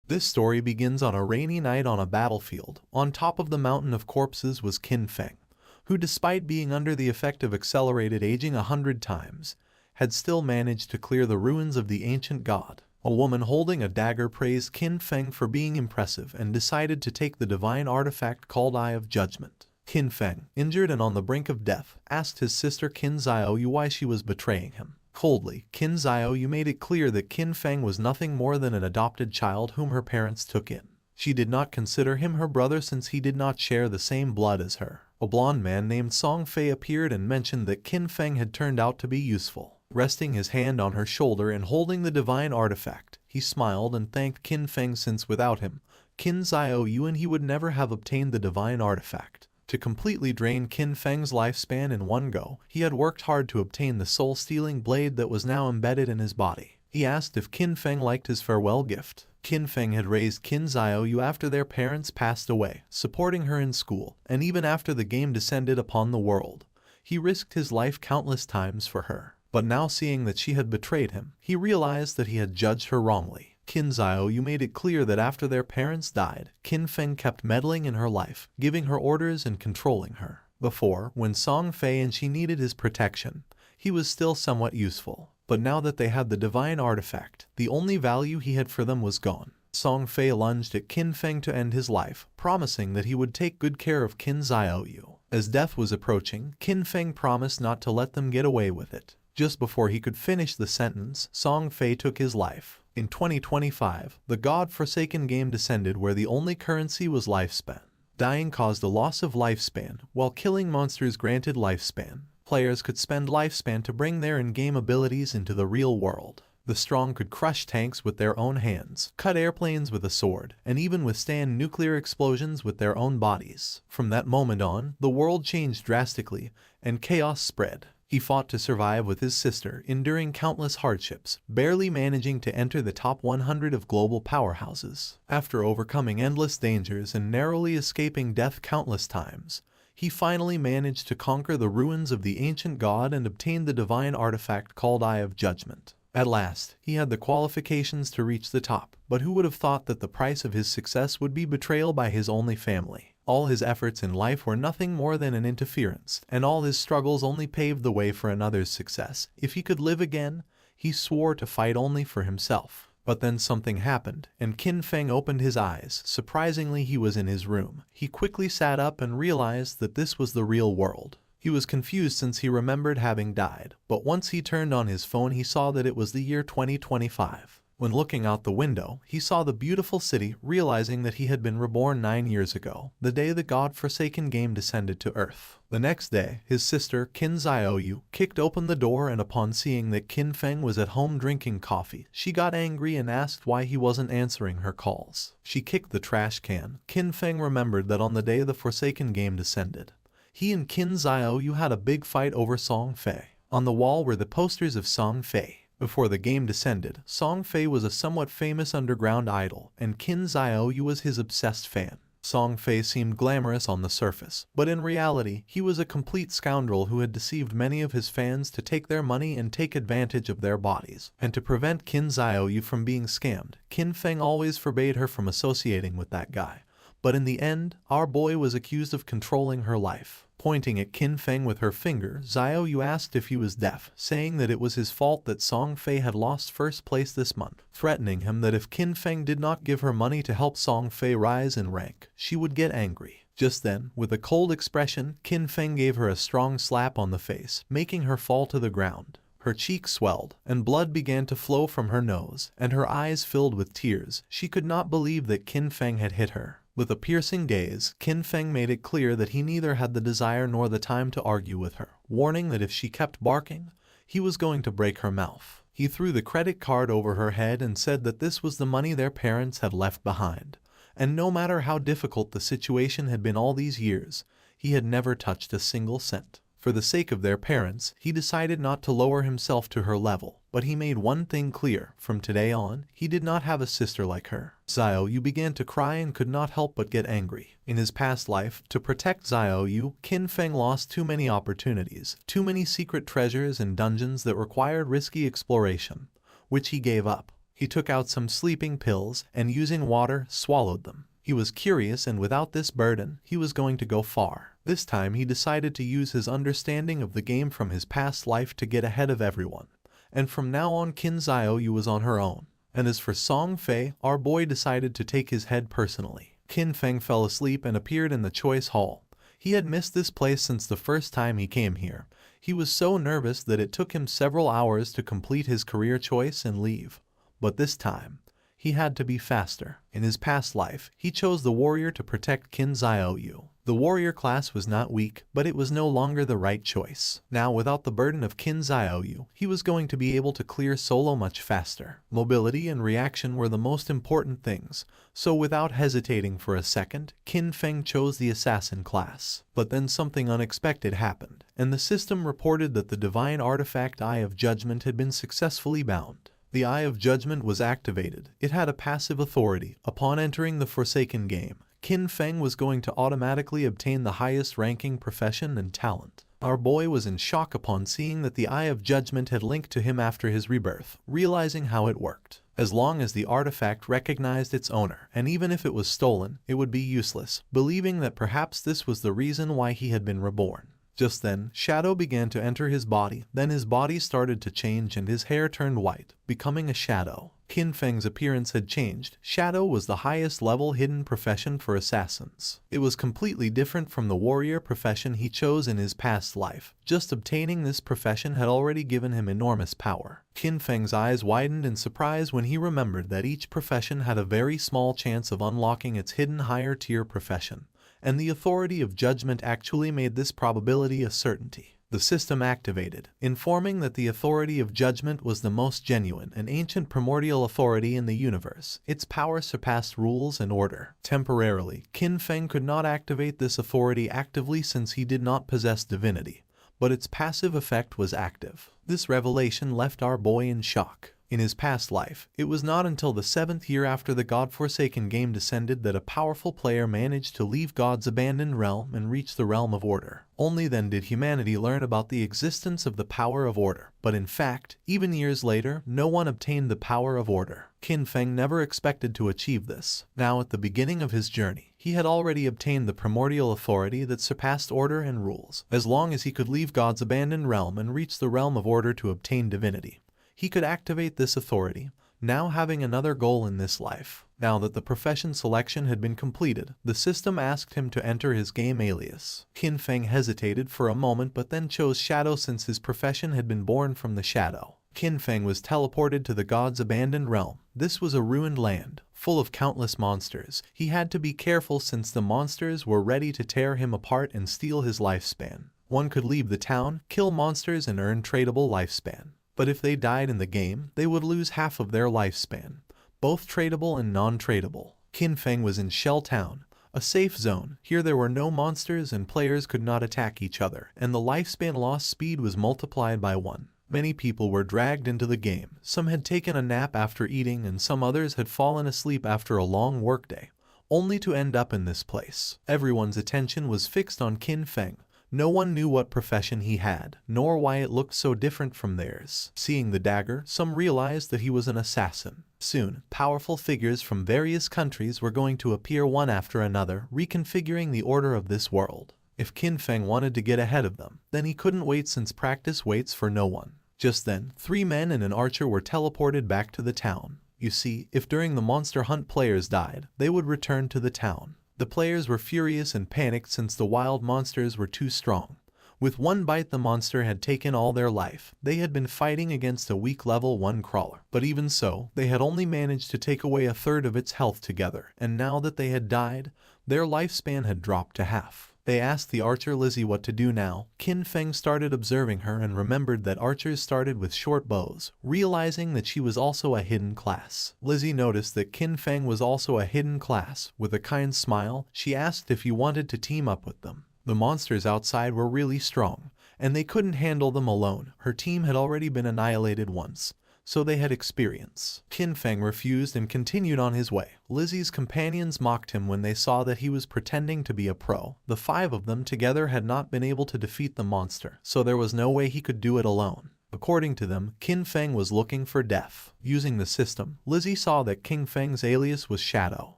This story begins on a rainy night on a battlefield. On top of the mountain of corpses was Qin Feng, who despite being under the effect of accelerated aging 100 times, had still managed to clear the ruins of the ancient god. A woman holding a dagger praised Qin Feng for being impressive and decided to take the divine artifact called Eye of Judgment. Qin Feng, injured and on the brink of death, asked his sister Qin Xiaoyu why she was betraying him. Coldly, Qin Xiaoyu made it clear that Qin Feng was nothing more than an adopted child whom her parents took in. She did not consider him her brother since he did not share the same blood as her. A blonde man named Song Fei appeared and mentioned that Qin Feng had turned out to be useful. Resting his hand on her shoulder and holding the divine artifact, he smiled and thanked Qin Feng since without him, Qin Xiaoyu and he would never have obtained the divine artifact. To completely drain Qin Feng's lifespan in one go, he had worked hard to obtain the soul-stealing blade that was now embedded in his body. He asked if Qin Feng liked his farewell gift. Qin Feng had raised Qin Xiaoyu after their parents passed away, supporting her in school, and even after the game descended upon the world, he risked his life countless times for her. But now seeing that she had betrayed him, he realized that he had judged her wrongly. Qin Xiaoyu made it clear that after their parents died, Qin Feng kept meddling in her life, giving her orders and controlling her. Before, when Song Fei and she needed his protection, he was still somewhat useful. But now that they had the divine artifact, the only value he had for them was gone. Song Fei lunged at Qin Feng to end his life, promising that he would take good care of Qin Xiaoyu. As death was approaching, Qin Feng promised not to let them get away with it. Just before he could finish the sentence, Song Fei took his life. In 2025, the God-forsaken game descended where the only currency was lifespan. Dying caused a loss of lifespan, while killing monsters granted lifespan. Players could spend lifespan to bring their in-game abilities into the real world. The strong could crush tanks with their own hands, cut airplanes with a sword, and even withstand nuclear explosions with their own bodies. From that moment on, the world changed drastically, and chaos spread. He fought to survive with his sister, enduring countless hardships, barely managing to enter the top 100 of global powerhouses. After overcoming endless dangers and narrowly escaping death countless times, he finally managed to conquer the ruins of the ancient god and obtain the divine artifact called Eye of Judgment. At last, he had the qualifications to reach the top, but who would have thought that the price of his success would be betrayal by his only family? All his efforts in life were nothing more than an interference, and all his struggles only paved the way for another's success. If he could live again, he swore to fight only for himself. But then something happened, and Qin Feng opened his eyes. Surprisingly, he was in his room. He quickly sat up and realized that this was the real world. He was confused since he remembered having died, but once he turned on his phone he saw that it was the year 2025. When looking out the window, he saw the beautiful city, realizing that he had been reborn 9 years ago, the day the God-forsaken game descended to Earth. The next day, his sister, Qin Xiaoyu, kicked open the door and upon seeing that Qin Feng was at home drinking coffee, she got angry and asked why he wasn't answering her calls. She kicked the trash can. Qin Feng remembered that on the day the Forsaken game descended, he and Qin Xiaoyu had a big fight over Song Fei. On the wall were the posters of Song Fei. Before the game descended, Song Fei was a somewhat famous underground idol, and Qin Xiaoyu was his obsessed fan. Song Fei seemed glamorous on the surface, but in reality, he was a complete scoundrel who had deceived many of his fans to take their money and take advantage of their bodies. And to prevent Qin Xiaoyu from being scammed, Qin Feng always forbade her from associating with that guy. But in the end, our boy was accused of controlling her life. Pointing at Qin Feng with her finger, Xiaoyu asked if he was deaf, saying that it was his fault that Song Fei had lost first place this month, threatening him that if Qin Feng did not give her money to help Song Fei rise in rank, she would get angry. Just then, with a cold expression, Qin Feng gave her a strong slap on the face, making her fall to the ground. Her cheeks swelled, and blood began to flow from her nose, and her eyes filled with tears. She could not believe that Qin Feng had hit her. With a piercing gaze, Qin Feng made it clear that he neither had the desire nor the time to argue with her, warning that if she kept barking, he was going to break her mouth. He threw the credit card over her head and said that this was the money their parents had left behind, and no matter how difficult the situation had been all these years, he had never touched a single cent. For the sake of their parents, he decided not to lower himself to her level, but he made one thing clear: from today on, he did not have a sister like her. Xiaoyu began to cry and could not help but get angry. In his past life, to protect Xiaoyu, Qin Feng lost too many opportunities, too many secret treasures and dungeons that required risky exploration, which he gave up. He took out some sleeping pills and using water swallowed them. He was curious, and without this burden, he was going to go far. This time he decided to use his understanding of the game from his past life to get ahead of everyone. And from now on Qin Xiaoyu was on her own. And as for Song Fei, our boy decided to take his head personally. Qin Feng fell asleep and appeared in the choice hall. He had missed this place since the first time he came here. He was so nervous that it took him several hours to complete his career choice and leave. But this time, he had to be faster. In his past life, he chose the warrior to protect Qin Xiaoyu. The warrior class was not weak, but it was no longer the right choice. Now, without the burden of Qin Xiaoyu, he was going to be able to clear solo much faster. Mobility and reaction were the most important things, so without hesitating for a second, Qin Feng chose the assassin class. But then something unexpected happened, and the system reported that the divine artifact Eye of Judgment had been successfully bound. The Eye of Judgment was activated. It had a passive authority. Upon entering the Forsaken game, Qin Feng was going to automatically obtain the highest ranking profession and talent. Our boy was in shock upon seeing that the Eye of Judgment had linked to him after his rebirth, realizing how it worked. As long as the artifact recognized its owner, and even if it was stolen, it would be useless, believing that perhaps this was the reason why he had been reborn. Just then, shadow began to enter his body, then his body started to change and his hair turned white, becoming a shadow. Qin Feng's appearance had changed. Shadow was the highest level hidden profession for assassins. It was completely different from the warrior profession he chose in his past life. Just obtaining this profession had already given him enormous power. Qin Feng's eyes widened in surprise when he remembered that each profession had a very small chance of unlocking its hidden higher tier profession, and the authority of judgment actually made this probability a certainty. The system activated, informing that the authority of judgment was the most genuine and ancient primordial authority in the universe. Its power surpassed rules and order. Temporarily, Qin Feng could not activate this authority actively since he did not possess divinity, but its passive effect was active. This revelation left our boy in shock. In his past life, it was not until the 7th year after the God-forsaken game descended that a powerful player managed to leave God's abandoned realm and reach the realm of order. Only then did humanity learn about the existence of the power of order. But in fact, even years later, no one obtained the power of order. Qin Feng never expected to achieve this. Now at the beginning of his journey, he had already obtained the primordial authority that surpassed order and rules. As long as he could leave God's abandoned realm and reach the realm of order to obtain divinity, he could activate this authority, now having another goal in this life. Now that the profession selection had been completed, the system asked him to enter his game alias. Qin Feng hesitated for a moment but then chose Shadow since his profession had been born from the shadow. Qin Feng was teleported to the god's abandoned realm. This was a ruined land, full of countless monsters. He had to be careful since the monsters were ready to tear him apart and steal his lifespan. One could leave the town, kill monsters and earn tradable lifespan. But if they died in the game, they would lose half of their lifespan, both tradable and non-tradable. Qin Feng was in Shell Town, a safe zone. Here there were no monsters and players could not attack each other, and the lifespan loss speed was multiplied by 1. Many people were dragged into the game. Some had taken a nap after eating and some others had fallen asleep after a long workday, only to end up in this place. Everyone's attention was fixed on Qin Feng. No one knew what profession he had, nor why it looked so different from theirs. Seeing the dagger, some realized that he was an assassin. Soon, powerful figures from various countries were going to appear one after another, reconfiguring the order of this world. If Qin Feng wanted to get ahead of them, then he couldn't wait since practice waits for no one. Just then, 3 men and an archer were teleported back to the town. You see, if during the monster hunt players died, they would return to the town. The players were furious and panicked since the wild monsters were too strong. With one bite the monster had taken all their life. They had been fighting against a weak level 1 crawler. But even so, they had only managed to take away a third of its health together, and now that they had died, their lifespan had dropped to half. They asked the archer Lizzie what to do now. Qin Feng started observing her and remembered that archers started with short bows, realizing that she was also a hidden class. Lizzie noticed that Qin Feng was also a hidden class. With a kind smile, she asked if he wanted to team up with them. The monsters outside were really strong, and they couldn't handle them alone. Her team had already been annihilated once, so they had experience. Qin Feng refused and continued on his way. Lizzie's companions mocked him when they saw that he was pretending to be a pro. The 5 of them together had not been able to defeat the monster, so there was no way he could do it alone. According to them, Qin Feng was looking for death. Using the system, Lizzie saw that King Feng's alias was Shadow.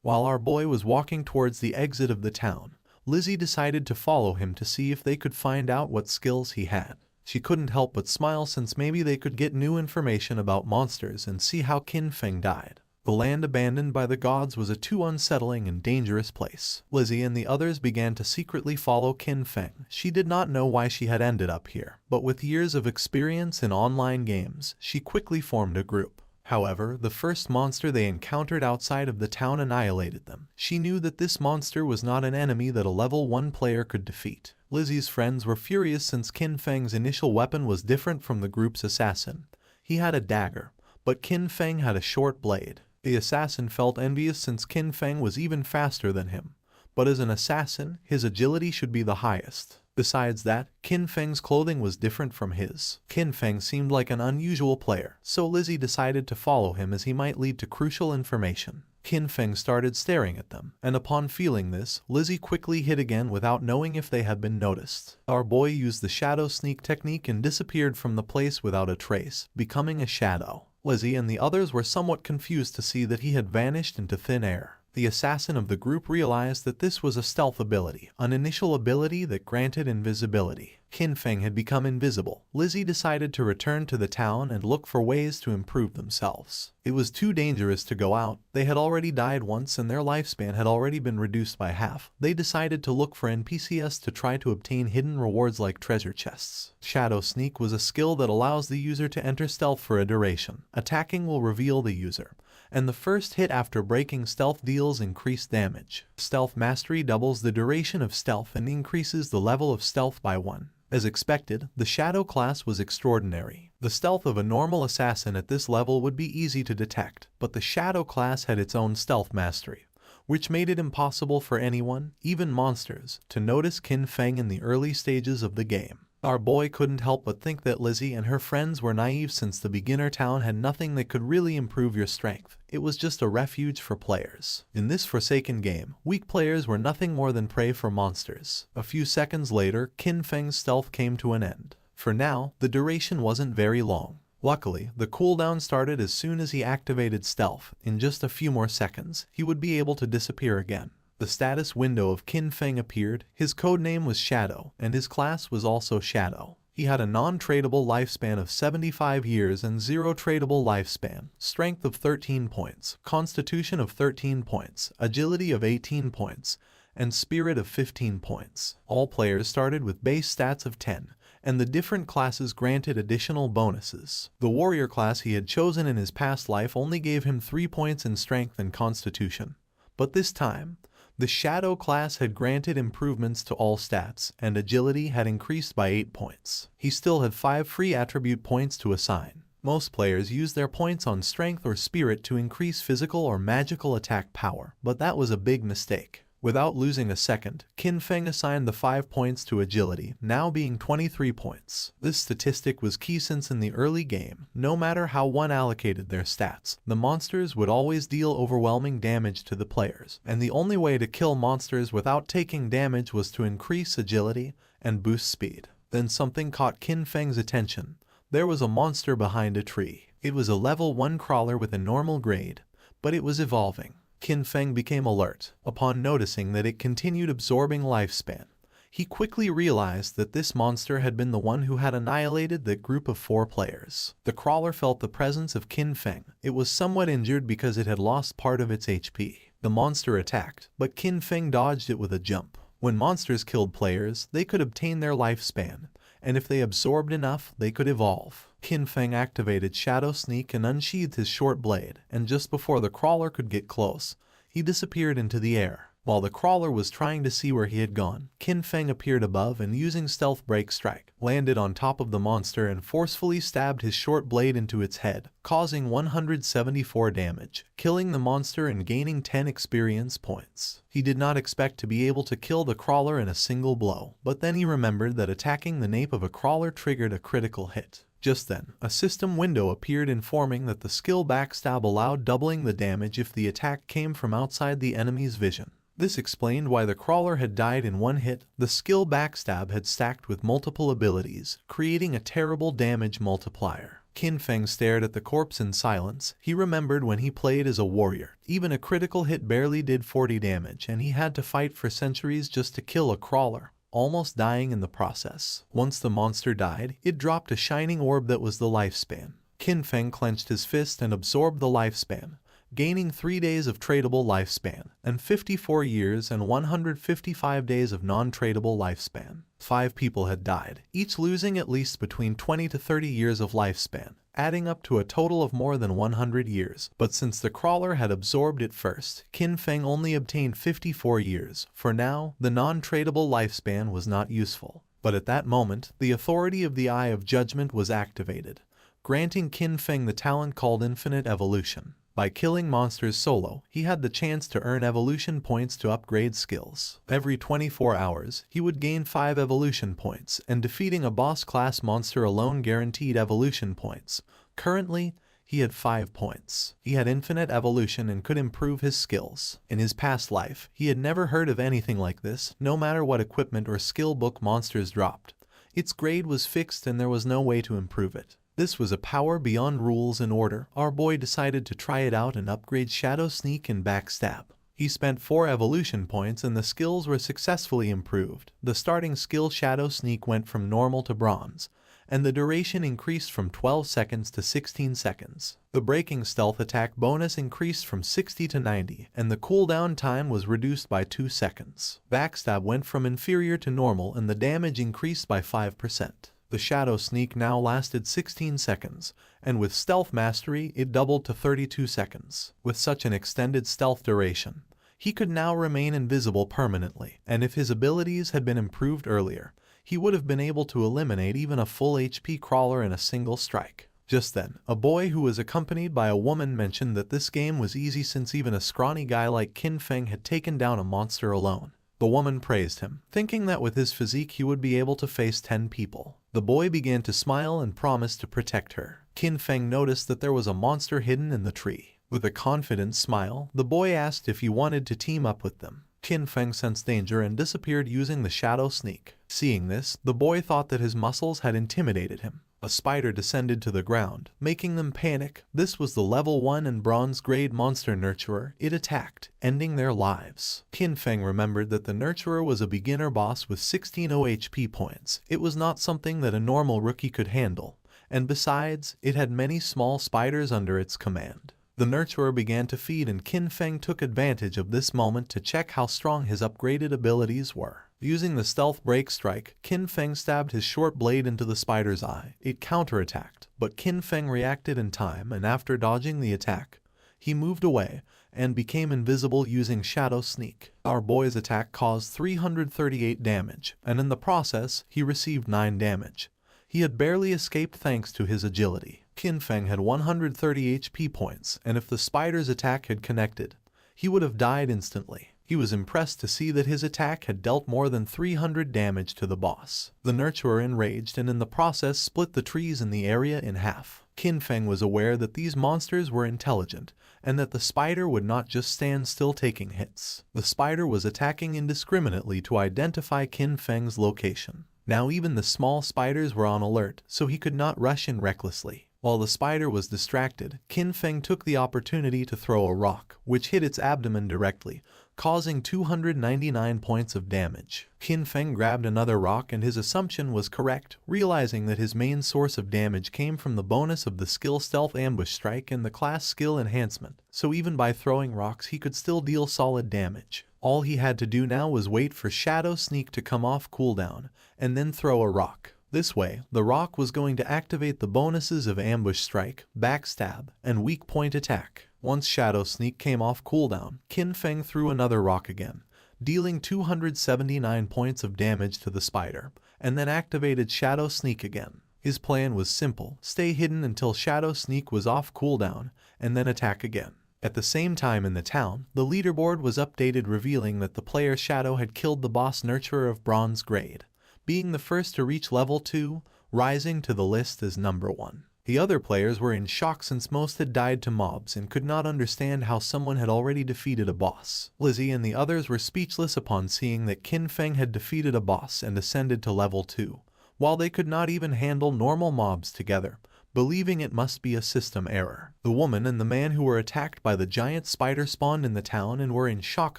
While our boy was walking towards the exit of the town, Lizzie decided to follow him to see if they could find out what skills he had. She couldn't help but smile since maybe they could get new information about monsters and see how Qin Feng died. The land abandoned by the gods was a too unsettling and dangerous place. Lizzie and the others began to secretly follow Qin Feng. She did not know why she had ended up here, but with years of experience in online games, she quickly formed a group. However, the first monster they encountered outside of the town annihilated them. She knew that this monster was not an enemy that a level 1 player could defeat. Lizzie's friends were furious since Qin Feng's initial weapon was different from the group's assassin. He had a dagger, but Qin Feng had a short blade. The assassin felt envious since Qin Feng was even faster than him, but as an assassin, his agility should be the highest. Besides that, Qin Feng's clothing was different from his. Qin Feng seemed like an unusual player, so Lizzie decided to follow him as he might lead to crucial information. Qin Feng started staring at them, and upon feeling this, Lizzie quickly hid again without knowing if they had been noticed. Our boy used the shadow sneak technique and disappeared from the place without a trace, becoming a shadow. Lizzie and the others were somewhat confused to see that he had vanished into thin air. The assassin of the group realized that this was a stealth ability, an initial ability that granted invisibility. Qin Feng had become invisible. Lizzie decided to return to the town and look for ways to improve themselves. It was too dangerous to go out. They had already died once and their lifespan had already been reduced by half. They decided to look for NPCs to try to obtain hidden rewards like treasure chests. Shadow Sneak was a skill that allows the user to enter stealth for a duration. Attacking will reveal the user, and the first hit after breaking stealth deals increased damage. Stealth Mastery doubles the duration of stealth and increases the level of stealth by 1. As expected, the Shadow class was extraordinary. The stealth of a normal assassin at this level would be easy to detect, but the Shadow class had its own stealth mastery, which made it impossible for anyone, even monsters, to notice Qin Feng in the early stages of the game. Our boy couldn't help but think that Lizzie and her friends were naive since the beginner town had nothing that could really improve your strength. It was just a refuge for players. In this forsaken game, weak players were nothing more than prey for monsters. A few seconds later, Qin Feng's stealth came to an end. For now, the duration wasn't very long. Luckily, the cooldown started as soon as he activated stealth. In just a few more seconds, he would be able to disappear again. The status window of Qin Feng appeared. His codename was Shadow, and his class was also Shadow. He had a non-tradable lifespan of 75 years and 0 tradable lifespan, strength of 13 points, constitution of 13 points, agility of 18 points, and spirit of 15 points. All players started with base stats of 10, and the different classes granted additional bonuses. The warrior class he had chosen in his past life only gave him 3 points in strength and constitution, but this time, the Shadow class had granted improvements to all stats, and agility had increased by 8 points. He still had 5 free attribute points to assign. Most players use their points on strength or spirit to increase physical or magical attack power, but that was a big mistake. Without losing a second, Qin Feng assigned the 5 points to agility, now being 23 points. This statistic was key since in the early game, no matter how one allocated their stats, the monsters would always deal overwhelming damage to the players, and the only way to kill monsters without taking damage was to increase agility and boost speed. Then something caught Qin Feng's attention. There was a monster behind a tree. It was a level 1 crawler with a normal grade, but it was evolving. Qin Feng became alert upon noticing that it continued absorbing lifespan. He quickly realized that this monster had been the one who had annihilated that group of 4 players. The crawler felt the presence of Qin Feng. It was somewhat injured because it had lost part of its HP. The monster attacked, but Qin Feng dodged it with a jump. When monsters killed players, they could obtain their lifespan, and if they absorbed enough, they could evolve. Qin Feng activated Shadow Sneak and unsheathed his short blade, and just before the crawler could get close, he disappeared into the air. While the crawler was trying to see where he had gone, Qin Feng appeared above and using Stealth Break Strike, landed on top of the monster and forcefully stabbed his short blade into its head, causing 174 damage, killing the monster and gaining 10 experience points. He did not expect to be able to kill the crawler in a single blow, but then he remembered that attacking the nape of a crawler triggered a critical hit. Just then, a system window appeared informing that the skill Backstab allowed doubling the damage if the attack came from outside the enemy's vision. This explained why the crawler had died in one hit. The skill Backstab had stacked with multiple abilities, creating a terrible damage multiplier. Qin Feng stared at the corpse in silence. He remembered when he played as a warrior. Even a critical hit barely did 40 damage, and he had to fight for centuries just to kill a crawler, almost dying in the process. Once the monster died, it dropped a shining orb that was the lifespan. Qin Feng clenched his fist and absorbed the lifespan, gaining 3 days of tradable lifespan, and 54 years and 155 days of non-tradable lifespan. 5 people had died, each losing at least between 20 to 30 years of lifespan, adding up to a total of more than 100 years. But since the crawler had absorbed it first, Qin Feng only obtained 54 years. For now, the non-tradable lifespan was not useful. But at that moment, the authority of the Eye of Judgment was activated, granting Qin Feng the talent called Infinite Evolution. By killing monsters solo, he had the chance to earn evolution points to upgrade skills. Every 24 hours, he would gain 5 evolution points, and defeating a boss-class monster alone guaranteed evolution points. Currently, he had 5 points. He had infinite evolution and could improve his skills. In his past life, he had never heard of anything like this. No matter what equipment or skill book monsters dropped, its grade was fixed and there was no way to improve it. This was a power beyond rules and order. Our boy decided to try it out and upgrade Shadow Sneak and Backstab. He spent 4 evolution points and the skills were successfully improved. The starting skill Shadow Sneak went from normal to bronze, and the duration increased from 12 seconds to 16 seconds. The breaking stealth attack bonus increased from 60 to 90, and the cooldown time was reduced by 2 seconds. Backstab went from inferior to normal and the damage increased by 5%. The Shadow Sneak now lasted 16 seconds, and with Stealth Mastery it doubled to 32 seconds. With such an extended stealth duration, he could now remain invisible permanently, and if his abilities had been improved earlier, he would have been able to eliminate even a full HP crawler in a single strike. Just then, a boy who was accompanied by a woman mentioned that this game was easy since even a scrawny guy like Qin Feng had taken down a monster alone. The woman praised him, thinking that with his physique he would be able to face 10 people. The boy began to smile and promised to protect her. Qin Feng noticed that there was a monster hidden in the tree. With a confident smile, the boy asked if he wanted to team up with them. Qin Feng sensed danger and disappeared using the Shadow Sneak. Seeing this, the boy thought that his muscles had intimidated him. A spider descended to the ground, making them panic. This was the level 1 and bronze grade monster nurturer. It attacked, ending their lives. Qin Feng remembered that the nurturer was a beginner boss with 16 OHP points. It was not something that a normal rookie could handle, and besides, it had many small spiders under its command. The nurturer began to feed and Qin Feng took advantage of this moment to check how strong his upgraded abilities were. Using the stealth break strike, Qin Feng stabbed his short blade into the spider's eye. It counterattacked, but Qin Feng reacted in time and after dodging the attack, he moved away and became invisible using Shadow Sneak. Our boy's attack caused 338 damage, and in the process, he received 9 damage. He had barely escaped thanks to his agility. Qin Feng had 130 HP points, and if the spider's attack had connected, he would have died instantly. He was impressed to see that his attack had dealt more than 300 damage to the boss. The nurturer enraged and in the process split the trees in the area in half. Qin Feng was aware that these monsters were intelligent, and that the spider would not just stand still taking hits. The spider was attacking indiscriminately to identify Qin Feng's location. Now even the small spiders were on alert, so he could not rush in recklessly. While the spider was distracted, Qin Feng took the opportunity to throw a rock, which hit its abdomen directly, causing 299 points of damage. Qin Feng grabbed another rock and his assumption was correct, realizing that his main source of damage came from the bonus of the skill Stealth Ambush Strike and the class skill Enhancement, so even by throwing rocks he could still deal solid damage. All he had to do now was wait for Shadow Sneak to come off cooldown, and then throw a rock. This way, the rock was going to activate the bonuses of Ambush Strike, Backstab, and Weak Point Attack. Once Shadow Sneak came off cooldown, Qin Feng threw another rock again, dealing 279 points of damage to the spider, and then activated Shadow Sneak again. His plan was simple: stay hidden until Shadow Sneak was off cooldown, and then attack again. At the same time in the town, the leaderboard was updated revealing that the player Shadow had killed the boss nurturer of bronze grade, being the first to reach level 2, rising to the list as number 1. The other players were in shock since most had died to mobs and could not understand how someone had already defeated a boss. Lizzie and the others were speechless upon seeing that Qin Feng had defeated a boss and ascended to level 2, while they could not even handle normal mobs together, believing it must be a system error. The woman and the man who were attacked by the giant spider spawned in the town and were in shock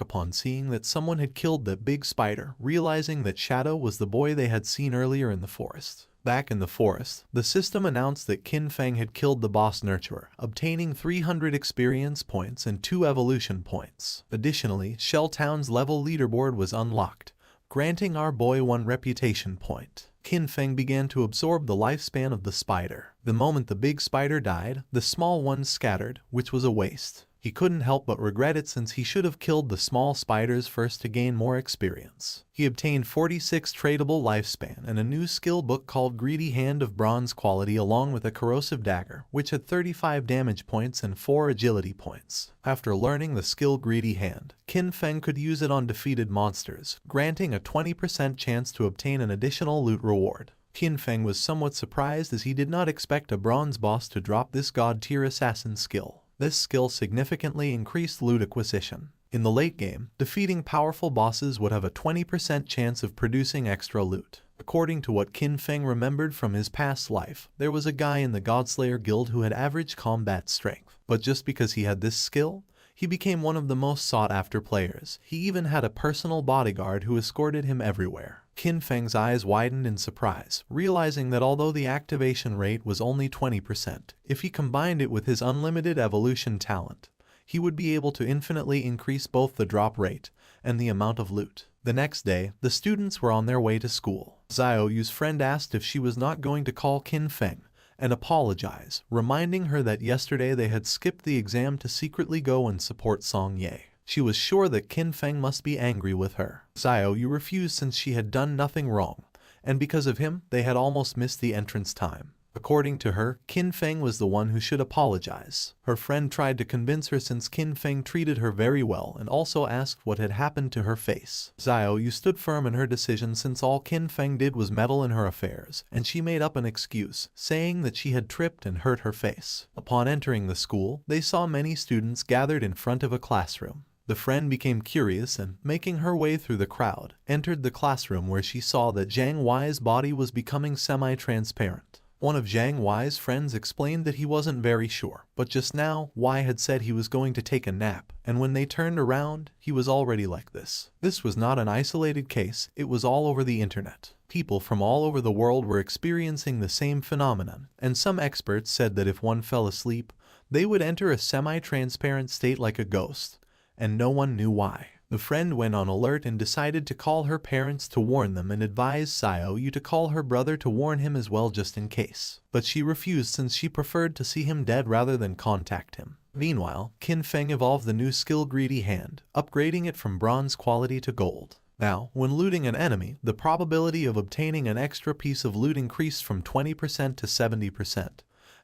upon seeing that someone had killed the big spider, realizing that Shadow was the boy they had seen earlier in the forest. Back in the forest, the system announced that Qin Feng had killed the boss nurturer, obtaining 300 experience points and 2 evolution points. Additionally, Shell Town's level leaderboard was unlocked, granting our boy 1 reputation point. Qin Feng began to absorb the lifespan of the spider. The moment the big spider died, the small ones scattered, which was a waste. He couldn't help but regret it since he should have killed the small spiders first to gain more experience. He obtained 46 tradable lifespan and a new skill book called Greedy Hand of bronze quality along with a corrosive dagger, which had 35 damage points and 4 agility points. After learning the skill Greedy Hand, Qin Feng could use it on defeated monsters, granting a 20% chance to obtain an additional loot reward. Qin Feng was somewhat surprised as he did not expect a bronze boss to drop this god-tier assassin skill. This skill significantly increased loot acquisition. In the late game, defeating powerful bosses would have a 20% chance of producing extra loot. According to what Qin Feng remembered from his past life, there was a guy in the Godslayer guild who had average combat strength. But just because he had this skill, he became one of the most sought-after players. He even had a personal bodyguard who escorted him everywhere. Qin Feng's eyes widened in surprise, realizing that although the activation rate was only 20%, if he combined it with his unlimited evolution talent, he would be able to infinitely increase both the drop rate and the amount of loot. The next day, the students were on their way to school. Xiao Yu's friend asked if she was not going to call Qin Feng and apologize, reminding her that yesterday they had skipped the exam to secretly go and support Song Ye. She was sure that Qin Feng must be angry with her. Xiao Yu refused since she had done nothing wrong, and because of him, they had almost missed the entrance time. According to her, Qin Feng was the one who should apologize. Her friend tried to convince her since Qin Feng treated her very well and also asked what had happened to her face. Xiao Yu stood firm in her decision since all Qin Feng did was meddle in her affairs, and she made up an excuse, saying that she had tripped and hurt her face. Upon entering the school, they saw many students gathered in front of a classroom. The friend became curious and, making her way through the crowd, entered the classroom where she saw that Zhang Wei's body was becoming semi-transparent. One of Zhang Wei's friends explained that he wasn't very sure, but just now, Wei had said he was going to take a nap, and when they turned around, he was already like this. This was not an isolated case, it was all over the internet. People from all over the world were experiencing the same phenomenon, and some experts said that if one fell asleep, they would enter a semi-transparent state like a ghost, and no one knew why. The friend went on alert and decided to call her parents to warn them and advised Xiao Yu to call her brother to warn him as well just in case. But she refused since she preferred to see him dead rather than contact him. Meanwhile, Qin Feng evolved the new skill Greedy Hand, upgrading it from bronze quality to gold. Now, when looting an enemy, the probability of obtaining an extra piece of loot increased from 20% to 70%.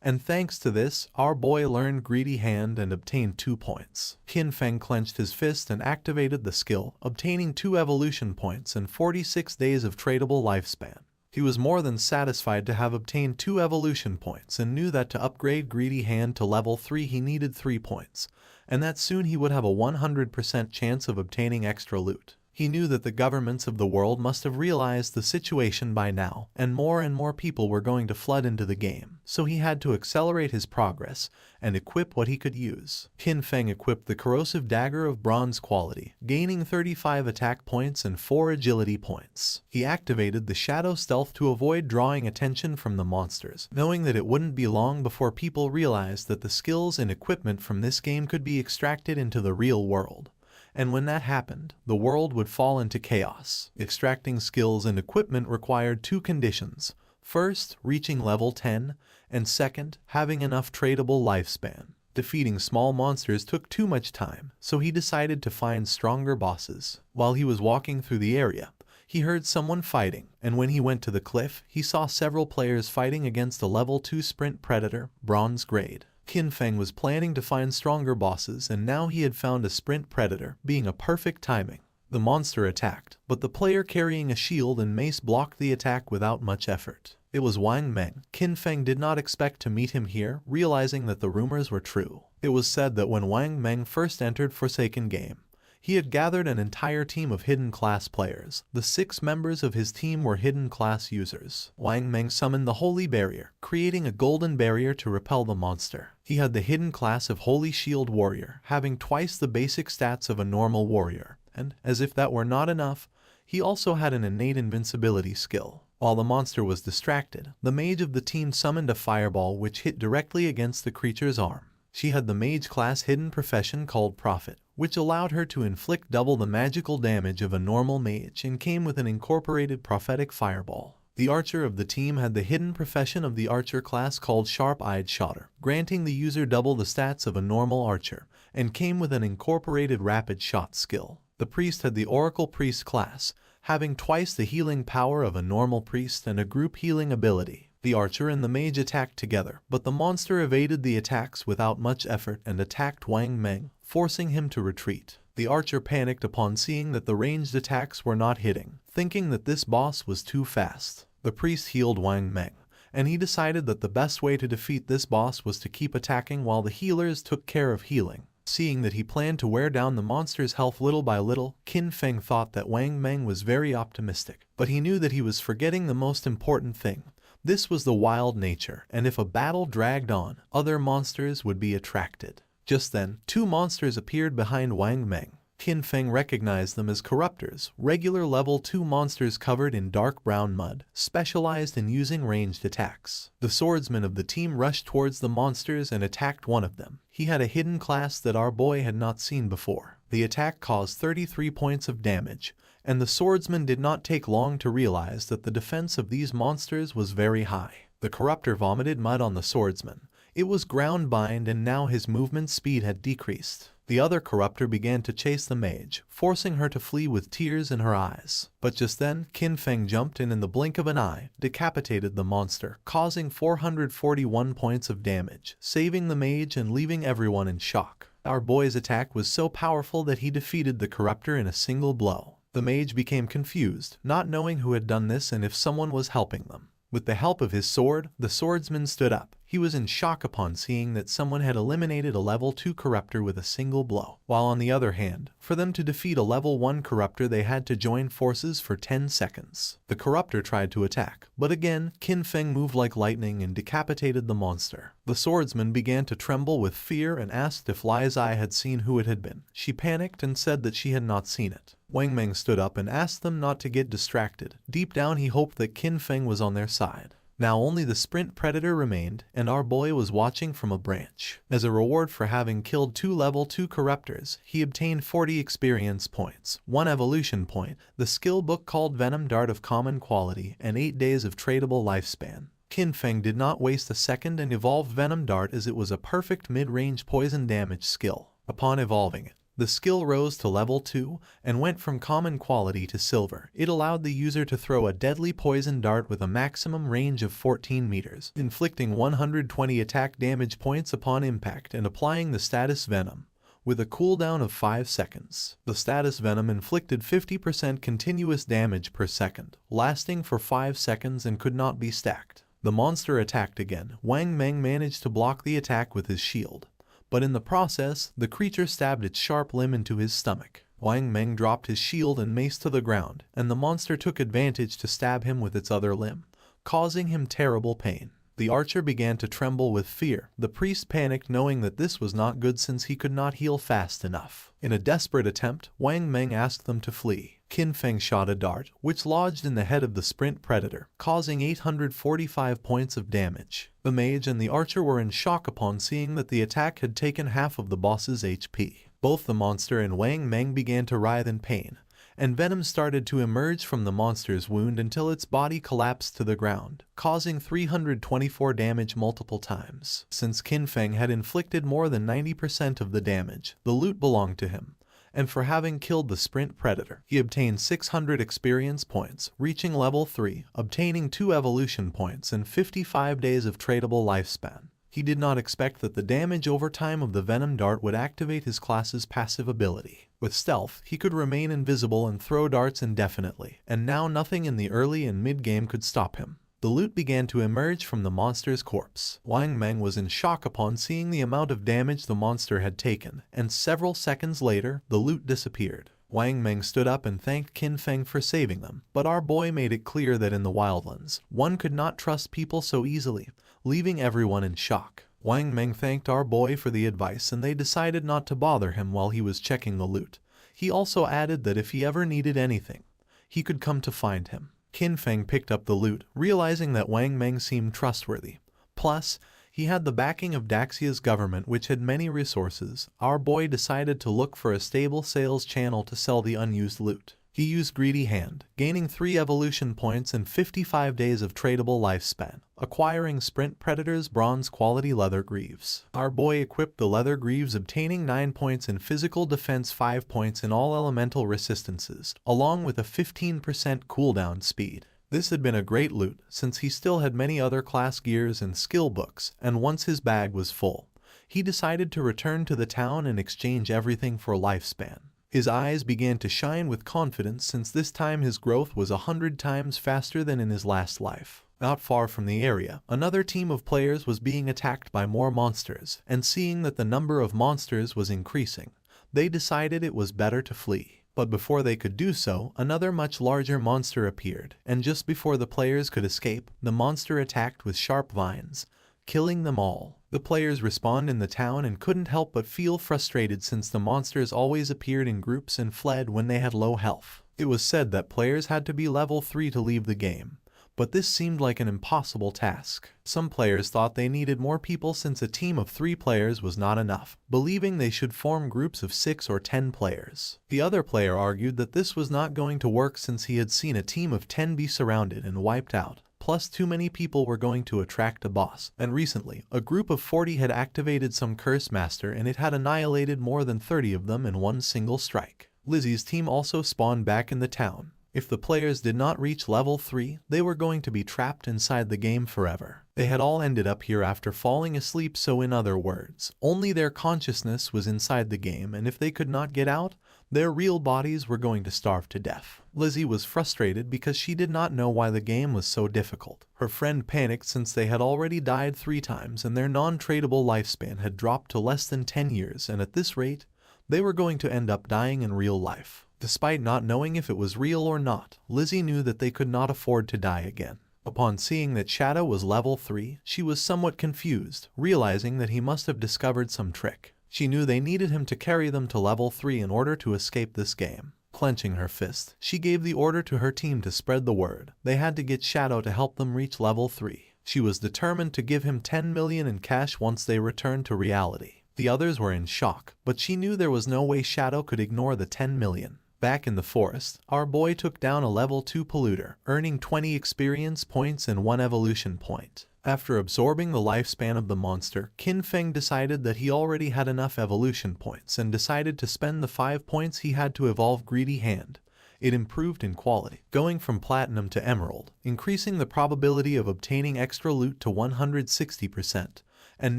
And thanks to this, our boy learned Greedy Hand and obtained 2 points. Qin Feng clenched his fist and activated the skill, obtaining 2 evolution points and 46 days of tradable lifespan. He was more than satisfied to have obtained 2 evolution points and knew that to upgrade Greedy Hand to level 3 he needed 3 points, and that soon he would have a 100% chance of obtaining extra loot. He knew that the governments of the world must have realized the situation by now, and more people were going to flood into the game, so he had to accelerate his progress and equip what he could use. Qin Feng equipped the corrosive dagger of bronze quality, gaining 35 attack points and 4 agility points. He activated the shadow stealth to avoid drawing attention from the monsters, knowing that it wouldn't be long before people realized that the skills and equipment from this game could be extracted into the real world. And when that happened, the world would fall into chaos. Extracting skills and equipment required 2 conditions. First, reaching level 10, and second, having enough tradable lifespan. Defeating small monsters took too much time, so he decided to find stronger bosses. While he was walking through the area, he heard someone fighting, and when he went to the cliff, he saw several players fighting against a level 2 sprint predator, bronze grade. Qin Feng was planning to find stronger bosses, and now he had found a sprint predator, being a perfect timing. The monster attacked, but the player carrying a shield and mace blocked the attack without much effort. It was Wang Meng. Qin Feng did not expect to meet him here, realizing that the rumors were true. It was said that when Wang Meng first entered Forsaken Game, he had gathered an entire team of hidden class players. The 6 members of his team were hidden class users. Wang Meng summoned the Holy Barrier, creating a golden barrier to repel the monster. He had the hidden class of Holy Shield Warrior, having twice the basic stats of a normal warrior, and, as if that were not enough, he also had an innate invincibility skill. While the monster was distracted, the mage of the team summoned a fireball which hit directly against the creature's arm. She had the mage class hidden profession called Prophet, which allowed her to inflict double the magical damage of a normal mage and came with an incorporated prophetic fireball. The archer of the team had the hidden profession of the archer class called Sharp-Eyed Shotter, granting the user double the stats of a normal archer, and came with an incorporated rapid shot skill. The priest had the Oracle Priest class, having twice the healing power of a normal priest and a group healing ability. The archer and the mage attacked together, but the monster evaded the attacks without much effort and attacked Wang Meng, forcing him to retreat. The archer panicked upon seeing that the ranged attacks were not hitting, thinking that this boss was too fast. The priest healed Wang Meng, and he decided that the best way to defeat this boss was to keep attacking while the healers took care of healing. Seeing that he planned to wear down the monster's health little by little, Qin Feng thought that Wang Meng was very optimistic, but he knew that he was forgetting the most important thing. This was the wild nature, and if a battle dragged on, other monsters would be attracted. Just then, 2 monsters appeared behind Wang Meng. Qin Feng recognized them as corruptors, regular level 2 monsters covered in dark brown mud, specialized in using ranged attacks. The swordsman of the team rushed towards the monsters and attacked one of them. He had a hidden class that our boy had not seen before. The attack caused 33 points of damage, and the swordsman did not take long to realize that the defense of these monsters was very high. The corruptor vomited mud on the swordsman. It was ground bind and now his movement speed had decreased. The other corruptor began to chase the mage, forcing her to flee with tears in her eyes. But just then, Qin Feng jumped in the blink of an eye, decapitated the monster, causing 441 points of damage, saving the mage and leaving everyone in shock. Our boy's attack was so powerful that he defeated the corruptor in a single blow. The mage became confused, not knowing who had done this and if someone was helping them. With the help of his sword, the swordsman stood up. He was in shock upon seeing that someone had eliminated a level 2 corruptor with a single blow. While on the other hand, for them to defeat a level 1 corruptor they had to join forces for 10 seconds. The corruptor tried to attack, but again, Qin Feng moved like lightning and decapitated the monster. The swordsman began to tremble with fear and asked if Li's eye had seen who it had been. She panicked and said that she had not seen it. Wang Meng stood up and asked them not to get distracted. Deep down he hoped that Qin Feng was on their side. Now only the sprint predator remained, and our boy was watching from a branch. As a reward for having killed 2 level 2 corruptors, he obtained 40 experience points, 1 evolution point, the skill book called Venom Dart of common quality, and 8 days of tradable lifespan. Qin Feng did not waste a second and evolved Venom Dart as it was a perfect mid-range poison damage skill. Upon evolving it, the skill rose to level 2 and went from common quality to silver. It allowed the user to throw a deadly poison dart with a maximum range of 14 meters, inflicting 120 attack damage points upon impact and applying the status Venom, with a cooldown of 5 seconds. The status Venom inflicted 50% continuous damage per second, lasting for 5 seconds and could not be stacked. The monster attacked again. Wang Meng managed to block the attack with his shield, but in the process, the creature stabbed its sharp limb into his stomach. Wang Meng dropped his shield and mace to the ground, and the monster took advantage to stab him with its other limb, causing him terrible pain. The archer began to tremble with fear. The priest panicked knowing that this was not good since he could not heal fast enough. In a desperate attempt, Wang Meng asked them to flee. Qin Feng shot a dart, which lodged in the head of the sprint predator, causing 845 points of damage. The mage and the archer were in shock upon seeing that the attack had taken half of the boss's HP. Both the monster and Wang Meng began to writhe in pain, and venom started to emerge from the monster's wound until its body collapsed to the ground, causing 324 damage multiple times. Since Qin Feng had inflicted more than 90% of the damage, the loot belonged to him, and for having killed the sprint predator, he obtained 600 experience points, reaching level 3, obtaining 2 evolution points and 55 days of tradable lifespan. He did not expect that the damage over time of the Venom Dart would activate his class's passive ability. With stealth, he could remain invisible and throw darts indefinitely, and now nothing in the early and mid-game could stop him. the loot began to emerge from the monster's corpse. Wang Meng was in shock upon seeing the amount of damage the monster had taken, and several seconds later, the loot disappeared. Wang Meng stood up and thanked Qin Feng for saving them, but our boy made it clear that in the wildlands, one could not trust people so easily, leaving everyone in shock. Wang Meng thanked our boy for the advice and they decided not to bother him while he was checking the loot. He also added that if he ever needed anything, he could come to find him. Qin Feng picked up the loot, realizing that Wang Meng seemed trustworthy. Plus, he had the backing of Daxia's government, which had many resources. Our boy decided to look for a stable sales channel to sell the unused loot. He used Greedy Hand, gaining 3 evolution points and 55 days of tradable lifespan, acquiring Sprint Predator's bronze quality leather greaves. Our boy equipped the leather greaves, obtaining 9 points in physical defense, 5 points in all elemental resistances, along with a 15% cooldown speed. This had been a great loot, since he still had many other class gears and skill books, and once his bag was full, he decided to return to the town and exchange everything for lifespan. His eyes began to shine with confidence since this time his growth was 100 times faster than in his last life. Not far from the area, another team of players was being attacked by more monsters, and seeing that the number of monsters was increasing, they decided it was better to flee. But before they could do so, another much larger monster appeared, and just before the players could escape, the monster attacked with sharp vines, killing them all. The players respawned in the town and couldn't help but feel frustrated since the monsters always appeared in groups and fled when they had low health. It was said that players had to be level 3 to leave the game, but this seemed like an impossible task. Some players thought they needed more people since a team of 3 players was not enough, believing they should form groups of 6 or 10 players. The other player argued that this was not going to work since he had seen a team of 10 be surrounded and wiped out. Plus, too many people were going to attract a boss, and recently, a group of 40 had activated some curse master and it had annihilated more than 30 of them in one single strike. Lizzie's team also spawned back in the town. If the players did not reach level 3, they were going to be trapped inside the game forever. They had all ended up here after falling asleep, so in other words, only their consciousness was inside the game, and if they could not get out, their real bodies were going to starve to death. Lizzie was frustrated because she did not know why the game was so difficult. Her friend panicked since they had already died 3 times and their non-tradable lifespan had dropped to less than 10 years, and at this rate, they were going to end up dying in real life. Despite not knowing if it was real or not, Lizzie knew that they could not afford to die again. Upon seeing that Shadow was level 3, she was somewhat confused, realizing that he must have discovered some trick. She knew they needed him to carry them to level 3 in order to escape this game. Clenching her fist, she gave the order to her team to spread the word. They had to get Shadow to help them reach level 3. She was determined to give him 10 million in cash once they returned to reality. The others were in shock, but she knew there was no way Shadow could ignore the 10 million. Back in the forest, our boy took down a level 2 polluter, earning 20 experience points and 1 evolution point. After absorbing the lifespan of the monster, Qin Feng decided that he already had enough evolution points and decided to spend the 5 points he had to evolve Greedy Hand. It improved in quality, going from platinum to emerald, increasing the probability of obtaining extra loot to 160%, and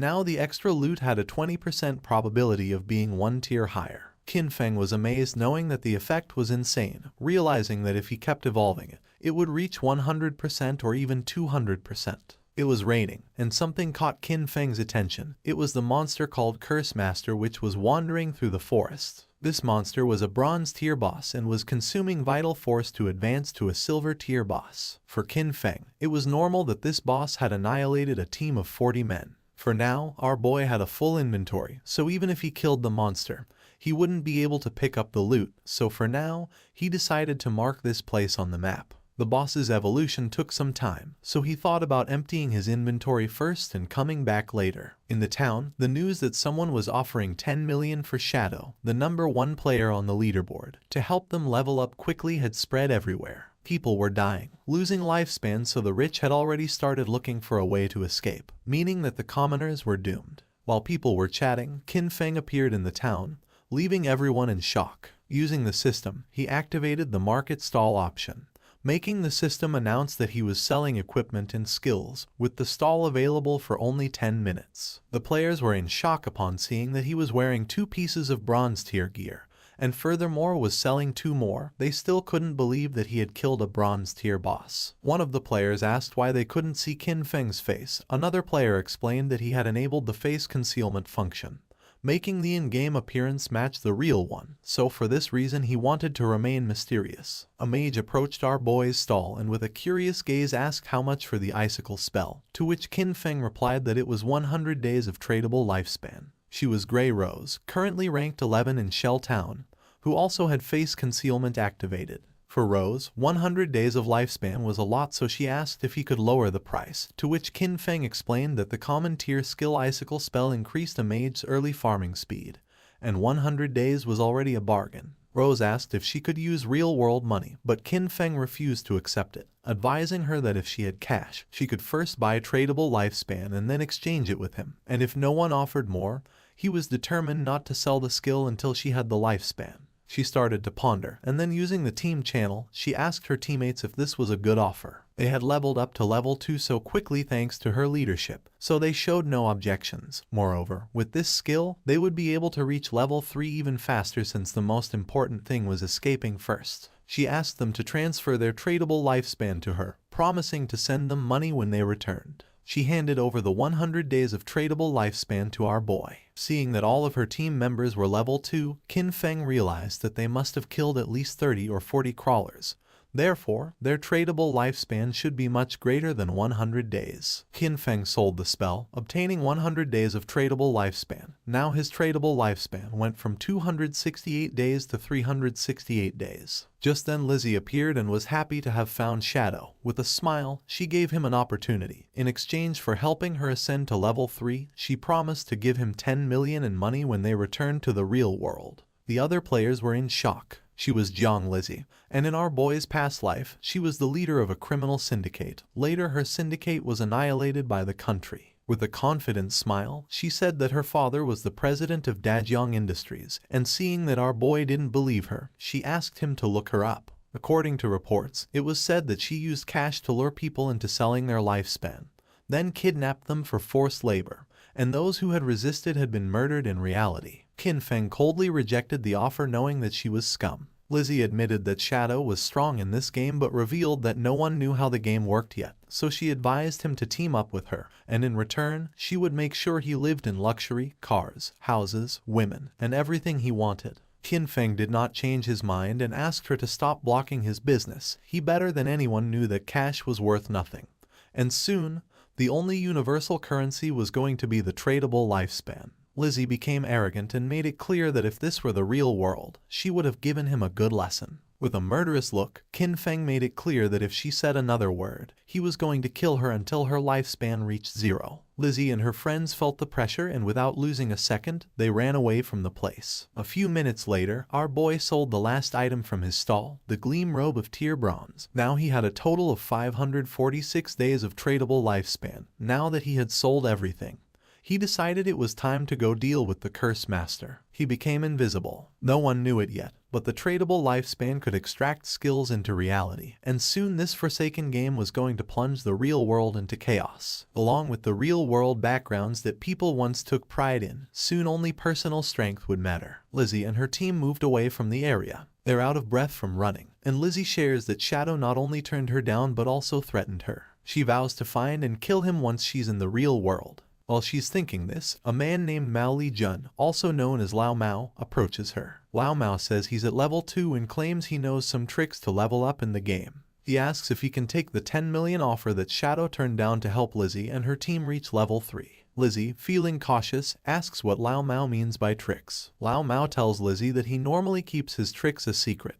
now the extra loot had a 20% probability of being 1 tier higher. Qin Feng was amazed knowing that the effect was insane, realizing that if he kept evolving it, it would reach 100% or even 200%. It was raining, and something caught Qin Feng's attention. It was the monster called Curse Master which was wandering through the forest. This monster was a bronze tier boss and was consuming vital force to advance to a silver tier boss. For Qin Feng, it was normal that this boss had annihilated a team of 40 men. For now, our boy had a full inventory, so even if he killed the monster, he wouldn't be able to pick up the loot, so for now, he decided to mark this place on the map. The boss's evolution took some time, so he thought about emptying his inventory first and coming back later. In the town, the news that someone was offering 10 million for Shadow, the number 1 player on the leaderboard, to help them level up quickly had spread everywhere. People were dying, losing lifespan, so the rich had already started looking for a way to escape, meaning that the commoners were doomed. While people were chatting, Qin Feng appeared in the town, leaving everyone in shock. Using the system, he activated the market stall option, making the system announce that he was selling equipment and skills, with the stall available for only 10 minutes. The players were in shock upon seeing that he was wearing 2 pieces of bronze tier gear, and furthermore was selling 2 more. They still couldn't believe that he had killed a bronze tier boss. One of the players asked why they couldn't see Qin Feng's face. Another player explained that he had enabled the face concealment function, making the in-game appearance match the real one, so for this reason he wanted to remain mysterious. A mage approached our boy's stall and with a curious gaze asked how much for the icicle spell, to which Qin Feng replied that it was 100 days of tradable lifespan. She was Grey Rose, currently ranked 11 in Shell Town, who also had face concealment activated. For Rose, 100 days of lifespan was a lot, so she asked if he could lower the price, to which Qin Feng explained that the common tier skill icicle spell increased a mage's early farming speed, and 100 days was already a bargain. Rose asked if she could use real-world money, but Qin Feng refused to accept it, advising her that if she had cash, she could first buy tradable lifespan and then exchange it with him, and if no one offered more, he was determined not to sell the skill until she had the lifespan. She started to ponder, and then using the team channel, she asked her teammates if this was a good offer. They had leveled up to level 2 so quickly thanks to her leadership, so they showed no objections. Moreover, with this skill, they would be able to reach level 3 even faster since the most important thing was escaping first. She asked them to transfer their tradable lifespan to her, promising to send them money when they returned. She handed over the 100 days of tradable lifespan to our boy. Seeing that all of her team members were level 2, Qin Feng realized that they must have killed at least 30 or 40 crawlers. Therefore, their tradable lifespan should be much greater than 100 days. Qin Feng sold the spell, obtaining 100 days of tradable lifespan. Now his tradable lifespan went from 268 days to 368 days. Just then Lizzie appeared and was happy to have found Shadow. With a smile, she gave him an opportunity. In exchange for helping her ascend to level 3, she promised to give him 10 million in money when they returned to the real world. The other players were in shock. She was Jiang Lizzie, and in our boy's past life, she was the leader of a criminal syndicate. Later her syndicate was annihilated by the country. With a confident smile, she said that her father was the president of Dajiang Industries, and seeing that our boy didn't believe her, she asked him to look her up. According to reports, it was said that she used cash to lure people into selling their lifespan, then kidnapped them for forced labor, and those who had resisted had been murdered in reality. Qin Feng coldly rejected the offer knowing that she was scum. Lizzie admitted that Shadow was strong in this game but revealed that no one knew how the game worked yet, so she advised him to team up with her, and in return, she would make sure he lived in luxury, cars, houses, women, and everything he wanted. Qin Feng did not change his mind and asked her to stop blocking his business. He better than anyone knew that cash was worth nothing. And soon, the only universal currency was going to be the tradable lifespan. Lizzie became arrogant and made it clear that if this were the real world, she would have given him a good lesson. With a murderous look, Qin Feng made it clear that if she said another word, he was going to kill her until her lifespan reached 0. Lizzie and her friends felt the pressure and without losing a second, they ran away from the place. A few minutes later, our boy sold the last item from his stall, the Gleam Robe of Tier Bronze. Now he had a total of 546 days of tradable lifespan, now that he had sold everything. He decided it was time to go deal with the Curse Master. He became invisible. No one knew it yet, but the tradable lifespan could extract skills into reality, and soon this forsaken game was going to plunge the real world into chaos. Along with the real world backgrounds that people once took pride in, soon only personal strength would matter. Lizzie and her team moved away from the area. They're out of breath from running, and Lizzie shares that Shadow not only turned her down but also threatened her. She vows to find and kill him once she's in the real world. While she's thinking this, a man named Mao Li Jun, also known as Lao Mao, approaches her. Lao Mao says he's at level 2 and claims he knows some tricks to level up in the game. He asks if he can take the 10 million offer that Shadow turned down to help Lizzie and her team reach level 3. Lizzie, feeling cautious, asks what Lao Mao means by tricks. Lao Mao tells Lizzie that he normally keeps his tricks a secret,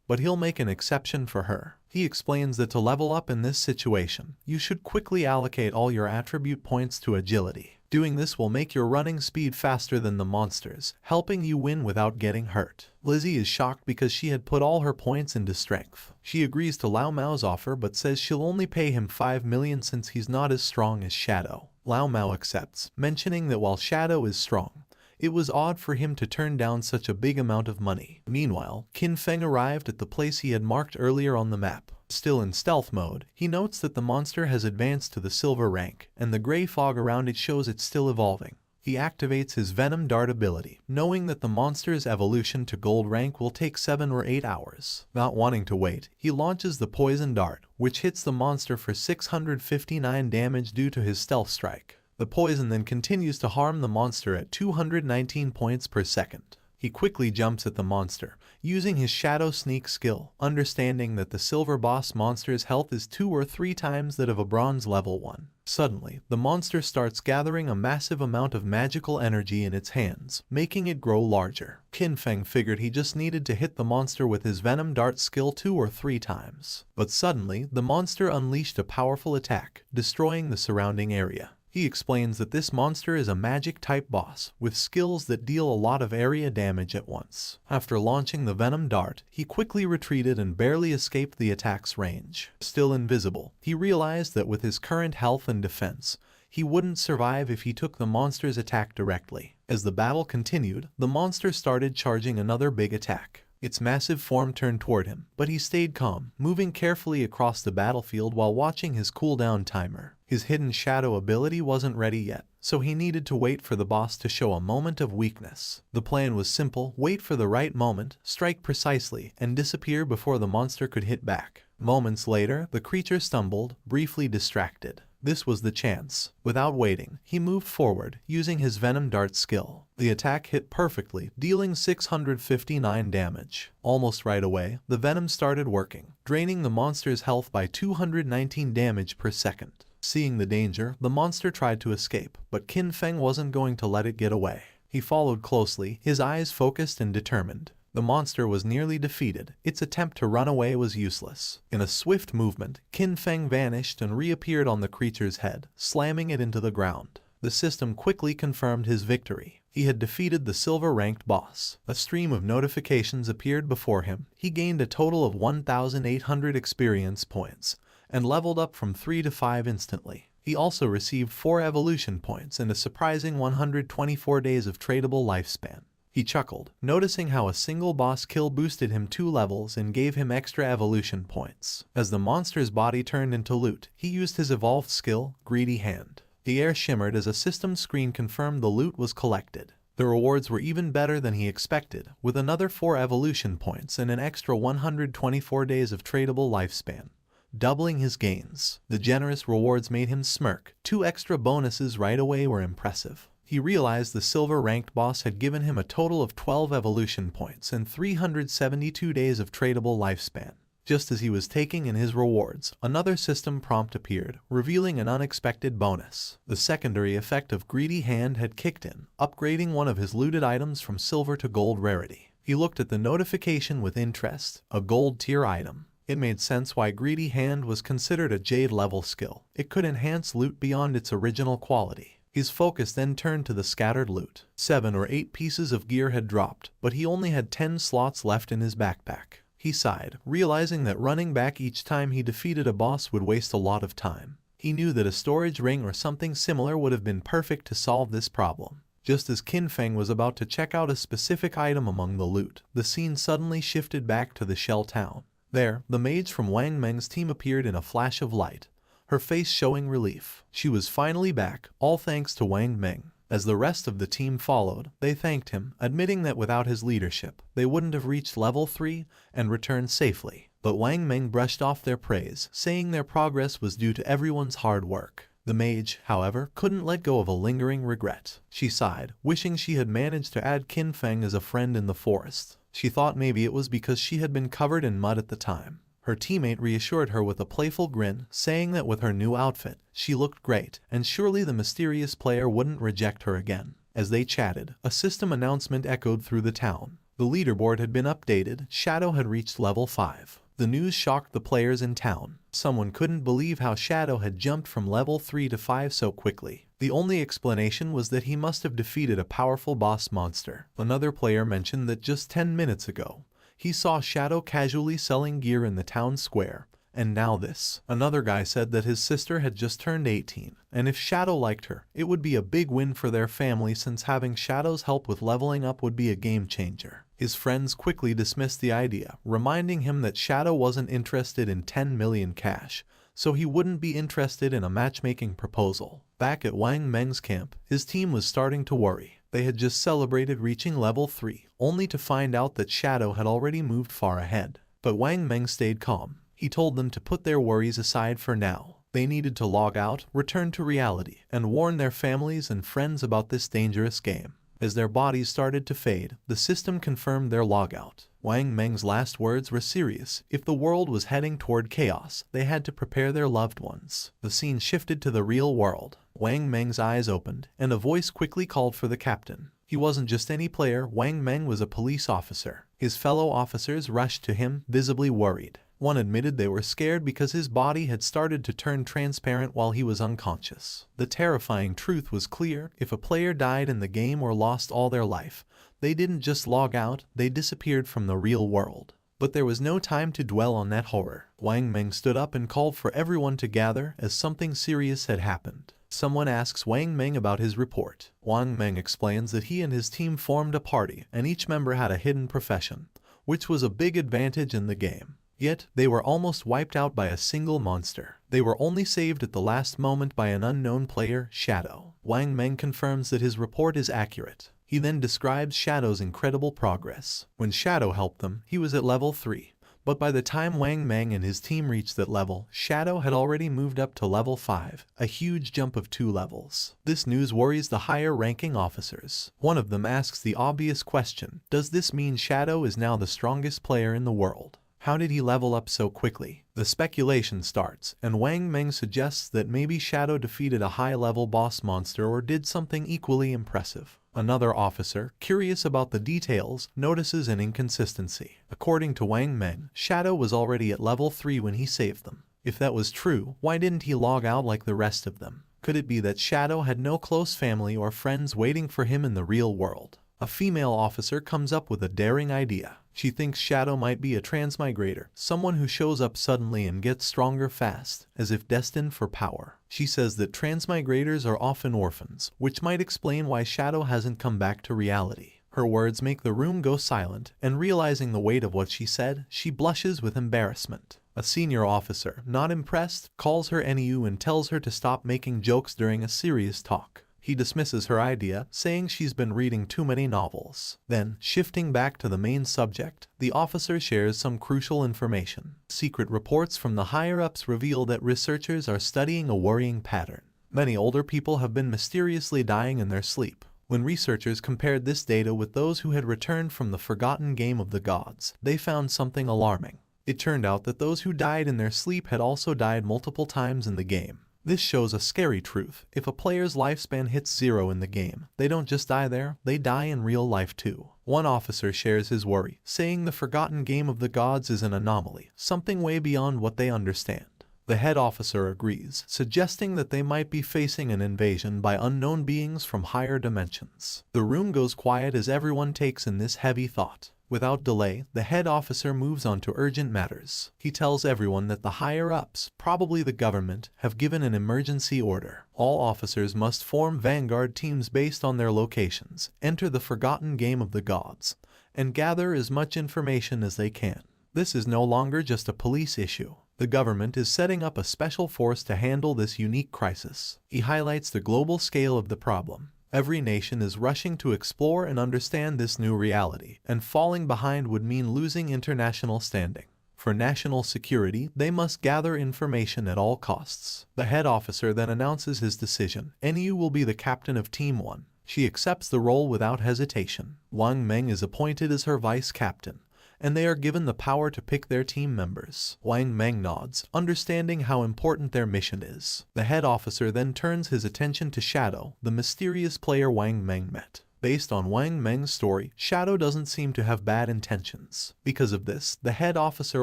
but he'll make an exception for her. He explains that to level up in this situation, you should quickly allocate all your attribute points to agility. Doing this will make your running speed faster than the monsters, helping you win without getting hurt. Lizzie is shocked because she had put all her points into strength. She agrees to Lao Mao's offer but says she'll only pay him 5 million since he's not as strong as Shadow. Lao Mao accepts, mentioning that while Shadow is strong, it was odd for him to turn down such a big amount of money. Meanwhile, Qin Feng arrived at the place he had marked earlier on the map. Still in stealth mode, he notes that the monster has advanced to the silver rank, and the gray fog around it shows it's still evolving. he activates his Venom Dart ability, knowing that the monster's evolution to gold rank will take 7 or 8 hours. Not wanting to wait, he launches the Poison Dart, which hits the monster for 659 damage due to his stealth strike. The poison then continues to harm the monster at 219 points per second. He quickly jumps at the monster, using his Shadow Sneak skill, understanding that the silver boss monster's health is 2 or 3 times that of a bronze level 1. Suddenly, the monster starts gathering a massive amount of magical energy in its hands, making it grow larger. Qin Feng figured he just needed to hit the monster with his Venom Dart skill 2 or 3 times. But suddenly, the monster unleashed a powerful attack, destroying the surrounding area. He explains that this monster is a magic-type boss, with skills that deal a lot of area damage at once. After launching the Venom Dart, he quickly retreated and barely escaped the attack's range. Still invisible, he realized that with his current health and defense, he wouldn't survive if he took the monster's attack directly. As the battle continued, the monster started charging another big attack. Its massive form turned toward him, but he stayed calm, moving carefully across the battlefield while watching his cooldown timer. His hidden shadow ability wasn't ready yet, so he needed to wait for the boss to show a moment of weakness. The plan was simple: wait for the right moment, strike precisely, and disappear before the monster could hit back. Moments later, the creature stumbled, briefly distracted. This was the chance. Without waiting, he moved forward, using his Venom Dart skill. The attack hit perfectly, dealing 659 damage. Almost right away, the venom started working, draining the monster's health by 219 damage per second. Seeing the danger, the monster tried to escape, but Qin Feng wasn't going to let it get away. He followed closely, his eyes focused and determined. The monster was nearly defeated. Its attempt to run away was useless. In a swift movement, Qin Feng vanished and reappeared on the creature's head, slamming it into the ground. The system quickly confirmed his victory. He had defeated the silver-ranked boss. A stream of notifications appeared before him. He gained a total of 1,800 experience points, and leveled up from 3 to 5 instantly. He also received 4 evolution points and a surprising 124 days of tradable lifespan. He chuckled, noticing how a single boss kill boosted him 2 levels and gave him extra evolution points. As the monster's body turned into loot, he used his evolved skill, Greedy Hand. The air shimmered as a system screen confirmed the loot was collected. The rewards were even better than he expected, with another 4 evolution points and an extra 124 days of tradable lifespan, doubling his gains. The generous rewards made him smirk. 2 extra bonuses right away were impressive. He realized the silver-ranked boss had given him a total of 12 evolution points and 372 days of tradable lifespan. Just as he was taking in his rewards, another system prompt appeared, revealing an unexpected bonus. The secondary effect of Greedy Hand had kicked in, upgrading one of his looted items from silver to gold rarity. He looked at the notification with interest. A gold tier item. It made sense why Greedy Hand was considered a Jade level skill. It could enhance loot beyond its original quality. His focus then turned to the scattered loot. 7 or 8 pieces of gear had dropped, but he only had 10 slots left in his backpack. He sighed, realizing that running back each time he defeated a boss would waste a lot of time. He knew that a storage ring or something similar would have been perfect to solve this problem. Just as Qin Feng was about to check out a specific item among the loot, the scene suddenly shifted back to the Shell Town. There, the mage from Wang Meng's team appeared in a flash of light, her face showing relief. She was finally back, all thanks to Wang Meng. As the rest of the team followed, they thanked him, admitting that without his leadership, they wouldn't have reached level 3 and returned safely. But Wang Meng brushed off their praise, saying their progress was due to everyone's hard work. The mage, however, couldn't let go of a lingering regret. She sighed, wishing she had managed to add Qin Feng as a friend in the forest. She thought maybe it was because she had been covered in mud at the time. Her teammate reassured her with a playful grin, saying that with her new outfit, she looked great, and surely the mysterious player wouldn't reject her again. As they chatted, a system announcement echoed through the town. The leaderboard had been updated. Shadow had reached level 5. The news shocked the players in town. Someone couldn't believe how Shadow had jumped from level 3 to 5 so quickly. The only explanation was that he must have defeated a powerful boss monster. Another player mentioned that just 10 minutes ago, he saw Shadow casually selling gear in the town square, and now this. Another guy said that his sister had just turned 18, and if Shadow liked her, it would be a big win for their family since having Shadow's help with leveling up would be a game changer. His friends quickly dismissed the idea, reminding him that Shadow wasn't interested in 10 million cash, so he wouldn't be interested in a matchmaking proposal. Back at Wang Meng's camp, his team was starting to worry. They had just celebrated reaching level 3, only to find out that Shadow had already moved far ahead. But Wang Meng stayed calm. He told them to put their worries aside for now. They needed to log out, return to reality, and warn their families and friends about this dangerous game. As their bodies started to fade, the system confirmed their logout. Wang Meng's last words were serious. If the world was heading toward chaos, they had to prepare their loved ones. The scene shifted to the real world. Wang Meng's eyes opened, and a voice quickly called for the captain. He wasn't just any player. Wang Meng was a police officer. His fellow officers rushed to him, visibly worried. One admitted they were scared because his body had started to turn transparent while he was unconscious. The terrifying truth was clear: if a player died in the game or lost all their life, they didn't just log out, they disappeared from the real world. But there was no time to dwell on that horror. Wang Meng stood up and called for everyone to gather, as something serious had happened. Someone asks Wang Meng about his report. Wang Meng explains that he and his team formed a party, and each member had a hidden profession, which was a big advantage in the game. Yet, they were almost wiped out by a single monster. They were only saved at the last moment by an unknown player, Shadow. Wang Meng confirms that his report is accurate. He then describes Shadow's incredible progress. When Shadow helped them, he was at level 3. But by the time Wang Meng and his team reached that level, Shadow had already moved up to level 5, a huge jump of 2 levels. This news worries the higher-ranking officers. One of them asks the obvious question: does this mean Shadow is now the strongest player in the world? How did he level up so quickly? The speculation starts, and Wang Meng suggests that maybe Shadow defeated a high-level boss monster or did something equally impressive. Another officer, curious about the details, notices an inconsistency. According to Wang Meng, Shadow was already at level 3 when he saved them. If that was true, why didn't he log out like the rest of them? Could it be that Shadow had no close family or friends waiting for him in the real world? A female officer comes up with a daring idea. She thinks Shadow might be a transmigrator, someone who shows up suddenly and gets stronger fast, as if destined for power. She says that transmigrators are often orphans, which might explain why Shadow hasn't come back to reality. Her words make the room go silent, and realizing the weight of what she said, she blushes with embarrassment. A senior officer, not impressed, calls her NEU and tells her to stop making jokes during a serious talk. He dismisses her idea, saying she's been reading too many novels. Then, shifting back to the main subject, the officer shares some crucial information. Secret reports from the higher-ups reveal that researchers are studying a worrying pattern. Many older people have been mysteriously dying in their sleep. When researchers compared this data with those who had returned from the forgotten game of the gods, they found something alarming. It turned out that those who died in their sleep had also died multiple times in the game. This shows a scary truth. If a player's lifespan hits 0 in the game, they don't just die there, they die in real life too. One officer shares his worry, saying the forgotten game of the gods is an anomaly, something way beyond what they understand. The head officer agrees, suggesting that they might be facing an invasion by unknown beings from higher dimensions. The room goes quiet as everyone takes in this heavy thought. Without delay, the head officer moves on to urgent matters. He tells everyone that the higher-ups, probably the government, have given an emergency order. All officers must form vanguard teams based on their locations, enter the forgotten game of the gods, and gather as much information as they can. This is no longer just a police issue. The government is setting up a special force to handle this unique crisis. He highlights the global scale of the problem. Every nation is rushing to explore and understand this new reality, and falling behind would mean losing international standing. For national security, they must gather information at all costs. The head officer then announces his decision. NEU will be the captain of Team 1. She accepts the role without hesitation. Wang Meng is appointed as her vice captain, and they are given the power to pick their team members. Wang Meng nods, understanding how important their mission is. The head officer then turns his attention to Shadow, the mysterious player Wang Meng met. Based on Wang Meng's story, Shadow doesn't seem to have bad intentions. Because of this, the head officer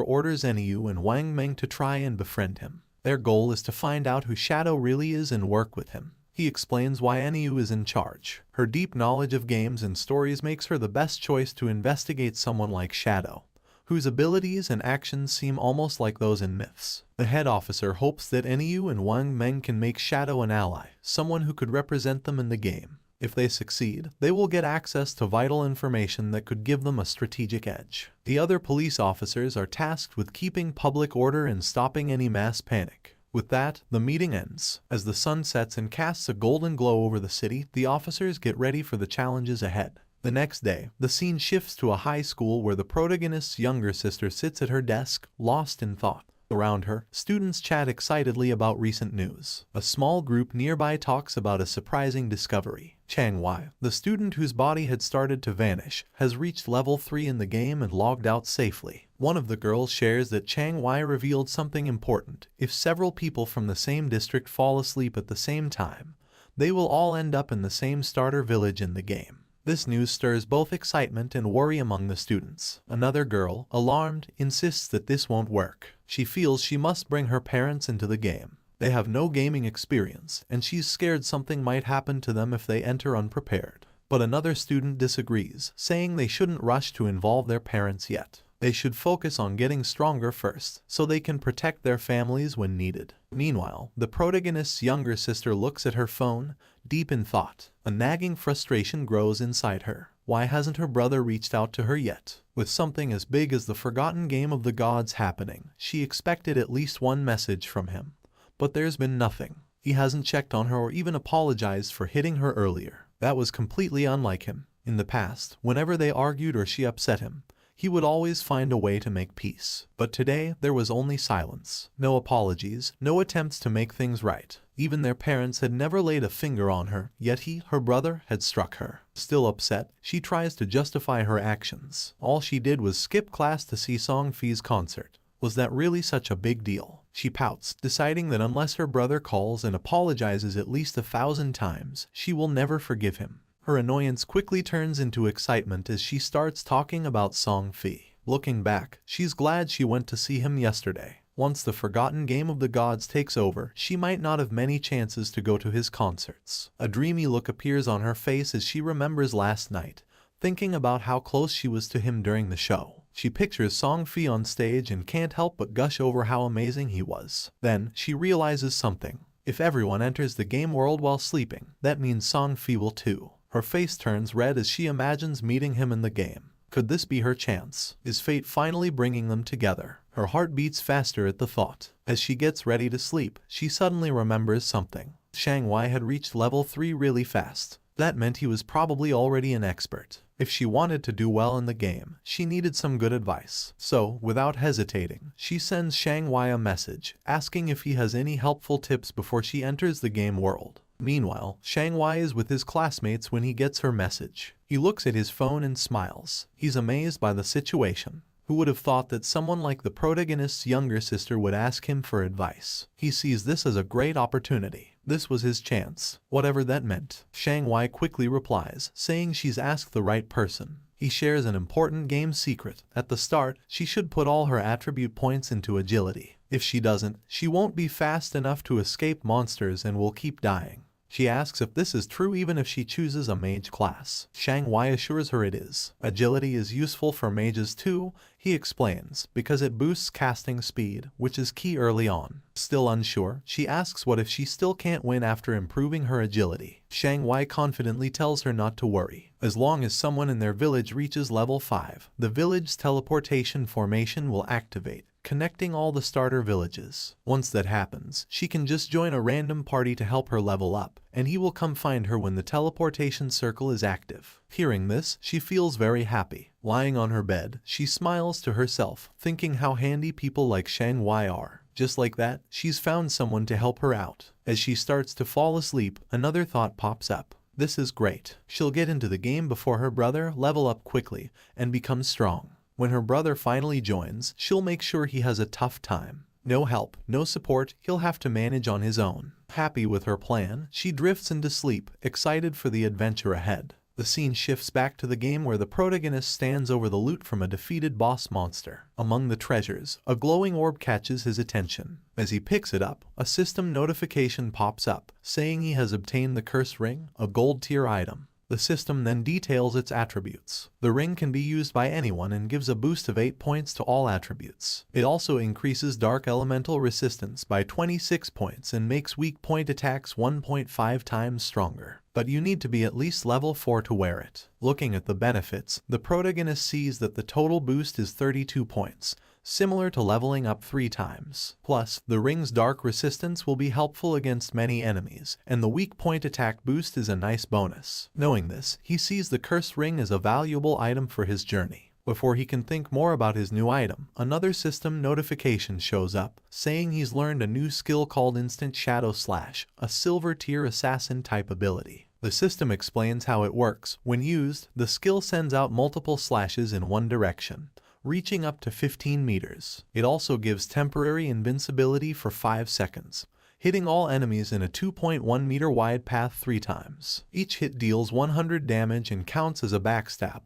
orders NEU and Wang Meng to try and befriend him. Their goal is to find out who Shadow really is and work with him. He explains why NEU is in charge. Her deep knowledge of games and stories makes her the best choice to investigate someone like Shadow, whose abilities and actions seem almost like those in myths. The head officer hopes that NEU and Wang Meng can make Shadow an ally, someone who could represent them in the game. If they succeed, they will get access to vital information that could give them a strategic edge. The other police officers are tasked with keeping public order and stopping any mass panic. With that, the meeting ends. As the sun sets and casts a golden glow over the city, the officers get ready for the challenges ahead. The next day, the scene shifts to a high school where the protagonist's younger sister sits at her desk, lost in thought. Around her, students chat excitedly about recent news. A small group nearby talks about a surprising discovery. Chang-wai, the student whose body had started to vanish, has reached level 3 in the game and logged out safely. One of the girls shares that Chang-wai revealed something important. If several people from the same district fall asleep at the same time, they will all end up in the same starter village in the game. This news stirs both excitement and worry among the students. Another girl, alarmed, insists that this won't work. She feels she must bring her parents into the game. They have no gaming experience, and she's scared something might happen to them if they enter unprepared. But another student disagrees, saying they shouldn't rush to involve their parents yet. They should focus on getting stronger first, so they can protect their families when needed. Meanwhile, the protagonist's younger sister looks at her phone, deep in thought. A nagging frustration grows inside her. Why hasn't her brother reached out to her yet? With something as big as the forgotten game of the gods happening, she expected at least one message from him. But there's been nothing. He hasn't checked on her or even apologized for hitting her earlier. That was completely unlike him. In the past, whenever they argued or she upset him, he would always find a way to make peace. But today, there was only silence. No apologies, no attempts to make things right. Even their parents had never laid a finger on her, yet he, her brother, had struck her. Still upset, she tries to justify her actions. All she did was skip class to see Song Fi's concert. Was that really such a big deal? She pouts, deciding that unless her brother calls and apologizes at least 1,000 times, she will never forgive him. Her annoyance quickly turns into excitement as she starts talking about Song Fi. Looking back, she's glad she went to see him yesterday. Once the forgotten game of the gods takes over, she might not have many chances to go to his concerts. A dreamy look appears on her face as she remembers last night, thinking about how close she was to him during the show. She pictures Song Fi on stage and can't help but gush over how amazing he was. Then, she realizes something. If everyone enters the game world while sleeping, that means Song Fi will too. Her face turns red as she imagines meeting him in the game. Could this be her chance? Is fate finally bringing them together? Her heart beats faster at the thought. As she gets ready to sleep, she suddenly remembers something. Chang-wai had reached level 3 really fast. That meant he was probably already an expert. If she wanted to do well in the game, she needed some good advice. So, without hesitating, she sends Chang-wai a message, asking if he has any helpful tips before she enters the game world. Meanwhile, Chang-wai is with his classmates when he gets her message. He looks at his phone and smiles. He's amazed by the situation. Who would have thought that someone like the protagonist's younger sister would ask him for advice? He sees this as a great opportunity. This was his chance, whatever that meant. Chang-wai quickly replies, saying she's asked the right person. He shares an important game secret. At the start, she should put all her attribute points into agility. If she doesn't, she won't be fast enough to escape monsters and will keep dying. She asks if this is true even if she chooses a mage class. Chang-wai assures her it is. Agility is useful for mages too, he explains, because it boosts casting speed, which is key early on. Still unsure, she asks what if she still can't win after improving her agility. Chang-wai confidently tells her not to worry. As long as someone in their village reaches level 5, the village's teleportation formation will activate, connecting all the starter villages. Once that happens, she can just join a random party to help her level up, and he will come find her when the teleportation circle is active. Hearing this, she feels very happy. Lying on her bed, she smiles to herself, thinking how handy people like Chang-wai are. Just like that, she's found someone to help her out. As she starts to fall asleep, another thought pops up. This is great. She'll get into the game before her brother, level up quickly, and become strong. When her brother finally joins, she'll make sure he has a tough time. No help, no support, he'll have to manage on his own. Happy with her plan, she drifts into sleep, excited for the adventure ahead. The scene shifts back to the game where the protagonist stands over the loot from a defeated boss monster. Among the treasures, a glowing orb catches his attention. As he picks it up, a system notification pops up, saying he has obtained the cursed ring, a gold tier item. The system then details its attributes. The ring can be used by anyone and gives a boost of 8 points to all attributes. It also increases dark elemental resistance by 26 points and makes weak point attacks 1.5 times stronger. But you need to be at least level 4 to wear it. Looking at the benefits, the protagonist sees that the total boost is 32 points, similar to leveling up 3 times. Plus, the ring's dark resistance will be helpful against many enemies, and the weak point attack boost is a nice bonus. Knowing this, he sees the cursed ring as a valuable item for his journey. Before he can think more about his new item, another system notification shows up, saying he's learned a new skill called Instant Shadow Slash, a silver tier assassin type ability. The system explains how it works. When used, the skill sends out multiple slashes in one direction, reaching up to 15 meters. It also gives temporary invincibility for 5 seconds, hitting all enemies in a 2.1 meter wide path 3 times. Each hit deals 100 damage and counts as a backstab,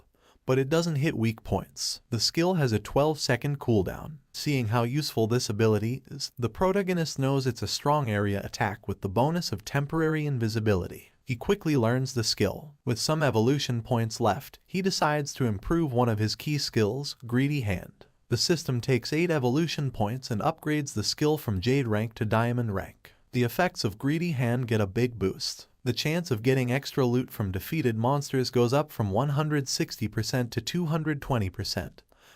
but it doesn't hit weak points. The skill has a 12-second cooldown. Seeing how useful this ability is, the protagonist knows it's a strong area attack with the bonus of temporary invisibility. He quickly learns the skill. With some evolution points left, he decides to improve one of his key skills, Greedy Hand. The system takes 8 evolution points and upgrades the skill from Jade rank to Diamond rank. The effects of Greedy Hand get a big boost. The chance of getting extra loot from defeated monsters goes up from 160% to 220%,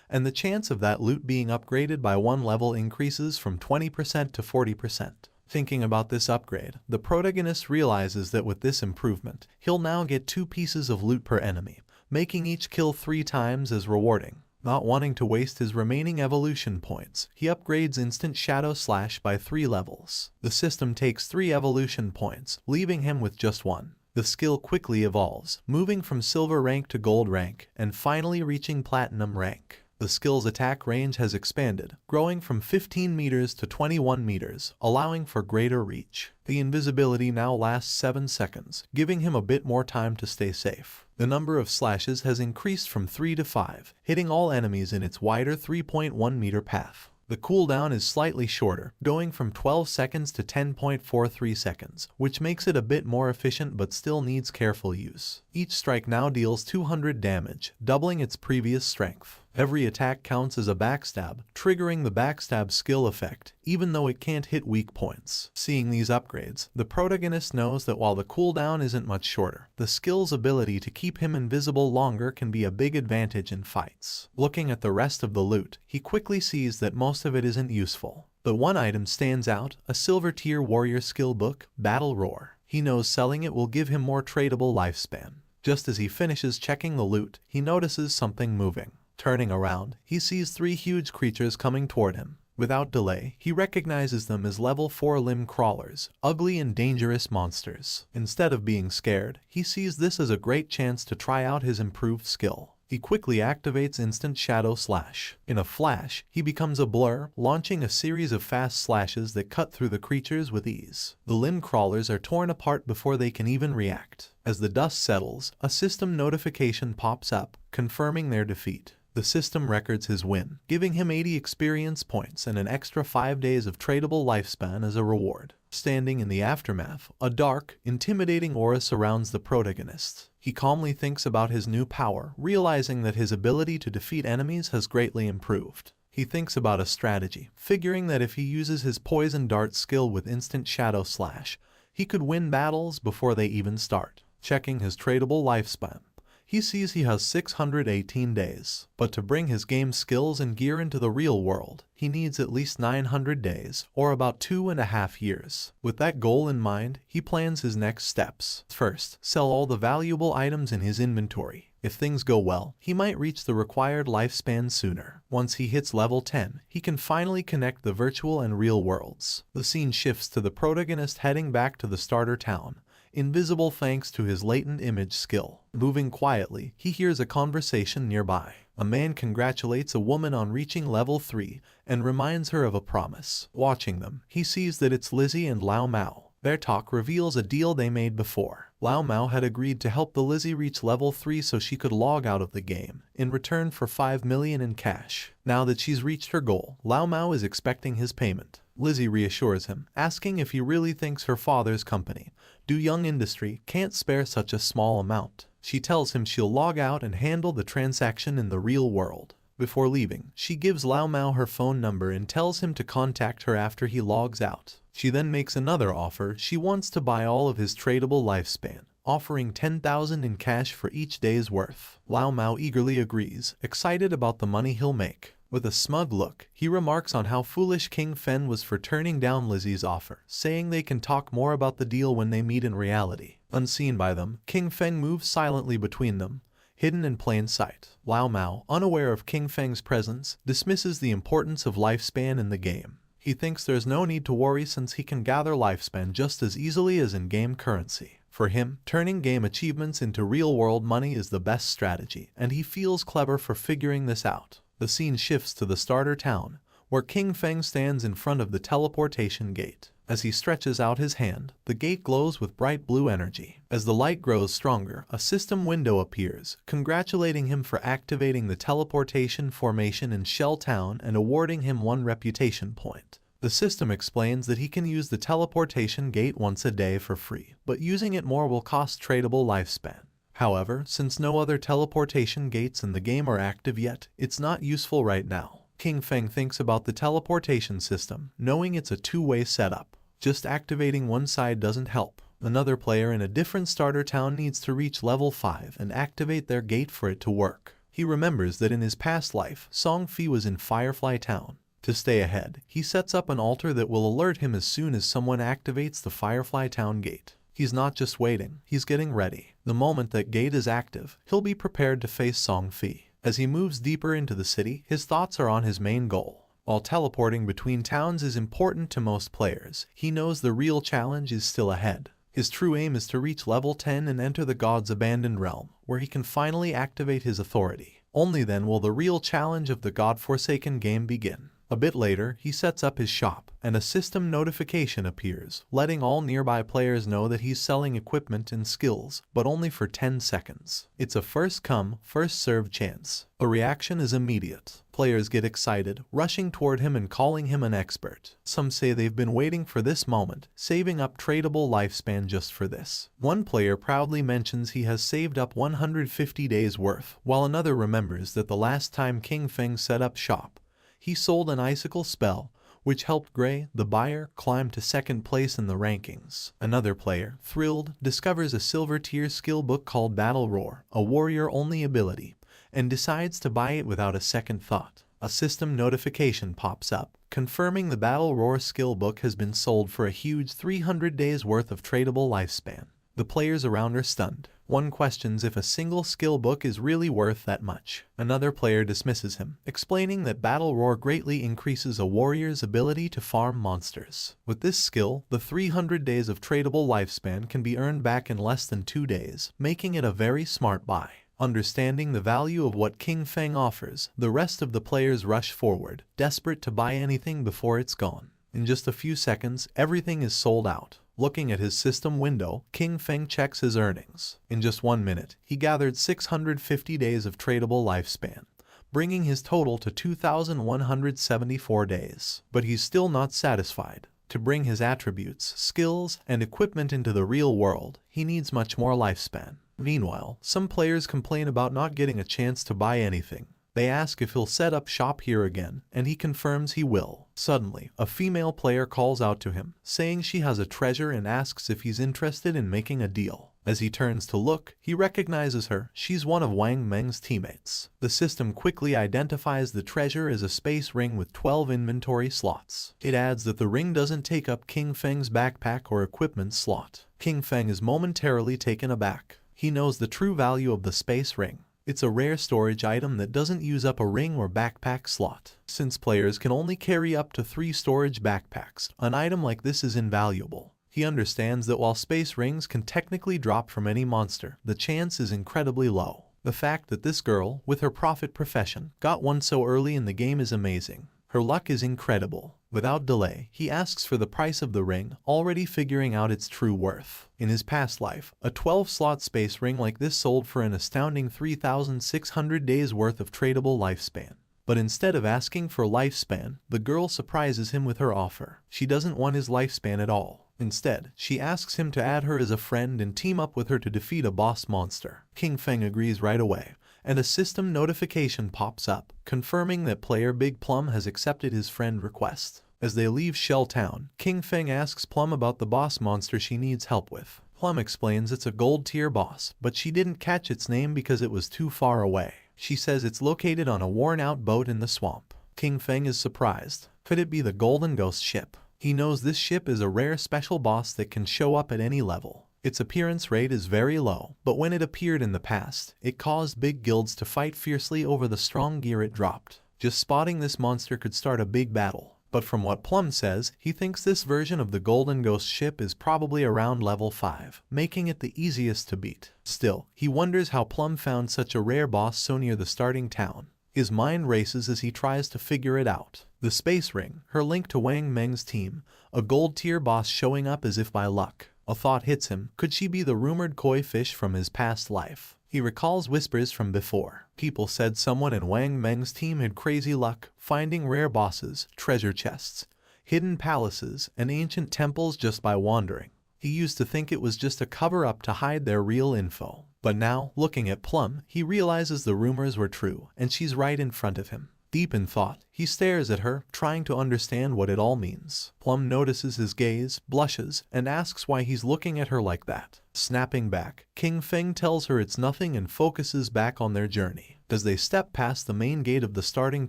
and the chance of that loot being upgraded by 1 level increases from 20% to 40%. Thinking about this upgrade, the protagonist realizes that with this improvement, he'll now get 2 pieces of loot per enemy, making each kill 3 times as rewarding. Not wanting to waste his remaining evolution points, he upgrades Instant Shadow Slash by 3 levels. The system takes 3 evolution points, leaving him with just 1. The skill quickly evolves, moving from silver rank to gold rank, and finally reaching platinum rank. The skill's attack range has expanded, growing from 15 meters to 21 meters, allowing for greater reach. The invisibility now lasts 7 seconds, giving him a bit more time to stay safe. The number of slashes has increased from 3 to 5, hitting all enemies in its wider 3.1 meter path. The cooldown is slightly shorter, going from 12 seconds to 10.43 seconds, which makes it a bit more efficient but still needs careful use. Each strike now deals 200 damage, doubling its previous strength. Every attack counts as a backstab, triggering the backstab skill effect, even though it can't hit weak points. Seeing these upgrades, the protagonist knows that while the cooldown isn't much shorter, the skill's ability to keep him invisible longer can be a big advantage in fights. Looking at the rest of the loot, he quickly sees that most of it isn't useful. But one item stands out, a silver tier warrior skill book, Battle Roar. He knows selling it will give him more tradable lifespan. Just as he finishes checking the loot, he notices something moving. Turning around, he sees 3 huge creatures coming toward him. Without delay, he recognizes them as level 4 limb crawlers, ugly and dangerous monsters. Instead of being scared, he sees this as a great chance to try out his improved skill. He quickly activates Instant Shadow Slash. In a flash, he becomes a blur, launching a series of fast slashes that cut through the creatures with ease. The limb crawlers are torn apart before they can even react. As the dust settles, a system notification pops up, confirming their defeat. The system records his win, giving him 80 experience points and an extra 5 days of tradable lifespan as a reward. Standing in the aftermath, a dark, intimidating aura surrounds the protagonist. He calmly thinks about his new power, realizing that his ability to defeat enemies has greatly improved. He thinks about a strategy, figuring that if he uses his poison dart skill with Instant Shadow Slash, he could win battles before they even start. Checking his tradable lifespan, he sees he has 618 days, but to bring his game skills and gear into the real world, he needs at least 900 days, or about 2.5 years. With that goal in mind, he plans his next steps. First, sell all the valuable items in his inventory. If things go well, he might reach the required lifespan sooner. Once he hits level 10, he can finally connect the virtual and real worlds. The scene shifts to the protagonist heading back to the starter town, invisible thanks to his latent image skill. Moving quietly, he hears a conversation nearby. A man congratulates a woman on reaching level 3 and reminds her of a promise. Watching them, he sees that it's Lizzie and Lao Mao. Their talk reveals a deal they made before. Lao Mao had agreed to help the Lizzie reach level 3 so she could log out of the game, in return for 5 million in cash. Now that she's reached her goal, Lao Mao is expecting his payment. Lizzie reassures him, asking if he really thinks her father's company, Do Young Industry, can't spare such a small amount. She tells him she'll log out and handle the transaction in the real world. Before leaving, she gives Lao Mao her phone number and tells him to contact her after he logs out. She then makes another offer. She wants to buy all of his tradable lifespan, offering 10,000 in cash for each day's worth. Lao Mao eagerly agrees, excited about the money he'll make. With a smug look, he remarks on how foolish King Fen was for turning down Lizzie's offer, saying they can talk more about the deal when they meet in reality. Unseen by them, King Feng moves silently between them, hidden in plain sight. Lao Mao, unaware of King Feng's presence, dismisses the importance of lifespan in the game. He thinks there's no need to worry since he can gather lifespan just as easily as in-game currency. For him, turning game achievements into real-world money is the best strategy, and he feels clever for figuring this out. The scene shifts to the starter town, where King Feng stands in front of the teleportation gate. As he stretches out his hand, the gate glows with bright blue energy. As the light grows stronger, a system window appears, congratulating him for activating the teleportation formation in Shell Town and awarding him 1 reputation point. The system explains that he can use the teleportation gate once a day for free, but using it more will cost tradable lifespan. However, since no other teleportation gates in the game are active yet, it's not useful right now. King Feng thinks about the teleportation system, knowing it's a two-way setup. Just activating one side doesn't help. Another player in a different starter town needs to reach level 5 and activate their gate for it to work. He remembers that in his past life, Song Fi was in Firefly Town. To stay ahead, he sets up an altar that will alert him as soon as someone activates the Firefly Town gate. He's not just waiting, he's getting ready. The moment that gate is active, he'll be prepared to face Song Fi. As he moves deeper into the city, his thoughts are on his main goal. While teleporting between towns is important to most players, he knows the real challenge is still ahead. His true aim is to reach level 10 and enter the God's Abandoned Realm, where he can finally activate his authority. Only then will the real challenge of the God-forsaken game begin. A bit later, he sets up his shop, and a system notification appears, letting all nearby players know that he's selling equipment and skills, but only for 10 seconds. It's a first-come, first-served chance. A reaction is immediate. Players get excited, rushing toward him and calling him an expert. Some say they've been waiting for this moment, saving up tradable lifespan just for this. One player proudly mentions he has saved up 150 days worth, while another remembers that the last time King Feng set up shop, he sold an icicle spell, which helped Gray, the buyer, climb to second place in the rankings. Another player, thrilled, discovers a silver tier skill book called Battle Roar, a warrior-only ability, and decides to buy it without a second thought. A system notification pops up, confirming the Battle Roar skill book has been sold for a huge 300 days worth of tradable lifespan. The players around are stunned. One questions if a single skill book is really worth that much. Another player dismisses him, explaining that Battle Roar greatly increases a warrior's ability to farm monsters. With this skill, the 300 days of tradable lifespan can be earned back in less than 2 days, making it a very smart buy. Understanding the value of what King Feng offers, the rest of the players rush forward, desperate to buy anything before it's gone. In just a few seconds, everything is sold out. Looking at his system window, King Feng checks his earnings. In just 1 minute, he gathered 650 days of tradable lifespan, bringing his total to 2,174 days. But he's still not satisfied. To bring his attributes, skills, and equipment into the real world, he needs much more lifespan. Meanwhile, some players complain about not getting a chance to buy anything. They ask if he'll set up shop here again, and he confirms he will. Suddenly, a female player calls out to him, saying she has a treasure and asks if he's interested in making a deal. As he turns to look, he recognizes her. She's one of Wang Meng's teammates. The system quickly identifies the treasure as a space ring with 12 inventory slots. It adds that the ring doesn't take up King Feng's backpack or equipment slot. King Feng is momentarily taken aback. He knows the true value of the space ring. It's a rare storage item that doesn't use up a ring or backpack slot. Since players can only carry up to 3 storage backpacks, an item like this is invaluable. He understands that while space rings can technically drop from any monster, the chance is incredibly low. The fact that this girl, with her prophet profession, got one so early in the game is amazing. Her luck is incredible. Without delay, he asks for the price of the ring, already figuring out its true worth. In his past life, a 12-slot space ring like this sold for an astounding 3,600 days worth of tradable lifespan. But instead of asking for lifespan, the girl surprises him with her offer. She doesn't want his lifespan at all. Instead, she asks him to add her as a friend and team up with her to defeat a boss monster. King Feng agrees right away, and a system notification pops up, confirming that player Big Plum has accepted his friend request. As they leave Shell Town, King Feng asks Plum about the boss monster she needs help with. Plum explains it's a gold tier boss, but she didn't catch its name because it was too far away. She says it's located on a worn-out boat in the swamp. King Feng is surprised. Could it be the Golden Ghost ship? He knows this ship is a rare special boss that can show up at any level. Its appearance rate is very low, but when it appeared in the past, it caused big guilds to fight fiercely over the strong gear it dropped. Just spotting this monster could start a big battle. But from what Plum says, he thinks this version of the Golden Ghost ship is probably around level 5, making it the easiest to beat. Still, he wonders how Plum found such a rare boss so near the starting town. His mind races as he tries to figure it out. The Space Ring, her link to Wang Meng's team, a gold tier boss showing up as if by luck. A thought hits him. Could she be the rumored koi fish from his past life? He recalls whispers from before. People said someone in Wang Meng's team had crazy luck, finding rare bosses, treasure chests, hidden palaces, and ancient temples just by wandering. He used to think it was just a cover-up to hide their real info. But now, looking at Plum, he realizes the rumors were true, and she's right in front of him. Deep in thought, he stares at her, trying to understand what it all means. Plum notices his gaze, blushes, and asks why he's looking at her like that. Snapping back, King Feng tells her it's nothing and focuses back on their journey. As they step past the main gate of the starting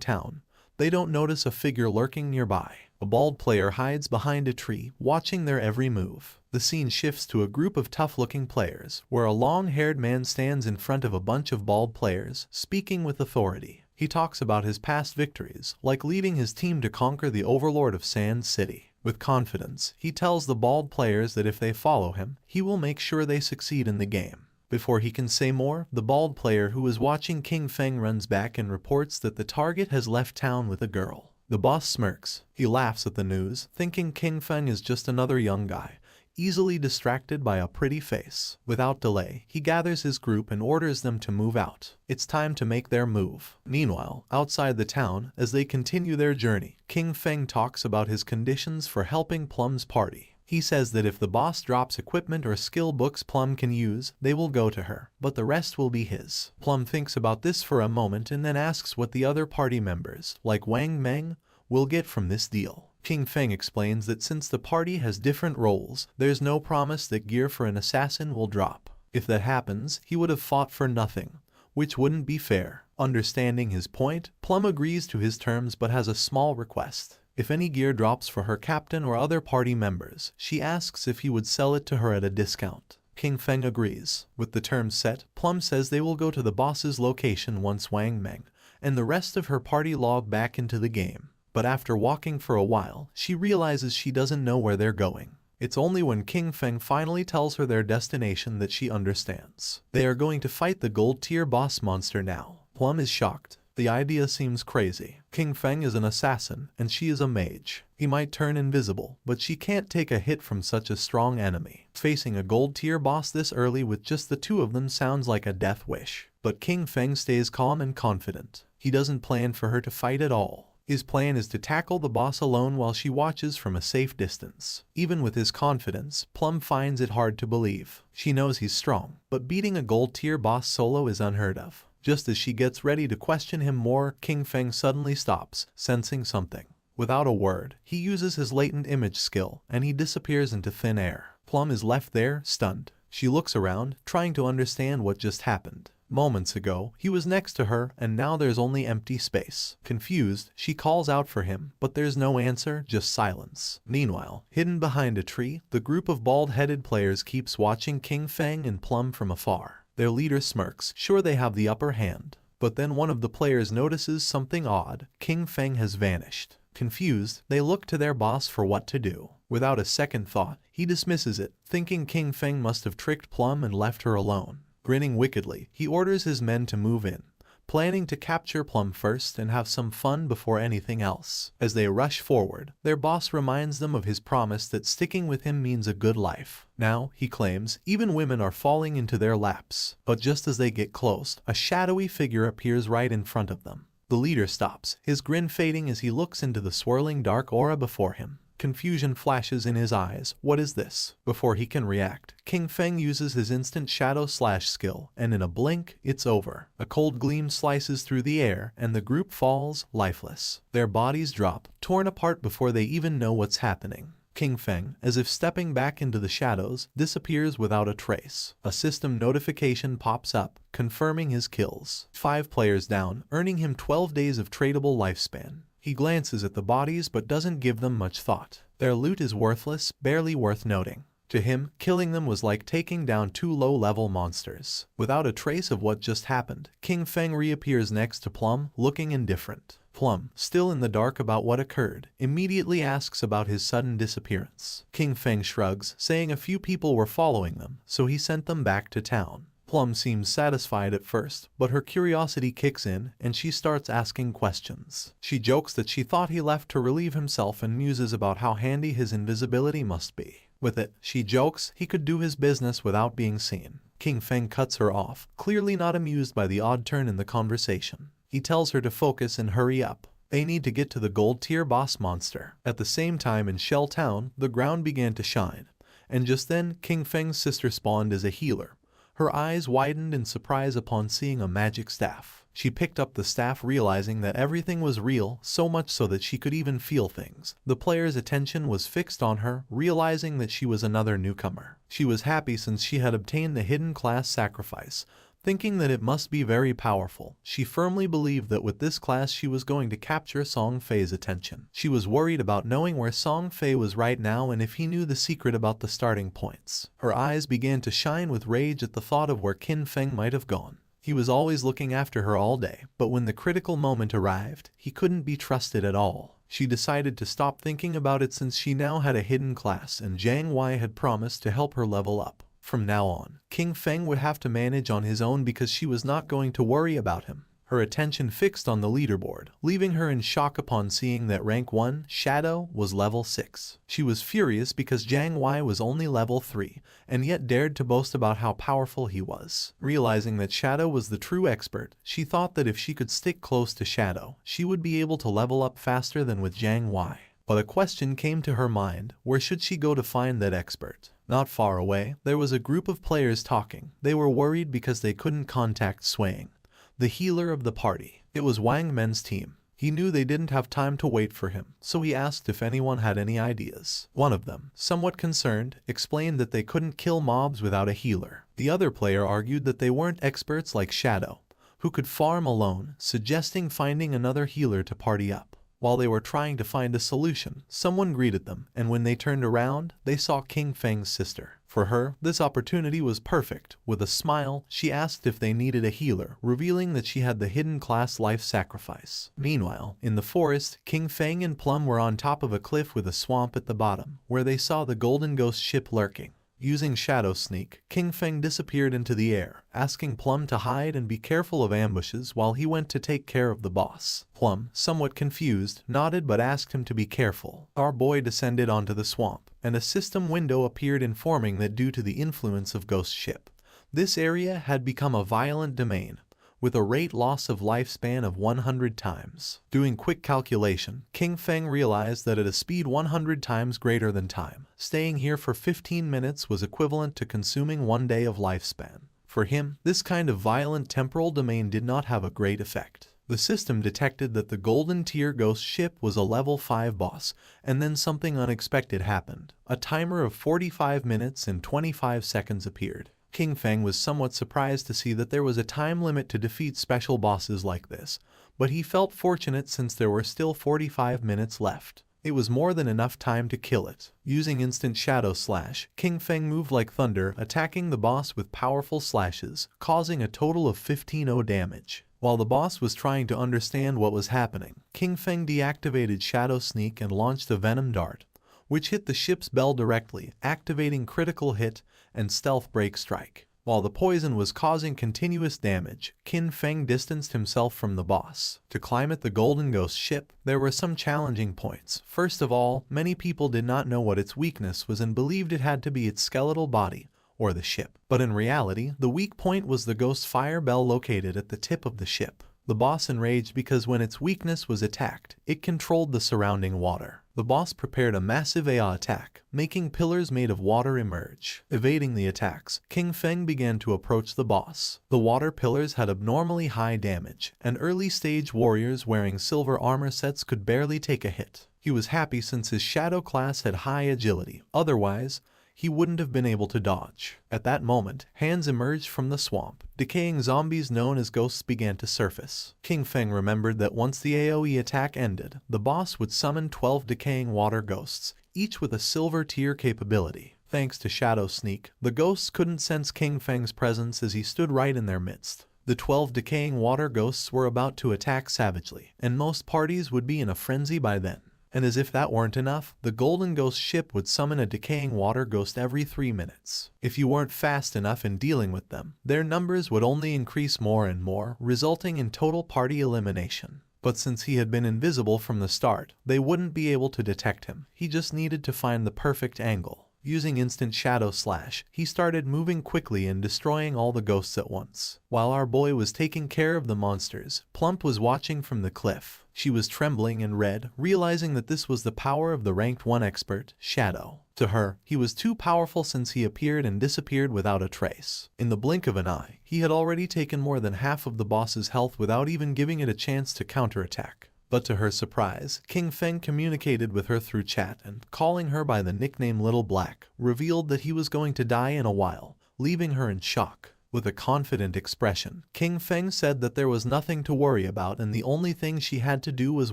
town, they don't notice a figure lurking nearby. A bald player hides behind a tree, watching their every move. The scene shifts to a group of tough-looking players, where a long-haired man stands in front of a bunch of bald players, speaking with authority. He talks about his past victories, like leading his team to conquer the overlord of Sand City. With confidence, he tells the bald players that if they follow him, he will make sure they succeed in the game. Before he can say more, the bald player who is watching King Feng runs back and reports that the target has left town with a girl. The boss smirks. He laughs at the news, thinking King Feng is just another young guy, easily distracted by a pretty face. Without delay, he gathers his group and orders them to move out. It's time to make their move. Meanwhile, outside the town, as they continue their journey, King Feng talks about his conditions for helping Plum's party. He says that if the boss drops equipment or skill books Plum can use, they will go to her, but the rest will be his. Plum thinks about this for a moment and then asks what the other party members, like Wang Meng, will get from this deal. King Feng explains that since the party has different roles, there's no promise that gear for an assassin will drop. If that happens, he would have fought for nothing, which wouldn't be fair. Understanding his point, Plum agrees to his terms but has a small request. If any gear drops for her captain or other party members, she asks if he would sell it to her at a discount. King Feng agrees. With the terms set, Plum says they will go to the boss's location once Wang Meng and the rest of her party log back into the game. But after walking for a while, she realizes she doesn't know where they're going. It's only when King Feng finally tells her their destination that she understands. They are going to fight the gold tier boss monster now. Plum is shocked. The idea seems crazy. King Feng is an assassin, and she is a mage. He might turn invisible, but she can't take a hit from such a strong enemy. Facing a gold tier boss this early with just the two of them sounds like a death wish. But King Feng stays calm and confident. He doesn't plan for her to fight at all. His plan is to tackle the boss alone while she watches from a safe distance. Even with his confidence, Plum finds it hard to believe. She knows he's strong, but beating a gold tier boss solo is unheard of. Just as she gets ready to question him more, King Feng suddenly stops, sensing something. Without a word, he uses his latent image skill, and he disappears into thin air. Plum is left there, stunned. She looks around, trying to understand what just happened. Moments ago, he was next to her, and now there's only empty space. Confused, she calls out for him, but there's no answer, just silence. Meanwhile, hidden behind a tree, the group of bald-headed players keeps watching King Feng and Plum from afar. Their leader smirks, sure they have the upper hand. But then one of the players notices something odd. King Feng has vanished. Confused, they look to their boss for what to do. Without a second thought, he dismisses it, thinking King Feng must have tricked Plum and left her alone. Grinning wickedly, he orders his men to move in, planning to capture Plum first and have some fun before anything else. As they rush forward, their boss reminds them of his promise that sticking with him means a good life. Now, he claims, even women are falling into their laps. But just as they get close, a shadowy figure appears right in front of them. The leader stops, his grin fading as he looks into the swirling dark aura before him. Confusion flashes in his eyes. What is this? Before he can react, King Feng uses his instant shadow slash skill, and in a blink, it's over. A cold gleam slices through the air, and the group falls, lifeless. Their bodies drop, torn apart before they even know what's happening. King Feng, as if stepping back into the shadows, disappears without a trace. A system notification pops up, confirming his kills. 5 players down, earning him 12 days of tradable lifespan. He glances at the bodies but doesn't give them much thought. Their loot is worthless, barely worth noting. To him, killing them was like taking down 2 low-level monsters. Without a trace of what just happened, King Feng reappears next to Plum, looking indifferent. Plum, still in the dark about what occurred, immediately asks about his sudden disappearance. King Feng shrugs, saying a few people were following them, so he sent them back to town. Plum seems satisfied at first, but her curiosity kicks in and she starts asking questions. She jokes that she thought he left to relieve himself and muses about how handy his invisibility must be. With it, she jokes he could do his business without being seen. King Feng cuts her off, clearly not amused by the odd turn in the conversation. He tells her to focus and hurry up. They need to get to the gold-tier boss monster. At the same time in Shell Town, the ground began to shine. And just then, King Feng's sister spawned as a healer. Her eyes widened in surprise upon seeing a magic staff. She picked up the staff, realizing that everything was real, so much so that she could even feel things. The player's attention was fixed on her, realizing that she was another newcomer. She was happy since she had obtained the hidden class sacrifice. Thinking that it must be very powerful, she firmly believed that with this class she was going to capture Song Fei's attention. She was worried about knowing where Song Fei was right now and if he knew the secret about the starting points. Her eyes began to shine with rage at the thought of where King Feng might have gone. He was always looking after her all day, but when the critical moment arrived, he couldn't be trusted at all. She decided to stop thinking about it since she now had a hidden class and Jiang Wei had promised to help her level up. From now on, King Feng would have to manage on his own because she was not going to worry about him. Her attention fixed on the leaderboard, leaving her in shock upon seeing that rank 1, Shadow, was level 6. She was furious because Jiang Wei was only level 3, and yet dared to boast about how powerful he was. Realizing that Shadow was the true expert, she thought that if she could stick close to Shadow, she would be able to level up faster than with Jiang Wei. But a question came to her mind: where should she go to find that expert? Not far away, there was a group of players talking. They were worried because they couldn't contact Swaying, the healer of the party. It was Wang Men's team. He knew they didn't have time to wait for him, so he asked if anyone had any ideas. One of them, somewhat concerned, explained that they couldn't kill mobs without a healer. The other player argued that they weren't experts like Shadow, who could farm alone, suggesting finding another healer to party up. While they were trying to find a solution, someone greeted them, and when they turned around, they saw King Feng's sister. For her, this opportunity was perfect. With a smile, she asked if they needed a healer, revealing that she had the hidden class life sacrifice. Meanwhile, in the forest, King Feng and Plum were on top of a cliff with a swamp at the bottom, where they saw the Golden Ghost ship lurking. Using Shadow Sneak, King Feng disappeared into the air, asking Plum to hide and be careful of ambushes while he went to take care of the boss. Plum, somewhat confused, nodded but asked him to be careful. Our boy descended onto the swamp, and a system window appeared informing that due to the influence of Ghost Ship, this area had become a violent domain, with a rate loss of lifespan of 100 times. Doing quick calculation, King Feng realized that at a speed 100 times greater than time, staying here for 15 minutes was equivalent to consuming 1 day of lifespan. For him, this kind of violent temporal domain did not have a great effect. The system detected that the Golden Tier Ghost Ship was a level 5 boss, and then something unexpected happened. A timer of 45 minutes and 25 seconds appeared. King Feng was somewhat surprised to see that there was a time limit to defeat special bosses like this, but he felt fortunate since there were still 45 minutes left. It was more than enough time to kill it. Using instant shadow slash, King Feng moved like thunder, attacking the boss with powerful slashes, causing a total of 15-0 damage. While the boss was trying to understand what was happening, King Feng deactivated Shadow Sneak and launched a Venom Dart, which hit the ship's bell directly, activating Critical Hit and Stealth Break Strike. While the poison was causing continuous damage, King Feng distanced himself from the boss. To climb at the Golden Ghost ship, there were some challenging points. First of all, many people did not know what its weakness was and believed it had to be its skeletal body, or the ship. But in reality, the weak point was the Ghost Fire Bell located at the tip of the ship. The boss enraged because when its weakness was attacked, it controlled the surrounding water. The boss prepared a massive AI attack, making pillars made of water emerge. Evading the attacks, King Feng began to approach the boss. The water pillars had abnormally high damage, and early-stage warriors wearing silver armor sets could barely take a hit. He was happy since his shadow class had high agility, otherwise, he wouldn't have been able to dodge. At that moment, hands emerged from the swamp. Decaying zombies known as ghosts began to surface. King Feng remembered that once the AoE attack ended, the boss would summon 12 decaying water ghosts, each with a silver tier capability. Thanks to Shadow Sneak, the ghosts couldn't sense King Feng's presence as he stood right in their midst. The 12 decaying water ghosts were about to attack savagely, and most parties would be in a frenzy by then. And as if that weren't enough, the Golden Ghost ship would summon a decaying water ghost every 3 minutes. If you weren't fast enough in dealing with them, their numbers would only increase more and more, resulting in total party elimination. But since he had been invisible from the start, they wouldn't be able to detect him. He just needed to find the perfect angle. Using instant shadow slash, he started moving quickly and destroying all the ghosts at once. While our boy was taking care of the monsters, Plump was watching from the cliff. She was trembling and red, realizing that this was the power of the ranked 1 expert, Shadow. To her, he was too powerful since he appeared and disappeared without a trace. In the blink of an eye, he had already taken more than half of the boss's health without even giving it a chance to counterattack. But to her surprise, King Feng communicated with her through chat and, calling her by the nickname Little Black, revealed that he was going to die in a while, leaving her in shock. With a confident expression, King Feng said that there was nothing to worry about and the only thing she had to do was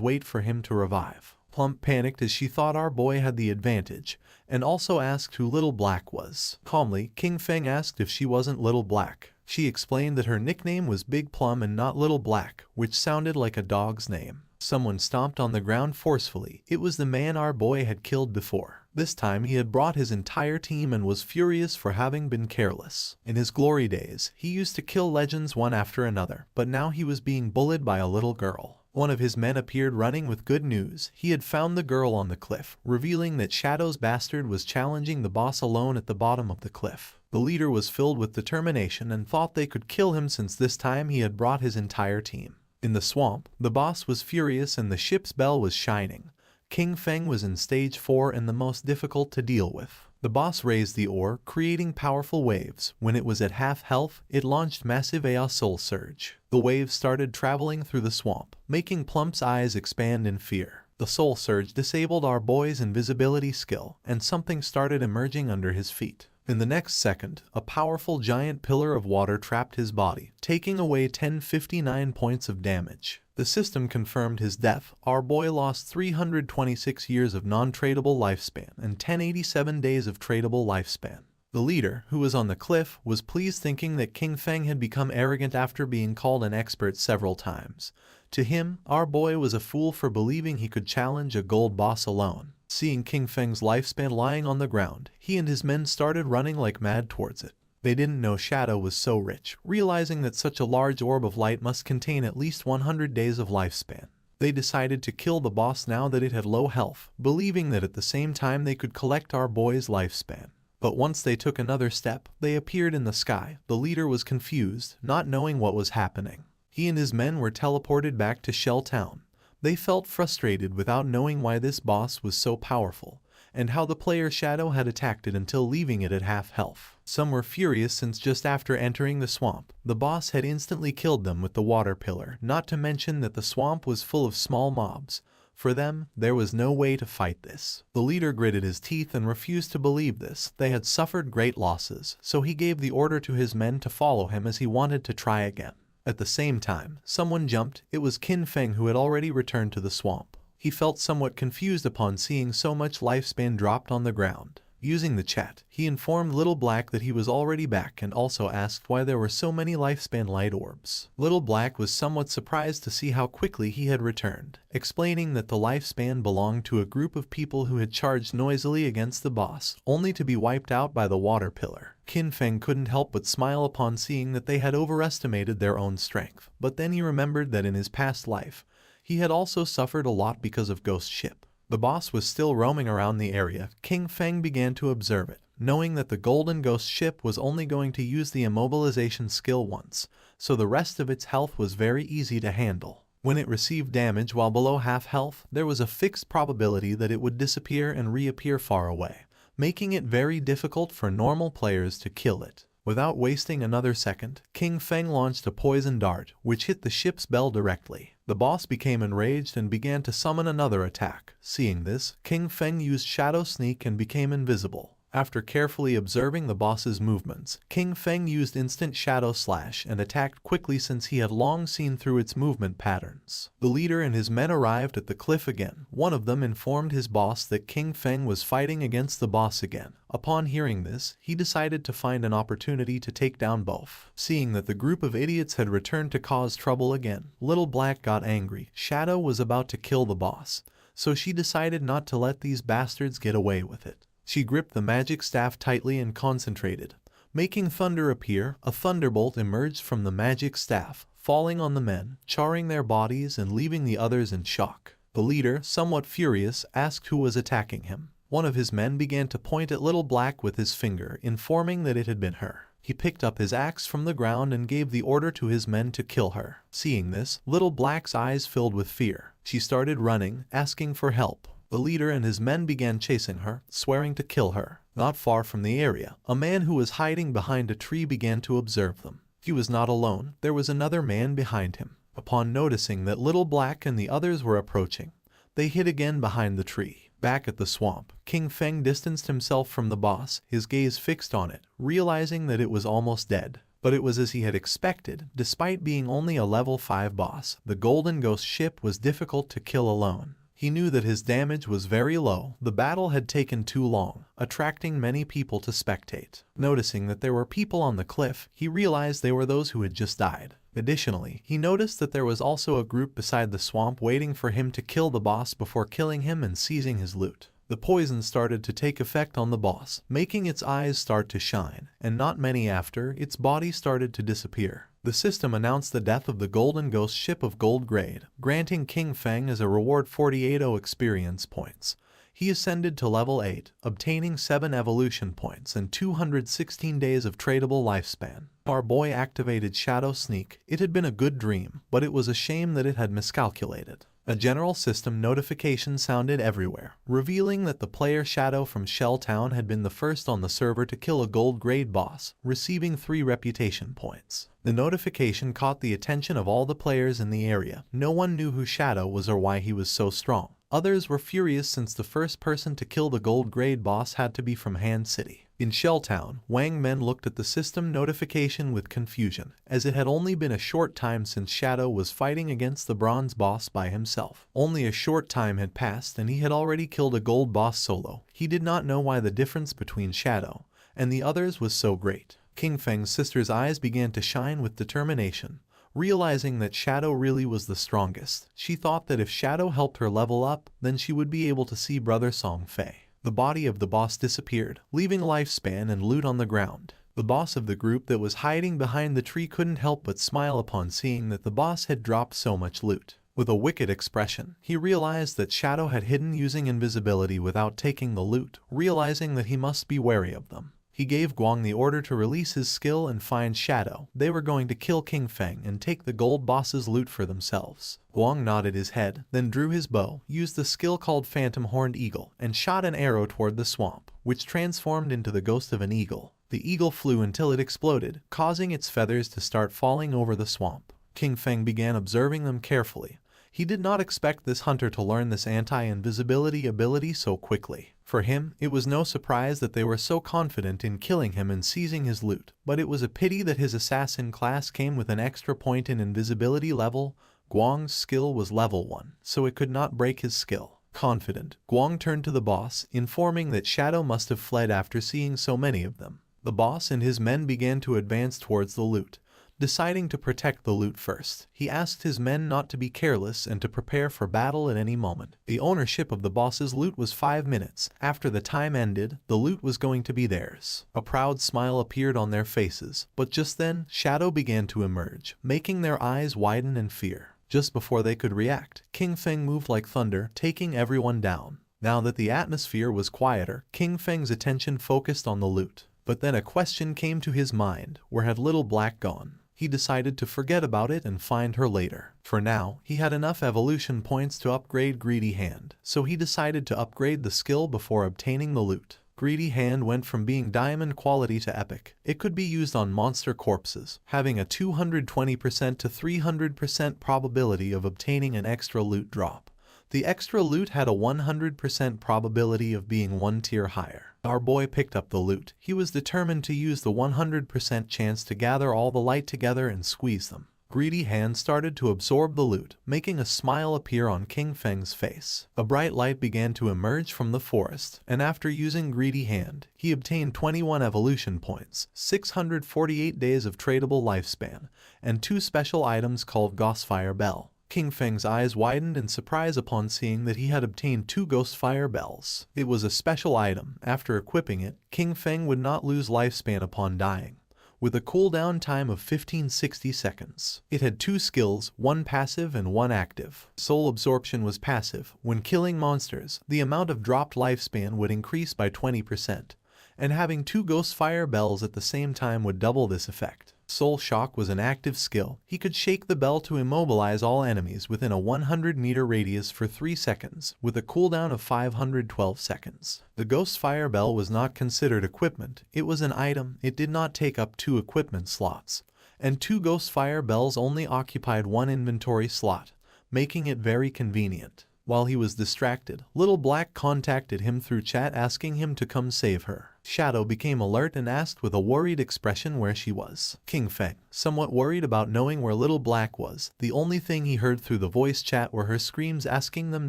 wait for him to revive. Plump panicked as she thought our boy had the advantage, and also asked who Little Black was. Calmly, King Feng asked if she wasn't Little Black. She explained that her nickname was Big Plum and not Little Black, which sounded like a dog's name. Someone stomped on the ground forcefully. It was the man our boy had killed before. This time he had brought his entire team and was furious for having been careless. In his glory days, he used to kill legends one after another, but now he was being bullied by a little girl. One of his men appeared running with good news. He had found the girl on the cliff, revealing that Shadow's bastard was challenging the boss alone at the bottom of the cliff. The leader was filled with determination and thought they could kill him since this time he had brought his entire team. In the swamp, the boss was furious and the ship's bell was shining. King Feng was in stage 4 and the most difficult to deal with. The boss raised the ore, creating powerful waves. When it was at half health, it launched massive AoE Soul Surge. The waves started traveling through the swamp, making Plump's eyes expand in fear. The Soul Surge disabled our boy's invisibility skill, and something started emerging under his feet. In the next second, a powerful giant pillar of water trapped his body, taking away 1059 points of damage. The system confirmed his death. Our boy lost 326 years of non-tradable lifespan and 1087 days of tradable lifespan. The leader, who was on the cliff, was pleased thinking that King Feng had become arrogant after being called an expert several times. To him, our boy was a fool for believing he could challenge a gold boss alone. Seeing King Feng's lifespan lying on the ground, he and his men started running like mad towards it. They didn't know Shadow was so rich, realizing that such a large orb of light must contain at least 100 days of lifespan. They decided to kill the boss now that it had low health, believing that at the same time they could collect our boy's lifespan. But once they took another step, they appeared in the sky. The leader was confused, not knowing what was happening. He and his men were teleported back to Shell Town. They felt frustrated without knowing why this boss was so powerful, and how the player Shadow had attacked it until leaving it at half health. Some were furious since just after entering the swamp, the boss had instantly killed them with the water pillar, not to mention that the swamp was full of small mobs. For them, there was no way to fight this. The leader gritted his teeth and refused to believe this. They had suffered great losses, so he gave the order to his men to follow him as he wanted to try again. At the same time, someone jumped. It was Kin Feng who had already returned to the swamp. He felt somewhat confused upon seeing so much lifespan dropped on the ground. Using the chat, he informed Little Black that he was already back and also asked why there were so many lifespan light orbs. Little Black was somewhat surprised to see how quickly he had returned, explaining that the lifespan belonged to a group of people who had charged noisily against the boss, only to be wiped out by the water pillar. Kin Feng couldn't help but smile upon seeing that they had overestimated their own strength, but then he remembered that in his past life, he had also suffered a lot because of Ghost Ship. The boss was still roaming around the area. King Feng began to observe it, knowing that the Golden Ghost Ship was only going to use the immobilization skill once, so the rest of its health was very easy to handle. When it received damage while below half health, there was a fixed probability that it would disappear and reappear far away, making it very difficult for normal players to kill it. Without wasting another second, King Feng launched a poison dart, which hit the ship's bell directly. The boss became enraged and began to summon another attack. Seeing this, King Feng used Shadow Sneak and became invisible. After carefully observing the boss's movements, King Feng used Instant Shadow Slash and attacked quickly since he had long seen through its movement patterns. The leader and his men arrived at the cliff again. One of them informed his boss that King Feng was fighting against the boss again. Upon hearing this, he decided to find an opportunity to take down both. Seeing that the group of idiots had returned to cause trouble again, Little Black got angry. Shadow was about to kill the boss, so she decided not to let these bastards get away with it. She gripped the magic staff tightly and concentrated. Making thunder appear, a thunderbolt emerged from the magic staff, falling on the men, charring their bodies and leaving the others in shock. The leader, somewhat furious, asked who was attacking him. One of his men began to point at Little Black with his finger, informing that it had been her. He picked up his axe from the ground and gave the order to his men to kill her. Seeing this, Little Black's eyes filled with fear. She started running, asking for help. The leader and his men began chasing her, swearing to kill her. Not far from the area, a man who was hiding behind a tree began to observe them. He was not alone, there was another man behind him. Upon noticing that Little Black and the others were approaching, they hid again behind the tree. Back at the swamp, King Feng distanced himself from the boss, his gaze fixed on it, realizing that it was almost dead. But it was as he had expected. Despite being only a level 5 boss, the Golden Ghost ship was difficult to kill alone. He knew that his damage was very low. The battle had taken too long, attracting many people to spectate. Noticing that there were people on the cliff, he realized they were those who had just died. Additionally, he noticed that there was also a group beside the swamp waiting for him to kill the boss before killing him and seizing his loot. The poison started to take effect on the boss, making its eyes start to shine, and not many after, its body started to disappear. The system announced the death of the Golden Ghost ship of gold grade, granting King Feng as a reward 48 experience points. He ascended to level 8, obtaining 7 evolution points and 216 days of tradable lifespan. Our boy activated Shadow Sneak. It had been a good dream, but it was a shame that it had miscalculated. A general system notification sounded everywhere, revealing that the player Shadow from Shell Town had been the first on the server to kill a gold grade boss, receiving 3 reputation points. The notification caught the attention of all the players in the area. No one knew who Shadow was or why he was so strong. Others were furious since the first person to kill the gold grade boss had to be from Han City. In Shelltown, Wang Men looked at the system notification with confusion, as it had only been a short time since Shadow was fighting against the bronze boss by himself. Only a short time had passed and he had already killed a gold boss solo. He did not know why the difference between Shadow and the others was so great. King Feng's sister's eyes began to shine with determination. Realizing that Shadow really was the strongest, she thought that if Shadow helped her level up, then she would be able to see Brother Song Fei. The body of the boss disappeared, leaving lifespan and loot on the ground. The boss of the group that was hiding behind the tree couldn't help but smile upon seeing that the boss had dropped so much loot. With a wicked expression, he realized that Shadow had hidden using invisibility without taking the loot, realizing that he must be wary of them. He gave Guang the order to release his skill and find Shadow. They were going to kill King Feng and take the gold boss's loot for themselves. Guang nodded his head, then drew his bow, used the skill called Phantom Horned Eagle, and shot an arrow toward the swamp, which transformed into the ghost of an eagle. The eagle flew until it exploded, causing its feathers to start falling over the swamp. King Feng began observing them carefully. He did not expect this hunter to learn this anti-invisibility ability so quickly. For him, it was no surprise that they were so confident in killing him and seizing his loot, but it was a pity that his assassin class came with an extra point in invisibility level. Guang's skill was level 1, so it could not break his skill. Confident, Guang turned to the boss, informing that Shadow must have fled after seeing so many of them. The boss and his men began to advance towards the loot. Deciding to protect the loot first, he asked his men not to be careless and to prepare for battle at any moment. The ownership of the boss's loot was 5 minutes. After the time ended, the loot was going to be theirs. A proud smile appeared on their faces, but just then, Shadow began to emerge, making their eyes widen in fear. Just before they could react, King Feng moved like thunder, taking everyone down. Now that the atmosphere was quieter, King Feng's attention focused on the loot. But then a question came to his mind: where had Little Black gone? He decided to forget about it and find her later. For now, he had enough evolution points to upgrade Greedy Hand, so he decided to upgrade the skill before obtaining the loot. Greedy Hand went from being diamond quality to epic. It could be used on monster corpses, having a 220% to 300% probability of obtaining an extra loot drop. The extra loot had a 100% probability of being one tier higher. Our boy picked up the loot. He was determined to use the 100% chance to gather all the light together and squeeze them. Greedy Hand started to absorb the loot, making a smile appear on King Feng's face. A bright light began to emerge from the forest, and after using Greedy Hand, he obtained 21 evolution points, 648 days of tradable lifespan, and 2 special items called Ghostfire Bell. King Feng's eyes widened in surprise upon seeing that he had obtained 2 Ghostfire Bells. It was a special item. After equipping it, King Feng would not lose lifespan upon dying, with a cooldown time of 1560 seconds. It had 2 skills, 1 passive and 1 active. Soul Absorption was passive. When killing monsters, the amount of dropped lifespan would increase by 20%, and having 2 Ghostfire Bells at the same time would double this effect. Soul Shock was an active skill. He could shake the bell to immobilize all enemies within a 100-meter radius for 3 seconds, with a cooldown of 512 seconds. The Ghostfire Bell was not considered equipment. It was an item. It did not take up 2 equipment slots, and 2 Ghostfire Bells only occupied 1 inventory slot, making it very convenient. While he was distracted, Little Black contacted him through chat asking him to come save her. Shadow became alert and asked with a worried expression where she was. King Feng, somewhat worried about knowing where Little Black was, the only thing he heard through the voice chat were her screams asking them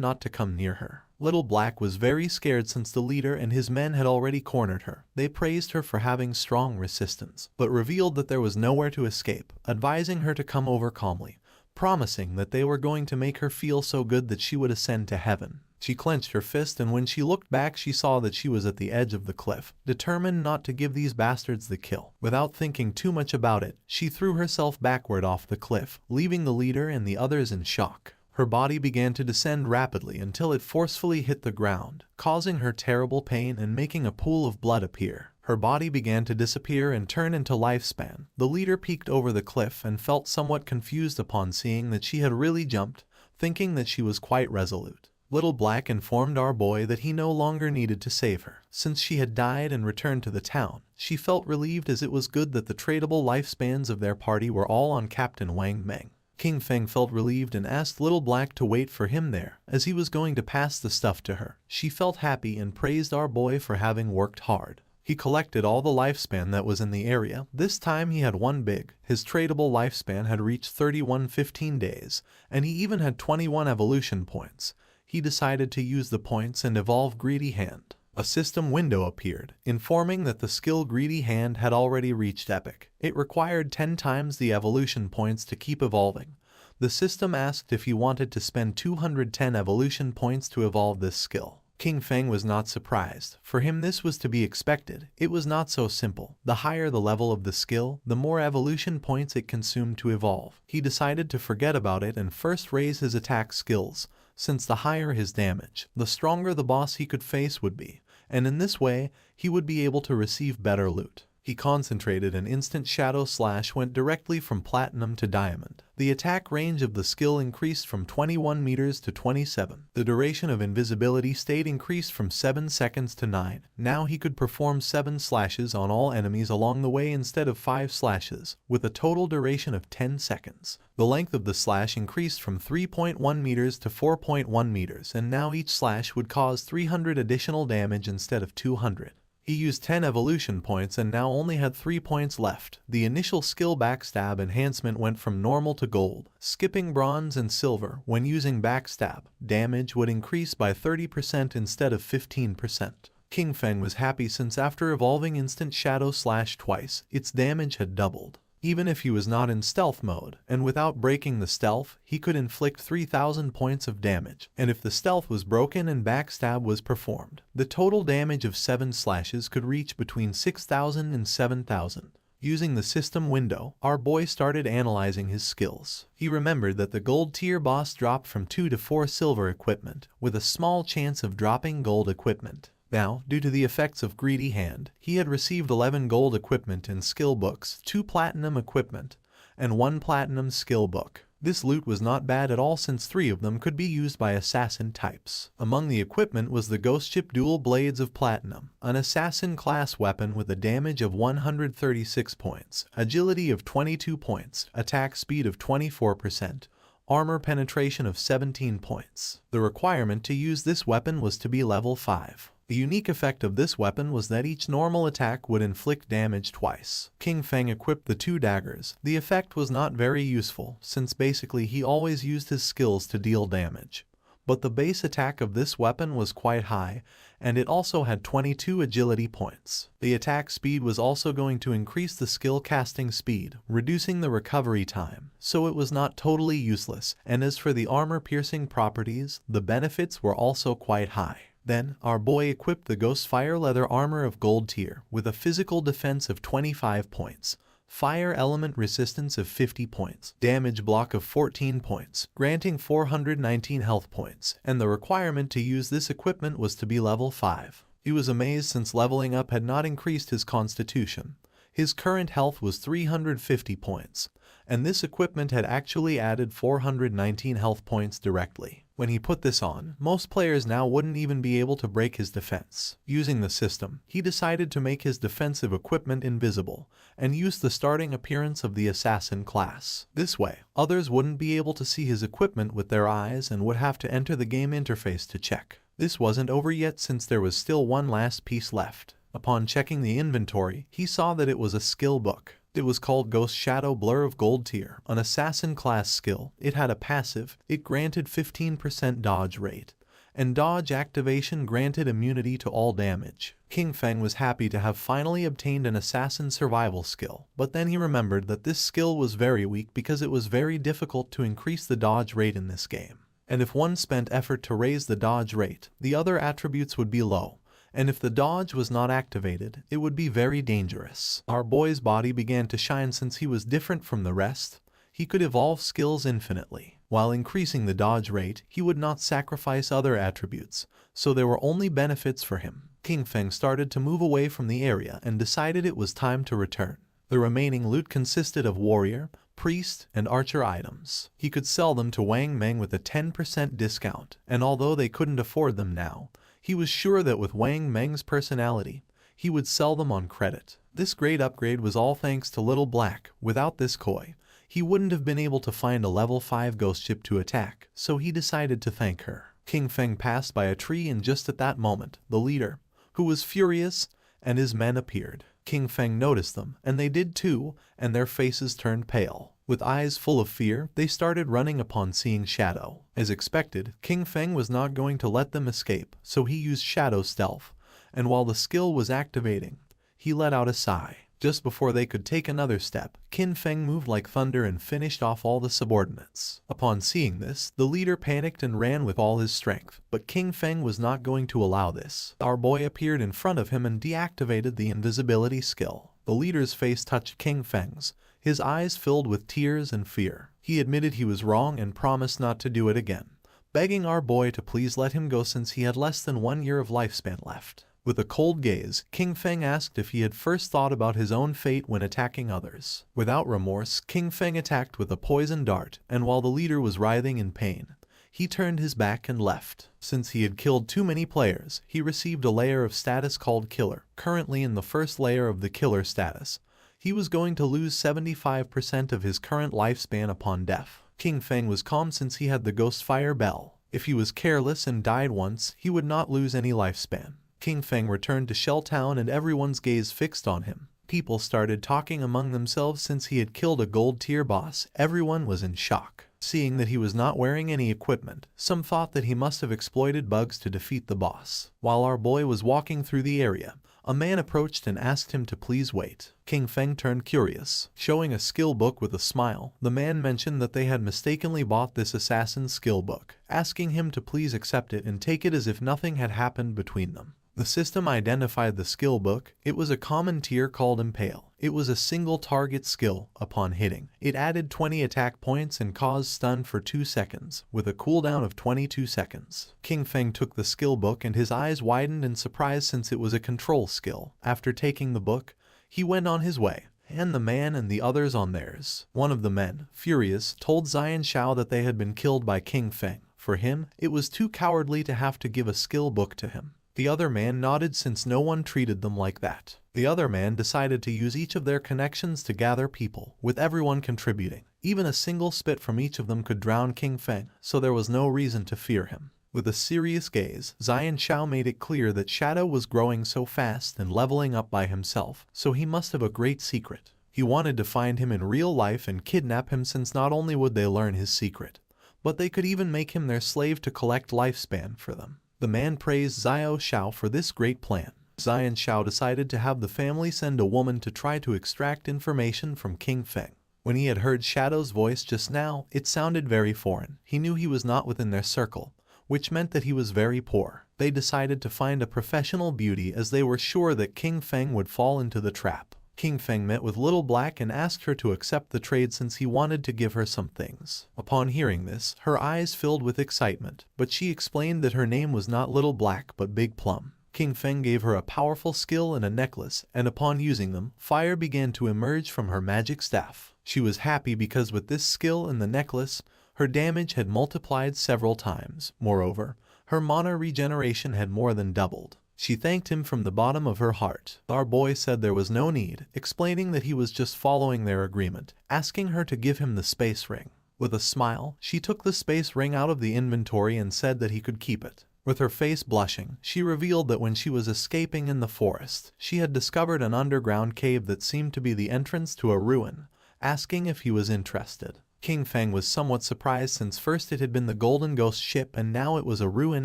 not to come near her. Little Black was very scared since the leader and his men had already cornered her. They praised her for having strong resistance, but revealed that there was nowhere to escape, advising her to come over calmly, promising that they were going to make her feel so good that she would ascend to heaven. She clenched her fist, and when she looked back she saw that she was at the edge of the cliff, determined not to give these bastards the kill. Without thinking too much about it, she threw herself backward off the cliff, leaving the leader and the others in shock. Her body began to descend rapidly until it forcefully hit the ground, causing her terrible pain and making a pool of blood appear. Her body began to disappear and turn into lifespan. The leader peeked over the cliff and felt somewhat confused upon seeing that she had really jumped, thinking that she was quite resolute. Little Black informed our boy that he no longer needed to save her, since she had died and returned to the town. She felt relieved, as it was good that the tradable lifespans of their party were all on Captain Wang Meng. King Feng felt relieved and asked Little Black to wait for him there, as he was going to pass the stuff to her. She felt happy and praised our boy for having worked hard. He collected all the lifespan that was in the area. This time he had 1 big. His tradable lifespan had reached 3115 days, and he even had 21 evolution points. He decided to use the points and evolve Greedy Hand. A system window appeared, informing that the skill Greedy Hand had already reached epic. It required 10 times the evolution points to keep evolving. The system asked if he wanted to spend 210 evolution points to evolve this skill. King Feng was not surprised. For him this was to be expected. It was not so simple. The higher the level of the skill, the more evolution points it consumed to evolve. He decided to forget about it and first raise his attack skills, since the higher his damage, the stronger the boss he could face would be, and in this way, he would be able to receive better loot. He concentrated, and instant Shadow Slash went directly from Platinum to Diamond. The attack range of the skill increased from 21 meters to 27. The duration of invisibility stayed increased from 7 seconds to 9. Now he could perform 7 slashes on all enemies along the way instead of 5 slashes, with a total duration of 10 seconds. The length of the slash increased from 3.1 meters to 4.1 meters, and now each slash would cause 300 additional damage instead of 200. He used 10 evolution points and now only had 3 points left. The initial skill Backstab enhancement went from normal to gold, skipping bronze and silver. When using Backstab, damage would increase by 30% instead of 15%. King Feng was happy, since after evolving Instant Shadow Slash twice, its damage had doubled. Even if he was not in stealth mode, and without breaking the stealth, he could inflict 3,000 points of damage. And if the stealth was broken and Backstab was performed, the total damage of 7 slashes could reach between 6,000 and 7,000. Using the system window, our boy started analyzing his skills. He remembered that the gold tier boss dropped from 2 to 4 silver equipment, with a small chance of dropping gold equipment. Now, due to the effects of Greedy Hand, he had received 11 gold equipment and skill books, 2 platinum equipment, and 1 platinum skill book. This loot was not bad at all since 3 of them could be used by assassin types. Among the equipment was the Ghost Ship Dual Blades of Platinum, an assassin class weapon with a damage of 136 points, agility of 22 points, attack speed of 24%, armor penetration of 17 points. The requirement to use this weapon was to be level 5. The unique effect of this weapon was that each normal attack would inflict damage twice. King Feng equipped the 2 daggers. The effect was not very useful, since basically he always used his skills to deal damage. But the base attack of this weapon was quite high, and it also had 22 agility points. The attack speed was also going to increase the skill casting speed, reducing the recovery time, so it was not totally useless, and as for the armor piercing properties, the benefits were also quite high. Then, our boy equipped the Ghost Fire Leather Armor of Gold Tier with a physical defense of 25 points, fire element resistance of 50 points, damage block of 14 points, granting 419 health points, and the requirement to use this equipment was to be level 5. He was amazed since leveling up had not increased his constitution. His current health was 350 points, and this equipment had actually added 419 health points directly. When he put this on, most players now wouldn't even be able to break his defense. Using the system, he decided to make his defensive equipment invisible, and use the starting appearance of the assassin class. This way, others wouldn't be able to see his equipment with their eyes and would have to enter the game interface to check. This wasn't over yet since there was still one last piece left. Upon checking the inventory, he saw that it was a skill book. It was called Ghost Shadow Blur of Gold Tier, an assassin class skill. It had a passive, it granted 15% dodge rate, and dodge activation granted immunity to all damage. King Feng was happy to have finally obtained an assassin survival skill, but then he remembered that this skill was very weak because it was very difficult to increase the dodge rate in this game. And if one spent effort to raise the dodge rate, the other attributes would be low. And if the dodge was not activated, it would be very dangerous. Our boy's body began to shine since he was different from the rest. He could evolve skills infinitely. While increasing the dodge rate, he would not sacrifice other attributes, so there were only benefits for him. King Feng started to move away from the area and decided it was time to return. The remaining loot consisted of warrior, priest, and archer items. He could sell them to Wang Meng with a 10% discount, and although they couldn't afford them now, he was sure that with Wang Meng's personality, he would sell them on credit. This great upgrade was all thanks to Little Black. Without this koi, he wouldn't have been able to find a level 5 ghost ship to attack, so he decided to thank her. King Feng passed by a tree and just at that moment, the leader, who was furious, and his men appeared. King Feng noticed them, and they did too, and their faces turned pale. With eyes full of fear, they started running upon seeing Shadow. As expected, King Feng was not going to let them escape, so he used Shadow Stealth, and while the skill was activating, he let out a sigh. Just before they could take another step, King Feng moved like thunder and finished off all the subordinates. Upon seeing this, the leader panicked and ran with all his strength, but King Feng was not going to allow this. Our boy appeared in front of him and deactivated the invisibility skill. The leader's face touched King Feng's, his eyes filled with tears and fear. He admitted he was wrong and promised not to do it again, begging our boy to please let him go since he had less than 1 year of lifespan left. With a cold gaze, King Feng asked if he had first thought about his own fate when attacking others. Without remorse, King Feng attacked with a poison dart, and while the leader was writhing in pain, he turned his back and left. Since he had killed too many players, he received a layer of status called Killer. Currently in the first layer of the Killer status, he was going to lose 75% of his current lifespan upon death. King Feng was calm since he had the Ghost Fire Bell. If he was careless and died once, he would not lose any lifespan. King Feng returned to Shell Town and everyone's gaze fixed on him. People started talking among themselves since he had killed a gold tier boss. Everyone was in shock. Seeing that he was not wearing any equipment, some thought that he must have exploited bugs to defeat the boss. While our boy was walking through the area, a man approached and asked him to please wait. King Feng turned curious. Showing a skill book with a smile, the man mentioned that they had mistakenly bought this assassin's skill book, asking him to please accept it and take it as if nothing had happened between them. The system identified the skill book. It was a common tier called Impale. It was a single target skill. Upon hitting, it added 20 attack points and caused stun for 2 seconds, with a cooldown of 22 seconds. King Feng took the skill book and his eyes widened in surprise since it was a control skill. After taking the book, he went on his way, and the man and the others on theirs. One of the men, furious, told Xian Shao that they had been killed by King Feng. For him, it was too cowardly to have to give a skill book to him. The other man nodded since no one treated them like that. The other man decided to use each of their connections to gather people, with everyone contributing. Even a single spit from each of them could drown King Feng, so there was no reason to fear him. With a serious gaze, Xian Shao made it clear that Shadow was growing so fast and leveling up by himself, so he must have a great secret. He wanted to find him in real life and kidnap him, since not only would they learn his secret, but they could even make him their slave to collect lifespan for them. The man praised Xiao Shao for this great plan. Xian Shao decided to have the family send a woman to try to extract information from King Feng. When he had heard Shadow's voice just now, it sounded very foreign. He knew he was not within their circle, which meant that he was very poor. They decided to find a professional beauty, as they were sure that King Feng would fall into the trap. King Feng met with Little Black and asked her to accept the trade, since he wanted to give her some things. Upon hearing this, her eyes filled with excitement, but she explained that her name was not Little Black but Big Plum. King Feng gave her a powerful skill and a necklace, and upon using them, fire began to emerge from her magic staff. She was happy because with this skill and the necklace, her damage had multiplied several times. Moreover, her mana regeneration had more than doubled. She thanked him from the bottom of her heart. Our boy said there was no need, explaining that he was just following their agreement, asking her to give him the space ring. With a smile, she took the space ring out of the inventory and said that he could keep it. With her face blushing, she revealed that when she was escaping in the forest, she had discovered an underground cave that seemed to be the entrance to a ruin, asking if he was interested. King Feng was somewhat surprised, since first it had been the Golden Ghost ship and now it was a ruin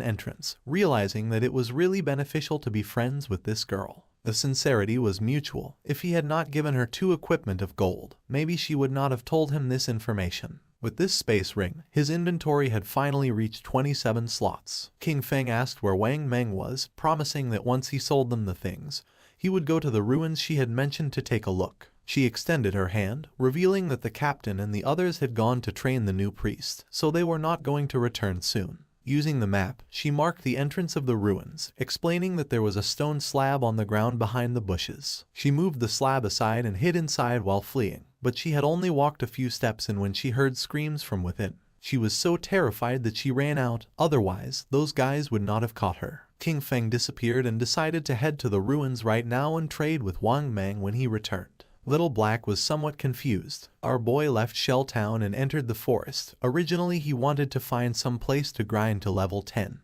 entrance, realizing that it was really beneficial to be friends with this girl. The sincerity was mutual. If he had not given her 2 equipment of gold, maybe she would not have told him this information. With this space ring, his inventory had finally reached 27 slots. King Feng asked where Wang Meng was, promising that once he sold them the things, he would go to the ruins she had mentioned to take a look. She extended her hand, revealing that the captain and the others had gone to train the new priest, so they were not going to return soon. Using the map, she marked the entrance of the ruins, explaining that there was a stone slab on the ground behind the bushes. She moved the slab aside and hid inside while fleeing, but she had only walked a few steps in when she heard screams from within. She was so terrified that she ran out, otherwise, those guys would not have caught her. King Feng disappeared and decided to head to the ruins right now and trade with Wang Meng when he returned. Little Black was somewhat confused. Our boy left Shell Town and entered the forest. Originally he wanted to find some place to grind to level 10.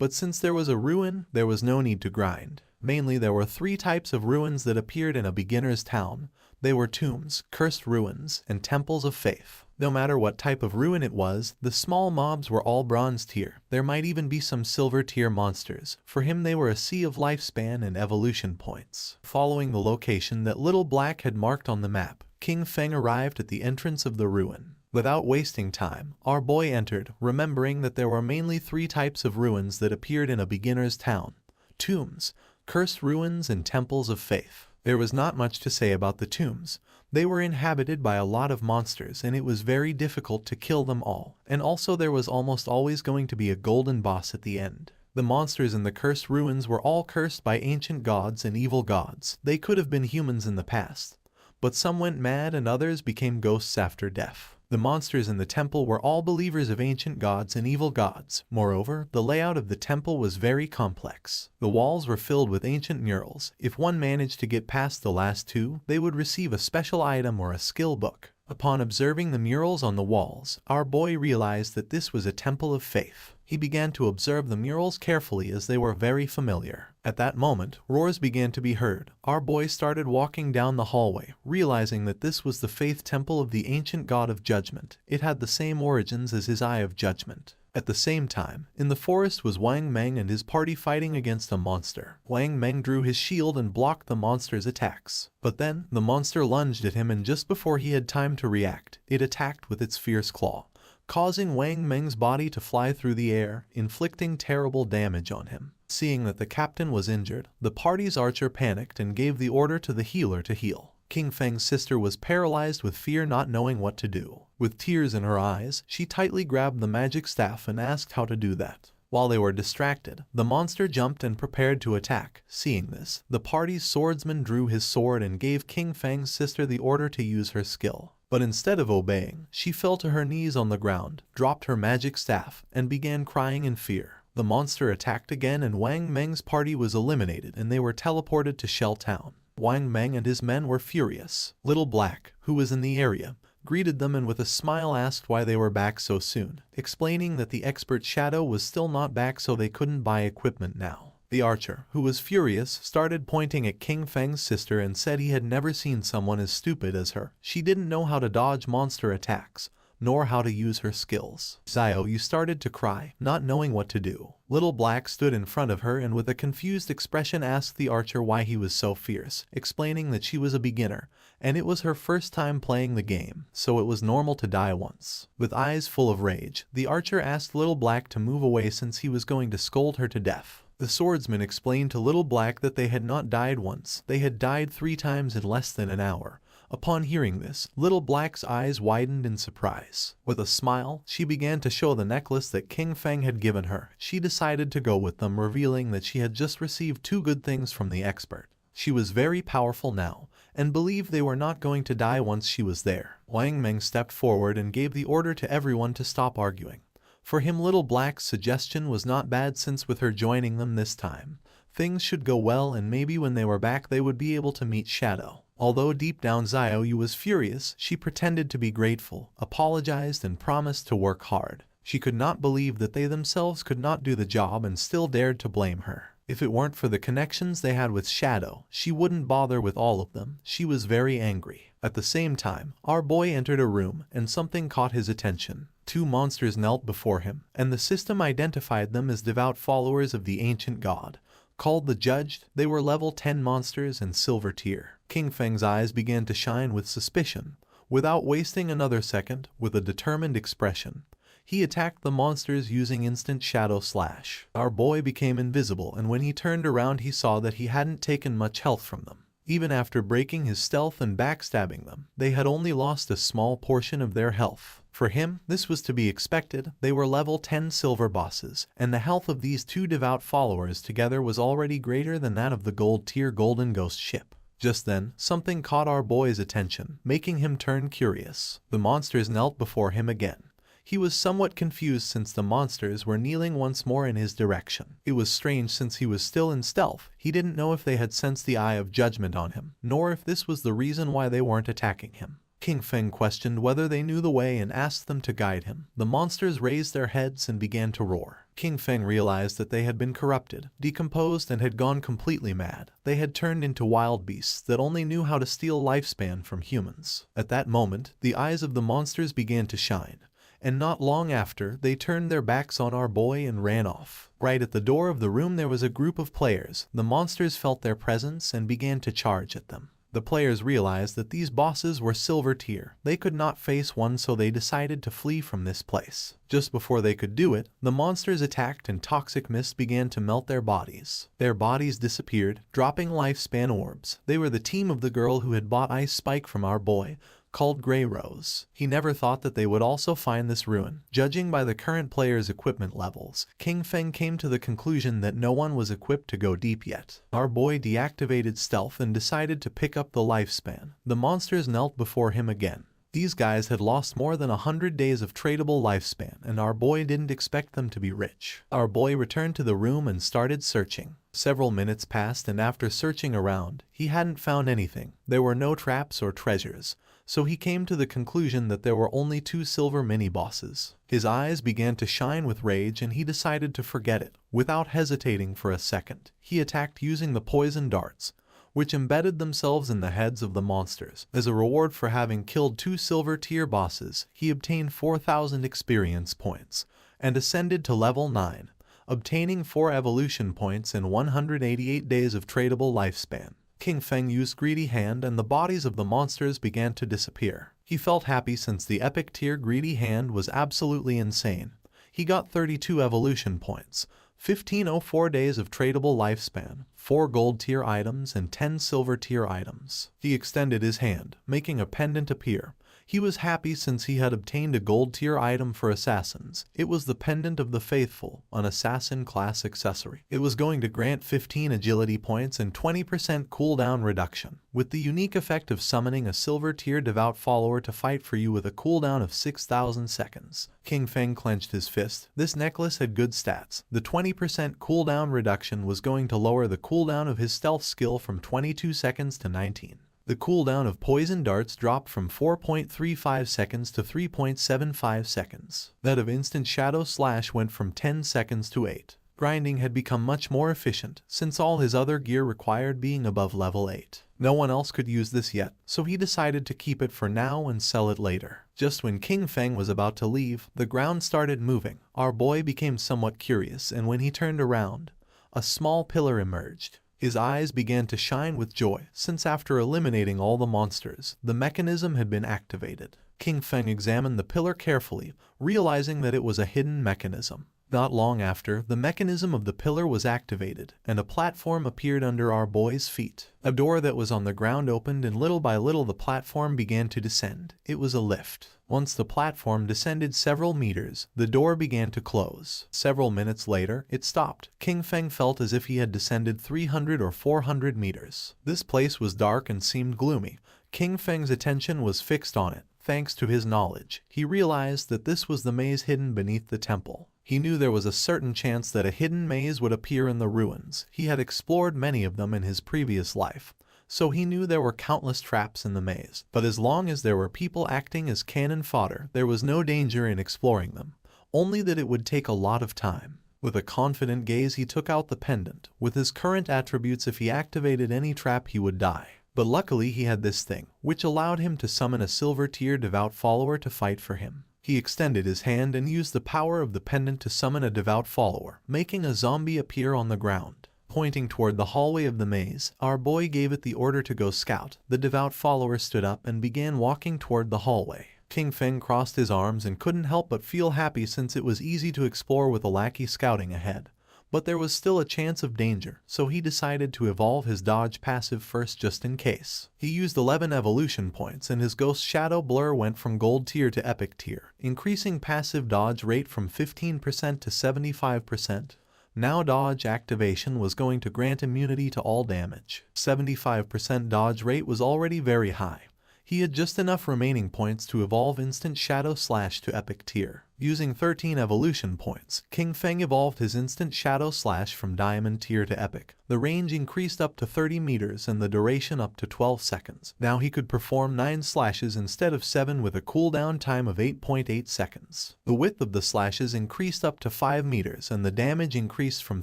But since there was a ruin, there was no need to grind. Mainly there were 3 types of ruins that appeared in a beginner's town. They were tombs, cursed ruins, and temples of faith. No matter what type of ruin it was, the small mobs were all bronze tier. There might even be some silver tier monsters. For him they were a sea of lifespan and evolution points. Following the location that Little Black had marked on the map, King Feng arrived at the entrance of the ruin. Without wasting time, our boy entered, remembering that there were mainly 3 types of ruins that appeared in a beginner's town: tombs, cursed ruins, and temples of faith. There was not much to say about the tombs. They were inhabited by a lot of monsters and it was very difficult to kill them all, and also there was almost always going to be a golden boss at the end. The monsters in the cursed ruins were all cursed by ancient gods and evil gods. They could have been humans in the past, but some went mad and others became ghosts after death. The monsters in the temple were all believers of ancient gods and evil gods. Moreover, the layout of the temple was very complex. The walls were filled with ancient murals. If one managed to get past the last 2, they would receive a special item or a skill book. Upon observing the murals on the walls, our boy realized that this was a temple of faith. He began to observe the murals carefully as they were very familiar. At that moment, roars began to be heard. Our boy started walking down the hallway, realizing that this was the faith temple of the ancient god of judgment. It had the same origins as his eye of judgment. At the same time, in the forest was Wang Meng and his party fighting against a monster. Wang Meng drew his shield and blocked the monster's attacks. But then, the monster lunged at him and just before he had time to react, it attacked with its fierce claw, causing Wang Meng's body to fly through the air, inflicting terrible damage on him. Seeing that the captain was injured, the party's archer panicked and gave the order to the healer to heal. King Feng's sister was paralyzed with fear, not knowing what to do. With tears in her eyes, she tightly grabbed the magic staff and asked how to do that. While they were distracted, the monster jumped and prepared to attack. Seeing this, the party's swordsman drew his sword and gave King Feng's sister the order to use her skill. But instead of obeying, she fell to her knees on the ground, dropped her magic staff, and began crying in fear. The monster attacked again and Wang Meng's party was eliminated and they were teleported to Shell Town. Wang Meng and his men were furious. Little Black, who was in the area, greeted them and with a smile asked why they were back so soon, explaining that the expert Shadow was still not back so they couldn't buy equipment now. The archer, who was furious, started pointing at King Feng's sister and said he had never seen someone as stupid as her. She didn't know how to dodge monster attacks, nor how to use her skills. Xiao started to cry, not knowing what to do. Little Black stood in front of her and with a confused expression asked the archer why he was so fierce, explaining that she was a beginner, and it was her first time playing the game, so it was normal to die once. With eyes full of rage, the archer asked Little Black to move away since he was going to scold her to death. The swordsman explained to Little Black that they had not died once, they had died 3 times in less than an hour. Upon hearing this, Little Black's eyes widened in surprise. With a smile, she began to show the necklace that King Feng had given her. She decided to go with them, revealing that she had just received 2 good things from the expert. She was very powerful now, and believed they were not going to die once she was there. Wang Meng stepped forward and gave the order to everyone to stop arguing. For him, Little Black's suggestion was not bad since with her joining them this time, things should go well and maybe when they were back they would be able to meet Shadow. Although deep down Xiao was furious, she pretended to be grateful, apologized and promised to work hard. She could not believe that they themselves could not do the job and still dared to blame her. If it weren't for the connections they had with Shadow, she wouldn't bother with all of them. She was very angry. At the same time, our boy entered a room and something caught his attention. 2 monsters knelt before him, and the system identified them as devout followers of the ancient god. Called the Judged, they were level 10 monsters and silver tier. King Feng's eyes began to shine with suspicion. Without wasting another second, with a determined expression, he attacked the monsters using instant shadow slash. Our boy became invisible and when he turned around he saw that he hadn't taken much health from them. Even after breaking his stealth and backstabbing them, they had only lost a small portion of their health. For him, this was to be expected. They were level 10 silver bosses, and the health of these 2 devout followers together was already greater than that of the gold tier Golden Ghost ship. Just then, something caught our boy's attention, making him turn curious. The monsters knelt before him again. He was somewhat confused since the monsters were kneeling once more in his direction. It was strange since he was still in stealth. He didn't know if they had sensed the eye of judgment on him, nor if this was the reason why they weren't attacking him. King Feng questioned whether they knew the way and asked them to guide him. The monsters raised their heads and began to roar. King Feng realized that they had been corrupted, decomposed and had gone completely mad. They had turned into wild beasts that only knew how to steal lifespan from humans. At that moment, the eyes of the monsters began to shine. And not long after, they turned their backs on our boy and ran off. Right at the door of the room there was a group of players. The monsters felt their presence and began to charge at them. The players realized that these bosses were silver tier. They could not face one so they decided to flee from this place. Just before they could do it, the monsters attacked and toxic mist began to melt their bodies. Their bodies disappeared, dropping lifespan orbs. They were the team of the girl who had bought Ice Spike from our boy, called Grey Rose. He never thought that they would also find this ruin. Judging by the current players' equipment levels, King Feng came to the conclusion that no one was equipped to go deep yet. Our boy deactivated stealth and decided to pick up the lifespan. The monsters knelt before him again. These guys had lost more than 100 days of tradable lifespan, and our boy didn't expect them to be rich. Our boy returned to the room and started searching. Several minutes passed and after searching around, he hadn't found anything. There were no traps or treasures. So he came to the conclusion that there were only 2 silver mini-bosses. His eyes began to shine with rage and he decided to forget it. Without hesitating for a second, he attacked using the poison darts, which embedded themselves in the heads of the monsters. As a reward for having killed 2 silver tier bosses, he obtained 4,000 experience points and ascended to level 9, obtaining 4 evolution points and 188 days of tradable lifespan. King Feng used Greedy Hand and the bodies of the monsters began to disappear. He felt happy since the epic tier Greedy Hand was absolutely insane. He got 32 evolution points, 1504 days of tradable lifespan, 4 gold tier items and 10 silver tier items. He extended his hand, making a pendant appear. He was happy since he had obtained a gold tier item for assassins. It was the Pendant of the Faithful, an assassin class accessory. It was going to grant 15 agility points and 20% cooldown reduction, with the unique effect of summoning a silver tier devout follower to fight for you with a cooldown of 6,000 seconds. King Feng clenched his fist. This necklace had good stats. The 20% cooldown reduction was going to lower the cooldown of his stealth skill from 22 seconds to 19. The cooldown of poison darts dropped from 4.35 seconds to 3.75 seconds. That of instant shadow slash went from 10 seconds to 8. Grinding had become much more efficient, since all his other gear required being above level 8. No one else could use this yet, so he decided to keep it for now and sell it later. Just when King Feng was about to leave, the ground started moving. Our boy became somewhat curious, and when he turned around, a small pillar emerged. His eyes began to shine with joy, since after eliminating all the monsters, the mechanism had been activated. King Feng examined the pillar carefully, realizing that it was a hidden mechanism. Not long after, the mechanism of the pillar was activated, and a platform appeared under our boy's feet. A door that was on the ground opened, and little by little the platform began to descend. It was a lift. Once the platform descended several meters, the door began to close. Several minutes later, it stopped. King Feng felt as if he had descended 300 or 400 meters. This place was dark and seemed gloomy. King Feng's attention was fixed on it. Thanks to his knowledge, he realized that this was the maze hidden beneath the temple. He knew there was a certain chance that a hidden maze would appear in the ruins. He had explored many of them in his previous life, so he knew there were countless traps in the maze. But as long as there were people acting as cannon fodder, there was no danger in exploring them, only that it would take a lot of time. With a confident gaze, he took out the pendant. With his current attributes, if he activated any trap, he would die. But luckily he had this thing, which allowed him to summon a silver tier devout follower to fight for him. He extended his hand and used the power of the pendant to summon a devout follower, making a zombie appear on the ground. Pointing toward the hallway of the maze, our boy gave it the order to go scout. The devout follower stood up and began walking toward the hallway. King Feng crossed his arms and couldn't help but feel happy, since it was easy to explore with a lackey scouting ahead. But there was still a chance of danger, so he decided to evolve his dodge passive first just in case. He used 11 evolution points, and his ghost shadow blur went from gold tier to epic tier, increasing passive dodge rate from 15% to 75%. Now dodge activation was going to grant immunity to all damage. 75% dodge rate was already very high. He had just enough remaining points to evolve instant shadow slash to epic tier. Using 13 evolution points, King Feng evolved his instant shadow slash from diamond tier to epic. The range increased up to 30 meters and the duration up to 12 seconds. Now he could perform 9 slashes instead of 7 with a cooldown time of 8.8 seconds. The width of the slashes increased up to 5 meters and the damage increased from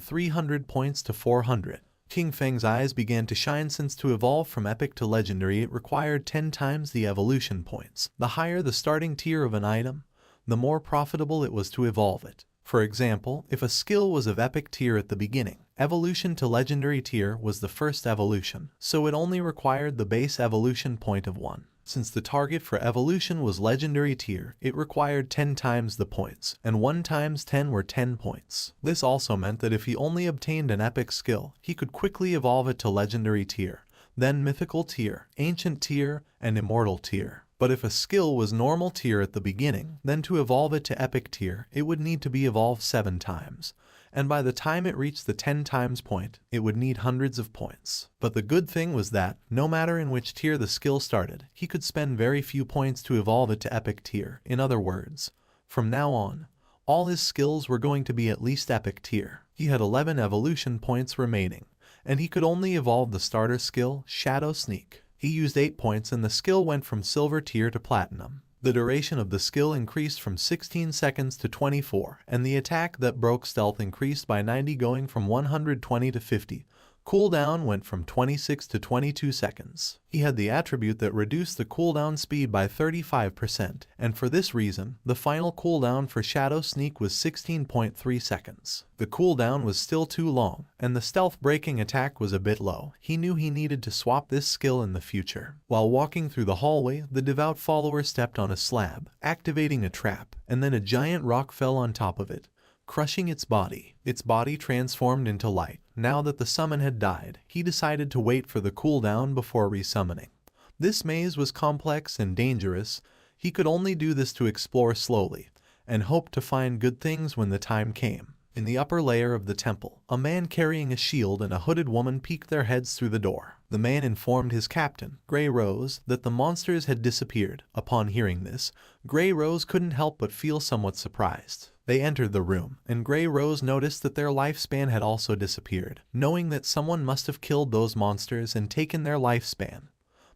300 points to 400. King Feng's eyes began to shine, since to evolve from epic to legendary it required 10 times the evolution points. The higher the starting tier of an item, the more profitable it was to evolve it. For example, if a skill was of epic tier at the beginning, evolution to legendary tier was the first evolution, so it only required the base evolution point of 1. Since the target for evolution was legendary tier, it required 10 times the points, and 1 times 10 were 10 points. This also meant that if he only obtained an epic skill, he could quickly evolve it to legendary tier, then mythical tier, ancient tier, and immortal tier. But if a skill was normal tier at the beginning, then to evolve it to epic tier, it would need to be evolved 7 times. And by the time it reached the 10 times point, it would need hundreds of points. But the good thing was that, no matter in which tier the skill started, he could spend very few points to evolve it to epic tier. In other words, from now on, all his skills were going to be at least epic tier. He had 11 evolution points remaining, and he could only evolve the starter skill, Shadow Sneak. He used 8 points and the skill went from silver tier to platinum. The duration of the skill increased from 16 seconds to 24, and the attack that broke stealth increased by 90, going from 120 to 50. Cooldown went from 26 to 22 seconds. He had the attribute that reduced the cooldown speed by 35%, and for this reason, the final cooldown for Shadow Sneak was 16.3 seconds. The cooldown was still too long, and the stealth breaking attack was a bit low. He knew he needed to swap this skill in the future. While walking through the hallway, the devout follower stepped on a slab, activating a trap, and then a giant rock fell on top of it, crushing its body. Its body transformed into light. Now that the summon had died, he decided to wait for the cooldown before resummoning. This maze was complex and dangerous. He could only do this to explore slowly, and hope to find good things when the time came. In the upper layer of the temple, a man carrying a shield and a hooded woman peeked their heads through the door. The man informed his captain, Grey Rose, that the monsters had disappeared. Upon hearing this, Grey Rose couldn't help but feel somewhat surprised. They entered the room, and Grey Rose noticed that their lifespan had also disappeared, knowing that someone must have killed those monsters and taken their lifespan.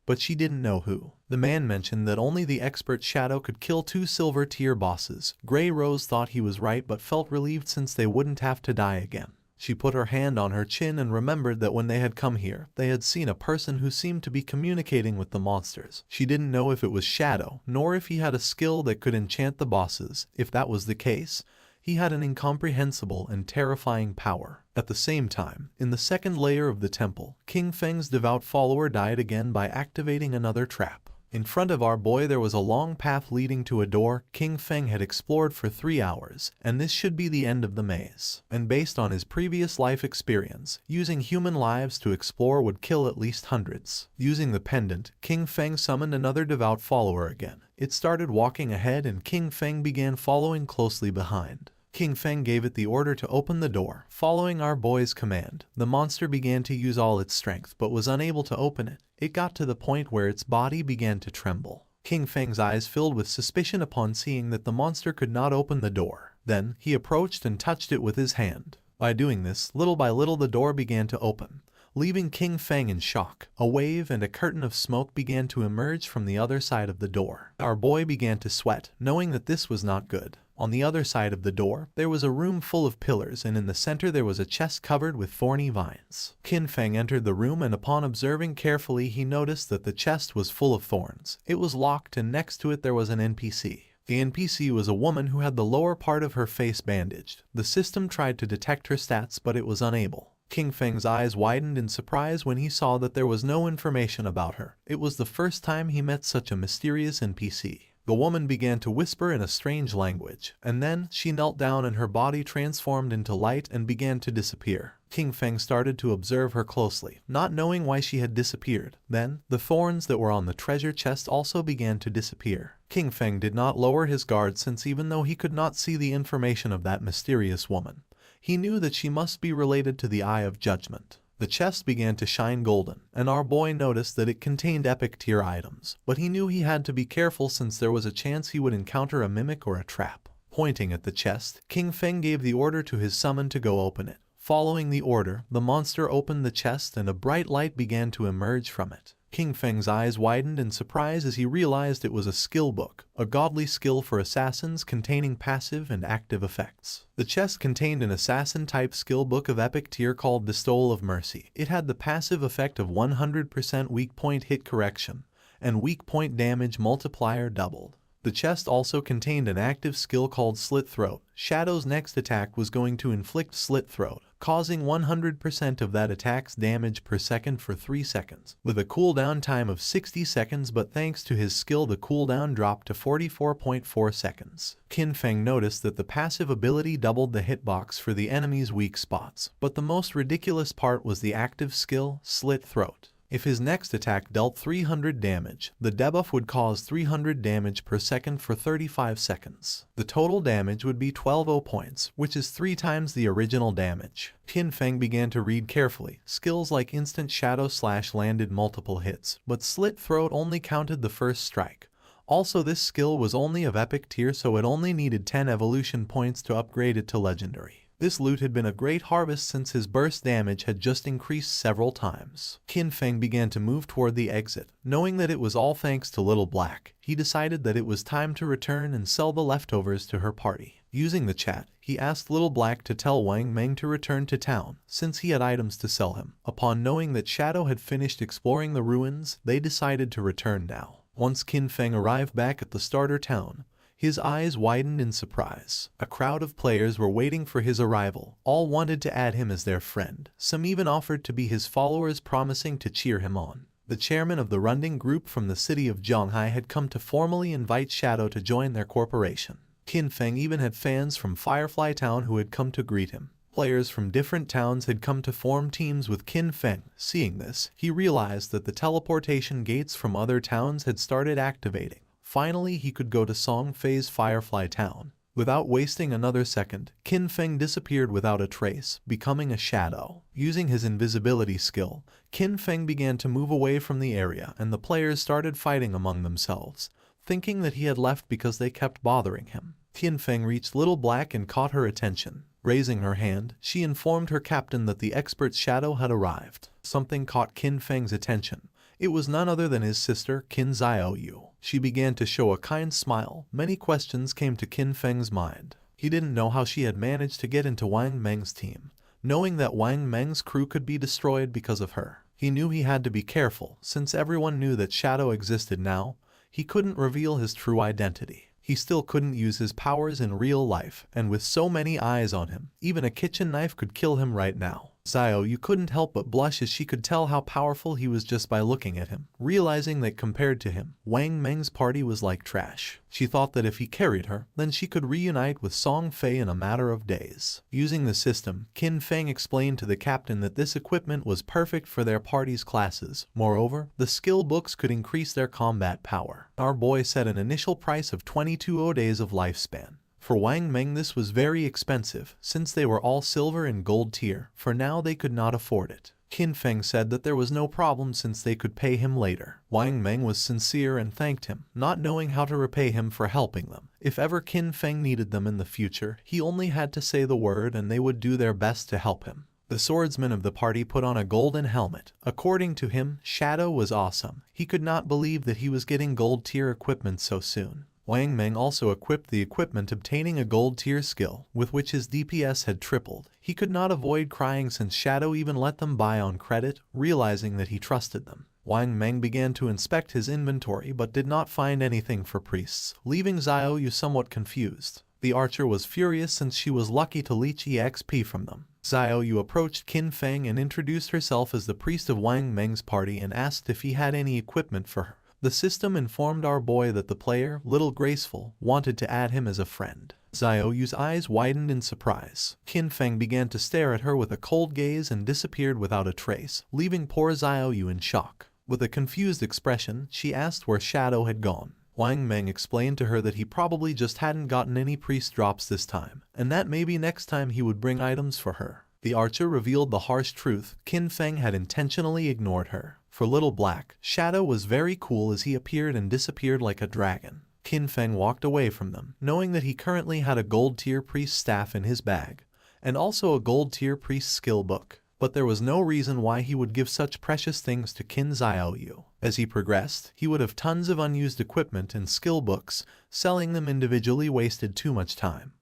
But she didn't know who. The man mentioned that only the expert Shadow could kill 2 silver tier bosses. Grey Rose thought he was right but felt relieved since they wouldn't have to die again. She put her hand on her chin and remembered that when they had come here, they had seen a person who seemed to be communicating with the monsters. She didn't know if it was Shadow, nor if he had a skill that could enchant the bosses. If that was the case, he had an incomprehensible and terrifying power. At the same time, in the second layer of the temple, King Feng's devout follower died again by activating another trap. In front of our boy there was a long path leading to a door King Feng had explored for 3 hours, and this should be the end of the maze. And based on his previous life experience, using human lives to explore would kill at least hundreds. Using the pendant, King Feng summoned another devout follower again. It started walking ahead and King Feng began following closely behind. King Feng gave it the order to open the door. Following our boy's command, the monster began to use all its strength but was unable to open it. It got to the point where its body began to tremble. King Feng's eyes filled with suspicion upon seeing that the monster could not open the door. Then, he approached and touched it with his hand. By doing this, little by little the door began to open, leaving King Feng in shock. A wave and a curtain of smoke began to emerge from the other side of the door. Our boy began to sweat, knowing that this was not good. On the other side of the door, there was a room full of pillars, and in the center there was a chest covered with thorny vines. King Feng entered the room, and upon observing carefully he noticed that the chest was full of thorns. It was locked, and next to it there was an NPC. The NPC was a woman who had the lower part of her face bandaged. The system tried to detect her stats, but it was unable. King Feng's eyes widened in surprise when he saw that there was no information about her. It was the first time he met such a mysterious NPC. The woman began to whisper in a strange language, and then she knelt down and her body transformed into light and began to disappear. King Feng started to observe her closely, not knowing why she had disappeared. Then, the thorns that were on the treasure chest also began to disappear. King Feng did not lower his guard since even though he could not see the information of that mysterious woman, he knew that she must be related to the Eye of Judgment. The chest began to shine golden, and our boy noticed that it contained epic tier items, but he knew he had to be careful since there was a chance he would encounter a mimic or a trap. Pointing at the chest, King Feng gave the order to his summon to go open it. Following the order, the monster opened the chest and a bright light began to emerge from it. King Feng's eyes widened in surprise as he realized it was a skill book, a godly skill for assassins containing passive and active effects. The chest contained an assassin-type skill book of epic tier called the Stole of Mercy. It had the passive effect of 100% weak point hit correction, and weak point damage multiplier doubled. The chest also contained an active skill called Slit Throat. Shadow's next attack was going to inflict Slit Throat, causing 100% of that attack's damage per second for 3 seconds, with a cooldown time of 60 seconds, but thanks to his skill the cooldown dropped to 44.4 seconds. King Feng noticed that the passive ability doubled the hitbox for the enemy's weak spots, but the most ridiculous part was the active skill, Slit Throat. If his next attack dealt 300 damage, the debuff would cause 300 damage per second for 35 seconds. The total damage would be 12 points, which is 3 times the original damage. King Feng began to read carefully. Skills like Instant Shadow Slash landed multiple hits, but Slit Throat only counted the first strike. Also, this skill was only of epic tier, so it only needed 10 evolution points to upgrade it to legendary. This loot had been a great harvest since his burst damage had just increased several times. King Feng began to move toward the exit. Knowing that it was all thanks to Little Black, he decided that it was time to return and sell the leftovers to her party. Using the chat, he asked Little Black to tell Wang Meng to return to town, since he had items to sell him. Upon knowing that Shadow had finished exploring the ruins, they decided to return now. Once King Feng arrived back at the starter town, his eyes widened in surprise. A crowd of players were waiting for his arrival. All wanted to add him as their friend. Some even offered to be his followers, promising to cheer him on. The chairman of the Runding group from the city of Zhonghai had come to formally invite Shadow to join their corporation. King Feng even had fans from Firefly Town who had come to greet him. Players from different towns had come to form teams with King Feng. Seeing this, he realized that the teleportation gates from other towns had started activating. Finally, he could go to Song Fei's Firefly Town. Without wasting another second, Qin Feng disappeared without a trace, becoming a shadow. Using his invisibility skill, Qin Feng began to move away from the area and the players started fighting among themselves, thinking that he had left because they kept bothering him. Qin Feng reached Little Black and caught her attention. Raising her hand, she informed her captain that the expert's shadow had arrived. Something caught Qin Feng's attention. It was none other than his sister, Qin Xiaoyu. She began to show a kind smile. Many questions came to Qin Feng's mind. He didn't know how she had managed to get into Wang Meng's team, knowing that Wang Meng's crew could be destroyed because of her. He knew he had to be careful, since everyone knew that Shadow existed now. He couldn't reveal his true identity. He still couldn't use his powers in real life, and with so many eyes on him, even a kitchen knife could kill him right now. Xiaoyu couldn't help but blush as she could tell how powerful he was just by looking at him, realizing that compared to him, Wang Meng's party was like trash. She thought that if he carried her, then she could reunite with Song Fei in a matter of days. Using the system, Qin Feng explained to the captain that this equipment was perfect for their party's classes. Moreover, the skill books could increase their combat power. Our boy set an initial price of 22 days of lifespan. For Wang Meng this was very expensive, since they were all silver and gold tier. For now they could not afford it. Qin Feng said that there was no problem since they could pay him later. Wang Meng was sincere and thanked him, not knowing how to repay him for helping them. If ever Qin Feng needed them in the future, he only had to say the word and they would do their best to help him. The swordsman of the party put on a golden helmet. According to him, Shadow was awesome. He could not believe that he was getting gold tier equipment so soon. Wang Meng also equipped the equipment, obtaining a gold tier skill, with which his DPS had tripled. He could not avoid crying since Shadow even let them buy on credit, realizing that he trusted them. Wang Meng began to inspect his inventory but did not find anything for priests, leaving Xiaoyu somewhat confused. The archer was furious since she was lucky to leech EXP from them. Xiaoyu approached Qin Feng and introduced herself as the priest of Wang Meng's party and asked if he had any equipment for her. The system informed our boy that the player, Little Graceful, wanted to add him as a friend. Xiaoyu's eyes widened in surprise. Qin Feng began to stare at her with a cold gaze and disappeared without a trace, leaving poor Xiaoyu in shock. With a confused expression, she asked where Shadow had gone. Wang Meng explained to her that he probably just hadn't gotten any priest drops this time, and that maybe next time he would bring items for her. The archer revealed the harsh truth. Qin Feng had intentionally ignored her. For Little Black, Shadow was very cool as he appeared and disappeared like a dragon. Qin Feng walked away from them, knowing that he currently had a gold tier priest staff in his bag, and also a gold tier priest skill book. But there was no reason why he would give such precious things to Qin Xiaoyu. As he progressed, he would have tons of unused equipment and skill books. Selling them individually wasted too much time.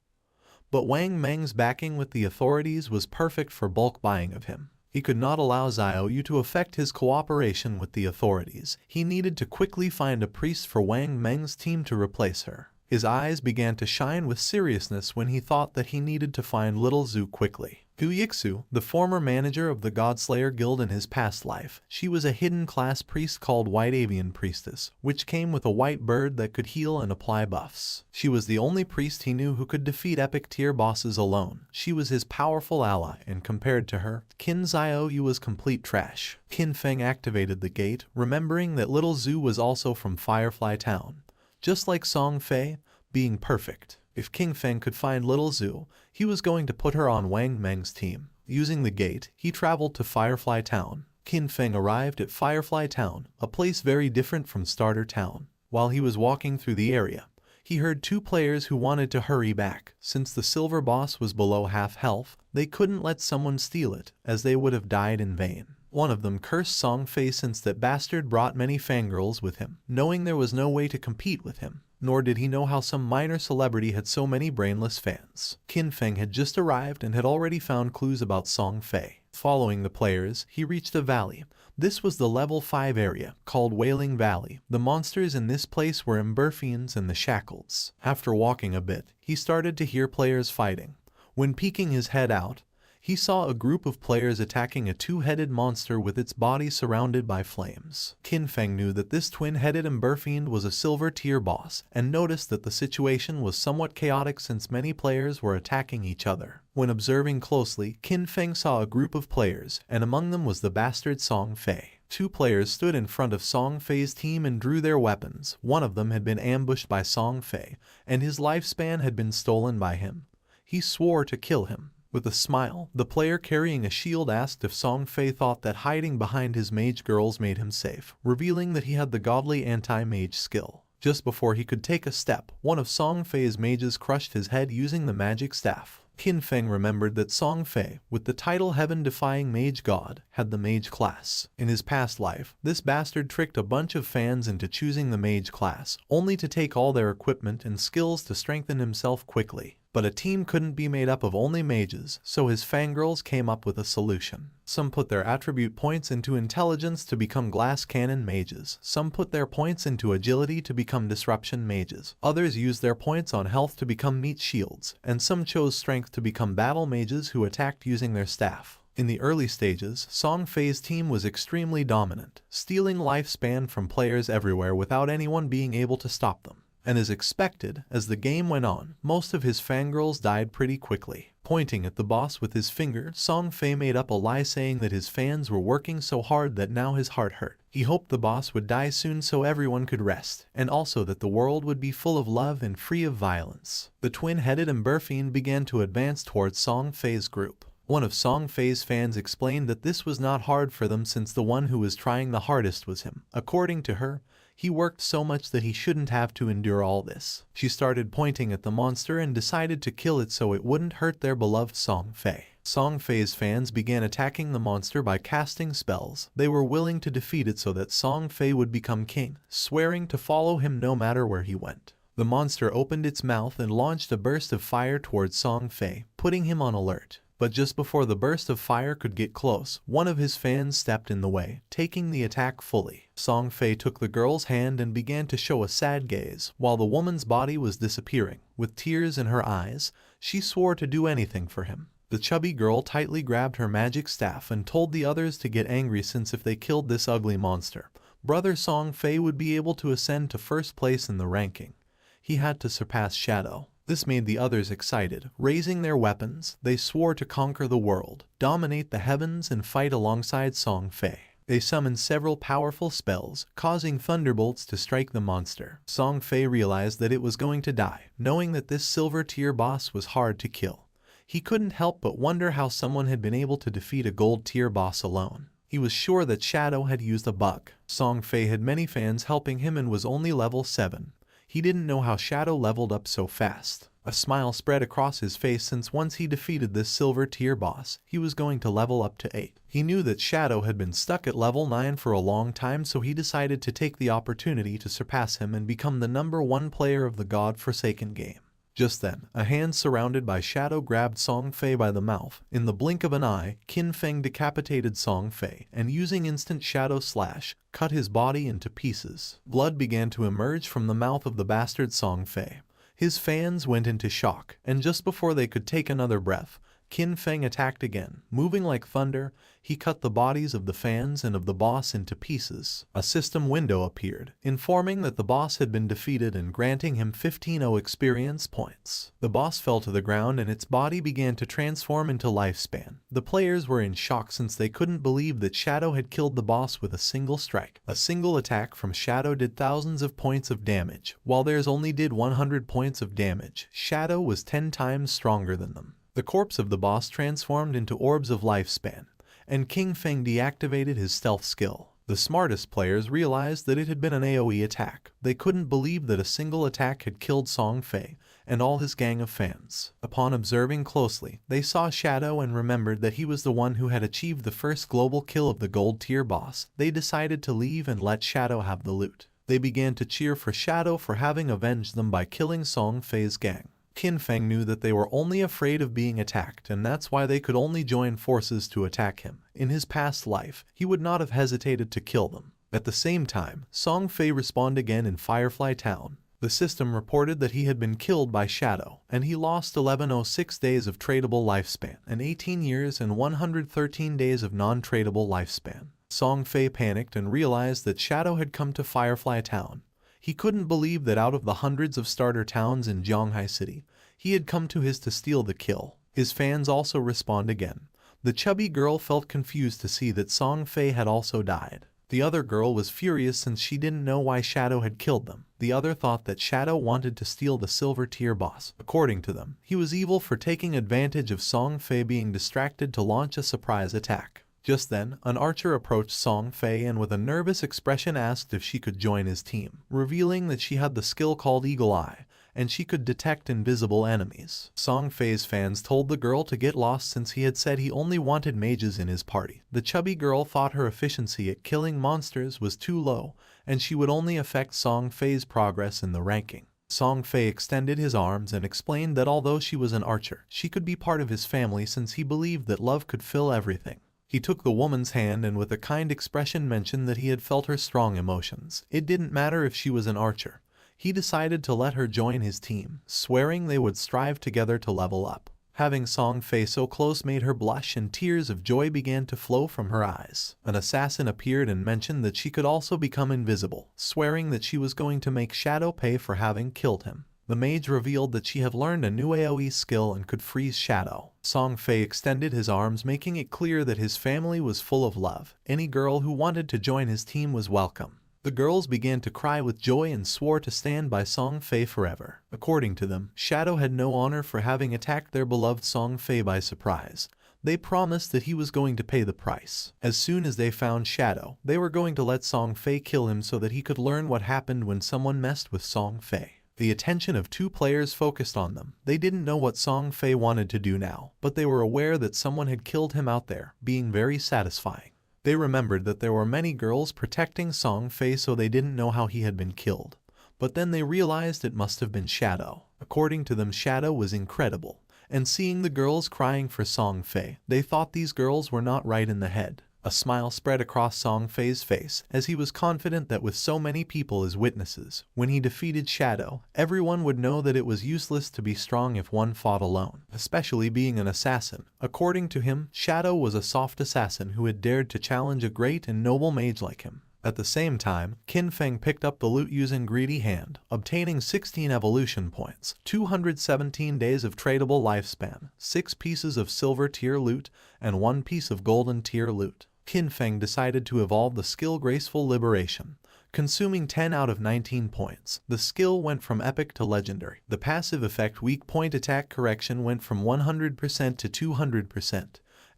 But Wang Meng's backing with the authorities was perfect for bulk buying of him. He could not allow Xiaoyu to affect his cooperation with the authorities. He needed to quickly find a priest for Wang Meng's team to replace her. His eyes began to shine with seriousness when he thought that he needed to find Little Zhu quickly. Gu Yixu, the former manager of the Godslayer Guild in his past life, she was a hidden class priest called White Avian Priestess, which came with a white bird that could heal and apply buffs. She was the only priest he knew who could defeat epic tier bosses alone. She was his powerful ally, and compared to her, Qin Xiaoyu was complete trash. Qin Feng activated the gate, remembering that Little Zhu was also from Firefly Town, just like Song Fei, being perfect. If Qin Feng could find Little Zhu, he was going to put her on Wang Meng's team. Using the gate, he traveled to Firefly Town. Qin Feng arrived at Firefly Town, a place very different from Starter Town. While he was walking through the area, he heard two players who wanted to hurry back. Since the silver boss was below half health, they couldn't let someone steal it, as they would have died in vain. One of them cursed Song Fei since that bastard brought many fangirls with him, knowing there was no way to compete with him. Nor did he know how some minor celebrity had so many brainless fans. Qin Feng had just arrived and had already found clues about Song Fei. Following the players, he reached a valley. This was the level 5 area, called Wailing Valley. The monsters in this place were Emberfians and the Shackles. After walking a bit, he started to hear players fighting. When peeking his head out, he saw a group of players attacking a two-headed monster with its body surrounded by flames. Qin Feng knew that this twin-headed Emberfiend was a silver tier boss, and noticed that the situation was somewhat chaotic since many players were attacking each other. When observing closely, Qin Feng saw a group of players, and among them was the bastard Song Fei. Two players stood in front of Song Fei's team and drew their weapons. One of them had been ambushed by Song Fei, and his lifespan had been stolen by him. He swore to kill him. With a smile, the player carrying a shield asked if Song Fei thought that hiding behind his mage girls made him safe, revealing that he had the godly anti-mage skill. Just before he could take a step, one of Song Fei's mages crushed his head using the magic staff. Qin Feng remembered that Song Fei, with the title Heaven-Defying Mage God, had the mage class. In his past life, this bastard tricked a bunch of fans into choosing the mage class, only to take all their equipment and skills to strengthen himself quickly. But a team couldn't be made up of only mages, so his fangirls came up with a solution. Some put their attribute points into intelligence to become glass cannon mages. Some put their points into agility to become disruption mages. Others used their points on health to become meat shields, and some chose strength to become battle mages who attacked using their staff. In the early stages, Song Fei's team was extremely dominant, stealing lifespan from players everywhere without anyone being able to stop them. And as expected, as the game went on, most of his fangirls died pretty quickly. Pointing at the boss with his finger, Song Fei made up a lie saying that his fans were working so hard that now his heart hurt. He hoped the boss would die soon so everyone could rest, and also that the world would be full of love and free of violence. The twin-headed Emberfiend began to advance towards Song Fei's group. One of Song Fei's fans explained that this was not hard for them since the one who was trying the hardest was him. According to her, he worked so much that he shouldn't have to endure all this. She started pointing at the monster and decided to kill it so it wouldn't hurt their beloved Song Fei. Song Fei's fans began attacking the monster by casting spells. They were willing to defeat it so that Song Fei would become king, swearing to follow him no matter where he went. The monster opened its mouth and launched a burst of fire towards Song Fei, putting him on alert. But just before the burst of fire could get close, one of his fans stepped in the way, taking the attack fully. Song Fei took the girl's hand and began to show a sad gaze, while the woman's body was disappearing. With tears in her eyes, she swore to do anything for him. The chubby girl tightly grabbed her magic staff and told the others to get angry since if they killed this ugly monster, brother Song Fei would be able to ascend to first place in the ranking. He had to surpass Shadow. This made the others excited. Raising their weapons, they swore to conquer the world, dominate the heavens, and fight alongside Song Fei. They summoned several powerful spells, causing thunderbolts to strike the monster. Song Fei realized that it was going to die, knowing that this silver-tier boss was hard to kill. He couldn't help but wonder how someone had been able to defeat a gold-tier boss alone. He was sure that Shadow had used a bug. Song Fei had many fans helping him and was only level 7. He didn't know how Shadow leveled up so fast. A smile spread across his face since once he defeated this silver-tier boss, he was going to level up to 8. He knew that Shadow had been stuck at level 9 for a long time, so he decided to take the opportunity to surpass him and become the #1 player of the God-forsaken game. Just then, a hand surrounded by Shadow grabbed Song Fei by the mouth. In the blink of an eye, Qin Feng decapitated Song Fei, and using instant Shadow Slash, cut his body into pieces. Blood began to emerge from the mouth of the bastard Song Fei. His fans went into shock, and just before they could take another breath, Qin Feng attacked again. Moving like thunder, he cut the bodies of the fans and of the boss into pieces. A system window appeared, informing that the boss had been defeated and granting him 15 experience points. The boss fell to the ground and its body began to transform into lifespan. The players were in shock since they couldn't believe that Shadow had killed the boss with a single strike. A single attack from Shadow did thousands of points of damage, while theirs only did 100 points of damage. Shadow was 10 times stronger than them. The corpse of the boss transformed into orbs of lifespan, and Qin Feng deactivated his stealth skill. The smartest players realized that it had been an AoE attack. They couldn't believe that a single attack had killed Song Fei and all his gang of fans. Upon observing closely, they saw Shadow and remembered that he was the one who had achieved the first global kill of the gold-tier boss. They decided to leave and let Shadow have the loot. They began to cheer for Shadow for having avenged them by killing Song Fei's gang. Qin Feng knew that they were only afraid of being attacked, and that's why they could only join forces to attack him. In his past life, he would not have hesitated to kill them. At the same time, Song Fei respawned again in Firefly Town. The system reported that he had been killed by Shadow, and he lost 1106 days of tradable lifespan, and 18 years and 113 days of non-tradable lifespan. Song Fei panicked and realized that Shadow had come to Firefly Town. He couldn't believe that out of the hundreds of starter towns in Zhonghai City, he had come to his to steal the kill. His fans also respawned again. The chubby girl felt confused to see that Song Fei had also died. The other girl was furious since she didn't know why Shadow had killed them. The other thought that Shadow wanted to steal the silver tier boss. According to them, he was evil for taking advantage of Song Fei being distracted to launch a surprise attack. Just then, an archer approached Song Fei and with a nervous expression asked if she could join his team, revealing that she had the skill called Eagle Eye, and she could detect invisible enemies. Song Fei's fans told the girl to get lost since he had said he only wanted mages in his party. The chubby girl thought her efficiency at killing monsters was too low, and she would only affect Song Fei's progress in the ranking. Song Fei extended his arms and explained that although she was an archer, she could be part of his family since he believed that love could fill everything. He took the woman's hand and with a kind expression mentioned that he had felt her strong emotions. It didn't matter if she was an archer. He decided to let her join his team, swearing they would strive together to level up. Having Song Fei so close made her blush and tears of joy began to flow from her eyes. An assassin appeared and mentioned that she could also become invisible, swearing that she was going to make Shadow pay for having killed him. The mage revealed that she had learned a new AoE skill and could freeze Shadow. Song Fei extended his arms, making it clear that his family was full of love. Any girl who wanted to join his team was welcome. The girls began to cry with joy and swore to stand by Song Fei forever. According to them, Shadow had no honor for having attacked their beloved Song Fei by surprise. They promised that he was going to pay the price. As soon as they found Shadow, they were going to let Song Fei kill him so that he could learn what happened when someone messed with Song Fei. The attention of two players focused on them. They didn't know what Song Fei wanted to do now, but they were aware that someone had killed him out there, being very satisfying. They remembered that there were many girls protecting Song Fei, so they didn't know how he had been killed. But then they realized it must have been Shadow. According to them, Shadow was incredible, and seeing the girls crying for Song Fei, they thought these girls were not right in the head. A smile spread across Song Fei's face as he was confident that with so many people as witnesses, when he defeated Shadow, everyone would know that it was useless to be strong if one fought alone, especially being an assassin. According to him, Shadow was a soft assassin who had dared to challenge a great and noble mage like him. At the same time, Qin Feng picked up the loot using Greedy Hand, obtaining 16 evolution points, 217 days of tradable lifespan, 6 pieces of silver tier loot, and 1 piece of golden tier loot. Qin Feng decided to evolve the skill Graceful Liberation, consuming 10 out of 19 points. The skill went from epic to legendary. The passive effect Weak Point Attack Correction went from 100% to 200%,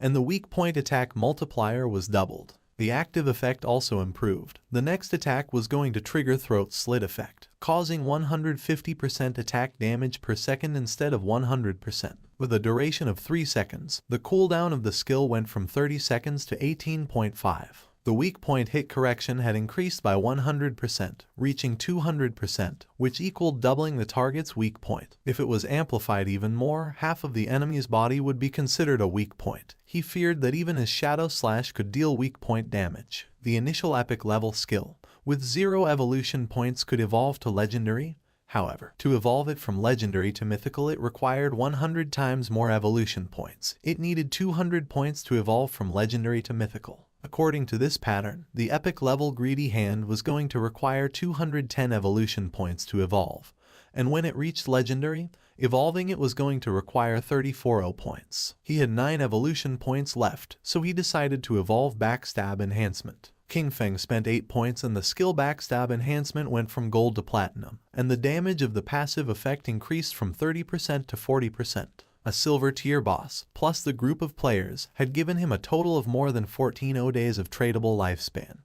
and the weak point attack multiplier was doubled. The active effect also improved. The next attack was going to trigger Throat Slit effect, causing 150% attack damage per second instead of 100%. With a duration of 3 seconds, the cooldown of the skill went from 30 seconds to 18.5. The weak point hit correction had increased by 100%, reaching 200%, which equaled doubling the target's weak point. If it was amplified even more, half of the enemy's body would be considered a weak point. He feared that even his Shadow Slash could deal weak point damage. The initial epic level skill, with 0 evolution points, could evolve to legendary. However, to evolve it from legendary to mythical, it required 100 times more evolution points. It needed 200 points to evolve from legendary to mythical. According to this pattern, the epic level Greedy Hand was going to require 210 evolution points to evolve, and when it reached legendary, evolving it was going to require 34 points. He had 9 evolution points left, so he decided to evolve Backstab Enhancement. Qin Feng spent 8 points and the skill Backstab Enhancement went from gold to platinum, and the damage of the passive effect increased from 30% to 40%. A silver tier boss, plus the group of players, had given him a total of more than 14 days of tradable lifespan.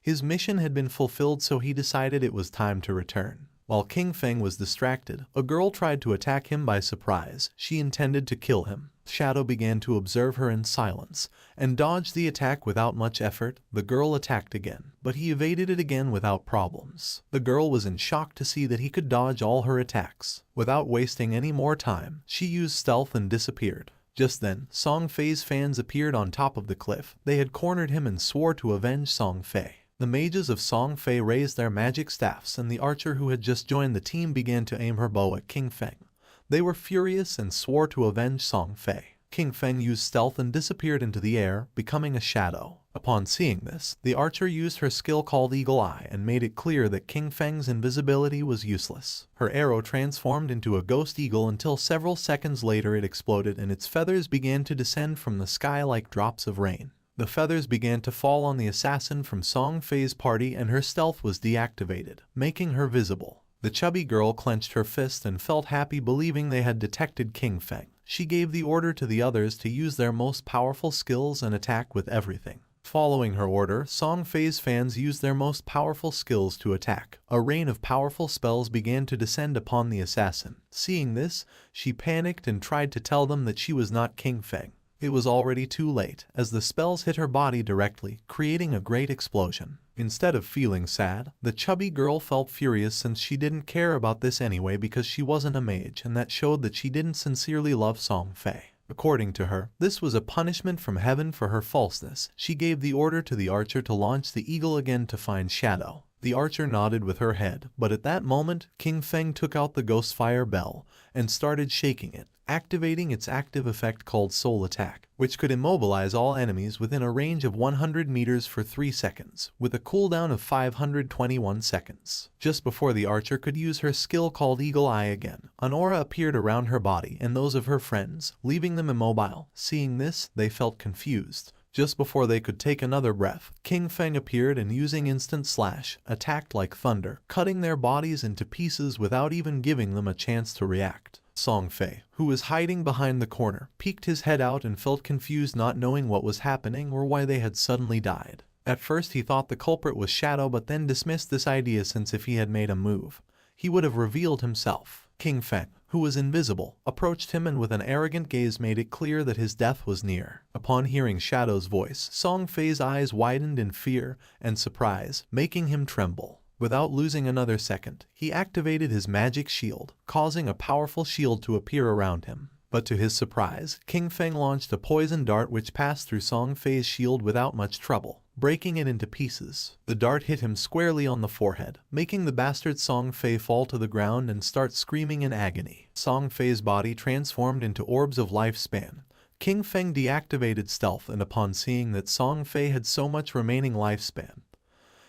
His mission had been fulfilled, so he decided it was time to return. While Qin Feng was distracted, a girl tried to attack him by surprise. She intended to kill him. Shadow began to observe her in silence and dodged the attack without much effort. The girl attacked again, but he evaded it again without problems. The girl was in shock to see that he could dodge all her attacks. Without wasting any more time, she used stealth and disappeared. Just then, Song Fei's fans appeared on top of the cliff. They had cornered him and swore to avenge Song Fei. The mages of Song Fei raised their magic staffs, and the archer who had just joined the team began to aim her bow at Qin Feng. They were furious and swore to avenge Song Fei. Qin Feng used stealth and disappeared into the air, becoming a shadow. Upon seeing this, the archer used her skill called Eagle Eye and made it clear that Qin Feng's invisibility was useless. Her arrow transformed into a ghost eagle until several seconds later it exploded and its feathers began to descend from the sky like drops of rain. The feathers began to fall on the assassin from Song Fei's party and her stealth was deactivated, making her visible. The chubby girl clenched her fist and felt happy believing they had detected King Feng. She gave the order to the others to use their most powerful skills and attack with everything. Following her order, Song Fei's fans used their most powerful skills to attack. A rain of powerful spells began to descend upon the assassin. Seeing this, she panicked and tried to tell them that she was not King Feng. It was already too late, as the spells hit her body directly, creating a great explosion. Instead of feeling sad, the chubby girl felt furious since she didn't care about this anyway because she wasn't a mage, and that showed that she didn't sincerely love Song Fei. According to her, this was a punishment from heaven for her falseness. She gave the order to the archer to launch the eagle again to find Shadow. The archer nodded with her head, but at that moment, King Feng took out the Ghostfire Bell and started shaking it, activating its active effect called Soul Attack, which could immobilize all enemies within a range of 100 meters for 3 seconds, with a cooldown of 521 seconds. Just before the archer could use her skill called Eagle Eye again, an aura appeared around her body and those of her friends, leaving them immobile. Seeing this, they felt confused. Just before they could take another breath, King Feng appeared and using Instant Slash, attacked like thunder, cutting their bodies into pieces without even giving them a chance to react. Song Fei, who was hiding behind the corner, peeked his head out and felt confused not knowing what was happening or why they had suddenly died. At first he thought the culprit was Shadow but then dismissed this idea since if he had made a move, he would have revealed himself. King Feng, who was invisible, approached him and with an arrogant gaze made it clear that his death was near. Upon hearing Shadow's voice, Song Fei's eyes widened in fear and surprise, making him tremble. Without losing another second, he activated his magic shield, causing a powerful shield to appear around him. But to his surprise, King Feng launched a poison dart which passed through Song Fei's shield without much trouble, breaking it into pieces. The dart hit him squarely on the forehead, making the bastard Song Fei fall to the ground and start screaming in agony. Song Fei's body transformed into orbs of lifespan. King Feng deactivated stealth and upon seeing that Song Fei had so much remaining lifespan,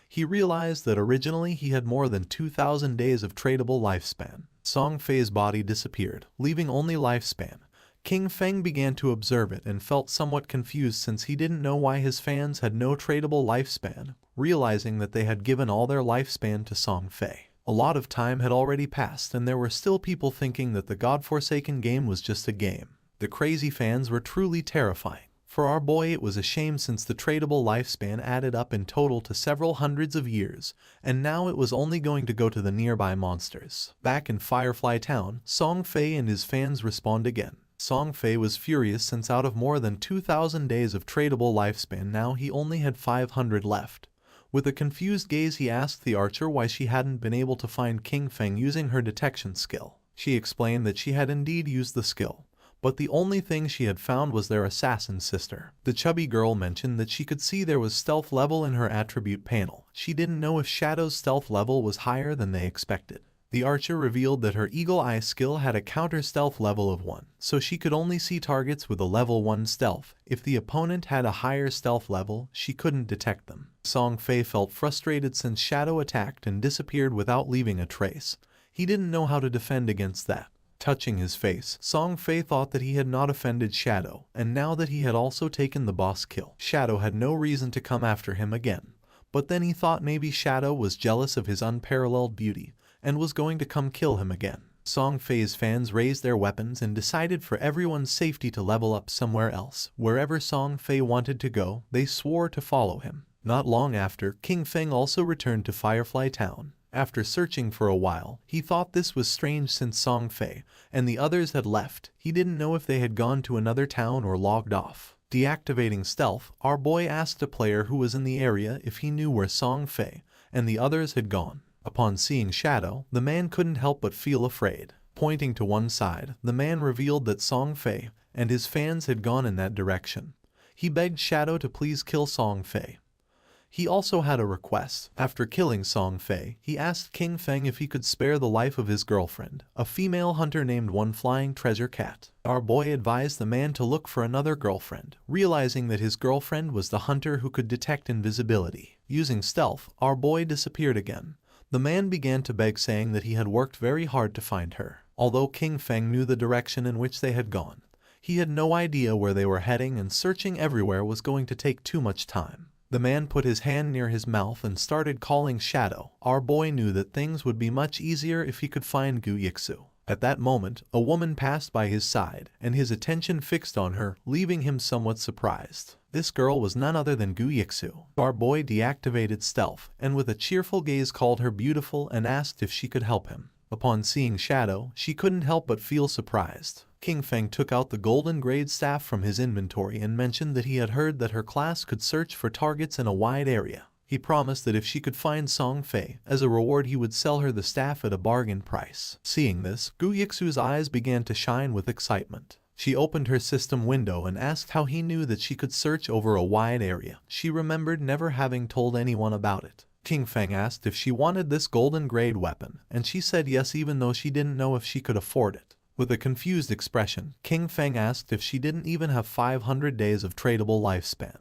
he realized that originally he had more than 2,000 days of tradable lifespan. Song Fei's body disappeared, leaving only lifespan. King Feng began to observe it and felt somewhat confused since he didn't know why his fans had no tradable lifespan, realizing that they had given all their lifespan to Song Fei. A lot of time had already passed and there were still people thinking that the godforsaken game was just a game. The crazy fans were truly terrifying. For our boy it was a shame since the tradable lifespan added up in total to several hundreds of years, and now it was only going to go to the nearby monsters. Back in Firefly Town, Song Fei and his fans respawned again. Song Fei was furious since out of more than 2,000 days of tradable lifespan now he only had 500 left. With a confused gaze he asked the archer why she hadn't been able to find King Feng using her detection skill. She explained that she had indeed used the skill, but the only thing she had found was their assassin sister. The chubby girl mentioned that she could see there was stealth level in her attribute panel. She didn't know if Shadow's stealth level was higher than they expected. The archer revealed that her Eagle Eye skill had a counter stealth level of 1, so she could only see targets with a level 1 stealth. If the opponent had a higher stealth level, she couldn't detect them. Song Fei felt frustrated since Shadow attacked and disappeared without leaving a trace. He didn't know how to defend against that. Touching his face, Song Fei thought that he had not offended Shadow, and now that he had also taken the boss kill, Shadow had no reason to come after him again. But then he thought maybe Shadow was jealous of his unparalleled beauty, and was going to come kill him again. Song Fei's fans raised their weapons and decided for everyone's safety to level up somewhere else. Wherever Song Fei wanted to go, they swore to follow him. Not long after, King Feng also returned to Firefly Town. After searching for a while, he thought this was strange since Song Fei and the others had left. He didn't know if they had gone to another town or logged off. Deactivating stealth, our boy asked a player who was in the area if he knew where Song Fei and the others had gone. Upon seeing Shadow, the man couldn't help but feel afraid. Pointing to one side, the man revealed that Song Fei and his fans had gone in that direction. He begged Shadow to please kill Song Fei. He also had a request. After killing Song Fei, he asked King Feng if he could spare the life of his girlfriend, a female hunter named One Flying Treasure Cat. Our boy advised the man to look for another girlfriend, realizing that his girlfriend was the hunter who could detect invisibility. Using stealth, our boy disappeared again. The man began to beg, saying that he had worked very hard to find her. Although King Feng knew the direction in which they had gone, He had no idea where they were heading, and searching everywhere was going to take too much time. The man put his hand near his mouth and started calling Shadow. Our boy knew that things would be much easier if he could find Gu Yixu. At that moment, a woman passed by his side, and his attention fixed on her, leaving him somewhat surprised. This girl was none other than Gu Yixu. Our boy deactivated stealth, and with a cheerful gaze called her beautiful and asked if she could help him. Upon seeing Shadow, she couldn't help but feel surprised. King Feng took out the golden grade staff from his inventory and mentioned that he had heard that her class could search for targets in a wide area. He promised that if she could find Song Fei, as a reward he would sell her the staff at a bargain price. Seeing this, Gu Yixu's eyes began to shine with excitement. She opened her system window and asked how he knew that she could search over a wide area. She remembered never having told anyone about it. King Feng asked if she wanted this golden grade weapon, and she said yes even though she didn't know if she could afford it. With a confused expression, King Feng asked if she didn't even have 500 days of tradable lifespan,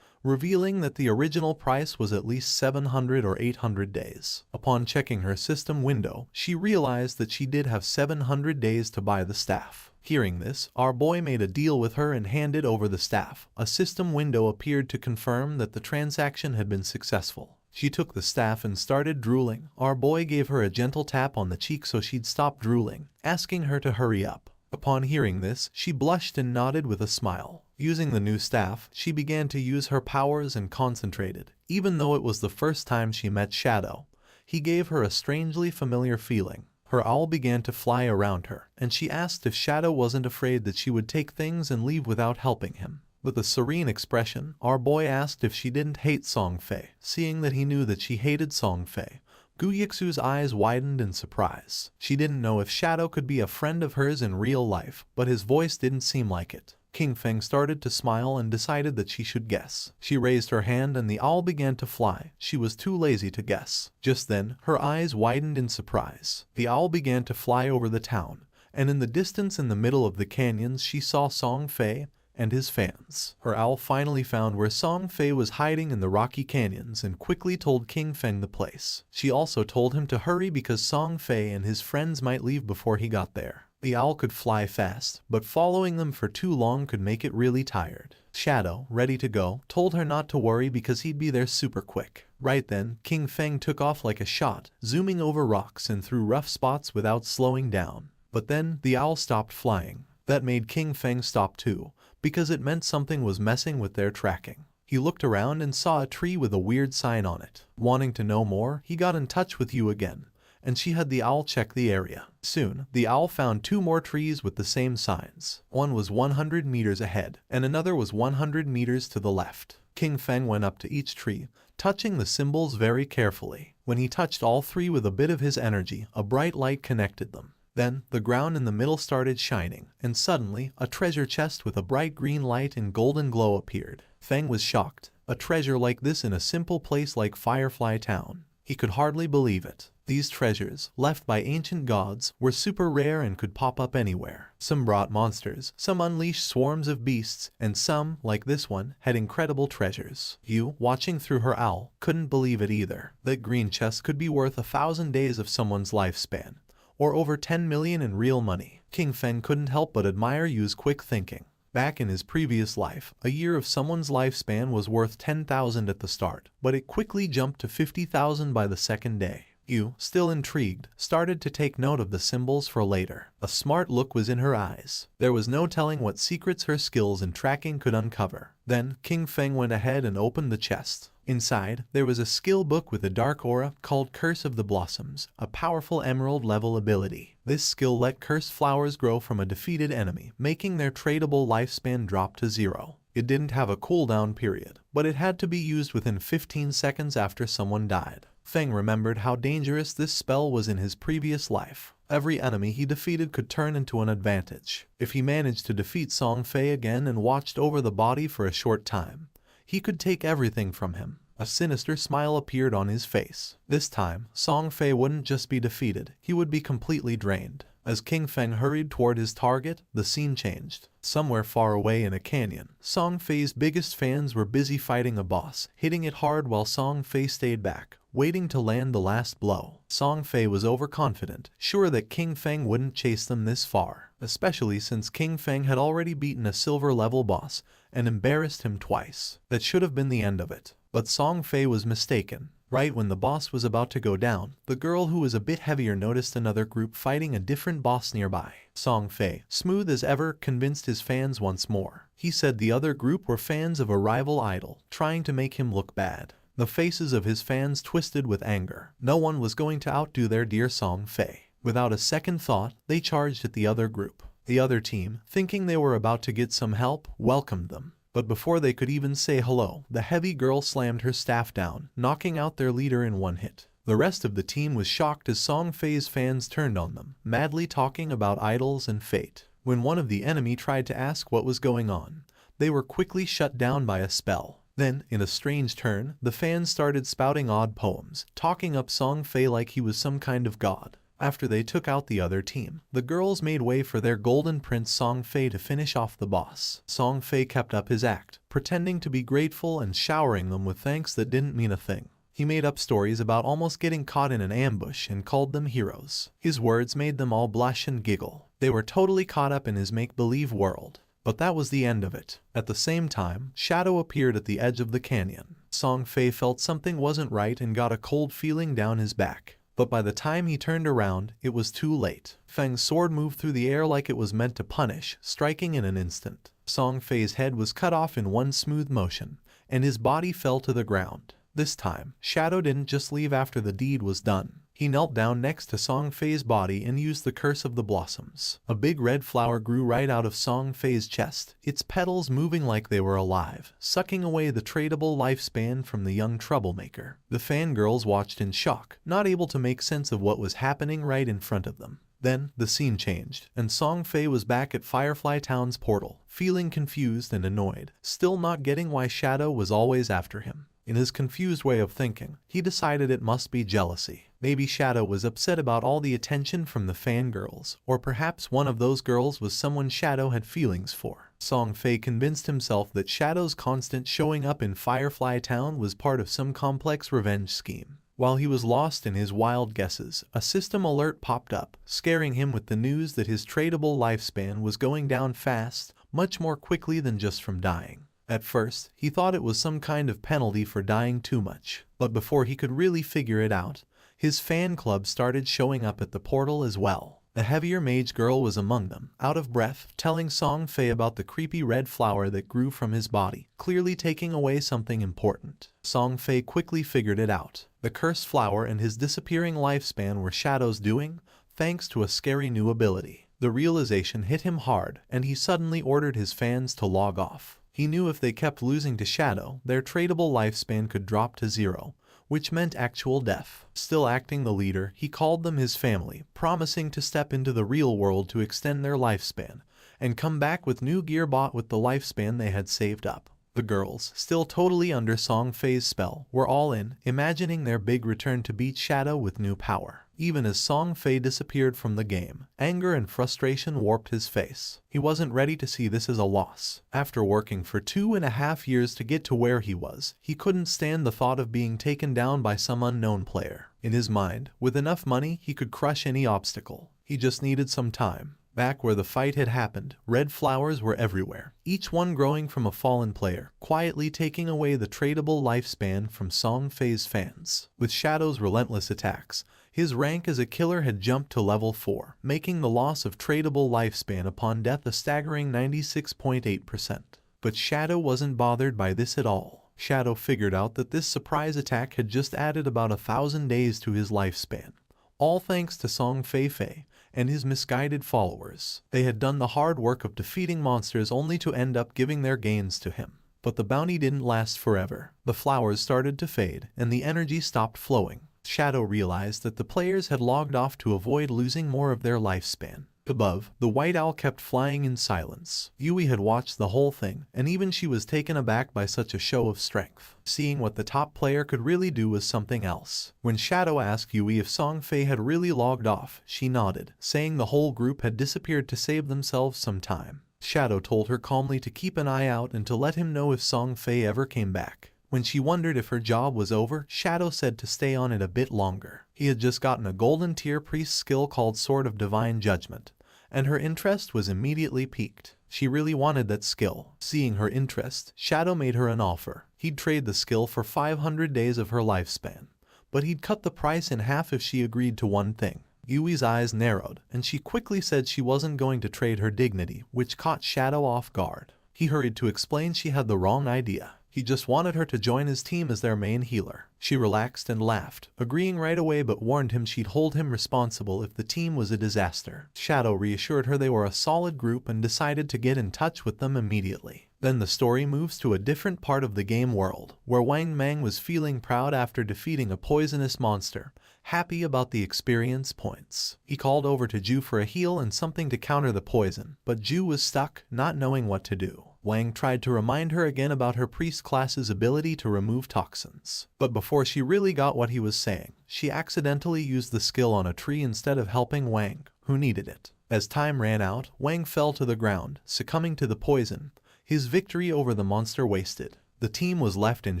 revealing that the original price was at least 700 or 800 days. Upon checking her system window, she realized that she did have 700 days to buy the staff. Hearing this, our boy made a deal with her and handed over the staff. A system window appeared to confirm that the transaction had been successful. She took the staff and started drooling. Our boy gave her a gentle tap on the cheek so she'd stop drooling, asking her to hurry up. Upon hearing this, she blushed and nodded with a smile. Using the new staff, she began to use her powers and concentrated. Even though it was the first time she met Shadow, he gave her a strangely familiar feeling. Her owl began to fly around her, and she asked if Shadow wasn't afraid that she would take things and leave without helping him. With a serene expression, our boy asked if she didn't hate Song Fei. Seeing that he knew that she hated Song Fei, Gu Yixu's eyes widened in surprise. She didn't know if Shadow could be a friend of hers in real life, but his voice didn't seem like it. King Feng started to smile and decided that she should guess. She raised her hand and the owl began to fly. She was too lazy to guess. Just then, her eyes widened in surprise. The owl began to fly over the town, and in the distance in the middle of the canyons she saw Song Fei and his fans. Her owl finally found where Song Fei was hiding in the rocky canyons and quickly told King Feng the place. She also told him to hurry because Song Fei and his friends might leave before he got there. The owl could fly fast, but following them for too long could make it really tired. Shadow, ready to go, told her not to worry because he'd be there super quick. Right then, King Feng took off like a shot, zooming over rocks and through rough spots without slowing down. But then, the owl stopped flying. That made King Feng stop too, because it meant something was messing with their tracking. He looked around and saw a tree with a weird sign on it. Wanting to know more, he got in touch with you again, and she had the owl check the area. Soon, the owl found 2 more trees with the same signs. One was 100 meters ahead, and another was 100 meters to the left. King Feng went up to each tree, touching the symbols very carefully. When he touched all 3 with a bit of his energy, a bright light connected them. Then, the ground in the middle started shining, and suddenly, a treasure chest with a bright green light and golden glow appeared. Feng was shocked. A treasure like this in a simple place like Firefly Town. He could hardly believe it. These treasures, left by ancient gods, were super rare and could pop up anywhere. Some brought monsters, some unleashed swarms of beasts, and some, like this one, had incredible treasures. You, watching through her owl, couldn't believe it either. That green chest could be worth 1,000 days of someone's lifespan, or over 10 million in real money. King Feng couldn't help but admire Yu's quick thinking. Back in his previous life, a year of someone's lifespan was worth 10,000 at the start, but it quickly jumped to 50,000 by the second day. Yu, still intrigued, started to take note of the symbols for later. A smart look was in her eyes. There was no telling what secrets her skills in tracking could uncover. Then, King Feng went ahead and opened the chest. Inside, there was a skill book with a dark aura called Curse of the Blossoms, a powerful emerald-level ability. This skill let cursed flowers grow from a defeated enemy, making their tradable lifespan drop to 0. It didn't have a cooldown period, but it had to be used within 15 seconds after someone died. Feng remembered how dangerous this spell was in his previous life. Every enemy he defeated could turn into an advantage. If he managed to defeat Song Fei again and watched over the body for a short time, he could take everything from him. A sinister smile appeared on his face. This time, Song Fei wouldn't just be defeated, he would be completely drained. As King Feng hurried toward his target, the scene changed. Somewhere far away in a canyon, Song Fei's biggest fans were busy fighting a boss, hitting it hard while Song Fei stayed back, waiting to land the last blow. Song Fei was overconfident, sure that King Feng wouldn't chase them this far, especially since King Feng had already beaten a silver-level boss and embarrassed him twice. That should have been the end of it. But Song Fei was mistaken. Right when the boss was about to go down, the girl who was a bit heavier noticed another group fighting a different boss nearby. Song Fei, smooth as ever, convinced his fans once more. He said the other group were fans of a rival idol, trying to make him look bad. The faces of his fans twisted with anger. No one was going to outdo their dear Song Fei. Without a second thought, they charged at the other group. The other team, thinking they were about to get some help, welcomed them. But before they could even say hello, the heavy girl slammed her staff down, knocking out their leader in one hit. The rest of the team was shocked as Song Fei's fans turned on them, madly talking about idols and fate. When one of the enemy tried to ask what was going on, they were quickly shut down by a spell. Then, in a strange turn, the fans started spouting odd poems, talking up Song Fei like he was some kind of god. After they took out the other team, the girls made way for their golden prince Song Fei to finish off the boss. Song Fei kept up his act, pretending to be grateful and showering them with thanks that didn't mean a thing. He made up stories about almost getting caught in an ambush and called them heroes. His words made them all blush and giggle. They were totally caught up in his make-believe world. But that was the end of it. At the same time, Shadow appeared at the edge of the canyon. Song Fei felt something wasn't right and got a cold feeling down his back. But by the time he turned around, it was too late. Feng's sword moved through the air like it was meant to punish, striking in an instant. Song Fei's head was cut off in one smooth motion, and his body fell to the ground. This time, Shadow didn't just leave after the deed was done. He knelt down next to Song Fei's body and used the Curse of the Blossoms. A big red flower grew right out of Song Fei's chest, its petals moving like they were alive, sucking away the tradable lifespan from the young troublemaker. The fangirls watched in shock, not able to make sense of what was happening right in front of them. Then, the scene changed, and Song Fei was back at Firefly Town's portal, feeling confused and annoyed, still not getting why Shadow was always after him. In his confused way of thinking, he decided it must be jealousy. Maybe Shadow was upset about all the attention from the fangirls, or perhaps one of those girls was someone Shadow had feelings for. Song Fei convinced himself that Shadow's constant showing up in Firefly Town was part of some complex revenge scheme. While he was lost in his wild guesses, a system alert popped up, scaring him with the news that his tradable lifespan was going down fast, much more quickly than just from dying. At first, he thought it was some kind of penalty for dying too much, but before he could really figure it out, his fan club started showing up at the portal as well. The heavier mage girl was among them, out of breath, telling Song Fei about the creepy red flower that grew from his body, clearly taking away something important. Song Fei quickly figured it out. The cursed flower and his disappearing lifespan were Shadow's doing, thanks to a scary new ability. The realization hit him hard, and he suddenly ordered his fans to log off. He knew if they kept losing to Shadow, their tradable lifespan could drop to 0, which meant actual death. Still acting the leader, he called them his family, promising to step into the real world to extend their lifespan, and come back with new gear bought with the lifespan they had saved up. The girls, still totally under Song Fei's spell, were all in, imagining their big return to beat Shadow with new power. Even as Song Fei disappeared from the game, anger and frustration warped his face. He wasn't ready to see this as a loss. After working for 2.5 years to get to where he was, he couldn't stand the thought of being taken down by some unknown player. In his mind, with enough money, he could crush any obstacle. He just needed some time. Back where the fight had happened, red flowers were everywhere, each one growing from a fallen player, quietly taking away the tradable lifespan from Song Fei's fans. With Shadow's relentless attacks, his rank as a killer had jumped to level 4, making the loss of tradable lifespan upon death a staggering 96.8%. But Shadow wasn't bothered by this at all. Shadow figured out that this surprise attack had just added about 1,000 days to his lifespan, all thanks to Song Fei and his misguided followers. They had done the hard work of defeating monsters only to end up giving their gains to him. But the bounty didn't last forever. The flowers started to fade, and the energy stopped flowing. Shadow realized that the players had logged off to avoid losing more of their lifespan. Above, the white owl kept flying in silence. Yui had watched the whole thing, and even she was taken aback by such a show of strength. Seeing what the top player could really do was something else. When Shadow asked Yui if Song Fei had really logged off, she nodded, saying the whole group had disappeared to save themselves some time. Shadow told her calmly to keep an eye out and to let him know if Song Fei ever came back. When she wondered if her job was over, Shadow said to stay on it a bit longer. He had just gotten a golden tier priest skill called Sword of Divine Judgment, and her interest was immediately piqued. She really wanted that skill. Seeing her interest, Shadow made her an offer. He'd trade the skill for 500 days of her lifespan, but he'd cut the price in half if she agreed to one thing. Yui's eyes narrowed, and she quickly said she wasn't going to trade her dignity, which caught Shadow off guard. He hurried to explain she had the wrong idea. He just wanted her to join his team as their main healer. She relaxed and laughed, agreeing right away, but warned him she'd hold him responsible if the team was a disaster. Shadow reassured her they were a solid group and decided to get in touch with them immediately. Then the story moves to a different part of the game world, where Wang Mang was feeling proud after defeating a poisonous monster, happy about the experience points. He called over to Ju for a heal and something to counter the poison, but Ju was stuck, not knowing what to do. Wang tried to remind her again about her priest class's ability to remove toxins. But before she really got what he was saying, she accidentally used the skill on a tree instead of helping Wang, who needed it. As time ran out, Wang fell to the ground, succumbing to the poison, his victory over the monster wasted. The team was left in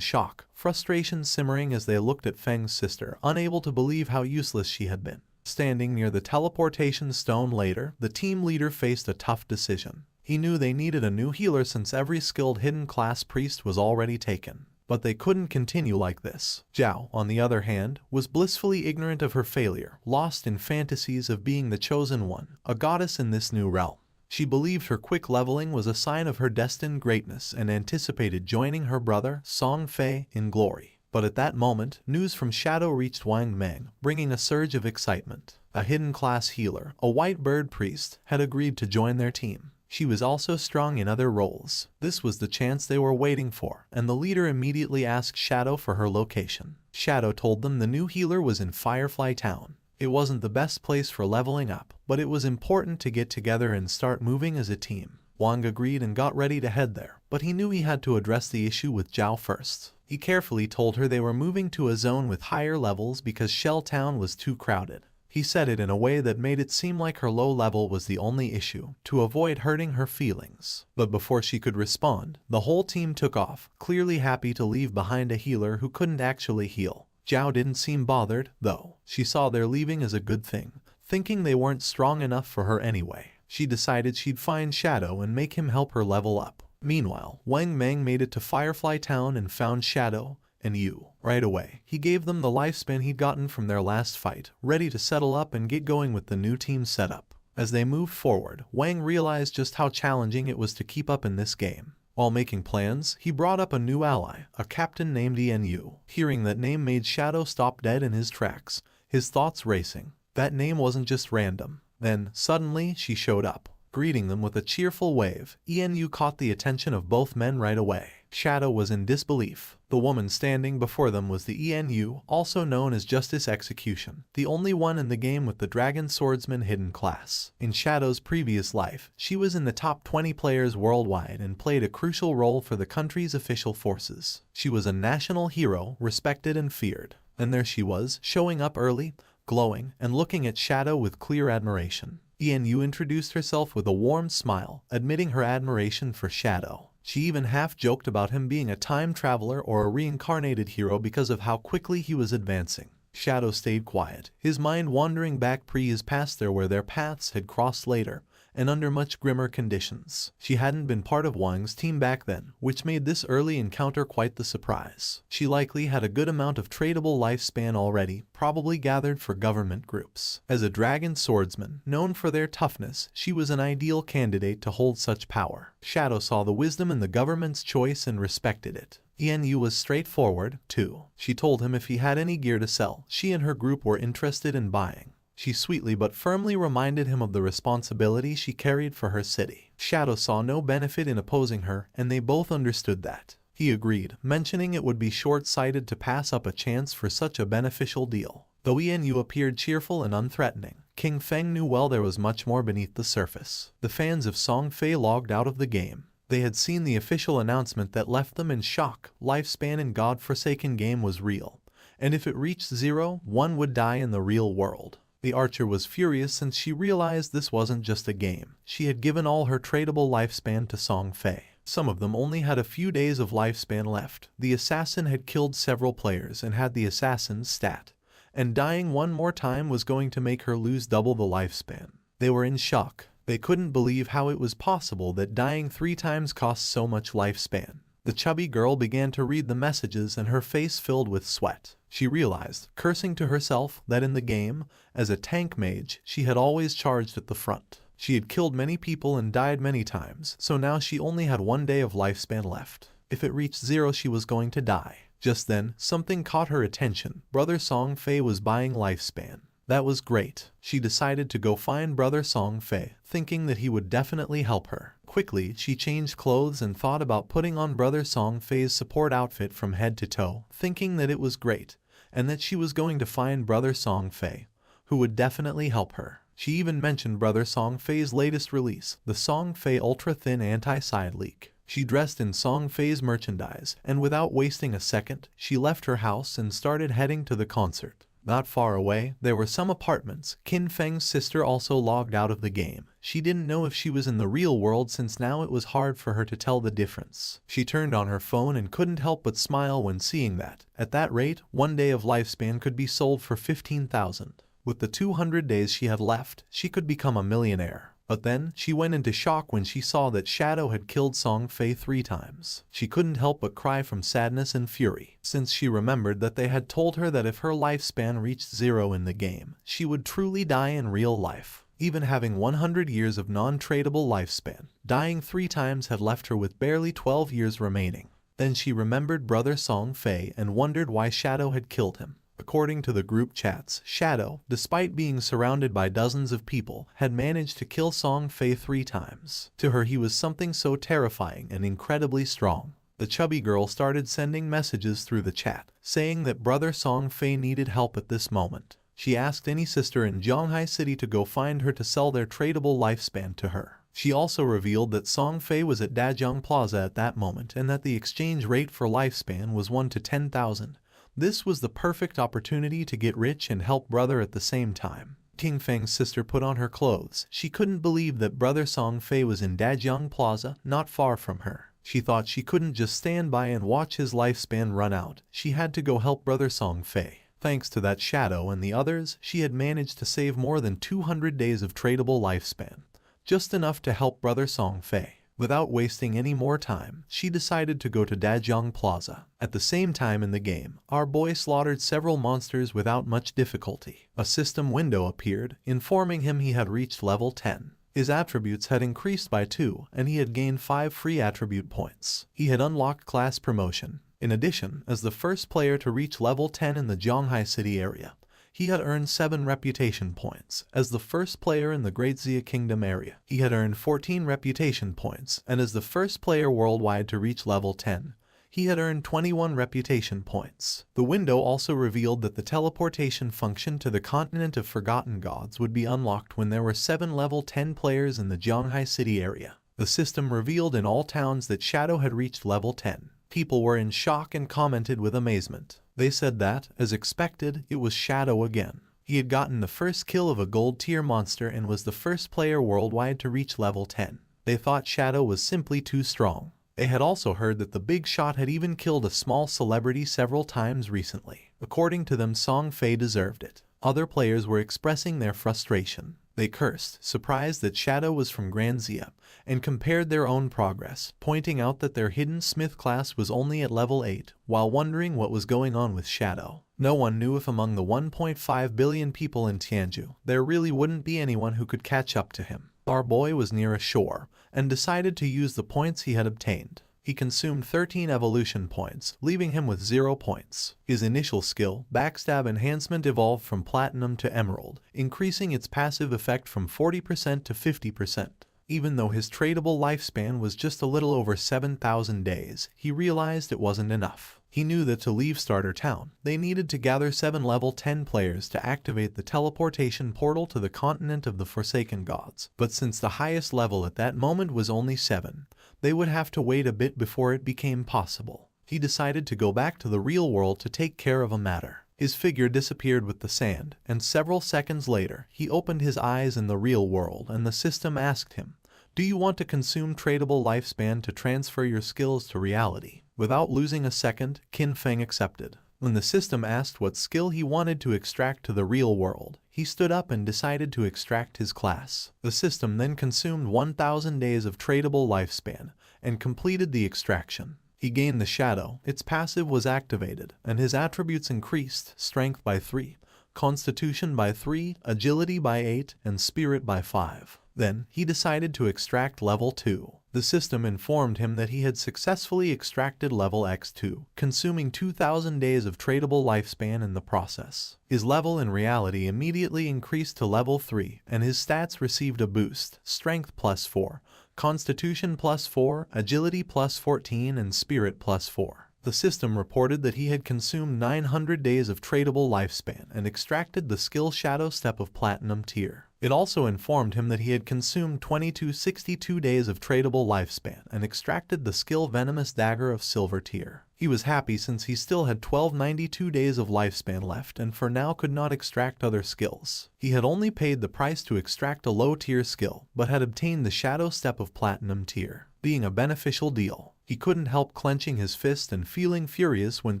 shock, frustration simmering as they looked at Feng's sister, unable to believe how useless she had been. Standing near the teleportation stone later, the team leader faced a tough decision. He knew they needed a new healer since every skilled hidden class priest was already taken. But they couldn't continue like this. Zhao, on the other hand, was blissfully ignorant of her failure, lost in fantasies of being the chosen one, a goddess in this new realm. She believed her quick leveling was a sign of her destined greatness and anticipated joining her brother, Song Fei, in glory. But at that moment, news from Shadow reached Wang Mang, bringing a surge of excitement. A hidden class healer, a white bird priest, had agreed to join their team. She was also strong in other roles. This was the chance they were waiting for, and the leader immediately asked Shadow for her location. Shadow told them the new healer was in Firefly Town. It wasn't the best place for leveling up, but it was important to get together and start moving as a team. Wang agreed and got ready to head there, but he knew he had to address the issue with Zhao first. He carefully told her they were moving to a zone with higher levels because Shell Town was too crowded. He said it in a way that made it seem like her low level was the only issue, to avoid hurting her feelings. But before she could respond, the whole team took off, clearly happy to leave behind a healer who couldn't actually heal. Zhao didn't seem bothered, though. She saw their leaving as a good thing, thinking they weren't strong enough for her anyway. She decided she'd find Shadow and make him help her level up. Meanwhile, Wang Mang made it to Firefly Town and found Shadow and Yu. Right away, he gave them the lifespan he'd gotten from their last fight, ready to settle up and get going with the new team setup. As they moved forward, Wang realized just how challenging it was to keep up in this game. While making plans, he brought up a new ally, a captain named Yu. Hearing that name made Shadow stop dead in his tracks, his thoughts racing. That name wasn't just random. Then, suddenly, she showed up. Greeting them with a cheerful wave, Yu caught the attention of both men right away. Shadow was in disbelief. The woman standing before them was the Yu, also known as Justice Execution, the only one in the game with the Dragon Swordsman hidden class. In Shadow's previous life, she was in the top 20 players worldwide and played a crucial role for the country's official forces. She was a national hero, respected and feared. And there she was, showing up early, glowing, and looking at Shadow with clear admiration. Yu introduced herself with a warm smile, admitting her admiration for Shadow. She even half-joked about him being a time traveler or a reincarnated hero because of how quickly he was advancing. Shadow stayed quiet, his mind wandering back his past there where their paths had crossed later, and under much grimmer conditions. She hadn't been part of Wang's team back then, which made this early encounter quite the surprise. She likely had a good amount of tradable lifespan already, probably gathered for government groups. As a dragon swordsman, known for their toughness, she was an ideal candidate to hold such power. Shadow saw the wisdom in the government's choice and respected it. Yu was straightforward, too. She told him if he had any gear to sell, she and her group were interested in buying. She sweetly but firmly reminded him of the responsibility she carried for her city. Shadow saw no benefit in opposing her, and they both understood that. He agreed, mentioning it would be short-sighted to pass up a chance for such a beneficial deal. Though Yu appeared cheerful and unthreatening, King Feng knew well there was much more beneath the surface. The fans of Song Fei logged out of the game. They had seen the official announcement that left them in shock. Lifespan in God-forsaken game was real, and if it reached 0, one would die in the real world. The archer was furious since she realized this wasn't just a game. She had given all her tradable lifespan to Song Fei. Some of them only had a few days of lifespan left. The assassin had killed several players and had the assassin's stat, and dying one more time was going to make her lose double the lifespan. They were in shock. They couldn't believe how it was possible that dying 3 times cost so much lifespan. The chubby girl began to read the messages and her face filled with sweat. She realized, cursing to herself, that in the game, as a tank mage, she had always charged at the front. She had killed many people and died many times, so now she only had 1 day of lifespan left. If it reached 0, she was going to die. Just then, something caught her attention. Brother Song Fei was buying lifespan. That was great. She decided to go find Brother Song Fei, thinking that he would definitely help her. Quickly, she changed clothes and thought about putting on Brother Song Fei's support outfit from head to toe, thinking that it was great, and that she was going to find Brother Song Fei, who would definitely help her. She even mentioned Brother Song Fei's latest release, the Song Fei Ultra Thin Anti-Side Leak. She dressed in Song Fei's merchandise, and without wasting a second, she left her house and started heading to the concert. Not far away, there were some apartments. Qin Feng's sister also logged out of the game. She didn't know if she was in the real world since now it was hard for her to tell the difference. She turned on her phone and couldn't help but smile when seeing that. At that rate, 1 day of lifespan could be sold for 15,000. With the 200 days she had left, she could become a millionaire. But then, she went into shock when she saw that Shadow had killed Song Fei 3 times. She couldn't help but cry from sadness and fury, since she remembered that they had told her that if her lifespan reached 0 in the game, she would truly die in real life. Even having 100 years of non-tradable lifespan, dying 3 times had left her with barely 12 years remaining. Then she remembered Brother Song Fei and wondered why Shadow had killed him. According to the group chats, Shadow, despite being surrounded by dozens of people, had managed to kill Song Fei 3 times. To her he was something so terrifying and incredibly strong. The chubby girl started sending messages through the chat, saying that Brother Song Fei needed help at this moment. She asked any sister in Zhonghai City to go find her to sell their tradable lifespan to her. She also revealed that Song Fei was at Dajiang Plaza at that moment and that the exchange rate for lifespan was 1 to 10,000. This was the perfect opportunity to get rich and help brother at the same time. King Feng's sister put on her clothes. She couldn't believe that Brother Song Fei was in Dajiang Plaza, not far from her. She thought she couldn't just stand by and watch his lifespan run out. She had to go help Brother Song Fei. Thanks to that Shadow and the others, she had managed to save more than 200 days of tradable lifespan, just enough to help Brother Song Fei. Without wasting any more time, she decided to go to Dajiang Plaza. At the same time in the game, our boy slaughtered several monsters without much difficulty. A system window appeared, informing him he had reached level 10. His attributes had increased by 2, and he had gained 5 free attribute points. He had unlocked class promotion. In addition, as the first player to reach level 10 in the Zhonghai City area, he had earned 7 reputation points. As the first player in the Great Xia Kingdom area, he had earned 14 reputation points, and as the first player worldwide to reach level 10, he had earned 21 reputation points. The window also revealed that the teleportation function to the continent of Forgotten Gods would be unlocked when there were 7 level 10 players in the Zhonghai City area. The system revealed in all towns that Shadow had reached level 10. People were in shock and commented with amazement. They said that, as expected, it was Shadow again. He had gotten the first kill of a gold tier monster and was the first player worldwide to reach level 10. They thought Shadow was simply too strong. They had also heard that the big shot had even killed a small celebrity several times recently. According to them, Song Fei deserved it. Other players were expressing their frustration. They cursed, surprised that Shadow was from Grand Xia, and compared their own progress, pointing out that their hidden smith class was only at level 8, while wondering what was going on with Shadow. No one knew if among the 1.5 billion people in Tianju, there really wouldn't be anyone who could catch up to him. Our boy was near a shore, and decided to use the points he had obtained. He consumed 13 evolution points, leaving him with 0 points. His initial skill, Backstab Enhancement, evolved from Platinum to Emerald, increasing its passive effect from 40% to 50%. Even though his tradable lifespan was just a little over 7,000 days, he realized it wasn't enough. He knew that to leave Starter Town, they needed to gather 7 level 10 players to activate the teleportation portal to the continent of the Forsaken Gods. But since the highest level at that moment was only 7, they would have to wait a bit before it became possible. He decided to go back to the real world to take care of a matter. His figure disappeared with the sand, and several seconds later, he opened his eyes in the real world and the system asked him, "Do you want to consume tradable lifespan to transfer your skills to reality?" Without losing a second, Qin Feng accepted. When the system asked what skill he wanted to extract to the real world, he stood up and decided to extract his class. The system then consumed 1,000 days of tradable lifespan and completed the extraction. He gained the shadow, its passive was activated, and his attributes increased: strength by 3, constitution by 3, agility by 8, and spirit by 5. Then, he decided to extract level 2. The system informed him that he had successfully extracted level X2, consuming 2,000 days of tradable lifespan in the process. His level in reality immediately increased to level 3, and his stats received a boost: strength plus 4, constitution plus 4, agility plus 14, and spirit plus 4. The system reported that he had consumed 900 days of tradable lifespan and extracted the skill Shadow Step of Platinum tier. It also informed him that he had consumed 2262 days of tradable lifespan and extracted the skill Venomous Dagger of Silver tier. He was happy since he still had 1292 days of lifespan left and for now could not extract other skills. He had only paid the price to extract a low tier skill, but had obtained the Shadow Step of Platinum tier, being a beneficial deal. He couldn't help clenching his fist and feeling furious when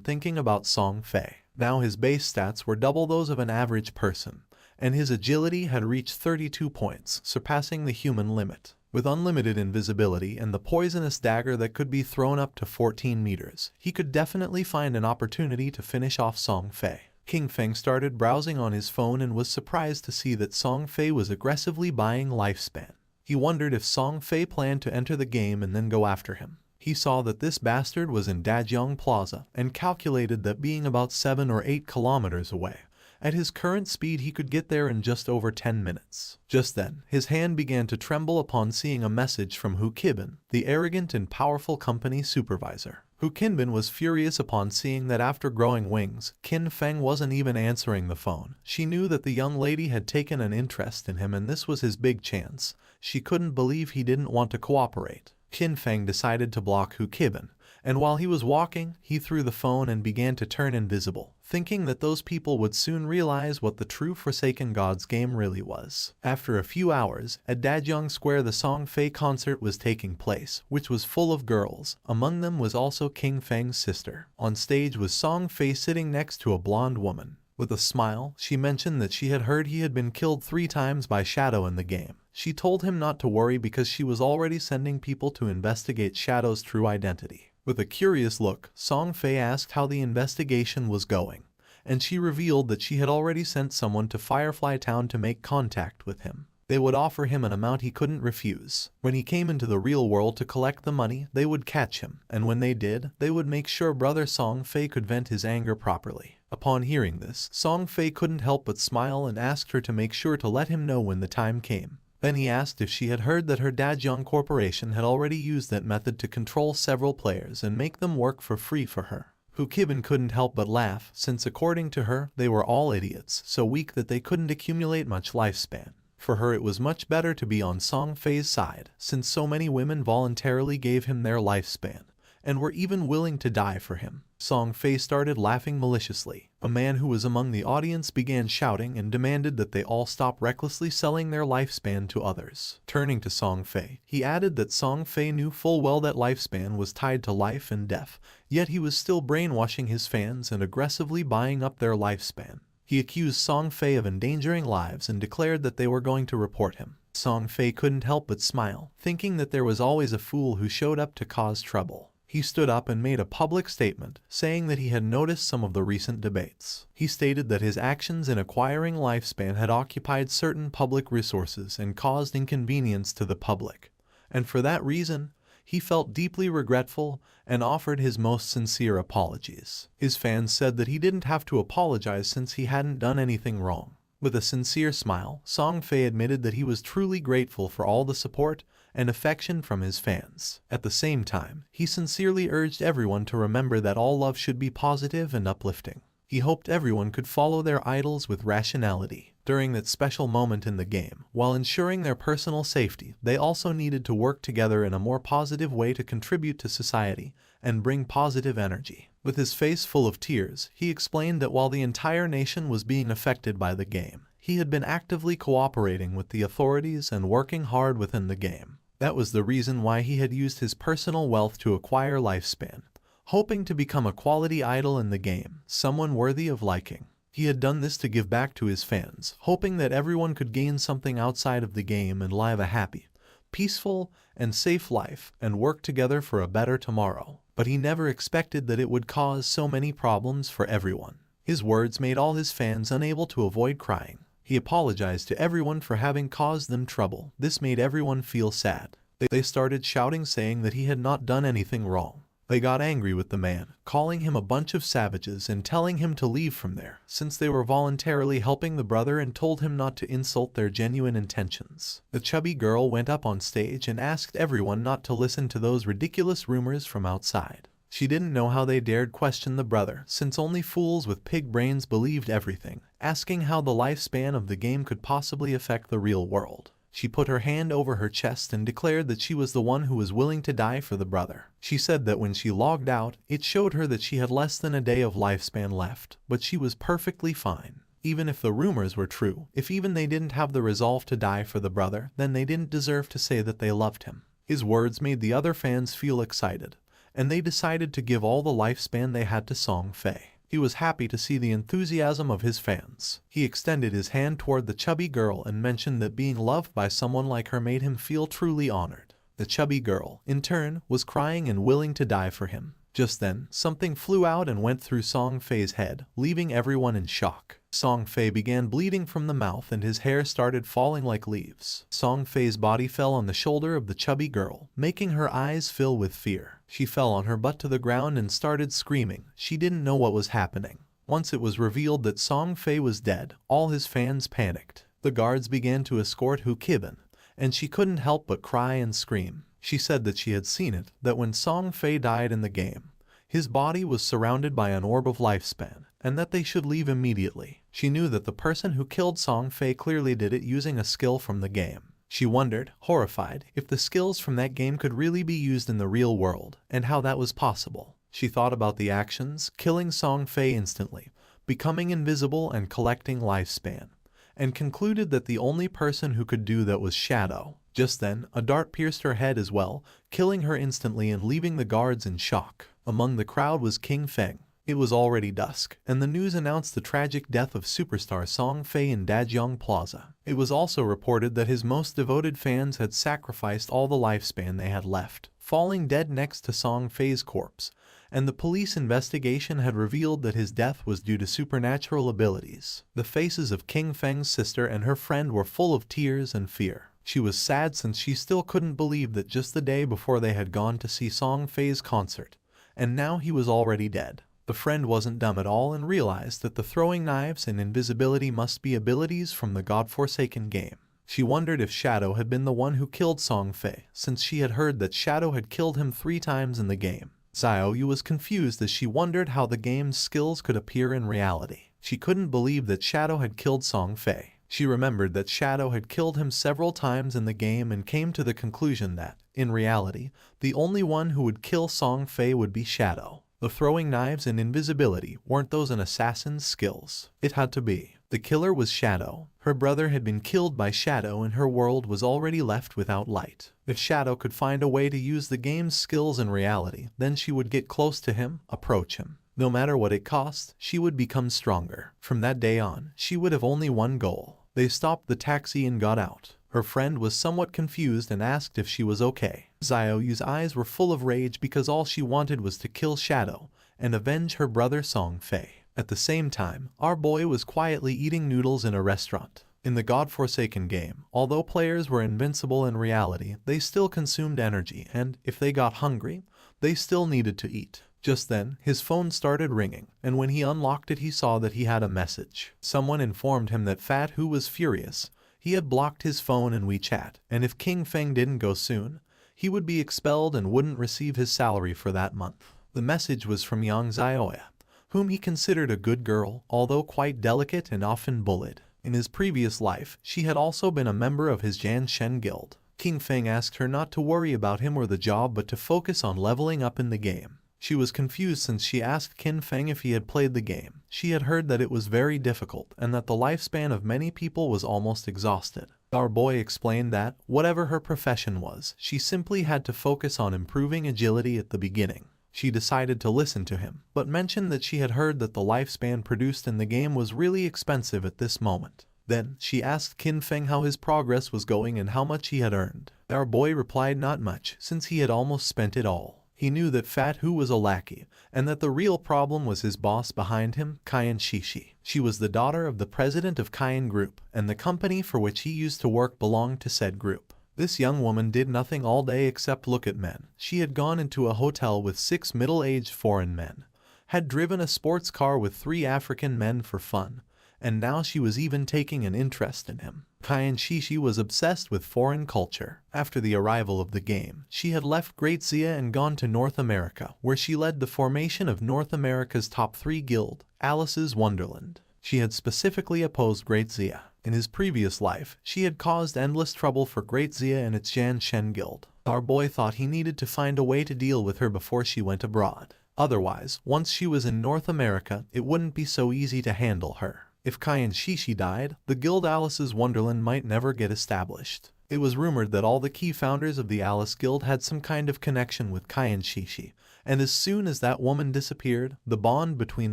thinking about Song Fei. Now his base stats were double those of an average person, and his agility had reached 32 points, surpassing the human limit. With unlimited invisibility and the poisonous dagger that could be thrown up to 14 meters, he could definitely find an opportunity to finish off Song Fei. King Feng started browsing on his phone and was surprised to see that Song Fei was aggressively buying lifespan. He wondered if Song Fei planned to enter the game and then go after him. He saw that this bastard was in Dajiang Plaza and calculated that being about 7 or 8 kilometers away, at his current speed he could get there in just over 10 minutes. Just then, his hand began to tremble upon seeing a message from Hu Qinbin, the arrogant and powerful company supervisor. Hu Qinbin was furious upon seeing that after growing wings, Qin Feng wasn't even answering the phone. She knew that the young lady had taken an interest in him and this was his big chance. She couldn't believe he didn't want to cooperate. Qin Feng decided to block Hu Qinbin, and while he was walking, he threw the phone and began to turn invisible, thinking that those people would soon realize what the true Forsaken Gods game really was. After a few hours, at Dajiang Square the Song Fei concert was taking place, which was full of girls. Among them was also King Feng's sister. On stage was Song Fei sitting next to a blonde woman. With a smile, she mentioned that she had heard he had been killed 3 times by Shadow in the game. She told him not to worry because she was already sending people to investigate Shadow's true identity. With a curious look, Song Fei asked how the investigation was going, and she revealed that she had already sent someone to Firefly Town to make contact with him. They would offer him an amount he couldn't refuse. When he came into the real world to collect the money, they would catch him, and when they did, they would make sure brother Song Fei could vent his anger properly. Upon hearing this, Song Fei couldn't help but smile and asked her to make sure to let him know when the time came. Then he asked if she had heard that her Dajiang Corporation had already used that method to control several players and make them work for free for her. Hu Qinbin couldn't help but laugh, since according to her, they were all idiots, so weak that they couldn't accumulate much lifespan. For her it was much better to be on Song Fei's side, since so many women voluntarily gave him their lifespan, and were even willing to die for him. Song Fei started laughing maliciously. A man who was among the audience began shouting and demanded that they all stop recklessly selling their lifespan to others. Turning to Song Fei, he added that Song Fei knew full well that lifespan was tied to life and death, yet he was still brainwashing his fans and aggressively buying up their lifespan. He accused Song Fei of endangering lives and declared that they were going to report him. Song Fei couldn't help but smile, thinking that there was always a fool who showed up to cause trouble. He stood up and made a public statement, saying that he had noticed some of the recent debates. He stated that his actions in acquiring lifespan had occupied certain public resources and caused inconvenience to the public, and for that reason, he felt deeply regretful and offered his most sincere apologies. His fans said that he didn't have to apologize since he hadn't done anything wrong. With a sincere smile, Song Fei admitted that he was truly grateful for all the support and affection from his fans. At the same time, he sincerely urged everyone to remember that all love should be positive and uplifting. He hoped everyone could follow their idols with rationality. During that special moment in the game, while ensuring their personal safety, they also needed to work together in a more positive way to contribute to society and bring positive energy. With his face full of tears, he explained that while the entire nation was being affected by the game, he had been actively cooperating with the authorities and working hard within the game. That was the reason why he had used his personal wealth to acquire lifespan, hoping to become a quality idol in the game, someone worthy of liking. He had done this to give back to his fans, hoping that everyone could gain something outside of the game and live a happy, peaceful, and safe life and work together for a better tomorrow. But he never expected that it would cause so many problems for everyone. His words made all his fans unable to avoid crying. He apologized to everyone for having caused them trouble. This made everyone feel sad. They started shouting, saying that he had not done anything wrong. They got angry with the man, calling him a bunch of savages and telling him to leave from there, since they were voluntarily helping the brother, and told him not to insult their genuine intentions. The chubby girl went up on stage and asked everyone not to listen to those ridiculous rumors from outside. She didn't know how they dared question the brother, since only fools with pig brains believed everything, asking how the lifespan of the game could possibly affect the real world. She put her hand over her chest and declared that she was the one who was willing to die for the brother. She said that when she logged out, it showed her that she had less than a day of lifespan left, but she was perfectly fine. Even if the rumors were true, if even they didn't have the resolve to die for the brother, then they didn't deserve to say that they loved him. His words made the other fans feel excited, and they decided to give all the lifespan they had to Song Fei. He was happy to see the enthusiasm of his fans. He extended his hand toward the chubby girl and mentioned that being loved by someone like her made him feel truly honored. The chubby girl, in turn, was crying and willing to die for him. Just then, something flew out and went through Song Fei's head, leaving everyone in shock. Song Fei began bleeding from the mouth and his hair started falling like leaves. Song Fei's body fell on the shoulder of the chubby girl, making her eyes fill with fear. She fell on her butt to the ground and started screaming. She didn't know what was happening. Once it was revealed that Song Fei was dead, all his fans panicked. The guards began to escort Hu Kibin, and she couldn't help but cry and scream. She said that she had seen it, that when Song Fei died in the game, his body was surrounded by an orb of lifespan, and that they should leave immediately. She knew that the person who killed Song Fei clearly did it using a skill from the game. She wondered, horrified, if the skills from that game could really be used in the real world, and how that was possible. She thought about the actions, killing Song Fei instantly, becoming invisible and collecting lifespan, and concluded that the only person who could do that was Shadow. Just then, a dart pierced her head as well, killing her instantly and leaving the guards in shock. Among the crowd was King Feng. It was already dusk, and the news announced the tragic death of superstar Song Fei in Dajiang Plaza. It was also reported that his most devoted fans had sacrificed all the lifespan they had left, falling dead next to Song Fei's corpse, and the police investigation had revealed that his death was due to supernatural abilities. The faces of King Feng's sister and her friend were full of tears and fear. She was sad since she still couldn't believe that just the day before they had gone to see Song Fei's concert, and now he was already dead. The friend wasn't dumb at all and realized that the throwing knives and invisibility must be abilities from the godforsaken game. She wondered if Shadow had been the one who killed Song Fei, since she had heard that Shadow had killed him 3 times in the game. Xiaoyu was confused as she wondered how the game's skills could appear in reality. She couldn't believe that Shadow had killed Song Fei. She remembered that Shadow had killed him several times in the game and came to the conclusion that, in reality, the only one who would kill Song Fei would be Shadow. The throwing knives and invisibility weren't those an assassin's skills. It had to be. The killer was Shadow. Her brother had been killed by Shadow and her world was already left without light. If Shadow could find a way to use the game's skills in reality, then she would get close to him, approach him. No matter what it cost, she would become stronger. From that day on, she would have only one goal. They stopped the taxi and got out. Her friend was somewhat confused and asked if she was okay. Xiaoyu's eyes were full of rage because all she wanted was to kill Shadow and avenge her brother Song Fei. At the same time, our boy was quietly eating noodles in a restaurant. In the godforsaken game, although players were invincible in reality, they still consumed energy and, if they got hungry, they still needed to eat. Just then, his phone started ringing, and when he unlocked it he saw that he had a message. Someone informed him that Fat Hu was furious. He had blocked his phone and WeChat, and if King Feng didn't go soon, he would be expelled and wouldn't receive his salary for that month. The message was from Yang Xiaoya, whom he considered a good girl, although quite delicate and often bullied. In his previous life, she had also been a member of his Jan Shen guild. King Feng asked her not to worry about him or the job but to focus on leveling up in the game. She was confused since she asked King Feng if he had played the game. She had heard that it was very difficult and that the lifespan of many people was almost exhausted. Our boy explained that, whatever her profession was, she simply had to focus on improving agility at the beginning. She decided to listen to him, but mentioned that she had heard that the lifespan produced in the game was really expensive at this moment. Then, she asked Qin Feng how his progress was going and how much he had earned. Our boy replied not much, since he had almost spent it all. He knew that Fat Hu was a lackey, and that the real problem was his boss behind him, Kaiyan Shishi. She was the daughter of the president of Kaiyan Group, and the company for which he used to work belonged to said group. This young woman did nothing all day except look at men. She had gone into a hotel with 6 middle-aged foreign men, had driven a sports car with 3 African men for fun, and now she was even taking an interest in him. Kaiyan Shishi was obsessed with foreign culture. After the arrival of the game, she had left Great Xia and gone to North America, where she led the formation of North America's top 3 guild, Alice's Wonderland. She had specifically opposed Great Xia. In his previous life, she had caused endless trouble for Great Xia and its Jan Shen guild. Our boy thought he needed to find a way to deal with her before she went abroad. Otherwise, once she was in North America, it wouldn't be so easy to handle her. If Kaiyan Shishi died, the guild Alice's Wonderland might never get established. It was rumored that all the key founders of the Alice Guild had some kind of connection with Kaiyan Shishi, and as soon as that woman disappeared, the bond between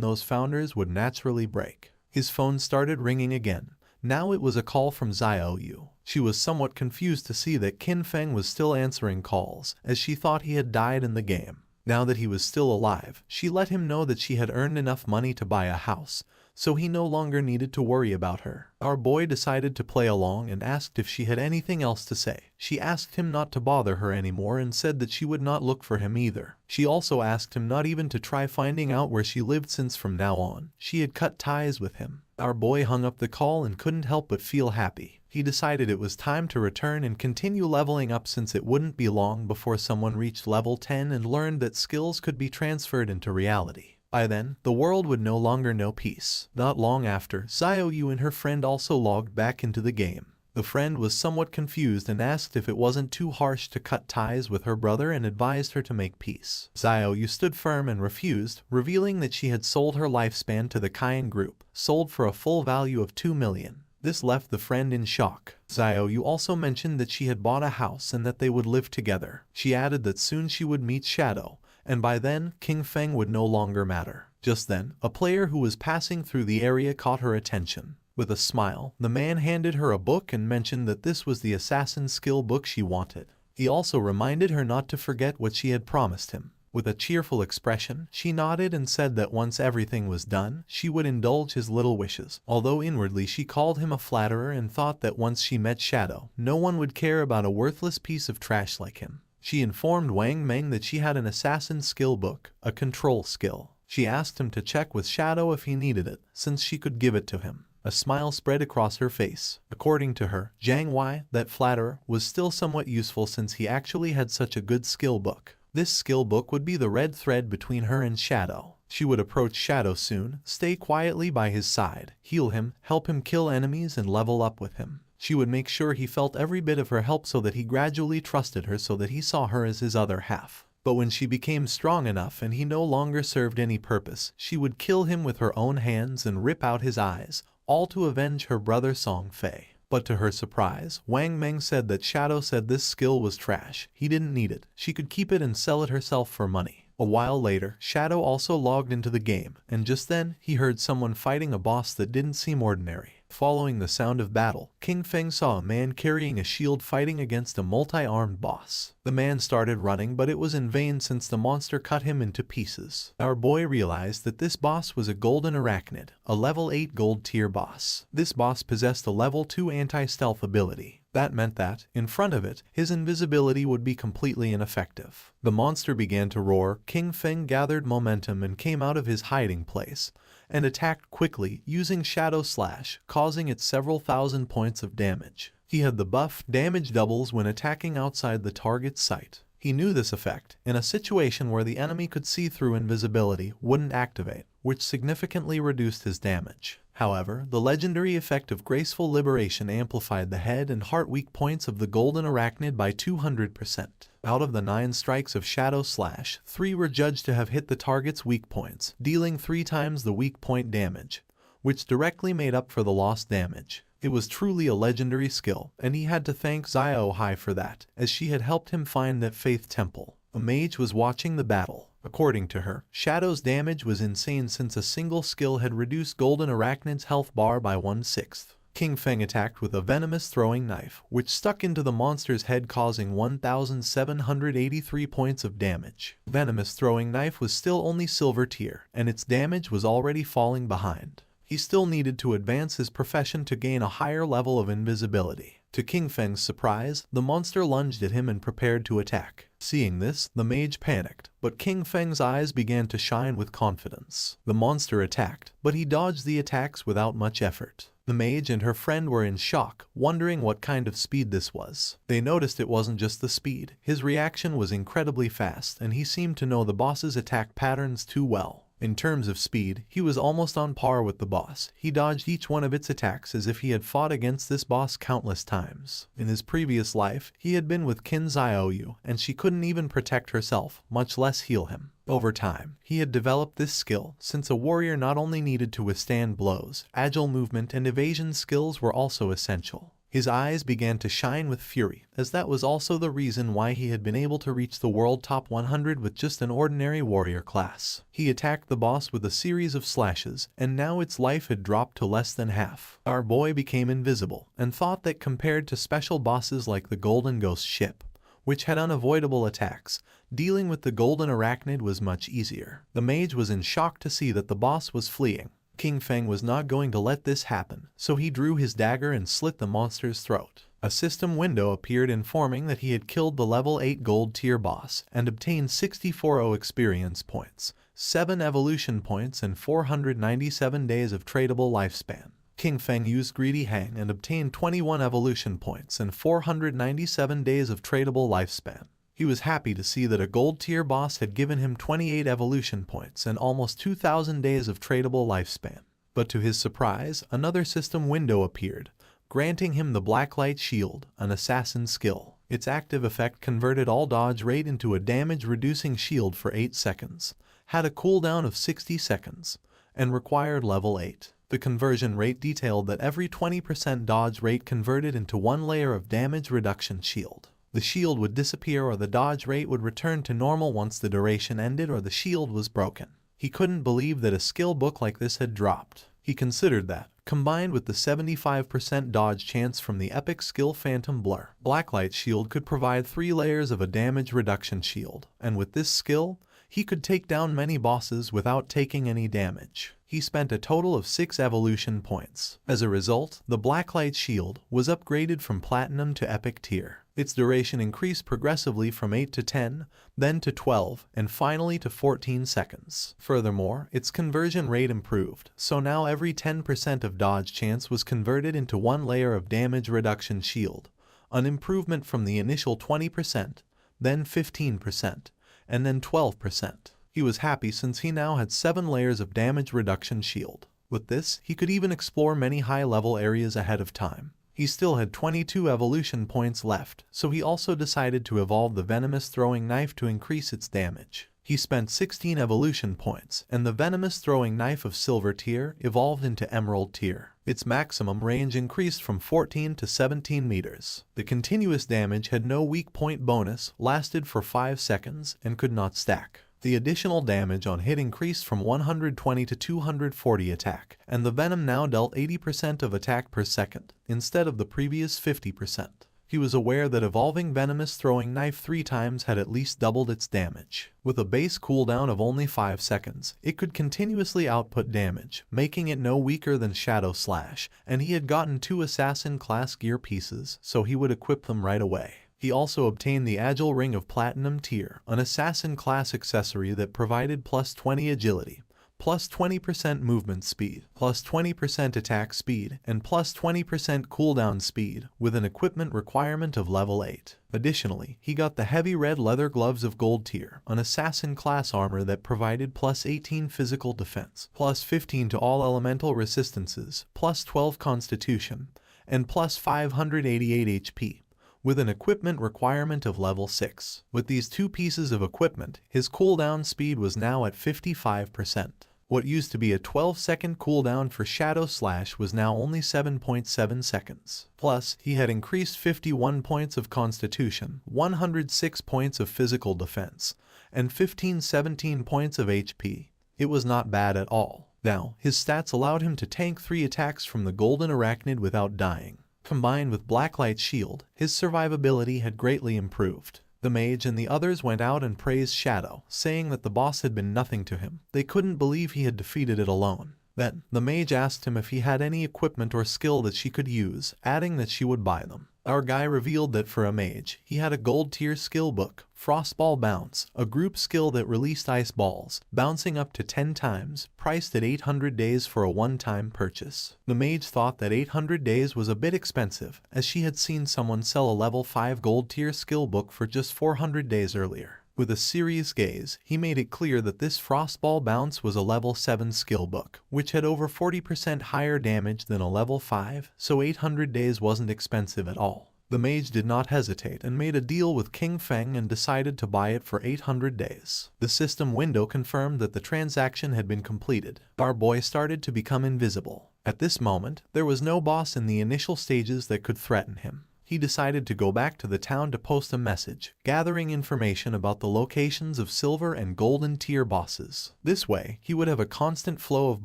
those founders would naturally break. His phone started ringing again. Now it was a call from Xiao Yu. She was somewhat confused to see that Qin Feng was still answering calls, as she thought he had died in the game. Now that he was still alive, she let him know that she had earned enough money to buy a house, so he no longer needed to worry about her. Our boy decided to play along and asked if she had anything else to say. She asked him not to bother her anymore and said that she would not look for him either. She also asked him not even to try finding out where she lived since from now on, she had cut ties with him. Our boy hung up the call and couldn't help but feel happy. He decided it was time to return and continue leveling up since it wouldn't be long before someone reached level 10 and learned that skills could be transferred into reality. By then, the world would no longer know peace. Not long after, Xiao Yu and her friend also logged back into the game. The friend was somewhat confused and asked if it wasn't too harsh to cut ties with her brother and advised her to make peace. Xiao Yu stood firm and refused, revealing that she had sold her lifespan to the Kaiyan Group, sold for a full value of 2 million. This left the friend in shock. Xiao Yu also mentioned that she had bought a house and that they would live together. She added that soon she would meet Shadow, and by then, King Feng would no longer matter. Just then, a player who was passing through the area caught her attention. With a smile, the man handed her a book and mentioned that this was the assassin skill book she wanted. He also reminded her not to forget what she had promised him. With a cheerful expression, she nodded and said that once everything was done, she would indulge his little wishes, although inwardly she called him a flatterer and thought that once she met Shadow, no one would care about a worthless piece of trash like him. She informed Wang Meng that she had an assassin skill book, a control skill. She asked him to check with Shadow if he needed it, since she could give it to him. A smile spread across her face. According to her, Zhang Wei, that flatterer, was still somewhat useful since he actually had such a good skill book. This skill book would be the red thread between her and Shadow. She would approach Shadow soon, stay quietly by his side, heal him, help him kill enemies and level up with him. She would make sure he felt every bit of her help so that he gradually trusted her so that he saw her as his other half. But when she became strong enough and he no longer served any purpose, she would kill him with her own hands and rip out his eyes, all to avenge her brother Song Fei. But to her surprise, Wang Meng said that Shadow said this skill was trash. He didn't need it. She could keep it and sell it herself for money. A while later, Shadow also logged into the game, and just then, he heard someone fighting a boss that didn't seem ordinary. Following the sound of battle, King Feng saw a man carrying a shield fighting against a multi-armed boss. The man started running, but it was in vain since the monster cut him into pieces. Our boy realized that this boss was a golden arachnid, a level 8 gold tier boss. This boss possessed a level 2 anti-stealth ability. That meant that, in front of it, his invisibility would be completely ineffective. The monster began to roar. King Feng gathered momentum and came out of his hiding place, and attacked quickly using Shadow Slash, causing it several thousand points of damage. He had the buff damage doubles when attacking outside the target's sight. He knew this effect, in a situation where the enemy could see through invisibility, wouldn't activate, which significantly reduced his damage. However, the legendary effect of Graceful Liberation amplified the head and heart weak points of the Golden Arachnid by 200%. Out of the 9 strikes of Shadow Slash, 3 were judged to have hit the target's weak points, dealing 3 times the weak point damage, which directly made up for the lost damage. It was truly a legendary skill, and he had to thank Xiao Hai for that, as she had helped him find that Faith Temple. A mage was watching the battle. According to her, Shadow's damage was insane since a single skill had reduced Golden Arachnid's health bar by 1/6. King Feng attacked with a venomous throwing knife, which stuck into the monster's head causing 1,783 points of damage. Venomous throwing knife was still only silver tier, and its damage was already falling behind. He still needed to advance his profession to gain a higher level of invisibility. To King Feng's surprise, the monster lunged at him and prepared to attack. Seeing this, the mage panicked, but King Feng's eyes began to shine with confidence. The monster attacked, but he dodged the attacks without much effort. The mage and her friend were in shock, wondering what kind of speed this was. They noticed it wasn't just the speed. His reaction was incredibly fast, and he seemed to know the boss's attack patterns too well. In terms of speed, he was almost on par with the boss. He dodged each one of its attacks as if he had fought against this boss countless times. In his previous life, he had been with Qin Xiaoyu, and she couldn't even protect herself, much less heal him. Over time, he had developed this skill, since a warrior not only needed to withstand blows, agile movement and evasion skills were also essential. His eyes began to shine with fury, as that was also the reason why he had been able to reach the world top 100 with just an ordinary warrior class. He attacked the boss with a series of slashes, and now its life had dropped to less than half. Our boy became invisible, and thought that compared to special bosses like the Golden Ghost Ship, which had unavoidable attacks, dealing with the Golden Arachnid was much easier. The mage was in shock to see that the boss was fleeing. King Feng was not going to let this happen, so he drew his dagger and slit the monster's throat. A system window appeared informing that he had killed the level 8 gold tier boss and obtained 64 experience points, 7 evolution points and 497 days of tradable lifespan. King Feng used Greedy Hang and obtained 21 evolution points and 497 days of tradable lifespan. He was happy to see that a gold tier boss had given him 28 evolution points and almost 2,000 days of tradable lifespan. But to his surprise, another system window appeared, granting him the Blacklight Shield, an assassin skill. Its active effect converted all dodge rate into a damage-reducing shield for 8 seconds, had a cooldown of 60 seconds, and required level 8. The conversion rate detailed that every 20% dodge rate converted into 1 layer of damage reduction shield. The shield would disappear or the dodge rate would return to normal once the duration ended or the shield was broken. He couldn't believe that a skill book like this had dropped. He considered that, combined with the 75% dodge chance from the epic skill Phantom Blur, Blacklight Shield could provide 3 layers of a damage reduction shield, and with this skill, he could take down many bosses without taking any damage. He spent a total of 6 evolution points. As a result, the Blacklight Shield was upgraded from Platinum to Epic tier. Its duration increased progressively from 8 to 10, then to 12, and finally to 14 seconds. Furthermore, its conversion rate improved, so now every 10% of dodge chance was converted into 1 layer of damage reduction shield, an improvement from the initial 20%, then 15%, and then 12%. He was happy since he now had 7 layers of damage reduction shield. With this, he could even explore many high-level areas ahead of time. He still had 22 evolution points left, so he also decided to evolve the venomous throwing knife to increase its damage. He spent 16 evolution points, and the venomous throwing knife of silver tier evolved into emerald tier. Its maximum range increased from 14 to 17 meters. The continuous damage had no weak point bonus, lasted for 5 seconds, and could not stack. The additional damage on hit increased from 120 to 240 attack, and the venom now dealt 80% of attack per second, instead of the previous 50%. He was aware that evolving venomous throwing knife 3 times had at least doubled its damage. With a base cooldown of only 5 seconds, it could continuously output damage, making it no weaker than Shadow Slash, and he had gotten 2 assassin class gear pieces, so he would equip them right away. He also obtained the Agile Ring of Platinum tier, an assassin class accessory that provided plus 20 agility, plus 20% movement speed, plus 20% attack speed, and plus 20% cooldown speed, with an equipment requirement of level 8. Additionally, he got the heavy red leather gloves of gold tier, an assassin class armor that provided plus 18 physical defense, plus 15 to all elemental resistances, plus 12 constitution, and plus 588 HP, with an equipment requirement of level 6. With these two pieces of equipment, his cooldown speed was now at 55%. What used to be a 12-second cooldown for Shadow Slash was now only 7.7 seconds. Plus, he had increased 51 points of constitution, 106 points of physical defense, and 17 points of HP. It was not bad at all. Now, his stats allowed him to tank 3 attacks from the Golden Arachnid without dying. Combined with Blacklight Shield, his survivability had greatly improved. The mage and the others went out and praised Shadow, saying that the boss had been nothing to him. They couldn't believe he had defeated it alone. Then, the mage asked him if he had any equipment or skill that she could use, adding that she would buy them. Our guy revealed that for a mage, he had a gold tier skill book, Frostball Bounce, a group skill that released ice balls, bouncing up to 10 times, priced at 800 days for a one-time purchase. The mage thought that 800 days was a bit expensive, as she had seen someone sell a level 5 gold tier skill book for just 400 days earlier. With a serious gaze, he made it clear that this Frostball Bounce was a level 7 skill book, which had over 40% higher damage than a level 5, so 800 days wasn't expensive at all. The mage did not hesitate and made a deal with King Feng and decided to buy it for 800 days. The system window confirmed that the transaction had been completed. Our boy started to become invisible. At this moment, there was no boss in the initial stages that could threaten him. He decided to go back to the town to post a message, gathering information about the locations of silver and golden tier bosses. This way, he would have a constant flow of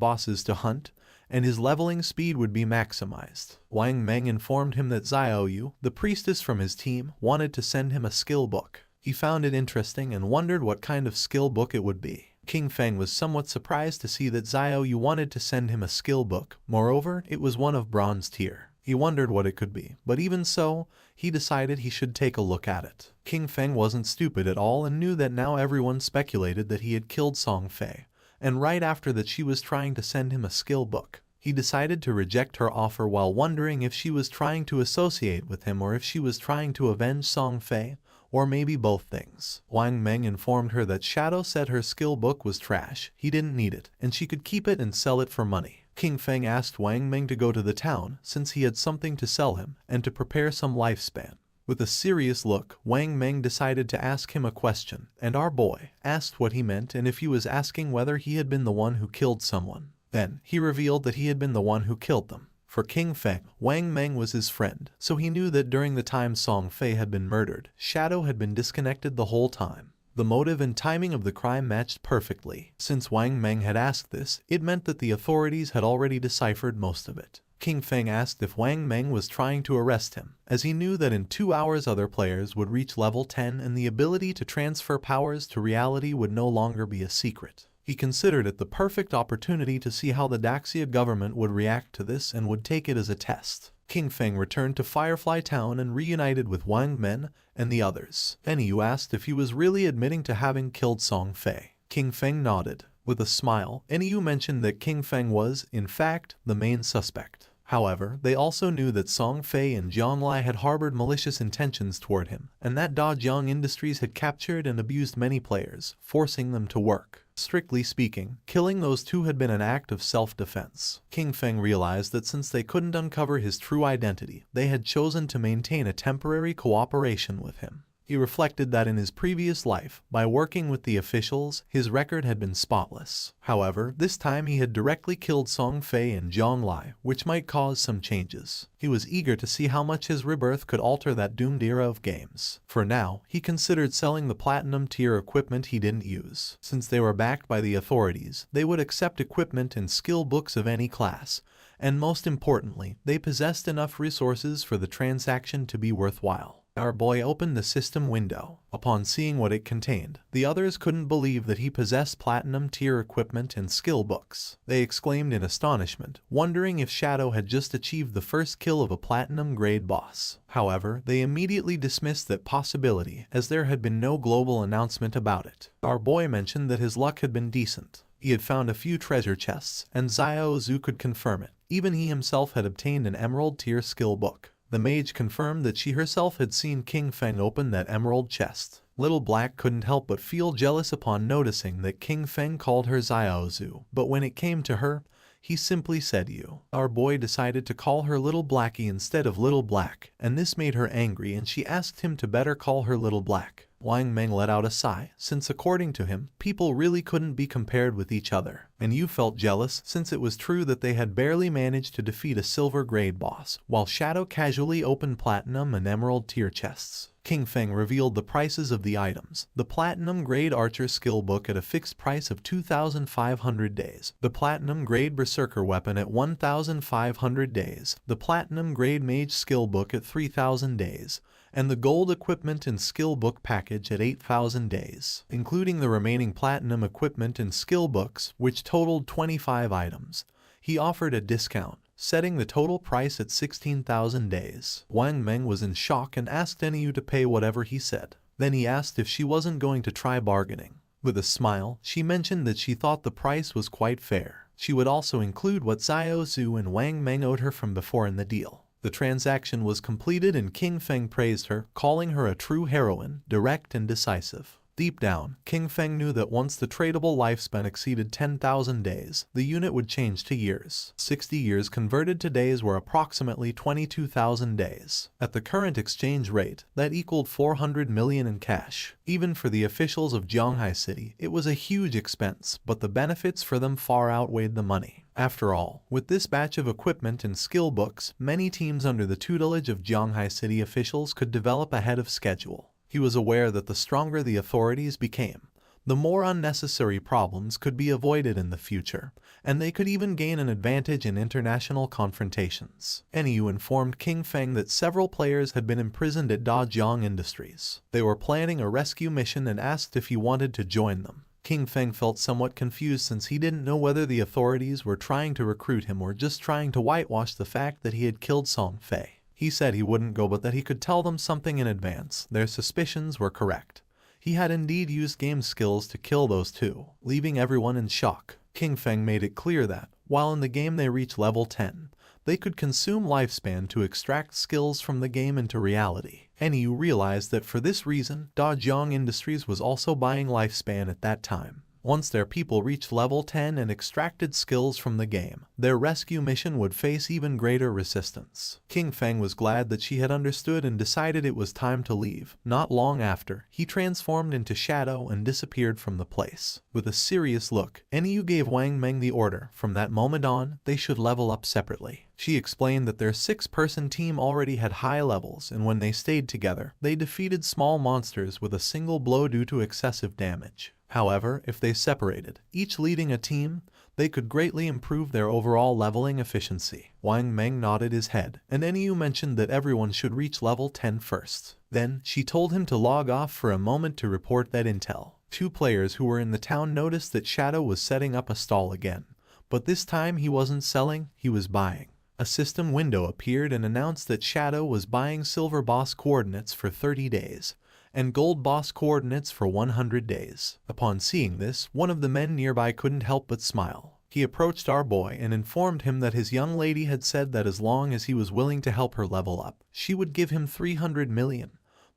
bosses to hunt, and his leveling speed would be maximized. Wang Meng informed him that Xiaoyu, the priestess from his team, wanted to send him a skill book. He found it interesting and wondered what kind of skill book it would be. King Feng was somewhat surprised to see that Xiaoyu wanted to send him a skill book. Moreover, it was one of bronze tier. He wondered what it could be, but even so, he decided he should take a look at it. King Feng wasn't stupid at all and knew that now everyone speculated that he had killed Song Fei, and right after that she was trying to send him a skill book. He decided to reject her offer while wondering if she was trying to associate with him or if she was trying to avenge Song Fei, or maybe both things. Wang Meng informed her that Shadow said her skill book was trash, he didn't need it, and she could keep it and sell it for money. King Feng asked Wang Meng to go to the town since he had something to sell him and to prepare some lifespan. With a serious look, Wang Meng decided to ask him a question, and our boy asked what he meant and if he was asking whether he had been the one who killed someone. Then, he revealed that he had been the one who killed them. For King Feng, Wang Meng was his friend, so he knew that during the time Song Fei had been murdered, Shadow had been disconnected the whole time. The motive and timing of the crime matched perfectly. Since Wang Meng had asked this, it meant that the authorities had already deciphered most of it. King Feng asked if Wang Meng was trying to arrest him, as he knew that in 2 hours other players would reach level 10 and the ability to transfer powers to reality would no longer be a secret. He considered it the perfect opportunity to see how the Daxia government would react to this and would take it as a test. King Feng returned to Firefly Town and reunited with Wang Meng and the others. Yu asked if he was really admitting to having killed Song Fei. King Feng nodded. With a smile, Yu mentioned that King Feng was, in fact, the main suspect. However, they also knew that Song Fei and Zhonglai had harbored malicious intentions toward him, and that Dajiang Industries had captured and abused many players, forcing them to work. Strictly speaking, killing those two had been an act of self-defense. King Feng realized that since they couldn't uncover his true identity, they had chosen to maintain a temporary cooperation with him. He reflected that in his previous life, by working with the officials, his record had been spotless. However, this time he had directly killed Song Fei and Zhonglai, which might cause some changes. He was eager to see how much his rebirth could alter that doomed era of games. For now, he considered selling the platinum tier equipment he didn't use. Since they were backed by the authorities, they would accept equipment and skill books of any class, and most importantly, they possessed enough resources for the transaction to be worthwhile. Our boy opened the system window. Upon seeing what it contained, the others couldn't believe that he possessed platinum tier equipment and skill books. They exclaimed in astonishment, wondering if Shadow had just achieved the first kill of a platinum grade boss. However, they immediately dismissed that possibility, as there had been no global announcement about it. Our boy mentioned that his luck had been decent. He had found a few treasure chests, and Xiao Zhu could confirm it. Even he himself had obtained an emerald tier skill book. The mage confirmed that she herself had seen King Feng open that emerald chest. Little Black couldn't help but feel jealous upon noticing that King Feng called her Xiao Zhu, but when it came to her, he simply said you. Our boy decided to call her Little Blackie instead of Little Black, and this made her angry and she asked him to better call her Little Black. Wang Meng let out a sigh, since according to him, people really couldn't be compared with each other. And you felt jealous since it was true that they had barely managed to defeat a silver grade boss, while Shadow casually opened platinum and emerald tier chests. King Feng revealed the prices of the items. The Platinum Grade Archer Skill Book at a fixed price of 2,500 days. The Platinum Grade Berserker Weapon at 1,500 days. The Platinum Grade Mage Skill Book at 3,000 days. And the Gold Equipment and Skill Book package at 8,000 days, including the remaining Platinum Equipment and Skill Books, which totaled 25 items. He offered a discount, setting the total price at 16,000 days. Wang Meng was in shock and asked Niu to pay whatever he said. Then he asked if she wasn't going to try bargaining. With a smile, she mentioned that she thought the price was quite fair. She would also include what Xiao Zhu and Wang Meng owed her from before in the deal. The transaction was completed and King Feng praised her, calling her a true heroine, direct and decisive. Deep down, King Feng knew that once the tradable lifespan exceeded 10,000 days, the unit would change to years. 60 years converted to days were approximately 22,000 days. At the current exchange rate, that equaled 400 million in cash. Even for the officials of Jianghai City, it was a huge expense, but the benefits for them far outweighed the money. After all, with this batch of equipment and skill books, many teams under the tutelage of Jianghai City officials could develop ahead of schedule. He was aware that the stronger the authorities became, the more unnecessary problems could be avoided in the future, and they could even gain an advantage in international confrontations. Niu informed King Feng that several players had been imprisoned at Dajiang Industries. They were planning a rescue mission and asked if he wanted to join them. King Feng felt somewhat confused since he didn't know whether the authorities were trying to recruit him or just trying to whitewash the fact that he had killed Song Fei. He said he wouldn't go but that he could tell them something in advance. Their suspicions were correct. He had indeed used game skills to kill those two, leaving everyone in shock. King Feng made it clear that, while in the game they reach level 10, they could consume lifespan to extract skills from the game into reality. Niu realized that for this reason, Dajiang Industries was also buying lifespan at that time. Once their people reached level 10 and extracted skills from the game, their rescue mission would face even greater resistance. King Feng was glad that she had understood and decided it was time to leave. Not long after, he transformed into Shadow and disappeared from the place. With a serious look, Niu gave Wang Meng the order. From that moment on, they should level up separately. She explained that their 6-person team already had high levels, and when they stayed together, they defeated small monsters with a single blow due to excessive damage. However, if they separated, each leading a team, they could greatly improve their overall leveling efficiency. Wang Meng nodded his head, and Niu mentioned that everyone should reach level 10 first. Then, she told him to log off for a moment to report that intel. 2 players who were in the town noticed that Shadow was setting up a stall again, but this time he wasn't selling, he was buying. A system window appeared and announced that Shadow was buying silver boss coordinates for 30 days. And gold boss coordinates for 100 days. Upon seeing this, one of the men nearby couldn't help but smile. He approached our boy and informed him that his young lady had said that as long as he was willing to help her level up, she would give him 300 million,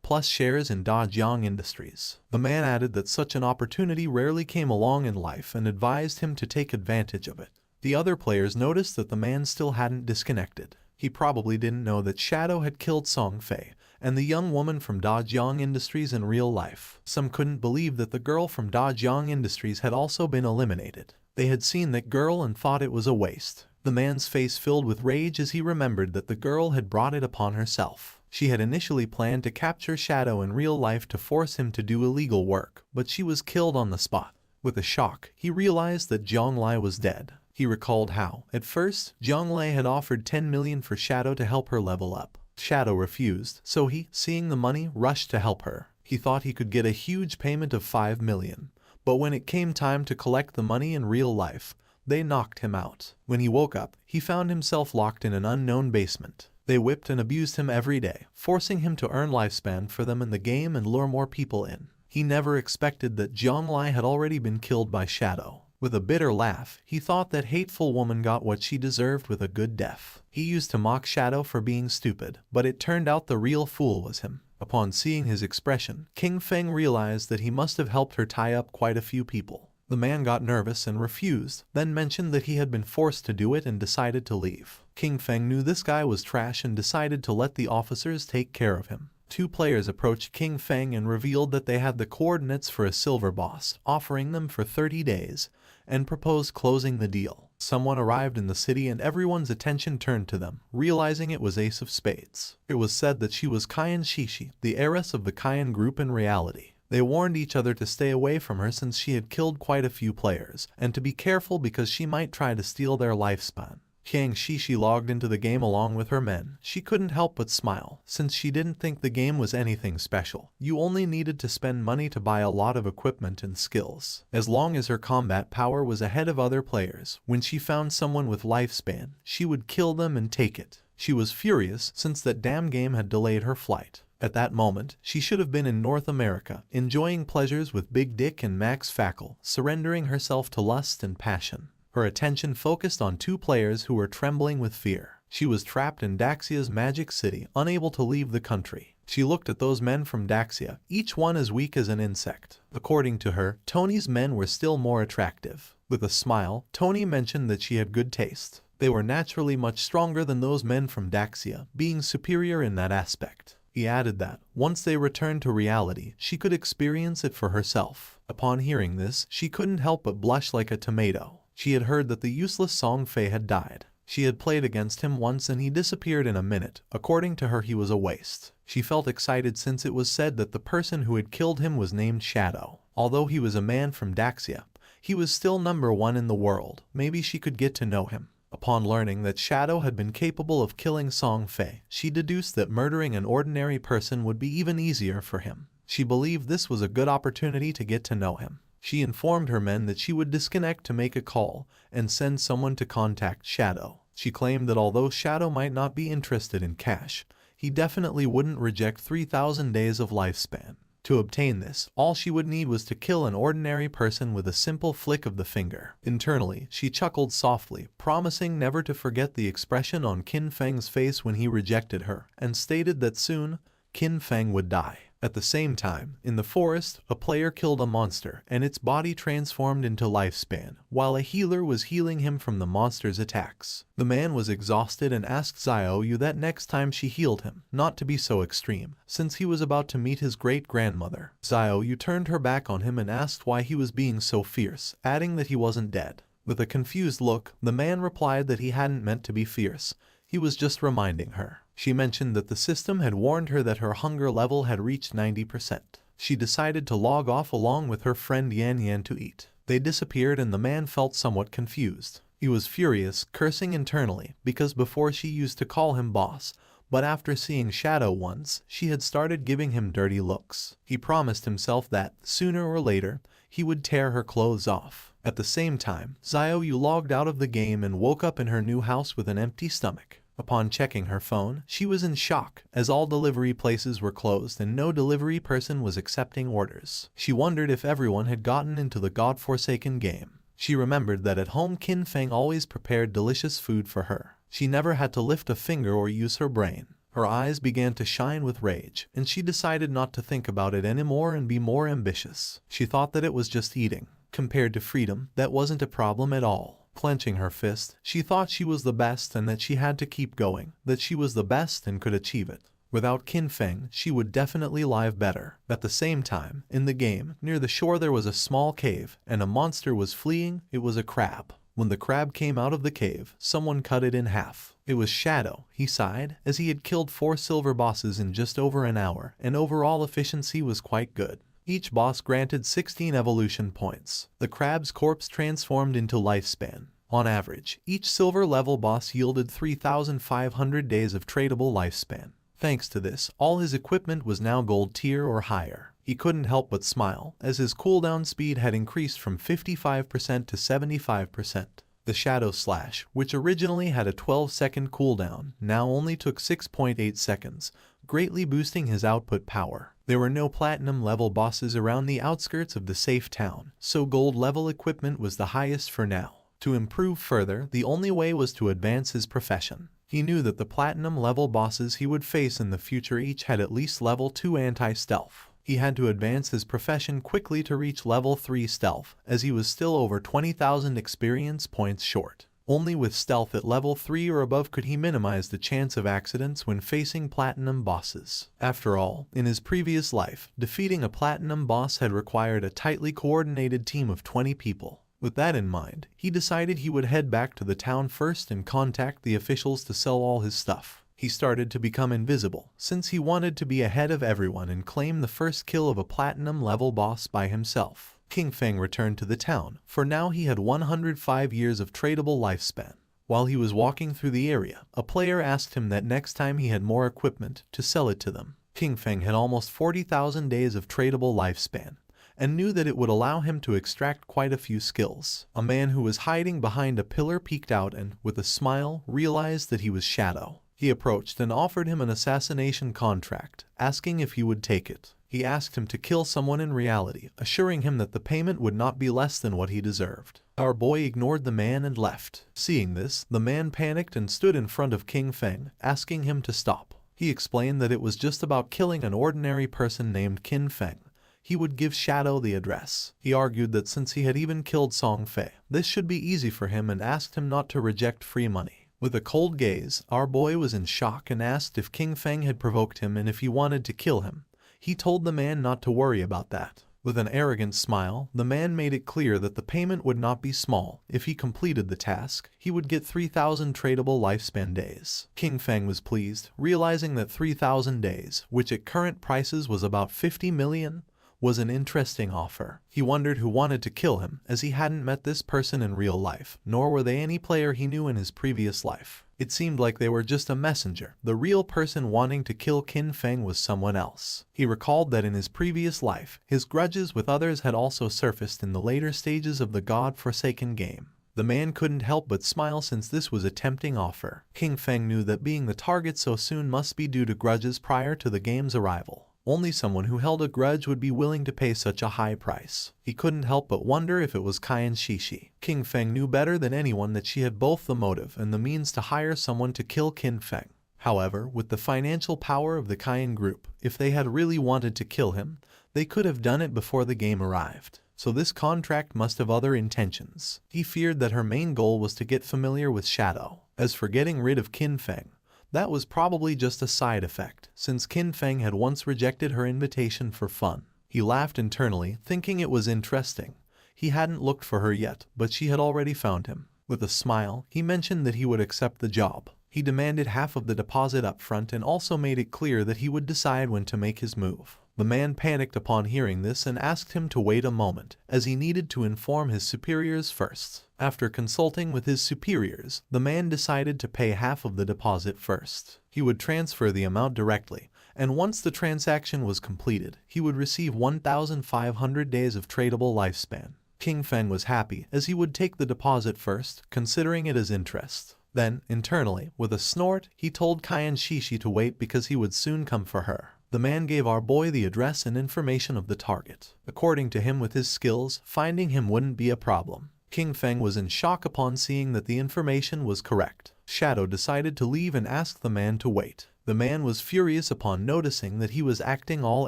plus shares in Dajiang Industries. The man added that such an opportunity rarely came along in life and advised him to take advantage of it. The other players noticed that the man still hadn't disconnected. He probably didn't know that Shadow had killed Song Fei and the young woman from Dajiang Industries in real life. Some couldn't believe that the girl from Dajiang Industries had also been eliminated. They had seen that girl and thought it was a waste. The man's face filled with rage as he remembered that the girl had brought it upon herself. She had initially planned to capture Shadow in real life to force him to do illegal work, but she was killed on the spot. With a shock, he realized that Zhonglai was dead. He recalled how, at first, Zhonglai had offered 10 million for Shadow to help her level up. Shadow refused, so he, seeing the money, rushed to help her. He thought he could get a huge payment of 5 million, but when it came time to collect the money in real life, they knocked him out. When he woke up, he found himself locked in an unknown basement. They whipped and abused him every day, forcing him to earn lifespan for them in the game and lure more people in. He never expected that Zhonglai had already been killed by Shadow. With a bitter laugh, he thought that hateful woman got what she deserved with a good death. He used to mock Shadow for being stupid, but it turned out the real fool was him. Upon seeing his expression, King Feng realized that he must have helped her tie up quite a few people. The man got nervous and refused, then mentioned that he had been forced to do it and decided to leave. King Feng knew this guy was trash and decided to let the officers take care of him. Two players approached King Feng and revealed that they had the coordinates for a silver boss, offering them for 30 days, and proposed closing the deal. Someone arrived in the city and everyone's attention turned to them, realizing it was Ace of Spades. It was said that she was Kayan Shishi, the heiress of the Kayan group in reality. They warned each other to stay away from her since she had killed quite a few players, and to be careful because she might try to steal their lifespan. Kayan Shishi logged into the game along with her men. She couldn't help but smile, since she didn't think the game was anything special. You only needed to spend money to buy a lot of equipment and skills. As long as her combat power was ahead of other players, when she found someone with lifespan, she would kill them and take it. She was furious since that damn game had delayed her flight. At that moment, she should have been in North America, enjoying pleasures with Big Dick and Max Fackle, surrendering herself to lust and passion. Her attention focused on two players who were trembling with fear. She was trapped in Daxia's magic city, unable to leave the country. She looked at those men from Daxia, each one as weak as an insect. According to her, Tony's men were still more attractive. With a smile, Tony mentioned that she had good taste. They were naturally much stronger than those men from Daxia, being superior in that aspect. He added that, once they returned to reality, she could experience it for herself. Upon hearing this, she couldn't help but blush like a tomato. She had heard that the useless Song Fei had died. She had played against him once and he disappeared in a minute. According to her, he was a waste. She felt excited since it was said that the person who had killed him was named Shadow. Although he was a man from Daxia, he was still #1 in the world. Maybe she could get to know him. Upon learning that Shadow had been capable of killing Song Fei, she deduced that murdering an ordinary person would be even easier for him. She believed this was a good opportunity to get to know him. She informed her men that she would disconnect to make a call and send someone to contact Shadow. She claimed that although Shadow might not be interested in cash, he definitely wouldn't reject 3,000 days of lifespan. To obtain this, all she would need was to kill an ordinary person with a simple flick of the finger. Internally, she chuckled softly, promising never to forget the expression on Qin Feng's face when he rejected her, and stated that soon, Qin Feng would die. At the same time, in the forest, a player killed a monster and its body transformed into lifespan, while a healer was healing him from the monster's attacks. The man was exhausted and asked Xiaoyu that next time she healed him, not to be so extreme, since he was about to meet his great-grandmother. Xiaoyu turned her back on him and asked why he was being so fierce, adding that he wasn't dead. With a confused look, the man replied that he hadn't meant to be fierce. He was just reminding her. She mentioned that the system had warned her that her hunger level had reached 90%. She decided to log off along with her friend Yan Yan to eat. They disappeared and the man felt somewhat confused. He was furious, cursing internally, because before she used to call him boss, but after seeing Shadow once, she had started giving him dirty looks. He promised himself that, sooner or later, he would tear her clothes off. At the same time, Xiaoyu logged out of the game and woke up in her new house with an empty stomach. Upon checking her phone, she was in shock, as all delivery places were closed and no delivery person was accepting orders. She wondered if everyone had gotten into the godforsaken game. She remembered that at home Qin Feng always prepared delicious food for her. She never had to lift a finger or use her brain. Her eyes began to shine with rage, and she decided not to think about it anymore and be more ambitious. She thought that it was just eating. Compared to freedom, that wasn't a problem at all. Clenching her fist, she thought she was the best and that she had to keep going, that she was the best and could achieve it. Without Qin Feng, she would definitely live better. At the same time, in the game, near the shore there was a small cave, and a monster was fleeing. It was a crab. When the crab came out of the cave, someone cut it in half. It was Shadow, he sighed, as he had killed 4 silver bosses in just over an hour, and overall efficiency was quite good. Each boss granted 16 evolution points. The crab's corpse transformed into lifespan. On average, each silver level boss yielded 3,500 days of tradable lifespan. Thanks to this, all his equipment was now gold tier or higher. He couldn't help but smile, as his cooldown speed had increased from 55% to 75%. The Shadow Slash, which originally had a 12-second cooldown, now only took 6.8 seconds, greatly boosting his output power. There were no platinum-level bosses around the outskirts of the safe town, so gold-level equipment was the highest for now. To improve further, the only way was to advance his profession. He knew that the platinum-level bosses he would face in the future each had at least level 2 anti-stealth. He had to advance his profession quickly to reach level 3 stealth, as he was still over 20,000 experience points short. Only with stealth at level 3 or above could he minimize the chance of accidents when facing platinum bosses. After all, in his previous life, defeating a platinum boss had required a tightly coordinated team of 20 people. With that in mind, he decided he would head back to the town first and contact the officials to sell all his stuff. He started to become invisible, since he wanted to be ahead of everyone and claim the first kill of a platinum-level boss by himself. King Feng returned to the town, for now he had 105 years of tradable lifespan. While he was walking through the area, a player asked him that next time he had more equipment, to sell it to them. King Feng had almost 40,000 days of tradable lifespan, and knew that it would allow him to extract quite a few skills. A man who was hiding behind a pillar peeked out and, with a smile, realized that he was Shadow. He approached and offered him an assassination contract, asking if he would take it. He asked him to kill someone in reality, assuring him that the payment would not be less than what he deserved. Our boy ignored the man and left. Seeing this, the man panicked and stood in front of King Feng, asking him to stop. He explained that it was just about killing an ordinary person named Kin Feng. He would give Shadow the address. He argued that since he had even killed Song Fei, this should be easy for him and asked him not to reject free money. With a cold gaze, our boy was in shock and asked if King Feng had provoked him and if he wanted to kill him. He told the man not to worry about that. With an arrogant smile, the man made it clear that the payment would not be small. If he completed the task, he would get 3,000 tradable lifespan days. King Feng was pleased, realizing that 3,000 days, which at current prices was about 50 million, was an interesting offer. He wondered who wanted to kill him, as he hadn't met this person in real life, nor were they any player he knew in his previous life. It seemed like they were just a messenger. The real person wanting to kill Kin Feng was someone else. He recalled that in his previous life, his grudges with others had also surfaced in the later stages of the God-forsaken game. The man couldn't help but smile since this was a tempting offer. King Feng knew that being the target so soon must be due to grudges prior to the game's arrival. Only someone who held a grudge would be willing to pay such a high price. He couldn't help but wonder if it was Cayenne Shishi. King Feng knew better than anyone that she had both the motive and the means to hire someone to kill Kin Feng. However, with the financial power of the Cayenne group, if they had really wanted to kill him, they could have done it before the game arrived. So this contract must have other intentions. He feared that her main goal was to get familiar with Shadow. As for getting rid of Kin Feng, that was probably just a side effect, since Kin Feng had once rejected her invitation for fun. He laughed internally, thinking it was interesting. He hadn't looked for her yet, but she had already found him. With a smile, he mentioned that he would accept the job. He demanded half of the deposit up front and also made it clear that he would decide when to make his move. The man panicked upon hearing this and asked him to wait a moment, as he needed to inform his superiors first. After consulting with his superiors, the man decided to pay half of the deposit first. He would transfer the amount directly, and once the transaction was completed, he would receive 1,500 days of tradable lifespan. King Feng was happy, as he would take the deposit first, considering it as interest. Then, internally, with a snort, he told Cayenne Shishi to wait because he would soon come for her. The man gave our boy the address and information of the target. According to him, with his skills, finding him wouldn't be a problem. King Feng was in shock upon seeing that the information was correct. Shadow decided to leave and asked the man to wait. The man was furious upon noticing that he was acting all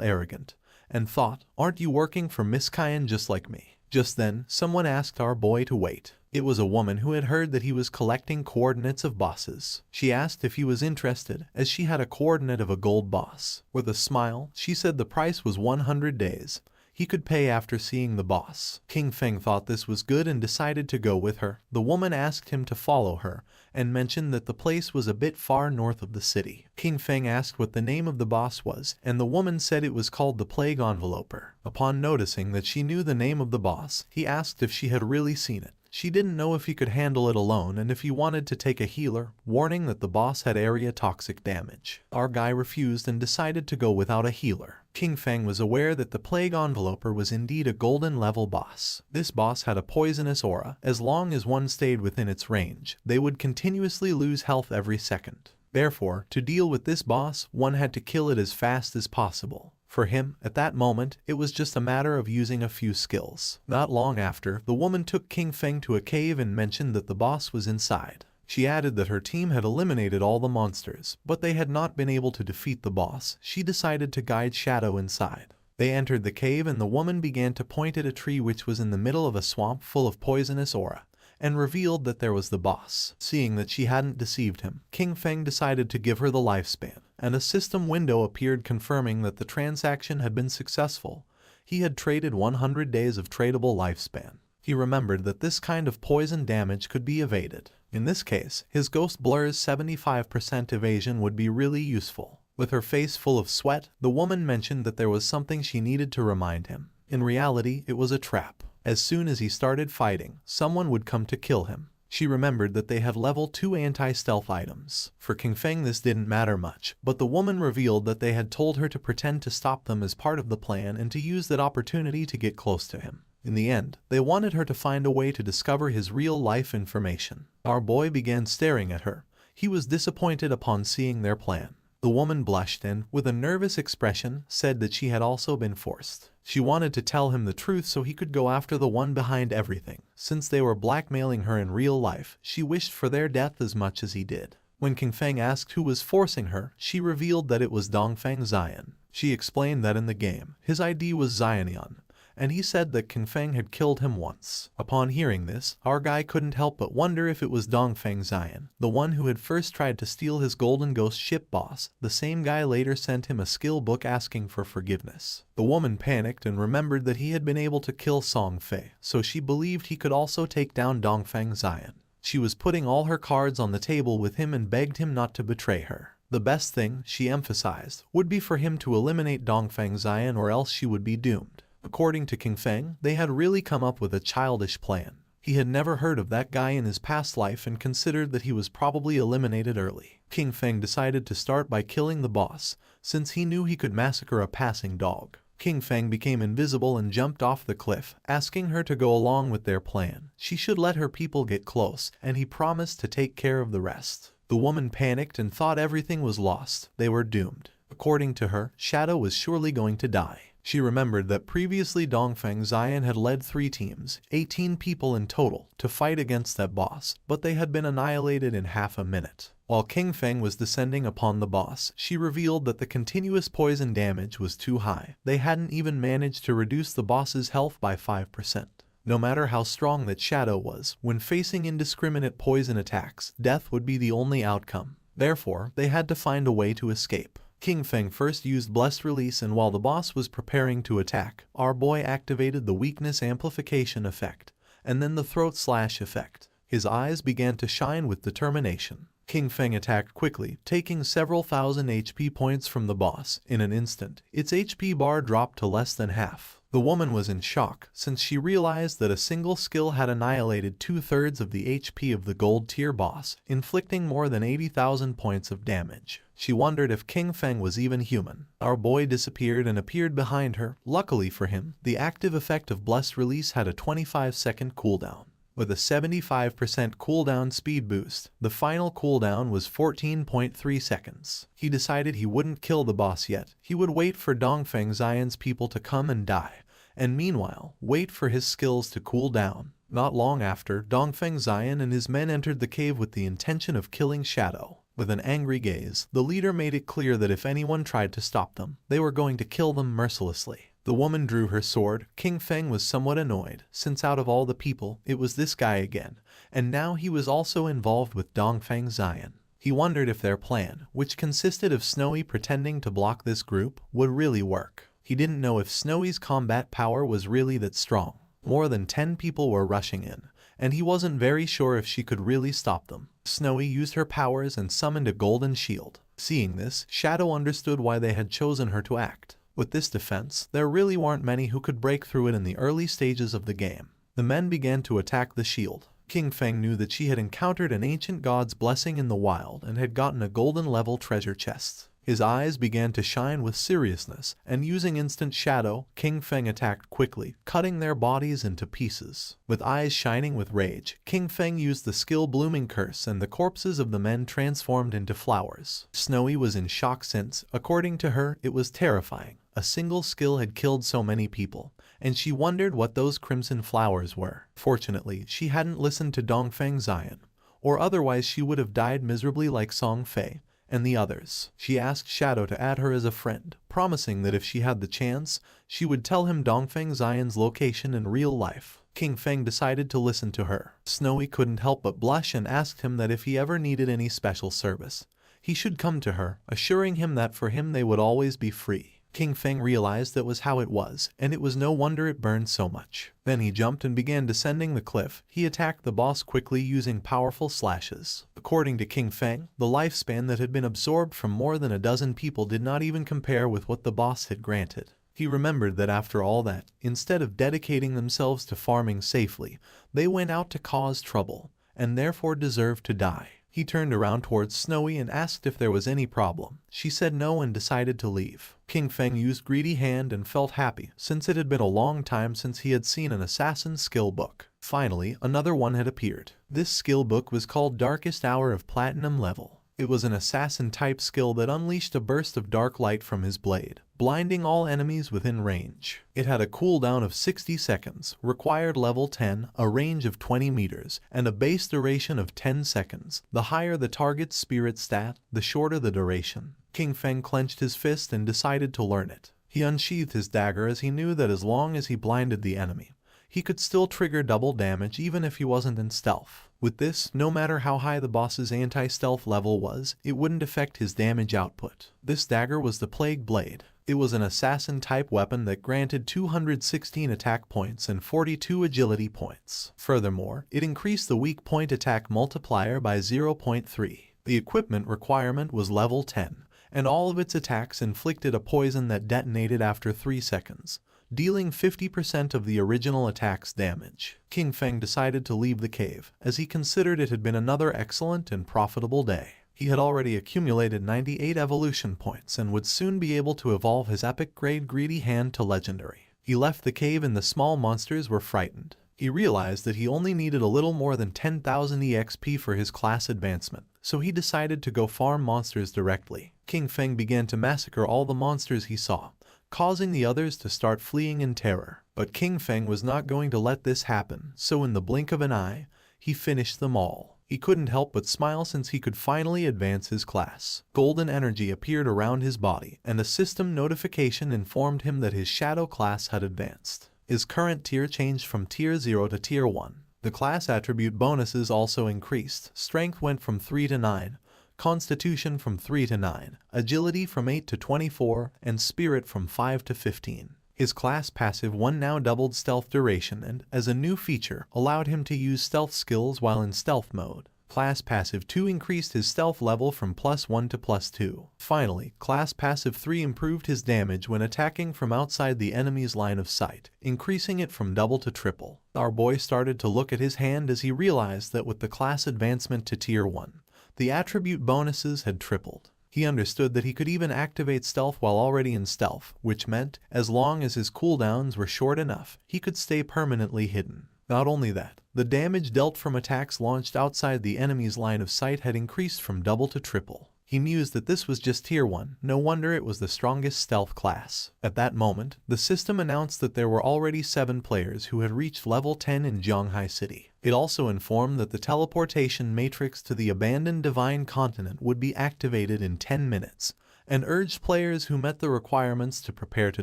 arrogant, and thought, "Aren't you working for Miss Cayenne just like me?" Just then, someone asked our boy to wait. It was a woman who had heard that he was collecting coordinates of bosses. She asked if he was interested, as she had a coordinate of a gold boss. With a smile, she said the price was 100 days. He could pay after seeing the boss. King Feng thought this was good and decided to go with her. The woman asked him to follow her, and mentioned that the place was a bit far north of the city. King Feng asked what the name of the boss was, and the woman said it was called the Plague Enveloper. Upon noticing that she knew the name of the boss, he asked if she had really seen it. She didn't know if he could handle it alone and if he wanted to take a healer, warning that the boss had area toxic damage. Our guy refused and decided to go without a healer. King Feng was aware that the Plague Enveloper was indeed a golden level boss. This boss had a poisonous aura. As long as one stayed within its range, they would continuously lose health every second. Therefore, to deal with this boss, one had to kill it as fast as possible. For him, at that moment, it was just a matter of using a few skills. Not long after, the woman took King Feng to a cave and mentioned that the boss was inside. She added that her team had eliminated all the monsters, but they had not been able to defeat the boss. She decided to guide Shadow inside. They entered the cave and the woman began to point at a tree which was in the middle of a swamp full of poisonous aura, and revealed that there was the boss. Seeing that she hadn't deceived him, King Feng decided to give her the lifespan, and a system window appeared confirming that the transaction had been successful. He had traded 100 days of tradable lifespan. He remembered that this kind of poison damage could be evaded. In this case, his Ghost Blur's 75% evasion would be really useful. With her face full of sweat, the woman mentioned that there was something she needed to remind him. In reality, it was a trap. As soon as he started fighting, someone would come to kill him. She remembered that they had level 2 anti-stealth items. For King Feng this didn't matter much, but the woman revealed that they had told her to pretend to stop them as part of the plan and to use that opportunity to get close to him. In the end, they wanted her to find a way to discover his real-life information. Our boy began staring at her. He was disappointed upon seeing their plan. The woman blushed and, with a nervous expression, said that she had also been forced. She wanted to tell him the truth so he could go after the one behind everything. Since they were blackmailing her in real life, she wished for their death as much as he did. When King Feng asked who was forcing her, she revealed that it was Dongfeng Xian. She explained that in the game, his ID was Xianian, and he said that King Feng had killed him once. Upon hearing this, our guy couldn't help but wonder if it was Dongfeng Xian, the one who had first tried to steal his Golden Ghost ship boss. The same guy later sent him a skill book asking for forgiveness. The woman panicked and remembered that he had been able to kill Song Fei, so she believed he could also take down Dongfeng Xian. She was putting all her cards on the table with him and begged him not to betray her. The best thing, she emphasized, would be for him to eliminate Dongfeng Xian or else she would be doomed. According to King Feng, they had really come up with a childish plan. He had never heard of that guy in his past life and considered that he was probably eliminated early. King Feng decided to start by killing the boss, since he knew he could massacre a passing dog. King Feng became invisible and jumped off the cliff, asking her to go along with their plan. She should let her people get close, and he promised to take care of the rest. The woman panicked and thought everything was lost. They were doomed. According to her, Shadow was surely going to die. She remembered that previously Dongfeng Xian had led 3 teams, 18 people in total, to fight against that boss, but they had been annihilated in half a minute. While King Feng was descending upon the boss, she revealed that the continuous poison damage was too high. They hadn't even managed to reduce the boss's health by 5%. No matter how strong that Shadow was, when facing indiscriminate poison attacks, death would be the only outcome. Therefore, they had to find a way to escape. King Feng first used Blessed Release, and while the boss was preparing to attack, our boy activated the Weakness Amplification effect, and then the Throat Slash effect. His eyes began to shine with determination. King Feng attacked quickly, taking several thousand HP points from the boss. In an instant, its HP bar dropped to less than half. The woman was in shock, since she realized that a single skill had annihilated 2/3 of the HP of the gold tier boss, inflicting more than 80,000 points of damage. She wondered if King Feng was even human. Our boy disappeared and appeared behind her. Luckily for him, the active effect of Blessed Release had a 25-second cooldown. With a 75% cooldown speed boost, the final cooldown was 14.3 seconds. He decided he wouldn't kill the boss yet. He would wait for Dongfeng Xian's people to come and die, and meanwhile, wait for his skills to cool down. Not long after, Dongfeng Xian and his men entered the cave with the intention of killing Shadow. With an angry gaze, the leader made it clear that if anyone tried to stop them, they were going to kill them mercilessly. The woman drew her sword. King Feng was somewhat annoyed, since out of all the people, it was this guy again, and now he was also involved with Dongfeng Xian. He wondered if their plan, which consisted of Snowy pretending to block this group, would really work. He didn't know if Snowy's combat power was really that strong. More than 10 people were rushing in, and he wasn't very sure if she could really stop them. Snowy used her powers and summoned a golden shield. Seeing this, Shadow understood why they had chosen her to act. With this defense, there really weren't many who could break through it in the early stages of the game. The men began to attack the shield. King Feng knew that she had encountered an ancient god's blessing in the wild and had gotten a golden level treasure chest. His eyes began to shine with seriousness, and using instant shadow, King Feng attacked quickly, cutting their bodies into pieces. With eyes shining with rage, King Feng used the skill Blooming Curse, and the corpses of the men transformed into flowers. Snowy was in shock since, according to her, it was terrifying. A single skill had killed so many people, and she wondered what those crimson flowers were. Fortunately, she hadn't listened to Dongfeng Zion, or otherwise she would have died miserably like Song Fei and the others. She asked Shadow to add her as a friend, promising that if she had the chance, she would tell him Dongfeng Zion's location in real life. King Feng decided to listen to her. Snowy couldn't help but blush and asked him that if he ever needed any special service, he should come to her, assuring him that for him they would always be free. King Feng realized that was how it was, and it was no wonder it burned so much. Then he jumped and began descending the cliff. He attacked the boss quickly using powerful slashes. According to King Feng, the lifespan that had been absorbed from more than a dozen people did not even compare with what the boss had granted. He remembered that after all that, instead of dedicating themselves to farming safely, they went out to cause trouble, and therefore deserved to die. He turned around towards Snowy and asked if there was any problem. She said no and decided to leave. King Feng used Greedy Hand and felt happy, since it had been a long time since he had seen an assassin's skill book. Finally, another one had appeared. This skill book was called Darkest Hour of Platinum Level. It was an assassin-type skill that unleashed a burst of dark light from his blade, blinding all enemies within range. It had a cooldown of 60 seconds, required level 10, a range of 20 meters, and a base duration of 10 seconds. The higher the target's spirit stat, the shorter the duration. King Feng clenched his fist and decided to learn it. He unsheathed his dagger as he knew that as long as he blinded the enemy, he could still trigger double damage even if he wasn't in stealth. With this, no matter how high the boss's anti-stealth level was, it wouldn't affect his damage output. This dagger was the Plague Blade. It was an assassin-type weapon that granted 216 attack points and 42 agility points. Furthermore, it increased the weak point attack multiplier by 0.3. The equipment requirement was level 10, and all of its attacks inflicted a poison that detonated after 3 seconds, dealing 50% of the original attack's damage. King Feng decided to leave the cave, as he considered it had been another excellent and profitable day. He had already accumulated 98 evolution points and would soon be able to evolve his epic grade Greedy Hand to legendary. He left the cave and the small monsters were frightened. He realized that he only needed a little more than 10,000 EXP for his class advancement, so he decided to go farm monsters directly. King Feng began to massacre all the monsters he saw, causing the others to start fleeing in terror. But King Feng was not going to let this happen, so in the blink of an eye, he finished them all. He couldn't help but smile since he could finally advance his class. Golden energy appeared around his body, and a system notification informed him that his shadow class had advanced. His current tier changed from tier 0 to tier 1. The class attribute bonuses also increased. Strength went from 3 to 9. Constitution from 3 to 9, Agility from 8 to 24, and Spirit from 5 to 15. His class passive 1 now doubled stealth duration and, as a new feature, allowed him to use stealth skills while in stealth mode. Class passive 2 increased his stealth level from +1 to +2. Finally, class passive 3 improved his damage when attacking from outside the enemy's line of sight, increasing it from double to triple. Our boy started to look at his hand as he realized that with the class advancement to tier 1, the attribute bonuses had tripled. He understood that he could even activate stealth while already in stealth, which meant, as long as his cooldowns were short enough, he could stay permanently hidden. Not only that, the damage dealt from attacks launched outside the enemy's line of sight had increased from double to triple. He mused that this was just tier 1, no wonder it was the strongest stealth class. At that moment, the system announced that there were already 7 players who had reached level 10 in Zhanghai City. It also informed that the teleportation matrix to the abandoned divine continent would be activated in 10 minutes, and urged players who met the requirements to prepare to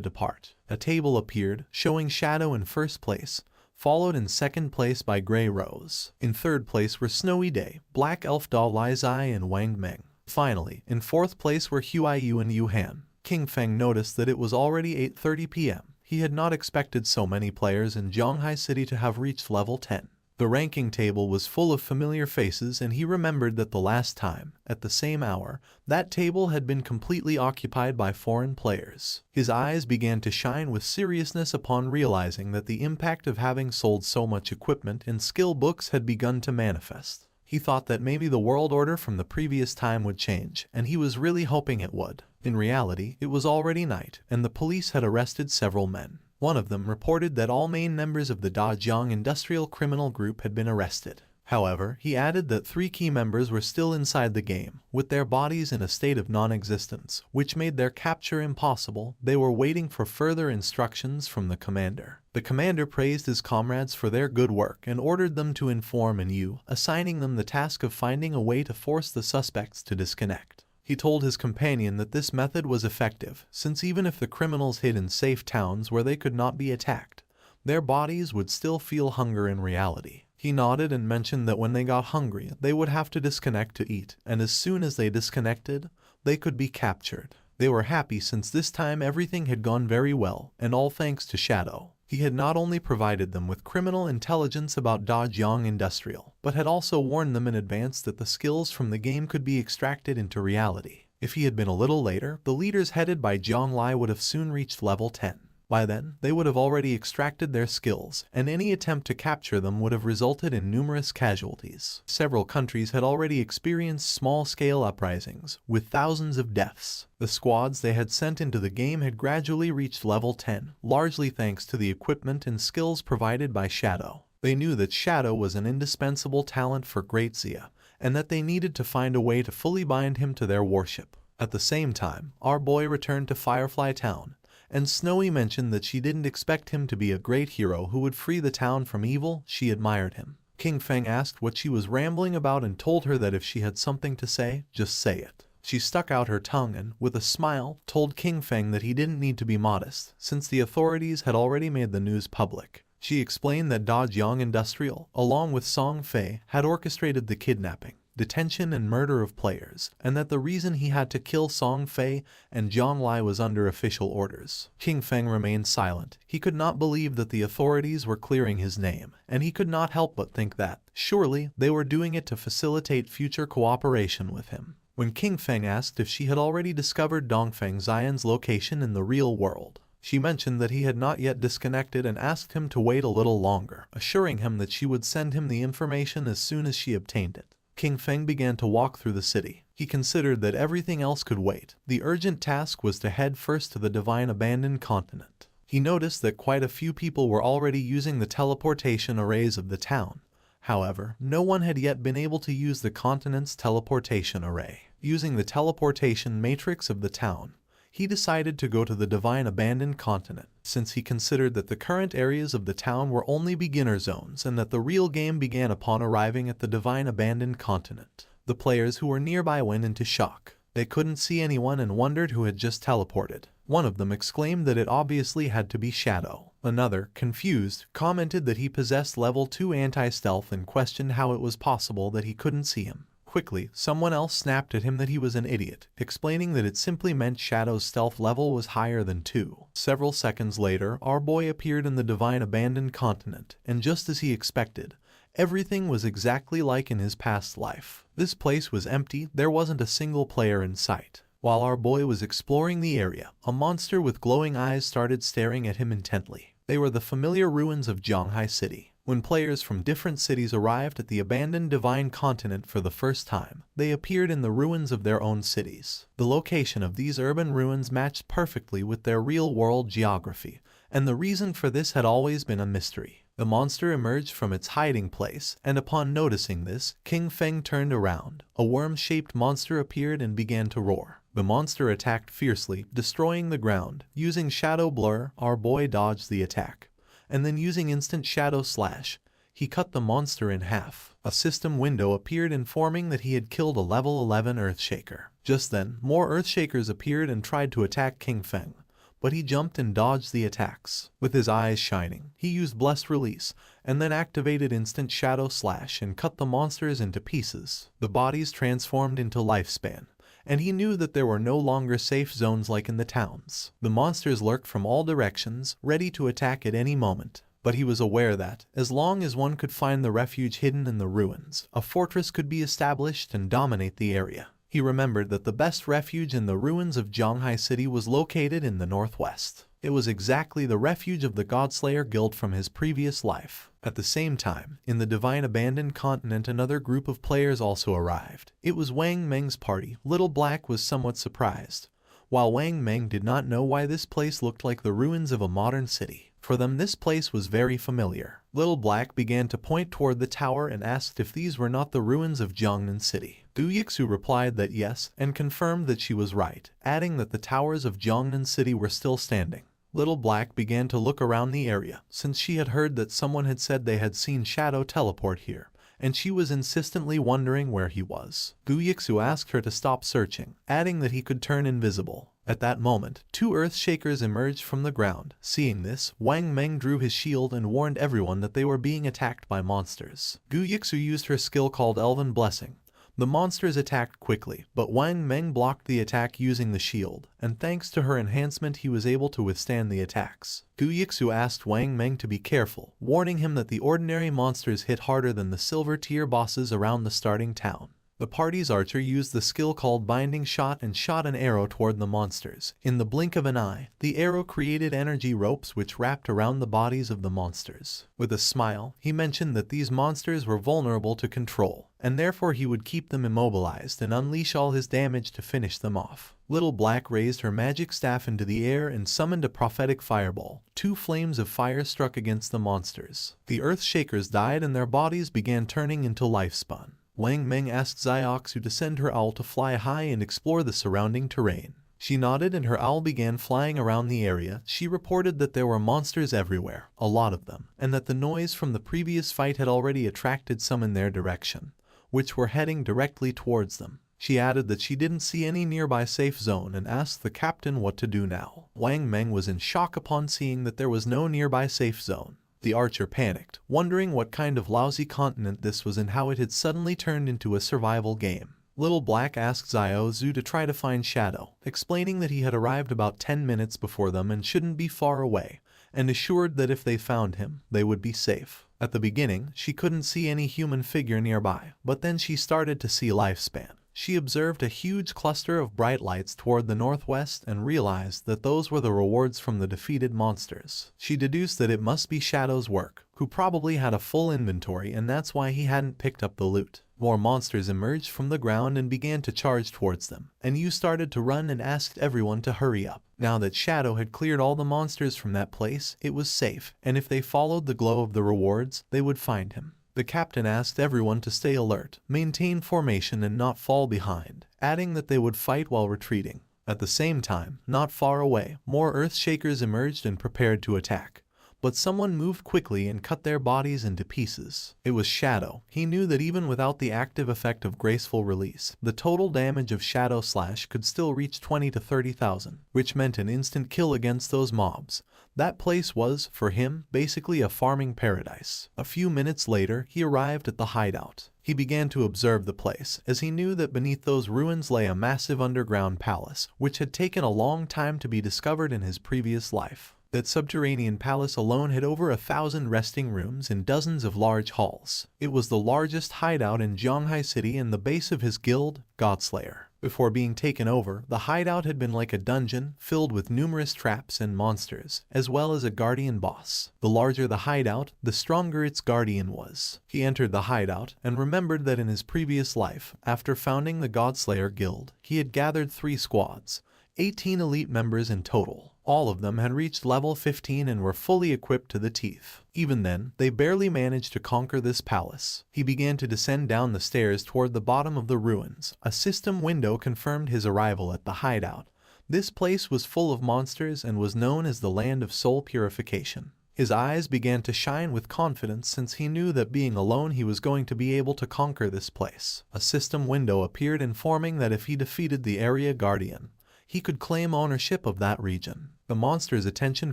depart. A table appeared, showing Shadow in first place, followed in second place by Grey Rose. In third place were Snowy Day, Black Elf Doll Lai Zai, and Wang Meng. Finally, in fourth place were Huaiyu and Yu Han. King Feng noticed that it was already 8:30 p.m. He had not expected so many players in Zhanghai City to have reached level 10. The ranking table was full of familiar faces, and he remembered that the last time, at the same hour, that table had been completely occupied by foreign players. His eyes began to shine with seriousness upon realizing that the impact of having sold so much equipment and skill books had begun to manifest. He thought that maybe the world order from the previous time would change, and he was really hoping it would. In reality, it was already night, and the police had arrested several men. One of them reported that all main members of the Dajiang industrial criminal group had been arrested. However, he added that 3 key members were still inside the game, with their bodies in a state of non-existence, which made their capture impossible. They were waiting for further instructions from the commander. The commander praised his comrades for their good work and ordered them to inform Manhwa, assigning them the task of finding a way to force the suspects to disconnect. He told his companion that this method was effective, since even if the criminals hid in safe towns where they could not be attacked, their bodies would still feel hunger in reality. He nodded and mentioned that when they got hungry, they would have to disconnect to eat, and as soon as they disconnected, they could be captured. They were happy since this time everything had gone very well, and all thanks to Shadow. He had not only provided them with criminal intelligence about Dajiang Industrial, but had also warned them in advance that the skills from the game could be extracted into reality. If he had been a little later, the leaders headed by Jiang Lai would have soon reached level 10. By then, they would have already extracted their skills, and any attempt to capture them would have resulted in numerous casualties. Several countries had already experienced small-scale uprisings, with thousands of deaths. The squads they had sent into the game had gradually reached level 10, largely thanks to the equipment and skills provided by Shadow. They knew that Shadow was an indispensable talent for Great Zia, and that they needed to find a way to fully bind him to their warship. At the same time, our boy returned to Firefly Town, and Snowy mentioned that she didn't expect him to be a great hero who would free the town from evil. She admired him. King Feng asked what she was rambling about and told her that if she had something to say, just say it. She stuck out her tongue and, with a smile, told King Feng that he didn't need to be modest, since the authorities had already made the news public. She explained that Dajiang Industrial, along with Song Fei, had orchestrated the kidnapping, detention and murder of players, and that the reason he had to kill Song Fei and Jiang Lai was under official orders. King Feng remained silent. He could not believe that the authorities were clearing his name, and he could not help but think that, surely, they were doing it to facilitate future cooperation with him. When King Feng asked if she had already discovered Dongfeng Xian's location in the real world, she mentioned that he had not yet disconnected and asked him to wait a little longer, assuring him that she would send him the information as soon as she obtained it. King Feng began to walk through the city. He considered that everything else could wait. The urgent task was to head first to the Divine Abandoned Continent. He noticed that quite a few people were already using the teleportation arrays of the town. However, no one had yet been able to use the continent's teleportation array. Using the teleportation matrix of the town, he decided to go to the Divine Abandoned Continent, since he considered that the current areas of the town were only beginner zones and that the real game began upon arriving at the Divine Abandoned Continent. The players who were nearby went into shock. They couldn't see anyone and wondered who had just teleported. One of them exclaimed that it obviously had to be Shadow. Another, confused, commented that he possessed level 2 anti-stealth and questioned how it was possible that he couldn't see him. Quickly, someone else snapped at him that he was an idiot, explaining that it simply meant Shadow's stealth level was higher than 2. Several seconds later, our boy appeared in the Divine Abandoned Continent, and just as he expected, everything was exactly like in his past life. This place was empty. There wasn't a single player in sight. While our boy was exploring the area, a monster with glowing eyes started staring at him intently. They were the familiar ruins of Zhanghai City. When players from different cities arrived at the abandoned Divine Continent for the first time, they appeared in the ruins of their own cities. The location of these urban ruins matched perfectly with their real-world geography, and the reason for this had always been a mystery. The monster emerged from its hiding place, and upon noticing this, King Feng turned around. A worm-shaped monster appeared and began to roar. The monster attacked fiercely, destroying the ground. Using Shadow Blur, our boy dodged the attack, and then using Instant Shadow Slash, he cut the monster in half. A system window appeared informing that he had killed a level 11 Earthshaker. Just then, more Earthshakers appeared and tried to attack King Feng, but he jumped and dodged the attacks. With his eyes shining, he used Blessed Release, and then activated Instant Shadow Slash and cut the monsters into pieces. The bodies transformed into Lifespan, and he knew that there were no longer safe zones like in the towns. The monsters lurked from all directions, ready to attack at any moment. But he was aware that, as long as one could find the refuge hidden in the ruins, a fortress could be established and dominate the area. He remembered that the best refuge in the ruins of Zhanghai City was located in the northwest. It was exactly the refuge of the Godslayer Guild from his previous life. At the same time, in the divine abandoned continent, another group of players also arrived. It was Wang Meng's party. Little Black was somewhat surprised. While Wang Meng did not know why this place looked like the ruins of a modern city. For them, this place was very familiar. Little Black began to point toward the tower and asked if these were not the ruins of Jiangnan City. Gu Yixu replied that yes, and confirmed that she was right, adding that the towers of Jiangnan City were still standing. Little Black began to look around the area, since she had heard that someone had said they had seen Shadow teleport here, and she was insistently wondering where he was. Gu Yixu asked her to stop searching, adding that he could turn invisible. At that moment, 2 earth shakers emerged from the ground. Seeing this, Wang Meng drew his shield and warned everyone that they were being attacked by monsters. Gu Yixu used her skill called Elven Blessing. The monsters attacked quickly, but Wang Meng blocked the attack using the shield, and thanks to her enhancement he was able to withstand the attacks. Gu Yixu asked Wang Meng to be careful, warning him that the ordinary monsters hit harder than the silver tier bosses around the starting town. The party's archer used the skill called Binding Shot and shot an arrow toward the monsters. In the blink of an eye, the arrow created energy ropes which wrapped around the bodies of the monsters. With a smile, he mentioned that these monsters were vulnerable to control, and therefore he would keep them immobilized and unleash all his damage to finish them off. Little Black raised her magic staff into the air and summoned a prophetic fireball. 2 flames of fire struck against the monsters. The earth shakers died and their bodies began turning into lifespun. Wang Meng asked Xiaoxu to send her owl to fly high and explore the surrounding terrain. She nodded and her owl began flying around the area. She reported that there were monsters everywhere, a lot of them, and that the noise from the previous fight had already attracted some in their direction, which were heading directly towards them. She added that she didn't see any nearby safe zone and asked the captain what to do now. Wang Meng was in shock upon seeing that there was no nearby safe zone. The archer panicked, wondering what kind of lousy continent this was and how it had suddenly turned into a survival game. Little Black asked Xiaozu to try to find Shadow, explaining that he had arrived about 10 minutes before them and shouldn't be far away, and assured that if they found him, they would be safe. At the beginning, she couldn't see any human figure nearby, but then she started to see Lifespan. She observed a huge cluster of bright lights toward the northwest and realized that those were the rewards from the defeated monsters. She deduced that it must be Shadow's work, who probably had a full inventory and that's why he hadn't picked up the loot. More monsters emerged from the ground and began to charge towards them, and Yu started to run and asked everyone to hurry up. Now that Shadow had cleared all the monsters from that place, it was safe, and if they followed the glow of the rewards, they would find him. The captain asked everyone to stay alert, maintain formation and not fall behind, adding that they would fight while retreating. At the same time, not far away, more earth shakers emerged and prepared to attack. But someone moved quickly and cut their bodies into pieces. It was Shadow. He knew that even without the active effect of graceful release, the total damage of Shadow Slash could still reach 20 to 30,000, which meant an instant kill against those mobs. That place was, for him, basically a farming paradise. A few minutes later, he arrived at the hideout. He began to observe the place, as he knew that beneath those ruins lay a massive underground palace, which had taken a long time to be discovered in his previous life. That subterranean palace alone had over 1,000 resting rooms and dozens of large halls. It was the largest hideout in Zhonghai City and the base of his guild, Godslayer. Before being taken over, the hideout had been like a dungeon filled with numerous traps and monsters, as well as a guardian boss. The larger the hideout, the stronger its guardian was. He entered the hideout and remembered that in his previous life, after founding the Godslayer Guild, he had gathered 3 squads, 18 elite members in total. All of them had reached level 15 and were fully equipped to the teeth. Even then, they barely managed to conquer this palace. He began to descend down the stairs toward the bottom of the ruins. A system window confirmed his arrival at the hideout. This place was full of monsters and was known as the Land of Soul Purification. His eyes began to shine with confidence since he knew that being alone he was going to be able to conquer this place. A system window appeared informing that if he defeated the area guardian, he could claim ownership of that region. The monster's attention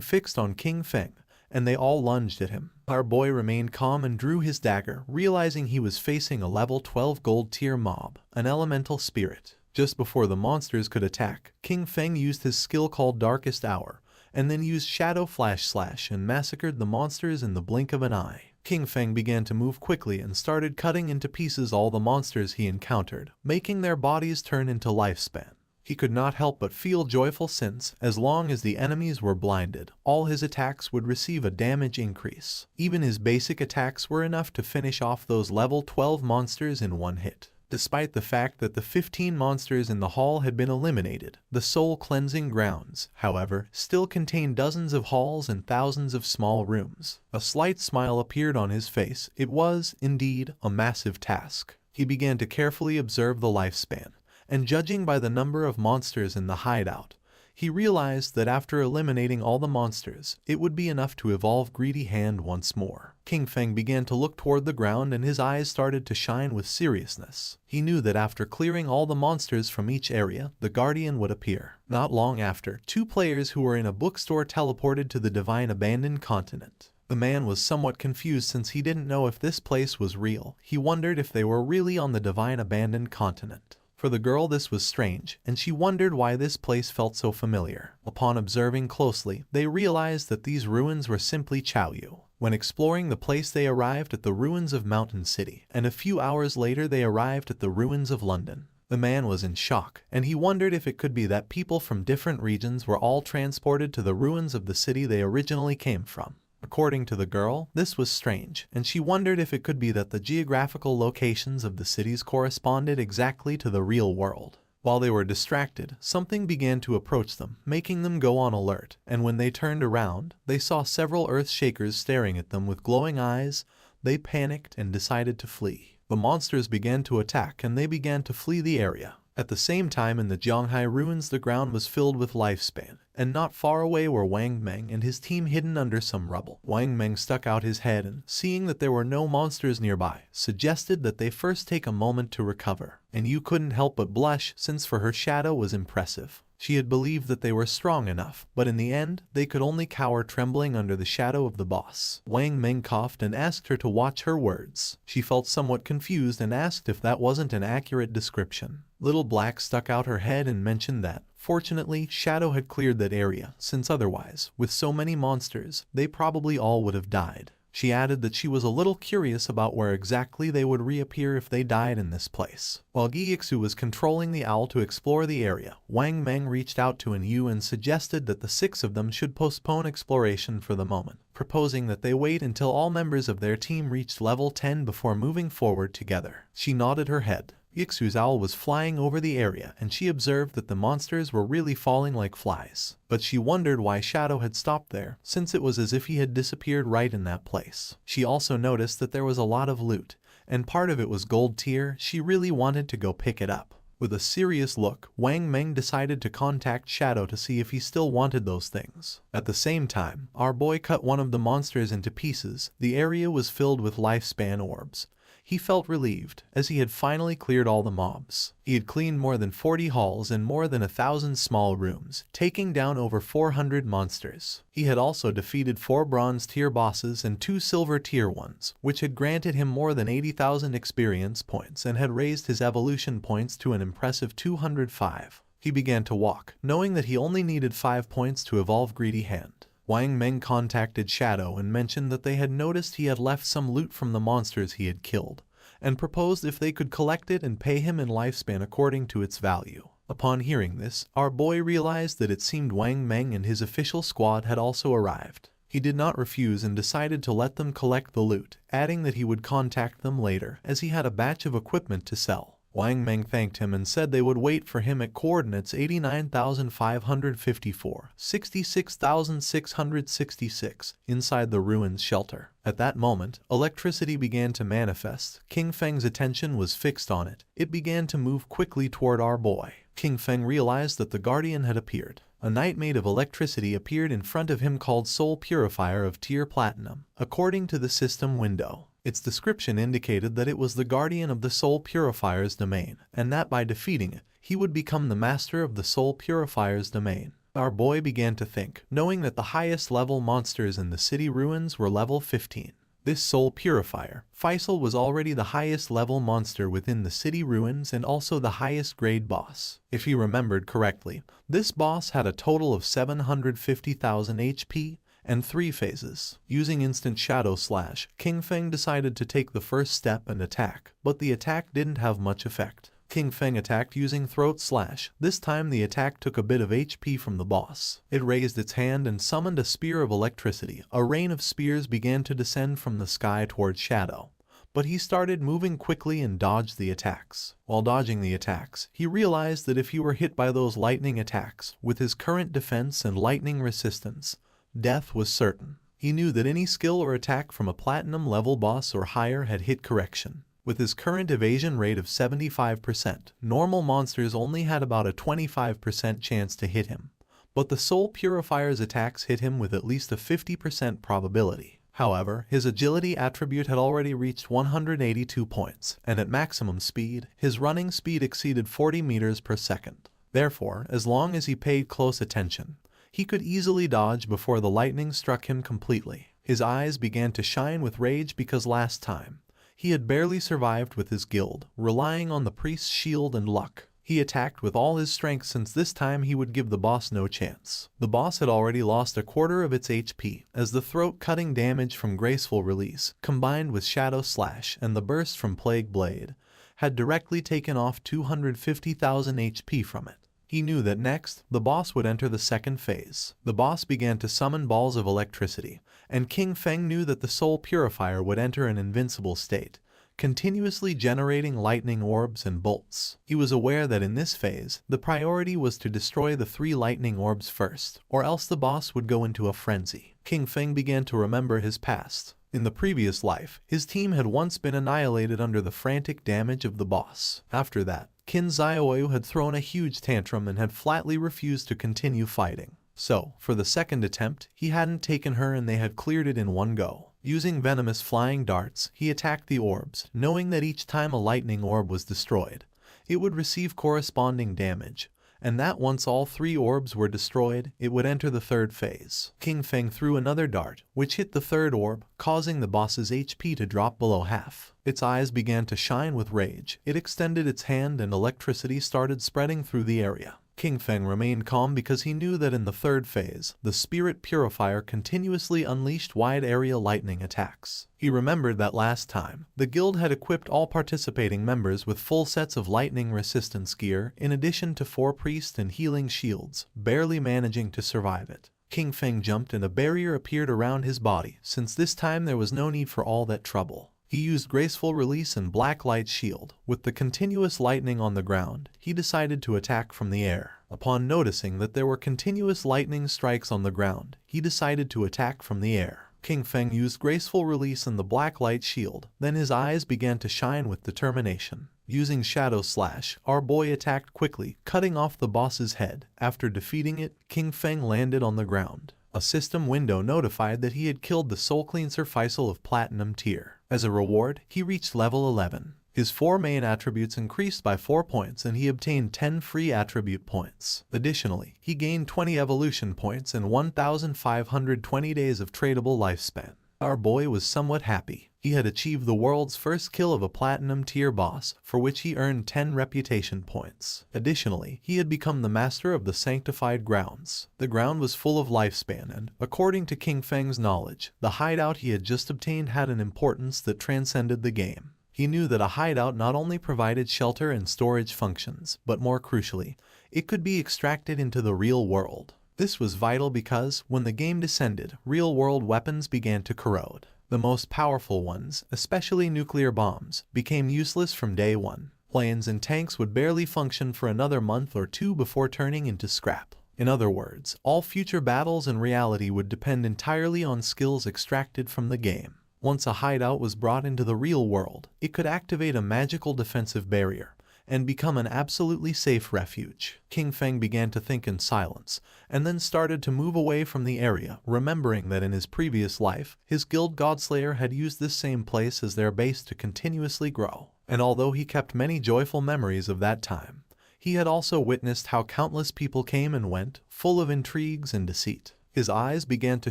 fixed on King Feng, and they all lunged at him. Our boy remained calm and drew his dagger, realizing he was facing a level 12 gold tier mob, an elemental spirit. Just before the monsters could attack, King Feng used his skill called Darkest Hour, and then used Shadow Flash Slash and massacred the monsters in the blink of an eye. King Feng began to move quickly and started cutting into pieces all the monsters he encountered, making their bodies turn into lifespan. He could not help but feel joyful since, as long as the enemies were blinded, all his attacks would receive a damage increase. Even his basic attacks were enough to finish off those level 12 monsters in one hit. Despite the fact that the 15 monsters in the hall had been eliminated, the soul cleansing grounds, however, still contained dozens of halls and thousands of small rooms. A slight smile appeared on his face. It was, indeed, a massive task. He began to carefully observe the lifespan, and judging by the number of monsters in the hideout, he realized that after eliminating all the monsters, it would be enough to evolve Greedy Hand once more. King Feng began to look toward the ground and his eyes started to shine with seriousness. He knew that after clearing all the monsters from each area, the Guardian would appear. Not long after, two players who were in a bookstore teleported to the Divine Abandoned Continent. The man was somewhat confused since he didn't know if this place was real. He wondered if they were really on the Divine Abandoned Continent. For the girl this was strange, and she wondered why this place felt so familiar. Upon observing closely, they realized that these ruins were simply Chaoyu. When exploring the place they arrived at the ruins of Mountain City, and a few hours later they arrived at the ruins of London. The man was in shock, and he wondered if it could be that people from different regions were all transported to the ruins of the city they originally came from. According to the girl, this was strange, and she wondered if it could be that the geographical locations of the cities corresponded exactly to the real world. While they were distracted, something began to approach them, making them go on alert, and when they turned around, they saw several Earthshakers staring at them with glowing eyes. They panicked and decided to flee. The monsters began to attack and they began to flee the area. At the same time in the Zhonghai ruins the ground was filled with lifespan, and not far away were Wang Meng and his team hidden under some rubble. Wang Meng stuck out his head and, seeing that there were no monsters nearby, suggested that they first take a moment to recover. And you couldn't help but blush since for her shadow was impressive. She had believed that they were strong enough, but in the end, they could only cower trembling under the shadow of the boss. Wang Meng coughed and asked her to watch her words. She felt somewhat confused and asked if that wasn't an accurate description. Little Black stuck out her head and mentioned that, fortunately, Shadow had cleared that area, since otherwise, with so many monsters, they probably all would have died. She added that she was a little curious about where exactly they would reappear if they died in this place. While Gyixu was controlling the owl to explore the area, Wang Meng reached out to An Yu and suggested that the six of them should postpone exploration for the moment, proposing that they wait until all members of their team reached level 10 before moving forward together. She nodded her head. Yixu's owl was flying over the area and she observed that the monsters were really falling like flies. But she wondered why Shadow had stopped there, since it was as if he had disappeared right in that place. She also noticed that there was a lot of loot, and part of it was gold tier. She really wanted to go pick it up. With a serious look, Wang Meng decided to contact Shadow to see if he still wanted those things. At the same time, our boy cut one of the monsters into pieces. The area was filled with lifespan orbs. He felt relieved, as he had finally cleared all the mobs. He had cleaned more than 40 halls and more than 1,000 small rooms, taking down over 400 monsters. He had also defeated 4 bronze tier bosses and 2 silver tier ones, which had granted him more than 80,000 experience points and had raised his evolution points to an impressive 205. He began to walk, knowing that he only needed 5 points to evolve Greedy Hand. Wang Meng contacted Shadow and mentioned that they had noticed he had left some loot from the monsters he had killed, and proposed if they could collect it and pay him in lifespan according to its value. Upon hearing this, our boy realized that it seemed Wang Meng and his official squad had also arrived. He did not refuse and decided to let them collect the loot, adding that he would contact them later as he had a batch of equipment to sell. Wang Meng thanked him and said they would wait for him at coordinates 89,554, 66,666 inside the ruins shelter. At that moment, electricity began to manifest. King Feng's attention was fixed on it. It began to move quickly toward our boy. King Feng realized that the Guardian had appeared. A knight made of electricity appeared in front of him called Soul Purifier of Tier Platinum, according to the system window. Its description indicated that it was the guardian of the Soul Purifier's domain, and that by defeating it, he would become the master of the Soul Purifier's domain. Our boy began to think, knowing that the highest level monsters in the city ruins were level 15. This Soul Purifier, Faisal, was already the highest level monster within the city ruins and also the highest grade boss. If he remembered correctly, this boss had a total of 750,000 HP, and 3 phases. Using instant shadow slash, King Feng decided to take the first step and attack, but the attack didn't have much effect. King Feng attacked using Throat Slash. This time the attack took a bit of HP from the boss. It raised its hand and summoned a spear of electricity. A rain of spears began to descend from the sky towards Shadow, but he started moving quickly and dodged the attacks. While dodging the attacks, he realized that if he were hit by those lightning attacks, with his current defense and lightning resistance, death was certain. He knew that any skill or attack from a platinum level boss or higher had hit correction. With his current evasion rate of 75%, normal monsters only had about a 25% chance to hit him, but the Soul Purifier's attacks hit him with at least a 50% probability. However, his agility attribute had already reached 182 points, and at maximum speed, his running speed exceeded 40 meters per second. Therefore, as long as he paid close attention, he could easily dodge before the lightning struck him completely. His eyes began to shine with rage because last time, he had barely survived with his guild, relying on the priest's shield and luck. He attacked with all his strength since this time he would give the boss no chance. The boss had already lost a quarter of its HP, as the throat-cutting damage from Graceful Release, combined with Shadow Slash and the burst from Plague Blade, had directly taken off 250,000 HP from it. He knew that next, the boss would enter the second phase. The boss began to summon balls of electricity, and King Feng knew that the Soul Purifier would enter an invincible state, continuously generating lightning orbs and bolts. He was aware that in this phase, the priority was to destroy the 3 lightning orbs first, or else the boss would go into a frenzy. King Feng began to remember his past. In the previous life, his team had once been annihilated under the frantic damage of the boss. After that, Qin Xiaoyu had thrown a huge tantrum and had flatly refused to continue fighting. So, for the second attempt, he hadn't taken her and they had cleared it in one go. Using venomous flying darts, he attacked the orbs, knowing that each time a lightning orb was destroyed, it would receive corresponding damage, and that once all 3 orbs were destroyed, it would enter the third phase. King Feng threw another dart, which hit the third orb, causing the boss's HP to drop below half. Its eyes began to shine with rage. It extended its hand and electricity started spreading through the area. King Feng remained calm because he knew that in the third phase, the Spirit Purifier continuously unleashed wide-area lightning attacks. He remembered that last time, the guild had equipped all participating members with full sets of lightning resistance gear in addition to 4 priest and healing shields, barely managing to survive it. King Feng jumped and a barrier appeared around his body, since this time there was no need for all that trouble. He used Graceful Release and Black Light Shield. With the continuous lightning on the ground, he decided to attack from the air. Upon noticing that there were continuous lightning strikes on the ground, he decided to attack from the air. King Feng used Graceful Release and the Black Light Shield, then his eyes began to shine with determination. Using Shadow Slash, our boy attacked quickly, cutting off the boss's head. After defeating it, King Feng landed on the ground. A system window notified that he had killed the Soul Cleanser Faisal of Platinum tier. As a reward, he reached level 11. His 4 main attributes increased by 4 points and he obtained 10 free attribute points. Additionally, he gained 20 evolution points and 1,520 days of tradable lifespan. Our boy was somewhat happy. He had achieved the world's first kill of a platinum tier boss, for which he earned 10 reputation points. Additionally, he had become the master of the sanctified grounds. The ground was full of lifespan and, according to King Feng's knowledge, the hideout he had just obtained had an importance that transcended the game. He knew that a hideout not only provided shelter and storage functions, but more crucially, it could be extracted into the real world. This was vital because, when the game descended, real-world weapons began to corrode. The most powerful ones, especially nuclear bombs, became useless from day one. Planes and tanks would barely function for another month or 2 before turning into scrap. In other words, all future battles in reality would depend entirely on skills extracted from the game. Once a hideout was brought into the real world, it could activate a magical defensive barrier and become an absolutely safe refuge. King Feng began to think in silence, and then started to move away from the area, remembering that in his previous life, his guild Godslayer had used this same place as their base to continuously grow. And although he kept many joyful memories of that time, he had also witnessed how countless people came and went, full of intrigues and deceit. His eyes began to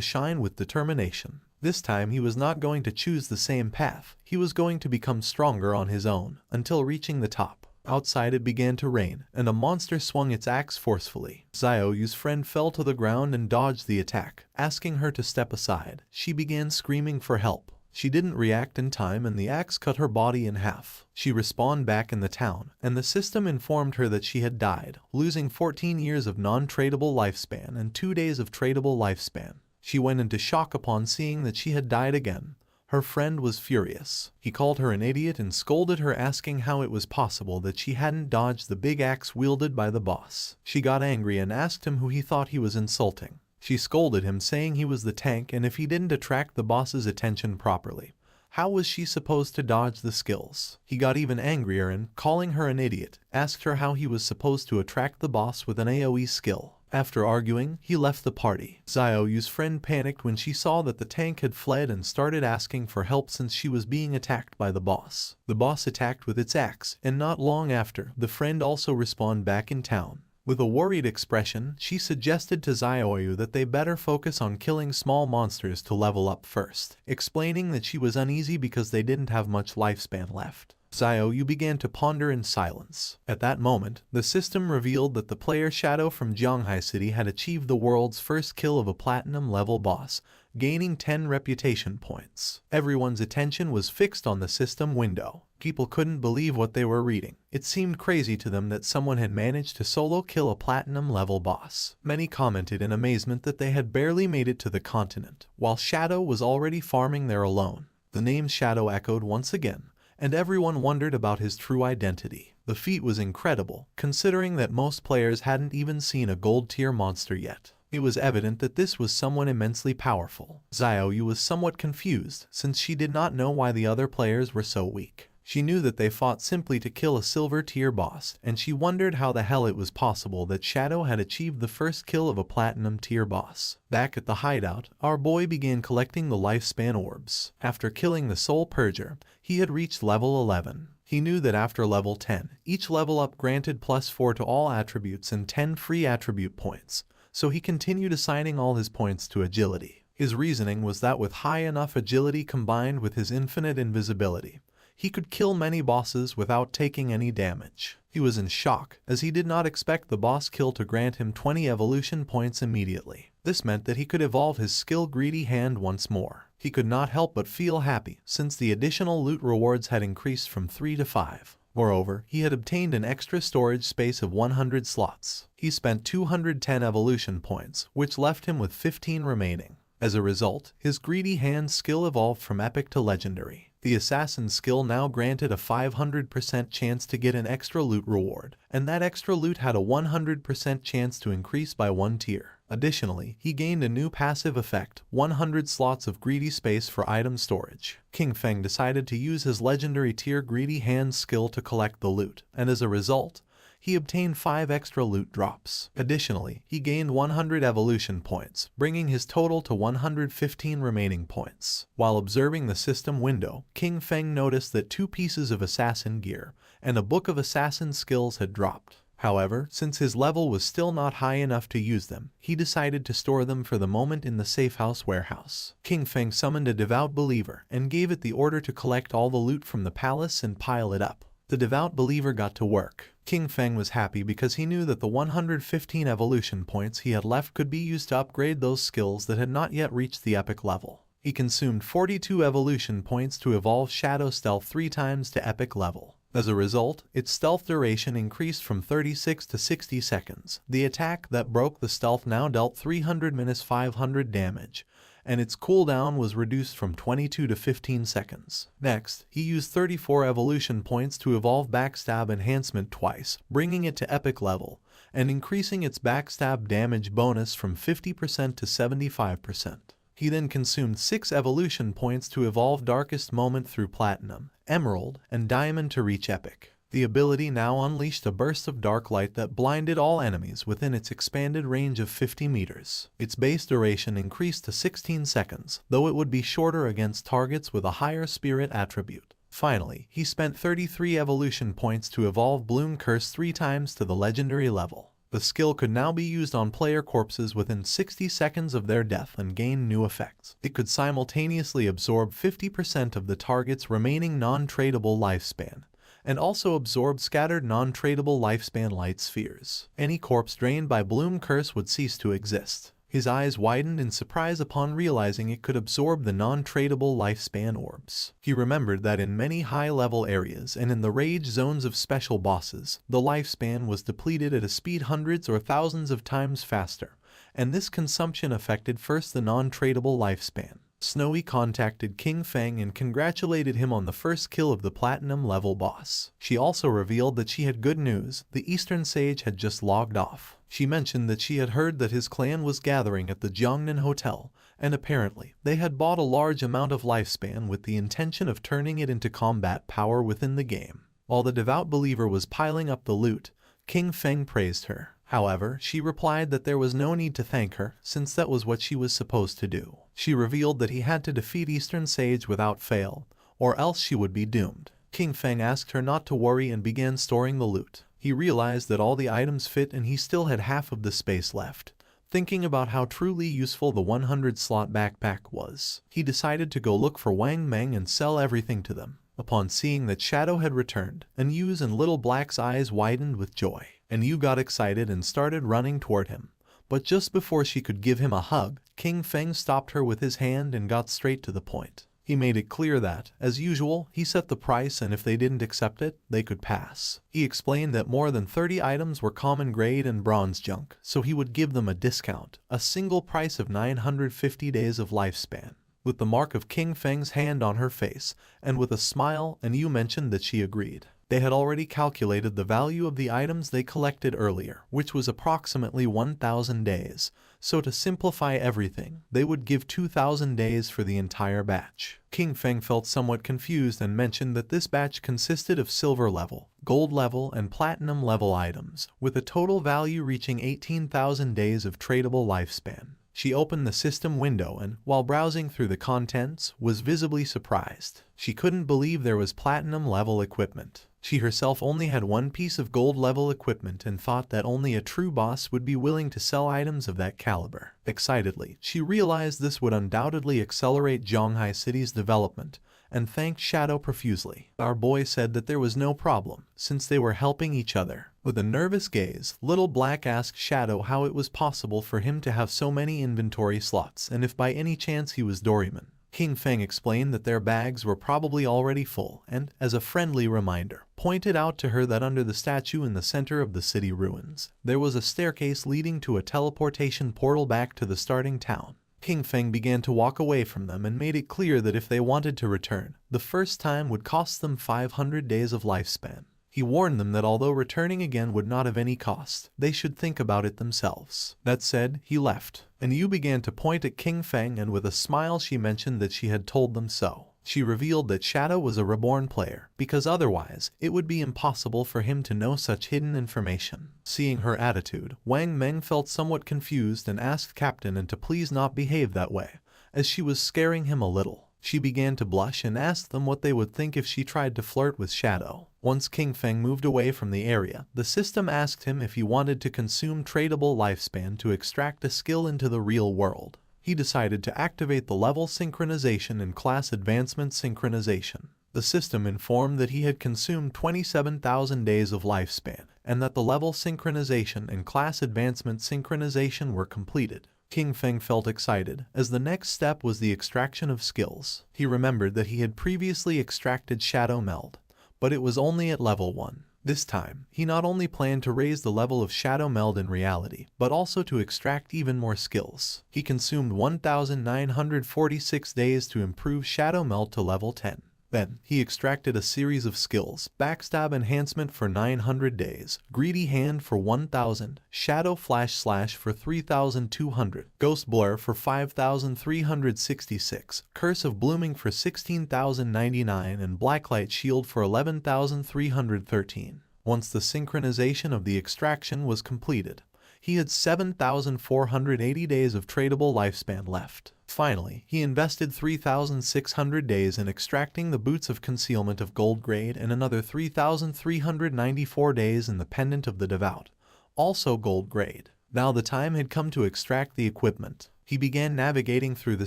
shine with determination. This time he was not going to choose the same path, he was going to become stronger on his own, until reaching the top. Outside it began to rain, and a monster swung its axe forcefully. Xiaoyu's friend fell to the ground and dodged the attack. Asking her to step aside, she began screaming for help. She didn't react in time and the axe cut her body in half. She respawned back in the town, and the system informed her that she had died, losing 14 years of non-tradable lifespan and 2 days of tradable lifespan. She went into shock upon seeing that she had died again. Her friend was furious. He called her an idiot and scolded her, asking how it was possible that she hadn't dodged the big axe wielded by the boss. She got angry and asked him who he thought he was insulting. She scolded him, saying he was the tank and if he didn't attract the boss's attention properly, how was she supposed to dodge the skills? He got even angrier and, calling her an idiot, asked her how he was supposed to attract the boss with an AoE skill. After arguing, he left the party. Xiaoyu's friend panicked when she saw that the tank had fled and started asking for help since she was being attacked by the boss. The boss attacked with its axe, and not long after, the friend also respawned back in town. With a worried expression, she suggested to Xiaoyu that they better focus on killing small monsters to level up first, explaining that she was uneasy because they didn't have much lifespan left. Xiaoyu began to ponder in silence. At that moment, the system revealed that the player Shadow from Jianghai City had achieved the world's first kill of a platinum-level boss, gaining 10 reputation points. Everyone's attention was fixed on the system window. People couldn't believe what they were reading. It seemed crazy to them that someone had managed to solo kill a platinum-level boss. Many commented in amazement that they had barely made it to the continent, while Shadow was already farming there alone. The name Shadow echoed once again, and everyone wondered about his true identity. The feat was incredible, considering that most players hadn't even seen a gold-tier monster yet. It was evident that this was someone immensely powerful. Xiaoyu was somewhat confused, since she did not know why the other players were so weak. She knew that they fought simply to kill a silver-tier boss, and she wondered how the hell it was possible that Shadow had achieved the first kill of a platinum-tier boss. Back at the hideout, our boy began collecting the lifespan orbs. After killing the Soul Purger, he had reached level 11. He knew that after level 10, each level up granted +4 to all attributes and 10 free attribute points, so he continued assigning all his points to agility. His reasoning was that with high enough agility combined with his infinite invisibility, he could kill many bosses without taking any damage. He was in shock, as he did not expect the boss kill to grant him 20 evolution points immediately. This meant that he could evolve his skill Greedy Hand once more. He could not help but feel happy, since the additional loot rewards had increased from 3 to 5. Moreover, he had obtained an extra storage space of 100 slots. He spent 210 evolution points, which left him with 15 remaining. As a result, his Greedy Hand skill evolved from epic to legendary. The assassin skill now granted a 500% chance to get an extra loot reward, and that extra loot had a 100% chance to increase by 1 tier. Additionally, he gained a new passive effect, 100 slots of greedy space for item storage. King Feng decided to use his legendary tier Greedy Hand skill to collect the loot, and as a result, he obtained 5 extra loot drops. Additionally, he gained 100 evolution points, bringing his total to 115 remaining points. While observing the system window, King Feng noticed that 2 pieces of assassin gear and a book of assassin skills had dropped. However, since his level was still not high enough to use them, he decided to store them for the moment in the safe house warehouse. King Feng summoned a devout believer and gave it the order to collect all the loot from the palace and pile it up. The devout believer got to work. King Feng was happy because he knew that the 115 evolution points he had left could be used to upgrade those skills that had not yet reached the epic level. He consumed 42 evolution points to evolve Shadow Stealth 3 times to epic level. As a result, its stealth duration increased from 36 to 60 seconds. The attack that broke the stealth now dealt 300-500 damage, and its cooldown was reduced from 22 to 15 seconds. Next, he used 34 evolution points to evolve Backstab Enhancement twice, bringing it to epic level, and increasing its backstab damage bonus from 50% to 75%. He then consumed 6 evolution points to evolve Darkest Moment through Platinum, Emerald, and Diamond to reach Epic. The ability now unleashed a burst of dark light that blinded all enemies within its expanded range of 50 meters. Its base duration increased to 16 seconds, though it would be shorter against targets with a higher spirit attribute. Finally, he spent 33 evolution points to evolve Bloom Curse 3 times to the legendary level. The skill could now be used on player corpses within 60 seconds of their death and gain new effects. It could simultaneously absorb 50% of the target's remaining non-tradable lifespan, and also absorb scattered non-tradable lifespan light spheres. Any corpse drained by Bloom Curse would cease to exist. His eyes widened in surprise upon realizing it could absorb the non-tradable lifespan orbs. He remembered that in many high-level areas and in the rage zones of special bosses, the lifespan was depleted at a speed hundreds or thousands of times faster, and this consumption affected first the non-tradable lifespan. Snowy contacted King Feng and congratulated him on the first kill of the platinum-level boss. She also revealed that she had good news: the Eastern Sage had just logged off. She mentioned that she had heard that his clan was gathering at the Jiangnan Hotel, and apparently they had bought a large amount of lifespan with the intention of turning it into combat power within the game. While the devout believer was piling up the loot, King Feng praised her. However, she replied that there was no need to thank her, since that was what she was supposed to do. She revealed that he had to defeat Eastern Sage without fail, or else she would be doomed. King Feng asked her not to worry and began storing the loot. He realized that all the items fit and he still had half of the space left. Thinking about how truly useful the 100-slot backpack was, he decided to go look for Wang Meng and sell everything to them. Upon seeing that Shadow had returned, Anyu's and Little Black's eyes widened with joy. Anyu got excited and started running toward him. But just before she could give him a hug, King Feng stopped her with his hand and got straight to the point. He made it clear that, as usual, he set the price and if they didn't accept it, they could pass. He explained that more than 30 items were common grade and bronze junk, so he would give them a discount, a single price of 950 days of lifespan. With the mark of King Feng's hand on her face, and with a smile, Anyu mentioned that she agreed. They had already calculated the value of the items they collected earlier, which was approximately 1,000 days, so to simplify everything, they would give 2,000 days for the entire batch. King Feng felt somewhat confused and mentioned that this batch consisted of silver level, gold level, and platinum level items, with a total value reaching 18,000 days of tradable lifespan. She opened the system window and, while browsing through the contents, was visibly surprised. She couldn't believe there was platinum-level equipment. She herself only had one piece of gold-level equipment and thought that only a true boss would be willing to sell items of that caliber. Excitedly, she realized this would undoubtedly accelerate Zhonghai City's development, and thanked Shadow profusely. Our boy said that there was no problem, since they were helping each other. With a nervous gaze, Little Black asked Shadow how it was possible for him to have so many inventory slots and if by any chance he was Doryman. King Feng explained that their bags were probably already full and, as a friendly reminder, pointed out to her that under the statue in the center of the city ruins, there was a staircase leading to a teleportation portal back to the starting town. King Feng began to walk away from them and made it clear that if they wanted to return, the first time would cost them 500 days of lifespan. He warned them that although returning again would not have any cost, they should think about it themselves. That said, he left, and Yu began to point at King Feng, and with a smile she mentioned that she had told them so. She revealed that Shadow was a reborn player, because otherwise, it would be impossible for him to know such hidden information. Seeing her attitude, Wang Meng felt somewhat confused and asked Captain and to please not behave that way, as she was scaring him a little. She began to blush and asked them what they would think if she tried to flirt with Shadow. Once King Feng moved away from the area, the system asked him if he wanted to consume tradable lifespan to extract a skill into the real world. He decided to activate the level synchronization and class advancement synchronization. The system informed that he had consumed 27,000 days of lifespan, and that the level synchronization and class advancement synchronization were completed. King Feng felt excited, as the next step was the extraction of skills. He remembered that he had previously extracted Shadow Meld, but it was only at level 1. This time, he not only planned to raise the level of Shadow Meld in reality, but also to extract even more skills. He consumed 1,946 days to improve Shadow Meld to level 10. Then, he extracted a series of skills: Backstab Enhancement for 900 days, Greedy Hand for 1,000, Shadow Flash Slash for 3,200, Ghost Blur for 5,366, Curse of Blooming for 16,099, and Blacklight Shield for 11,313. Once the synchronization of the extraction was completed, he had 7,480 days of tradable lifespan left. Finally, he invested 3,600 days in extracting the Boots of Concealment of Gold Grade and another 3,394 days in the Pendant of the Devout, also Gold Grade. Now the time had come to extract the equipment. He began navigating through the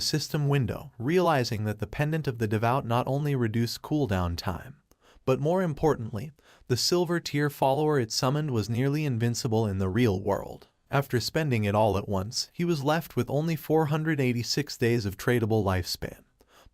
system window, realizing that the Pendant of the Devout not only reduced cooldown time, but more importantly, the silver tier follower it summoned was nearly invincible in the real world. After spending it all at once, he was left with only 486 days of tradable lifespan.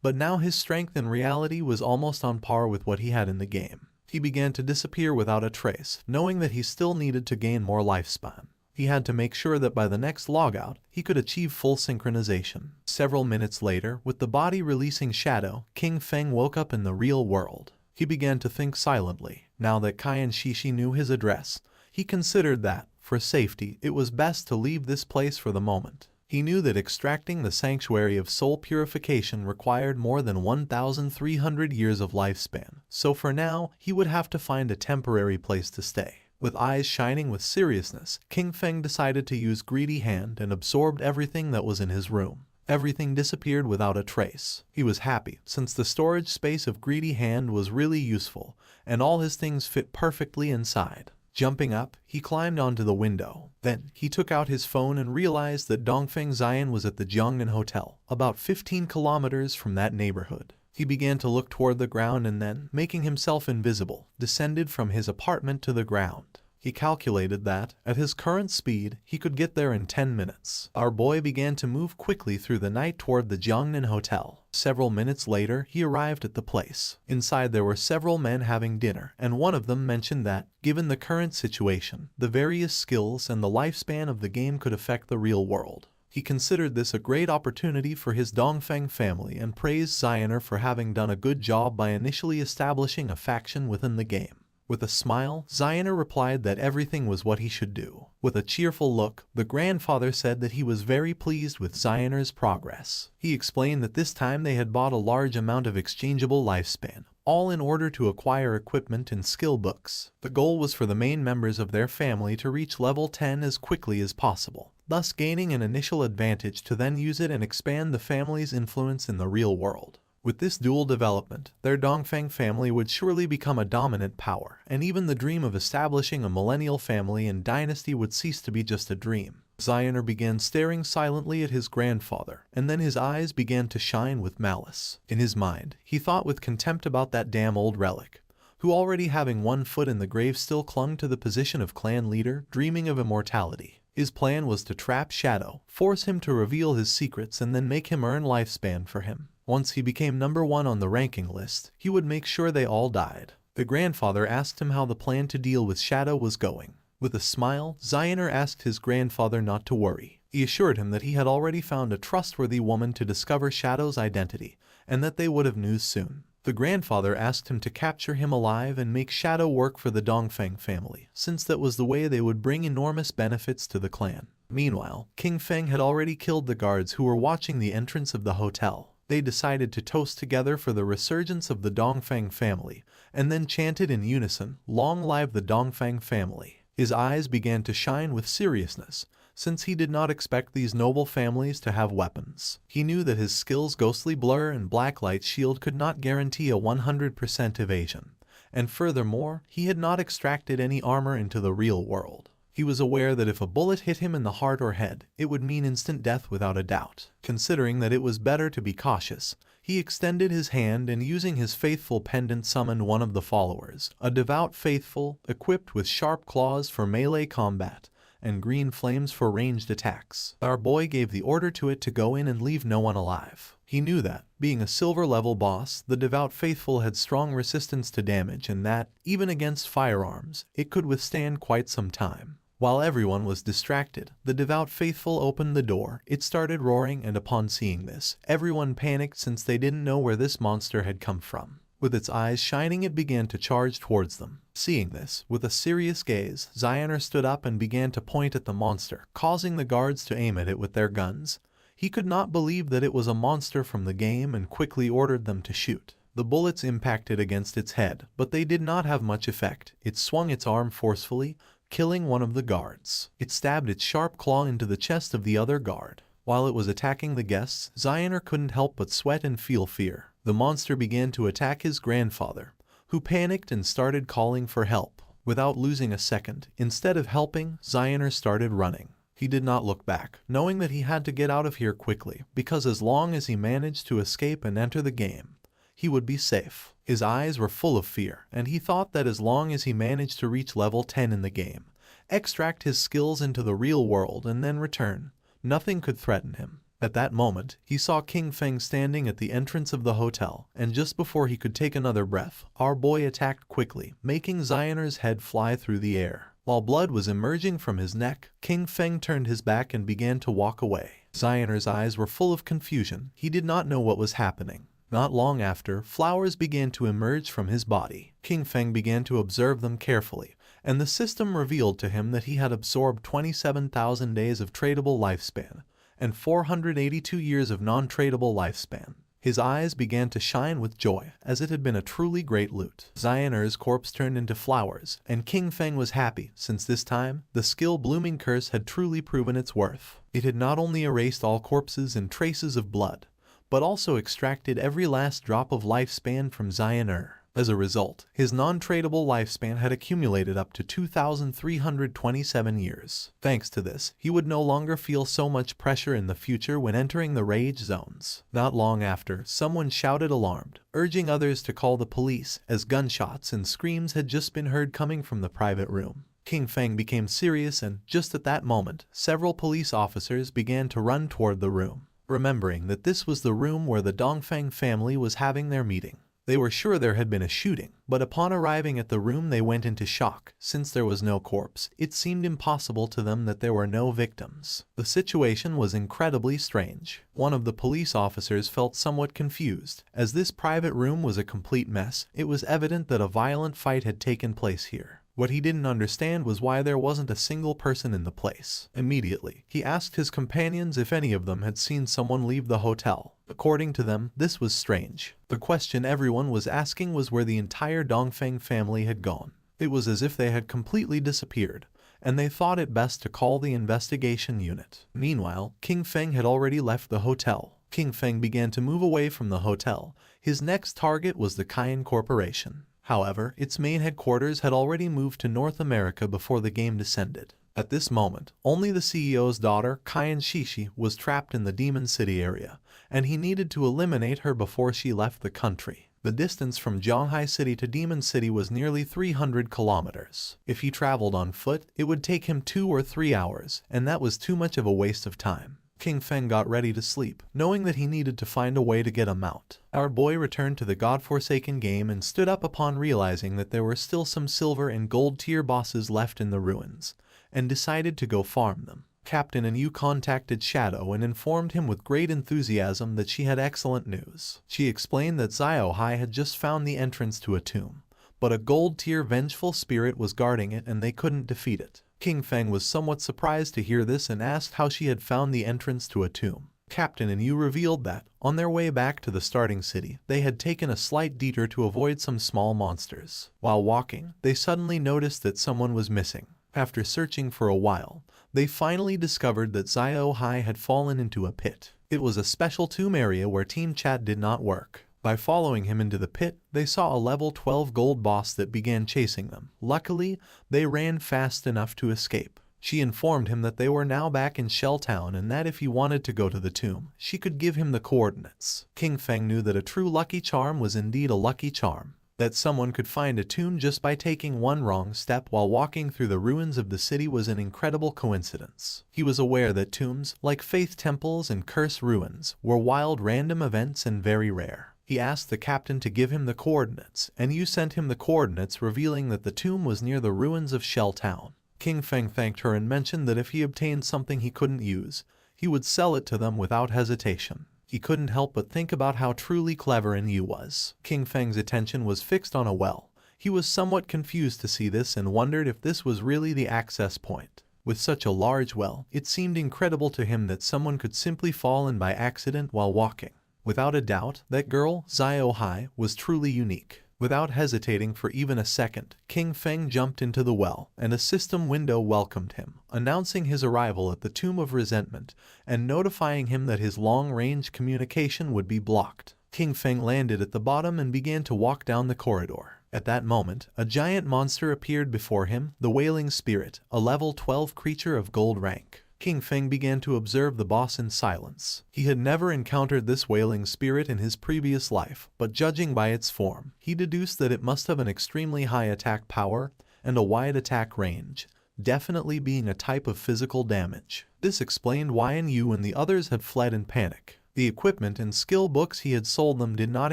But now his strength in reality was almost on par with what he had in the game. He began to disappear without a trace, knowing that he still needed to gain more lifespan. He had to make sure that by the next logout, he could achieve full synchronization. Several minutes later, with the body releasing shadow, King Feng woke up in the real world. He began to think silently. Now that Kai and Shishi knew his address, he considered that, for safety, it was best to leave this place for the moment. He knew that extracting the sanctuary of soul purification required more than 1,300 years of lifespan, so for now, he would have to find a temporary place to stay. With eyes shining with seriousness, King Feng decided to use Greedy Hand and absorbed everything that was in his room. Everything disappeared without a trace. He was happy, since the storage space of Greedy Hand was really useful, and all his things fit perfectly inside. Jumping up, he climbed onto the window. Then, he took out his phone and realized that Dongfeng Zion was at the Jiangnan Hotel, about 15 kilometers from that neighborhood. He began to look toward the ground and then, making himself invisible, descended from his apartment to the ground. He calculated that, at his current speed, he could get there in 10 minutes. Our boy began to move quickly through the night toward the Jiangnan Hotel. Several minutes later, he arrived at the place. Inside there were several men having dinner, and one of them mentioned that, given the current situation, the various skills and the lifespan of the game could affect the real world. He considered this a great opportunity for his Dongfeng family and praised Zioner for having done a good job by initially establishing a faction within the game. With a smile, Zioner replied that everything was what he should do. With a cheerful look, the grandfather said that he was very pleased with Zioner's progress. He explained that this time they had bought a large amount of exchangeable lifespan, all in order to acquire equipment and skill books. The goal was for the main members of their family to reach level 10 as quickly as possible, thus gaining an initial advantage to then use it and expand the family's influence in the real world. With this dual development, their Dongfeng family would surely become a dominant power, and even the dream of establishing a millennial family and dynasty would cease to be just a dream. Zioner began staring silently at his grandfather, and then his eyes began to shine with malice. In his mind, he thought with contempt about that damn old relic, who already having one foot in the grave still clung to the position of clan leader, dreaming of immortality. His plan was to trap Shadow, force him to reveal his secrets and then make him earn lifespan for him. Once he became number 1 on the ranking list, he would make sure they all died. The grandfather asked him how the plan to deal with Shadow was going. With a smile, Zioner asked his grandfather not to worry. He assured him that he had already found a trustworthy woman to discover Shadow's identity, and that they would have news soon. The grandfather asked him to capture him alive and make Shadow work for the Dongfeng family, since that was the way they would bring enormous benefits to the clan. Meanwhile, King Feng had already killed the guards who were watching the entrance of the hotel. They decided to toast together for the resurgence of the Dongfeng family, and then chanted in unison, "Long live the Dongfeng family." His eyes began to shine with seriousness, since he did not expect these noble families to have weapons. He knew that his skills Ghostly Blur and Blacklight Shield could not guarantee a 100% evasion, and furthermore, he had not extracted any armor into the real world. He was aware that if a bullet hit him in the heart or head, it would mean instant death without a doubt. Considering that it was better to be cautious, he extended his hand and using his faithful pendant summoned one of the followers, a devout faithful, equipped with sharp claws for melee combat, and green flames for ranged attacks. Our boy gave the order to it to go in and leave no one alive. He knew that, being a silver level boss, the devout faithful had strong resistance to damage and that, even against firearms, it could withstand quite some time. While everyone was distracted, the devout faithful opened the door, it started roaring, and upon seeing this, everyone panicked since they didn't know where this monster had come from. With its eyes shining, it began to charge towards them. Seeing this, with a serious gaze, Zioner stood up and began to point at the monster, causing the guards to aim at it with their guns. He could not believe that it was a monster from the game and quickly ordered them to shoot. The bullets impacted against its head, but they did not have much effect. It swung its arm forcefully, killing one of the guards. It stabbed its sharp claw into the chest of the other guard. While it was attacking the guests, Zioner couldn't help but sweat and feel fear. The monster began to attack his grandfather, who panicked and started calling for help. Without losing a second, instead of helping, Zioner started running. He did not look back, knowing that he had to get out of here quickly, because as long as he managed to escape and enter the game, he would be safe. His eyes were full of fear, and he thought that as long as he managed to reach level 10 in the game, extract his skills into the real world and then return. Nothing could threaten him. At that moment, he saw King Feng standing at the entrance of the hotel, and just before he could take another breath, our boy attacked quickly, making Xioner's head fly through the air. While blood was emerging from his neck, King Feng turned his back and began to walk away. Xioner's eyes were full of confusion. He did not know what was happening. Not long after, flowers began to emerge from his body. King Feng began to observe them carefully, and the system revealed to him that he had absorbed 27,000 days of tradable lifespan and 482 years of non-tradable lifespan. His eyes began to shine with joy, as it had been a truly great loot. Xioner's corpse turned into flowers, and King Feng was happy, since this time, the skill blooming curse had truly proven its worth. It had not only erased all corpses and traces of blood, but also extracted every last drop of lifespan from Xioner. As a result, his non-tradable lifespan had accumulated up to 2,327 years. Thanks to this, he would no longer feel so much pressure in the future when entering the rage zones. Not long after, someone shouted alarmed, urging others to call the police, as gunshots and screams had just been heard coming from the private room. King Feng became serious, and just at that moment, several police officers began to run toward the room, remembering that this was the room where the Dongfeng family was having their meeting. They were sure there had been a shooting, but upon arriving at the room they went into shock. Since there was no corpse, it seemed impossible to them that there were no victims. The situation was incredibly strange. One of the police officers felt somewhat confused. As this private room was a complete mess, it was evident that a violent fight had taken place here. What he didn't understand was why there wasn't a single person in the place. Immediately, he asked his companions if any of them had seen someone leave the hotel. According to them, this was strange. The question everyone was asking was where the entire Dongfeng family had gone. It was as if they had completely disappeared, and they thought it best to call the investigation unit. Meanwhile, King Feng had already left the hotel. King Feng began to move away from the hotel. His next target was the Cayenne Corporation. However, its main headquarters had already moved to North America before the game descended. At this moment, only the CEO's daughter, Cayenne Shishi, was trapped in the Demon City area, and he needed to eliminate her before she left the country. The distance from Zhanghai City to Demon City was nearly 300 kilometers. If he traveled on foot, it would take him 2 or 3 hours, and that was too much of a waste of time. King Feng got ready to sleep, knowing that he needed to find a way to get a mount. Our boy returned to the godforsaken game and stood up upon realizing that there were still some silver and gold tier bosses left in the ruins, and decided to go farm them. Captain Anu contacted Shadow and informed him with great enthusiasm that she had excellent news. She explained that Xiao Hai had just found the entrance to a tomb, but a gold tier vengeful spirit was guarding it and they couldn't defeat it. King Feng was somewhat surprised to hear this and asked how she had found the entrance to a tomb. Captain Anu revealed that, on their way back to the starting city, they had taken a slight detour to avoid some small monsters. While walking, they suddenly noticed that someone was missing. After searching for a while, they finally discovered that Xiao Hai had fallen into a pit. It was a special tomb area where team chat did not work. By following him into the pit, they saw a level 12 gold boss that began chasing them. Luckily, they ran fast enough to escape. She informed him that they were now back in Shell Town and that if he wanted to go to the tomb, she could give him the coordinates. King Feng knew that a true lucky charm was indeed a lucky charm. That someone could find a tomb just by taking one wrong step while walking through the ruins of the city was an incredible coincidence. He was aware that tombs, like faith temples and curse ruins, were wild random events and very rare. He asked the captain to give him the coordinates, and Yu sent him the coordinates revealing that the tomb was near the ruins of Shell Town. King Feng thanked her and mentioned that if he obtained something he couldn't use, he would sell it to them without hesitation. He couldn't help but think about how truly clever Yu was. King Feng's attention was fixed on a well. He was somewhat confused to see this and wondered if this was really the access point. With such a large well, it seemed incredible to him that someone could simply fall in by accident while walking. Without a doubt, that girl, Xiao Hai, was truly unique. Without hesitating for even a second, King Feng jumped into the well, and a system window welcomed him, announcing his arrival at the Tomb of Resentment and notifying him that his long-range communication would be blocked. King Feng landed at the bottom and began to walk down the corridor. At that moment, a giant monster appeared before him, the Wailing Spirit, a level 12 creature of gold rank. King Feng began to observe the boss in silence. He had never encountered this wailing spirit in his previous life, but judging by its form, he deduced that it must have an extremely high attack power and a wide attack range, definitely being a type of physical damage. This explained why Yu and the others had fled in panic. The equipment and skill books he had sold them did not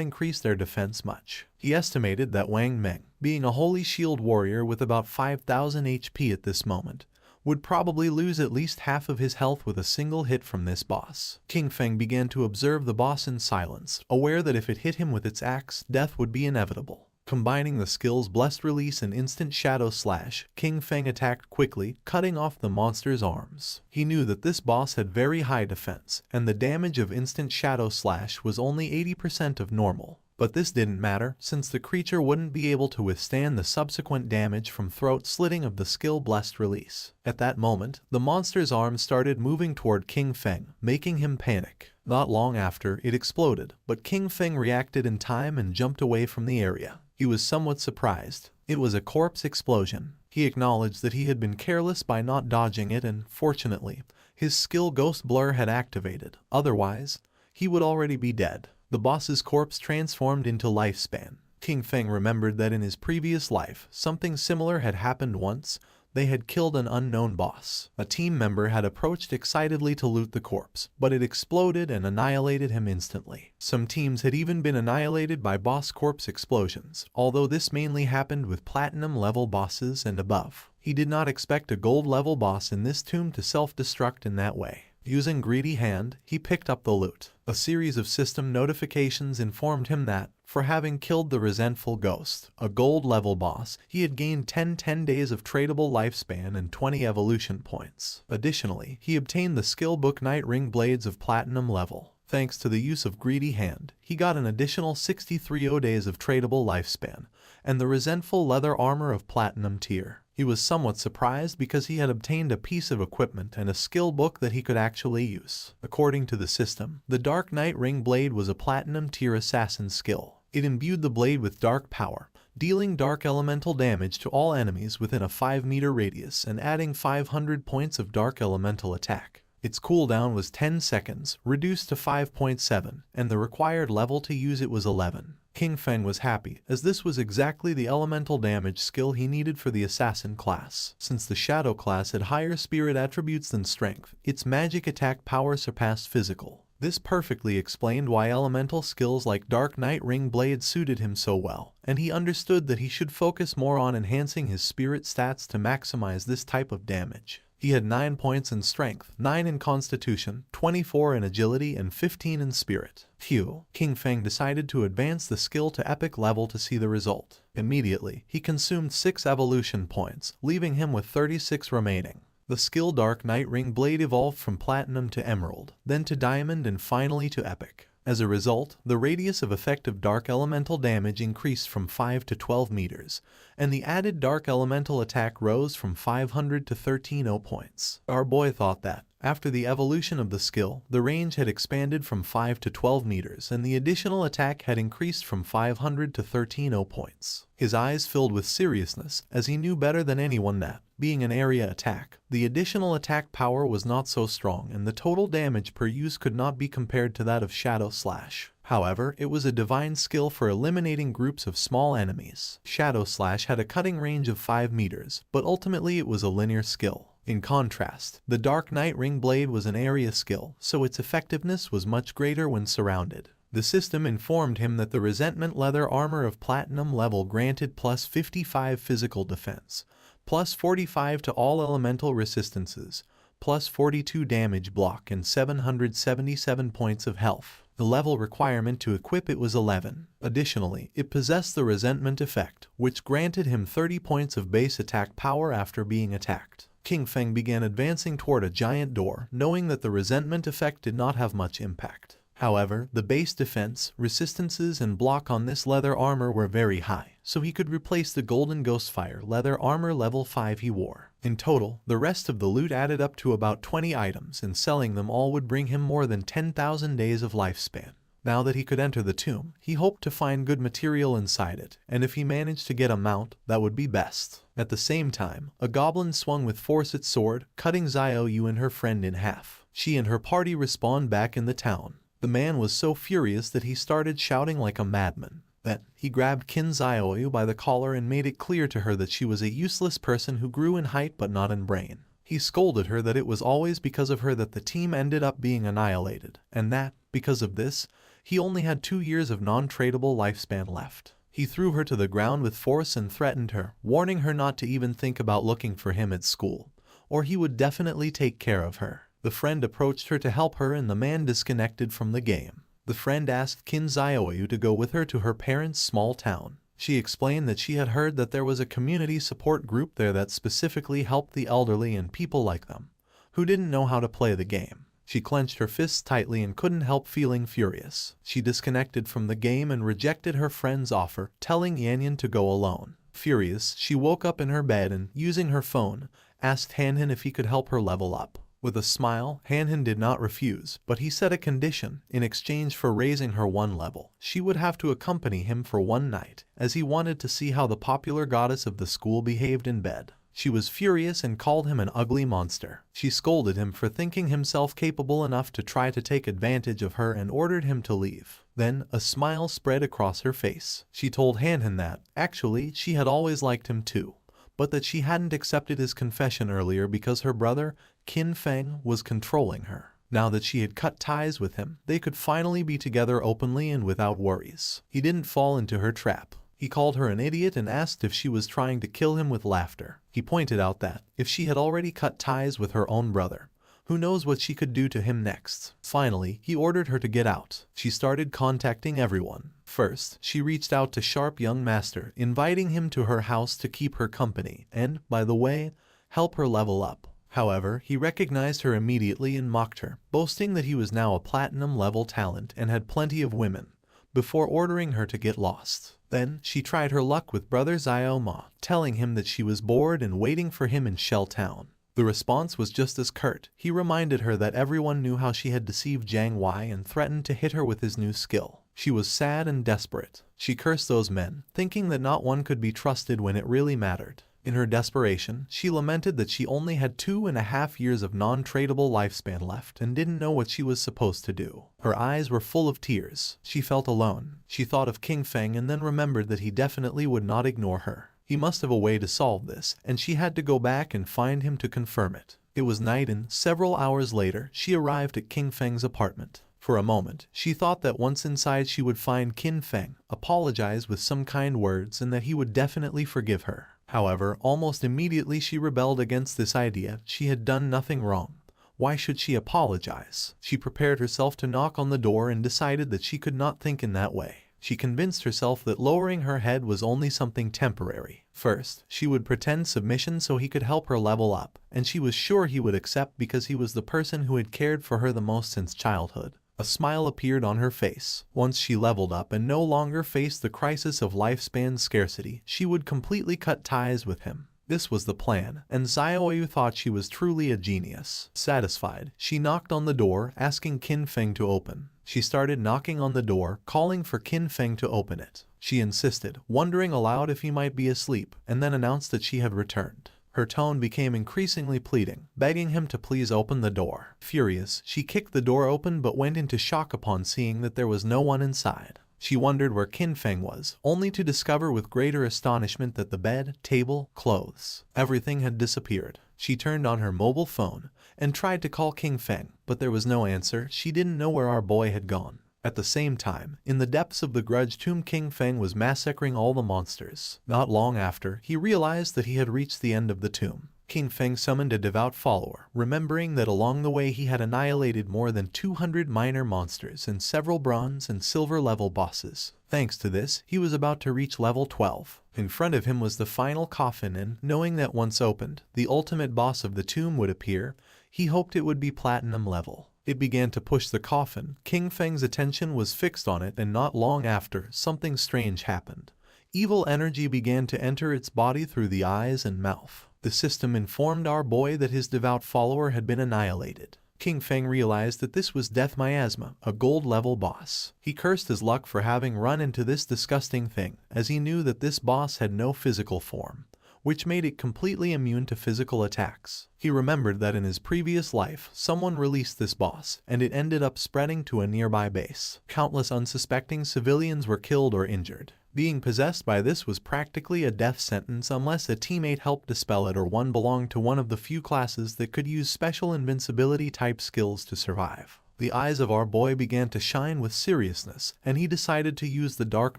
increase their defense much. He estimated that Wang Meng, being a holy shield warrior with about 5,000 HP at this moment, would probably lose at least half of his health with a single hit from this boss. King Feng began to observe the boss in silence, aware that if it hit him with its axe, death would be inevitable. Combining the skills Blessed Release and Instant Shadow Slash, King Feng attacked quickly, cutting off the monster's arms. He knew that this boss had very high defense, and the damage of Instant Shadow Slash was only 80% of normal. But this didn't matter, since the creature wouldn't be able to withstand the subsequent damage from throat slitting of the skill Blessed Release. At that moment, the monster's arms started moving toward King Feng, making him panic. Not long after, it exploded, but King Feng reacted in time and jumped away from the area. He was somewhat surprised. It was a corpse explosion. He acknowledged that he had been careless by not dodging it and, fortunately, his skill Ghost Blur had activated. Otherwise, he would already be dead. The boss's corpse transformed into Lifespan. King Feng remembered that in his previous life, something similar had happened once. They had killed an unknown boss. A team member had approached excitedly to loot the corpse, but it exploded and annihilated him instantly. Some teams had even been annihilated by boss corpse explosions, although this mainly happened with platinum level bosses and above. He did not expect a gold level boss in this tomb to self-destruct in that way. Using Greedy Hand, he picked up the loot. A series of system notifications informed him that, for having killed the resentful ghost, a gold-level boss, he had gained 10 days of tradable lifespan and 20 evolution points. Additionally, he obtained the skill book Night Ring Blades of platinum level. Thanks to the use of Greedy Hand, he got an additional 63 days of tradable lifespan, and the resentful leather armor of platinum tier. He was somewhat surprised because he had obtained a piece of equipment and a skill book that he could actually use. According to the system, the Dark Night Ring Blade was a platinum tier assassin skill. It imbued the blade with dark power, dealing dark elemental damage to all enemies within a 5-meter radius and adding 500 points of dark elemental attack. Its cooldown was 10 seconds, reduced to 5.7, and the required level to use it was 11. King Feng was happy, as this was exactly the elemental damage skill he needed for the assassin class. Since the shadow class had higher spirit attributes than strength, its magic attack power surpassed physical. This perfectly explained why elemental skills like Dark Night Ring Blade suited him so well, and he understood that he should focus more on enhancing his spirit stats to maximize this type of damage. He had 9 points in strength, 9 in constitution, 24 in agility, and 15 in spirit. Phew! King Feng decided to advance the skill to epic level to see the result. Immediately, he consumed 6 evolution points, leaving him with 36 remaining. The skill Dark Night Ring Blade evolved from Platinum to Emerald, then to Diamond, and finally to Epic. As a result, the radius of effective dark elemental damage increased from 5 to 12 meters, and the added dark elemental attack rose from 500 to 13 points. Our boy thought that, after the evolution of the skill, the range had expanded from 5 to 12 meters and the additional attack had increased from 500 to 13 points. His eyes filled with seriousness, as he knew better than anyone that, being an area attack, the additional attack power was not so strong and the total damage per use could not be compared to that of Shadow Slash. However, it was a divine skill for eliminating groups of small enemies. Shadow Slash had a cutting range of 5 meters, but ultimately it was a linear skill. In contrast, the Dark Night Ring Blade was an area skill, so its effectiveness was much greater when surrounded. The system informed him that the Resentment Leather Armor of Platinum level granted plus 55 physical defense, plus 45 to all elemental resistances, plus 42 damage block and 777 points of health. The level requirement to equip it was 11. Additionally, it possessed the Resentment effect, which granted him 30 points of base attack power after being attacked. King Feng began advancing toward a giant door, knowing that the resentment effect did not have much impact. However, the base defense, resistances, and block on this leather armor were very high, so he could replace the Golden Ghostfire leather armor level 5 he wore. In total, the rest of the loot added up to about 20 items, and selling them all would bring him more than 10,000 days of lifespan. Now that he could enter the tomb, he hoped to find good material inside it, and if he managed to get a mount, that would be best. At the same time, a goblin swung with force its sword, cutting Xiaoyu and her friend in half. She and her party respawned back in the town. The man was so furious that he started shouting like a madman. Then, he grabbed Kin Zioyu by the collar and made it clear to her that she was a useless person who grew in height but not in brain. He scolded her that it was always because of her that the team ended up being annihilated, and that, because of this, he only had 2 years of non-tradable lifespan left. He threw her to the ground with force and threatened her, warning her not to even think about looking for him at school, or he would definitely take care of her. The friend approached her to help her and the man disconnected from the game. The friend asked Kin Zioyu to go with her to her parents' small town. She explained that she had heard that there was a community support group there that specifically helped the elderly and people like them, who didn't know how to play the game. She clenched her fists tightly and couldn't help feeling furious. She disconnected from the game and rejected her friend's offer, telling Yanyan to go alone. Furious, she woke up in her bed and, using her phone, asked Hanhin if he could help her level up. With a smile, Hanhin did not refuse, but he set a condition. In exchange for raising her 1 level, she would have to accompany him for 1 night, as he wanted to see how the popular goddess of the school behaved in bed. She was furious and called him an ugly monster. She scolded him for thinking himself capable enough to try to take advantage of her and ordered him to leave. Then, a smile spread across her face. She told Hanhin that, actually, she had always liked him too, but that she hadn't accepted his confession earlier because her brother, Kin Feng, was controlling her. Now that she had cut ties with him, they could finally be together openly and without worries. He didn't fall into her trap. He called her an idiot and asked if she was trying to kill him with laughter. He pointed out that, if she had already cut ties with her own brother, who knows what she could do to him next. Finally, he ordered her to get out. She started contacting everyone. First, she reached out to Sharp Young Master, inviting him to her house to keep her company and, by the way, help her level up. However, he recognized her immediately and mocked her, boasting that he was now a platinum-level talent and had plenty of women, before ordering her to get lost. Then, she tried her luck with Brother Xiao Ma, telling him that she was bored and waiting for him in Shell Town. The response was just as curt. He reminded her that everyone knew how she had deceived Jiang Wei and threatened to hit her with his new skill. She was sad and desperate. She cursed those men, thinking that not one could be trusted when it really mattered. In her desperation, she lamented that she only had 2.5 years of non-tradable lifespan left and didn't know what she was supposed to do. Her eyes were full of tears. She felt alone. She thought of King Feng and then remembered that he definitely would not ignore her. He must have a way to solve this, and she had to go back and find him to confirm it. It was night and, several hours later, she arrived at King Feng's apartment. For a moment, she thought that once inside she would find Kin Feng, apologize with some kind words, and that he would definitely forgive her. However, almost immediately she rebelled against this idea. She had done nothing wrong. Why should she apologize? She prepared herself to knock on the door and decided that she could not think in that way. She convinced herself that lowering her head was only something temporary. First, she would pretend submission so he could help her level up, and she was sure he would accept because he was the person who had cared for her the most since childhood. A smile appeared on her face. Once she leveled up and no longer faced the crisis of lifespan scarcity, she would completely cut ties with him. This was the plan, and Xiaoyu thought she was truly a genius. Satisfied, she knocked on the door, asking Kin Feng to open. She started knocking on the door, calling for Kin Feng to open it. She insisted, wondering aloud if he might be asleep, and then announced that she had returned. Her tone became increasingly pleading, begging him to please open the door. Furious, she kicked the door open but went into shock upon seeing that there was no one inside. She wondered where Kin Feng was, only to discover with greater astonishment that the bed, table, clothes, everything had disappeared. She turned on her mobile phone and tried to call King Feng, but there was no answer. She didn't know where our boy had gone. At the same time, in the depths of the grudge tomb, King Feng was massacring all the monsters. Not long after, he realized that he had reached the end of the tomb. King Feng summoned a devout follower, remembering that along the way he had annihilated more than 200 minor monsters and several bronze and silver level bosses. Thanks to this, he was about to reach level 12. In front of him was the final coffin and, knowing that once opened, the ultimate boss of the tomb would appear, he hoped it would be platinum level. It began to push the coffin. King Feng's attention was fixed on it, and not long after, something strange happened. Evil energy began to enter its body through the eyes and mouth. The system informed our boy that his devout follower had been annihilated. King Feng realized that this was Death Miasma, a gold-level boss. He cursed his luck for having run into this disgusting thing, as he knew that this boss had no physical form, which made it completely immune to physical attacks. He remembered that in his previous life, someone released this boss, and it ended up spreading to a nearby base. Countless unsuspecting civilians were killed or injured. Being possessed by this was practically a death sentence unless a teammate helped dispel it or one belonged to one of the few classes that could use special invincibility type skills to survive. The eyes of our boy began to shine with seriousness, and he decided to use the Dark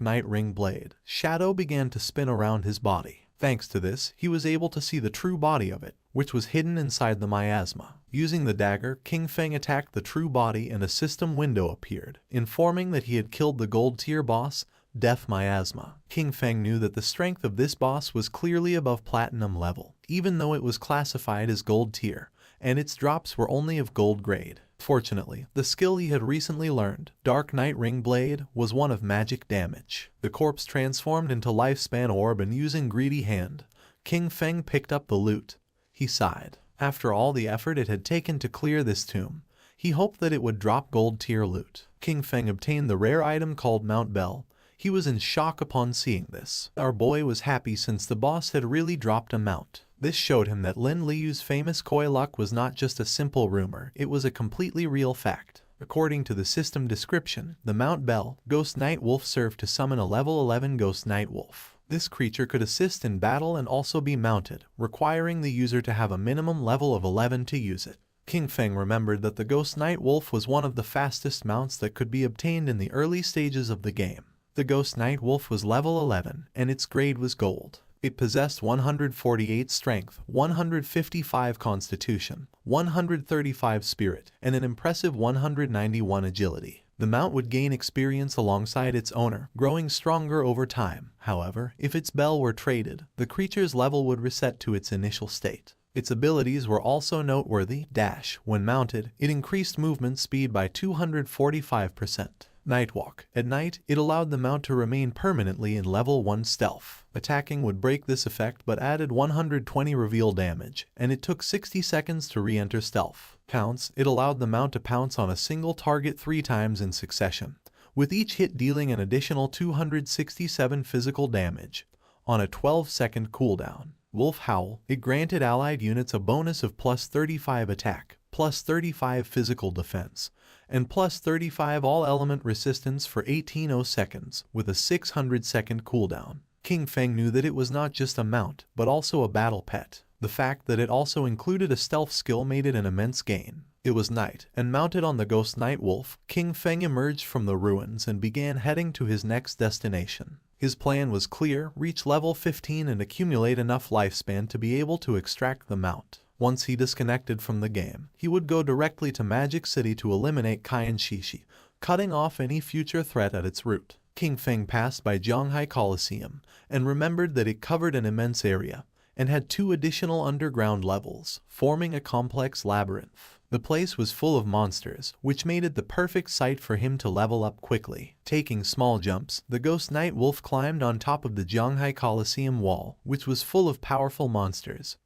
Knight Ring blade. Shadow began to spin around his body. Thanks to this, he was able to see the true body of it, which was hidden inside the miasma. Using the dagger, King Feng attacked the true body and a system window appeared, informing that he had killed the gold tier boss, Death Miasma. King Feng knew that the strength of this boss was clearly above platinum level, even though it was classified as gold tier, and its drops were only of gold grade. Fortunately, the skill he had recently learned, Dark Knight Ring Blade, was one of magic damage. The corpse transformed into Lifespan Orb, and using Greedy Hand, King Feng picked up the loot. He sighed. After all the effort it had taken to clear this tomb, he hoped that it would drop gold tier loot. King Feng obtained the rare item called Mount Bell. He was in shock upon seeing this. Our boy was happy since the boss had really dropped a mount. This showed him that Lin Liu's famous Koi luck was not just a simple rumor, it was a completely real fact. According to the system description, the Mount Bell, Ghost Night Wolf served to summon a level 11 Ghost Night Wolf. This creature could assist in battle and also be mounted, requiring the user to have a minimum level of 11 to use it. King Feng remembered that the Ghost Night Wolf was one of the fastest mounts that could be obtained in the early stages of the game. The Ghost Night Wolf was level 11, and its grade was gold. It possessed 148 strength, 155 constitution, 135 spirit, and an impressive 191 agility. The mount would gain experience alongside its owner, growing stronger over time. However, if its bell were traded, the creature's level would reset to its initial state. Its abilities were also noteworthy. Dash. When mounted, it increased movement speed by 245%. Nightwalk. At night, it allowed the mount to remain permanently in level 1 stealth. Attacking would break this effect but added 120 reveal damage, and it took 60 seconds to re-enter stealth. Pounce. It allowed the mount to pounce on a single target 3 times in succession, with each hit dealing an additional 267 physical damage, on a 12-second cooldown. Wolf Howl. It granted allied units a bonus of plus 35 attack, plus 35 physical defense, and plus 35 all-element resistance for 18 seconds, with a 600-second cooldown. King Feng knew that it was not just a mount, but also a battle pet. The fact that it also included a stealth skill made it an immense gain. It was night, and mounted on the Ghost Night Wolf, King Feng emerged from the ruins and began heading to his next destination. His plan was clear: reach level 15 and accumulate enough lifespan to be able to extract the mount. Once he disconnected from the game, he would go directly to Magic City to eliminate Kaian Shishi, cutting off any future threat at its root. King Feng passed by Zhanghai Coliseum and remembered that it covered an immense area and had 2 additional underground levels, forming a complex labyrinth. The place was full of monsters, which made it the perfect site for him to level up quickly. Taking small jumps, the Ghost Night Wolf climbed on top of the Zhanghai Coliseum wall, which was full of powerful monsters,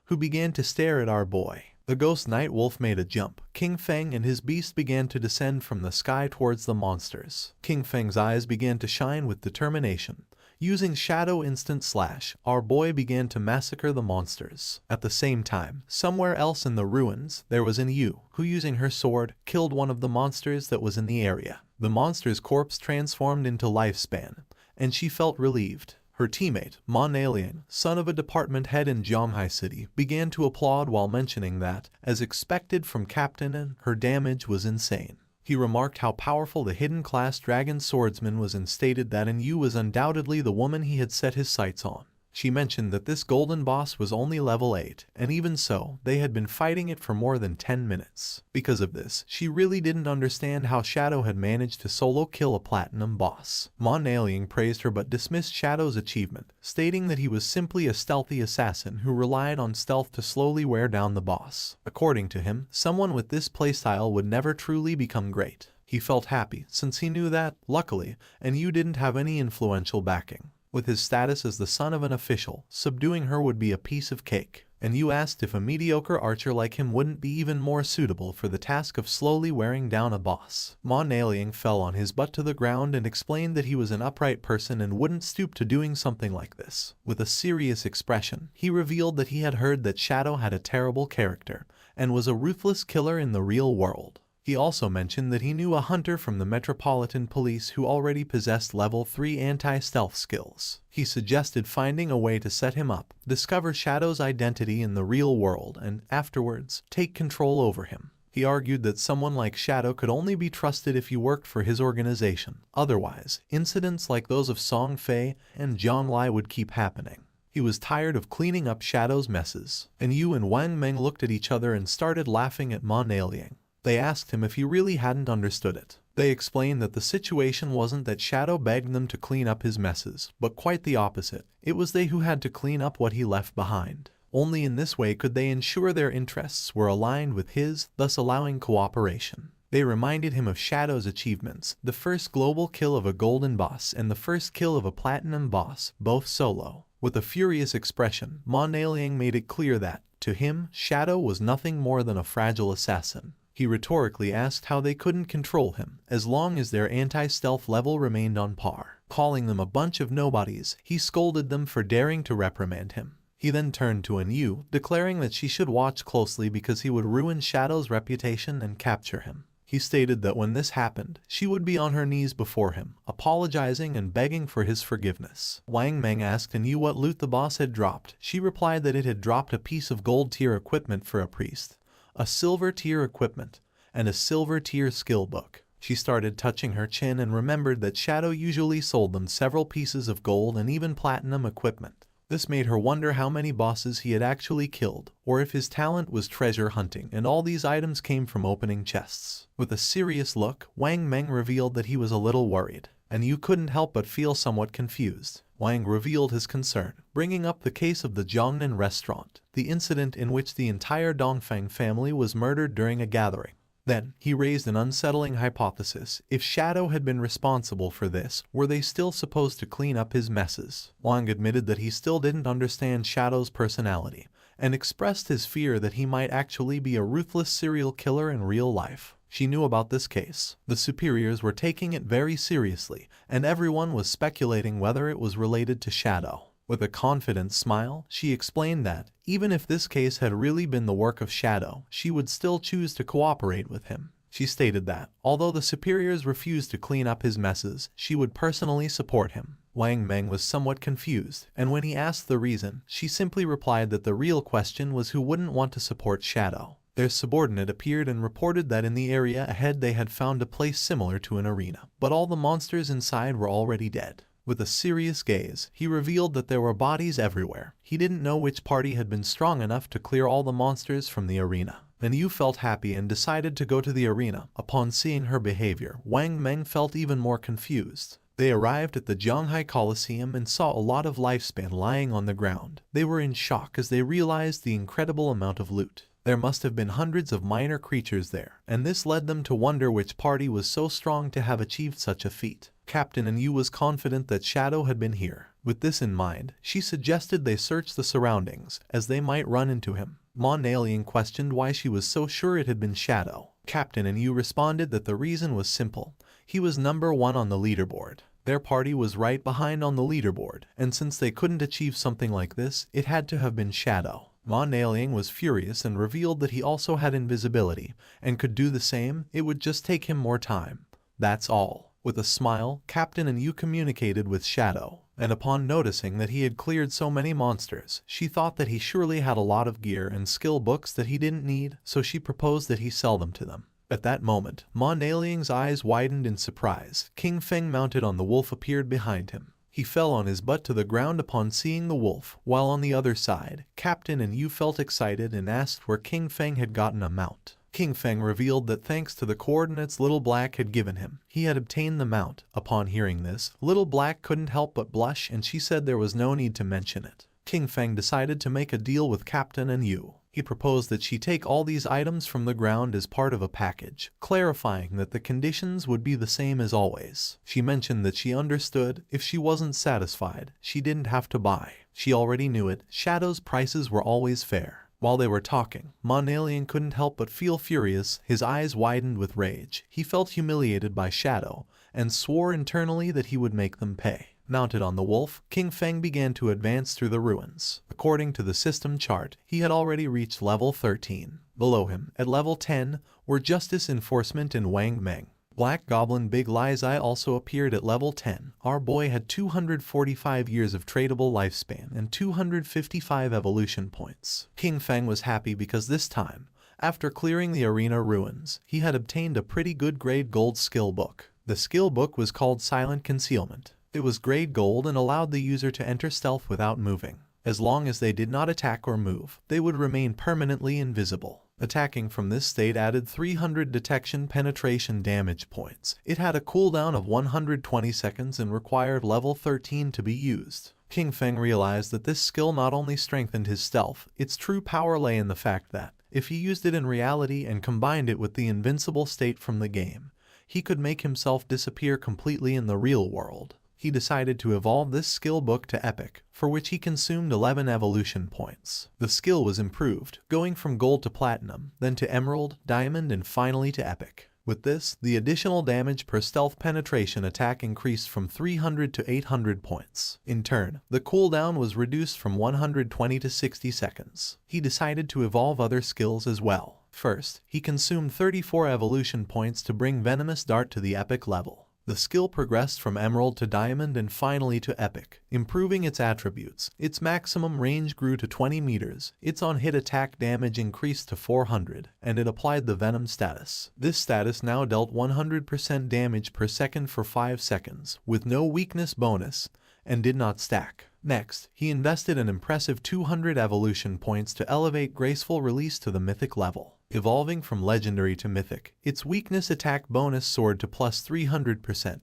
who began to stare at our boy. The Ghost Night Wolf made a jump. King Feng and his beast began to descend from the sky towards the monsters. King Feng's eyes began to shine with determination. Using Shadow Instant Slash, our boy began to massacre the monsters. At the same time, somewhere else in the ruins, there was an Yu, who using her sword, killed one of the monsters that was in the area. The monster's corpse transformed into Lifespan, and she felt relieved. Her teammate, Manhwa, son of a department head in Zhanghai City, began to applaud while mentioning that, as expected from Captain N, her damage was insane. He remarked how powerful the hidden class dragon swordsman was and stated that Yu was undoubtedly the woman he had set his sights on. She mentioned that this golden boss was only level 8, and even so, they had been fighting it for more than 10 minutes. Because of this, she really didn't understand how Shadow had managed to solo kill a platinum boss. Manhwa praised her but dismissed Shadow's achievement, stating that he was simply a stealthy assassin who relied on stealth to slowly wear down the boss. According to him, someone with this playstyle would never truly become great. He felt happy, since he knew that, luckily, Yu didn't have any influential backing. With his status as the son of an official, subduing her would be a piece of cake. and Yu asked if a mediocre archer like him wouldn't be even more suitable for the task of slowly wearing down a boss. MANHWAEDIT fell on his butt to the ground and explained that he was an upright person and wouldn't stoop to doing something like this. With a serious expression, he revealed that he had heard that Shadow had a terrible character and was a ruthless killer in the real world. He also mentioned that he knew a hunter from the Metropolitan Police who already possessed level 3 anti-stealth skills. He suggested finding a way to set him up, discover Shadow's identity in the real world, and afterwards, take control over him. He argued that someone like Shadow could only be trusted if he worked for his organization. Otherwise, incidents like those of Song Fei and Zhang Lai would keep happening. He was tired of cleaning up Shadow's messes, and Yu and Wang Meng looked at each other and started laughing at MANHWAEDIT. They asked him if he really hadn't understood it. They explained that the situation wasn't that Shadow begged them to clean up his messes, but quite the opposite. It was they who had to clean up what he left behind. Only in this way could they ensure their interests were aligned with his, thus allowing cooperation. They reminded him of Shadow's achievements, the first global kill of a golden boss and the first kill of a platinum boss, both solo. With a furious expression, MANHWAEDIT made it clear that, to him, Shadow was nothing more than a fragile assassin. He rhetorically asked how they couldn't control him, as long as their anti-stealth level remained on par. Calling them a bunch of nobodies, he scolded them for daring to reprimand him. He then turned to Yu, declaring that she should watch closely because he would ruin Shadow's reputation and capture him. He stated that when this happened, she would be on her knees before him, apologizing and begging for his forgiveness. Wang Meng asked Yu what loot the boss had dropped. She replied that it had dropped a piece of gold tier equipment for a priest, a silver tier equipment, and a silver tier skill book. She started touching her chin and remembered that Shadow usually sold them several pieces of gold and even platinum equipment. This made her wonder how many bosses he had actually killed, or if his talent was treasure hunting and all these items came from opening chests. With a serious look, Wang Meng revealed that he was a little worried, and Yu couldn't help but feel somewhat confused. Wang revealed his concern, bringing up the case of the Jiangnan restaurant, the incident in which the entire Dongfang family was murdered during a gathering. Then, he raised an unsettling hypothesis. If Shadow had been responsible for this, were they still supposed to clean up his messes? Wang admitted that he still didn't understand Shadow's personality, and expressed his fear that he might actually be a ruthless serial killer in real life. She knew about this case. The superiors were taking it very seriously, and everyone was speculating whether it was related to Shadow. With a confident smile, she explained that, even if this case had really been the work of Shadow, she would still choose to cooperate with him. She stated that, although the superiors refused to clean up his messes, she would personally support him. Wang Meng was somewhat confused, and when he asked the reason, she simply replied that the real question was who wouldn't want to support Shadow. Their subordinate appeared and reported that in the area ahead they had found a place similar to an arena, but all the monsters inside were already dead. With a serious gaze, he revealed that there were bodies everywhere. He didn't know which party had been strong enough to clear all the monsters from the arena. Then Yu felt happy and decided to go to the arena. Upon seeing her behavior, Wang Meng felt even more confused. They arrived at the Zhanghai Coliseum and saw a lot of lifespan lying on the ground. They were in shock as they realized the incredible amount of loot. There must have been hundreds of minor creatures there, and this led them to wonder which party was so strong to have achieved such a feat. Captain Yu was confident that Shadow had been here. With this in mind, she suggested they search the surroundings, as they might run into him. MANHWAEDIT questioned why she was so sure it had been Shadow. Captain Yu responded that the reason was simple. He was number 1 on the leaderboard. Their party was right behind on the leaderboard, and since they couldn't achieve something like this, it had to have been Shadow. MANHWAEDIT was furious and revealed that he also had invisibility, and could do the same. It would just take him more time. That's all. With a smile, Captain Yu communicated with Shadow, and upon noticing that he had cleared so many monsters, she thought that he surely had a lot of gear and skill books that he didn't need, so she proposed that he sell them to them. At that moment, MANHWAEDIT's eyes widened in surprise. King Feng mounted on the wolf appeared behind him. He fell on his butt to the ground upon seeing the wolf, while on the other side, Captain Yu felt excited and asked where King Feng had gotten a mount. King Feng revealed that thanks to the coordinates Little Black had given him, he had obtained the mount. Upon hearing this, Little Black couldn't help but blush and she said there was no need to mention it. King Feng decided to make a deal with Captain Yu. He proposed that she take all these items from the ground as part of a package, clarifying that the conditions would be the same as always. She mentioned that she understood if she wasn't satisfied, she didn't have to buy. She already knew it. Shadow's prices were always fair. While they were talking, Mon-alien couldn't help but feel furious. His eyes widened with rage. He felt humiliated by Shadow and swore internally that he would make them pay. Mounted on the wolf, King Feng began to advance through the ruins. According to the system chart, he had already reached level 13. Below him, at level 10, were Justice Enforcement and Wang Meng. Black Goblin Big Lie's Eye also appeared at level 10. Our boy had 245 years of tradable lifespan and 255 evolution points. King Feng was happy because this time, after clearing the arena ruins, he had obtained a pretty good grade gold skill book. The skill book was called Silent Concealment. It was grade gold and allowed the user to enter stealth without moving. As long as they did not attack or move, they would remain permanently invisible. Attacking from this state added 300 detection penetration damage points. It had a cooldown of 120 seconds and required level 13 to be used. King Feng realized that this skill not only strengthened his stealth, its true power lay in the fact that, if he used it in reality and combined it with the invincible state from the game, he could make himself disappear completely in the real world. He decided to evolve this skill book to Epic, for which he consumed 11 evolution points. The skill was improved, going from gold to platinum, then to emerald, diamond, and finally to epic. With this, the additional damage per stealth penetration attack increased from 300 to 800 points. In turn, the cooldown was reduced from 120 to 60 seconds. He decided to evolve other skills as well. First, he consumed 34 evolution points to bring Venomous Dart to the epic level. The skill progressed from emerald to diamond and finally to epic, improving its attributes. Its maximum range grew to 20 meters, its on-hit attack damage increased to 400, and it applied the venom status. This status now dealt 100% damage per second for 5 seconds, with no weakness bonus, and did not stack. Next, he invested an impressive 200 evolution points to elevate Graceful Release to the mythic level. Evolving from legendary to mythic, its weakness attack bonus soared to plus 300%,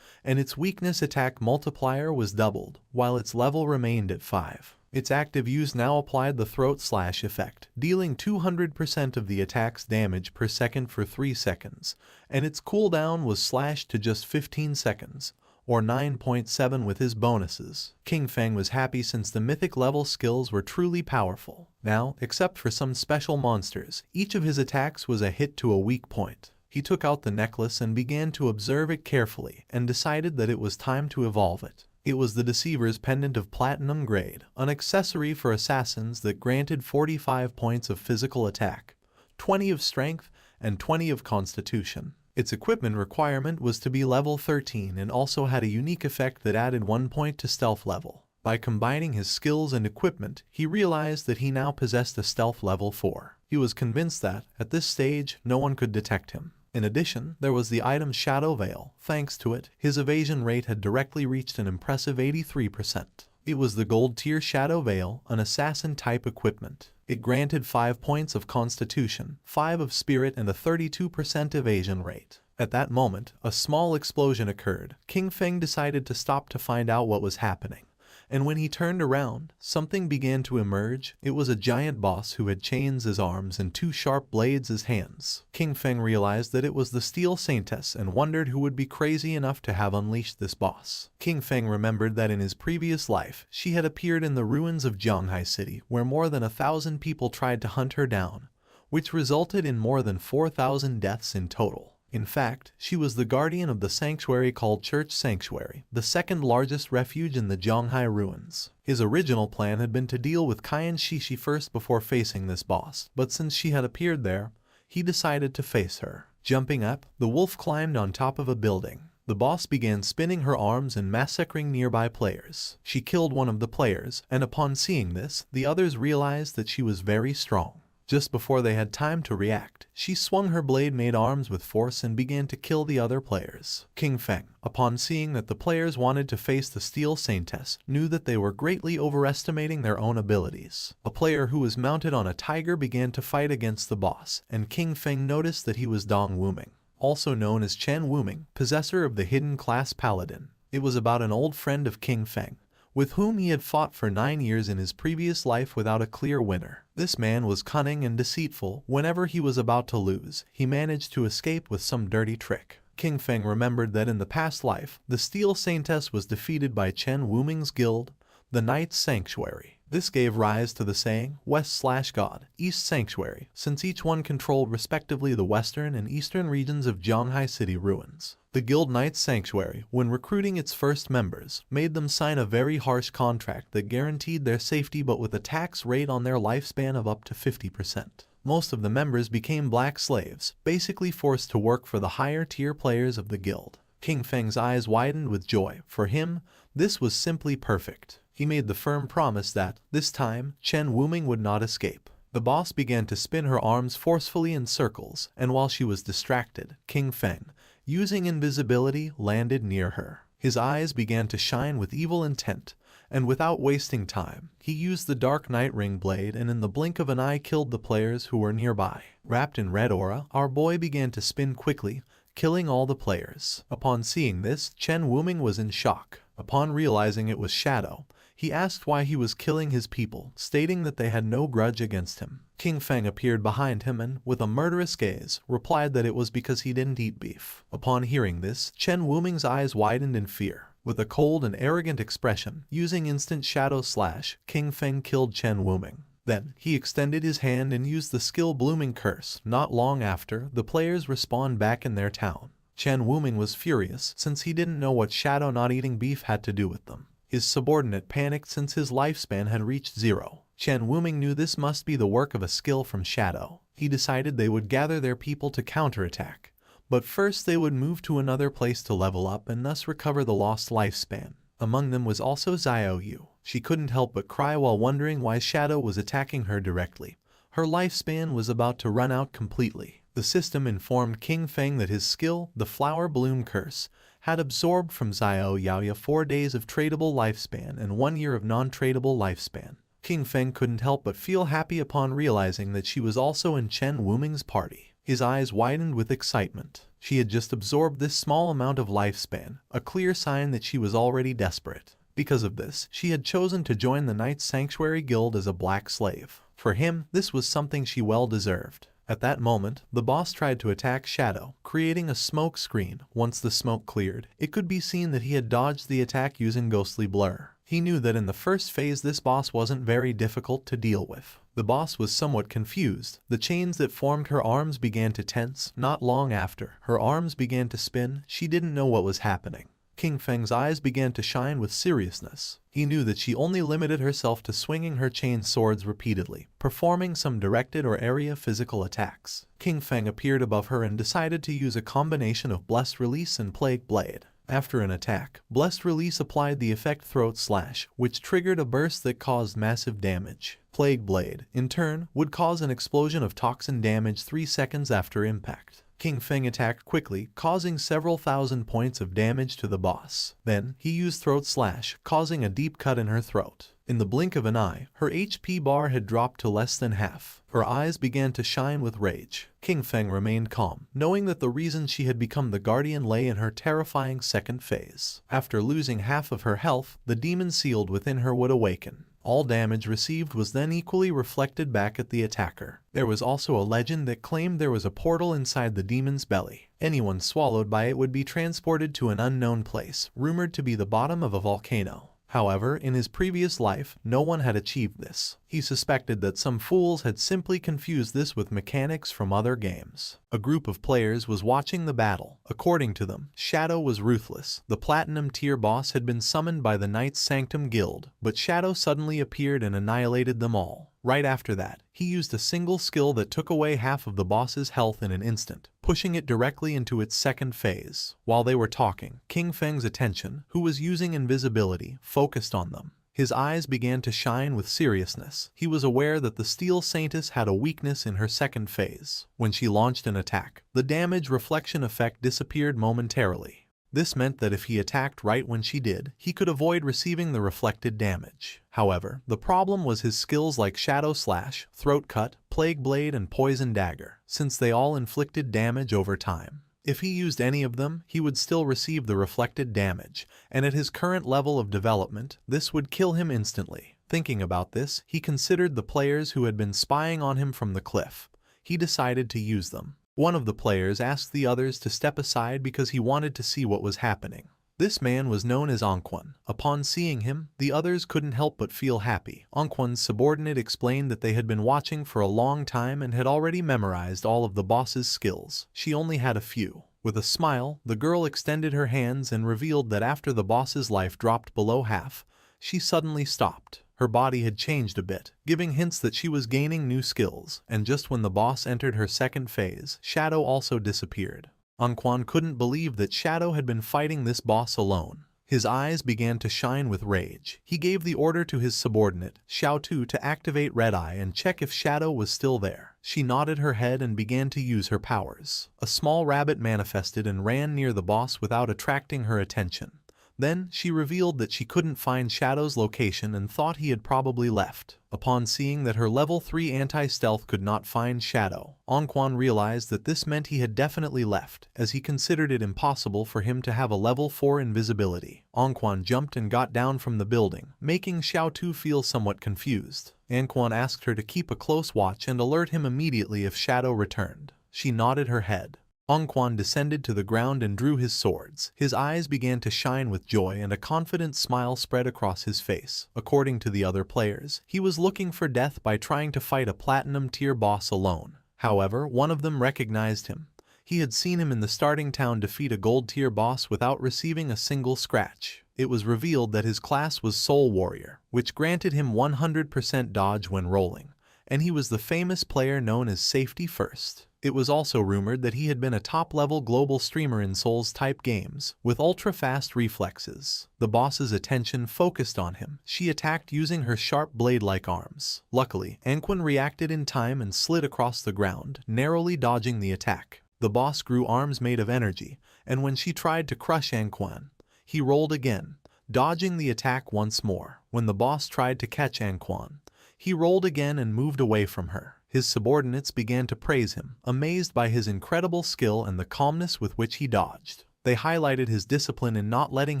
and its weakness attack multiplier was doubled, while its level remained at 5. Its active use now applied the Throat Slash effect, dealing 200% of the attack's damage per second for 3 seconds, and its cooldown was slashed to just 15 seconds. Or 9.7 with his bonuses. King Feng was happy since the mythic level skills were truly powerful. Now, except for some special monsters, each of his attacks was a hit to a weak point. He took out the necklace and began to observe it carefully and decided that it was time to evolve it. It was the Deceiver's Pendant of Platinum Grade, an accessory for assassins that granted 45 points of physical attack, 20 of strength, and 20 of constitution. Its equipment requirement was to be level 13 and also had a unique effect that added 1 point to stealth level. By combining his skills and equipment, he realized that he now possessed a stealth level 4. He was convinced that, at this stage, no one could detect him. In addition, there was the item Shadow Veil. Thanks to it, his evasion rate had directly reached an impressive 83%. It was the gold tier Shadow Veil, an assassin-type equipment. It granted 5 points of constitution, 5 of spirit, and a 32% evasion rate. At that moment, a small explosion occurred. King Feng decided to stop to find out what was happening. And when he turned around, something began to emerge. It was a giant boss who had chains as arms and 2 sharp blades as hands. King Feng realized that it was the Steel Saintess and wondered who would be crazy enough to have unleashed this boss. King Feng remembered that in his previous life, she had appeared in the ruins of Zhanghai City, where more than 1,000 people tried to hunt her down, which resulted in more than 4,000 deaths in total. In fact, she was the guardian of the sanctuary called Church Sanctuary, the second largest refuge in the Zhanghai ruins. His original plan had been to deal with Qian Shishi first before facing this boss, but since she had appeared there, he decided to face her. Jumping up, the wolf climbed on top of a building. The boss began spinning her arms and massacring nearby players. She killed one of the players, and upon seeing this, the others realized that she was very strong. Just before they had time to react, she swung her blade-made arms with force and began to kill the other players. King Feng, upon seeing that the players wanted to face the Steel Saintess, knew that they were greatly overestimating their own abilities. A player who was mounted on a tiger began to fight against the boss, and King Feng noticed that he was Dong Wuming, also known as Chen Wuming, possessor of the hidden class Paladin. It was about an old friend of King Feng, with whom he had fought for 9 years in his previous life without a clear winner. This man was cunning and deceitful. Whenever he was about to lose, he managed to escape with some dirty trick. King Feng remembered that in the past life, the Steel Saintess was defeated by Chen Wuming's guild, the Knight's Sanctuary. This gave rise to the saying, West/God, East Sanctuary, since each one controlled respectively the western and eastern regions of Zhanghai City ruins. The Guild Knight's Sanctuary, when recruiting its first members, made them sign a very harsh contract that guaranteed their safety but with a tax rate on their lifespan of up to 50%. Most of the members became black slaves, basically forced to work for the higher-tier players of the guild. King Feng's eyes widened with joy. For him, this was simply perfect. He made the firm promise that, this time, Chen Wuming would not escape. The boss began to spin her arms forcefully in circles, and while she was distracted, King Feng, using invisibility, landed near her. His eyes began to shine with evil intent, and without wasting time, he used the Dark Knight Ring Blade and in the blink of an eye killed the players who were nearby. Wrapped in red aura, our boy began to spin quickly, killing all the players. Upon seeing this, Chen Wuming was in shock. Upon realizing it was Shadow, he asked why he was killing his people, stating that they had no grudge against him. King Feng appeared behind him and, with a murderous gaze, replied that it was because he didn't eat beef. Upon hearing this, Chen Wuming's eyes widened in fear. With a cold and arrogant expression, using instant shadow slash, King Feng killed Chen Wuming. Then, he extended his hand and used the skill Blooming Curse. Not long after, the players respawned back in their town. Chen Wuming was furious since he didn't know what Shadow not eating beef had to do with them. His subordinate panicked since his lifespan had reached 0. Chen Wuming knew this must be the work of a skill from Shadow. He decided they would gather their people to counterattack. But first they would move to another place to level up and thus recover the lost lifespan. Among them was also Xiao Yu. She couldn't help but cry while wondering why Shadow was attacking her directly. Her lifespan was about to run out completely. The system informed King Feng that his skill, the Flower Bloom Curse, had absorbed from Xiao Yaoya 4 days of tradable lifespan and 1 year of non-tradable lifespan. King Feng couldn't help but feel happy upon realizing that she was also in Chen Wuming's party. His eyes widened with excitement. She had just absorbed this small amount of lifespan, a clear sign that she was already desperate. Because of this, she had chosen to join the Knight's Sanctuary Guild as a black slave. For him, this was something she well deserved. At that moment, the boss tried to attack Shadow, creating a smoke screen. Once the smoke cleared, it could be seen that he had dodged the attack using ghostly blur. He knew that in the first phase this boss wasn't very difficult to deal with. The boss was somewhat confused. The chains that formed her arms began to tense. Not long after, her arms began to spin. She didn't know what was happening. King Feng's eyes began to shine with seriousness. He knew that she only limited herself to swinging her chain swords repeatedly, performing some directed or area physical attacks. King Feng appeared above her and decided to use a combination of Blessed Release and Plague Blade. After an attack, Blessed Release applied the effect Throat Slash, which triggered a burst that caused massive damage. Plague Blade, in turn, would cause an explosion of toxin damage 3 seconds after impact. King Feng attacked quickly, causing several thousand points of damage to the boss. Then, he used Throat Slash, causing a deep cut in her throat. In the blink of an eye, her HP bar had dropped to less than half. Her eyes began to shine with rage. King Feng remained calm, knowing that the reason she had become the Guardian lay in her terrifying second phase. After losing half of her health, the demon sealed within her would awaken. All damage received was then equally reflected back at the attacker. There was also a legend that claimed there was a portal inside the demon's belly. Anyone swallowed by it would be transported to an unknown place, rumored to be the bottom of a volcano. However, in his previous life, no one had achieved this. He suspected that some fools had simply confused this with mechanics from other games. A group of players was watching the battle. According to them, Shadow was ruthless. The Platinum tier boss had been summoned by the Knight's Sanctum Guild, but Shadow suddenly appeared and annihilated them all. Right after that, he used a single skill that took away half of the boss's health in an instant, pushing it directly into its second phase. While they were talking, King Feng's attention, who was using invisibility, focused on them. His eyes began to shine with seriousness. He was aware that the Steel Saintess had a weakness in her second phase. When she launched an attack, the damage reflection effect disappeared momentarily. This meant that if he attacked right when she did, he could avoid receiving the reflected damage. However, the problem was his skills like Shadow Slash, Throat Cut, Plague Blade, and Poison Dagger, since they all inflicted damage over time. If he used any of them, he would still receive the reflected damage, and at his current level of development, this would kill him instantly. Thinking about this, he considered the players who had been spying on him from the cliff. He decided to use them. One of the players asked the others to step aside because he wanted to see what was happening. This man was known as Anquan. Upon seeing him, the others couldn't help but feel happy. Anquan's subordinate explained that they had been watching for a long time and had already memorized all of the boss's skills. She only had a few. With a smile, the girl extended her hands and revealed that after the boss's life dropped below half, she suddenly stopped. Her body had changed a bit, giving hints that she was gaining new skills, and just when the boss entered her second phase, Shadow also disappeared. Anquan couldn't believe that Shadow had been fighting this boss alone. His eyes began to shine with rage. He gave the order to his subordinate, Xiao Tu, to activate Red Eye and check if Shadow was still there. She nodded her head and began to use her powers. A small rabbit manifested and ran near the boss without attracting her attention. Then, she revealed that she couldn't find Shadow's location and thought he had probably left. Upon seeing that her level 3 anti-stealth could not find Shadow, Anquan realized that this meant he had definitely left, as he considered it impossible for him to have a level 4 invisibility. Anquan jumped and got down from the building, making Xiao Tu feel somewhat confused. Anquan asked her to keep a close watch and alert him immediately if Shadow returned. She nodded her head. Anquan descended to the ground and drew his swords. His eyes began to shine with joy and a confident smile spread across his face. According to the other players, he was looking for death by trying to fight a platinum tier boss alone. However, one of them recognized him. He had seen him in the starting town defeat a gold tier boss without receiving a single scratch. It was revealed that his class was Soul Warrior, which granted him 100% dodge when rolling, and he was the famous player known as Safety First. It was also rumored that he had been a top-level global streamer in Souls-type games, with ultra-fast reflexes. The boss's attention focused on him. She attacked using her sharp blade-like arms. Luckily, Anquan reacted in time and slid across the ground, narrowly dodging the attack. The boss grew arms made of energy, and when she tried to crush Anquan, he rolled again, dodging the attack once more. When the boss tried to catch Anquan, he rolled again and moved away from her. His subordinates began to praise him, amazed by his incredible skill and the calmness with which he dodged. They highlighted his discipline in not letting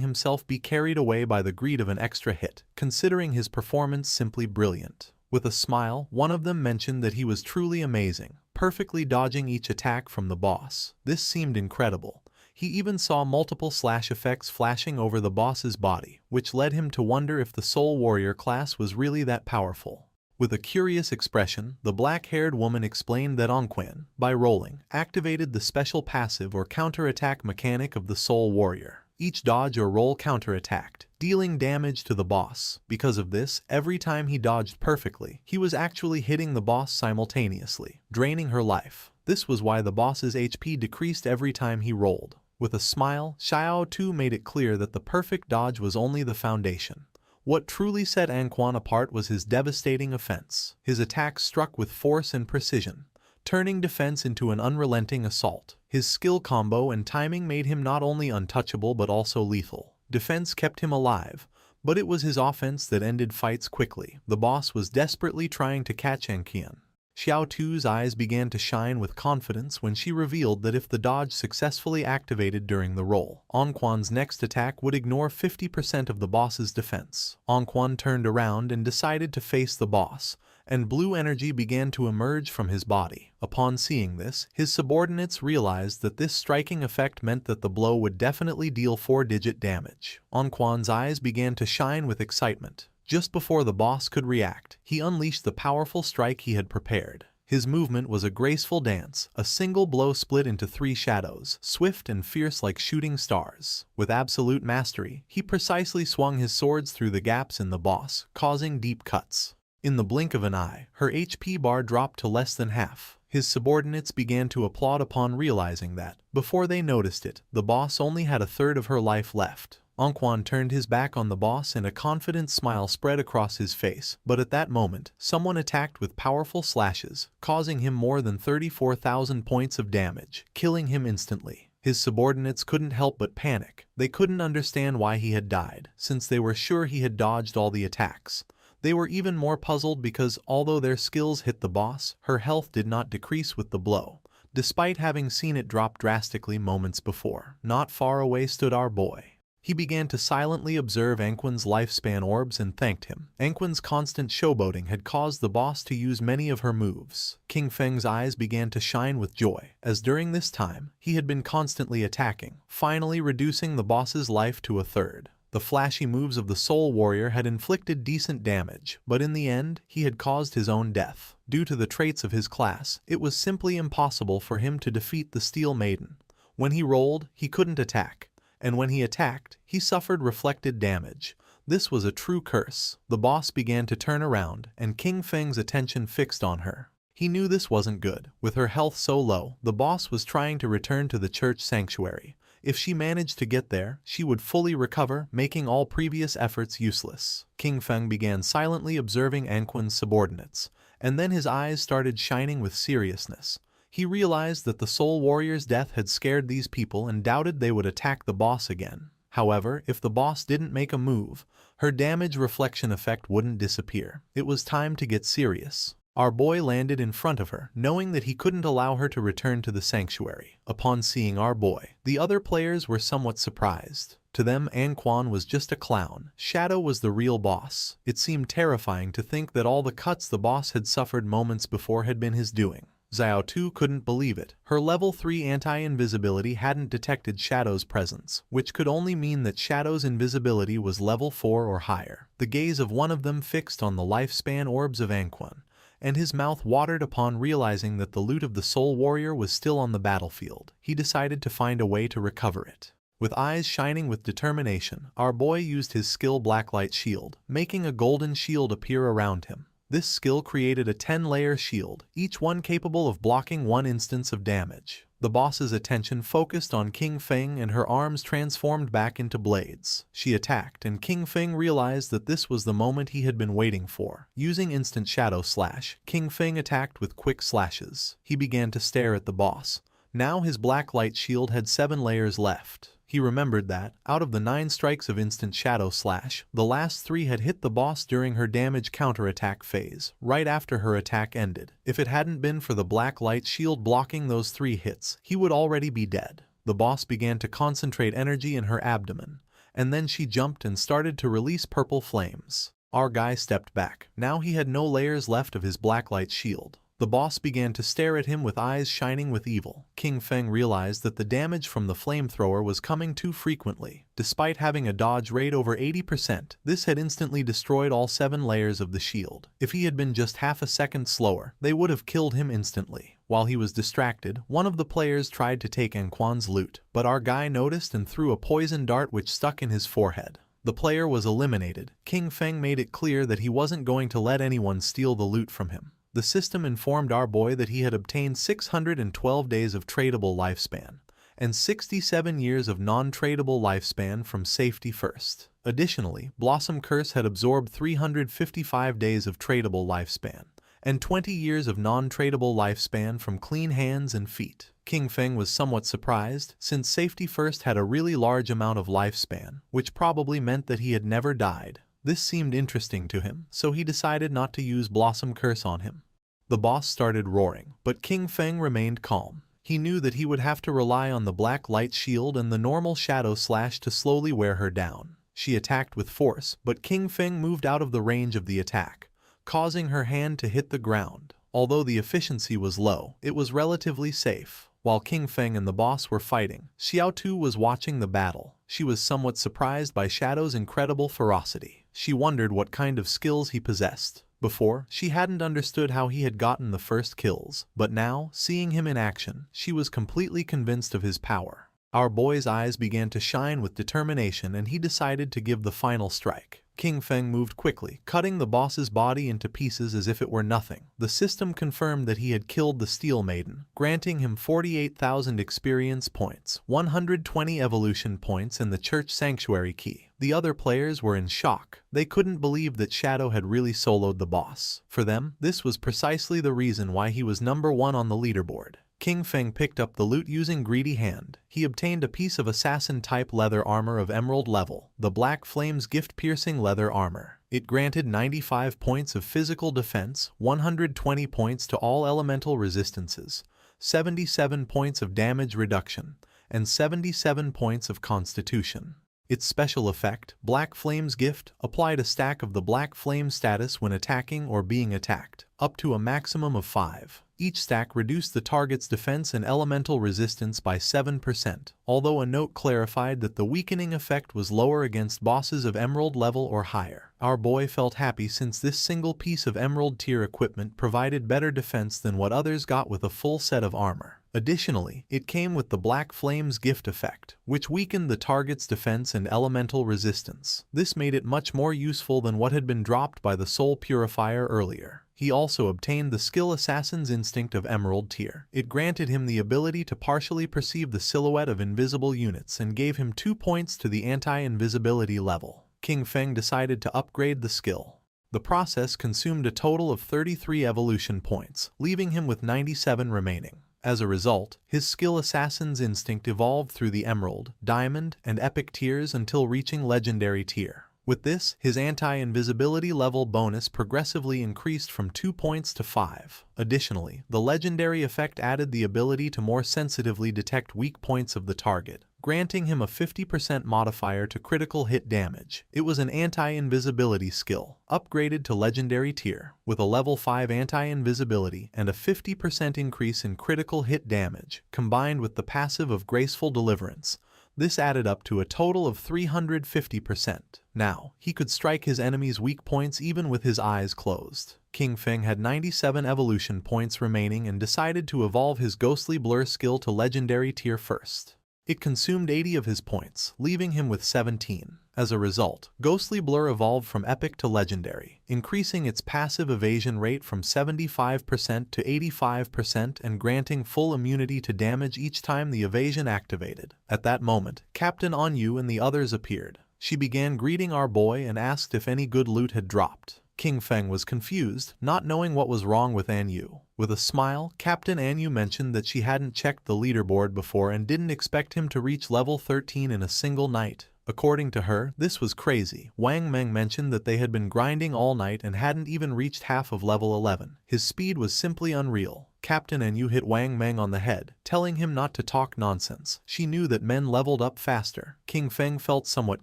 himself be carried away by the greed of an extra hit, considering his performance simply brilliant. With a smile, one of them mentioned that he was truly amazing, perfectly dodging each attack from the boss. This seemed incredible. He even saw multiple slash effects flashing over the boss's body, which led him to wonder if the Soul Warrior class was really that powerful. With a curious expression, the black-haired woman explained that Anquan, by rolling, activated the special passive or counter-attack mechanic of the Soul Warrior. Each dodge or roll counter-attacked, dealing damage to the boss. Because of this, every time he dodged perfectly, he was actually hitting the boss simultaneously, draining her life. This was why the boss's HP decreased every time he rolled. With a smile, Xiao Tu made it clear that the perfect dodge was only the foundation. What truly set Anquan apart was his devastating offense. His attacks struck with force and precision, turning defense into an unrelenting assault. His skill combo and timing made him not only untouchable but also lethal. Defense kept him alive, but it was his offense that ended fights quickly. The boss was desperately trying to catch Anquan. Xiao Tu's eyes began to shine with confidence when she revealed that if the dodge successfully activated during the roll, Anquan's next attack would ignore 50% of the boss's defense. Anquan turned around and decided to face the boss, and blue energy began to emerge from his body. Upon seeing this, his subordinates realized that this striking effect meant that the blow would definitely deal 4-digit damage. Anquan's eyes began to shine with excitement. Just before the boss could react, he unleashed the powerful strike he had prepared. His movement was a graceful dance. A single blow split into 3 shadows, swift and fierce like shooting stars. With absolute mastery, he precisely swung his swords through the gaps in the boss, causing deep cuts. In the blink of an eye, her HP bar dropped to less than half. His subordinates began to applaud upon realizing that, before they noticed it, the boss only had a third of her life left. Anquan turned his back on the boss and a confident smile spread across his face, but at that moment, someone attacked with powerful slashes, causing him more than 34,000 points of damage, killing him instantly. His subordinates couldn't help but panic. They couldn't understand why he had died, since they were sure he had dodged all the attacks. They were even more puzzled because, although their skills hit the boss, her health did not decrease with the blow. despite having seen it drop drastically moments before. Not far away stood our boy. He began to silently observe Anquan's lifespan orbs and thanked him. Anquan's constant showboating had caused the boss to use many of her moves. King Feng's eyes began to shine with joy, as during this time, he had been constantly attacking, finally reducing the boss's life to a third. The flashy moves of the Soul Warrior had inflicted decent damage, but in the end, he had caused his own death. Due to the traits of his class, it was simply impossible for him to defeat the Steel Maiden. When he rolled, he couldn't attack, and when he attacked, he suffered reflected damage. This was a true curse. The boss began to turn around, and King Feng's attention fixed on her. He knew this wasn't good. With her health so low, the boss was trying to return to the church sanctuary. If she managed to get there, she would fully recover, making all previous efforts useless. King Feng began silently observing Anquan's subordinates, and then his eyes started shining with seriousness. He realized that the Soul Warrior's death had scared these people and doubted they would attack the boss again. However, if the boss didn't make a move, her damage reflection effect wouldn't disappear. It was time to get serious. Our boy landed in front of her, knowing that he couldn't allow her to return to the sanctuary. Upon seeing our boy, the other players were somewhat surprised. To them, Anquan was just a clown. Shadow was the real boss. It seemed terrifying to think that all the cuts the boss had suffered moments before had been his doing. Xiao Tu couldn't believe it. Her level 3 anti-invisibility hadn't detected Shadow's presence, which could only mean that Shadow's invisibility was level 4 or higher. The gaze of one of them fixed on the lifespan orbs of Anquan, and his mouth watered upon realizing that the loot of the Soul Warrior was still on the battlefield. He decided to find a way to recover it. With eyes shining with determination, our boy used his skill Blacklight Shield, making a golden shield appear around him. This skill created a 10-layer shield, each one capable of blocking one instance of damage. The boss's attention focused on King Feng and her arms transformed back into blades. She attacked, and King Feng realized that this was the moment he had been waiting for. Using instant shadow slash, King Feng attacked with quick slashes. He began to stare at the boss. Now his black light shield had 7 layers left. He remembered that, out of the 9 strikes of instant shadow slash, the last 3 had hit the boss during her damage counterattack phase, right after her attack ended. If it hadn't been for the black light shield blocking those 3 hits, he would already be dead. The boss began to concentrate energy in her abdomen, and then she jumped and started to release purple flames. Our guy stepped back. Now he had no layers left of his black light shield. The boss began to stare at him with eyes shining with evil. King Feng realized that the damage from the flamethrower was coming too frequently. Despite having a dodge rate over 80%, this had instantly destroyed all 7 layers of the shield. If he had been just half a second slower, they would have killed him instantly. While he was distracted, one of the players tried to take Anquan's loot, but our guy noticed and threw a poison dart which stuck in his forehead. The player was eliminated. King Feng made it clear that he wasn't going to let anyone steal the loot from him. The system informed our boy that he had obtained 612 days of tradable lifespan, and 67 years of non-tradable lifespan from Safety First. Additionally, Blossom Curse had absorbed 355 days of tradable lifespan, and 20 years of non-tradable lifespan from Clean Hands and Feet. King Feng was somewhat surprised, since Safety First had a really large amount of lifespan, which probably meant that he had never died. This seemed interesting to him, so he decided not to use Blossom Curse on him. The boss started roaring, but King Feng remained calm. He knew that he would have to rely on the black light shield and the normal shadow slash to slowly wear her down. She attacked with force, but King Feng moved out of the range of the attack, causing her hand to hit the ground. Although the efficiency was low, it was relatively safe. While King Feng and the boss were fighting, Xiao Tu was watching the battle. She was somewhat surprised by Shadow's incredible ferocity. She wondered what kind of skills he possessed. Before, she hadn't understood how he had gotten the first kills, but now, seeing him in action, she was completely convinced of his power. Our boy's eyes began to shine with determination and he decided to give the final strike. King Feng moved quickly, cutting the boss's body into pieces as if it were nothing. The system confirmed that he had killed the Steel Maiden, granting him 48,000 experience points, 120 evolution points and the Church Sanctuary key. The other players were in shock. They couldn't believe that Shadow had really soloed the boss. For them, this was precisely the reason why he was number 1 on the leaderboard. King Feng picked up the loot using Greedy Hand. He obtained a piece of assassin-type leather armor of emerald level, the Black Flames gift-piercing leather armor. It granted 95 points of physical defense, 120 points to all elemental resistances, 77 points of damage reduction, and 77 points of constitution. Its special effect, Black Flame's Gift, applied a stack of the Black Flame status when attacking or being attacked, up to a maximum of 5. Each stack reduced the target's defense and elemental resistance by 7%, although a note clarified that the weakening effect was lower against bosses of Emerald level or higher. Our boy felt happy since this single piece of Emerald tier equipment provided better defense than what others got with a full set of armor. Additionally, it came with the Black Flame's Gift effect, which weakened the target's defense and elemental resistance. This made it much more useful than what had been dropped by the Soul Purifier earlier. He also obtained the skill Assassin's Instinct of Emerald tier. It granted him the ability to partially perceive the silhouette of invisible units and gave him 2 points to the anti-invisibility level. King Feng decided to upgrade the skill. The process consumed a total of 33 evolution points, leaving him with 97 remaining. As a result, his skill Assassin's Instinct evolved through the Emerald, Diamond, and Epic tiers until reaching Legendary tier. With this, his anti-invisibility level bonus progressively increased from 2 points to 5. Additionally, the legendary effect added the ability to more sensitively detect weak points of the target, granting him a 50% modifier to critical hit damage. It was an anti-invisibility skill, upgraded to legendary tier, with a level 5 anti-invisibility and a 50% increase in critical hit damage, combined with the passive of Graceful Deliverance. This added up to a total of 350%. Now, he could strike his enemies' weak points even with his eyes closed. King Feng had 97 evolution points remaining and decided to evolve his Ghostly Blur skill to legendary tier first. It consumed 80 of his points, leaving him with 17. As a result, Ghostly Blur evolved from Epic to Legendary, increasing its passive evasion rate from 75% to 85% and granting full immunity to damage each time the evasion activated. At that moment, Captain Anyu and the others appeared. She began greeting our boy and asked if any good loot had dropped. King Feng was confused, not knowing what was wrong with Anyu. With a smile, Captain Anyu mentioned that she hadn't checked the leaderboard before and didn't expect him to reach level 13 in a single night. According to her, this was crazy. Wang Meng mentioned that they had been grinding all night and hadn't even reached half of level 11. His speed was simply unreal. Captain Anyu hit Wang Meng on the head, telling him not to talk nonsense. She knew that men leveled up faster. King Feng felt somewhat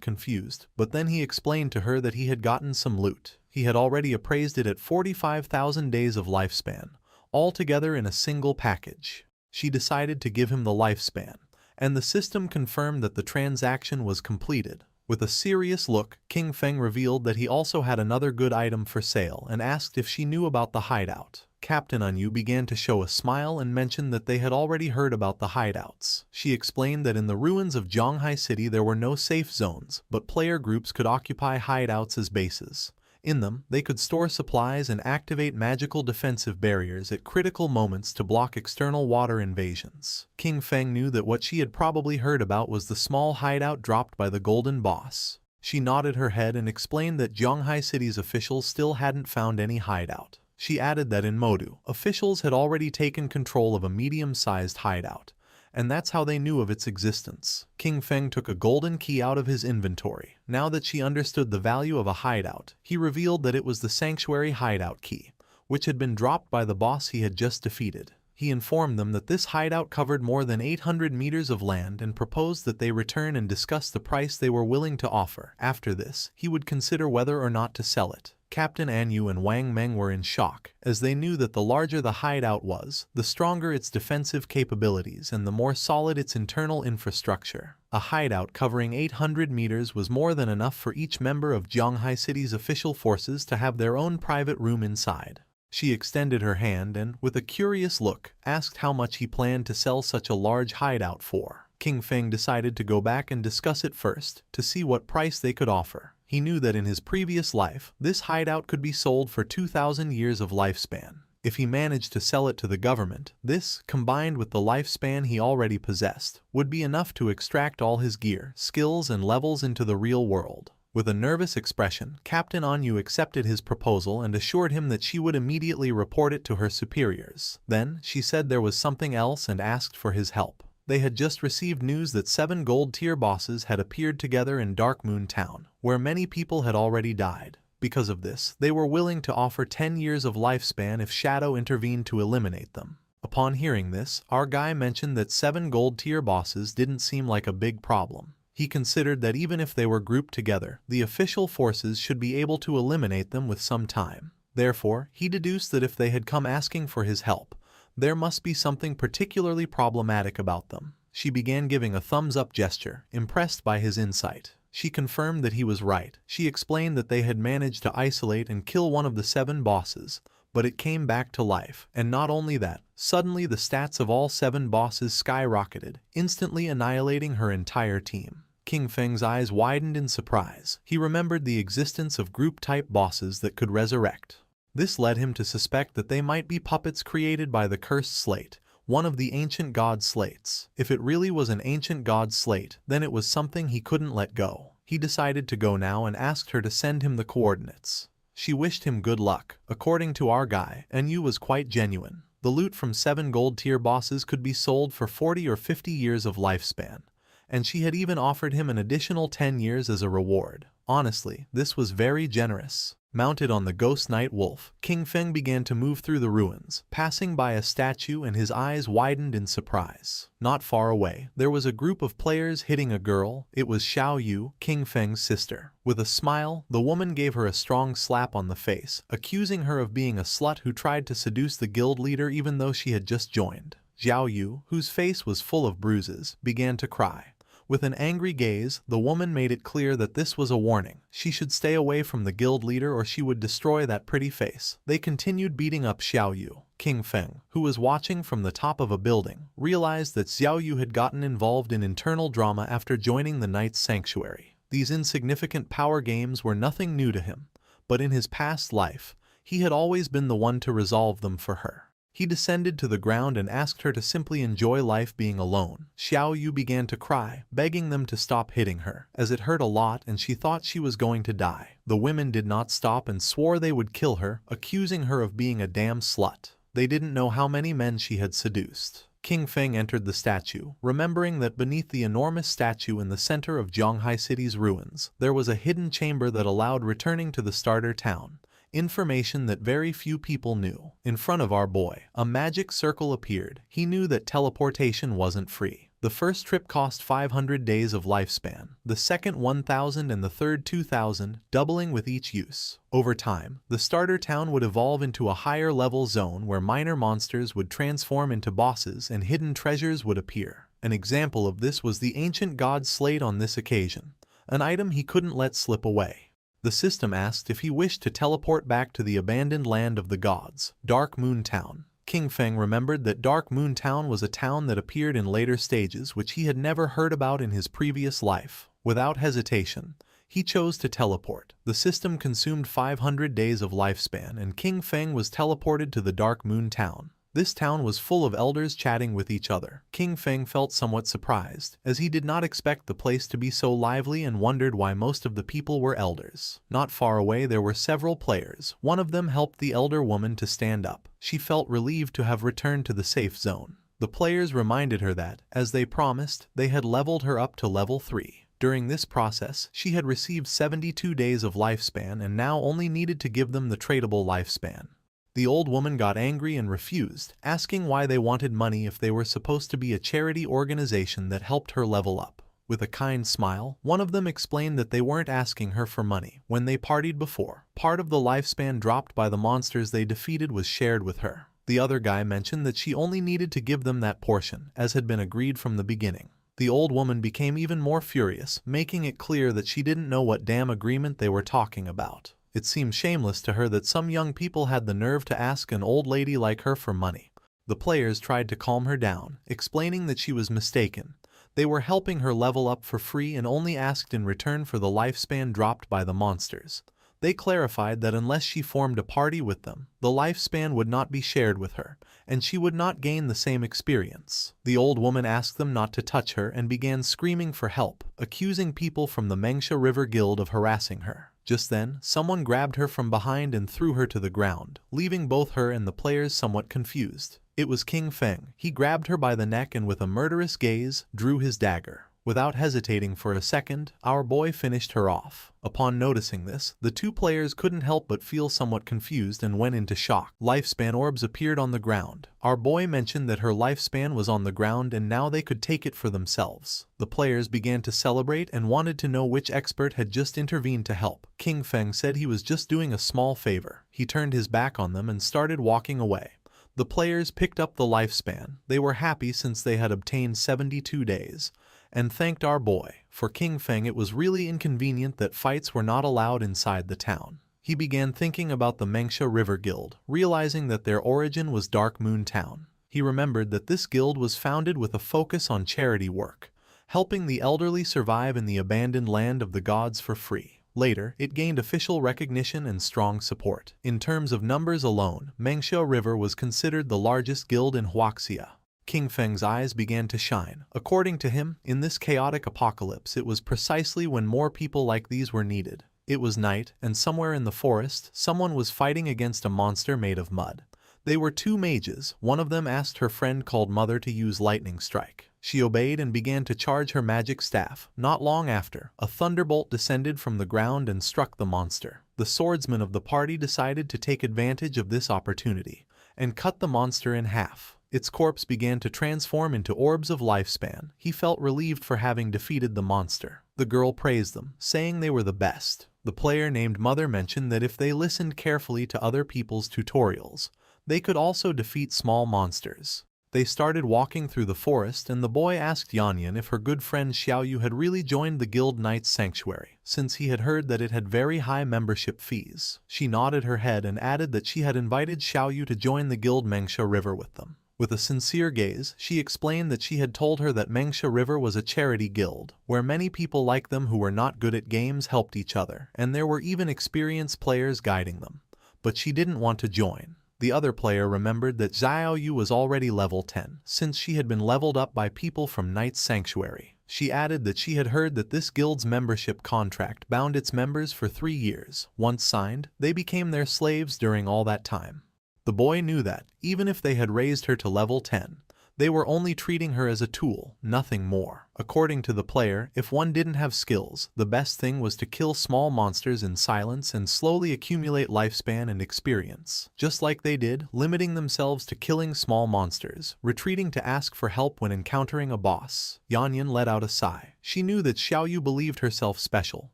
confused, but then he explained to her that he had gotten some loot. He had already appraised it at 45,000 days of lifespan, all together in a single package. She decided to give him the lifespan, and the system confirmed that the transaction was completed. With a serious look, King Feng revealed that he also had another good item for sale and asked if she knew about the hideout. Captain Anyu began to show a smile and mentioned that they had already heard about the hideouts. She explained that in the ruins of Zhonghai City there were no safe zones, but player groups could occupy hideouts as bases. In them, they could store supplies and activate magical defensive barriers at critical moments to block external water invasions. King Feng knew that what she had probably heard about was the small hideout dropped by the Golden Boss. She nodded her head and explained that Zhonghai City's officials still hadn't found any hideout. She added that in Modu, officials had already taken control of a medium-sized hideout, and that's how they knew of its existence. King Feng took a golden key out of his inventory. Now that she understood the value of a hideout, he revealed that it was the Sanctuary hideout key, which had been dropped by the boss he had just defeated. He informed them that this hideout covered more than 800 meters of land and proposed that they return and discuss the price they were willing to offer. After this, he would consider whether or not to sell it. Captain Anyu and Wang Meng were in shock, as they knew that the larger the hideout was, the stronger its defensive capabilities and the more solid its internal infrastructure. A hideout covering 800 meters was more than enough for each member of Zhonghai City's official forces to have their own private room inside. She extended her hand and, with a curious look, asked how much he planned to sell such a large hideout for. King Feng decided to go back and discuss it first, to see what price they could offer. He knew that in his previous life, this hideout could be sold for 2,000 years of lifespan. If he managed to sell it to the government, this, combined with the lifespan he already possessed, would be enough to extract all his gear, skills and levels into the real world. With a nervous expression, Captain Anyu accepted his proposal and assured him that she would immediately report it to her superiors. Then, she said there was something else and asked for his help. They had just received news that 7 gold-tier bosses had appeared together in Dark Moon Town, where many people had already died. Because of this, they were willing to offer 10 years of lifespan if Shadow intervened to eliminate them. Upon hearing this, our guy mentioned that 7 gold tier bosses didn't seem like a big problem. He considered that even if they were grouped together, the official forces should be able to eliminate them with some time. Therefore, he deduced that if they had come asking for his help, there must be something particularly problematic about them. She began giving a thumbs-up gesture, impressed by his insight. She confirmed that he was right. She explained that they had managed to isolate and kill one of the 7 bosses, but it came back to life, and not only that, suddenly the stats of all 7 bosses skyrocketed, instantly annihilating her entire team. King Feng's eyes widened in surprise. He remembered the existence of group-type bosses that could resurrect. This led him to suspect that they might be puppets created by the Cursed Slate, one of the ancient god slates. If it really was an ancient god slate, then it was something he couldn't let go. He decided to go now and asked her to send him the coordinates. She wished him good luck. According to our guy, Yu was quite genuine. The loot from 7 gold tier bosses could be sold for 40 or 50 years of lifespan, and she had even offered him an additional 10 years as a reward. Honestly, this was very generous. Mounted on the ghost night wolf, King Feng began to move through the ruins, passing by a statue, and his eyes widened in surprise. Not far away, there was a group of players hitting a girl. It was Xiao Yu, King Feng's sister. With a smile, the woman gave her a strong slap on the face, accusing her of being a slut who tried to seduce the guild leader even though she had just joined. Xiao Yu, whose face was full of bruises, began to cry. With an angry gaze, the woman made it clear that this was a warning. She should stay away from the guild leader or she would destroy that pretty face. They continued beating up Xiao Yu. King Feng, who was watching from the top of a building, realized that Xiao Yu had gotten involved in internal drama after joining the Knight's Sanctuary. These insignificant power games were nothing new to him, but in his past life, he had always been the one to resolve them for her. He descended to the ground and asked her to simply enjoy life being alone. Xiao Yu began to cry, begging them to stop hitting her, as it hurt a lot and she thought she was going to die. The women did not stop and swore they would kill her, accusing her of being a damn slut. They didn't know how many men she had seduced. King Feng entered the statue, remembering that beneath the enormous statue in the center of Zhonghai City's ruins, there was a hidden chamber that allowed returning to the starter town. Information that very few people knew. In front of our boy, a magic circle appeared. He knew that teleportation wasn't free. The first trip cost 500 days of lifespan, the second 1,000 and the third 2,000, doubling with each use. Over time, the starter town would evolve into a higher level zone where minor monsters would transform into bosses and hidden treasures would appear. An example of this was the ancient god slate on this occasion, an item he couldn't let slip away. The system asked if he wished to teleport back to the abandoned land of the gods, Dark Moon Town. King Feng remembered that Dark Moon Town was a town that appeared in later stages which he had never heard about in his previous life. Without hesitation, he chose to teleport. The system consumed 500 days of lifespan and King Feng was teleported to the Dark Moon Town. This town was full of elders chatting with each other. King Feng felt somewhat surprised, as he did not expect the place to be so lively and wondered why most of the people were elders. Not far away there were several players. One of them helped the elder woman to stand up. She felt relieved to have returned to the safe zone. The players reminded her that, as they promised, they had leveled her up to level 3. During this process, she had received 72 days of lifespan and now only needed to give them the tradable lifespan. The old woman got angry and refused, asking why they wanted money if they were supposed to be a charity organization that helped her level up. With a kind smile, one of them explained that they weren't asking her for money. When they partied before, part of the lifespan dropped by the monsters they defeated was shared with her. The other guy mentioned that she only needed to give them that portion, as had been agreed from the beginning. The old woman became even more furious, making it clear that she didn't know what damn agreement they were talking about. It seemed shameless to her that some young people had the nerve to ask an old lady like her for money. The players tried to calm her down, explaining that she was mistaken. They were helping her level up for free and only asked in return for the lifespan dropped by the monsters. They clarified that unless she formed a party with them, the lifespan would not be shared with her, and she would not gain the same experience. The old woman asked them not to touch her and began screaming for help, accusing people from the Mengsha River Guild of harassing her. Just then, someone grabbed her from behind and threw her to the ground, leaving both her and the players somewhat confused. It was King Feng. He grabbed her by the neck and with a murderous gaze, drew his dagger. Without hesitating for a second, our boy finished her off. Upon noticing this, the two players couldn't help but feel somewhat confused and went into shock. Lifespan orbs appeared on the ground. Our boy mentioned that her lifespan was on the ground and now they could take it for themselves. The players began to celebrate and wanted to know which expert had just intervened to help. King Feng said he was just doing a small favor. He turned his back on them and started walking away. The players picked up the lifespan. They were happy since they had obtained 72 days. And thanked our boy. For King Feng, it was really inconvenient that fights were not allowed inside the town. He began thinking about the Mengsha River Guild, realizing that their origin was Dark Moon Town. He remembered that this guild was founded with a focus on charity work, helping the elderly survive in the abandoned land of the gods for free. Later, it gained official recognition and strong support. In terms of numbers alone, Mengsha River was considered the largest guild in Huaxia. King Feng's eyes began to shine. According to him, in this chaotic apocalypse, it was precisely when more people like these were needed. It was night, and somewhere in the forest, someone was fighting against a monster made of mud. They were two mages. One of them asked her friend called Mother to use Lightning Strike. She obeyed and began to charge her magic staff. Not long after, a thunderbolt descended from the ground and struck the monster. The swordsman of the party decided to take advantage of this opportunity and cut the monster in half. Its corpse began to transform into orbs of lifespan. He felt relieved for having defeated the monster. The girl praised them, saying they were the best. The player named Mother mentioned that if they listened carefully to other people's tutorials, they could also defeat small monsters. They started walking through the forest and the boy asked Yanyan if her good friend Xiaoyu had really joined the Guild Knight's Sanctuary, since he had heard that it had very high membership fees. She nodded her head and added that she had invited Xiaoyu to join the Guild Mengsha River with them. With a sincere gaze, she explained that she had told her that Mengsha River was a charity guild, where many people like them who were not good at games helped each other, and there were even experienced players guiding them. But she didn't want to join. The other player remembered that Xiaoyu was already level 10, since she had been leveled up by people from Knight's Sanctuary. She added that she had heard that this guild's membership contract bound its members for 3 years. Once signed, they became their slaves during all that time. The boy knew that, even if they had raised her to level 10, they were only treating her as a tool, nothing more. According to the player, if one didn't have skills, the best thing was to kill small monsters in silence and slowly accumulate lifespan and experience. Just like they did, limiting themselves to killing small monsters, retreating to ask for help when encountering a boss. Yanyan let out a sigh. She knew that Xiaoyu believed herself special,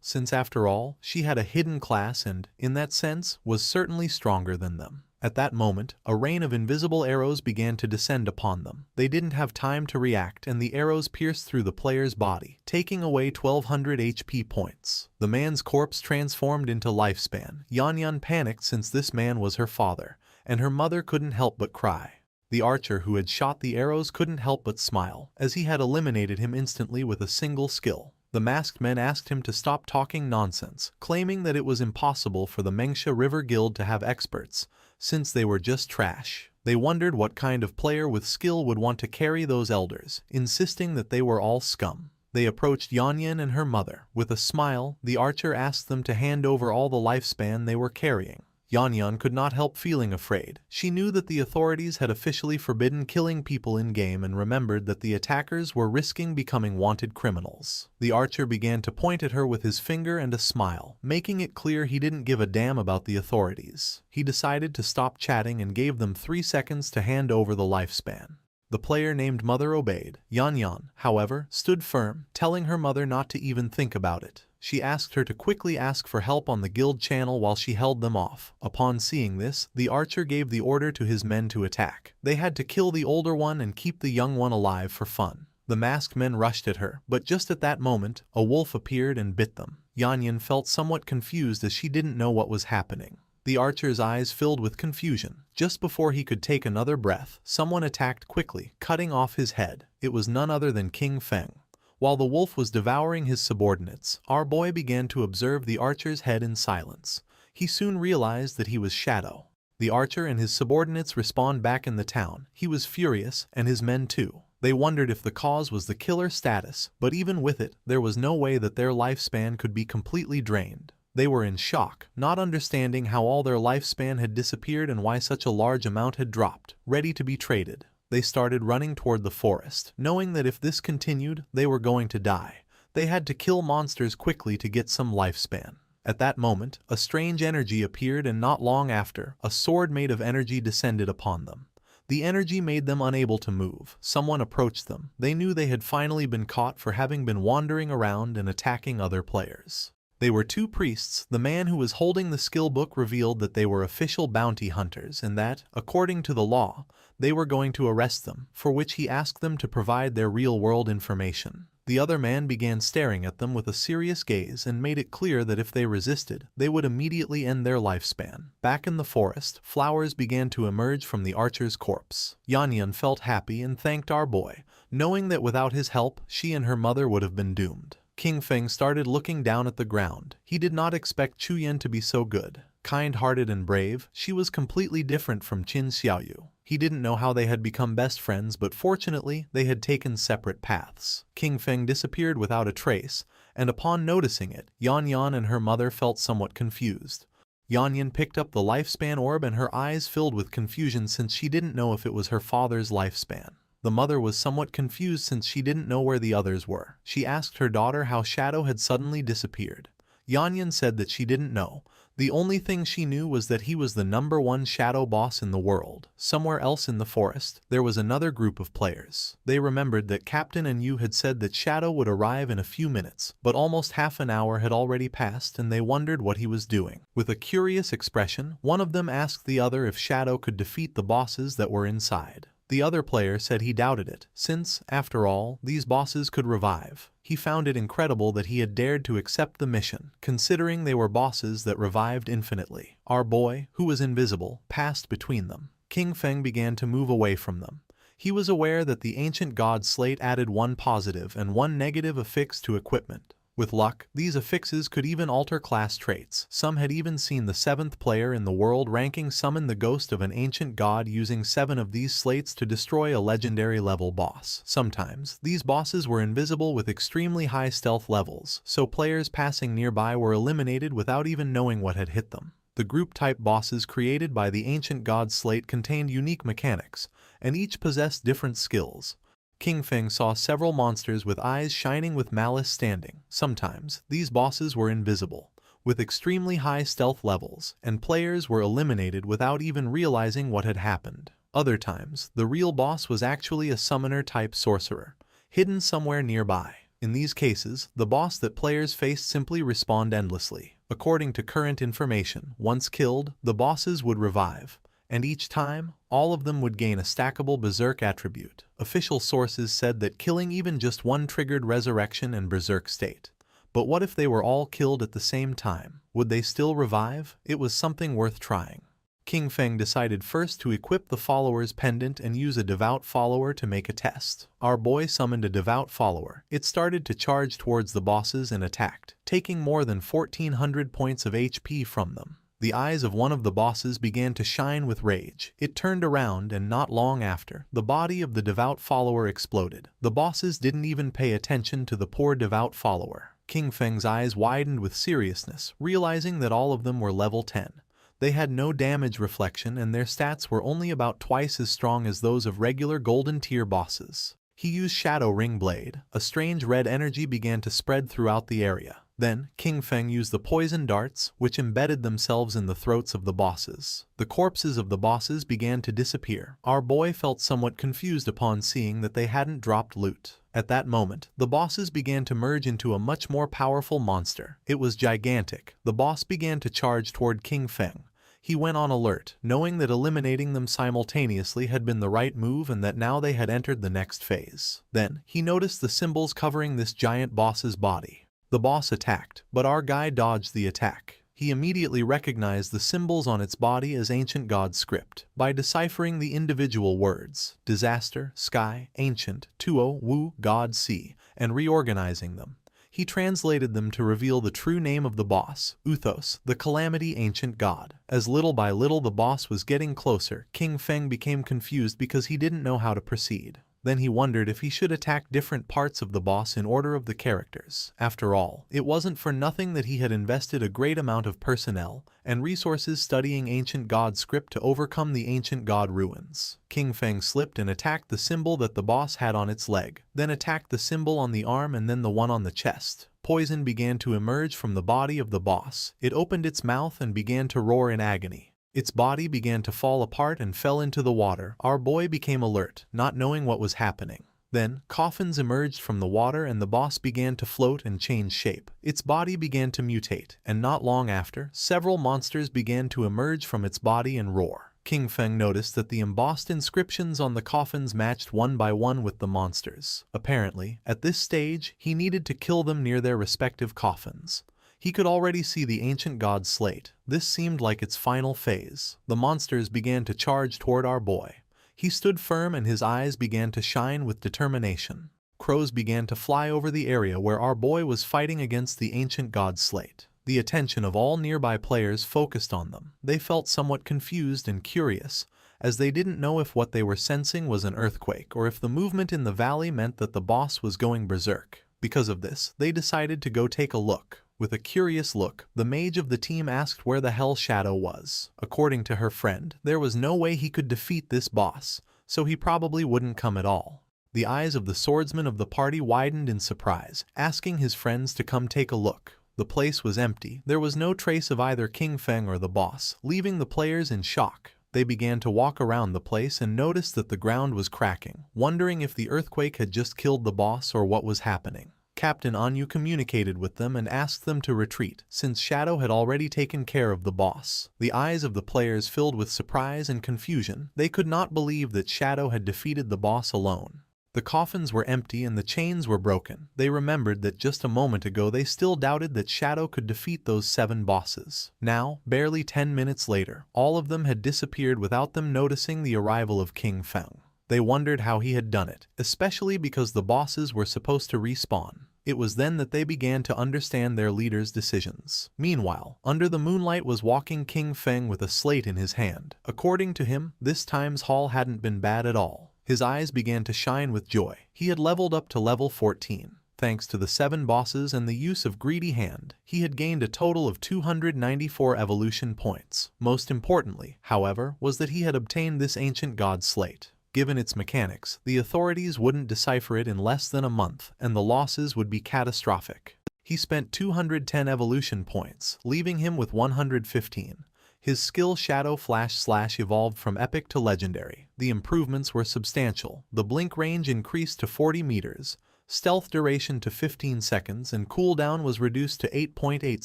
since after all, she had a hidden class and, in that sense, was certainly stronger than them. At that moment, a rain of invisible arrows began to descend upon them. They didn't have time to react and the arrows pierced through the player's body, taking away 1200 HP points. The man's corpse transformed into lifespan. Yanyan panicked since this man was her father, and her mother couldn't help but cry. The archer who had shot the arrows couldn't help but smile, as he had eliminated him instantly with a single skill. The masked men asked him to stop talking nonsense, claiming that it was impossible for the Mengsha River Guild to have experts, since they were just trash. They wondered what kind of player with skill would want to carry those elders, insisting that they were all scum. They approached Yanyan and her mother. With a smile, the archer asked them to hand over all the lifespan they were carrying. Yanyan could not help feeling afraid. She knew that the authorities had officially forbidden killing people in-game and remembered that the attackers were risking becoming wanted criminals. The archer began to point at her with his finger and a smile, making it clear he didn't give a damn about the authorities. He decided to stop chatting and gave them 3 seconds to hand over the lifespan. The player named Mother obeyed. Yanyan, however, stood firm, telling her mother not to even think about it. She asked her to quickly ask for help on the guild channel while she held them off. Upon seeing this, the archer gave the order to his men to attack. They had to kill the older one and keep the young one alive for fun. The masked men rushed at her, but just at that moment, a wolf appeared and bit them. Yanyan felt somewhat confused as she didn't know what was happening. The archer's eyes filled with confusion. Just before he could take another breath, someone attacked quickly, cutting off his head. It was none other than King Feng. While the wolf was devouring his subordinates, our boy began to observe the archer's head in silence. He soon realized that he was Shadow. The archer and his subordinates respawned back in the town. He was furious, and his men too. They wondered if the cause was the killer status, but even with it, there was no way that their lifespan could be completely drained. They were in shock, not understanding how all their lifespan had disappeared and why such a large amount had dropped, ready to be traded. They started running toward the forest, knowing that if this continued, they were going to die. They had to kill monsters quickly to get some lifespan. At that moment, a strange energy appeared, and not long after, a sword made of energy descended upon them. The energy made them unable to move. Someone approached them. They knew they had finally been caught for having been wandering around and attacking other players. They were two priests. The man who was holding the skill book revealed that they were official bounty hunters and that, according to the law, they were going to arrest them, for which he asked them to provide their real-world information. The other man began staring at them with a serious gaze and made it clear that if they resisted, they would immediately end their lifespan. Back in the forest, flowers began to emerge from the archer's corpse. Yan felt happy and thanked our boy, knowing that without his help, she and her mother would have been doomed. King Feng started looking down at the ground. He did not expect Chu Yan to be so good. Kind-hearted and brave, she was completely different from Qin Xiaoyu. He didn't know how they had become best friends, but fortunately, they had taken separate paths. King Feng disappeared without a trace, and upon noticing it, Yan and her mother felt somewhat confused. Yan picked up the lifespan orb and her eyes filled with confusion since she didn't know if it was her father's lifespan. The mother was somewhat confused since she didn't know where the others were. She asked her daughter how Shadow had suddenly disappeared. Yan said that she didn't know. The only thing she knew was that he was the #1 shadow boss in the world. Somewhere else in the forest, there was another group of players. They remembered that Captain and Yu had said that Shadow would arrive in a few minutes, but almost half an hour had already passed and they wondered what he was doing. With a curious expression, one of them asked the other if Shadow could defeat the bosses that were inside. The other player said he doubted it, since, after all, these bosses could revive. He found it incredible that he had dared to accept the mission, considering they were bosses that revived infinitely. Our boy, who was invisible, passed between them. King Feng began to move away from them. He was aware that the ancient god slate added 1 positive and 1 negative affix to equipment. With luck, these affixes could even alter class traits. Some had even seen the 7th player in the world ranking summon the ghost of an ancient god using 7 of these slates to destroy a legendary level boss. Sometimes, these bosses were invisible with extremely high stealth levels, so players passing nearby were eliminated without even knowing what had hit them. The group-type bosses created by the ancient god slate contained unique mechanics, and each possessed different skills. King Feng saw several monsters with eyes shining with malice standing. Sometimes, these bosses were invisible, with extremely high stealth levels, and players were eliminated without even realizing what had happened. Other times, the real boss was actually a summoner-type sorcerer, hidden somewhere nearby. In these cases, the boss that players faced simply respawned endlessly. According to current information, once killed, the bosses would revive. And each time, all of them would gain a stackable berserk attribute. Official sources said that killing even just one triggered resurrection and berserk state. But what if they were all killed at the same time? Would they still revive? It was something worth trying. King Feng decided first to equip the follower's pendant and use a devout follower to make a test. Our boy summoned a devout follower. It started to charge towards the bosses and attacked, taking more than 1,400 points of HP from them. The eyes of one of the bosses began to shine with rage. It turned around and not long after, the body of the devout follower exploded. The bosses didn't even pay attention to the poor devout follower. King Feng's eyes widened with seriousness, realizing that all of them were level 10. They had no damage reflection and their stats were only about twice as strong as those of regular golden tier bosses. He used Shadow Ring Blade. A strange red energy began to spread throughout the area. Then, King Feng used the poison darts, which embedded themselves in the throats of the bosses. The corpses of the bosses began to disappear. Our boy felt somewhat confused upon seeing that they hadn't dropped loot. At that moment, the bosses began to merge into a much more powerful monster. It was gigantic. The boss began to charge toward King Feng. He went on alert, knowing that eliminating them simultaneously had been the right move and that now they had entered the next phase. Then, he noticed the symbols covering this giant boss's body. The boss attacked, but our guy dodged the attack. He immediately recognized the symbols on its body as ancient god script. By deciphering the individual words, disaster, sky, ancient, tuo, wu, god, sea, and reorganizing them, he translated them to reveal the true name of the boss, Uthos, the calamity ancient god. As little by little the boss was getting closer, King Feng became confused because he didn't know how to proceed. Then he wondered if he should attack different parts of the boss in order of the characters. After all, it wasn't for nothing that he had invested a great amount of personnel and resources studying ancient god script to overcome the ancient god ruins. King Feng slipped and attacked the symbol that the boss had on its leg, then attacked the symbol on the arm and then the one on the chest. Poison began to emerge from the body of the boss. It opened its mouth and began to roar in agony. Its body began to fall apart and fell into the water. Our boy became alert, not knowing what was happening. Then, coffins emerged from the water and the boss began to float and change shape. Its body began to mutate, and not long after, several monsters began to emerge from its body and roar. King Feng noticed that the embossed inscriptions on the coffins matched one by one with the monsters. Apparently, at this stage, he needed to kill them near their respective coffins. He could already see the ancient god's slate. This seemed like its final phase. The monsters began to charge toward our boy. He stood firm and his eyes began to shine with determination. Crows began to fly over the area where our boy was fighting against the ancient god's slate. The attention of all nearby players focused on them. They felt somewhat confused and curious, as they didn't know if what they were sensing was an earthquake or if the movement in the valley meant that the boss was going berserk. Because of this, they decided to go take a look. With a curious look, the mage of the team asked where the hell Shadow was. According to her friend, there was no way he could defeat this boss, so he probably wouldn't come at all. The eyes of the swordsman of the party widened in surprise, asking his friends to come take a look. The place was empty. There was no trace of either King Feng or the boss, leaving the players in shock. They began to walk around the place and noticed that the ground was cracking, wondering if the earthquake had just killed the boss or what was happening. Captain Anyu communicated with them and asked them to retreat, since Shadow had already taken care of the boss. The eyes of the players filled with surprise and confusion. They could not believe that Shadow had defeated the boss alone. The coffins were empty and the chains were broken. They remembered that just a moment ago they still doubted that Shadow could defeat those 7 bosses. Now, barely 10 minutes later, all of them had disappeared without them noticing the arrival of King Feng. They wondered how he had done it, especially because the bosses were supposed to respawn. It was then that they began to understand their leader's decisions. Meanwhile, under the moonlight was walking King Feng with a slate in his hand. According to him, this time's haul hadn't been bad at all. His eyes began to shine with joy. He had leveled up to level 14. Thanks to the 7 bosses and the use of Greedy Hand, he had gained a total of 294 evolution points. Most importantly, however, was that he had obtained this ancient god slate. Given its mechanics, the authorities wouldn't decipher it in less than a month, and the losses would be catastrophic. He spent 210 evolution points, leaving him with 115. His skill Shadow Flash / evolved from epic to legendary. The improvements were substantial. The blink range increased to 40 meters, stealth duration to 15 seconds, and cooldown was reduced to 8.8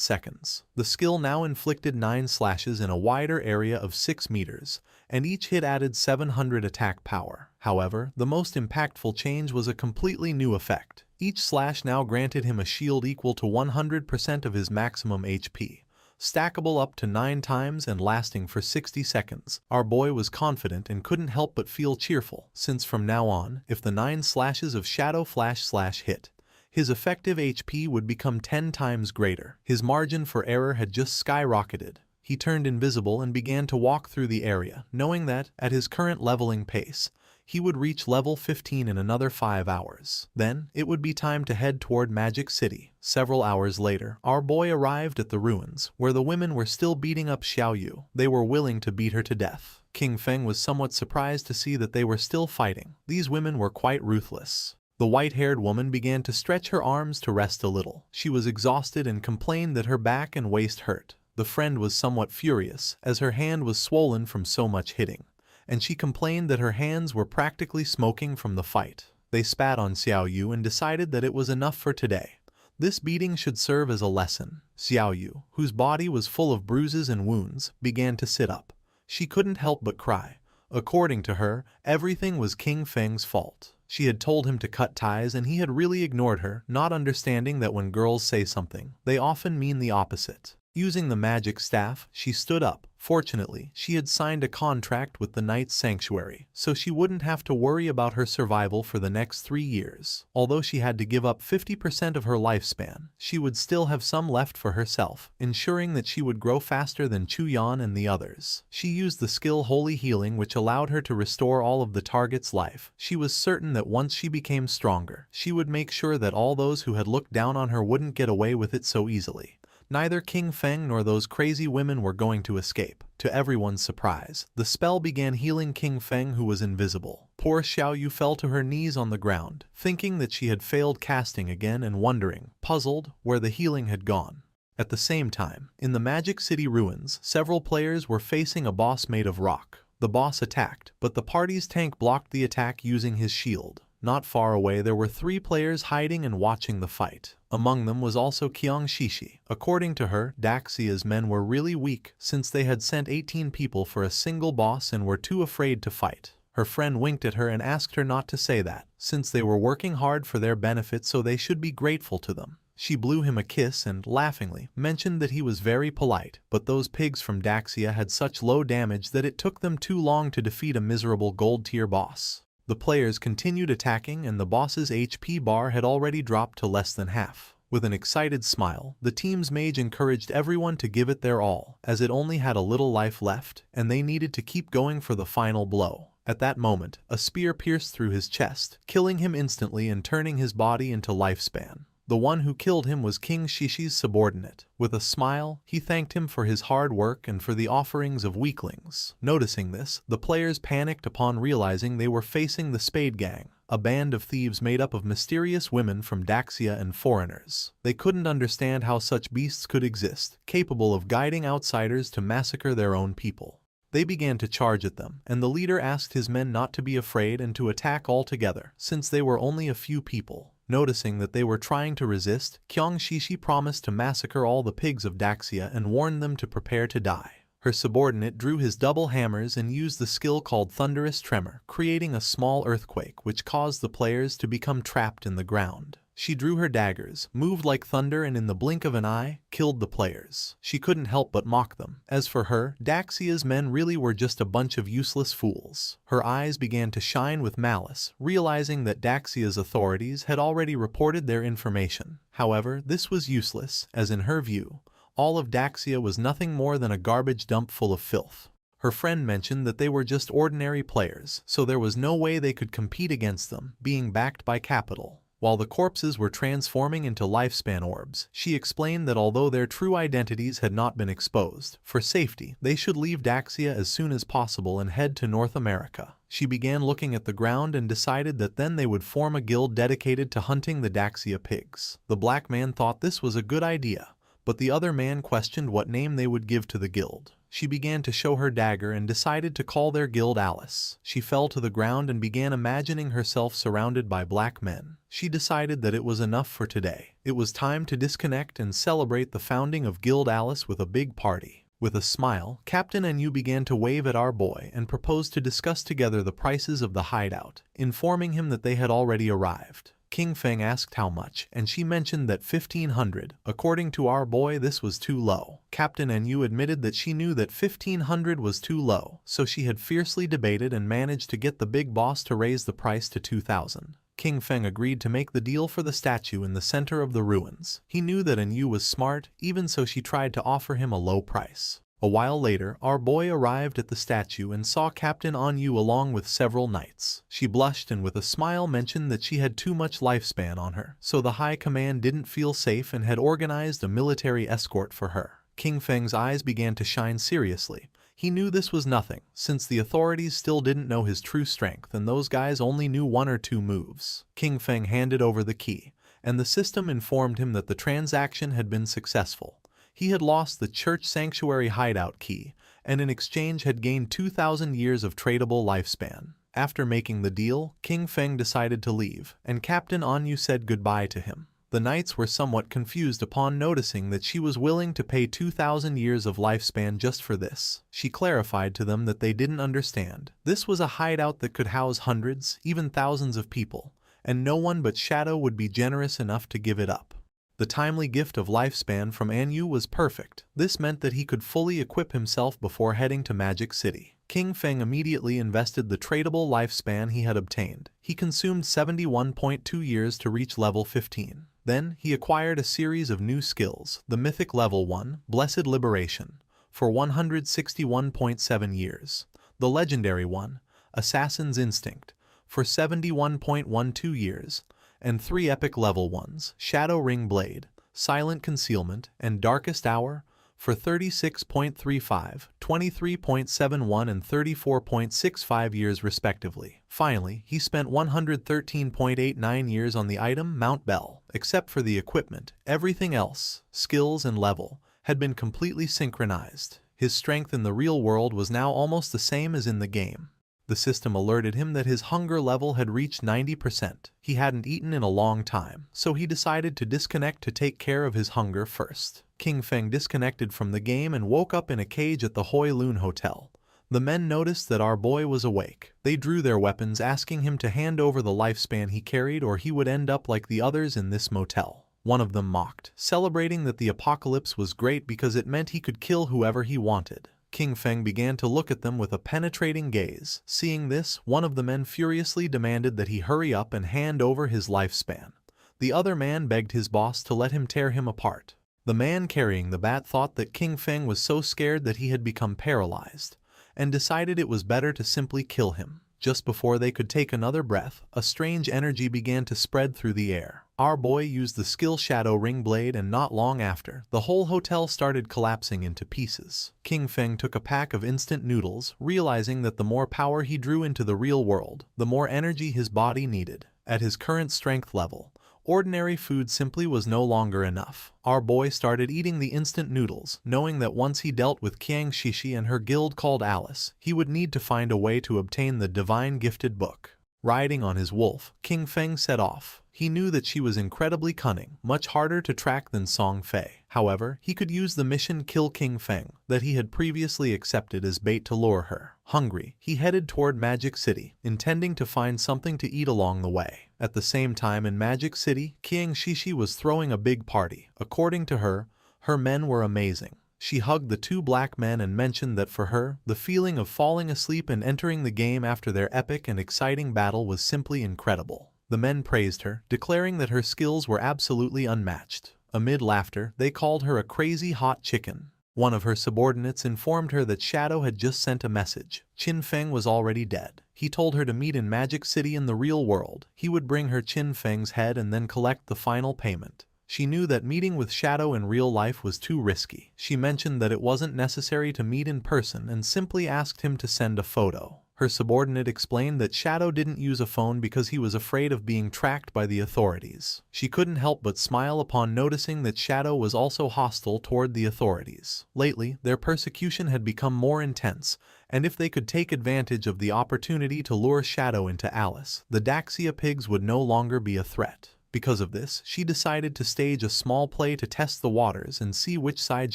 seconds. The skill now inflicted 9 slashes in a wider area of 6 meters, and each hit added 700 attack power. However, the most impactful change was a completely new effect. Each slash now granted him a shield equal to 100% of his maximum HP, stackable up to 9 times and lasting for 60 seconds. Our boy was confident and couldn't help but feel cheerful, since from now on, if the 9 slashes of Shadow Flash / hit, his effective HP would become 10 times greater. His margin for error had just skyrocketed. He turned invisible and began to walk through the area, knowing that, at his current leveling pace, he would reach level 15 in another 5 hours. Then, it would be time to head toward Magic City. Several hours later, our boy arrived at the ruins, where the women were still beating up Xiao Yu. They were willing to beat her to death. King Feng was somewhat surprised to see that they were still fighting. These women were quite ruthless. The white-haired woman began to stretch her arms to rest a little. She was exhausted and complained that her back and waist hurt. The friend was somewhat furious, as her hand was swollen from so much hitting, and she complained that her hands were practically smoking from the fight. They spat on Xiao Yu and decided that it was enough for today. This beating should serve as a lesson. Xiao Yu, whose body was full of bruises and wounds, began to sit up. She couldn't help but cry. According to her, everything was King Feng's fault. She had told him to cut ties and he had really ignored her, not understanding that when girls say something, they often mean the opposite. Using the magic staff, she stood up. Fortunately, she had signed a contract with the Knight's Sanctuary, so she wouldn't have to worry about her survival for the next 3 years. Although she had to give up 50% of her lifespan, she would still have some left for herself, ensuring that she would grow faster than Chuyan and the others. She used the skill Holy Healing, which allowed her to restore all of the target's life. She was certain that once she became stronger, she would make sure that all those who had looked down on her wouldn't get away with it so easily. Neither King Feng nor those crazy women were going to escape. To everyone's surprise, the spell began healing King Feng, who was invisible. Poor Xiao Yu fell to her knees on the ground, thinking that she had failed casting again and wondering, puzzled, where the healing had gone. At the same time, in the Magic City ruins, several players were facing a boss made of rock. The boss attacked, but the party's tank blocked the attack using his shield. Not far away there were 3 players hiding and watching the fight. Among them was also Qiang Shishi. According to her, Daxia's men were really weak since they had sent 18 people for a single boss and were too afraid to fight. Her friend winked at her and asked her not to say that, since they were working hard for their benefit, so they should be grateful to them. She blew him a kiss and, laughingly, mentioned that he was very polite, but those pigs from Daxia had such low damage that it took them too long to defeat a miserable gold-tier boss. The players continued attacking and the boss's HP bar had already dropped to less than half. With an excited smile, the team's mage encouraged everyone to give it their all, as it only had a little life left, and they needed to keep going for the final blow. At that moment, a spear pierced through his chest, killing him instantly and turning his body into lifespan. The one who killed him was King Shishi's subordinate. With a smile, he thanked him for his hard work and for the offerings of weaklings. Noticing this, the players panicked upon realizing they were facing the Spade Gang, a band of thieves made up of mysterious women from Daxia and foreigners. They couldn't understand how such beasts could exist, capable of guiding outsiders to massacre their own people. They began to charge at them, and the leader asked his men not to be afraid and to attack all together, since they were only a few people. Noticing that they were trying to resist, Qiang Shishi promised to massacre all the pigs of Daxia and warned them to prepare to die. Her subordinate drew his double hammers and used the skill called Thunderous Tremor, creating a small earthquake which caused the players to become trapped in the ground. She drew her daggers, moved like thunder, and in the blink of an eye, killed the players. She couldn't help but mock them. As for her, Daxia's men really were just a bunch of useless fools. Her eyes began to shine with malice, realizing that Daxia's authorities had already reported their information. However, this was useless, as in her view, all of Daxia was nothing more than a garbage dump full of filth. Her friend mentioned that they were just ordinary players, so there was no way they could compete against them, being backed by capital. While the corpses were transforming into lifespan orbs, she explained that although their true identities had not been exposed, for safety, they should leave Daxia as soon as possible and head to North America. She began looking at the ground and decided that then they would form a guild dedicated to hunting the Daxia pigs. The black man thought this was a good idea, but the other man questioned what name they would give to the guild. She began to show her dagger and decided to call their guild Alice. She fell to the ground and began imagining herself surrounded by black men. She decided that it was enough for today. It was time to disconnect and celebrate the founding of Guild Alice with a big party. With a smile, Captain Enyu began to wave at our boy and proposed to discuss together the prices of the hideout, informing him that they had already arrived. King Feng asked how much, and she mentioned that 1,500. According to our boy, this was too low. Captain Enyu admitted that she knew that 1,500 was too low, so she had fiercely debated and managed to get the big boss to raise the price to 2,000. King Feng agreed to make the deal for the statue in the center of the ruins. He knew that Enyu was smart, even so she tried to offer him a low price. A while later, our boy arrived at the statue and saw Captain Enyu along with several knights. She blushed and with a smile mentioned that she had too much lifespan on her, so the high command didn't feel safe and had organized a military escort for her. King Feng's eyes began to shine seriously. He knew this was nothing, since the authorities still didn't know his true strength and those guys only knew 1 or 2 moves. King Feng handed over the key, and the system informed him that the transaction had been successful. He had lost the church sanctuary hideout key, and in exchange had gained 2,000 years of tradable lifespan. After making the deal, King Feng decided to leave, and Captain Enyu said goodbye to him. The knights were somewhat confused upon noticing that she was willing to pay 2,000 years of lifespan just for this. She clarified to them that they didn't understand. This was a hideout that could house hundreds, even thousands of people, and no one but Shadow would be generous enough to give it up. The timely gift of lifespan from Anyu was perfect. This meant that he could fully equip himself before heading to Magic City. King Feng immediately invested the tradable lifespan he had obtained. He consumed 71.2 years to reach level 15. Then, he acquired a series of new skills, the Mythic Level 1, Blessed Liberation, for 161.7 years, the Legendary 1, Assassin's Instinct, for 71.12 years, and 3 Epic Level 1s, Shadow Ring Blade, Silent Concealment, and Darkest Hour, for 36.35, 23.71 and 34.65 years respectively. Finally, he spent 113.89 years on the item Mount Bell. Except for the equipment, everything else, skills and level, had been completely synchronized. His strength in the real world was now almost the same as in the game. The system alerted him that his hunger level had reached 90%. He hadn't eaten in a long time, so he decided to disconnect to take care of his hunger first. King Feng disconnected from the game and woke up in a cage at the Hoi Lun Hotel. The men noticed that our boy was awake. They drew their weapons, asking him to hand over the lifespan he carried or he would end up like the others in this motel. One of them mocked, celebrating that the apocalypse was great because it meant he could kill whoever he wanted. King Feng began to look at them with a penetrating gaze. Seeing this, one of the men furiously demanded that he hurry up and hand over his lifespan. The other man begged his boss to let him tear him apart. The man carrying the bat thought that King Feng was so scared that he had become paralyzed, and decided it was better to simply kill him. Just before they could take another breath, a strange energy began to spread through the air. Our boy used the skill Shadow Ring Blade, and not long after, the whole hotel started collapsing into pieces. King Feng took a pack of instant noodles, realizing that the more power he drew into the real world, the more energy his body needed. At his current strength level, ordinary food simply was no longer enough. Our boy started eating the instant noodles, knowing that once he dealt with Qiang Shishi and her guild called Alice, he would need to find a way to obtain the divine gifted book. Riding on his wolf, King Feng set off. He knew that she was incredibly cunning, much harder to track than Song Fei. However, he could use the mission Kill King Feng that he had previously accepted as bait to lure her. Hungry, he headed toward Magic City, intending to find something to eat along the way. At the same time in Magic City, Qiang Shishi was throwing a big party. According to her, her men were amazing. She hugged the 2 black men and mentioned that for her, the feeling of falling asleep and entering the game after their epic and exciting battle was simply incredible. The men praised her, declaring that her skills were absolutely unmatched. Amid laughter, they called her a crazy hot chicken. One of her subordinates informed her that Shadow had just sent a message. Qin Feng was already dead. He told her to meet in Magic City in the real world. He would bring her Qin Feng's head and then collect the final payment. She knew that meeting with Shadow in real life was too risky. She mentioned that it wasn't necessary to meet in person and simply asked him to send a photo. Her subordinate explained that Shadow didn't use a phone because he was afraid of being tracked by the authorities. She couldn't help but smile upon noticing that Shadow was also hostile toward the authorities. Lately, their persecution had become more intense, and if they could take advantage of the opportunity to lure Shadow into Alice, the Daxia pigs would no longer be a threat. Because of this, she decided to stage a small play to test the waters and see which side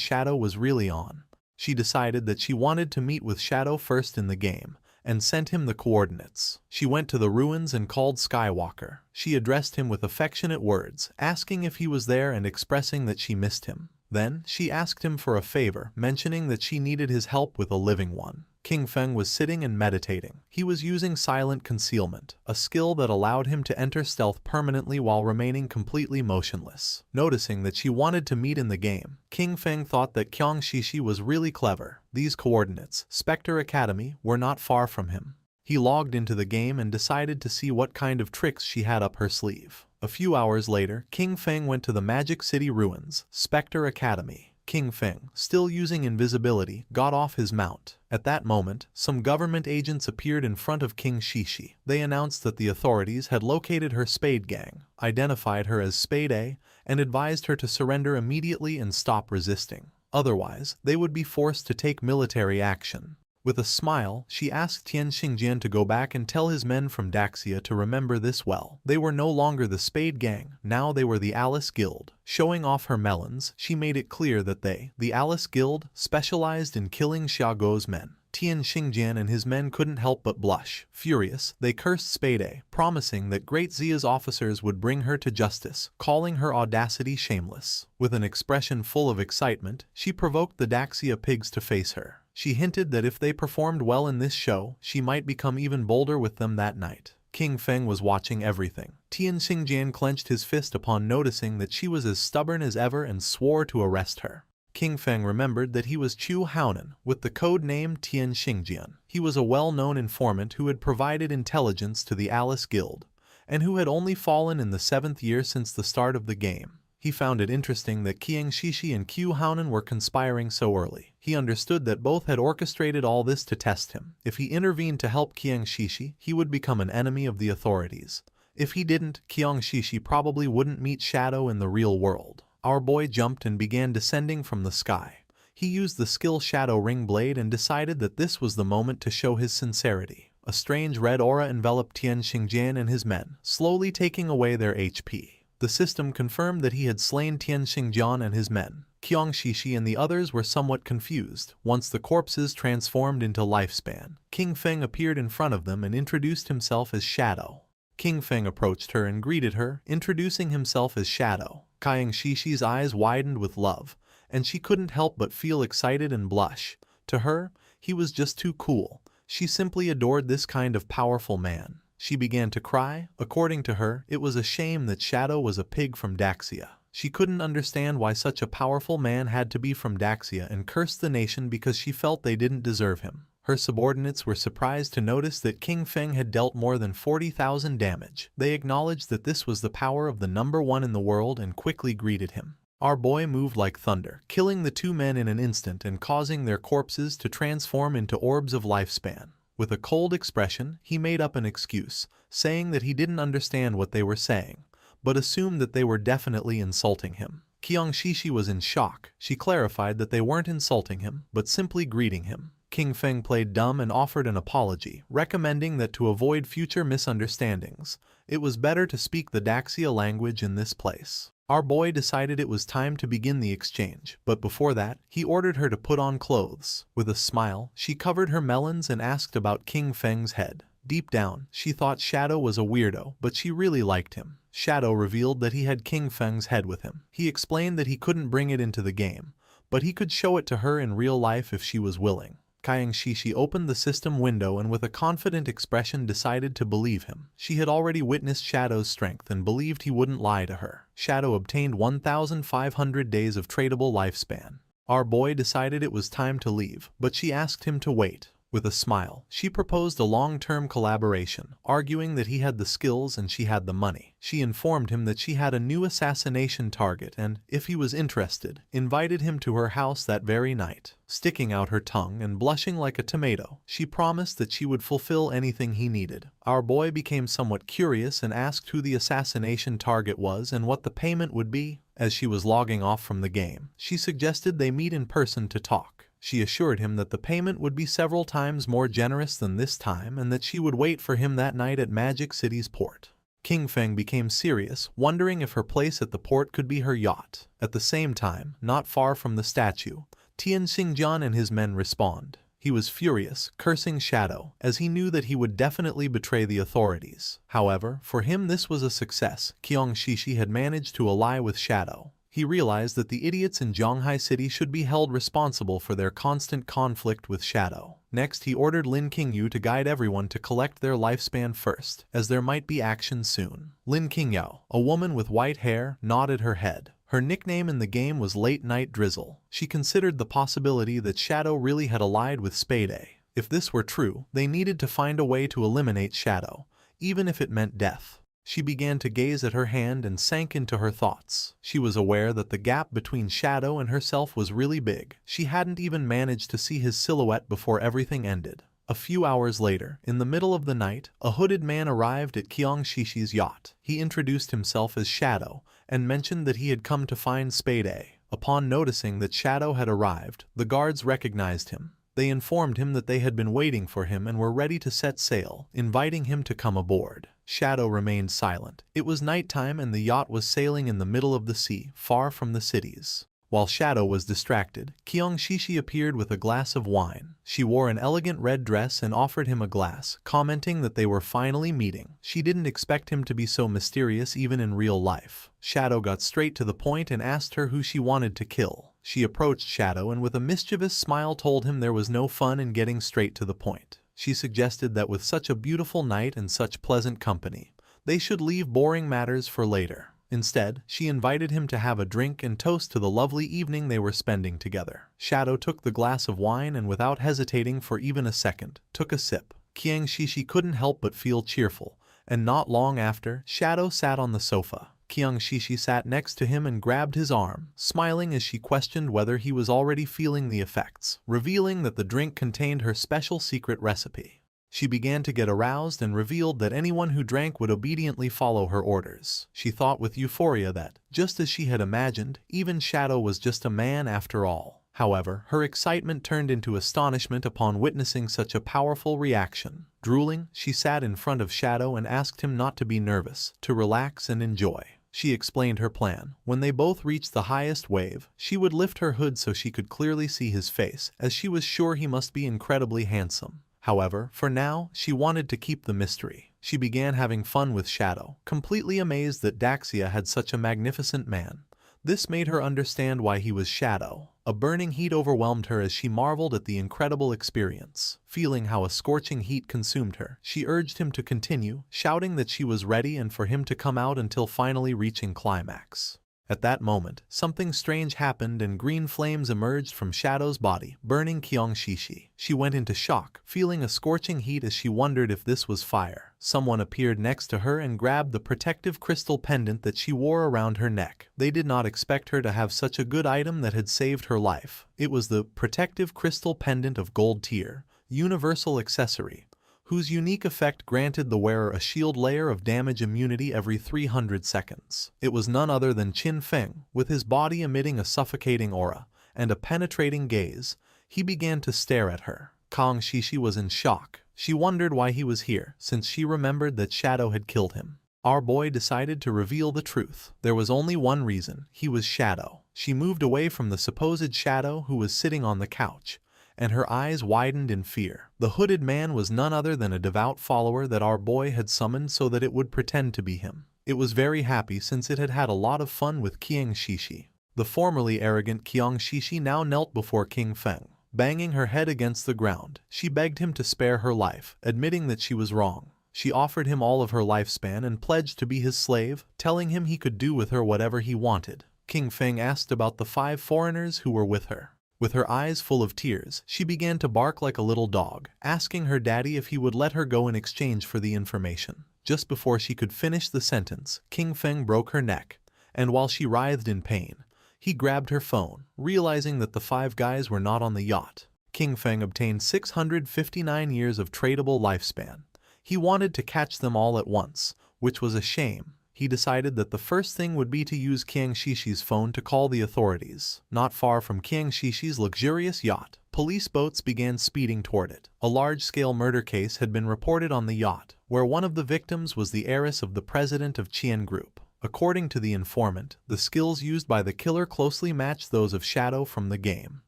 Shadow was really on. She decided that she wanted to meet with Shadow first in the game, and sent him the coordinates. She went to the ruins and called Skywalker. She addressed him with affectionate words, asking if he was there and expressing that she missed him. Then, she asked him for a favor, mentioning that she needed his help with a living one. King Feng was sitting and meditating. He was using silent concealment, a skill that allowed him to enter stealth permanently while remaining completely motionless. Noticing that she wanted to meet in the game, King Feng thought that Qiang Shishi was really clever. These coordinates, Spectre Academy, were not far from him. He logged into the game and decided to see what kind of tricks she had up her sleeve. A few hours later, King Feng went to the Magic City ruins, Spectre Academy. King Feng, still using invisibility, got off his mount. At that moment, some government agents appeared in front of King Shishi. They announced that the authorities had located her Spade Gang, identified her as Spade A, and advised her to surrender immediately and stop resisting. Otherwise, they would be forced to take military action. With a smile, she asked Tian Xingjian to go back and tell his men from Daxia to remember this well. They were no longer the Spade Gang, now they were the Alice Guild. Showing off her melons, she made it clear that they, the Alice Guild, specialized in killing Xiaoguo's men. Tian Xingjian and his men couldn't help but blush. Furious, they cursed Spade, promising that Great Zia's officers would bring her to justice, calling her audacity shameless. With an expression full of excitement, she provoked the Daxia pigs to face her. She hinted that if they performed well in this show, she might become even bolder with them that night. King Feng was watching everything. Tian Xingjian clenched his fist upon noticing that she was as stubborn as ever and swore to arrest her. King Feng remembered that he was Chu Haonan, with the code name Tian Xingjian. He was a well-known informant who had provided intelligence to the Alice Guild, and who had only fallen in the 7th year since the start of the game. He found it interesting that Qiang Shishi and Qiu Haonan were conspiring so early. He understood that both had orchestrated all this to test him. If he intervened to help Qiang Shishi, he would become an enemy of the authorities. If he didn't, Qiang Shishi probably wouldn't meet Shadow in the real world. Our boy jumped and began descending from the sky. He used the skill Shadow Ring Blade and decided that this was the moment to show his sincerity. A strange red aura enveloped Tian Xingjian and his men, slowly taking away their HP. The system confirmed that he had slain Tian Xingjian and his men. Qiang Shishi and the others were somewhat confused. Once the corpses transformed into lifespan, King Feng appeared in front of them and introduced himself as Shadow. King Feng approached her and greeted her, introducing himself as Shadow. Qiang Shishi's eyes widened with love, and she couldn't help but feel excited and blush. To her, he was just too cool. She simply adored this kind of powerful man. She began to cry. According to her, it was a shame that Shadow was a pig from Daxia. She couldn't understand why such a powerful man had to be from Daxia and cursed the nation because she felt they didn't deserve him. Her subordinates were surprised to notice that King Feng had dealt more than 40,000 damage. They acknowledged that this was the power of the #1 in the world and quickly greeted him. Our boy moved like thunder, killing the 2 men in an instant and causing their corpses to transform into orbs of lifespan. With a cold expression, he made up an excuse, saying that he didn't understand what they were saying, but assumed that they were definitely insulting him. Qiang Shishi was in shock. She clarified that they weren't insulting him, but simply greeting him. King Feng played dumb and offered an apology, recommending that to avoid future misunderstandings, it was better to speak the Daxia language in this place. Our boy decided it was time to begin the exchange, but before that, he ordered her to put on clothes. With a smile, she covered her melons and asked about King Feng's head. Deep down, she thought Shadow was a weirdo, but she really liked him. Shadow revealed that he had King Feng's head with him. He explained that he couldn't bring it into the game, but he could show it to her in real life if she was willing. Qiang Shishi opened the system window and with a confident expression decided to believe him. She had already witnessed Shadow's strength and believed he wouldn't lie to her. Shadow obtained 1,500 days of tradable lifespan. Our boy decided it was time to leave, but she asked him to wait. With a smile, she proposed a long-term collaboration, arguing that he had the skills and she had the money. She informed him that she had a new assassination target and, if he was interested, invited him to her house that very night. Sticking out her tongue and blushing like a tomato, she promised that she would fulfill anything he needed. Our boy became somewhat curious and asked who the assassination target was and what the payment would be. As she was logging off from the game, she suggested they meet in person to talk. She assured him that the payment would be several times more generous than this time and that she would wait for him that night at Magic City's port. King Feng became serious, wondering if her place at the port could be her yacht. At the same time, not far from the statue, Tian Xingjian and his men respawned. He was furious, cursing Shadow, as he knew that he would definitely betray the authorities. However, for him this was a success. Qiang Shishi had managed to ally with Shadow. He realized that the idiots in Zhonghai City should be held responsible for their constant conflict with Shadow. Next, he ordered Lin Qingyu to guide everyone to collect their lifespan first, as there might be action soon. Lin Qingyu, a woman with white hair, nodded her head. Her nickname in the game was Late Night Drizzle. She considered the possibility that Shadow really had allied with Spade. If this were true, they needed to find a way to eliminate Shadow, even if it meant death. She began to gaze at her hand and sank into her thoughts. She was aware that the gap between Shadow and herself was really big. She hadn't even managed to see his silhouette before everything ended. A few hours later, in the middle of the night, a hooded man arrived at Qiang Shishi's yacht. He introduced himself as Shadow and mentioned that he had come to find Spade. Upon noticing that Shadow had arrived, the guards recognized him. They informed him that they had been waiting for him and were ready to set sail, inviting him to come aboard. Shadow remained silent. It was nighttime and the yacht was sailing in the middle of the sea, far from the cities. While Shadow was distracted, Kyung Shishi appeared with a glass of wine. She wore an elegant red dress and offered him a glass, commenting that they were finally meeting. She didn't expect him to be so mysterious even in real life. Shadow got straight to the point and asked her who she wanted to kill. She approached Shadow and with a mischievous smile told him there was no fun in getting straight to the point. She suggested that with such a beautiful night and such pleasant company, they should leave boring matters for later. Instead, she invited him to have a drink and toast to the lovely evening they were spending together. Shadow took the glass of wine and without hesitating for even a second, took a sip. Kyung Shishi couldn't help but feel cheerful, and not long after, Shadow sat on the sofa. Kyung Shishi sat next to him and grabbed his arm, smiling as she questioned whether he was already feeling the effects, revealing that the drink contained her special secret recipe. She began to get aroused and revealed that anyone who drank would obediently follow her orders. She thought with euphoria that, just as she had imagined, even Shadow was just a man after all. However, her excitement turned into astonishment upon witnessing such a powerful reaction. Drooling, she sat in front of Shadow and asked him not to be nervous, to relax and enjoy. She explained her plan. When they both reached the highest wave, she would lift her hood so she could clearly see his face, as she was sure he must be incredibly handsome. However, for now, she wanted to keep the mystery. She began having fun with Shadow, completely amazed that Daxia had such a magnificent man. This made her understand why he was Shadow. A burning heat overwhelmed her as she marveled at the incredible experience. Feeling how a scorching heat consumed her, she urged him to continue, shouting that she was ready and for him to come out until finally reaching climax. At that moment, something strange happened and green flames emerged from Shadow's body, burning Kyung Shishi. She went into shock, feeling a scorching heat as she wondered if this was fire. Someone appeared next to her and grabbed the protective crystal pendant that she wore around her neck. They did not expect her to have such a good item that had saved her life. It was the protective crystal pendant of gold tier, universal accessory, whose unique effect granted the wearer a shield layer of damage immunity every 300 seconds. It was none other than Qin Feng, with his body emitting a suffocating aura and a penetrating gaze. He began to stare at her. Kyung Shishi was in shock. She wondered why he was here, since she remembered that Shadow had killed him. Our boy decided to reveal the truth. There was only one reason: he was Shadow. She moved away from the supposed Shadow who was sitting on the couch, and her eyes widened in fear. The hooded man was none other than a devout follower that our boy had summoned so that it would pretend to be him. It was very happy since it had had a lot of fun with Kyung Shishi. The formerly arrogant Kyung Shishi now knelt before King Feng. Banging her head against the ground, she begged him to spare her life, admitting that she was wrong. She offered him all of her lifespan and pledged to be his slave, telling him he could do with her whatever he wanted. King Feng asked about the 5 foreigners who were with her. With her eyes full of tears, she began to bark like a little dog, asking her daddy if he would let her go in exchange for the information. Just before she could finish the sentence, King Feng broke her neck, and while she writhed in pain, he grabbed her phone, realizing that the 5 guys were not on the yacht. King Feng obtained 659 years of tradable lifespan. He wanted to catch them all at once, which was a shame. He decided that the first thing would be to use Kyung Shishi's phone to call the authorities. Not far from Kyung Shishi's luxurious yacht, police boats began speeding toward it. A large-scale murder case had been reported on the yacht, where one of the victims was the heiress of the president of Chien Group. According to the informant, the skills used by the killer closely matched those of Shadow from the game,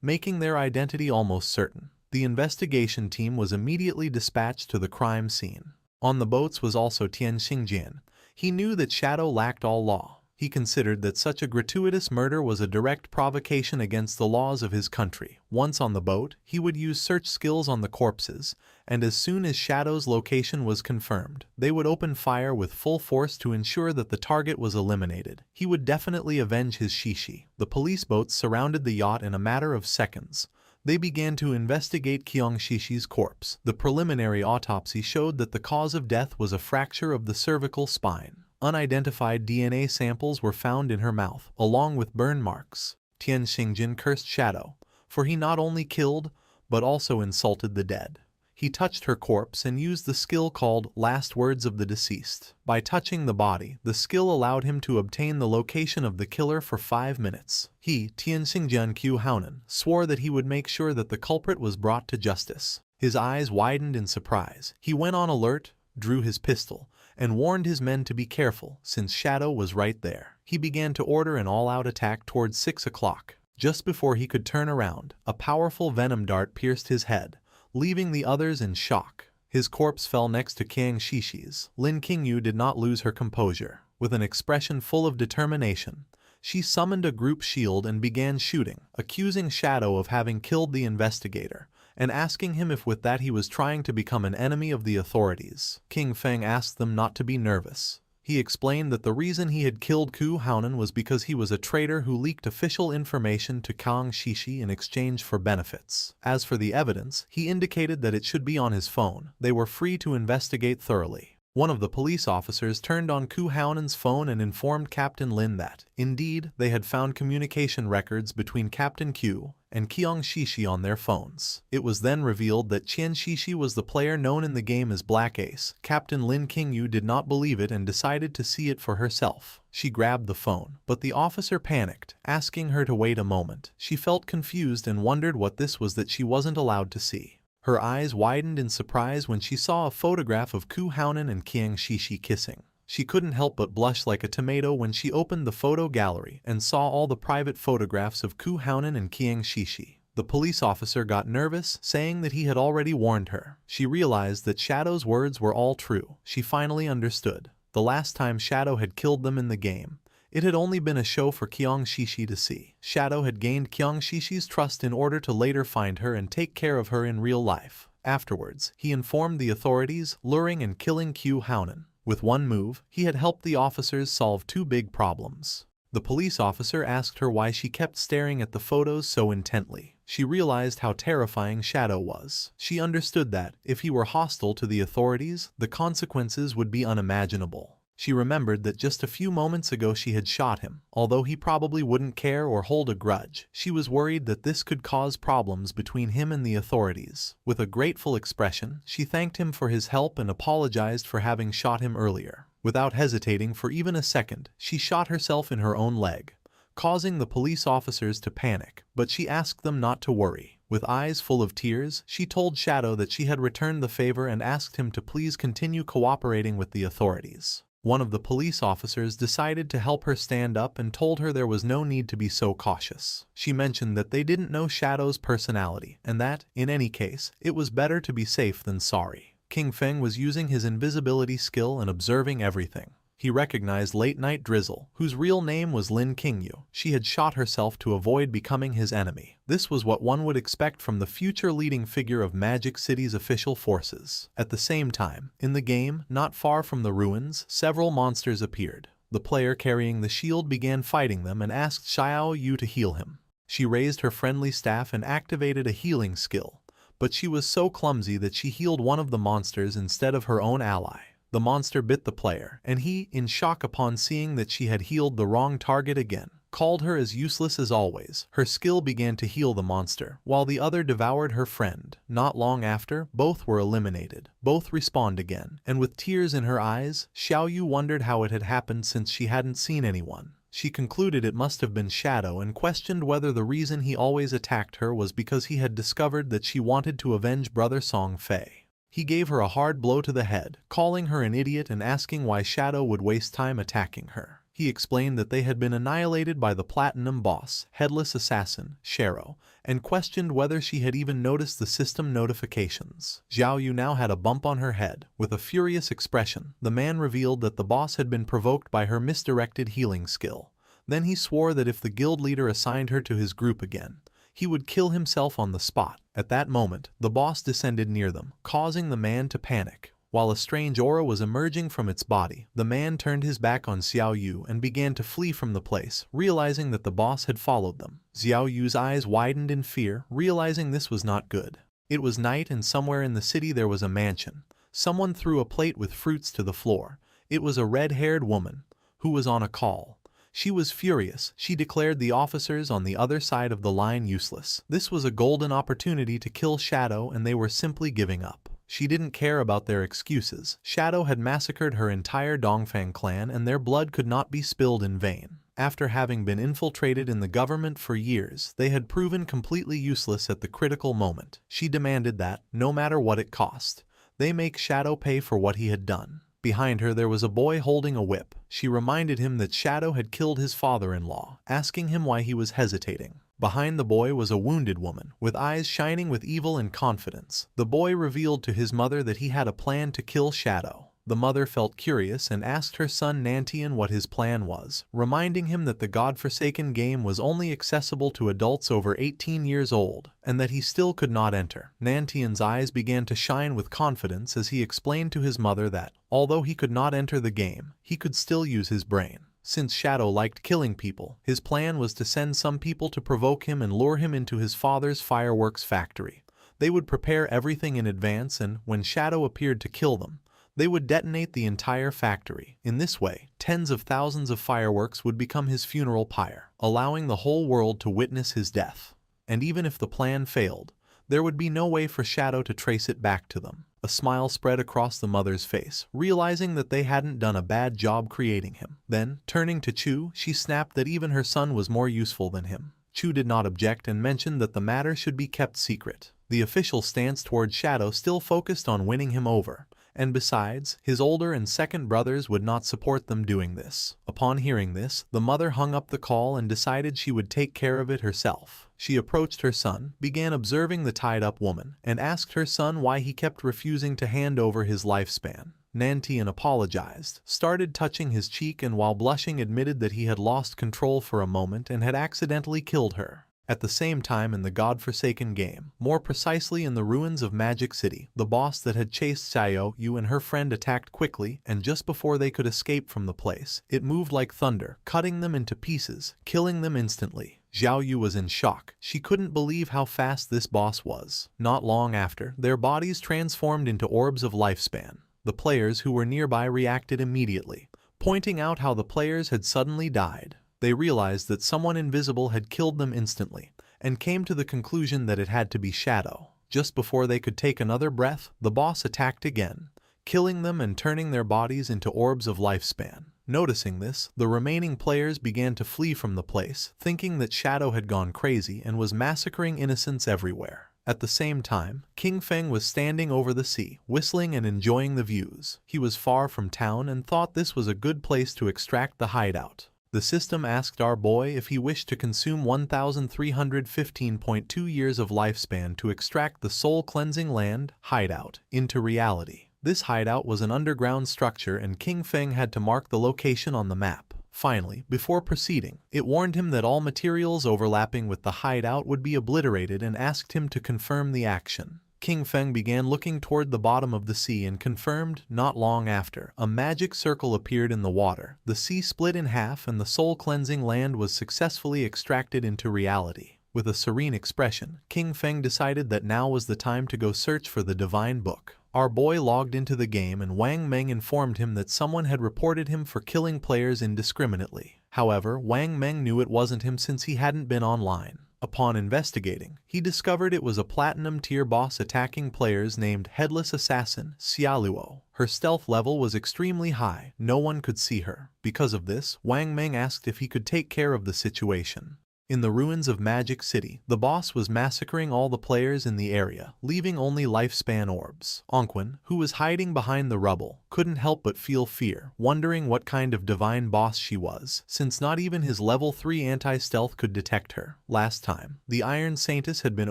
making their identity almost certain. The investigation team was immediately dispatched to the crime scene. On the boats was also Tian Xingjian. He knew that Shadow lacked all law. He considered that such a gratuitous murder was a direct provocation against the laws of his country. Once on the boat, he would use search skills on the corpses, and as soon as Shadow's location was confirmed, they would open fire with full force to ensure that the target was eliminated. He would definitely avenge his Shishi. The police boats surrounded the yacht in a matter of seconds. They began to investigate Kyung Shishi's corpse. The preliminary autopsy showed that the cause of death was a fracture of the cervical spine. Unidentified DNA samples were found in her mouth, along with burn marks. Tian Xingjin cursed Shadow, for he not only killed, but also insulted the dead. He touched her corpse and used the skill called Last Words of the Deceased. By touching the body, the skill allowed him to obtain the location of the killer for 5 minutes. He, Tian Xingjian Qiu Haonan, swore that he would make sure that the culprit was brought to justice. His eyes widened in surprise. He went on alert, drew his pistol, and warned his men to be careful since Shadow was right there. He began to order an all-out attack towards 6 o'clock. Just before he could turn around, a powerful venom dart pierced his head, leaving the others in shock. His corpse fell next to Qiang Shishi's. Lin Qingyu did not lose her composure. With an expression full of determination, she summoned a group shield and began shooting, accusing Shadow of having killed the investigator, and asking him if with that he was trying to become an enemy of the authorities. King Feng asked them not to be nervous. He explained that the reason he had killed Ku Haonan was because he was a traitor who leaked official information to Qiang Shishi in exchange for benefits. As for the evidence, he indicated that it should be on his phone. They were free to investigate thoroughly. One of the police officers turned on Ku Haonan's phone and informed Captain Lin that, indeed, they had found communication records between Captain Q and Qiang Shishi on their phones. It was then revealed that Qian Shishi was the player known in the game as Black Ace. Captain Lin Qingyu did not believe it and decided to see it for herself. She grabbed the phone, but the officer panicked, asking her to wait a moment. She felt confused and wondered what this was that she wasn't allowed to see. Her eyes widened in surprise when she saw a photograph of Ku Haonan and Qiang Shishi kissing. She couldn't help but blush like a tomato when she opened the photo gallery and saw all the private photographs of Ku Haonan and Qiang Shishi. The police officer got nervous, saying that he had already warned her. She realized that Shadow's words were all true. She finally understood. The last time Shadow had killed them in the game, it had only been a show for Qiang Shishi to see. Shadow had gained Qiang Shishi's trust in order to later find her and take care of her in real life. Afterwards, he informed the authorities, luring and killing Ku Haonan. With one move, he had helped the officers solve two big problems. The police officer asked her why she kept staring at the photos so intently. She realized how terrifying Shadow was. She understood that, if he were hostile to the authorities, the consequences would be unimaginable. She remembered that just a few moments ago she had shot him. Although he probably wouldn't care or hold a grudge, she was worried that this could cause problems between him and the authorities. With a grateful expression, she thanked him for his help and apologized for having shot him earlier. Without hesitating for even a second, she shot herself in her own leg, causing the police officers to panic, but she asked them not to worry. With eyes full of tears, she told Shadow that she had returned the favor and asked him to please continue cooperating with the authorities. One of the police officers decided to help her stand up and told her there was no need to be so cautious. She mentioned that they didn't know Shadow's personality, and that, in any case, it was better to be safe than sorry. King Feng was using his invisibility skill and observing everything. He recognized Late Night Drizzle, whose real name was Lin Qingyu. She had shot herself to avoid becoming his enemy. This was what one would expect from the future leading figure of Magic City's official forces. At the same time, in the game, not far from the ruins, several monsters appeared. The player carrying the shield began fighting them and asked Xiao Yu to heal him. She raised her friendly staff and activated a healing skill, but she was so clumsy that she healed one of the monsters instead of her own ally. The monster bit the player, and he, in shock upon seeing that she had healed the wrong target again, called her as useless as always. Her skill began to heal the monster, while the other devoured her friend. Not long after, both were eliminated. Both respawned again, and with tears in her eyes, Xiao Yu wondered how it had happened since she hadn't seen anyone. She concluded it must have been Shadow and questioned whether the reason he always attacked her was because he had discovered that she wanted to avenge brother Song Fei. He gave her a hard blow to the head, calling her an idiot and asking why Shadow would waste time attacking her. He explained that they had been annihilated by the Platinum Boss, Headless Assassin, Shero, and questioned whether she had even noticed the system notifications. Xiao Yu now had a bump on her head. With a furious expression, the man revealed that the boss had been provoked by her misdirected healing skill. Then he swore that if the guild leader assigned her to his group again, he would kill himself on the spot. At that moment, the boss descended near them, causing the man to panic. While a strange aura was emerging from its body, the man turned his back on Xiao Yu and began to flee from the place, realizing that the boss had followed them. Xiao Yu's eyes widened in fear, realizing this was not good. It was night and somewhere in the city there was a mansion. Someone threw a plate with fruits to the floor. It was a red-haired woman, who was on a call. She was furious. She declared the officers on the other side of the line useless. This was a golden opportunity to kill Shadow and they were simply giving up. She didn't care about their excuses. Shadow had massacred her entire Dongfang clan and their blood could not be spilled in vain. After having been infiltrated in the government for years, they had proven completely useless at the critical moment. She demanded that, no matter what it cost, they make Shadow pay for what he had done. Behind her there was a boy holding a whip. She reminded him that Shadow had killed his father-in-law, asking him why he was hesitating. Behind the boy was a wounded woman, with eyes shining with evil and confidence. The boy revealed to his mother that he had a plan to kill Shadow. The mother felt curious and asked her son Nantian what his plan was, reminding him that the godforsaken game was only accessible to adults over 18 years old, and that he still could not enter. Nantian's eyes began to shine with confidence as he explained to his mother that, although he could not enter the game, he could still use his brain. Since Shadow liked killing people, his plan was to send some people to provoke him and lure him into his father's fireworks factory. They would prepare everything in advance, and when Shadow appeared to kill them, they would detonate the entire factory. In this way, tens of thousands of fireworks would become his funeral pyre, allowing the whole world to witness his death. And even if the plan failed, there would be no way for Shadow to trace it back to them. A smile spread across the mother's face, realizing that they hadn't done a bad job creating him. Then, turning to Chu, she snapped that even her son was more useful than him. Chu did not object and mentioned that the matter should be kept secret. The official stance toward Shadow still focused on winning him over, and besides, his older and second brothers would not support them doing this. Upon hearing this, the mother hung up the call and decided she would take care of it herself. She approached her son, began observing the tied-up woman, and asked her son why he kept refusing to hand over his lifespan. Nantian apologized, started touching his cheek, and while blushing admitted that he had lost control for a moment and had accidentally killed her. At the same time in the godforsaken game, more precisely in the ruins of Magic City, the boss that had chased Xiao Yu and her friend attacked quickly, and just before they could escape from the place, it moved like thunder, cutting them into pieces, killing them instantly. Xiao Yu was in shock. She couldn't believe how fast this boss was. Not long after, their bodies transformed into orbs of lifespan. The players who were nearby reacted immediately, pointing out how the players had suddenly died. They realized that someone invisible had killed them instantly, and came to the conclusion that it had to be Shadow. Just before they could take another breath, the boss attacked again, killing them and turning their bodies into orbs of lifespan. Noticing this, the remaining players began to flee from the place, thinking that Shadow had gone crazy and was massacring innocents everywhere. At the same time, King Feng was standing over the sea, whistling and enjoying the views. He was far from town and thought this was a good place to extract the hideout. The system asked our boy if he wished to consume 1,315.2 years of lifespan to extract the soul-cleansing land, hideout, into reality. This hideout was an underground structure and King Feng had to mark the location on the map. Finally, before proceeding, it warned him that all materials overlapping with the hideout would be obliterated and asked him to confirm the action. King Feng began looking toward the bottom of the sea and confirmed. Not long after, a magic circle appeared in the water. The sea split in half and the soul-cleansing land was successfully extracted into reality. With a serene expression, King Feng decided that now was the time to go search for the divine book. Our boy logged into the game and Wang Meng informed him that someone had reported him for killing players indiscriminately. However, Wang Meng knew it wasn't him since he hadn't been online. Upon investigating, he discovered it was a platinum-tier boss attacking players named Headless Assassin, Xiaoluo. Her stealth level was extremely high, no one could see her. Because of this, Wang Meng asked if he could take care of the situation. In the ruins of Magic City, the boss was massacring all the players in the area, leaving only lifespan orbs. Ongqun, who was hiding behind the rubble, couldn't help but feel fear, wondering what kind of divine boss she was, since not even his level 3 anti-stealth could detect her. Last time, the Iron Saintess had been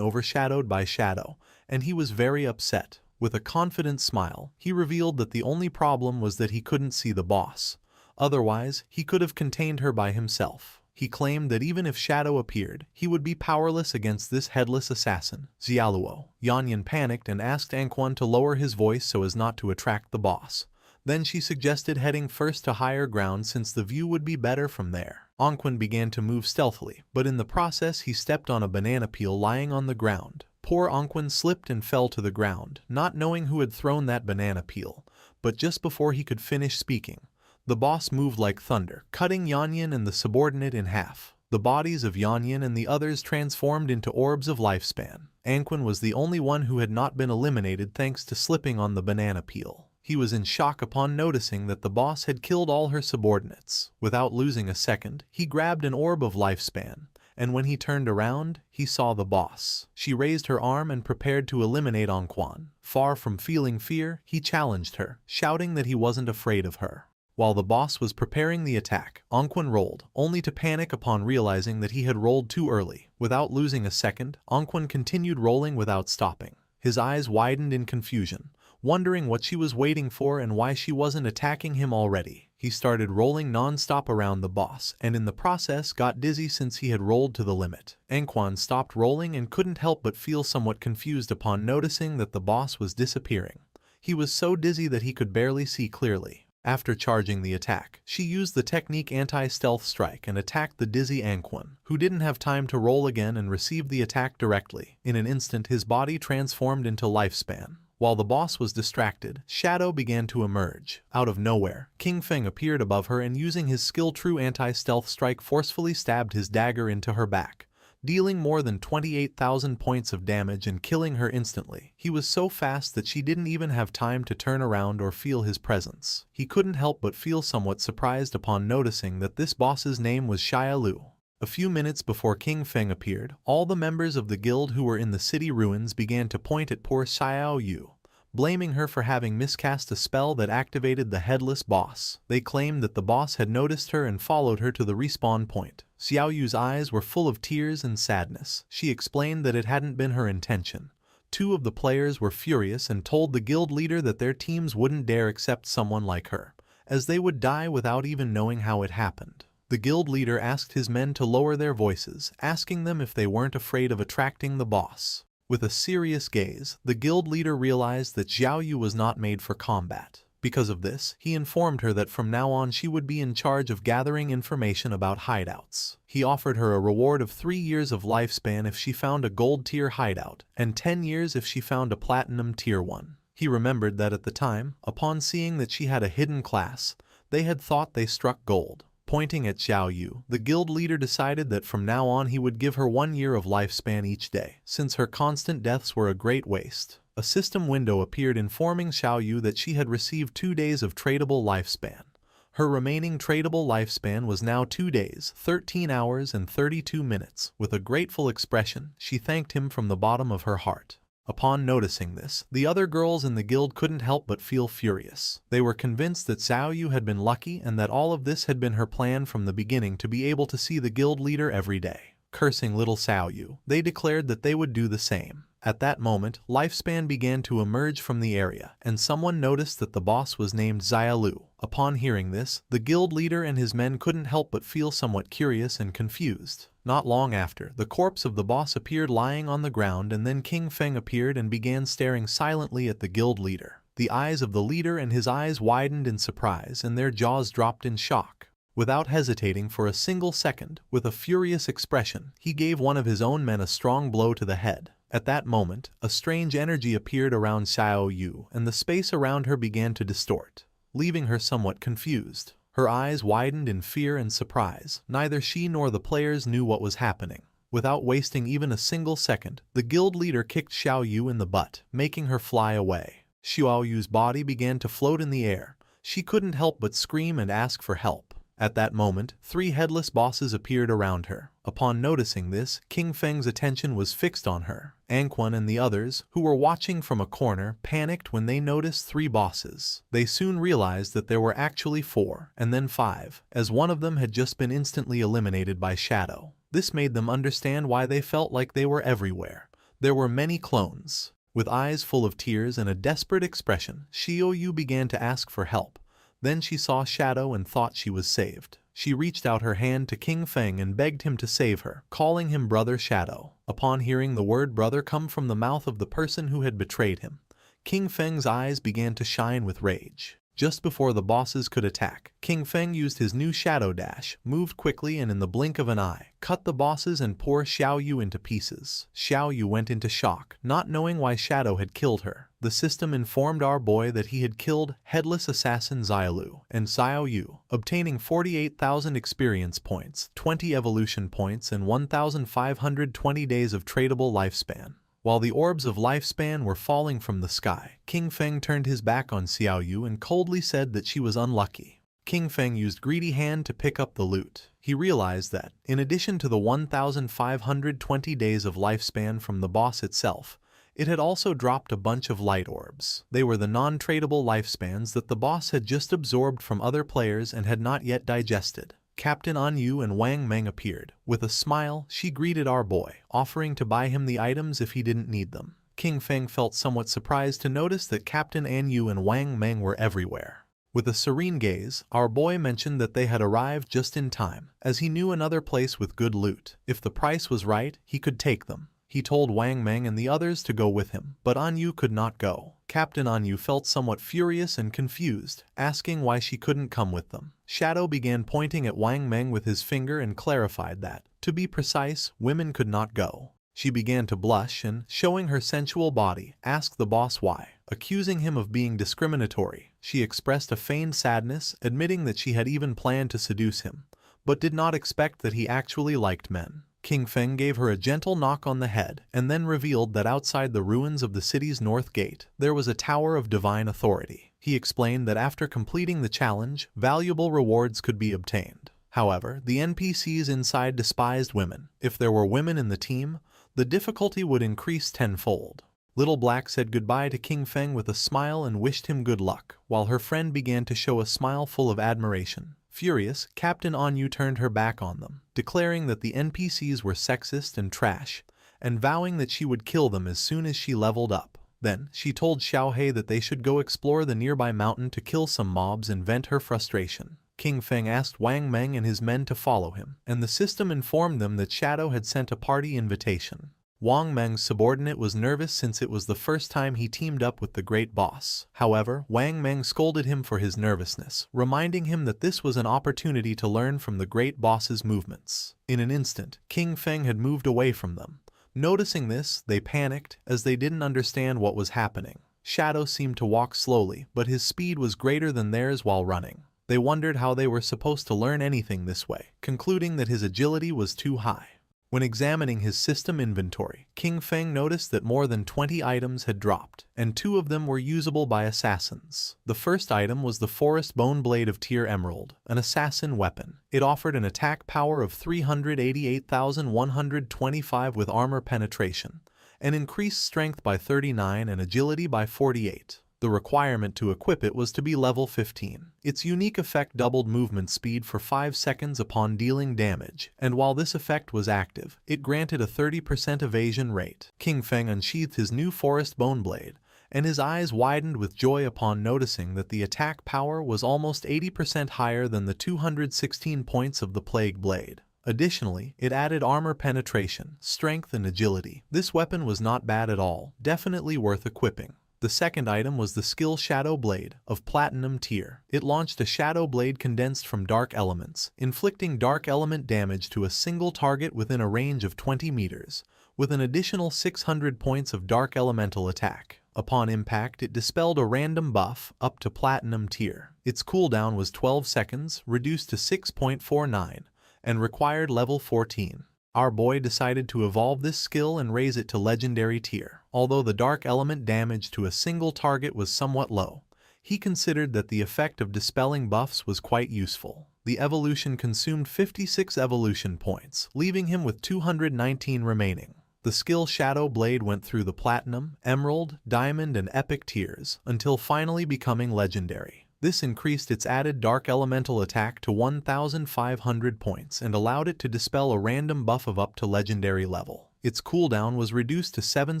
overshadowed by Shadow, and he was very upset. With a confident smile, he revealed that the only problem was that he couldn't see the boss. Otherwise, he could have contained her by himself. He claimed that even if Shadow appeared, he would be powerless against this headless assassin, Xiaoluo. Yanyan panicked and asked Ongqun to lower his voice so as not to attract the boss. Then she suggested heading first to higher ground since the view would be better from there. Ongqun began to move stealthily, but in the process he stepped on a banana peel lying on the ground. Poor Ongqun slipped and fell to the ground, not knowing who had thrown that banana peel. But just before he could finish speaking, the boss moved like thunder, cutting Yanyan and the subordinate in half. The bodies of Yanyan and the others transformed into orbs of lifespan. Ongqun was the only one who had not been eliminated thanks to slipping on the banana peel. He was in shock upon noticing that the boss had killed all her subordinates. Without losing a second, he grabbed an orb of lifespan, and when he turned around, he saw the boss. She raised her arm and prepared to eliminate Ongqun. Far from feeling fear, he challenged her, shouting that he wasn't afraid of her. While the boss was preparing the attack, Anquan rolled, only to panic upon realizing that he had rolled too early. Without losing a second, Anquan continued rolling without stopping. His eyes widened in confusion, wondering what she was waiting for and why she wasn't attacking him already. He started rolling non-stop around the boss, and in the process got dizzy since he had rolled to the limit. Anquan stopped rolling and couldn't help but feel somewhat confused upon noticing that the boss was disappearing. He was so dizzy that he could barely see clearly. After charging the attack, she used the technique anti-stealth strike and attacked the dizzy Anquan, who didn't have time to roll again and received the attack directly. In an instant, his body transformed into lifespan. While the boss was distracted, Shadow began to emerge. Out of nowhere, King Feng appeared above her and using his skill True Anti-Stealth Strike forcefully stabbed his dagger into her back, dealing more than 28,000 points of damage and killing her instantly. He was so fast that she didn't even have time to turn around or feel his presence. He couldn't help but feel somewhat surprised upon noticing that this boss's name was Xia Lu. A few minutes before King Feng appeared, all the members of the guild who were in the city ruins began to point at poor Xiao Yu, blaming her for having miscast a spell that activated the headless boss. They claimed that the boss had noticed her and followed her to the respawn point. Xiao Yu's eyes were full of tears and sadness. She explained that it hadn't been her intention. Two of the players were furious and told the guild leader that their teams wouldn't dare accept someone like her, as they would die without even knowing how it happened. The guild leader asked his men to lower their voices, asking them if they weren't afraid of attracting the boss. With a serious gaze, the guild leader realized that Xiao Yu was not made for combat. Because of this, he informed her that from now on she would be in charge of gathering information about hideouts. He offered her a reward of 3 years of lifespan if she found a gold tier hideout, and 10 years if she found a platinum tier one. He remembered that at the time, upon seeing that she had a hidden class, they had thought they struck gold. Pointing at Xiao Yu, the guild leader decided that from now on he would give her 1 year of lifespan each day, since her constant deaths were a great waste. A system window appeared informing Xiao Yu that she had received 2 days of tradable lifespan. Her remaining tradable lifespan was now 2 days, 13 hours and 32 minutes. With a grateful expression, she thanked him from the bottom of her heart. Upon noticing this, the other girls in the guild couldn't help but feel furious. They were convinced that Xiao Yu had been lucky and that all of this had been her plan from the beginning to be able to see the guild leader every day. Cursing little Xiao Yu, they declared that they would do the same. At that moment, lifespan began to emerge from the area, and someone noticed that the boss was named Xia Lu. Upon hearing this, the guild leader and his men couldn't help but feel somewhat curious and confused. Not long after, the corpse of the boss appeared lying on the ground, and then King Feng appeared and began staring silently at the guild leader. The eyes of the leader and his eyes widened in surprise and their jaws dropped in shock. Without hesitating for a single second, with a furious expression, he gave one of his own men a strong blow to the head. At that moment, a strange energy appeared around Xiao Yu, and the space around her began to distort, leaving her somewhat confused. Her eyes widened in fear and surprise. Neither she nor the players knew what was happening. Without wasting even a single second, the guild leader kicked Xiao Yu in the butt, making her fly away. Xiao Yu's body began to float in the air. She couldn't help but scream and ask for help. At that moment, 3 headless bosses appeared around her. Upon noticing this, King Feng's attention was fixed on her. Anquan and the others, who were watching from a corner, panicked when they noticed 3 bosses. They soon realized that there were actually 4, and then 5, as one of them had just been instantly eliminated by Shadow. This made them understand why they felt like they were everywhere. There were many clones. With eyes full of tears and a desperate expression, Xiao Yu began to ask for help. Then she saw Shadow and thought she was saved. She reached out her hand to King Feng and begged him to save her, calling him Brother Shadow. Upon hearing the word brother come from the mouth of the person who had betrayed him, King Feng's eyes began to shine with rage. Just before the bosses could attack, King Feng used his new Shadow Dash, moved quickly and in the blink of an eye, cut the bosses and poor Xiao Yu into pieces. Xiao Yu went into shock, not knowing why Shadow had killed her. The system informed our boy that he had killed headless assassin Xia Lu and Xiao Yu, obtaining 48,000 experience points, 20 evolution points and 1,520 days of tradable lifespan. While the orbs of lifespan were falling from the sky, King Feng turned his back on Xiao Yu and coldly said that she was unlucky. King Feng used greedy hand to pick up the loot. He realized that, in addition to the 1,520 days of lifespan from the boss itself, It had also dropped a bunch of light orbs. They were the non-tradable lifespans that the boss had just absorbed from other players and had not yet digested. Captain Anyu and Wang Meng appeared. With a smile, she greeted our boy, offering to buy him the items if he didn't need them. King Feng felt somewhat surprised to notice that Captain Anyu and Wang Meng were everywhere. With a serene gaze, our boy mentioned that they had arrived just in time, as he knew another place with good loot. If the price was right, he could take them. He told Wang Meng and the others to go with him, but Anyu could not go. Captain Anyu felt somewhat furious and confused, asking why she couldn't come with them. Shadow began pointing at Wang Meng with his finger and clarified that, to be precise, women could not go. She began to blush and, showing her sensual body, asked the boss why. Accusing him of being discriminatory, she expressed a feigned sadness, admitting that she had even planned to seduce him, but did not expect that he actually liked men. King Feng gave her a gentle knock on the head and then revealed that outside the ruins of the city's north gate, there was a tower of divine authority. He explained that after completing the challenge, valuable rewards could be obtained. However, the NPCs inside despised women. If there were women in the team, the difficulty would increase tenfold. Little Black said goodbye to King Feng with a smile and wished him good luck, while her friend began to show a smile full of admiration. Furious, Captain Anyu turned her back on them, declaring that the NPCs were sexist and trash, and vowing that she would kill them as soon as she leveled up. Then, she told Xiaohei that they should go explore the nearby mountain to kill some mobs and vent her frustration. King Feng asked Wang Meng and his men to follow him, and the system informed them that Shadow had sent a party invitation. Wang Meng's subordinate was nervous since it was the first time he teamed up with the great boss. However, Wang Meng scolded him for his nervousness, reminding him that this was an opportunity to learn from the great boss's movements. In an instant, King Feng had moved away from them. Noticing this, they panicked, as they didn't understand what was happening. Shadow seemed to walk slowly, but his speed was greater than theirs while running. They wondered how they were supposed to learn anything this way, concluding that his agility was too high. When examining his system inventory, King Feng noticed that more than 20 items had dropped, and 2 of them were usable by assassins. The first item was the Forest Bone Blade of Tier Emerald, an assassin weapon. It offered an attack power of 388,125 with armor penetration, and increased strength by 39 and agility by 48. The requirement to equip it was to be level 15. Its unique effect doubled movement speed for 5 seconds upon dealing damage, and while this effect was active, it granted a 30% evasion rate. King Feng unsheathed his new Forest Bone Blade, and his eyes widened with joy upon noticing that the attack power was almost 80% higher than the 216 points of the Plague Blade. Additionally, it added armor penetration, strength, and agility. This weapon was not bad at all, definitely worth equipping. The second item was the skill Shadow Blade, of Platinum tier. It launched a Shadow Blade condensed from dark elements, inflicting dark element damage to a single target within a range of 20 meters, with an additional 600 points of dark elemental attack. Upon impact, it dispelled a random buff up to Platinum tier. Its cooldown was 12 seconds, reduced to 6.49, and required level 14. Our boy decided to evolve this skill and raise it to legendary tier. Although the dark element damage to a single target was somewhat low, he considered that the effect of dispelling buffs was quite useful. The evolution consumed 56 evolution points, leaving him with 219 remaining. The skill Shadow Blade went through the Platinum, Emerald, Diamond, and Epic tiers, until finally becoming legendary. This increased its added dark elemental attack to 1,500 points and allowed it to dispel a random buff of up to legendary level. Its cooldown was reduced to 7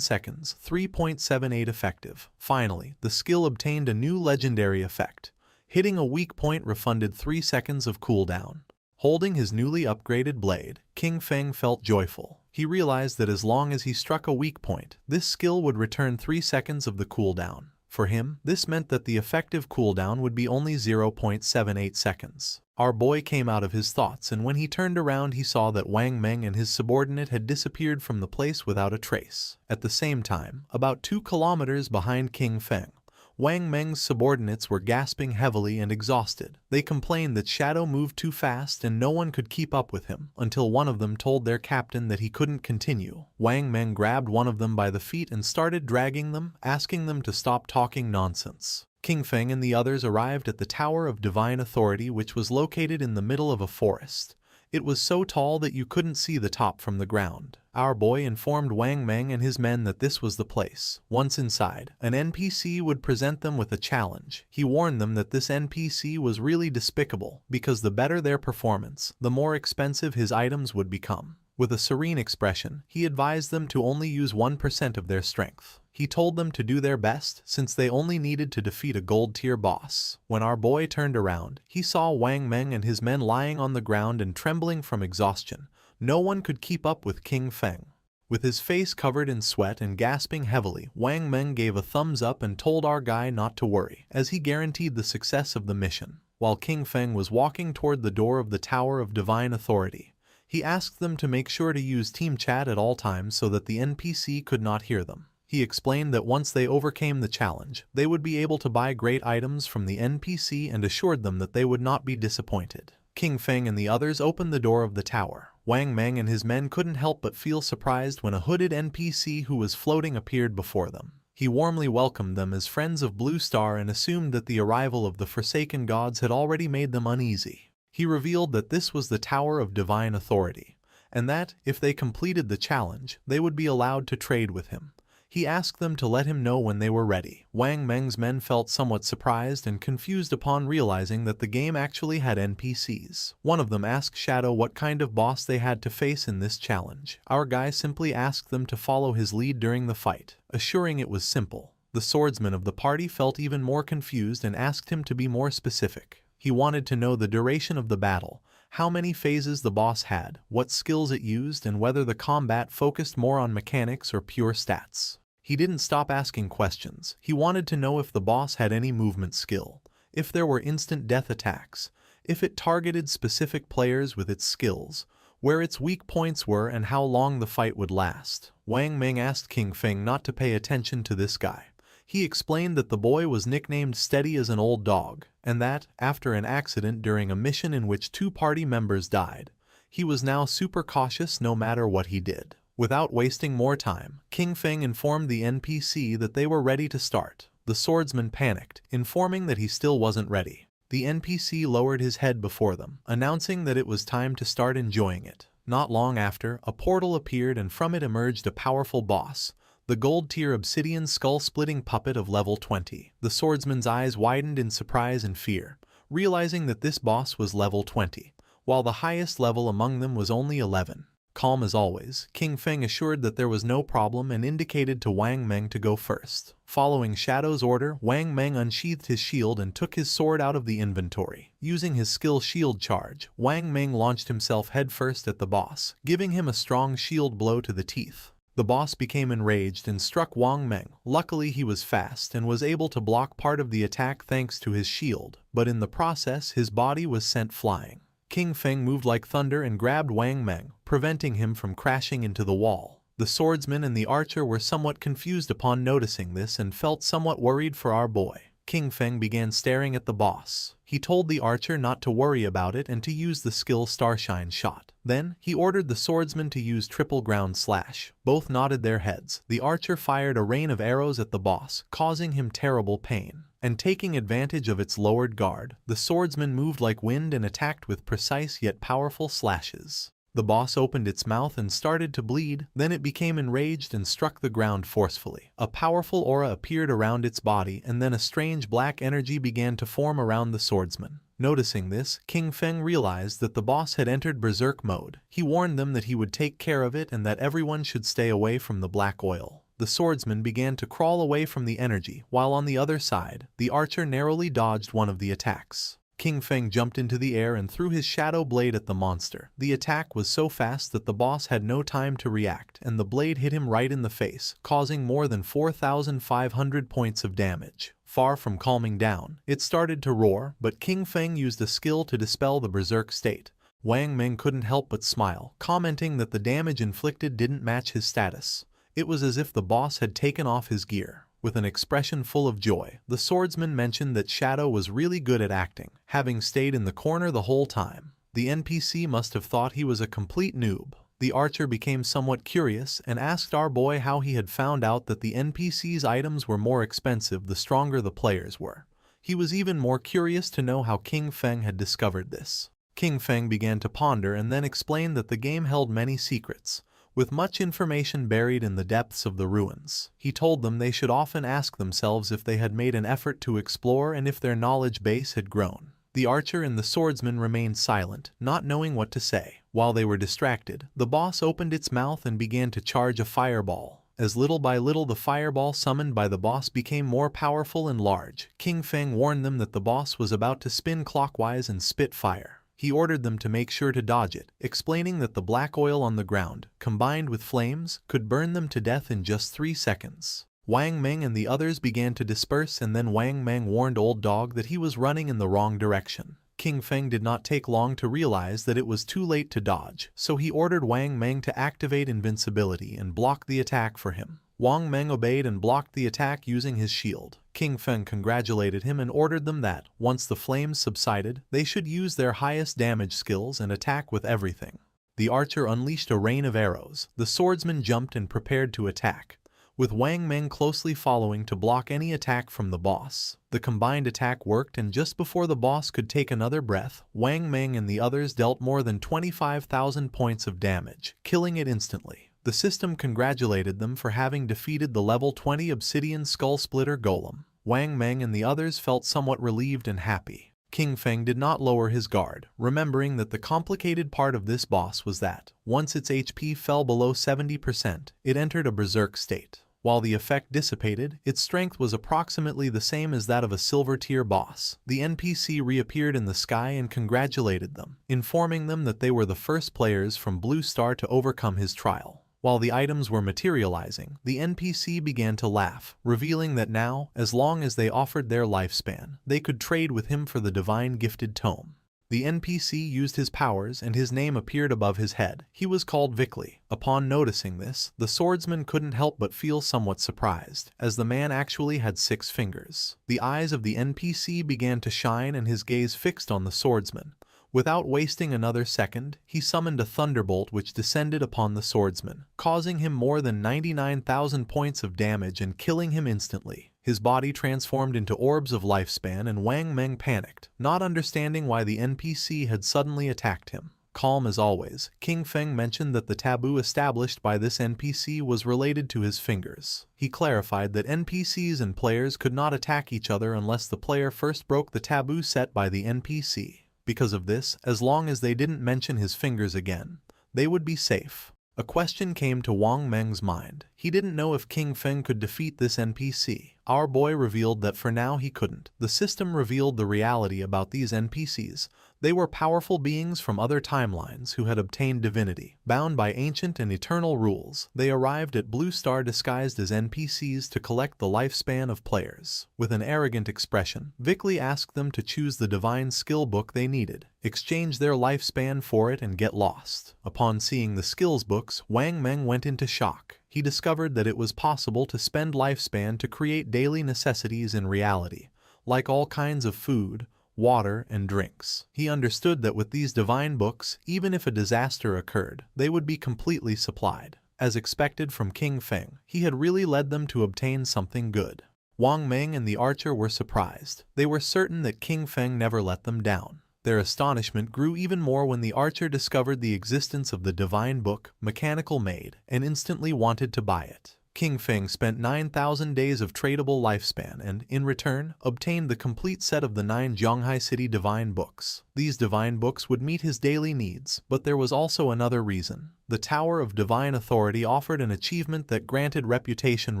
seconds, 3.78 effective. Finally, the skill obtained a new legendary effect. Hitting a weak point refunded 3 seconds of cooldown. Holding his newly upgraded blade, King Feng felt joyful. He realized that as long as he struck a weak point, this skill would return 3 seconds of the cooldown. For him, this meant that the effective cooldown would be only 0.78 seconds. Our boy came out of his thoughts, and when he turned around he saw that Wang Meng and his subordinate had disappeared from the place without a trace. At the same time, about 2 kilometers behind King Feng, Wang Meng's subordinates were gasping heavily and exhausted. They complained that Shadow moved too fast and no one could keep up with him, until one of them told their captain that he couldn't continue. Wang Meng grabbed one of them by the feet and started dragging them, asking them to stop talking nonsense. King Feng and the others arrived at the Tower of Divine Authority, which was located in the middle of a forest. It was so tall that you couldn't see the top from the ground. Our boy informed Wang Meng and his men that this was the place. Once inside, an NPC would present them with a challenge. He warned them that this NPC was really despicable, because the better their performance, the more expensive his items would become. With a serene expression, he advised them to only use 1% of their strength. He told them to do their best, since they only needed to defeat a gold-tier boss. When our boy turned around, he saw Wang Meng and his men lying on the ground and trembling from exhaustion. No one could keep up with King Feng. With his face covered in sweat and gasping heavily, Wang Meng gave a thumbs up and told our guy not to worry, as he guaranteed the success of the mission. While King Feng was walking toward the door of the Tower of Divine Authority, he asked them to make sure to use team chat at all times so that the NPC could not hear them. He explained that once they overcame the challenge, they would be able to buy great items from the NPC and assured them that they would not be disappointed. King Feng and the others opened the door of the tower. Wang Meng and his men couldn't help but feel surprised when a hooded NPC who was floating appeared before them. He warmly welcomed them as friends of Blue Star and assumed that the arrival of the Forsaken Gods had already made them uneasy. He revealed that this was the Tower of Divine Authority, and that, if they completed the challenge, they would be allowed to trade with him. He asked them to let him know when they were ready. Wang Meng's men felt somewhat surprised and confused upon realizing that the game actually had NPCs. One of them asked Shadow what kind of boss they had to face in this challenge. Our guy simply asked them to follow his lead during the fight, assuring it was simple. The swordsman of the party felt even more confused and asked him to be more specific. He wanted to know the duration of the battle, how many phases the boss had, what skills it used, and whether the combat focused more on mechanics or pure stats. He didn't stop asking questions. He wanted to know if the boss had any movement skill, if there were instant death attacks, if it targeted specific players with its skills, where its weak points were, and how long the fight would last. Wang Meng asked King Feng not to pay attention to this guy. He explained that the boy was nicknamed Steady as an Old Dog, and that, after an accident during a mission in which 2 party members died, he was now super cautious no matter what he did. Without wasting more time, King Feng informed the NPC that they were ready to start. The swordsman panicked, informing that he still wasn't ready. The NPC lowered his head before them, announcing that it was time to start enjoying it. Not long after, a portal appeared and from it emerged a powerful boss, the gold-tier obsidian skull-splitting puppet of level 20. The swordsman's eyes widened in surprise and fear, realizing that this boss was level 20, while the highest level among them was only 11. Calm as always, King Feng assured that there was no problem and indicated to Wang Meng to go first. Following Shadow's order, Wang Meng unsheathed his shield and took his sword out of the inventory. Using his skill Shield Charge, Wang Meng launched himself headfirst at the boss, giving him a strong shield blow to the teeth. The boss became enraged and struck Wang Meng. Luckily he was fast and was able to block part of the attack thanks to his shield, but in the process his body was sent flying. King Feng moved like thunder and grabbed Wang Meng, preventing him from crashing into the wall. The swordsman and the archer were somewhat confused upon noticing this and felt somewhat worried for our boy. King Feng began staring at the boss. He told the archer not to worry about it and to use the skill Starshine Shot. Then, he ordered the swordsman to use triple ground slash. Both nodded their heads. The archer fired a rain of arrows at the boss, causing him terrible pain. And taking advantage of its lowered guard, the swordsman moved like wind and attacked with precise yet powerful slashes. The boss opened its mouth and started to bleed, then it became enraged and struck the ground forcefully. A powerful aura appeared around its body and then a strange black energy began to form around the swordsman. Noticing this, King Feng realized that the boss had entered berserk mode. He warned them that he would take care of it and that everyone should stay away from the black oil. The swordsman began to crawl away from the energy, while on the other side, the archer narrowly dodged one of the attacks. King Feng jumped into the air and threw his shadow blade at the monster. The attack was so fast that the boss had no time to react, and the blade hit him right in the face, causing more than 4,500 points of damage. Far from calming down, it started to roar, but King Feng used a skill to dispel the berserk state. Wang Meng couldn't help but smile, commenting that the damage inflicted didn't match his status. It was as if the boss had taken off his gear. With an expression full of joy, the swordsman mentioned that Shadow was really good at acting, having stayed in the corner the whole time. The NPC must have thought he was a complete noob. The archer became somewhat curious and asked our boy how he had found out that the NPC's items were more expensive the stronger the players were. He was even more curious to know how King Feng had discovered this. King Feng began to ponder and then explained that the game held many secrets, with much information buried in the depths of the ruins. He told them they should often ask themselves if they had made an effort to explore and if their knowledge base had grown. The archer and the swordsman remained silent, not knowing what to say. While they were distracted, the boss opened its mouth and began to charge a fireball. As little by little the fireball summoned by the boss became more powerful and large, King Feng warned them that the boss was about to spin clockwise and spit fire. He ordered them to make sure to dodge it, explaining that the black oil on the ground, combined with flames, could burn them to death in just 3 seconds. Wang Meng and the others began to disperse, and then Wang Meng warned Old Dog that he was running in the wrong direction. King Feng did not take long to realize that it was too late to dodge, so he ordered Wang Meng to activate invincibility and block the attack for him. Wang Meng obeyed and blocked the attack using his shield. King Feng congratulated him and ordered them that, once the flames subsided, they should use their highest damage skills and attack with everything. The archer unleashed a rain of arrows. The swordsman jumped and prepared to attack, with Wang Meng closely following to block any attack from the boss. The combined attack worked, and just before the boss could take another breath, Wang Meng and the others dealt more than 25,000 points of damage, killing it instantly. The system congratulated them for having defeated the level 20 Obsidian Skull Splitter Golem. Wang Meng and the others felt somewhat relieved and happy. King Feng did not lower his guard, remembering that the complicated part of this boss was that, once its HP fell below 70%, it entered a berserk state. While the effect dissipated, its strength was approximately the same as that of a silver-tier boss. The NPC reappeared in the sky and congratulated them, informing them that they were the first players from Blue Star to overcome his trial. While the items were materializing, the NPC began to laugh, revealing that now, as long as they offered their lifespan, they could trade with him for the divine gifted tome. The NPC used his powers and his name appeared above his head. He was called Vickley. Upon noticing this, the swordsman couldn't help but feel somewhat surprised, as the man actually had 6 fingers. The eyes of the NPC began to shine and his gaze fixed on the swordsman. Without wasting another second, he summoned a thunderbolt which descended upon the swordsman, causing him more than 99,000 points of damage and killing him instantly. His body transformed into orbs of lifespan and Wang Meng panicked, not understanding why the NPC had suddenly attacked him. Calm as always, King Feng mentioned that the taboo established by this NPC was related to his fingers. He clarified that NPCs and players could not attack each other unless the player first broke the taboo set by the NPC. Because of this, as long as they didn't mention his fingers again, they would be safe. A question came to Wang Meng's mind. He didn't know if King Feng could defeat this NPC. Our boy revealed that for now he couldn't. The system revealed the reality about these NPCs. They were powerful beings from other timelines who had obtained divinity. Bound by ancient and eternal rules, they arrived at Blue Star disguised as NPCs to collect the lifespan of players. With an arrogant expression, Vickley asked them to choose the divine skill book they needed, exchange their lifespan for it, and get lost. Upon seeing the skills books, Wang Meng went into shock. He discovered that it was possible to spend lifespan to create daily necessities in reality, like all kinds of food, water, and drinks. He understood that with these divine books, even if a disaster occurred, they would be completely supplied. As expected from King Feng, he had really led them to obtain something good. Wang Meng and the archer were surprised. They were certain that King Feng never let them down. Their astonishment grew even more when the archer discovered the existence of the divine book, Mechanical Maid, and instantly wanted to buy it. King Feng spent 9,000 days of tradable lifespan and, in return, obtained the complete set of the 9 Zhonghai City divine books. These divine books would meet his daily needs, but there was also another reason. The Tower of Divine Authority offered an achievement that granted reputation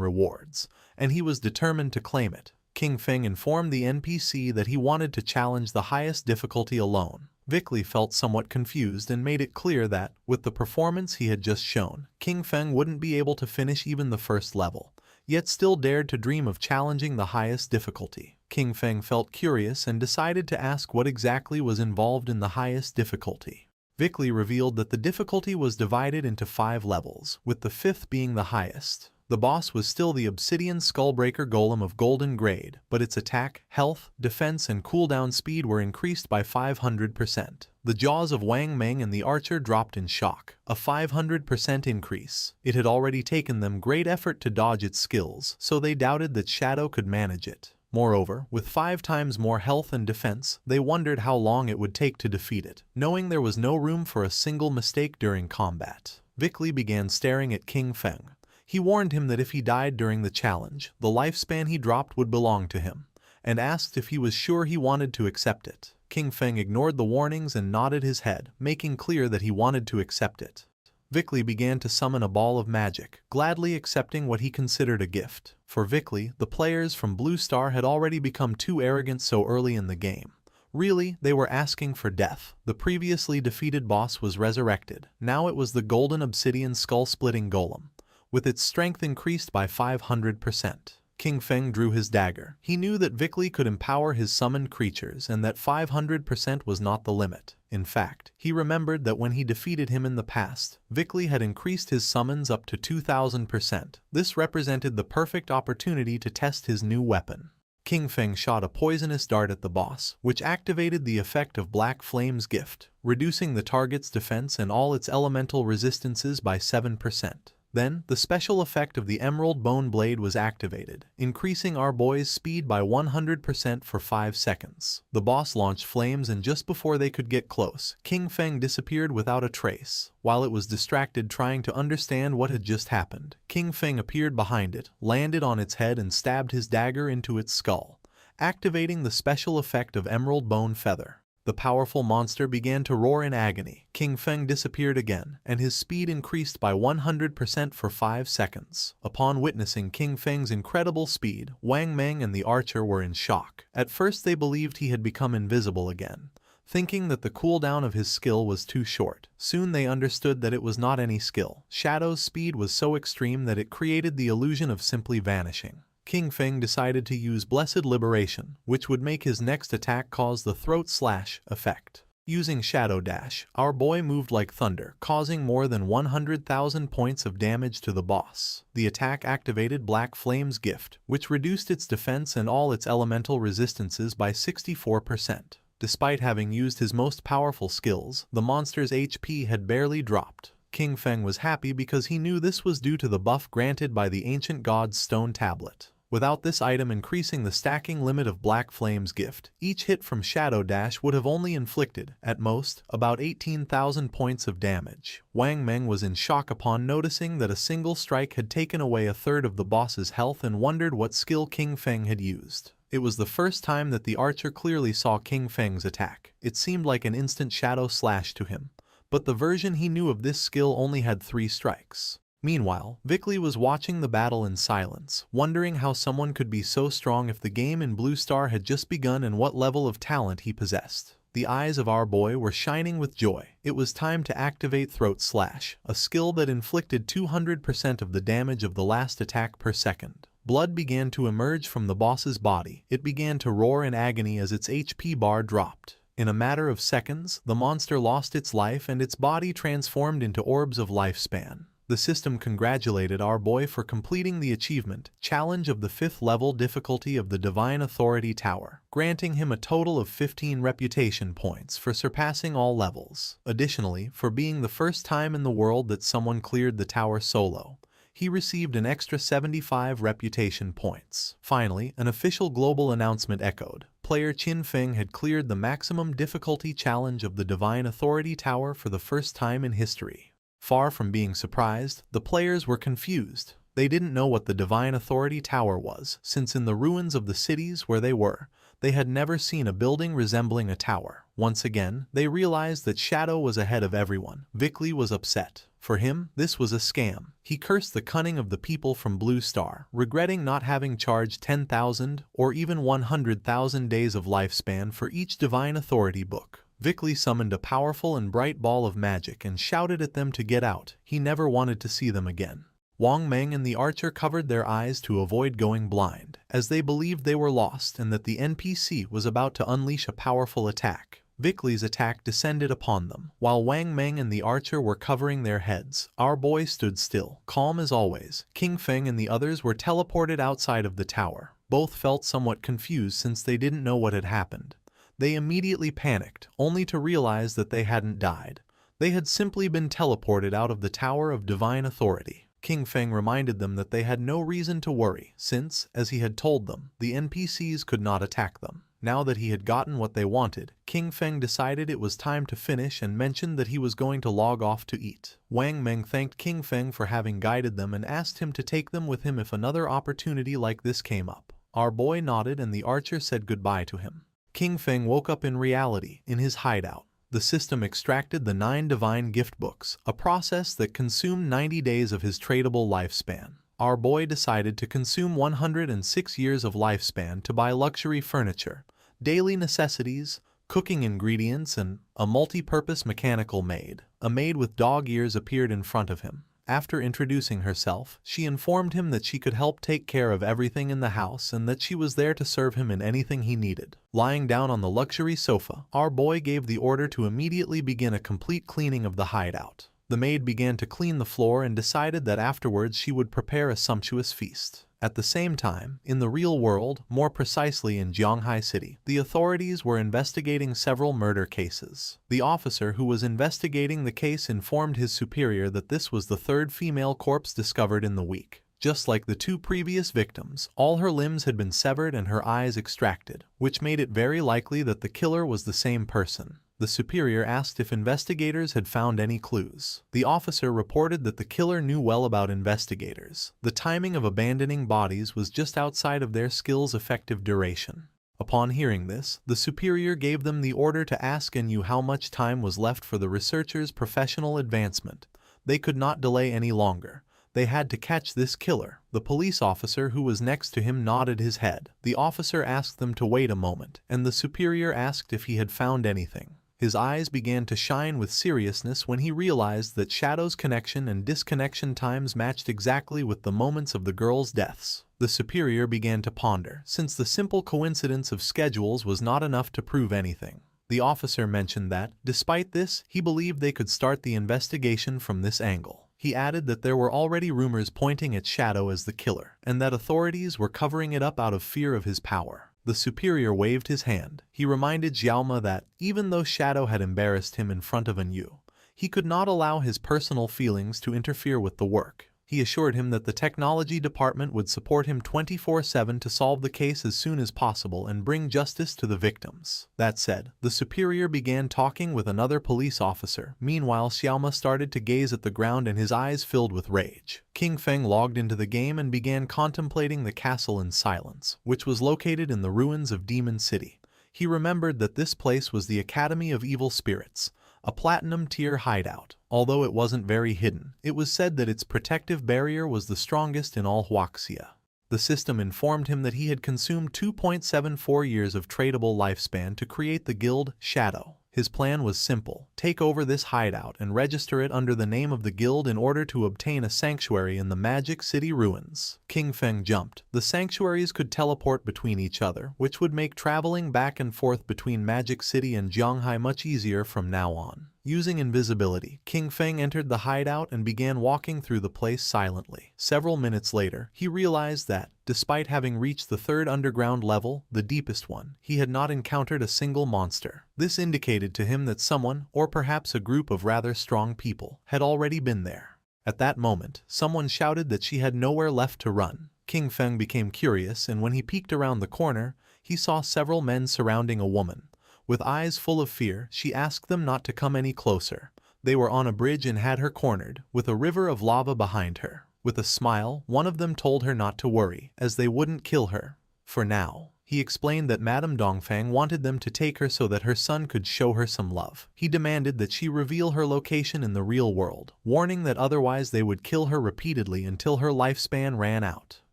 rewards, and he was determined to claim it. King Feng informed the NPC that he wanted to challenge the highest difficulty alone. Vickley felt somewhat confused and made it clear that, with the performance he had just shown, King Feng wouldn't be able to finish even the first level, yet still dared to dream of challenging the highest difficulty. King Feng felt curious and decided to ask what exactly was involved in the highest difficulty. Vickley revealed that the difficulty was divided into 5 levels, with the 5th being the highest. The boss was still the Obsidian Skullbreaker Golem of Golden Grade, but its attack, health, defense, and cooldown speed were increased by 500%. The jaws of Wang Meng and the archer dropped in shock. A 500% increase. It had already taken them great effort to dodge its skills, so they doubted that Shadow could manage it. Moreover, with 5 times more health and defense, they wondered how long it would take to defeat it. Knowing there was no room for a single mistake during combat, Vickley began staring at King Feng. He warned him that if he died during the challenge, the lifespan he dropped would belong to him, and asked if he was sure he wanted to accept it. King Feng ignored the warnings and nodded his head, making clear that he wanted to accept it. Vickley began to summon a ball of magic, gladly accepting what he considered a gift. For Vickley, the players from Blue Star had already become too arrogant so early in the game. Really, they were asking for death. The previously defeated boss was resurrected. Now it was the golden obsidian skull-splitting golem, with its strength increased by 500%. King Feng drew his dagger. He knew that Vickley could empower his summoned creatures and that 500% was not the limit. In fact, he remembered that when he defeated him in the past, Vickley had increased his summons up to 2000%. This represented the perfect opportunity to test his new weapon. King Feng shot a poisonous dart at the boss, which activated the effect of Black Flame's gift, reducing the target's defense and all its elemental resistances by 7%. Then, the special effect of the Emerald Bone Blade was activated, increasing our boy's speed by 100% for 5 seconds. The boss launched flames and just before they could get close, King Feng disappeared without a trace. While it was distracted trying to understand what had just happened, King Feng appeared behind it, landed on its head and stabbed his dagger into its skull, activating the special effect of Emerald Bone Feather. The powerful monster began to roar in agony. King Feng disappeared again, and his speed increased by 100% for 5 seconds. Upon witnessing King Feng's incredible speed, Wang Meng and the archer were in shock. At first they believed he had become invisible again, thinking that the cooldown of his skill was too short. Soon they understood that it was not any skill. Shadow's speed was so extreme that it created the illusion of simply vanishing. King Feng decided to use Blessed Liberation, which would make his next attack cause the throat slash effect. Using Shadow Dash, our boy moved like thunder, causing more than 100,000 points of damage to the boss. The attack activated Black Flame's gift, which reduced its defense and all its elemental resistances by 64%. Despite having used his most powerful skills, the monster's HP had barely dropped. King Feng was happy because he knew this was due to the buff granted by the ancient god's stone tablet. Without this item increasing the stacking limit of Black Flame's gift, each hit from Shadow Dash would have only inflicted, at most, about 18,000 points of damage. Wang Meng was in shock upon noticing that a single strike had taken away a third of the boss's health and wondered what skill King Feng had used. It was the first time that the archer clearly saw King Feng's attack. It seemed like an instant shadow slash to him, but the version he knew of this skill only had 3 strikes. Meanwhile, Vickley was watching the battle in silence, wondering how someone could be so strong if the game in Blue Star had just begun and what level of talent he possessed. The eyes of our boy were shining with joy. It was time to activate Throat Slash, a skill that inflicted 200% of the damage of the last attack per second. Blood began to emerge from the boss's body. It began to roar in agony as its HP bar dropped. In a matter of seconds, the monster lost its life and its body transformed into orbs of lifespan. The system congratulated our boy for completing the achievement, Challenge of the 5th level difficulty of the Divine Authority Tower, granting him a total of 15 reputation points for surpassing all levels. Additionally, for being the first time in the world that someone cleared the tower solo, he received an extra 75 reputation points. Finally, an official global announcement echoed. Player Qin Feng had cleared the maximum difficulty challenge of the Divine Authority Tower for the first time in history. Far from being surprised, the players were confused. They didn't know what the Divine Authority Tower was, since in the ruins of the cities where they were, they had never seen a building resembling a tower. Once again, they realized that Shadow was ahead of everyone. Vickley was upset. For him, this was a scam. He cursed the cunning of the people from Blue Star, regretting not having charged 10,000 or even 100,000 days of lifespan for each Divine Authority book. Vickley summoned a powerful and bright ball of magic and shouted at them to get out. He never wanted to see them again. Wang Meng and the archer covered their eyes to avoid going blind, as they believed they were lost and that the NPC was about to unleash a powerful attack. Vickley's attack descended upon them. While Wang Meng and the archer were covering their heads, our boy stood still, calm as always. King Feng and the others were teleported outside of the tower. Both felt somewhat confused since they didn't know what had happened. They immediately panicked, only to realize that they hadn't died. They had simply been teleported out of the Tower of Divine Authority. King Feng reminded them that they had no reason to worry since, as he had told them, the NPCs could not attack them. Now that he had gotten what they wanted, King Feng decided it was time to finish and mentioned that he was going to log off to eat. Wang Meng thanked King Feng for having guided them and asked him to take them with him if another opportunity like this came up. Our boy nodded and the archer said goodbye to him. King Feng woke up in reality, in his hideout. The system extracted the 9 divine gift books, a process that consumed 90 days of his tradable lifespan. Our boy decided to consume 106 years of lifespan to buy luxury furniture, daily necessities, cooking ingredients, and a multi-purpose mechanical maid. A maid with dog ears appeared in front of him. After introducing herself, she informed him that she could help take care of everything in the house and that she was there to serve him in anything he needed. Lying down on the luxury sofa, our boy gave the order to immediately begin a complete cleaning of the hideout. The maid began to clean the floor and decided that afterwards she would prepare a sumptuous feast. At the same time, in the real world, more precisely in Zhonghai City, the authorities were investigating several murder cases. The officer who was investigating the case informed his superior that this was the 3rd female corpse discovered in the week. Just like the 2 previous victims, all her limbs had been severed and her eyes extracted, which made it very likely that the killer was the same person. The superior asked if investigators had found any clues. The officer reported that the killer knew well about investigators. The timing of abandoning bodies was just outside of their skill's effective duration. Upon hearing this, the superior gave them the order to ask Anu how much time was left for the researchers' professional advancement. They could not delay any longer. They had to catch this killer. The police officer who was next to him nodded his head. The officer asked them to wait a moment, and the superior asked if he had found anything. His eyes began to shine with seriousness when he realized that Shadow's connection and disconnection times matched exactly with the moments of the girls' deaths. The superior began to ponder, since the simple coincidence of schedules was not enough to prove anything. The officer mentioned that, despite this, he believed they could start the investigation from this angle. He added that there were already rumors pointing at Shadow as the killer, and that authorities were covering it up out of fear of his power. The superior waved his hand. He reminded Xiaoma that, even though Shadow had embarrassed him in front of Anu, he could not allow his personal feelings to interfere with the work. He assured him that the technology department would support him 24/7 to solve the case as soon as possible and bring justice to the victims. That said, the superior began talking with another police officer. Meanwhile, Xiaoma started to gaze at the ground and his eyes filled with rage. King Feng logged into the game and began contemplating the castle in silence, which was located in the ruins of Demon City. He remembered that this place was the Academy of Evil Spirits, a platinum-tier hideout. Although it wasn't very hidden, it was said that its protective barrier was the strongest in all Huaxia. The system informed him that he had consumed 2.74 years of tradable lifespan to create the guild Shadow. His plan was simple: take over this hideout and register it under the name of the guild in order to obtain a sanctuary in the Magic City ruins. King Feng jumped. The sanctuaries could teleport between each other, which would make traveling back and forth between Magic City and Zhonghai much easier from now on. Using invisibility, King Feng entered the hideout and began walking through the place silently. Several minutes later, he realized that, despite having reached the 3rd underground level, the deepest one, he had not encountered a single monster. This indicated to him that someone, or perhaps a group of rather strong people, had already been there. At that moment, someone shouted that she had nowhere left to run. King Feng became curious, and when he peeked around the corner, he saw several men surrounding a woman. With eyes full of fear, she asked them not to come any closer. They were on a bridge and had her cornered, with a river of lava behind her. With a smile, one of them told her not to worry, as they wouldn't kill her. For now. He explained that Madame Dongfang wanted them to take her so that her son could show her some love. He demanded that she reveal her location in the real world, warning that otherwise they would kill her repeatedly until her lifespan ran out.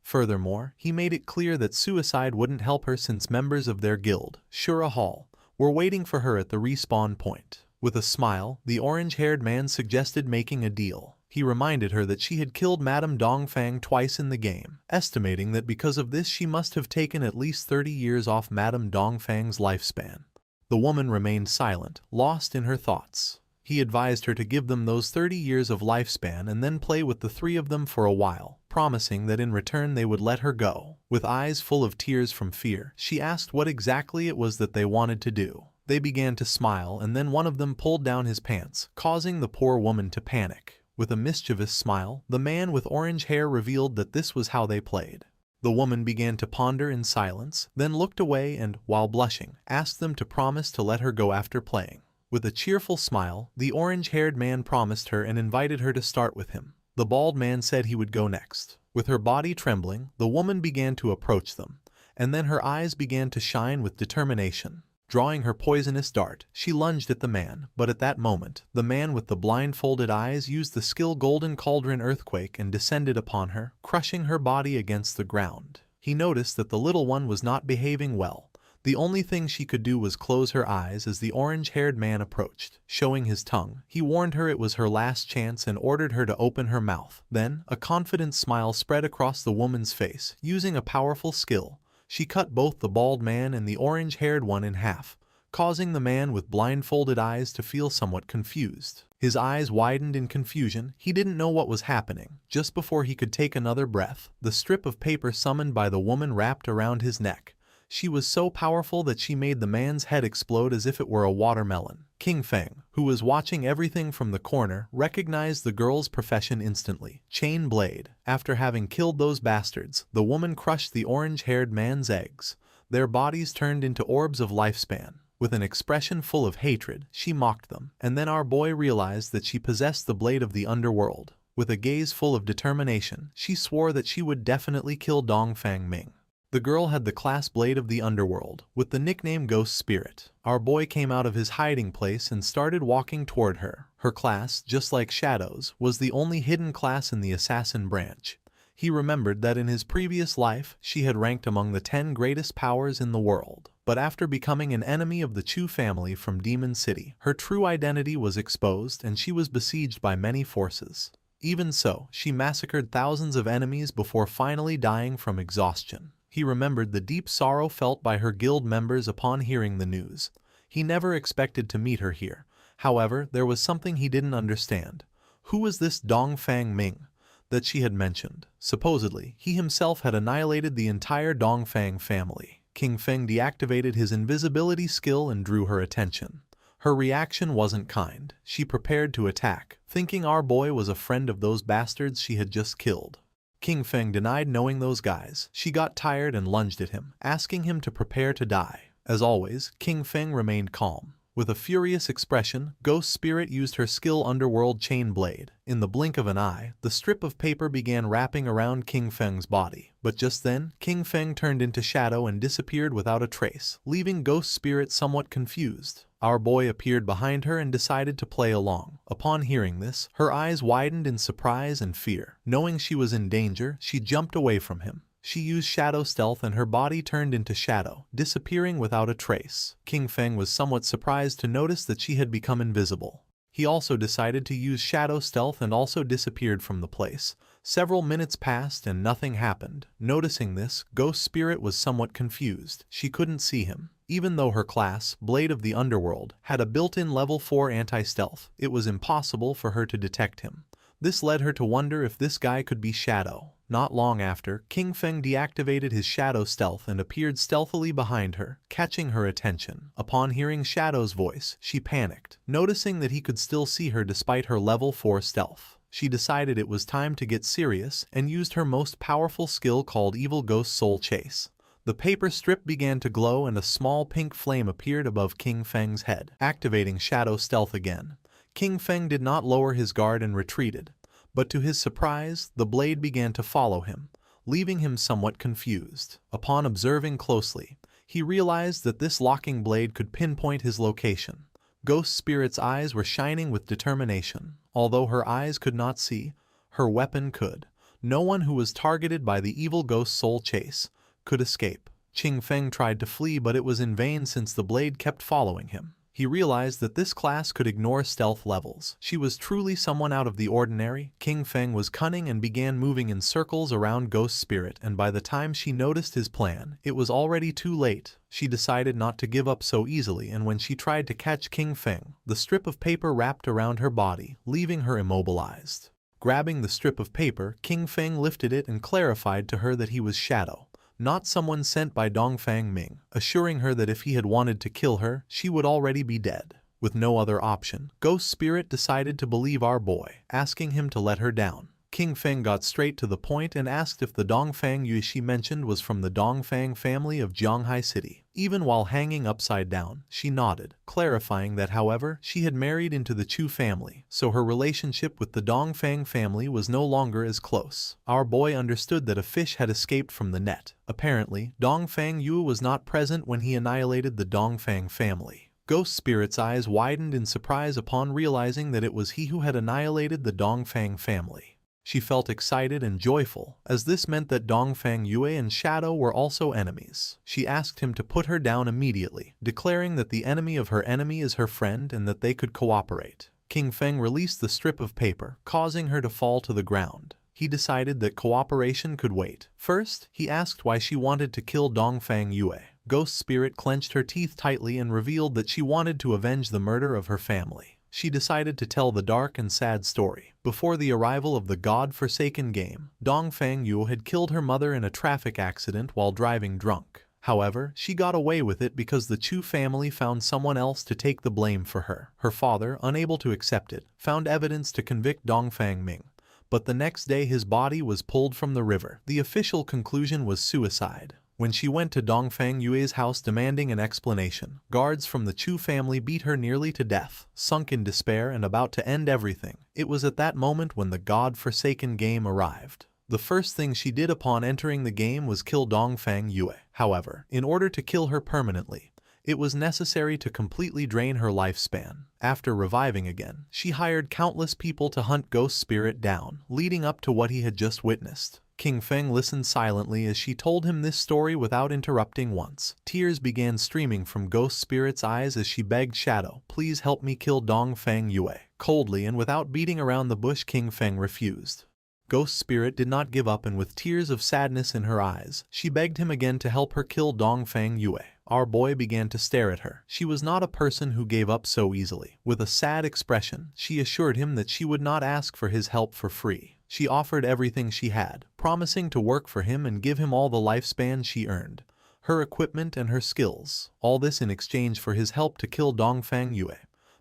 Furthermore, he made it clear that suicide wouldn't help her since members of their guild, Shura Hall, were waiting for her at the respawn point. With a smile, the orange-haired man suggested making a deal. He reminded her that she had killed Madame Dongfang twice in the game, estimating that because of this she must have taken at least 30 years off Madame Dongfang's lifespan. The woman remained silent, lost in her thoughts. He advised her to give them those 30 years of lifespan and then play with the 3 of them for a while, promising that in return they would let her go. With eyes full of tears from fear, she asked what exactly it was that they wanted to do. They began to smile, and then one of them pulled down his pants, causing the poor woman to panic. With a mischievous smile, the man with orange hair revealed that this was how they played. The woman began to ponder in silence, then looked away and, while blushing, asked them to promise to let her go after playing. With a cheerful smile, the orange-haired man promised her and invited her to start with him. The bald man said he would go next. With her body trembling, the woman began to approach them, and then her eyes began to shine with determination. Drawing her poisonous dart, she lunged at the man, but at that moment, the man with the blindfolded eyes used the skill Golden Cauldron Earthquake and descended upon her, crushing her body against the ground. He noticed that the little one was not behaving well. The only thing she could do was close her eyes as the orange-haired man approached. Showing his tongue, he warned her it was her last chance and ordered her to open her mouth. Then, a confident smile spread across the woman's face. Using a powerful skill, she cut both the bald man and the orange-haired one in half, causing the man with blindfolded eyes to feel somewhat confused. His eyes widened in confusion. He didn't know what was happening. Just before he could take another breath, the strip of paper summoned by the woman wrapped around his neck. She was so powerful that she made the man's head explode as if it were a watermelon. King Feng, who was watching everything from the corner, recognized the girl's profession instantly. Chain blade. After having killed those bastards, the woman crushed the orange-haired man's eggs. Their bodies turned into orbs of lifespan. With an expression full of hatred, she mocked them. And then our boy realized that she possessed the blade of the underworld. With a gaze full of determination, she swore that she would definitely kill Dongfang Ming. The girl had the class blade of the underworld, with the nickname Ghost Spirit. Our boy came out of his hiding place and started walking toward her. Her class, just like Shadow's, was the only hidden class in the assassin branch. He remembered that in his previous life, she had ranked among the 10 greatest powers in the world. But after becoming an enemy of the Chu family from Demon City, her true identity was exposed and she was besieged by many forces. Even so, she massacred thousands of enemies before finally dying from exhaustion. He remembered the deep sorrow felt by her guild members upon hearing the news. He never expected to meet her here. However, there was something he didn't understand. Who was this Dongfang Ming that she had mentioned? Supposedly, he himself had annihilated the entire Dongfang family. King Feng deactivated his invisibility skill and drew her attention. Her reaction wasn't kind. She prepared to attack, thinking our boy was a friend of those bastards she had just killed. King Feng denied knowing those guys. She got tired and lunged at him, asking him to prepare to die. As always, King Feng remained calm. With a furious expression, Ghost Spirit used her skill Underworld Chain Blade. In the blink of an eye, the strip of paper began wrapping around King Feng's body. But just then, King Feng turned into shadow and disappeared without a trace, leaving Ghost Spirit somewhat confused. Our boy appeared behind her and decided to play along. Upon hearing this, her eyes widened in surprise and fear. Knowing she was in danger, she jumped away from him. She used shadow stealth and her body turned into shadow, disappearing without a trace. King Feng was somewhat surprised to notice that she had become invisible. He also decided to use shadow stealth and also disappeared from the place. Several minutes passed and nothing happened. Noticing this, Ghost Spirit was somewhat confused. She couldn't see him. Even though her class, Blade of the Underworld, had a built-in level 4 anti-stealth, it was impossible for her to detect him. This led her to wonder if this guy could be Shadow. Not long after, King Feng deactivated his shadow stealth and appeared stealthily behind her, catching her attention. Upon hearing Shadow's voice, she panicked, noticing that he could still see her despite her level 4 stealth. She decided it was time to get serious and used her most powerful skill called Evil Ghost Soul Chase. The paper strip began to glow and a small pink flame appeared above King Feng's head. Activating Shadow Stealth again, King Feng did not lower his guard and retreated. But to his surprise, the blade began to follow him, leaving him somewhat confused. Upon observing closely, he realized that this locking blade could pinpoint his location. Ghost Spirit's eyes were shining with determination. Although her eyes could not see, her weapon could. No one who was targeted by the Evil Ghost Soul Chase could escape. King Feng tried to flee, but it was in vain since the blade kept following him. He realized that this class could ignore stealth levels. She was truly someone out of the ordinary. King Feng was cunning and began moving in circles around Ghost Spirit, and by the time she noticed his plan, it was already too late. She decided not to give up so easily, and when she tried to catch King Feng, the strip of paper wrapped around her body, leaving her immobilized. Grabbing the strip of paper, King Feng lifted it and clarified to her that he was Shadow, not someone sent by Dongfang Ming, assuring her that if he had wanted to kill her, she would already be dead. With no other option, Ghost Spirit decided to believe our boy, asking him to let her down. King Feng got straight to the point and asked if the Dongfang Yue she mentioned was from the Dongfang family of Jianghai City. Even while hanging upside down, she nodded, clarifying that however, she had married into the Chu family, so her relationship with the Dongfang family was no longer as close. Our boy understood that a fish had escaped from the net. Apparently, Dongfang Yue was not present when he annihilated the Dongfang family. Ghost Spirit's eyes widened in surprise upon realizing that it was he who had annihilated the Dongfang family. She felt excited and joyful, as this meant that Dongfang Yue and Shadow were also enemies. She asked him to put her down immediately, declaring that the enemy of her enemy is her friend and that they could cooperate. King Feng released the strip of paper, causing her to fall to the ground. He decided that cooperation could wait. First, he asked why she wanted to kill Dongfang Yue. Ghost Spirit clenched her teeth tightly and revealed that she wanted to avenge the murder of her family. She decided to tell the dark and sad story. Before the arrival of the God-forsaken game, Dongfang Yue had killed her mother in a traffic accident while driving drunk. However, she got away with it because the Chu family found someone else to take the blame for her. Her father, unable to accept it, found evidence to convict Dongfang Ming. But the next day his body was pulled from the river. The official conclusion was suicide. When she went to Dongfang Yue's house demanding an explanation, guards from the Chu family beat her nearly to death. Sunk in despair and about to end everything, it was at that moment when the God-forsaken game arrived. The first thing she did upon entering the game was kill Dongfang Yue. However, in order to kill her permanently, it was necessary to completely drain her lifespan. After reviving again, she hired countless people to hunt Ghost Spirit down, leading up to what he had just witnessed. King Feng listened silently as she told him this story without interrupting once. Tears began streaming from Ghost Spirit's eyes as she begged Shadow, "Please help me kill Dongfang Yue." Coldly and without beating around the bush, King Feng refused. Ghost Spirit did not give up, and with tears of sadness in her eyes, she begged him again to help her kill Dongfang Yue. Our boy began to stare at her. She was not a person who gave up so easily. With a sad expression, she assured him that she would not ask for his help for free. She offered everything she had, promising to work for him and give him all the lifespan she earned, her equipment and her skills, all this in exchange for his help to kill Dongfang Yue,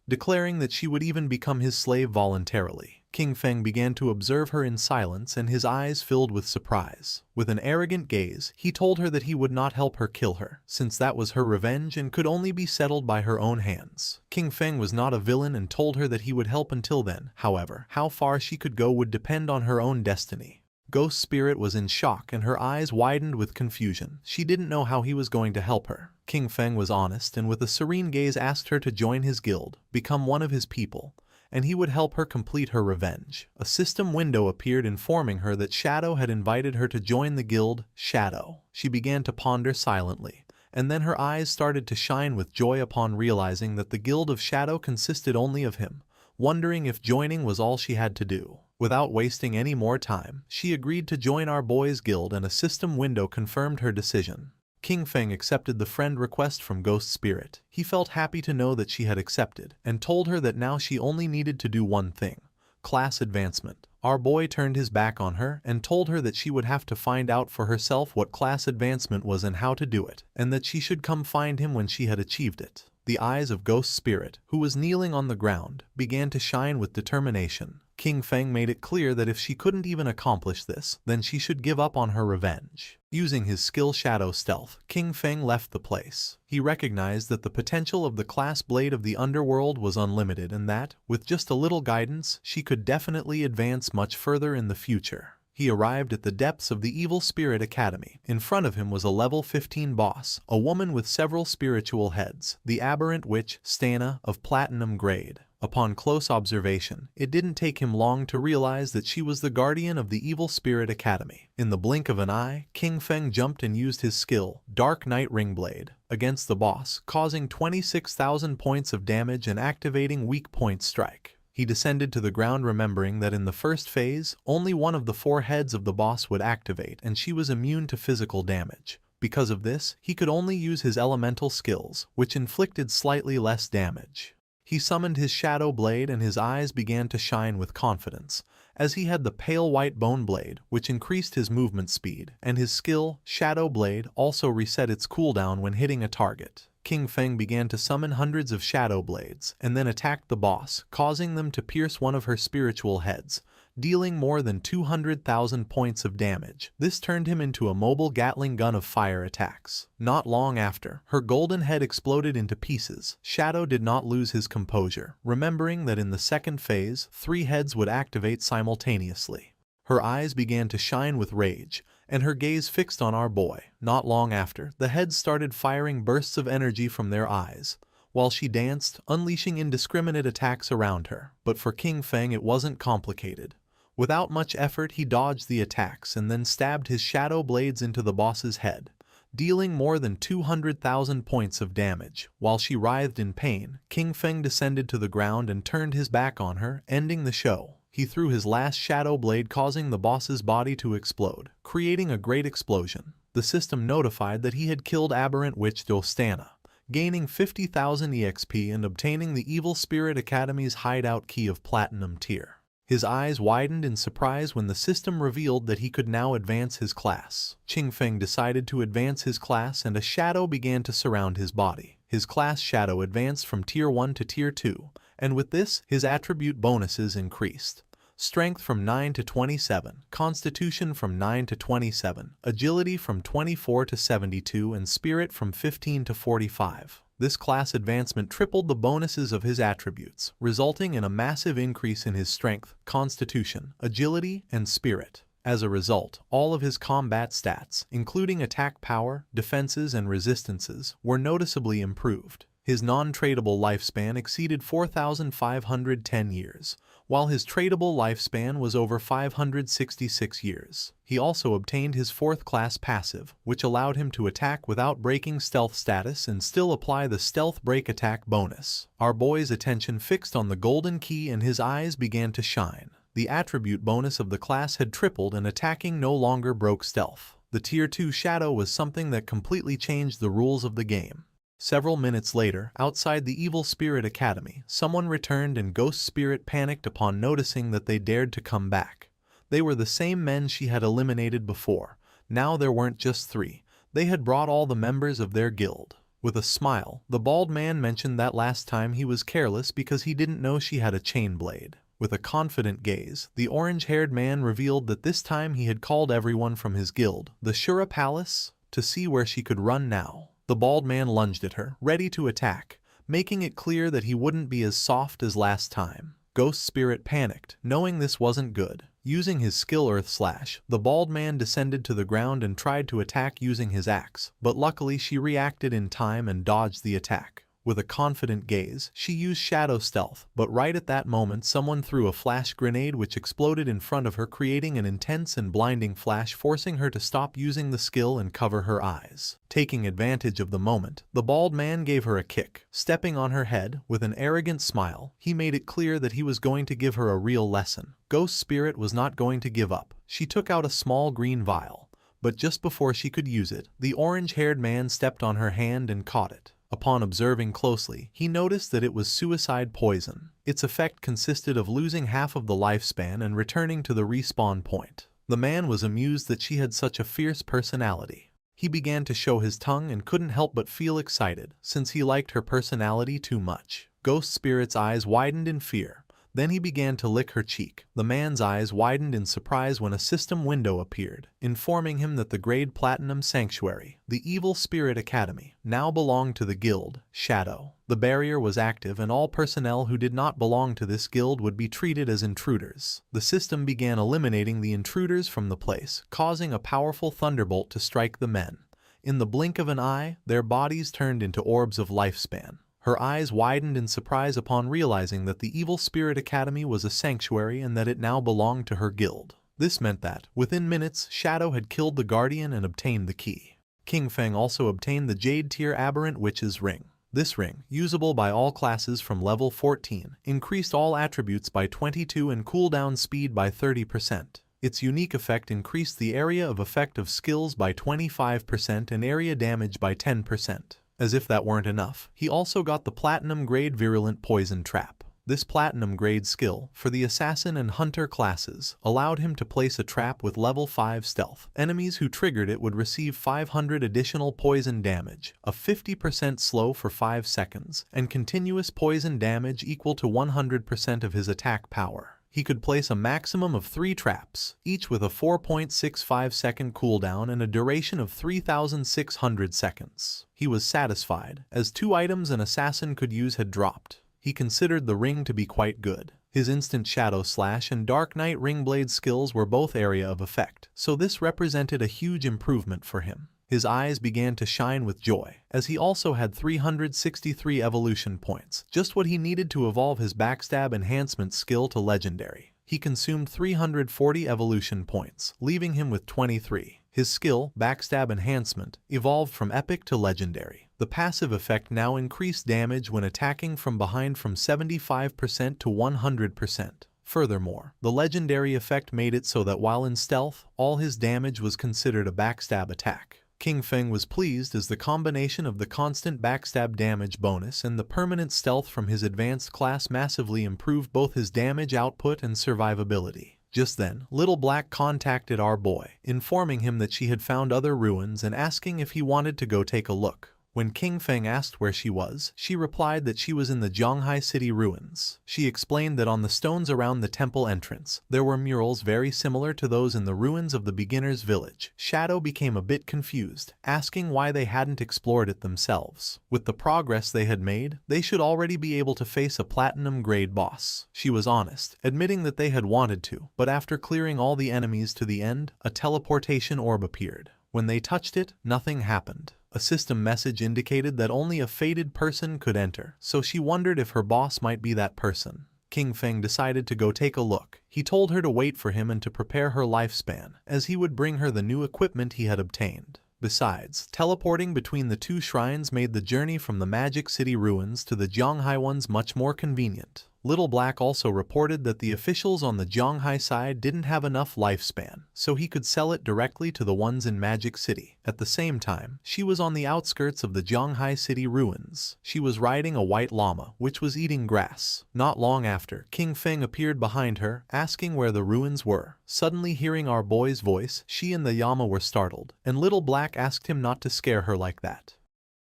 declaring that she would even become his slave voluntarily. King Feng began to observe her in silence, and his eyes filled with surprise. With an arrogant gaze, he told her that he would not help her kill her, since that was her revenge and could only be settled by her own hands. King Feng was not a villain and told her that he would help until then. However, how far she could go would depend on her own destiny. Ghost Spirit was in shock and her eyes widened with confusion. She didn't know how he was going to help her. King Feng was honest and with a serene gaze asked her to join his guild, become one of his people, and he would help her complete her revenge. A system window appeared informing her that Shadow had invited her to join the guild. Shadow. She began to ponder silently, and then her eyes started to shine with joy upon realizing that the guild of Shadow consisted only of him, wondering if joining was all she had to do. Without wasting any more time, she agreed to join our boy's guild, and a system window confirmed her decision. King Feng accepted the friend request from Ghost Spirit. He felt happy to know that she had accepted, and told her that now she only needed to do one thing: class advancement. Our boy turned his back on her and told her that she would have to find out for herself what class advancement was and how to do it, and that she should come find him when she had achieved it. The eyes of Ghost Spirit, who was kneeling on the ground, began to shine with determination. King Feng made it clear that if she couldn't even accomplish this, then she should give up on her revenge. Using his skill Shadow Stealth, King Feng left the place. He recognized that the potential of the class blade of the underworld was unlimited and that, with just a little guidance, she could definitely advance much further in the future. He arrived at the depths of the Evil Spirit Academy. In front of him was a level 15 boss, a woman with several spiritual heads, the aberrant witch, Stana, of platinum grade. Upon close observation, it didn't take him long to realize that she was the guardian of the Evil Spirit Academy. In the blink of an eye, King Feng jumped and used his skill, Dark Knight Ringblade, against the boss, causing 26,000 points of damage and activating Weak Point Strike. He descended to the ground, remembering that in the first phase, only one of the 4 heads of the boss would activate and she was immune to physical damage. Because of this, he could only use his elemental skills, which inflicted slightly less damage. He summoned his Shadow Blade and his eyes began to shine with confidence, as he had the Pale White Bone Blade, which increased his movement speed, and his skill, Shadow Blade, also reset its cooldown when hitting a target. King Feng began to summon hundreds of shadow blades and then attacked the boss, causing them to pierce one of her spiritual heads, dealing more than 200,000 points of damage. This turned him into a mobile Gatling gun of fire attacks. Not long after, her golden head exploded into pieces. Shadow did not lose his composure, remembering that in the second phase, 3 heads would activate simultaneously. Her eyes began to shine with rage, and her gaze fixed on our boy. Not long after, the heads started firing bursts of energy from their eyes, while she danced, unleashing indiscriminate attacks around her. But for King Feng it wasn't complicated. Without much effort he dodged the attacks and then stabbed his shadow blades into the boss's head, dealing more than 200,000 points of damage. While she writhed in pain, King Feng descended to the ground and turned his back on her, ending the show. He threw his last shadow blade, causing the boss's body to explode, creating a great explosion. The system notified that he had killed Aberrant Witch Dostana, gaining 50,000 EXP and obtaining the Evil Spirit Academy's hideout key of Platinum tier. His eyes widened in surprise when the system revealed that he could now advance his class. King Feng decided to advance his class and a shadow began to surround his body. His class shadow advanced from Tier 1 to Tier 2, and with this, his attribute bonuses increased. Strength from 9 to 27, Constitution from 9 to 27, Agility from 24 to 72, and Spirit from 15 to 45. This class advancement tripled the bonuses of his attributes, resulting in a massive increase in his strength, constitution, agility, and spirit. As a result, all of his combat stats, including attack power, defenses, and resistances, were noticeably improved. His non-tradable lifespan exceeded 4,510 years, while his tradable lifespan was over 566 years. He also obtained his 4th class passive, which allowed him to attack without breaking stealth status and still apply the stealth break attack bonus. Our boy's attention fixed on the golden key and his eyes began to shine. The attribute bonus of the class had tripled and attacking no longer broke stealth. The Tier 2 shadow was something that completely changed the rules of the game. Several minutes later, outside the Evil Spirit Academy, someone returned and Ghost Spirit panicked upon noticing that they dared to come back. They were the same men she had eliminated before. Now there weren't just 3. They had brought all the members of their guild. With a smile, the bald man mentioned that last time he was careless because he didn't know she had a chain blade. With a confident gaze, the orange-haired man revealed that this time he had called everyone from his guild, the Shura Palace, to see where she could run now. The bald man lunged at her, ready to attack, making it clear that he wouldn't be as soft as last time. Ghost Spirit panicked, knowing this wasn't good. Using his skill Earth Slash, the bald man descended to the ground and tried to attack using his axe, but luckily she reacted in time and dodged the attack. With a confident gaze, she used Shadow Stealth, but right at that moment someone threw a flash grenade which exploded in front of her, creating an intense and blinding flash, forcing her to stop using the skill and cover her eyes. Taking advantage of the moment, the bald man gave her a kick. Stepping on her head, with an arrogant smile, he made it clear that he was going to give her a real lesson. Ghost Spirit was not going to give up. She took out a small green vial, but just before she could use it, the orange-haired man stepped on her hand and caught it. Upon observing closely, he noticed that it was suicide poison. Its effect consisted of losing half of the lifespan and returning to the respawn point. The man was amused that she had such a fierce personality. He began to show his tongue and couldn't help but feel excited, since he liked her personality too much. Ghost Spirit's eyes widened in fear. Then he began to lick her cheek. The man's eyes widened in surprise when a system window appeared, informing him that the Grade Platinum Sanctuary, the Evil Spirit Academy, now belonged to the guild, Shadow. The barrier was active and all personnel who did not belong to this guild would be treated as intruders. The system began eliminating the intruders from the place, causing a powerful thunderbolt to strike the men. In the blink of an eye, their bodies turned into orbs of lifespan. Her eyes widened in surprise upon realizing that the Evil Spirit Academy was a sanctuary and that it now belonged to her guild. This meant that, within minutes, Shadow had killed the Guardian and obtained the key. King Feng also obtained the Jade Tier Aberrant Witch's Ring. This ring, usable by all classes from level 14, increased all attributes by 22 and cooldown speed by 30%. Its unique effect increased the area of effect of skills by 25% and area damage by 10%. As if that weren't enough, he also got the Platinum Grade Virulent Poison Trap. This platinum-grade skill, for the assassin and hunter classes, allowed him to place a trap with level 5 stealth. Enemies who triggered it would receive 500 additional poison damage, a 50% slow for 5 seconds, and continuous poison damage equal to 100% of his attack power. He could place a maximum of 3 traps, each with a 4.65 second cooldown and a duration of 3,600 seconds. He was satisfied, as 2 items an assassin could use had dropped. He considered the ring to be quite good. His instant Shadow Slash and Dark Knight Ringblade skills were both area of effect, so this represented a huge improvement for him. His eyes began to shine with joy, as he also had 363 evolution points, just what he needed to evolve his Backstab Enhancement skill to Legendary. He consumed 340 evolution points, leaving him with 23. His skill, Backstab Enhancement, evolved from Epic to Legendary. The passive effect now increased damage when attacking from behind from 75% to 100%. Furthermore, the Legendary effect made it so that while in stealth, all his damage was considered a backstab attack. King Feng was pleased as the combination of the constant backstab damage bonus and the permanent stealth from his advanced class massively improved both his damage output and survivability. Just then, Little Black contacted our boy, informing him that she had found other ruins and asking if he wanted to go take a look. When King Feng asked where she was, she replied that she was in the Zhanghai City ruins. She explained that on the stones around the temple entrance, there were murals very similar to those in the ruins of the beginner's village. Shadow became a bit confused, asking why they hadn't explored it themselves. With the progress they had made, they should already be able to face a platinum-grade boss. She was honest, admitting that they had wanted to, but after clearing all the enemies to the end, a teleportation orb appeared. When they touched it, nothing happened. A system message indicated that only a fated person could enter, so she wondered if her boss might be that person. King Feng decided to go take a look. He told her to wait for him and to prepare her lifespan, as he would bring her the new equipment he had obtained. Besides, teleporting between the 2 shrines made the journey from the Magic City ruins to the Zhanghai ones much more convenient. Little Black also reported that the officials on the Zhanghai side didn't have enough lifespan, so he could sell it directly to the ones in Magic City. At the same time, she was on the outskirts of the Zhanghai City ruins. She was riding a white llama, which was eating grass. Not long after, King Feng appeared behind her, asking where the ruins were. Suddenly hearing our boy's voice, she and the llama were startled, and Little Black asked him not to scare her like that.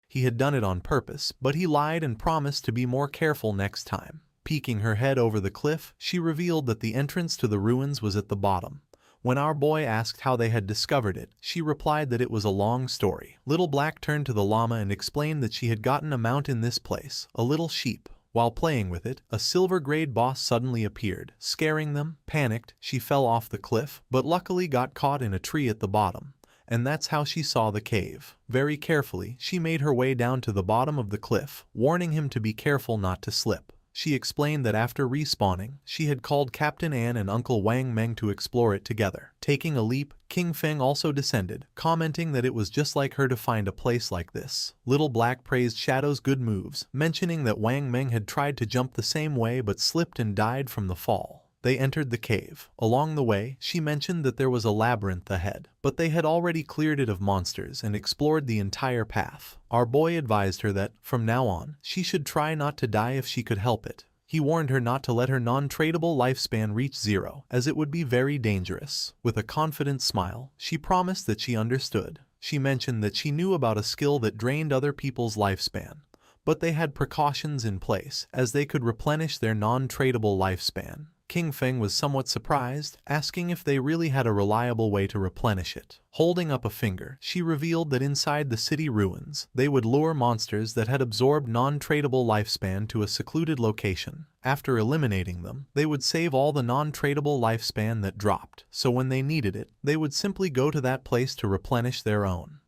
He had done it on purpose, but he lied and promised to be more careful next time. Peeking her head over the cliff, she revealed that the entrance to the ruins was at the bottom. When our boy asked how they had discovered it, she replied that it was a long story. Little Black turned to the llama and explained that she had gotten a mount in this place, a little sheep. While playing with it, a silver-grade boss suddenly appeared, scaring them. Panicked, she fell off the cliff, but luckily got caught in a tree at the bottom. And that's how she saw the cave. Very carefully, she made her way down to the bottom of the cliff, warning him to be careful not to slip. She explained that after respawning, she had called Captain An and Uncle Wang Meng to explore it together. Taking a leap, King Feng also descended, commenting that it was just like her to find a place like this. Little Black praised Shadow's good moves, mentioning that Wang Meng had tried to jump the same way but slipped and died from the fall. They entered the cave. Along the way, she mentioned that there was a labyrinth ahead, but they had already cleared it of monsters and explored the entire path. Our boy advised her that, from now on, she should try not to die if she could help it. He warned her not to let her non-tradable lifespan reach 0, as it would be very dangerous. With a confident smile, she promised that she understood. She mentioned that she knew about a skill that drained other people's lifespan, but they had precautions in place, as they could replenish their non-tradable lifespan. King Feng was somewhat surprised, asking if they really had a reliable way to replenish it. Holding up a finger, she revealed that inside the city ruins, they would lure monsters that had absorbed non-tradable lifespan to a secluded location. After eliminating them, they would save all the non-tradable lifespan that dropped, so when they needed it, they would simply go to that place to replenish their own.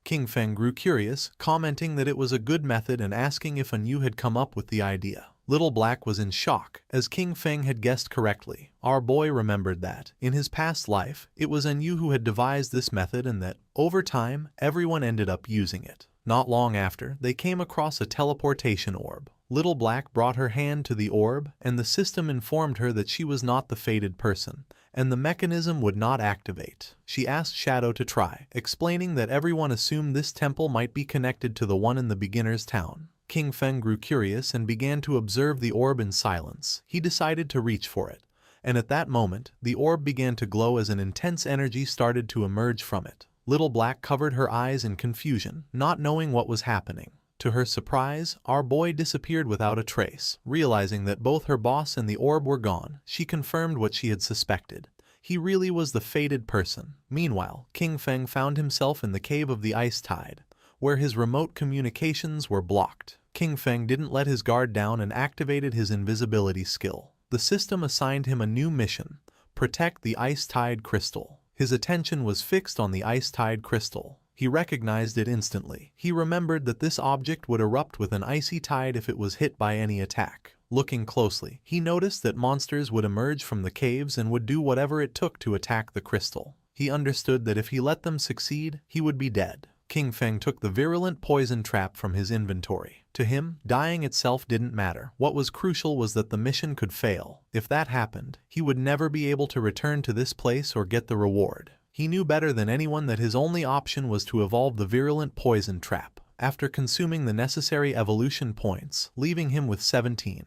King Feng grew curious, commenting that it was a good method and asking if Anu had come up with the idea. Little Black was in shock, as King Feng had guessed correctly. Our boy remembered that, in his past life, it was Anu who had devised this method and that, over time, everyone ended up using it. Not long after, they came across a teleportation orb. Little Black brought her hand to the orb, and the system informed her that she was not the fated person, and the mechanism would not activate. She asked Shadow to try, explaining that everyone assumed this temple might be connected to the one in the beginner's town. King Feng grew curious and began to observe the orb in silence. He decided to reach for it. And at that moment, the orb began to glow as an intense energy started to emerge from it. Little Black covered her eyes in confusion, not knowing what was happening. To her surprise, our boy disappeared without a trace. Realizing that both her boss and the orb were gone, she confirmed what she had suspected. He really was the fated person. Meanwhile, King Feng found himself in the cave of the Ice Tide, where his remote communications were blocked. King Feng didn't let his guard down and activated his invisibility skill. The system assigned him a new mission: protect the Ice Tide crystal. His attention was fixed on the Ice Tide crystal. He recognized it instantly. He remembered that this object would erupt with an icy tide if it was hit by any attack. Looking closely, he noticed that monsters would emerge from the caves and would do whatever it took to attack the crystal. He understood that if he let them succeed, he would be dead. King Feng took the virulent poison trap from his inventory. To him, dying itself didn't matter. What was crucial was that the mission could fail. If that happened, he would never be able to return to this place or get the reward. He knew better than anyone that his only option was to evolve the virulent poison trap. After consuming the necessary evolution points, leaving him with 17,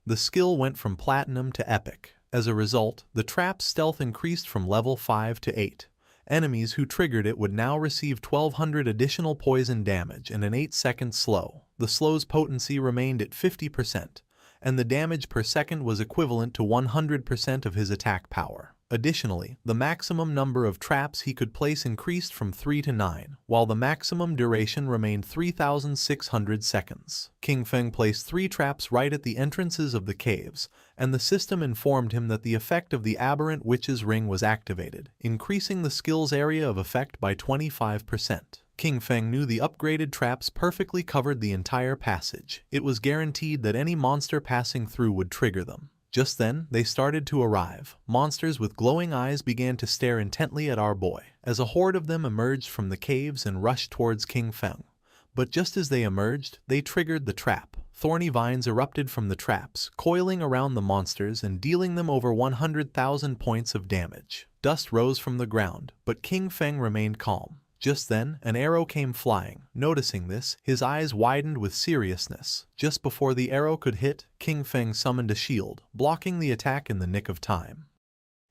the skill went from platinum to epic. As a result, the trap's stealth increased from level 5 to 8. Enemies who triggered it would now receive 1200 additional poison damage and an 8-second slow. The slow's potency remained at 50%, and the damage per second was equivalent to 100% of his attack power. Additionally, the maximum number of traps he could place increased from 3 to 9, while the maximum duration remained 3,600 seconds. King Feng placed 3 traps right at the entrances of the caves, and the system informed him that the effect of the Aberrant Witch's Ring was activated, increasing the skill's area of effect by 25%. King Feng knew the upgraded traps perfectly covered the entire passage. It was guaranteed that any monster passing through would trigger them. Just then, they started to arrive. Monsters with glowing eyes began to stare intently at our boy, as a horde of them emerged from the caves and rushed towards King Feng. But just as they emerged, they triggered the trap. Thorny vines erupted from the traps, coiling around the monsters and dealing them over 100,000 points of damage. Dust rose from the ground, but King Feng remained calm. Just then, an arrow came flying. Noticing this, his eyes widened with seriousness. Just before the arrow could hit, King Feng summoned a shield, blocking the attack in the nick of time.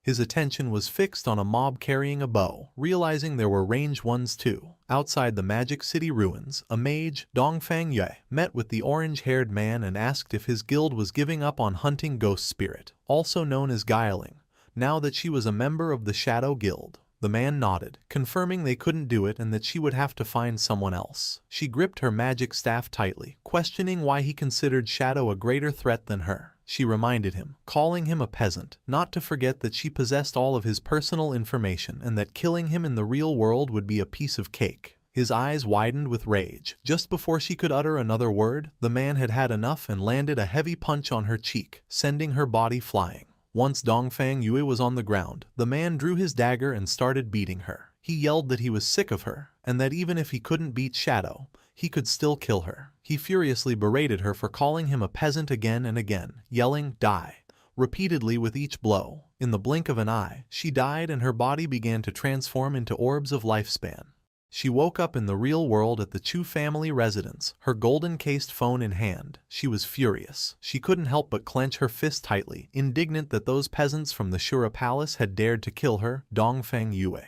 His attention was fixed on a mob carrying a bow, realizing there were ranged ones too. Outside the Magic City ruins, a mage, Dongfang Yue, met with the orange-haired man and asked if his guild was giving up on hunting Ghost Spirit, also known as Guiling, now that she was a member of the Shadow Guild. The man nodded, confirming they couldn't do it and that she would have to find someone else. She gripped her magic staff tightly, questioning why he considered Shadow a greater threat than her. She reminded him, calling him a peasant, not to forget that she possessed all of his personal information and that killing him in the real world would be a piece of cake. His eyes widened with rage. Just before she could utter another word, the man had had enough and landed a heavy punch on her cheek, sending her body flying. Once Dongfang Yue was on the ground, the man drew his dagger and started beating her. He yelled that he was sick of her, and that even if he couldn't beat Shadow, he could still kill her. He furiously berated her for calling him a peasant again and again, yelling, "Die," repeatedly with each blow. In the blink of an eye, she died and her body began to transform into orbs of lifespan. She woke up in the real world at the Chu family residence, her golden-cased phone in hand. She was furious. She couldn't help but clench her fist tightly, indignant that those peasants from the Shura Palace had dared to kill her, Dongfang Yue.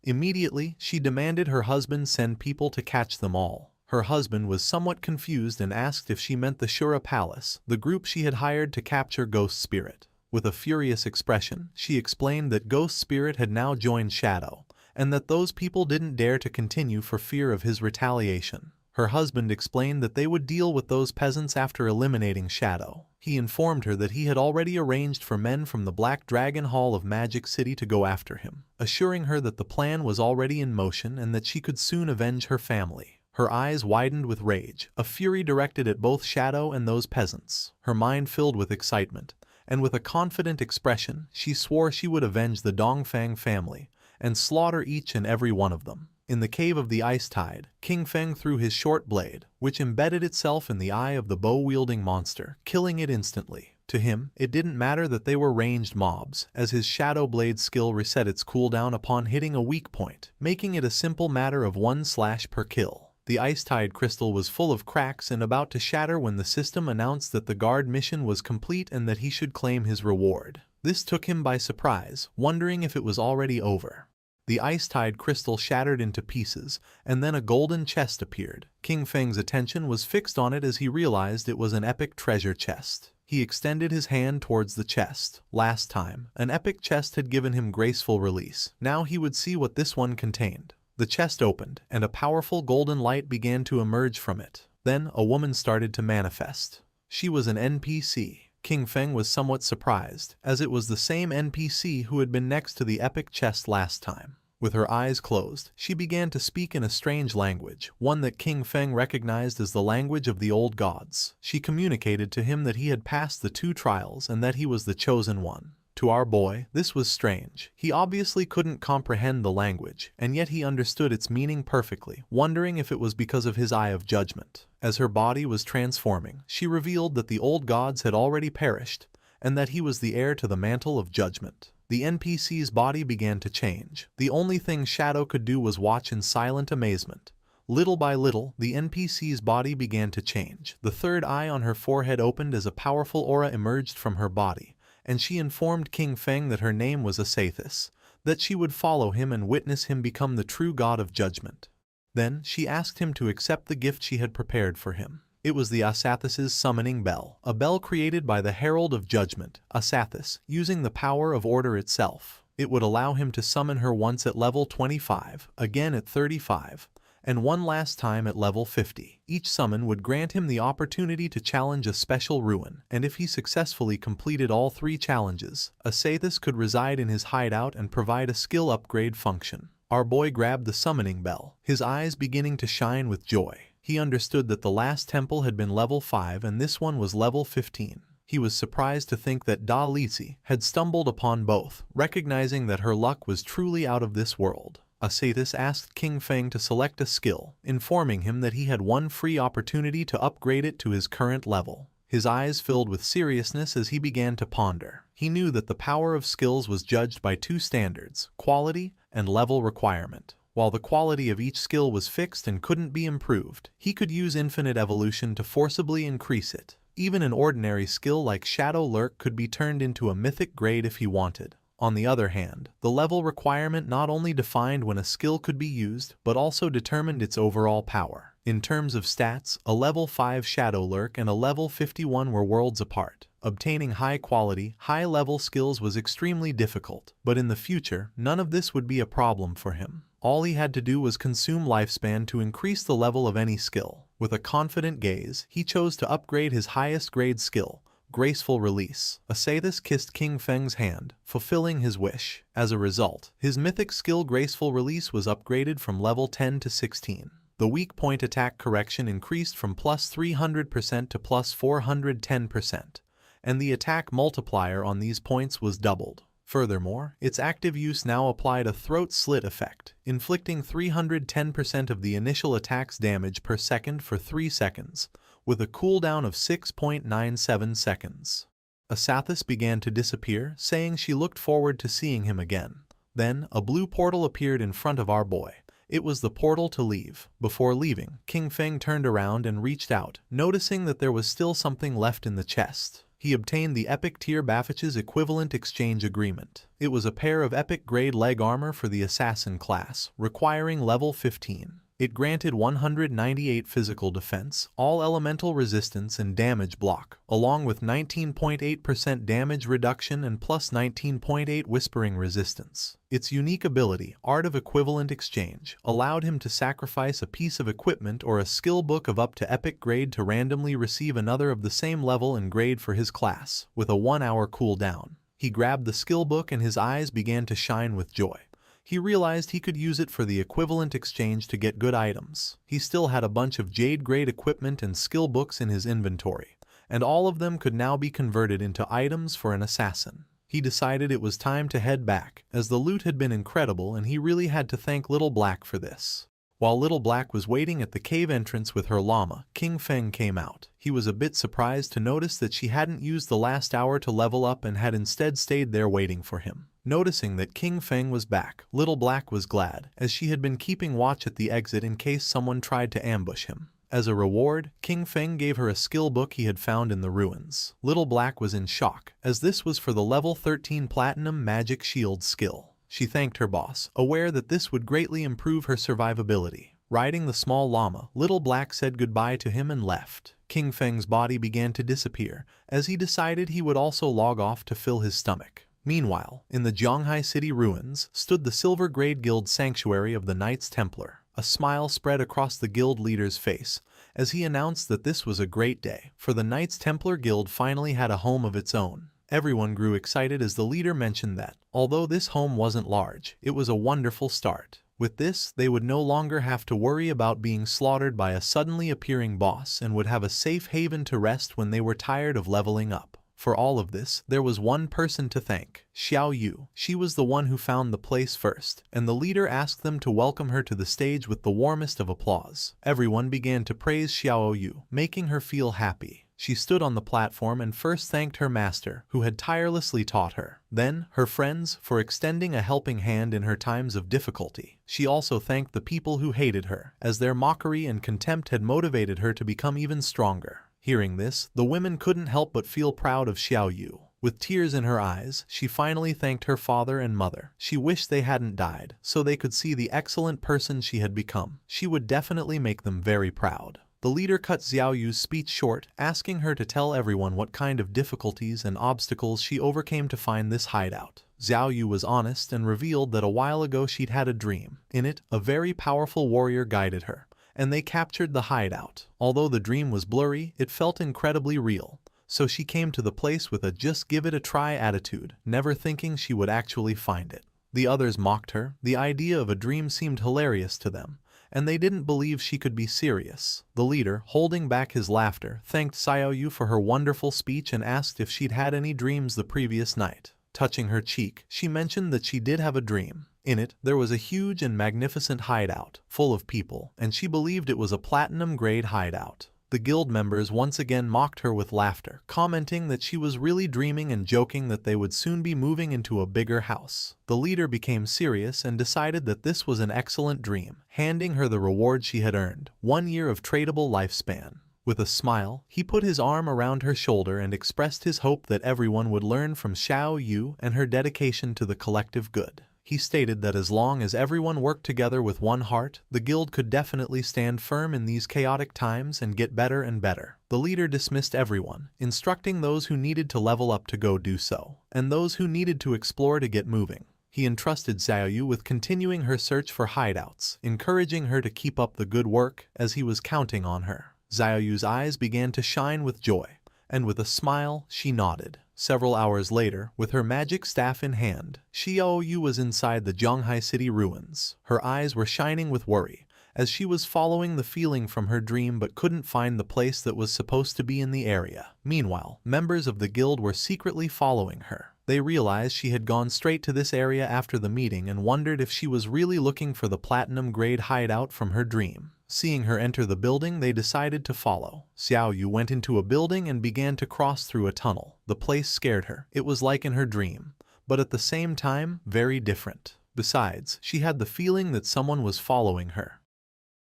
Immediately, she demanded her husband send people to catch them all. Her husband was somewhat confused and asked if she meant the Shura Palace, the group she had hired to capture Ghost Spirit. With a furious expression, she explained that Ghost Spirit had now joined Shadow, and that those people didn't dare to continue for fear of his retaliation. Her husband explained that they would deal with those peasants after eliminating Shadow. He informed her that he had already arranged for men from the Black Dragon Hall of Magic City to go after him, assuring her that the plan was already in motion and that she could soon avenge her family. Her eyes widened with rage, a fury directed at both Shadow and those peasants. Her mind filled with excitement, and with a confident expression, she swore she would avenge the Dongfang family and slaughter each and every one of them. In the cave of the Ice Tide, King Feng threw his short blade, which embedded itself in the eye of the bow-wielding monster, killing it instantly. To him, it didn't matter that they were ranged mobs, as his Shadow Blade skill reset its cooldown upon hitting a weak point, making it a simple matter of 1 slash per kill. The ice-tide crystal was full of cracks and about to shatter when the system announced that the guard mission was complete and that he should claim his reward. This took him by surprise, wondering if it was already over. The ice-tide crystal shattered into pieces, and then a golden chest appeared. King Feng's attention was fixed on it as he realized it was an epic treasure chest. He extended his hand towards the chest. Last time, an epic chest had given him graceful release. Now he would see what this one contained. The chest opened, and a powerful golden light began to emerge from it. Then, a woman started to manifest. She was an NPC. King Feng was somewhat surprised, as it was the same NPC who had been next to the epic chest last time. With her eyes closed, she began to speak in a strange language, one that King Feng recognized as the language of the old gods. She communicated to him that he had passed the 2 trials and that he was the chosen one. To our boy, this was strange. He obviously couldn't comprehend the language, and yet he understood its meaning perfectly, wondering if it was because of his eye of judgment. As her body was transforming, she revealed that the old gods had already perished, and that he was the heir to the mantle of judgment. The NPC's body began to change. The only thing Shadow could do was watch in silent amazement. Little by little, the NPC's body began to change. The third eye on her forehead opened as a powerful aura emerged from her body, and she informed King Feng that her name was Asathis, that she would follow him and witness him become the true god of judgment. Then, she asked him to accept the gift she had prepared for him. It was the Asathis's summoning bell, a bell created by the Herald of Judgment, Asathis, using the power of order itself. It would allow him to summon her once at level 25, again at 35, and one last time at level 50. Each summon would grant him the opportunity to challenge a special ruin, and if he successfully completed all 3 challenges, Asathis could reside in his hideout and provide a skill upgrade function. Our boy grabbed the summoning bell, his eyes beginning to shine with joy. He understood that the last temple had been level 5 and this one was level 15. He was surprised to think that Da Lisi had stumbled upon both, recognizing that her luck was truly out of this world. Asathis asked King Feng to select a skill, informing him that he had one free opportunity to upgrade it to his current level. His eyes filled with seriousness as he began to ponder. He knew that the power of skills was judged by 2 standards, quality and level requirement. While the quality of each skill was fixed and couldn't be improved, he could use infinite evolution to forcibly increase it. Even an ordinary skill like Shadow Lurk could be turned into a mythic grade if he wanted. On the other hand, the level requirement not only defined when a skill could be used, but also determined its overall power. In terms of stats, a level 5 Shadow Lurk and a level 51 were worlds apart. Obtaining high-quality, high-level skills was extremely difficult, but in the future, none of this would be a problem for him. All he had to do was consume lifespan to increase the level of any skill. With a confident gaze, he chose to upgrade his highest grade skill, Graceful Release. Asathis kissed King Feng's hand, fulfilling his wish. As a result, his mythic skill Graceful Release was upgraded from level 10 to 16. The weak point attack correction increased from plus 300% to plus 410%, and the attack multiplier on these points was doubled. Furthermore, its active use now applied a throat slit effect, inflicting 310% of the initial attack's damage per second for 3 seconds, with a cooldown of 6.97 seconds. Asathis began to disappear, saying she looked forward to seeing him again. Then, a blue portal appeared in front of our boy. It was the portal to leave. Before leaving, King Feng turned around and reached out, noticing that there was still something left in the chest. He obtained the Epic Tier Baffich's equivalent exchange agreement. It was a pair of epic grade leg armor for the assassin class, requiring level 15. It granted 198 physical defense, all elemental resistance and damage block, along with 19.8% damage reduction and plus 19.8 whispering resistance. Its unique ability, Art of Equivalent Exchange, allowed him to sacrifice a piece of equipment or a skill book of up to epic grade to randomly receive another of the same level and grade for his class, with a 1-hour cooldown. He grabbed the skill book and his eyes began to shine with joy. He realized he could use it for the equivalent exchange to get good items. He still had a bunch of Jade-grade equipment and skill books in his inventory, and all of them could now be converted into items for an assassin. He decided it was time to head back, as the loot had been incredible and he really had to thank Little Black for this. While Little Black was waiting at the cave entrance with her llama, King Feng came out. He was a bit surprised to notice that she hadn't used the last hour to level up and had instead stayed there waiting for him. Noticing that King Feng was back, Little Black was glad, as she had been keeping watch at the exit in case someone tried to ambush him. As a reward, King Feng gave her a skill book he had found in the ruins. Little Black was in shock, as this was for the level 13 Platinum Magic Shield skill. She thanked her boss, aware that this would greatly improve her survivability. Riding the small llama, Little Black said goodbye to him and left. King Feng's body began to disappear, as he decided he would also log off to fill his stomach. Meanwhile, in the Zhonghai City ruins, stood the Silver Grade Guild sanctuary of the Knights Templar. A smile spread across the guild leader's face, as he announced that this was a great day, for the Knights Templar Guild finally had a home of its own. Everyone grew excited as the leader mentioned that, although this home wasn't large, it was a wonderful start. With this, they would no longer have to worry about being slaughtered by a suddenly appearing boss and would have a safe haven to rest when they were tired of leveling up. For all of this, there was one person to thank, Xiao Yu. She was the one who found the place first, and the leader asked them to welcome her to the stage with the warmest of applause. Everyone began to praise Xiao Yu, making her feel happy. She stood on the platform and first thanked her master, who had tirelessly taught her. Then, her friends, for extending a helping hand in her times of difficulty. She also thanked the people who hated her, as their mockery and contempt had motivated her to become even stronger. Hearing this, the women couldn't help but feel proud of Xiao Yu. With tears in her eyes, she finally thanked her father and mother. She wished they hadn't died, so they could see the excellent person she had become. She would definitely make them very proud. The leader cut Xiao Yu's speech short, asking her to tell everyone what kind of difficulties and obstacles she overcame to find this hideout. Xiao Yu was honest and revealed that a while ago she'd had a dream. In it, a very powerful warrior guided her, and they captured the hideout. Although the dream was blurry, it felt incredibly real. So she came to the place with a just give it a try attitude, never thinking she would actually find it. The others mocked her. The idea of a dream seemed hilarious to them, and they didn't believe she could be serious. The leader, holding back his laughter, thanked Xiao Yu for her wonderful speech and asked if she'd had any dreams the previous night. Touching her cheek, she mentioned that she did have a dream. In it, there was a huge and magnificent hideout, full of people, and she believed it was a platinum-grade hideout. The guild members once again mocked her with laughter, commenting that she was really dreaming and joking that they would soon be moving into a bigger house. The leader became serious and decided that this was an excellent dream, handing her the reward she had earned, 1 year of tradable lifespan. With a smile, he put his arm around her shoulder and expressed his hope that everyone would learn from Xiao Yu and her dedication to the collective good. He stated that as long as everyone worked together with one heart, the guild could definitely stand firm in these chaotic times and get better and better. The leader dismissed everyone, instructing those who needed to level up to go do so, and those who needed to explore to get moving. He entrusted Xiao Yu with continuing her search for hideouts, encouraging her to keep up the good work, as he was counting on her. Xiao Yu's eyes began to shine with joy, and with a smile, she nodded. Several hours later, with her magic staff in hand, Xiao Yu was inside the Zhonghai City ruins. Her eyes were shining with worry, as she was following the feeling from her dream but couldn't find the place that was supposed to be in the area. Meanwhile, members of the guild were secretly following her. They realized she had gone straight to this area after the meeting and wondered if she was really looking for the platinum-grade hideout from her dream. Seeing her enter the building, they decided to follow. Xiao Yu went into a building and began to cross through a tunnel. The place scared her. It was like in her dream, but at the same time, very different. Besides, she had the feeling that someone was following her.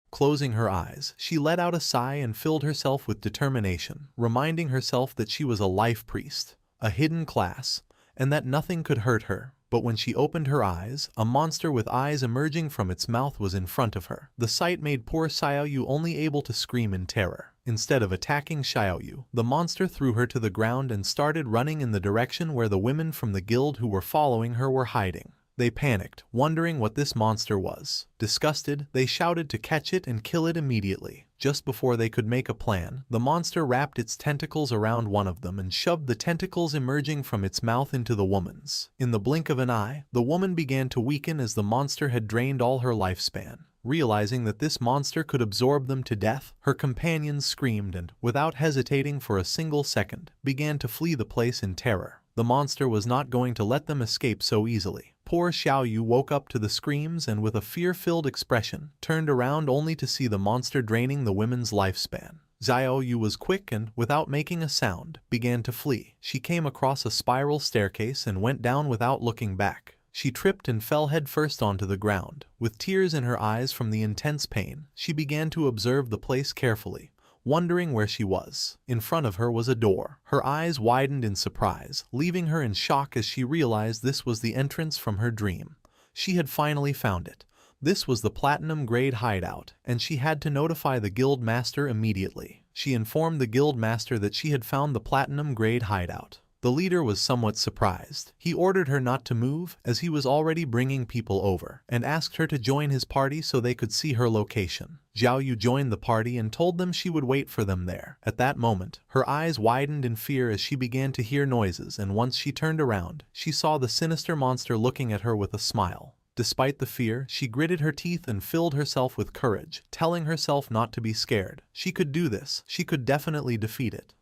Closing her eyes, she let out a sigh and filled herself with determination, reminding herself that she was a life priest, a hidden class, and that nothing could hurt her. But when she opened her eyes, a monster with eyes emerging from its mouth was in front of her. The sight made poor Xiao Yu only able to scream in terror. Instead of attacking Xiao Yu, the monster threw her to the ground and started running in the direction where the women from the guild who were following her were hiding. They panicked, wondering what this monster was. Disgusted, they shouted to catch it and kill it immediately. Just before they could make a plan, the monster wrapped its tentacles around one of them and shoved the tentacles emerging from its mouth into the woman's. In the blink of an eye, the woman began to weaken as the monster had drained all her lifespan. Realizing that this monster could absorb them to death, her companions screamed and, without hesitating for a single second, began to flee the place in terror. The monster was not going to let them escape so easily. Poor Xiaoyu woke up to the screams and with a fear-filled expression, turned around only to see the monster draining the woman's lifespan. Xiaoyu was quick and, without making a sound, began to flee. She came across a spiral staircase and went down without looking back. She tripped and fell headfirst onto the ground. With tears in her eyes from the intense pain, she began to observe the place carefully, wondering where she was. In front of her was a door. Her eyes widened in surprise, leaving her in shock as she realized this was the entrance from her dream. She had finally found it. This was the platinum-grade hideout, and she had to notify the guild master immediately. She informed the guild master that she had found the platinum-grade hideout. The leader was somewhat surprised. He ordered her not to move, as he was already bringing people over, and asked her to join his party so they could see her location. Zhao Yu joined the party and told them she would wait for them there. At that moment, her eyes widened in fear as she began to hear noises, and once she turned around, she saw the sinister monster looking at her with a smile. Despite the fear, she gritted her teeth and filled herself with courage, telling herself not to be scared. She could do this. She could definitely defeat it.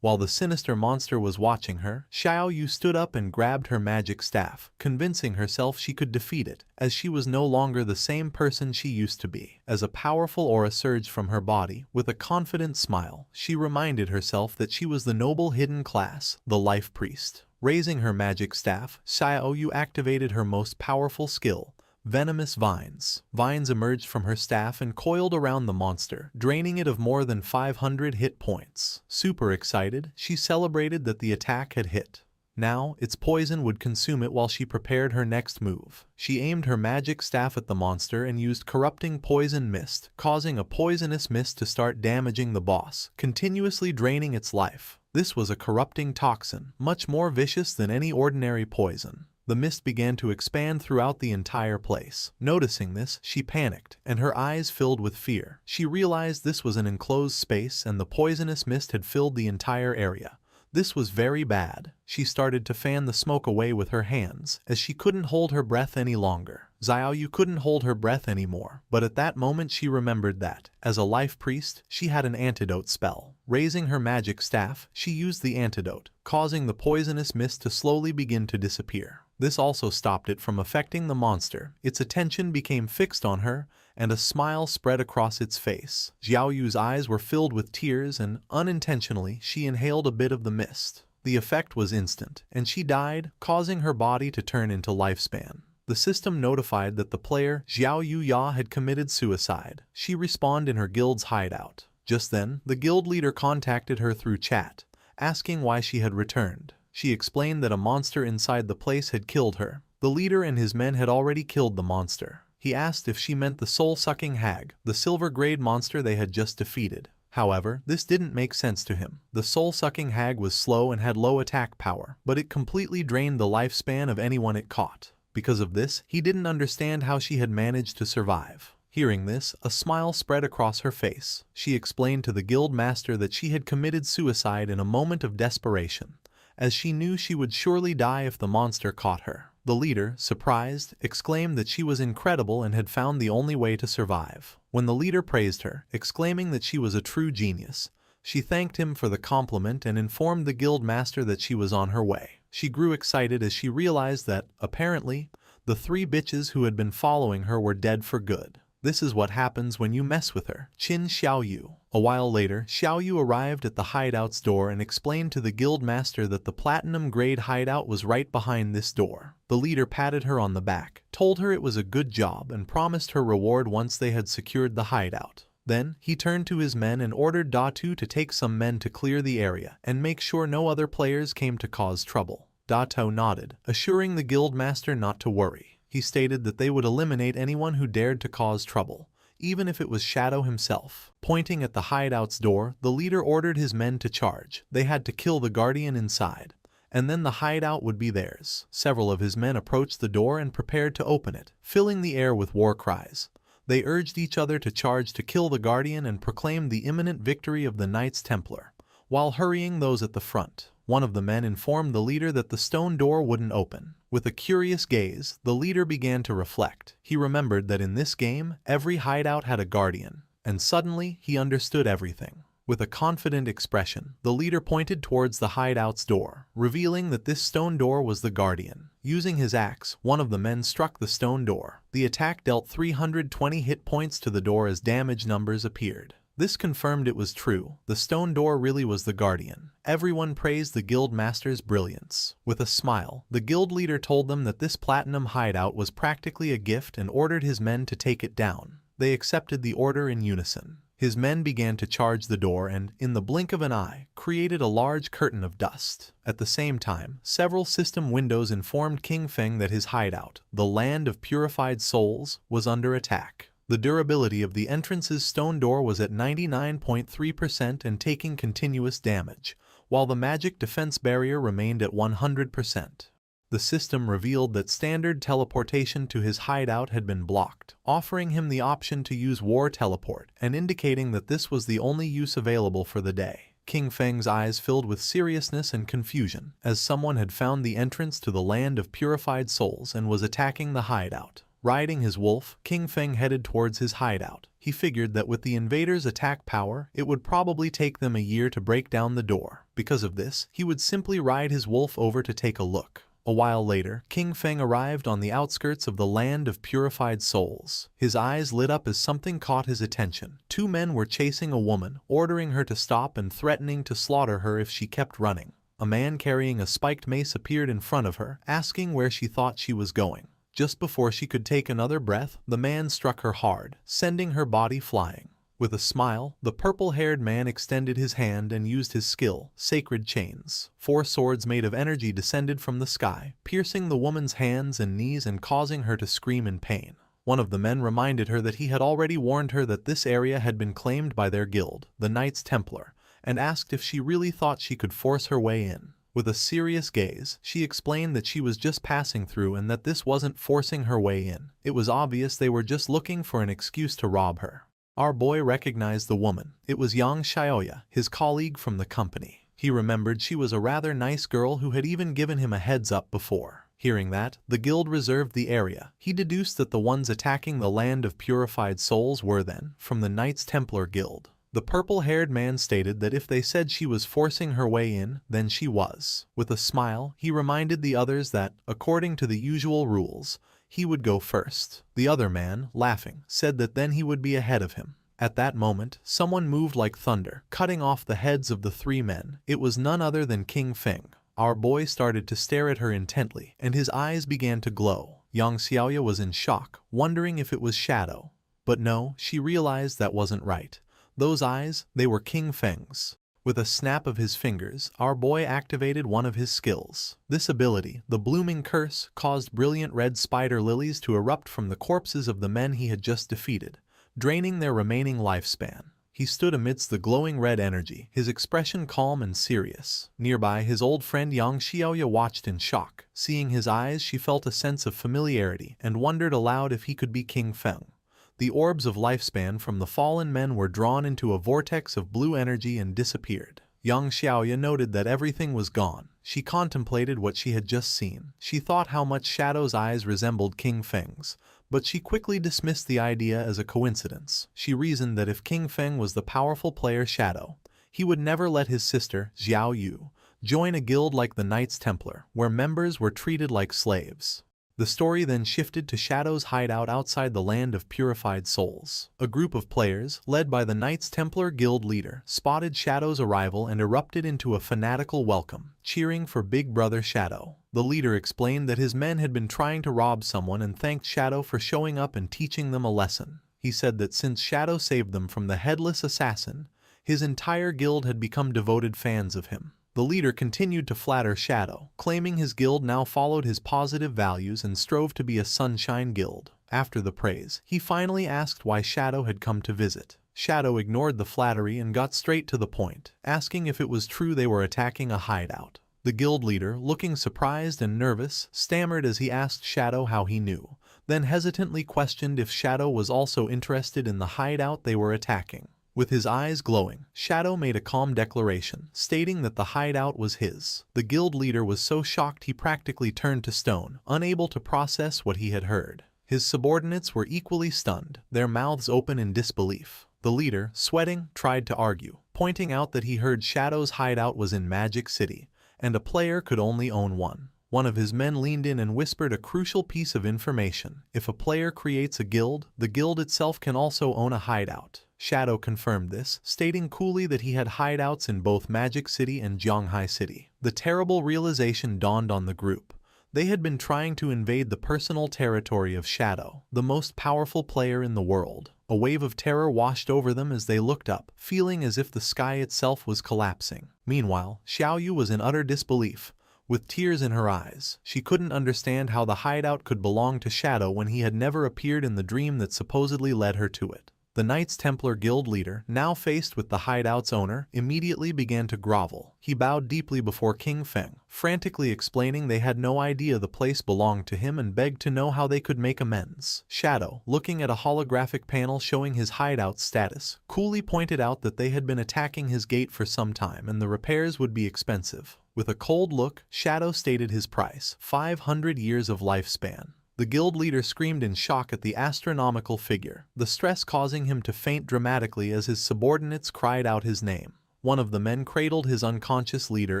While the sinister monster was watching her, Xiao Yu stood up and grabbed her magic staff, convincing herself she could defeat it, as she was no longer the same person she used to be. As a powerful aura surged from her body, with a confident smile, she reminded herself that she was the noble hidden class, the Life Priest. Raising her magic staff, Xiao Yu activated her most powerful skill, Venomous Vines. Vines emerged from her staff and coiled around the monster, draining it of more than 500 hit points. Super excited, she celebrated that the attack had hit. Now, its poison would consume it while she prepared her next move. She aimed her magic staff at the monster and used Corrupting Poison Mist, causing a poisonous mist to start damaging the boss, continuously draining its life. This was a corrupting toxin, much more vicious than any ordinary poison. The mist began to expand throughout the entire place. Noticing this, she panicked, and her eyes filled with fear. She realized this was an enclosed space and the poisonous mist had filled the entire area. This was very bad. She started to fan the smoke away with her hands, as she couldn't hold her breath any longer. Xiao Yu couldn't hold her breath anymore, but at that moment she remembered that, as a life priest, she had an antidote spell. Raising her magic staff, she used the antidote, causing the poisonous mist to slowly begin to disappear. This also stopped it from affecting the monster. Its attention became fixed on her, and a smile spread across its face. Xiao Yu's eyes were filled with tears and, unintentionally, she inhaled a bit of the mist. The effect was instant, and she died, causing her body to turn into lifespan. The system notified that the player, Xiao Yu Ya, had committed suicide. She respawned in her guild's hideout. Just then, the guild leader contacted her through chat, asking why she had returned. She explained that a monster inside the place had killed her. The leader and his men had already killed the monster. He asked if she meant the soul-sucking hag, the silver-grade monster they had just defeated. However, this didn't make sense to him. The soul-sucking hag was slow and had low attack power, but it completely drained the lifespan of anyone it caught. Because of this, he didn't understand how she had managed to survive. Hearing this, a smile spread across her face. She explained to the guild master that she had committed suicide in a moment of desperation, as she knew she would surely die if the monster caught her. The leader, surprised, exclaimed that she was incredible and had found the only way to survive. When the leader praised her, exclaiming that she was a true genius, she thanked him for the compliment and informed the guild master that she was on her way. She grew excited as she realized that, apparently, the 3 bitches who had been following her were dead for good. This is what happens when you mess with her. Qin Xiao Yu. A while later, Xiao Yu arrived at the hideout's door and explained to the guild master that the platinum-grade hideout was right behind this door. The leader patted her on the back, told her it was a good job, and promised her reward once they had secured the hideout. Then, he turned to his men and ordered Datu to take some men to clear the area and make sure no other players came to cause trouble. Datu nodded, assuring the guild master not to worry. He stated that they would eliminate anyone who dared to cause trouble, even if it was Shadow himself. Pointing at the hideout's door, the leader ordered his men to charge. They had to kill the guardian inside, and then the hideout would be theirs. Several of his men approached the door and prepared to open it, filling the air with war cries. They urged each other to charge to kill the guardian and proclaimed the imminent victory of the Knights Templar, while hurrying those at the front. One of the men informed the leader that the stone door wouldn't open. With a curious gaze, the leader began to reflect. He remembered that in this game, every hideout had a guardian, and suddenly he understood everything. With a confident expression, the leader pointed towards the hideout's door, revealing that this stone door was the guardian. Using his axe, one of the men struck the stone door. The attack dealt 320 hit points to the door as damage numbers appeared. This confirmed it was true. The stone door really was the guardian. Everyone praised the guild master's brilliance. With a smile, the guild leader told them that this platinum hideout was practically a gift and ordered his men to take it down. They accepted the order in unison. His men began to charge the door and, in the blink of an eye, created a large curtain of dust. At the same time, several system windows informed King Feng that his hideout, the land of purified souls, was under attack. The durability of the entrance's stone door was at 99.3% and taking continuous damage, while the magic defense barrier remained at 100%. The system revealed that standard teleportation to his hideout had been blocked, offering him the option to use war teleport and indicating that this was the only use available for the day. King Feng's eyes filled with seriousness and confusion, as someone had found the entrance to the land of purified souls and was attacking the hideout. Riding his wolf, King Feng headed towards his hideout. He figured that with the invaders' attack power, it would probably take them a year to break down the door. Because of this, he would simply ride his wolf over to take a look. A while later, King Feng arrived on the outskirts of the land of purified souls. His eyes lit up as something caught his attention. Two men were chasing a woman, ordering her to stop and threatening to slaughter her if she kept running. A man carrying a spiked mace appeared in front of her, asking where she thought she was going. Just before she could take another breath, the man struck her hard, sending her body flying. With a smile, the purple-haired man extended his hand and used his skill, Sacred Chains. 4 swords made of energy descended from the sky, piercing the woman's hands and knees and causing her to scream in pain. One of the men reminded her that he had already warned her that this area had been claimed by their guild, the Knights Templar, and asked if she really thought she could force her way in. With a serious gaze, she explained that she was just passing through and that this wasn't forcing her way in. It was obvious they were just looking for an excuse to rob her. Our boy recognized the woman. It was Yang Xiaoya, his colleague from the company. He remembered she was a rather nice girl who had even given him a heads up before. Hearing that, the guild reserved the area. He deduced that the ones attacking the land of purified souls were then from the Knights Templar Guild. The purple-haired man stated that if they said she was forcing her way in, then she was. With a smile, he reminded the others that, according to the usual rules, he would go first. The other man, laughing, said that then he would be ahead of him. At that moment, someone moved like thunder, cutting off the heads of the 3 men. It was none other than King Feng. Our boy started to stare at her intently, and his eyes began to glow. Yang Xiaoya was in shock, wondering if it was Shadow. But no, she realized that wasn't right. Those eyes, they were King Feng's. With a snap of his fingers, our boy activated one of his skills. This ability, the Blooming Curse, caused brilliant red spider lilies to erupt from the corpses of the men he had just defeated, draining their remaining lifespan. He stood amidst the glowing red energy, his expression calm and serious. Nearby, his old friend Yang Xiaoya watched in shock. Seeing his eyes, she felt a sense of familiarity and wondered aloud if he could be King Feng. The orbs of lifespan from the fallen men were drawn into a vortex of blue energy and disappeared. Yang Xiaoya noted that everything was gone. She contemplated what she had just seen. She thought how much Shadow's eyes resembled King Feng's, but she quickly dismissed the idea as a coincidence. She reasoned that if King Feng was the powerful player Shadow, he would never let his sister, Xiao Yu, join a guild like the Knights Templar, where members were treated like slaves. The story then shifted to Shadow's hideout outside the land of purified souls. A group of players, led by the Knights Templar Guild leader, spotted Shadow's arrival and erupted into a fanatical welcome, cheering for Big Brother Shadow. The leader explained that his men had been trying to rob someone and thanked Shadow for showing up and teaching them a lesson. He said that since Shadow saved them from the headless assassin, his entire guild had become devoted fans of him. The leader continued to flatter Shadow, claiming his guild now followed his positive values and strove to be a sunshine guild. After the praise, he finally asked why Shadow had come to visit. Shadow ignored the flattery and got straight to the point, asking if it was true they were attacking a hideout. The guild leader, looking surprised and nervous, stammered as he asked Shadow how he knew, then hesitantly questioned if Shadow was also interested in the hideout they were attacking. With his eyes glowing, Shadow made a calm declaration, stating that the hideout was his. The guild leader was so shocked he practically turned to stone, unable to process what he had heard. His subordinates were equally stunned, their mouths open in disbelief. The leader, sweating, tried to argue, pointing out that he heard Shadow's hideout was in Magic City, and a player could only own one. One of his men leaned in and whispered a crucial piece of information. If a player creates a guild, the guild itself can also own a hideout. Shadow confirmed this, stating coolly that he had hideouts in both Magic City and Zhonghai City. The terrible realization dawned on the group. They had been trying to invade the personal territory of Shadow, the most powerful player in the world. A wave of terror washed over them as they looked up, feeling as if the sky itself was collapsing. Meanwhile, Xiaoyu was in utter disbelief. With tears in her eyes, she couldn't understand how the hideout could belong to Shadow when he had never appeared in the dream that supposedly led her to it. The Knights Templar Guild leader, now faced with the hideout's owner, immediately began to grovel. He bowed deeply before King Feng, frantically explaining they had no idea the place belonged to him and begged to know how they could make amends. Shadow, looking at a holographic panel showing his hideout status, coolly pointed out that they had been attacking his gate for some time and the repairs would be expensive. With a cold look, Shadow stated his price: 500 years of lifespan. The guild leader screamed in shock at the astronomical figure, the stress causing him to faint dramatically as his subordinates cried out his name. One of the men cradled his unconscious leader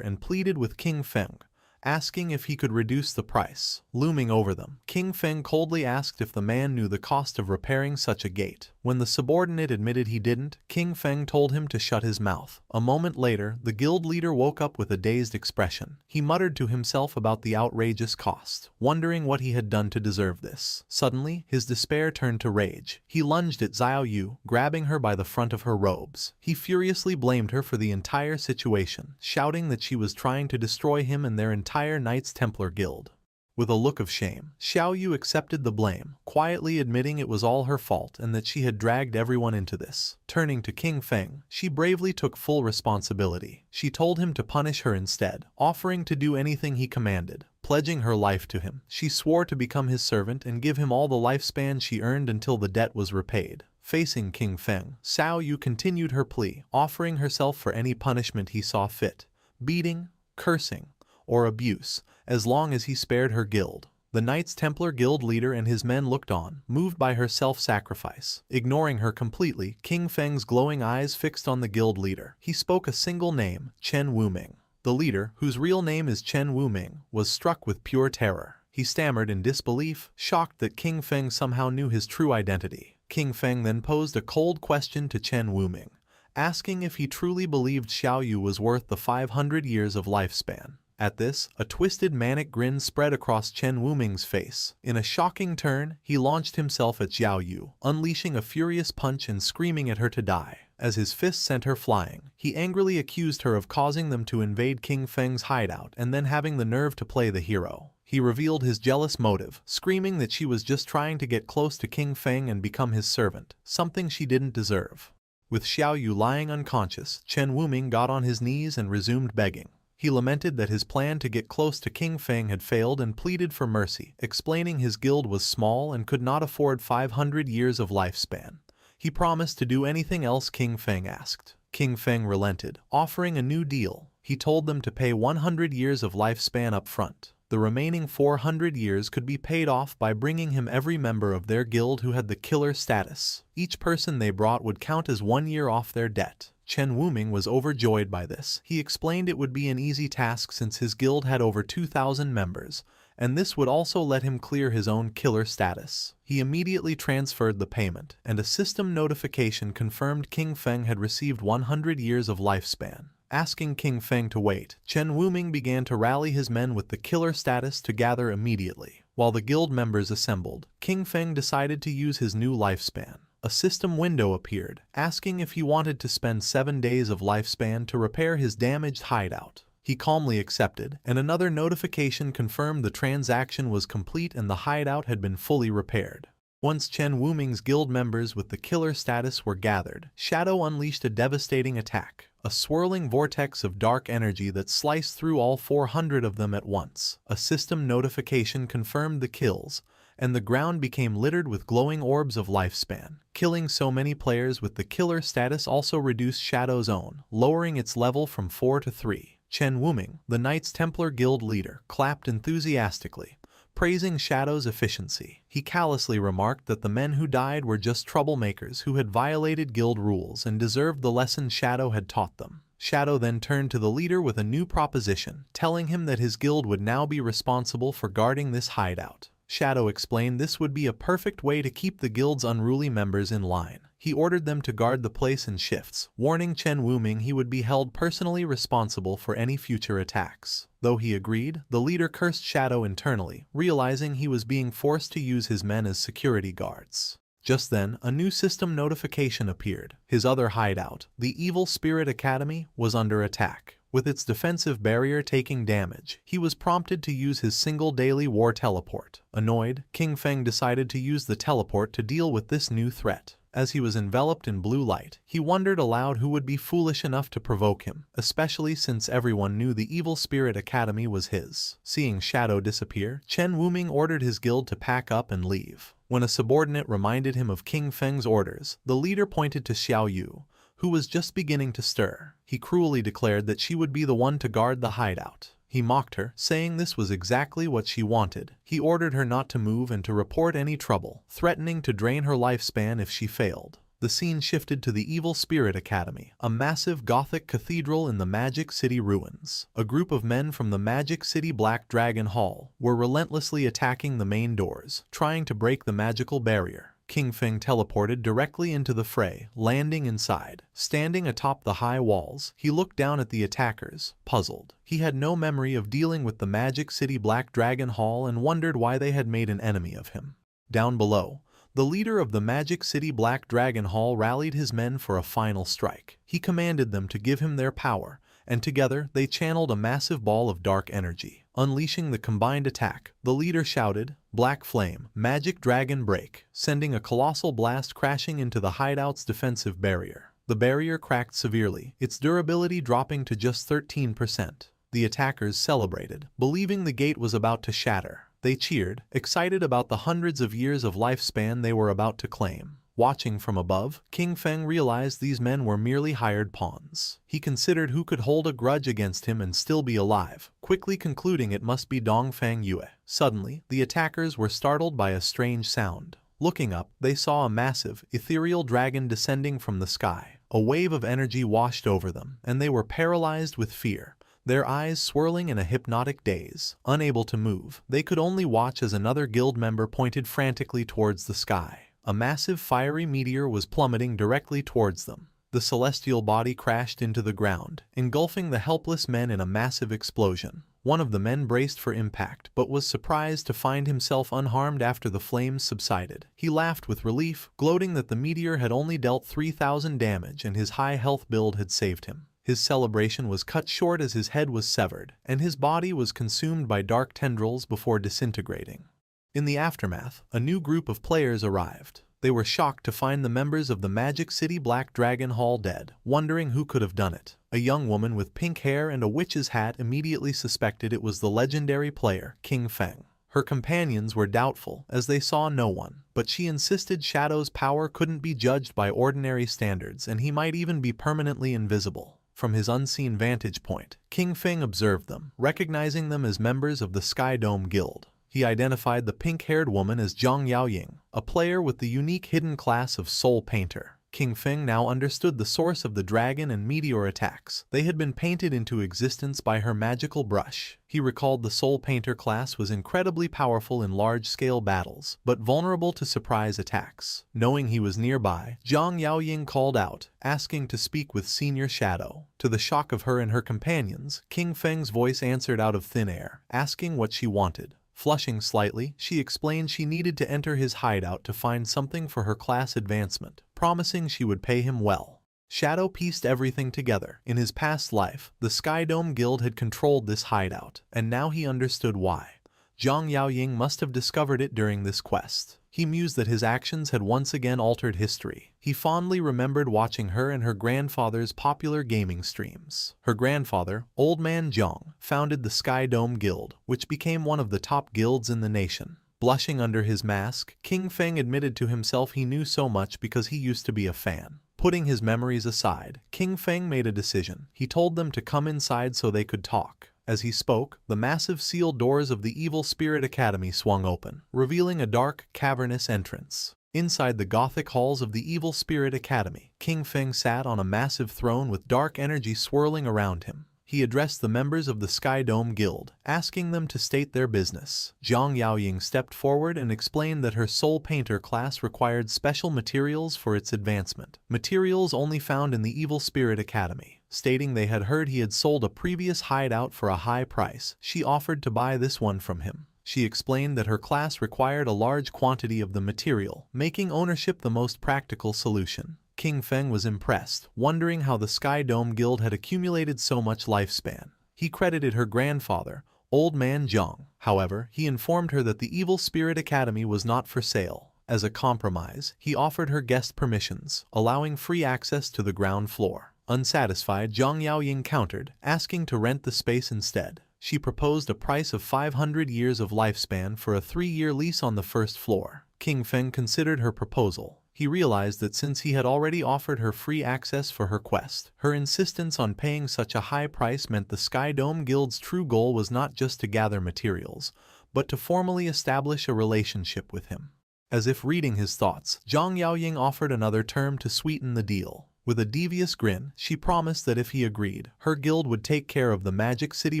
and pleaded with King Feng, asking if he could reduce the price. Looming over them, King Feng coldly asked if the man knew the cost of repairing such a gate. When the subordinate admitted he didn't, King Feng told him to shut his mouth. A moment later, the guild leader woke up with a dazed expression. He muttered to himself about the outrageous cost, wondering what he had done to deserve this. Suddenly, his despair turned to rage. He lunged at Xiaoyu, grabbing her by the front of her robes. He furiously blamed her for the entire situation, shouting that she was trying to destroy him and their entire Knights Templar Guild. With a look of shame, Xiaoyu accepted the blame, quietly admitting it was all her fault and that she had dragged everyone into this. Turning to King Feng, she bravely took full responsibility. She told him to punish her instead, offering to do anything he commanded. Pledging her life to him, she swore to become his servant and give him all the lifespan she earned until the debt was repaid. Facing King Feng, Xiaoyu continued her plea, offering herself for any punishment he saw fit: beating, cursing, or abuse, as long as he spared her guild. The Knights Templar Guild leader and his men looked on, moved by her self-sacrifice. Ignoring her completely, King Feng's glowing eyes fixed on the guild leader. He spoke a single name: Chen Wuming. The leader, whose real name is Chen Wuming, was struck with pure terror. He stammered in disbelief, shocked that King Feng somehow knew his true identity. King Feng then posed a cold question to Chen Wuming, asking if he truly believed Xiaoyu was worth the 500 years of lifespan. At this, a twisted manic grin spread across Chen Wuming's face. In a shocking turn, he launched himself at Xiaoyu, unleashing a furious punch and screaming at her to die. As his fist sent her flying, he angrily accused her of causing them to invade King Feng's hideout and then having the nerve to play the hero. He revealed his jealous motive, screaming that she was just trying to get close to King Feng and become his servant, something she didn't deserve. With Xiaoyu lying unconscious, Chen Wuming got on his knees and resumed begging. He lamented that his plan to get close to King Feng had failed and pleaded for mercy, explaining his guild was small and could not afford 500 years of lifespan. He promised to do anything else King Feng asked. King Feng relented, offering a new deal. He told them to pay 100 years of lifespan up front. The remaining 400 years could be paid off by bringing him every member of their guild who had the killer status. Each person they brought would count as 1 year off their debt. Chen Wuming was overjoyed by this. He explained it would be an easy task since his guild had over 2,000 members, and this would also let him clear his own killer status. He immediately transferred the payment, and a system notification confirmed King Feng had received 100 years of lifespan. Asking King Feng to wait, Chen Wuming began to rally his men with the killer status to gather immediately. While the guild members assembled, King Feng decided to use his new lifespan. A system window appeared, asking if he wanted to spend 7 days of lifespan to repair his damaged hideout. He calmly accepted, and another notification confirmed the transaction was complete and the hideout had been fully repaired. Once Chen Wuming's guild members with the killer status were gathered, Shadow unleashed a devastating attack, a swirling vortex of dark energy that sliced through all 400 of them at once. A system notification confirmed the kills, and the ground became littered with glowing orbs of lifespan. Killing so many players with the killer status also reduced Shadow's own, lowering its level from 4 to 3. Chen Wuming, the Knights Templar Guild leader, clapped enthusiastically, Praising Shadow's efficiency, he callously remarked that the men who died were just troublemakers who had violated guild rules and deserved the lesson Shadow had taught them. Shadow then turned to the leader with a new proposition, telling him that his guild would now be responsible for guarding this hideout. Shadow explained this would be a perfect way to keep the guild's unruly members in line. He ordered them to guard the place in shifts, warning Chen Wuming he would be held personally responsible for any future attacks. Though he agreed, the leader cursed Shadow internally, realizing he was being forced to use his men as security guards. Just then, a new system notification appeared. His other hideout, the Evil Spirit Academy, was under attack. With its defensive barrier taking damage, he was prompted to use his single daily war teleport. Annoyed, King Feng decided to use the teleport to deal with this new threat. As he was enveloped in blue light, he wondered aloud who would be foolish enough to provoke him, especially since everyone knew the Evil Spirit Academy was his. Seeing Shadow disappear, Chen Wuming ordered his guild to pack up and leave. When a subordinate reminded him of King Feng's orders, the leader pointed to Xiao Yu, who was just beginning to stir. He cruelly declared that she would be the one to guard the hideout. He mocked her, saying this was exactly what she wanted. He ordered her not to move and to report any trouble, threatening to drain her lifespan if she failed. The scene shifted to the Evil Spirit Academy, a massive Gothic cathedral in the Magic City ruins. A group of men from the Magic City Black Dragon Hall were relentlessly attacking the main doors, trying to break the magical barrier. King Feng teleported directly into the fray, landing inside. Standing atop the high walls, he looked down at the attackers, puzzled. He had no memory of dealing with the Magic City Black Dragon Hall and wondered why they had made an enemy of him. Down below, the leader of the Magic City Black Dragon Hall rallied his men for a final strike. He commanded them to give him their power, and together they channeled a massive ball of dark energy. Unleashing the combined attack, the leader shouted, "Black Flame, Magic Dragon Break," sending a colossal blast crashing into the hideout's defensive barrier. The barrier cracked severely, its durability dropping to just 13%. The attackers celebrated, believing the gate was about to shatter. They cheered, excited about the hundreds of years of lifespan they were about to claim. Watching from above, King Feng realized these men were merely hired pawns. He considered who could hold a grudge against him and still be alive, quickly concluding it must be Dongfang Yue. Suddenly, the attackers were startled by a strange sound. Looking up, they saw a massive, ethereal dragon descending from the sky. A wave of energy washed over them, and they were paralyzed with fear. Their eyes swirling in a hypnotic daze. Unable to move, they could only watch as another guild member pointed frantically towards the sky. A massive fiery meteor was plummeting directly towards them. The celestial body crashed into the ground, engulfing the helpless men in a massive explosion. One of the men braced for impact, but was surprised to find himself unharmed after the flames subsided. He laughed with relief, gloating that the meteor had only dealt 3,000 damage and his high health build had saved him. His celebration was cut short as his head was severed, and his body was consumed by dark tendrils before disintegrating. In the aftermath, a new group of players arrived. They were shocked to find the members of the Magic City Black Dragon Hall dead, wondering who could have done it. A young woman with pink hair and a witch's hat immediately suspected it was the legendary player, King Feng. Her companions were doubtful, as they saw no one, but she insisted Shadow's power couldn't be judged by ordinary standards and he might even be permanently invisible. From his unseen vantage point, King Feng observed them, recognizing them as members of the Sky Dome Guild. He identified the pink-haired woman as Zhang Yaoying, a player with the unique hidden class of Soul Painter. King Feng now understood the source of the dragon and meteor attacks. They had been painted into existence by her magical brush. He recalled the Soul Painter class was incredibly powerful in large-scale battles, but vulnerable to surprise attacks. Knowing he was nearby, Zhang Yaoying called out, asking to speak with Senior Shadow. To the shock of her and her companions, King Feng's voice answered out of thin air, asking what she wanted. Flushing slightly, she explained she needed to enter his hideout to find something for her class advancement, promising she would pay him well. Shadow pieced everything together. In his past life, the Sky Dome Guild had controlled this hideout, and now he understood why. Zhang Yaoying must have discovered it during this quest. He mused that his actions had once again altered history. He fondly remembered watching her and her grandfather's popular gaming streams. Her grandfather, Old Man Zhang, founded the Sky Dome Guild, which became one of the top guilds in the nation. Blushing under his mask, King Feng admitted to himself he knew so much because he used to be a fan. Putting his memories aside, King Feng made a decision. He told them to come inside so they could talk. As he spoke, the massive sealed doors of the Evil Spirit Academy swung open, revealing a dark, cavernous entrance. Inside the Gothic halls of the Evil Spirit Academy, King Feng sat on a massive throne with dark energy swirling around him. He addressed the members of the Sky Dome Guild, asking them to state their business. Zhang Yaoying stepped forward and explained that her soul painter class required special materials for its advancement, materials only found in the Evil Spirit Academy. Stating they had heard he had sold a previous hideout for a high price, she offered to buy this one from him. She explained that her class required a large quantity of the material, making ownership the most practical solution. King Feng was impressed, wondering how the Sky Dome Guild had accumulated so much lifespan. He credited her grandfather, Old Man Zhang. However, he informed her that the Evil Spirit Academy was not for sale. As a compromise, he offered her guest permissions, allowing free access to the ground floor. Unsatisfied, Zhang Yaoying countered, asking to rent the space instead. She proposed a price of 500 years of lifespan for a 3-year lease on the first floor. King Feng considered her proposal. He realized that since he had already offered her free access for her quest, her insistence on paying such a high price meant the Sky Dome Guild's true goal was not just to gather materials, but to formally establish a relationship with him. As if reading his thoughts, Zhang Yaoying offered another term to sweeten the deal. With a devious grin, she promised that if he agreed, her guild would take care of the Magic City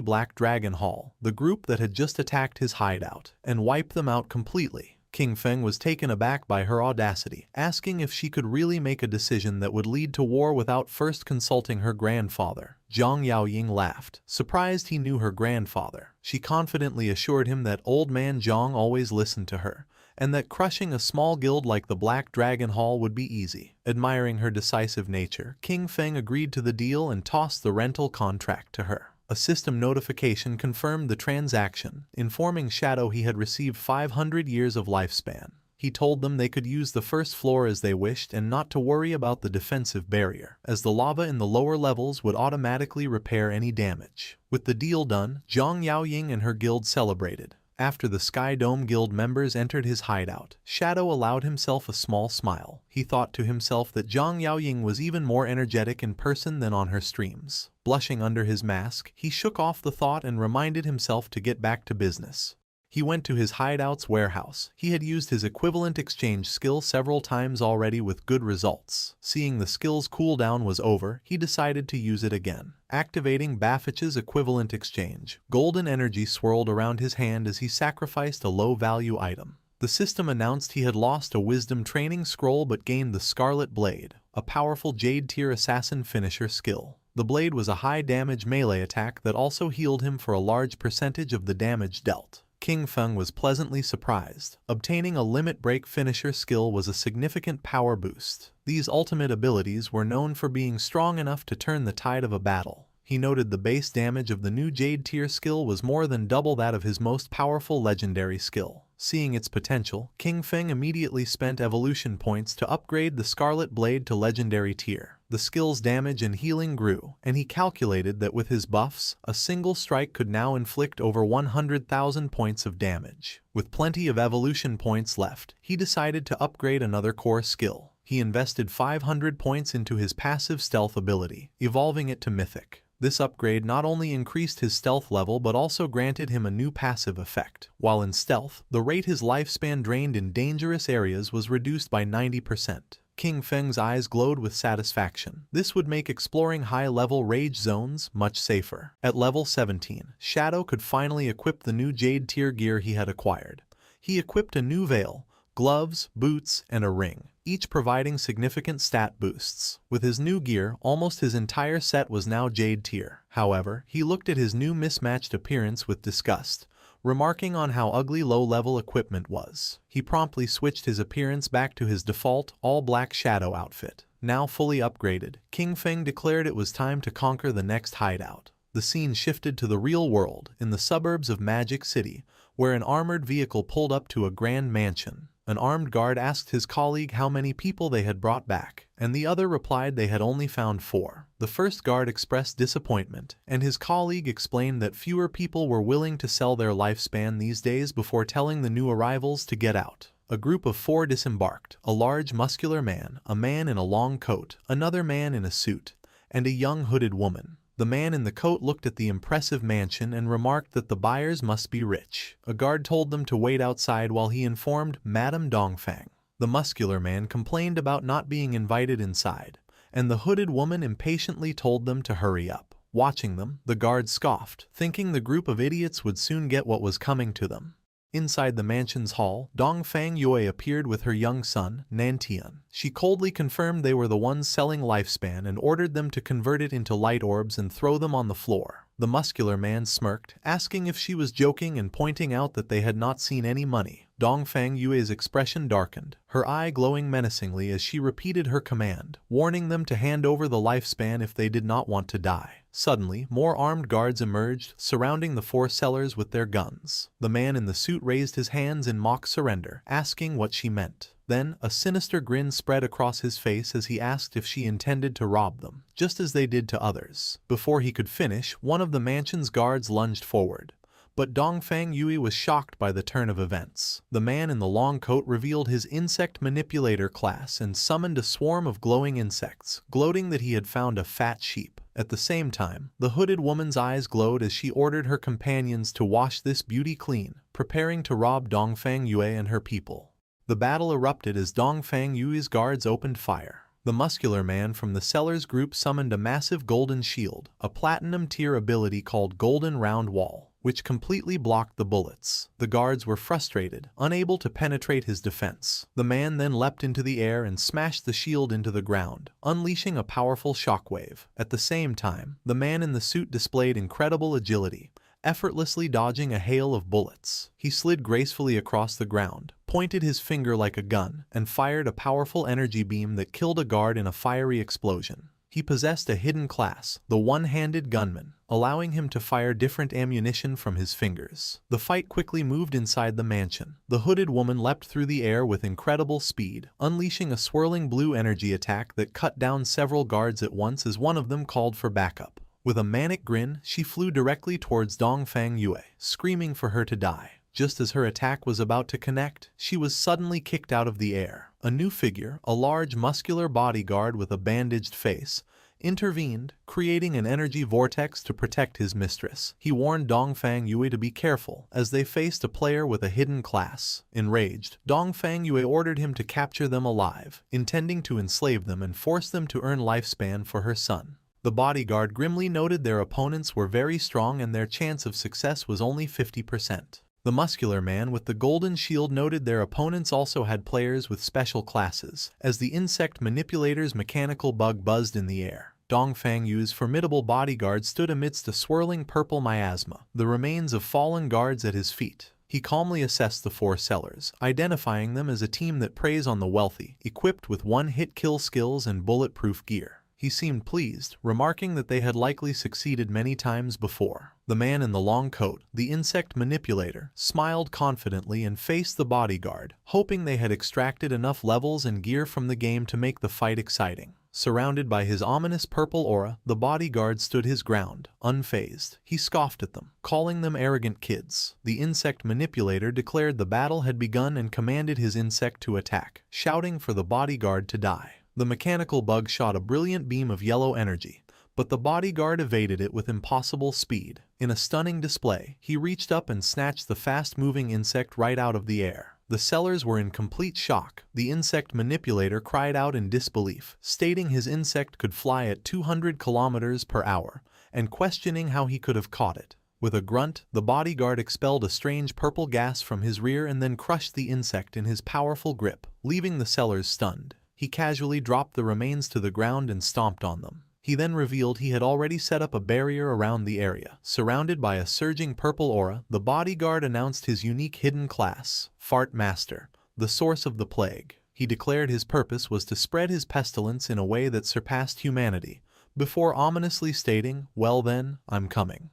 Black Dragon Hall, the group that had just attacked his hideout, and wipe them out completely. King Feng was taken aback by her audacity, asking if she could really make a decision that would lead to war without first consulting her grandfather. Zhang Yaoying laughed, surprised he knew her grandfather. She confidently assured him that Old Man Zhang always listened to her, and that crushing a small guild like the Black Dragon Hall would be easy. Admiring her decisive nature, King Feng agreed to the deal and tossed the rental contract to her. A system notification confirmed the transaction, informing Shadow he had received 500 years of lifespan. He told them they could use the first floor as they wished and not to worry about the defensive barrier, as the lava in the lower levels would automatically repair any damage. With the deal done, Zhang Yaoying and her guild celebrated. After the Sky Dome Guild members entered his hideout, Shadow allowed himself a small smile. He thought to himself that Zhang Yaoying was even more energetic in person than on her streams. Blushing under his mask, he shook off the thought and reminded himself to get back to business. He went to his hideout's warehouse. He had used his equivalent exchange skill several times already with good results. Seeing the skill's cooldown was over, he decided to use it again. Activating Baffich's equivalent exchange, golden energy swirled around his hand as he sacrificed a low-value item. The system announced he had lost a wisdom training scroll but gained the Scarlet Blade, a powerful Jade-tier assassin finisher skill. The blade was a high-damage melee attack that also healed him for a large percentage of the damage dealt. King Feng was pleasantly surprised. Obtaining a limit break finisher skill was a significant power boost. These ultimate abilities were known for being strong enough to turn the tide of a battle. He noted the base damage of the new Jade tier skill was more than double that of his most powerful legendary skill. Seeing its potential, King Feng immediately spent evolution points to upgrade the Scarlet Blade to legendary tier. The skill's damage and healing grew, and he calculated that with his buffs, a single strike could now inflict over 100,000 points of damage. With plenty of evolution points left, he decided to upgrade another core skill. He invested 500 points into his passive stealth ability, evolving it to Mythic. This upgrade not only increased his stealth level but also granted him a new passive effect. While in stealth, the rate his lifespan drained in dangerous areas was reduced by 90%. King Feng's eyes glowed with satisfaction. This would make exploring high-level rage zones much safer. At level 17, Shadow could finally equip the new Jade tier gear he had acquired. He equipped a new veil, gloves, boots, and a ring, each providing significant stat boosts. With his new gear, almost his entire set was now Jade tier. However, he looked at his new mismatched appearance with disgust, remarking on how ugly low-level equipment was. He promptly switched his appearance back to his default, all-black Shadow outfit. Now fully upgraded, King Feng declared it was time to conquer the next hideout. The scene shifted to the real world, in the suburbs of Magic City, where an armored vehicle pulled up to a grand mansion. An armed guard asked his colleague how many people they had brought back, and the other replied they had only found 4. The first guard expressed disappointment, and his colleague explained that fewer people were willing to sell their lifespan these days before telling the new arrivals to get out. A group of 4 disembarked, a large muscular man, a man in a long coat, another man in a suit, and a young hooded woman. The man in the coat looked at the impressive mansion and remarked that the buyers must be rich. A guard told them to wait outside while he informed Madame Dongfang. The muscular man complained about not being invited inside, and the hooded woman impatiently told them to hurry up. Watching them, the guard scoffed, thinking the group of idiots would soon get what was coming to them. Inside the mansion's hall, Dongfang Yue appeared with her young son, Nantian. She coldly confirmed they were the ones selling lifespan and ordered them to convert it into light orbs and throw them on the floor. The muscular man smirked, asking if she was joking and pointing out that they had not seen any money. Dongfang Yue's expression darkened, her eye glowing menacingly as she repeated her command, warning them to hand over the lifespan if they did not want to die. Suddenly, more armed guards emerged, surrounding the four sellers with their guns. The man in the suit raised his hands in mock surrender, asking what she meant. Then, a sinister grin spread across his face as he asked if she intended to rob them, just as they did to others. Before he could finish, one of the mansion's guards lunged forward. But Dongfang Yue was shocked by the turn of events. The man in the long coat revealed his insect manipulator class and summoned a swarm of glowing insects, gloating that he had found a fat sheep. At the same time, the hooded woman's eyes glowed as she ordered her companions to wash this beauty clean, preparing to rob Dongfang Yue and her people. The battle erupted as Dongfang Yue's guards opened fire. The muscular man from the sellers group summoned a massive golden shield, a platinum-tier ability called Golden Round Wall, which completely blocked the bullets. The guards were frustrated, unable to penetrate his defense. The man then leapt into the air and smashed the shield into the ground, unleashing a powerful shockwave. At the same time, the man in the suit displayed incredible agility, effortlessly dodging a hail of bullets. He slid gracefully across the ground, pointed his finger like a gun, and fired a powerful energy beam that killed a guard in a fiery explosion. He possessed a hidden class, the one-handed gunman, allowing him to fire different ammunition from his fingers. The fight quickly moved inside the mansion. The hooded woman leapt through the air with incredible speed, unleashing a swirling blue energy attack that cut down several guards at once as one of them called for backup. With a manic grin, she flew directly towards Dongfang Yue, screaming for her to die. Just as her attack was about to connect, she was suddenly kicked out of the air. A new figure, a large muscular bodyguard with a bandaged face, intervened, creating an energy vortex to protect his mistress. He warned Dongfang Yue to be careful, as they faced a player with a hidden class. Enraged, Dongfang Yue ordered him to capture them alive, intending to enslave them and force them to earn lifespan for her son. The bodyguard grimly noted their opponents were very strong and their chance of success was only 50%. The muscular man with the golden shield noted their opponents also had players with special classes. As the insect manipulator's mechanical bug buzzed in the air, Dongfang Yue's formidable bodyguard stood amidst a swirling purple miasma, the remains of fallen guards at his feet. He calmly assessed the four sellers, identifying them as a team that preys on the wealthy, equipped with one-hit kill skills and bulletproof gear. He seemed pleased, remarking that they had likely succeeded many times before. The man in the long coat, the insect manipulator, smiled confidently and faced the bodyguard, hoping they had extracted enough levels and gear from the game to make the fight exciting. Surrounded by his ominous purple aura, the bodyguard stood his ground, unfazed. He scoffed at them, calling them arrogant kids. The insect manipulator declared the battle had begun and commanded his insect to attack, shouting for the bodyguard to die. The mechanical bug shot a brilliant beam of yellow energy, but the bodyguard evaded it with impossible speed. In a stunning display, he reached up and snatched the fast-moving insect right out of the air. The sellers were in complete shock. The insect manipulator cried out in disbelief, stating his insect could fly at 200 kilometers per hour, and questioning how he could have caught it. With a grunt, the bodyguard expelled a strange purple gas from his rear and then crushed the insect in his powerful grip, leaving the sellers stunned. He casually dropped the remains to the ground and stomped on them. He then revealed he had already set up a barrier around the area. Surrounded by a surging purple aura, the bodyguard announced his unique hidden class, Fart Master, the source of the plague. He declared his purpose was to spread his pestilence in a way that surpassed humanity, before ominously stating, "Well then, I'm coming."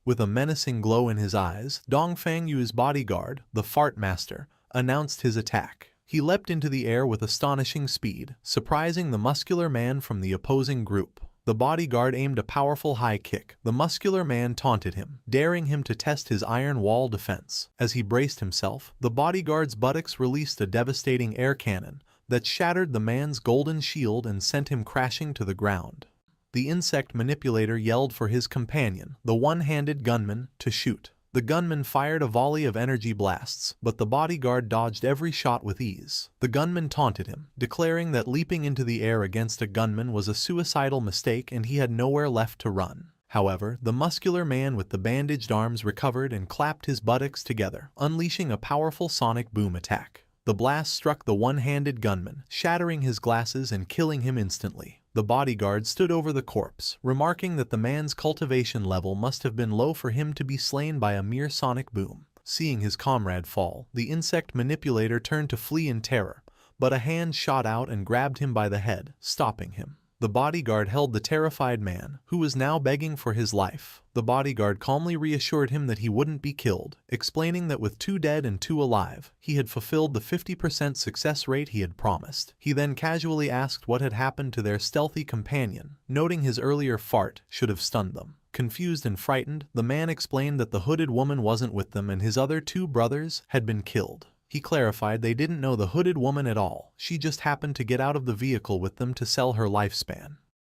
With a menacing glow in his eyes, Dongfang Yue's bodyguard, the Fart Master, announced his attack. He leapt into the air with astonishing speed, surprising the muscular man from the opposing group. The bodyguard aimed a powerful high kick. The muscular man taunted him, daring him to test his iron wall defense. As he braced himself, the bodyguard's buttocks released a devastating air cannon that shattered the man's golden shield and sent him crashing to the ground. The insect manipulator yelled for his companion, the one-handed gunman, to shoot. The gunman fired a volley of energy blasts, but the bodyguard dodged every shot with ease. The gunman taunted him, declaring that leaping into the air against a gunman was a suicidal mistake and he had nowhere left to run. However, the muscular man with the bandaged arms recovered and clapped his buttocks together, unleashing a powerful sonic boom attack. The blast struck the one-handed gunman, shattering his glasses and killing him instantly. The bodyguard stood over the corpse, remarking that the man's cultivation level must have been low for him to be slain by a mere sonic boom. Seeing his comrade fall, the insect manipulator turned to flee in terror, but a hand shot out and grabbed him by the head, stopping him. The bodyguard held the terrified man, who was now begging for his life. The bodyguard calmly reassured him that he wouldn't be killed, explaining that with 2 dead and 2 alive, he had fulfilled the 50% success rate he had promised. He then casually asked what had happened to their stealthy companion, noting his earlier fart should have stunned them. Confused and frightened, the man explained that the hooded woman wasn't with them and his other 2 brothers had been killed. He clarified they didn't know the hooded woman at all, she just happened to get out of the vehicle with them to sell her lifespan.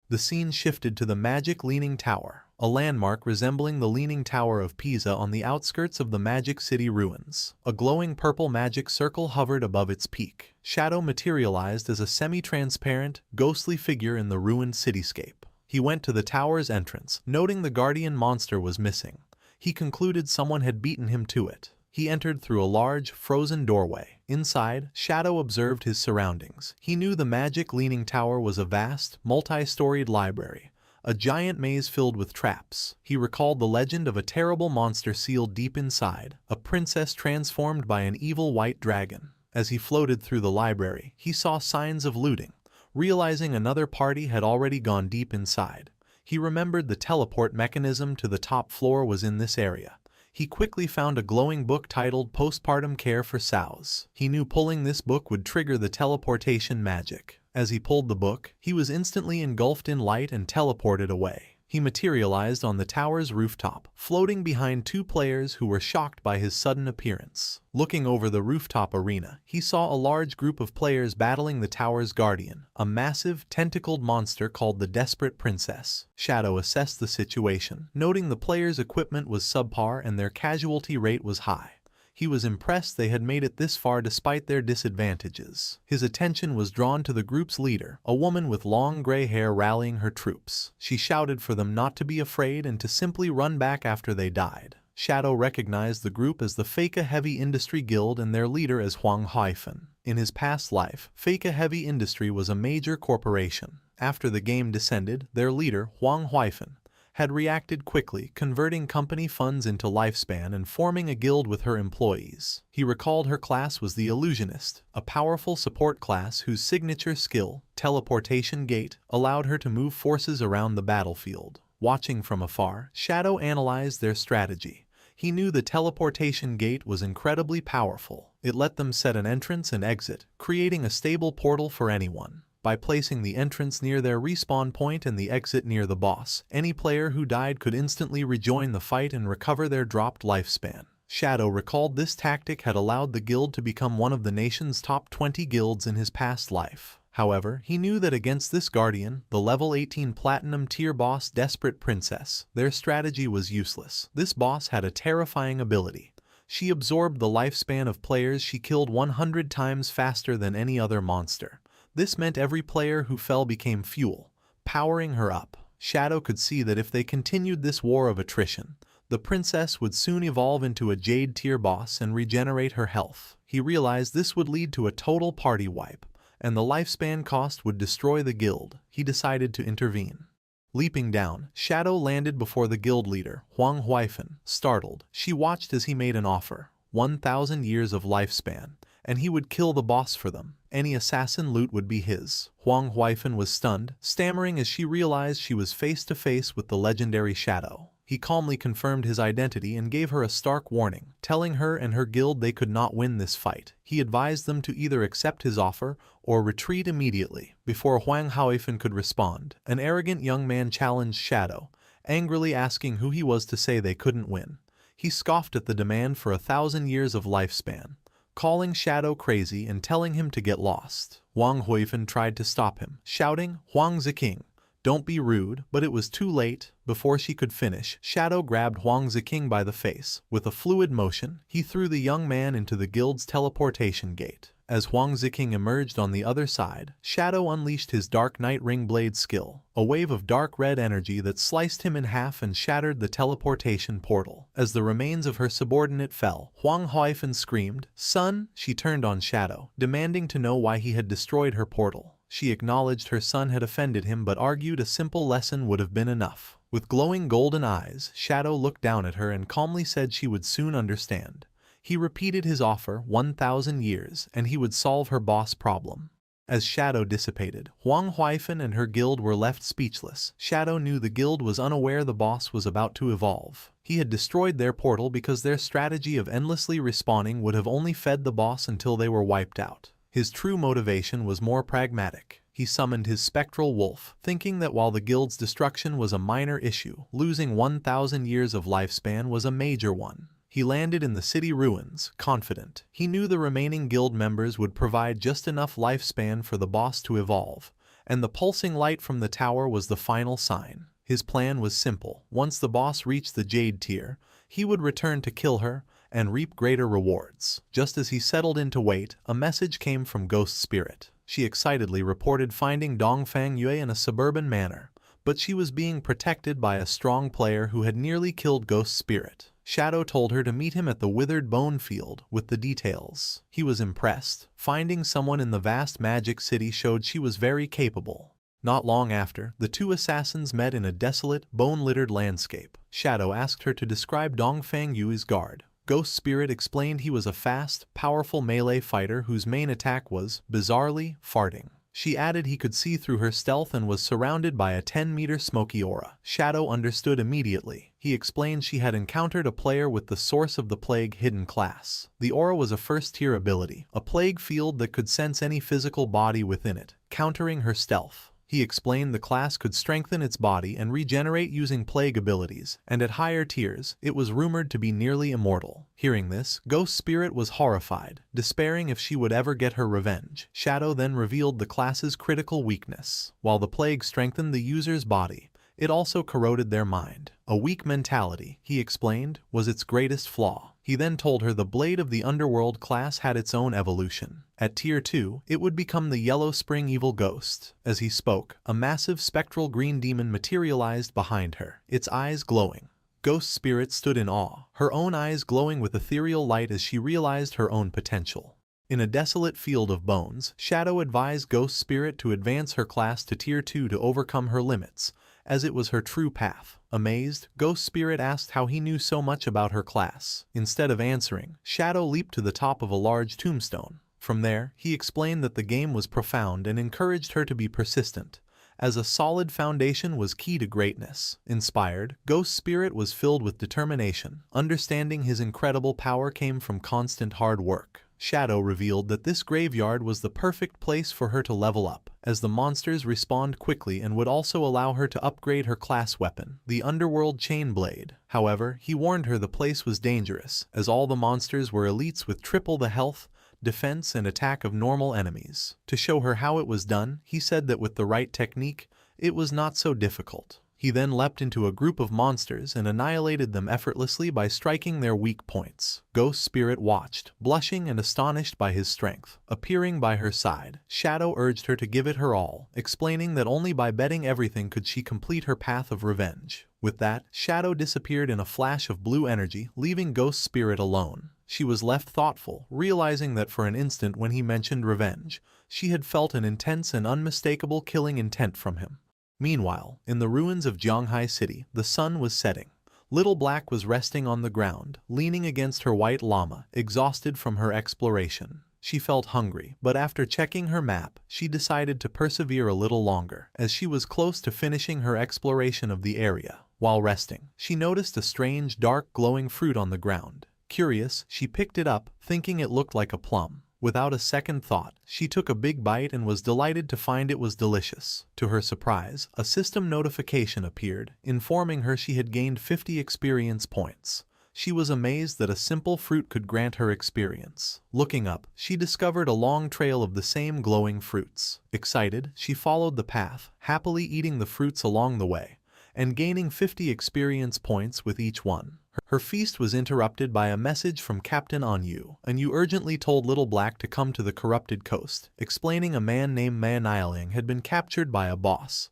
The scene shifted to the magic Leaning Tower, a landmark resembling the Leaning Tower of Pisa on the outskirts of the Magic City ruins. A glowing purple magic circle hovered above its peak. Shadow materialized as a semi-transparent, ghostly figure in the ruined cityscape. He went to the tower's entrance, noting the guardian monster was missing. He concluded someone had beaten him to it. He entered through a large, frozen doorway. Inside, Shadow observed his surroundings. He knew the magic Leaning Tower was a vast, multi-storied library, a giant maze filled with traps. He recalled the legend of a terrible monster sealed deep inside, a princess transformed by an evil white dragon. As he floated through the library, he saw signs of looting. Realizing another party had already gone deep inside, he remembered the teleport mechanism to the top floor was in this area. He quickly found a glowing book titled Postpartum Care for Sows. He knew pulling this book would trigger the teleportation magic. As he pulled the book, he was instantly engulfed in light and teleported away. He materialized on the tower's rooftop, floating behind 2 players who were shocked by his sudden appearance. Looking over the rooftop arena, he saw a large group of players battling the tower's guardian, a massive, tentacled monster called the Desperate Princess. Shadow assessed the situation, noting the players' equipment was subpar and their casualty rate was high. He was impressed they had made it this far despite their disadvantages. His attention was drawn to the group's leader, a woman with long gray hair rallying her troops. She shouted for them not to be afraid and to simply run back after they died. Shadow recognized the group as the Feka Heavy Industry Guild and their leader as Huang Haifeng. In his past life, Feka Heavy Industry was a major corporation. After the game descended, their leader, Huang Haifeng, had reacted quickly, converting company funds into lifespan and forming a guild with her employees. He recalled her class was the Illusionist, a powerful support class whose signature skill, Teleportation Gate, allowed her to move forces around the battlefield. Watching from afar, Shadow analyzed their strategy. He knew the Teleportation Gate was incredibly powerful. It let them set an entrance and exit, creating a stable portal for anyone. By placing the entrance near their respawn point and the exit near the boss, any player who died could instantly rejoin the fight and recover their dropped lifespan. Shadow recalled this tactic had allowed the guild to become one of the nation's top 20 guilds in his past life. However, he knew that against this guardian, the level 18 platinum tier boss Desperate Princess, their strategy was useless. This boss had a terrifying ability. She absorbed the lifespan of players she killed 100 times faster than any other monster. This meant every player who fell became fuel, powering her up. Shadow could see that if they continued this war of attrition, the princess would soon evolve into a Jade tier boss and regenerate her health. He realized this would lead to a total party wipe, and the lifespan cost would destroy the guild. He decided to intervene. Leaping down, Shadow landed before the guild leader, Huang Haifeng. Startled, she watched as he made an offer, 1,000 years of lifespan, and he would kill the boss for them. Any assassin loot would be his. Huang Haifeng was stunned, stammering as she realized she was face to face with the legendary Shadow. He calmly confirmed his identity and gave her a stark warning, telling her and her guild they could not win this fight. He advised them to either accept his offer or retreat immediately. Before Huang Haifeng could respond, an arrogant young man challenged Shadow, angrily asking who he was to say they couldn't win. He scoffed at the demand for 1,000 years of lifespan, calling Shadow crazy and telling him to get lost. Huang Haifeng tried to stop him, shouting, "Huang Ziking, "Don't be rude," but it was too late. Before she could finish, Shadow grabbed Huang Ziking by the face. With a fluid motion, he threw the young man into the guild's teleportation gate. As Huang Ziking emerged on the other side, Shadow unleashed his Dark Night Ring Blade skill, a wave of dark red energy that sliced him in half and shattered the teleportation portal. As the remains of her subordinate fell, Huang Huifan screamed, "Son!" She turned on Shadow, demanding to know why he had destroyed her portal. She acknowledged her son had offended him but argued a simple lesson would have been enough. With glowing golden eyes, Shadow looked down at her and calmly said she would soon understand. He repeated his offer 1,000 years, and he would solve her boss problem. As Shadow dissipated, Huang Huifan and her guild were left speechless. Shadow knew the guild was unaware the boss was about to evolve. He had destroyed their portal because their strategy of endlessly respawning would have only fed the boss until they were wiped out. His true motivation was more pragmatic. He summoned his spectral wolf, thinking that while the guild's destruction was a minor issue, losing 1,000 years of lifespan was a major one. He landed in the city ruins, confident. He knew the remaining guild members would provide just enough lifespan for the boss to evolve, and the pulsing light from the tower was the final sign. His plan was simple. Once the boss reached the Jade tier, he would return to kill her and reap greater rewards. Just as he settled in to wait, a message came from Ghost Spirit. She excitedly reported finding Dongfang Yue in a suburban manor, but she was being protected by a strong player who had nearly killed Ghost Spirit. Shadow told her to meet him at the Withered Bone Field with the details. He was impressed. Finding someone in the vast magic city showed she was very capable. Not long after, the two assassins met in a desolate, bone-littered landscape. Shadow asked her to describe Dongfang Yue's guard. Ghost Spirit explained he was a fast, powerful melee fighter whose main attack was, bizarrely, farting. She added he could see through her stealth and was surrounded by a 10-meter smoky aura. Shadow understood immediately. He explained she had encountered a player with the Source of the Plague hidden class. The aura was a first-tier ability, a plague field that could sense any physical body within it, countering her stealth. He explained the class could strengthen its body and regenerate using plague abilities, and at higher tiers, it was rumored to be nearly immortal. Hearing this, Ghost Spirit was horrified, despairing if she would ever get her revenge. Shadow then revealed the class's critical weakness. While the plague strengthened the user's body, it also corroded their mind. A weak mentality, he explained, was its greatest flaw. He then told her the Blade of the Underworld class had its own evolution. At Tier 2, it would become the Yellow Spring Evil Ghost. As he spoke, a massive spectral green demon materialized behind her, its eyes glowing. Ghost Spirit stood in awe, her own eyes glowing with ethereal light as she realized her own potential. In a desolate field of bones, Shadow advised Ghost Spirit to advance her class to Tier 2 to overcome her limits, as it was her true path. Amazed, Ghost Spirit asked how he knew so much about her class. Instead of answering, Shadow leaped to the top of a large tombstone. From there, he explained that the game was profound and encouraged her to be persistent, as a solid foundation was key to greatness. Inspired, Ghost Spirit was filled with determination. Understanding his incredible power came from constant hard work. Shadow revealed that this graveyard was the perfect place for her to level up, as the monsters respawned quickly and would also allow her to upgrade her class weapon, the Underworld Chain Blade. However, he warned her the place was dangerous, as all the monsters were elites with triple the health, defense, and attack of normal enemies. To show her how it was done, he said that with the right technique, it was not so difficult. He then leapt into a group of monsters and annihilated them effortlessly by striking their weak points. Ghost Spirit watched, blushing and astonished by his strength. Appearing by her side, Shadow urged her to give it her all, explaining that only by betting everything could she complete her path of revenge. With that, Shadow disappeared in a flash of blue energy, leaving Ghost Spirit alone. She was left thoughtful, realizing that for an instant when he mentioned revenge, she had felt an intense and unmistakable killing intent from him. Meanwhile, in the ruins of Zhanghai City, the sun was setting. Little Black was resting on the ground, leaning against her white llama, exhausted from her exploration. She felt hungry, but after checking her map, she decided to persevere a little longer, as she was close to finishing her exploration of the area. While resting, she noticed a strange, dark, glowing fruit on the ground. Curious, she picked it up, thinking it looked like a plum. Without a second thought, she took a big bite and was delighted to find it was delicious. To her surprise, a system notification appeared, informing her she had gained 50 experience points. She was amazed that a simple fruit could grant her experience. Looking up, she discovered a long trail of the same glowing fruits. Excited, she followed the path, happily eating the fruits along the way, and gaining 50 experience points with each one. Her feast was interrupted by a message from Captain Anyu, and you urgently told Little Black to come to the corrupted coast, explaining a man named MANHWAEDIT had been captured by a boss.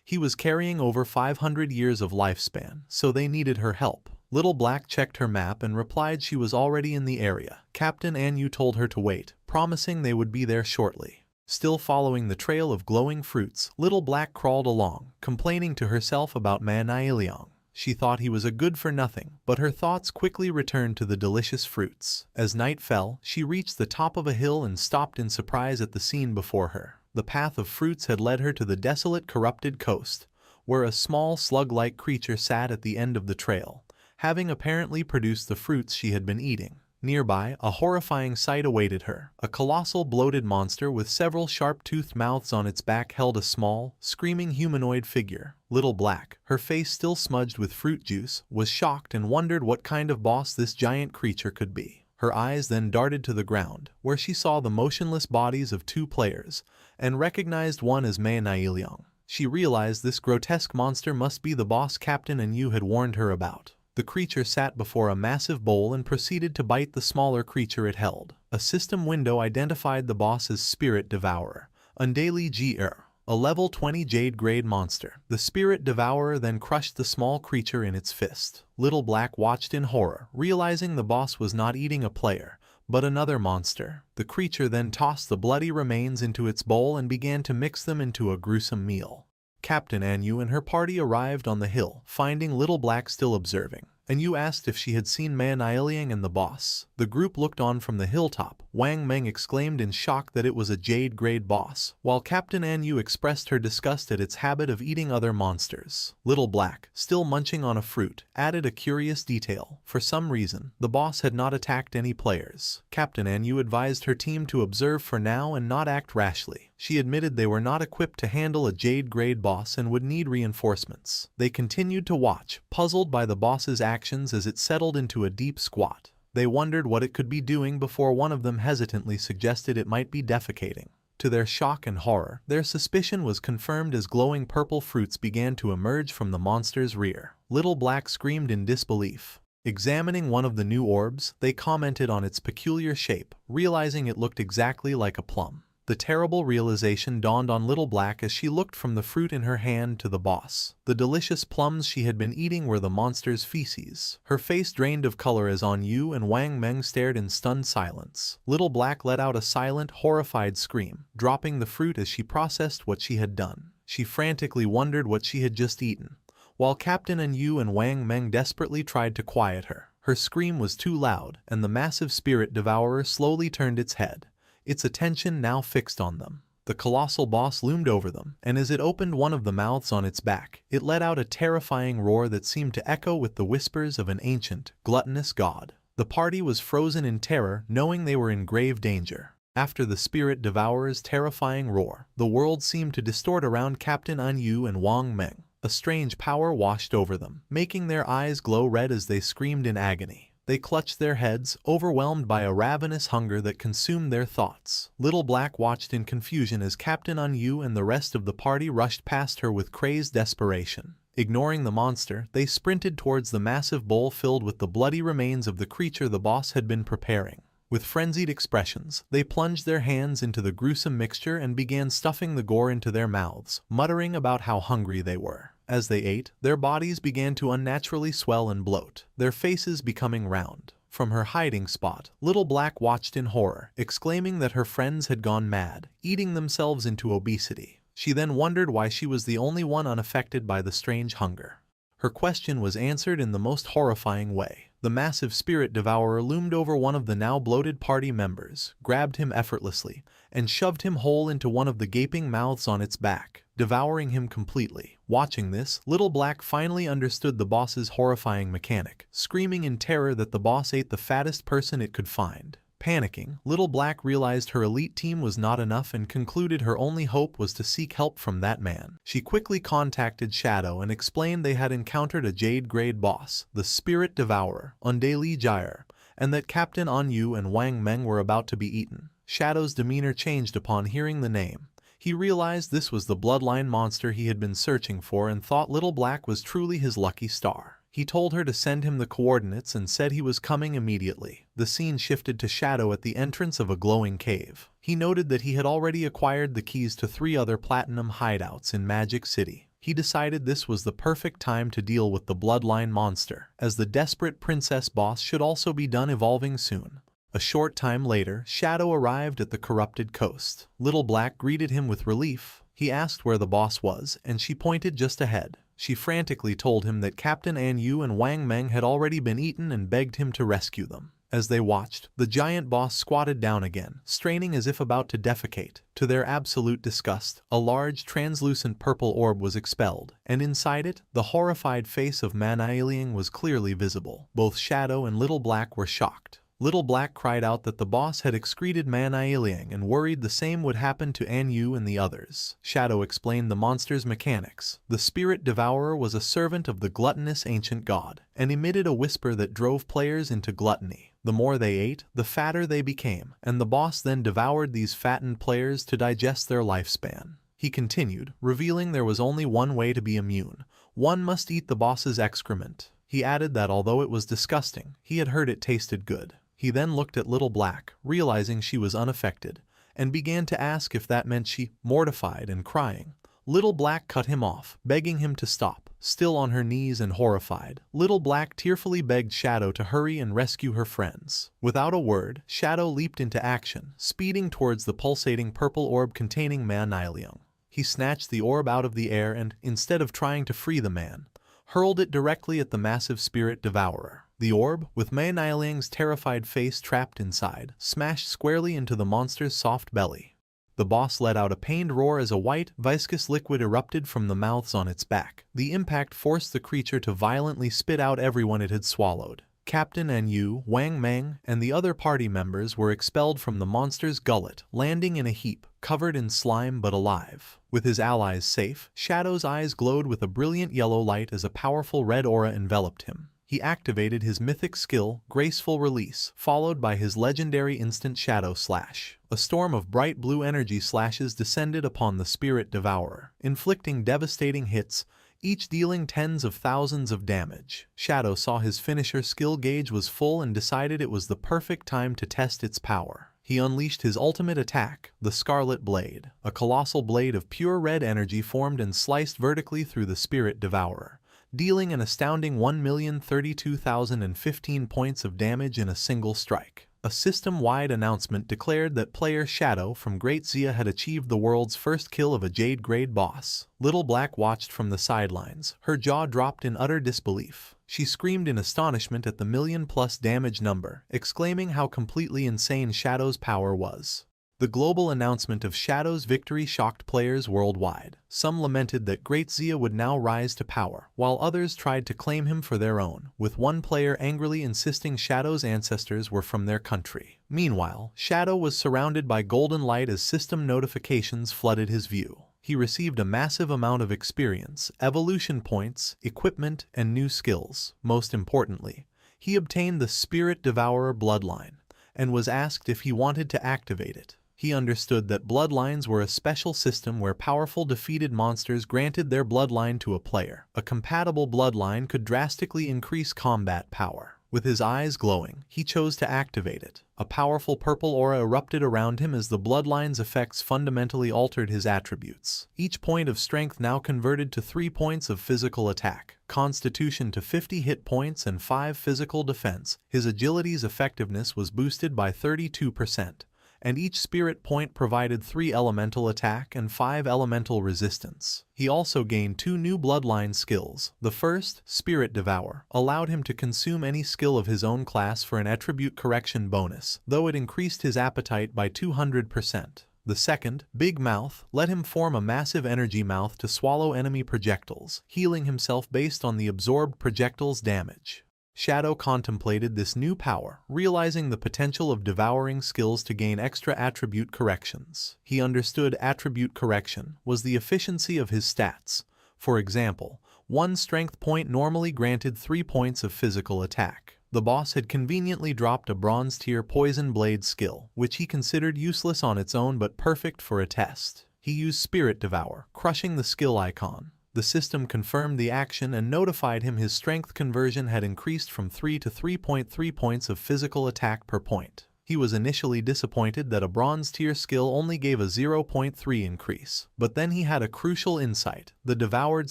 He was carrying over 500 years of lifespan, so they needed her help. Little Black checked her map and replied she was already in the area. Captain Anyu told her to wait, promising they would be there shortly. Still following the trail of glowing fruits, Little Black crawled along, complaining to herself about MANHWAEDIT. She thought he was a good-for-nothing, but her thoughts quickly returned to the delicious fruits. As night fell, she reached the top of a hill and stopped in surprise at the scene before her. The path of fruits had led her to the desolate, corrupted coast, where a small slug-like creature sat at the end of the trail, having apparently produced the fruits she had been eating. Nearby, a horrifying sight awaited her. A colossal bloated monster with several sharp-toothed mouths on its back held a small, screaming humanoid figure. Little Black, her face still smudged with fruit juice, was shocked and wondered what kind of boss this giant creature could be. Her eyes then darted to the ground, where she saw the motionless bodies of 2 players, and recognized one as MANHWAEDIT. She realized this grotesque monster must be the boss Captain Anyu had warned her about. The creature sat before a massive bowl and proceeded to bite the smaller creature it held. A system window identified the boss as Spirit Devourer, Undali GR, a level 20 Jade grade monster. The Spirit Devourer then crushed the small creature in its fist. Little Black watched in horror, realizing the boss was not eating a player, but another monster. The creature then tossed the bloody remains into its bowl and began to mix them into a gruesome meal. Captain Anyu and her party arrived on the hill, finding Little Black still observing. Anyu asked if she had seen MANHWAEDIT and the boss. The group looked on from the hilltop. Wang Meng exclaimed in shock that it was a Jade grade boss, while Captain Anyu expressed her disgust at its habit of eating other monsters. Little Black, still munching on a fruit, added a curious detail. For some reason, the boss had not attacked any players. Captain Anyu advised her team to observe for now and not act rashly. She admitted they were not equipped to handle a Jade grade boss and would need reinforcements. They continued to watch, puzzled by the boss's actions as it settled into a deep squat. They wondered what it could be doing before one of them hesitantly suggested it might be defecating. To their shock and horror, their suspicion was confirmed as glowing purple fruits began to emerge from the monster's rear. Little Black screamed in disbelief. Examining one of the new orbs, they commented on its peculiar shape, realizing it looked exactly like a plum. The terrible realization dawned on Little Black as she looked from the fruit in her hand to the boss. The delicious plums she had been eating were the monster's feces. Her face drained of color as Anyu and Wang Meng stared in stunned silence. Little Black let out a silent, horrified scream, dropping the fruit as she processed what she had done. She frantically wondered what she had just eaten, while Captain Anyu and Wang Meng desperately tried to quiet her. Her scream was too loud, and the massive Spirit Devourer slowly turned its head, its attention now fixed on them. The colossal boss loomed over them, and as it opened one of the mouths on its back, it let out a terrifying roar that seemed to echo with the whispers of an ancient, gluttonous god. The party was frozen in terror, knowing they were in grave danger. After the Spirit Devourer's terrifying roar, the world seemed to distort around Captain Anyu and Wang Meng. A strange power washed over them, making their eyes glow red as they screamed in agony. They clutched their heads, overwhelmed by a ravenous hunger that consumed their thoughts. Little Black watched in confusion as Captain Anyu and the rest of the party rushed past her with crazed desperation. Ignoring the monster, they sprinted towards the massive bowl filled with the bloody remains of the creature the boss had been preparing. With frenzied expressions, they plunged their hands into the gruesome mixture and began stuffing the gore into their mouths, muttering about how hungry they were. As they ate, their bodies began to unnaturally swell and bloat, their faces becoming round. From her hiding spot, Little Black watched in horror, exclaiming that her friends had gone mad, eating themselves into obesity. She then wondered why she was the only one unaffected by the strange hunger. Her question was answered in the most horrifying way. The massive Spirit Devourer loomed over one of the now bloated party members, grabbed him effortlessly, and shoved him whole into one of the gaping mouths on its back, devouring him completely. Watching this, Little Black finally understood the boss's horrifying mechanic, screaming in terror that the boss ate the fattest person it could find. Panicking, Little Black realized her elite team was not enough and concluded her only hope was to seek help from that man. She quickly contacted Shadow and explained they had encountered a Jade-grade boss, the Spirit Devourer, on Daily Gyre, and that Captain An Yu and Wang Meng were about to be eaten. Shadow's demeanor changed upon hearing the name. He realized this was the bloodline monster he had been searching for and thought Little Black was truly his lucky star. He told her to send him the coordinates and said he was coming immediately. The scene shifted to Shadow at the entrance of a glowing cave. He noted that he had already acquired the keys to 3 other platinum hideouts in Magic City. He decided this was the perfect time to deal with the bloodline monster, as the desperate princess boss should also be done evolving soon. A short time later, Shadow arrived at the corrupted coast. Little Black greeted him with relief. He asked where the boss was, and she pointed just ahead. She frantically told him that Captain An Yu and Wang Meng had already been eaten and begged him to rescue them. As they watched, the giant boss squatted down again, straining as if about to defecate. To their absolute disgust, a large translucent purple orb was expelled, and inside it, the horrified face of MANHWAEDIT was clearly visible. Both Shadow and Little Black were shocked. Little Black cried out that the boss had excreted MANHWAEDIT and worried the same would happen to An Yu and the others. Shadow explained the monster's mechanics. The Spirit Devourer was a servant of the gluttonous ancient god, and emitted a whisper that drove players into gluttony. The more they ate, the fatter they became, and the boss then devoured these fattened players to digest their lifespan. He continued, revealing there was only one way to be immune. One must eat the boss's excrement. He added that although it was disgusting, he had heard it tasted good. He then looked at Little Black, realizing she was unaffected, and began to ask if that meant she, mortified and crying. Little Black cut him off, begging him to stop. Still on her knees and horrified, Little Black tearfully begged Shadow to hurry and rescue her friends. Without a word, Shadow leaped into action, speeding towards the pulsating purple orb containing MANHWAEDIT. He snatched the orb out of the air and, instead of trying to free the man, hurled it directly at the massive Spirit Devourer. The orb, with MANHWAEDIT's terrified face trapped inside, smashed squarely into the monster's soft belly. The boss let out a pained roar as a white, viscous liquid erupted from the mouths on its back. The impact forced the creature to violently spit out everyone it had swallowed. Captain An Yu, Wang Meng, and the other party members were expelled from the monster's gullet, landing in a heap, covered in slime but alive. With his allies safe, Shadow's eyes glowed with a brilliant yellow light as a powerful red aura enveloped him. He activated his mythic skill, Graceful Release, followed by his legendary instant Shadow Slash. A storm of bright blue energy slashes descended upon the Spirit Devourer, inflicting devastating hits, each dealing tens of thousands of damage. Shadow saw his finisher skill gauge was full and decided it was the perfect time to test its power. He unleashed his ultimate attack, the Scarlet Blade. A colossal blade of pure red energy formed and sliced vertically through the Spirit Devourer, dealing an astounding 1,032,015 points of damage in a single strike. A system-wide announcement declared that player Shadow from Great Zia had achieved the world's first kill of a Jade-grade boss. Little Black watched from the sidelines, her jaw dropped in utter disbelief. She screamed in astonishment at the million-plus damage number, exclaiming how completely insane Shadow's power was. The global announcement of Shadow's victory shocked players worldwide. Some lamented that Great Zia would now rise to power, while others tried to claim him for their own, with one player angrily insisting Shadow's ancestors were from their country. Meanwhile, Shadow was surrounded by golden light as system notifications flooded his view. He received a massive amount of experience, evolution points, equipment, and new skills. Most importantly, he obtained the Spirit Devourer bloodline, and was asked if he wanted to activate it. He understood that bloodlines were a special system where powerful defeated monsters granted their bloodline to a player. A compatible bloodline could drastically increase combat power. With his eyes glowing, he chose to activate it. A powerful purple aura erupted around him as the bloodline's effects fundamentally altered his attributes. Each point of strength now converted to 3 points of physical attack, constitution to 50 hit points and 5 physical defense. His agility's effectiveness was boosted by 32%. And each spirit point provided 3 elemental attack and 5 elemental resistance. He also gained 2 new bloodline skills. The first, Spirit Devour, allowed him to consume any skill of his own class for an attribute correction bonus, though it increased his appetite by 200%. The second, Big Mouth, let him form a massive energy mouth to swallow enemy projectiles, healing himself based on the absorbed projectile's damage. Shadow contemplated this new power, realizing the potential of devouring skills to gain extra attribute corrections. He understood attribute correction was the efficiency of his stats. For example, one strength point normally granted 3 points of physical attack. The boss had conveniently dropped a bronze-tier poison blade skill, which he considered useless on its own but perfect for a test. He used Spirit Devour, crushing the skill icon. The system confirmed the action and notified him his strength conversion had increased from 3 to 3.3 points of physical attack per point. He was initially disappointed that a bronze-tier skill only gave a 0.3 increase, but then he had a crucial insight. The devoured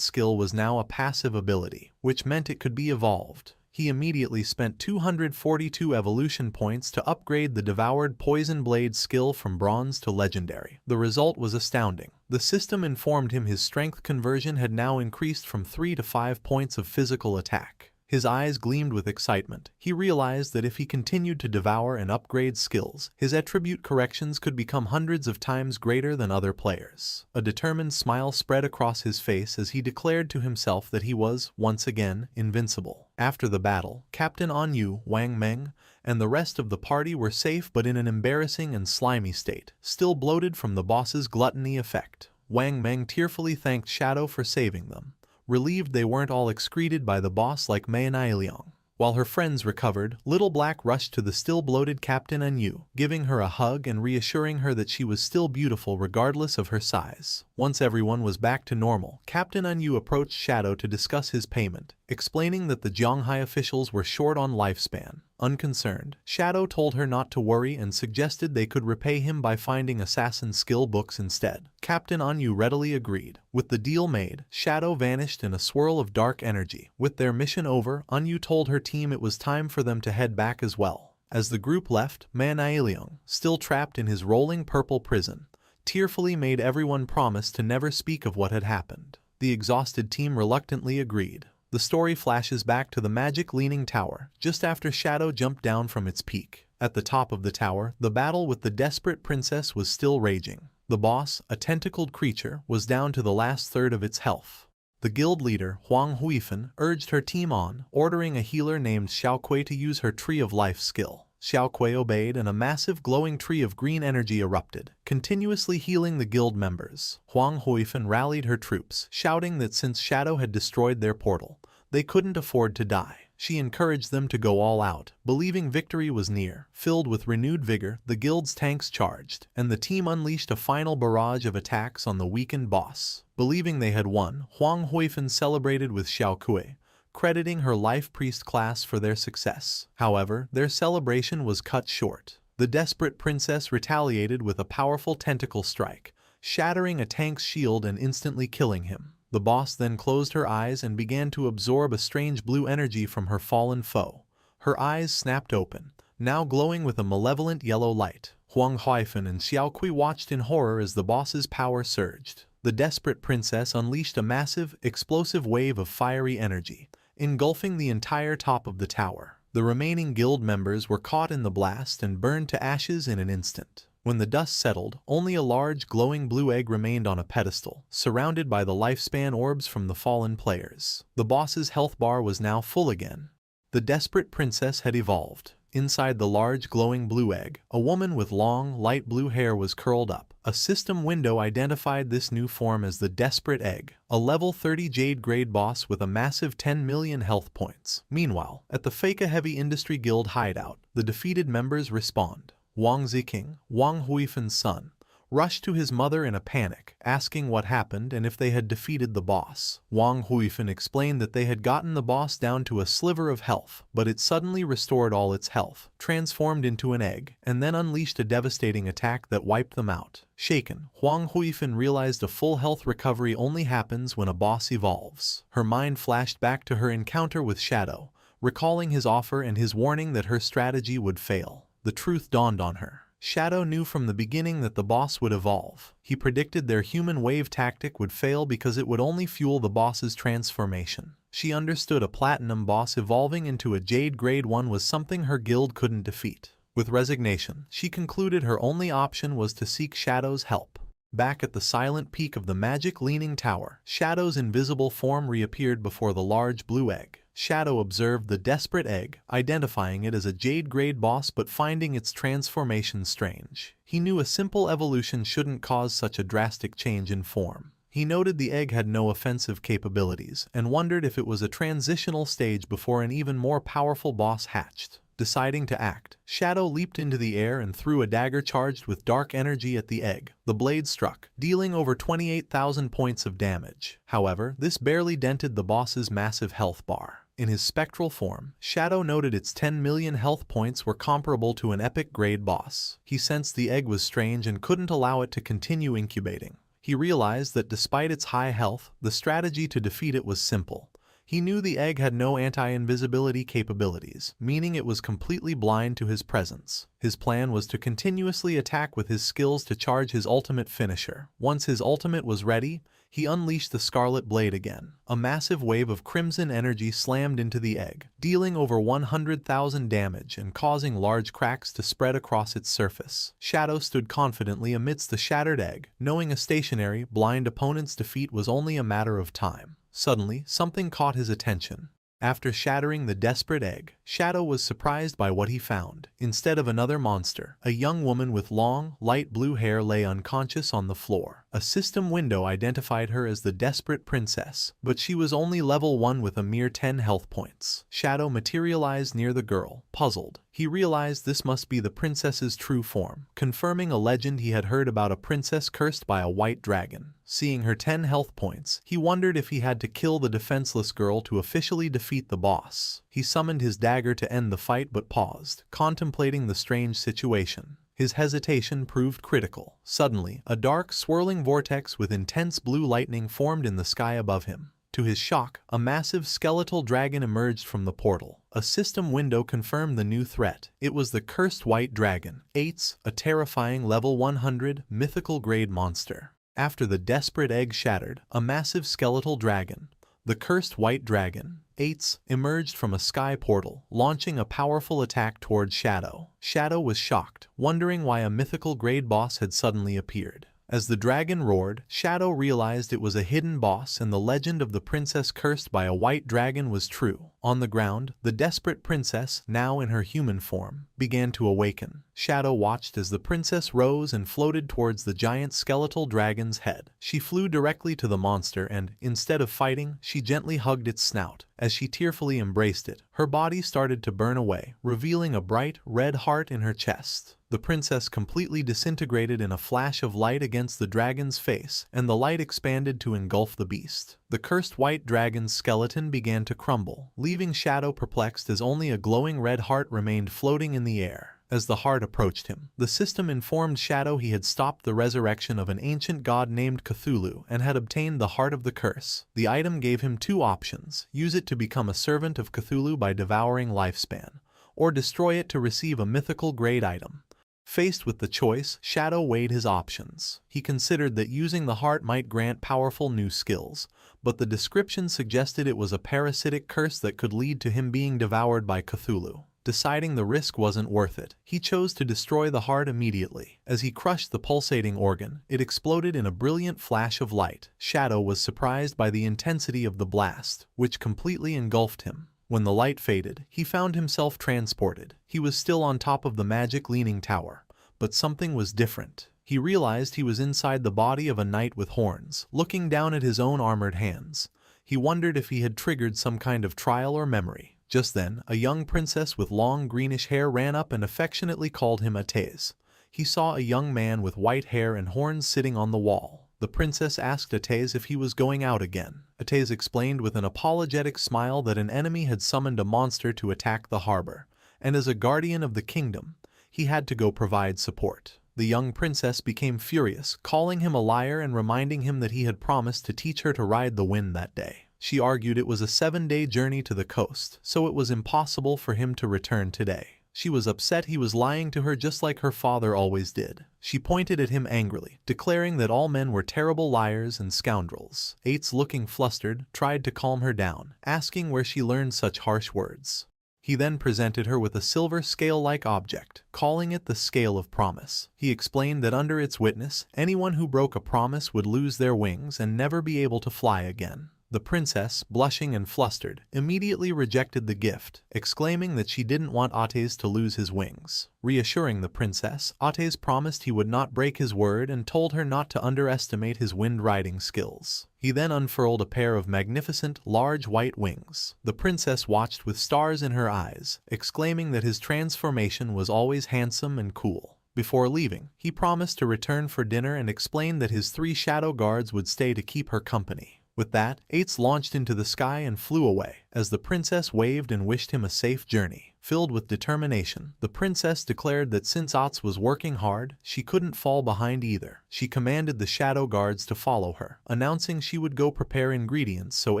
skill was now a passive ability, which meant it could be evolved. He immediately spent 242 evolution points to upgrade the devoured poison blade skill from bronze to legendary. The result was astounding. The system informed him his strength conversion had now increased from 3 to 5 points of physical attack. His eyes gleamed with excitement. He realized that if he continued to devour and upgrade skills, his attribute corrections could become hundreds of times greater than other players. A determined smile spread across his face as he declared to himself that he was, once again, invincible. After the battle, Captain Anyu, Wang Meng, and the rest of the party were safe but in an embarrassing and slimy state, still bloated from the boss's gluttony effect. Wang Meng tearfully thanked Shadow for saving them, relieved they weren't all excreted by the boss like MANHWAEDIT. While her friends recovered, Little Black rushed to the still bloated Captain Anyu, giving her a hug and reassuring her that she was still beautiful regardless of her size. Once everyone was back to normal, Captain Anyu approached Shadow to discuss his payment, explaining that the Zhonghai officials were short on lifespan. Unconcerned, Shadow told her not to worry and suggested they could repay him by finding assassin skill books instead. Captain Anyu readily agreed. With the deal made, Shadow vanished in a swirl of dark energy. With their mission over, Anyu told her team it was time for them to head back as well. As the group left, MANHWAEDIT, still trapped in his rolling purple prison, tearfully made everyone promise to never speak of what had happened. The exhausted team reluctantly agreed. The story flashes back to the magic leaning tower, just after Shadow jumped down from its peak. At the top of the tower, the battle with the desperate princess was still raging. The boss, a tentacled creature, was down to the last third of its health. The guild leader, Huang Huifan, urged her team on, ordering a healer named Xiaokui to use her Tree of Life skill. Xiaokui obeyed and a massive glowing tree of green energy erupted, continuously healing the guild members. Huang Huifan rallied her troops, shouting that since Shadow had destroyed their portal, they couldn't afford to die. She encouraged them to go all out, believing victory was near. Filled with renewed vigor, the guild's tanks charged, and the team unleashed a final barrage of attacks on the weakened boss. Believing they had won, Huang Huifan celebrated with Xiaokui, crediting her Life Priest class for their success. However, their celebration was cut short. The desperate princess retaliated with a powerful tentacle strike, shattering a tank's shield and instantly killing him. The boss then closed her eyes and began to absorb a strange blue energy from her fallen foe. Her eyes snapped open, now glowing with a malevolent yellow light. Huang Huifan and Xiaokui watched in horror as the boss's power surged. The desperate princess unleashed a massive, explosive wave of fiery energy, engulfing the entire top of the tower. The remaining guild members were caught in the blast and burned to ashes in an instant. When the dust settled, only a large glowing blue egg remained on a pedestal, surrounded by the lifespan orbs from the fallen players. The boss's health bar was now full again. The desperate princess had evolved. Inside the large glowing blue egg, a woman with long, light blue hair was curled up. A system window identified this new form as the Desperate Egg, a level 30 Jade grade boss with a massive 10 million health points. Meanwhile, at the Feka Heavy Industry Guild hideout, the defeated members respawned. Wang Ziking, Wang Huifan's son, rushed to his mother in a panic, asking what happened and if they had defeated the boss. Wang Huifan explained that they had gotten the boss down to a sliver of health, but it suddenly restored all its health, transformed into an egg, and then unleashed a devastating attack that wiped them out. Shaken, Huang Huifan realized a full health recovery only happens when a boss evolves. Her mind flashed back to her encounter with Shadow, recalling his offer and his warning that her strategy would fail. The truth dawned on her. Shadow knew from the beginning that the boss would evolve. He predicted their human wave tactic would fail because it would only fuel the boss's transformation. She understood a platinum boss evolving into a Jade grade 1 was something her guild couldn't defeat. With resignation, she concluded her only option was to seek Shadow's help. Back at the silent peak of the magic leaning tower, Shadow's invisible form reappeared before the large blue egg. Shadow observed the desperate egg, identifying it as a jade-grade boss but finding its transformation strange. He knew a simple evolution shouldn't cause such a drastic change in form. He noted the egg had no offensive capabilities and wondered if it was a transitional stage before an even more powerful boss hatched. Deciding to act, Shadow leaped into the air and threw a dagger charged with dark energy at the egg. The blade struck, dealing over 28,000 points of damage. However, this barely dented the boss's massive health bar. In his spectral form, Shadow noted its 10 million health points were comparable to an epic-grade boss. He sensed the egg was strange and couldn't allow it to continue incubating. He realized that despite its high health, the strategy to defeat it was simple. He knew the egg had no anti-invisibility capabilities, meaning it was completely blind to his presence. His plan was to continuously attack with his skills to charge his ultimate finisher. Once his ultimate was ready, he unleashed the Scarlet Blade again. A massive wave of crimson energy slammed into the egg, dealing over 100,000 damage and causing large cracks to spread across its surface. Shadow stood confidently amidst the shattered egg, knowing a stationary, blind opponent's defeat was only a matter of time. Suddenly, something caught his attention. After shattering the desperate egg, Shadow was surprised by what he found. Instead of another monster, a young woman with long, light blue hair lay unconscious on the floor. A system window identified her as the desperate princess, but she was only level 1 with a mere 10 health points. Shadow materialized near the girl. Puzzled, he realized this must be the princess's true form, confirming a legend he had heard about a princess cursed by a white dragon. Seeing her 10 health points, he wondered if he had to kill the defenseless girl to officially defeat the boss. He summoned his dagger to end the fight but paused, contemplating the strange situation. His hesitation proved critical. Suddenly, a dark, swirling vortex with intense blue lightning formed in the sky above him. To his shock, a massive skeletal dragon emerged from the portal. A system window confirmed the new threat. It was the cursed white dragon, Ates, a terrifying level 100 mythical-grade monster. After the desperate egg shattered, a massive skeletal dragon, the cursed white dragon, Ates, emerged from a sky portal, launching a powerful attack towards Shadow. Shadow was shocked, wondering why a mythical-grade boss had suddenly appeared. As the dragon roared, Shadow realized it was a hidden boss and the legend of the princess cursed by a white dragon was true. On the ground, the desperate princess, now in her human form, began to awaken. Shadow watched as the princess rose and floated towards the giant skeletal dragon's head. She flew directly to the monster and, instead of fighting, she gently hugged its snout. As she tearfully embraced it, her body started to burn away, revealing a bright, red heart in her chest. The princess completely disintegrated in a flash of light against the dragon's face, and the light expanded to engulf the beast. The cursed white dragon's skeleton began to crumble, leaving Shadow perplexed as only a glowing red heart remained floating in the air. As the heart approached him, the system informed Shadow he had stopped the resurrection of an ancient god named Cthulhu and had obtained the Heart of the Curse. The item gave him two options: use it to become a servant of Cthulhu by devouring lifespan, or destroy it to receive a mythical grade item. Faced with the choice, Shadow weighed his options. He considered that using the heart might grant powerful new skills, but the description suggested it was a parasitic curse that could lead to him being devoured by Cthulhu. Deciding the risk wasn't worth it, he chose to destroy the heart immediately. As he crushed the pulsating organ, it exploded in a brilliant flash of light. Shadow was surprised by the intensity of the blast, which completely engulfed him. When the light faded, he found himself transported. He was still on top of the magic leaning tower, but something was different. He realized he was inside the body of a knight with horns, looking down at his own armored hands. He wondered if he had triggered some kind of trial or memory. Just then, a young princess with long greenish hair ran up and affectionately called him Atez. He saw a young man with white hair and horns sitting on the wall. The princess asked Atez if he was going out again. Atez explained with an apologetic smile that an enemy had summoned a monster to attack the harbor, and as a guardian of the kingdom, he had to go provide support. The young princess became furious, calling him a liar and reminding him that he had promised to teach her to ride the wind that day. She argued it was a 7-day journey to the coast, so it was impossible for him to return today. She was upset he was lying to her just like her father always did. She pointed at him angrily, declaring that all men were terrible liars and scoundrels. Ates, looking flustered, tried to calm her down, asking where she learned such harsh words. He then presented her with a silver scale-like object, calling it the Scale of Promise. He explained that under its witness, anyone who broke a promise would lose their wings and never be able to fly again. The princess, blushing and flustered, immediately rejected the gift, exclaiming that she didn't want Ates to lose his wings. Reassuring the princess, Ates promised he would not break his word and told her not to underestimate his wind-riding skills. He then unfurled a pair of magnificent, large white wings. The princess watched with stars in her eyes, exclaiming that his transformation was always handsome and cool. Before leaving, he promised to return for dinner and explained that his 3 shadow guards would stay to keep her company. With that, Ates launched into the sky and flew away, as the princess waved and wished him a safe journey. Filled with determination, the princess declared that since Ates was working hard, she couldn't fall behind either. She commanded the shadow guards to follow her, announcing she would go prepare ingredients so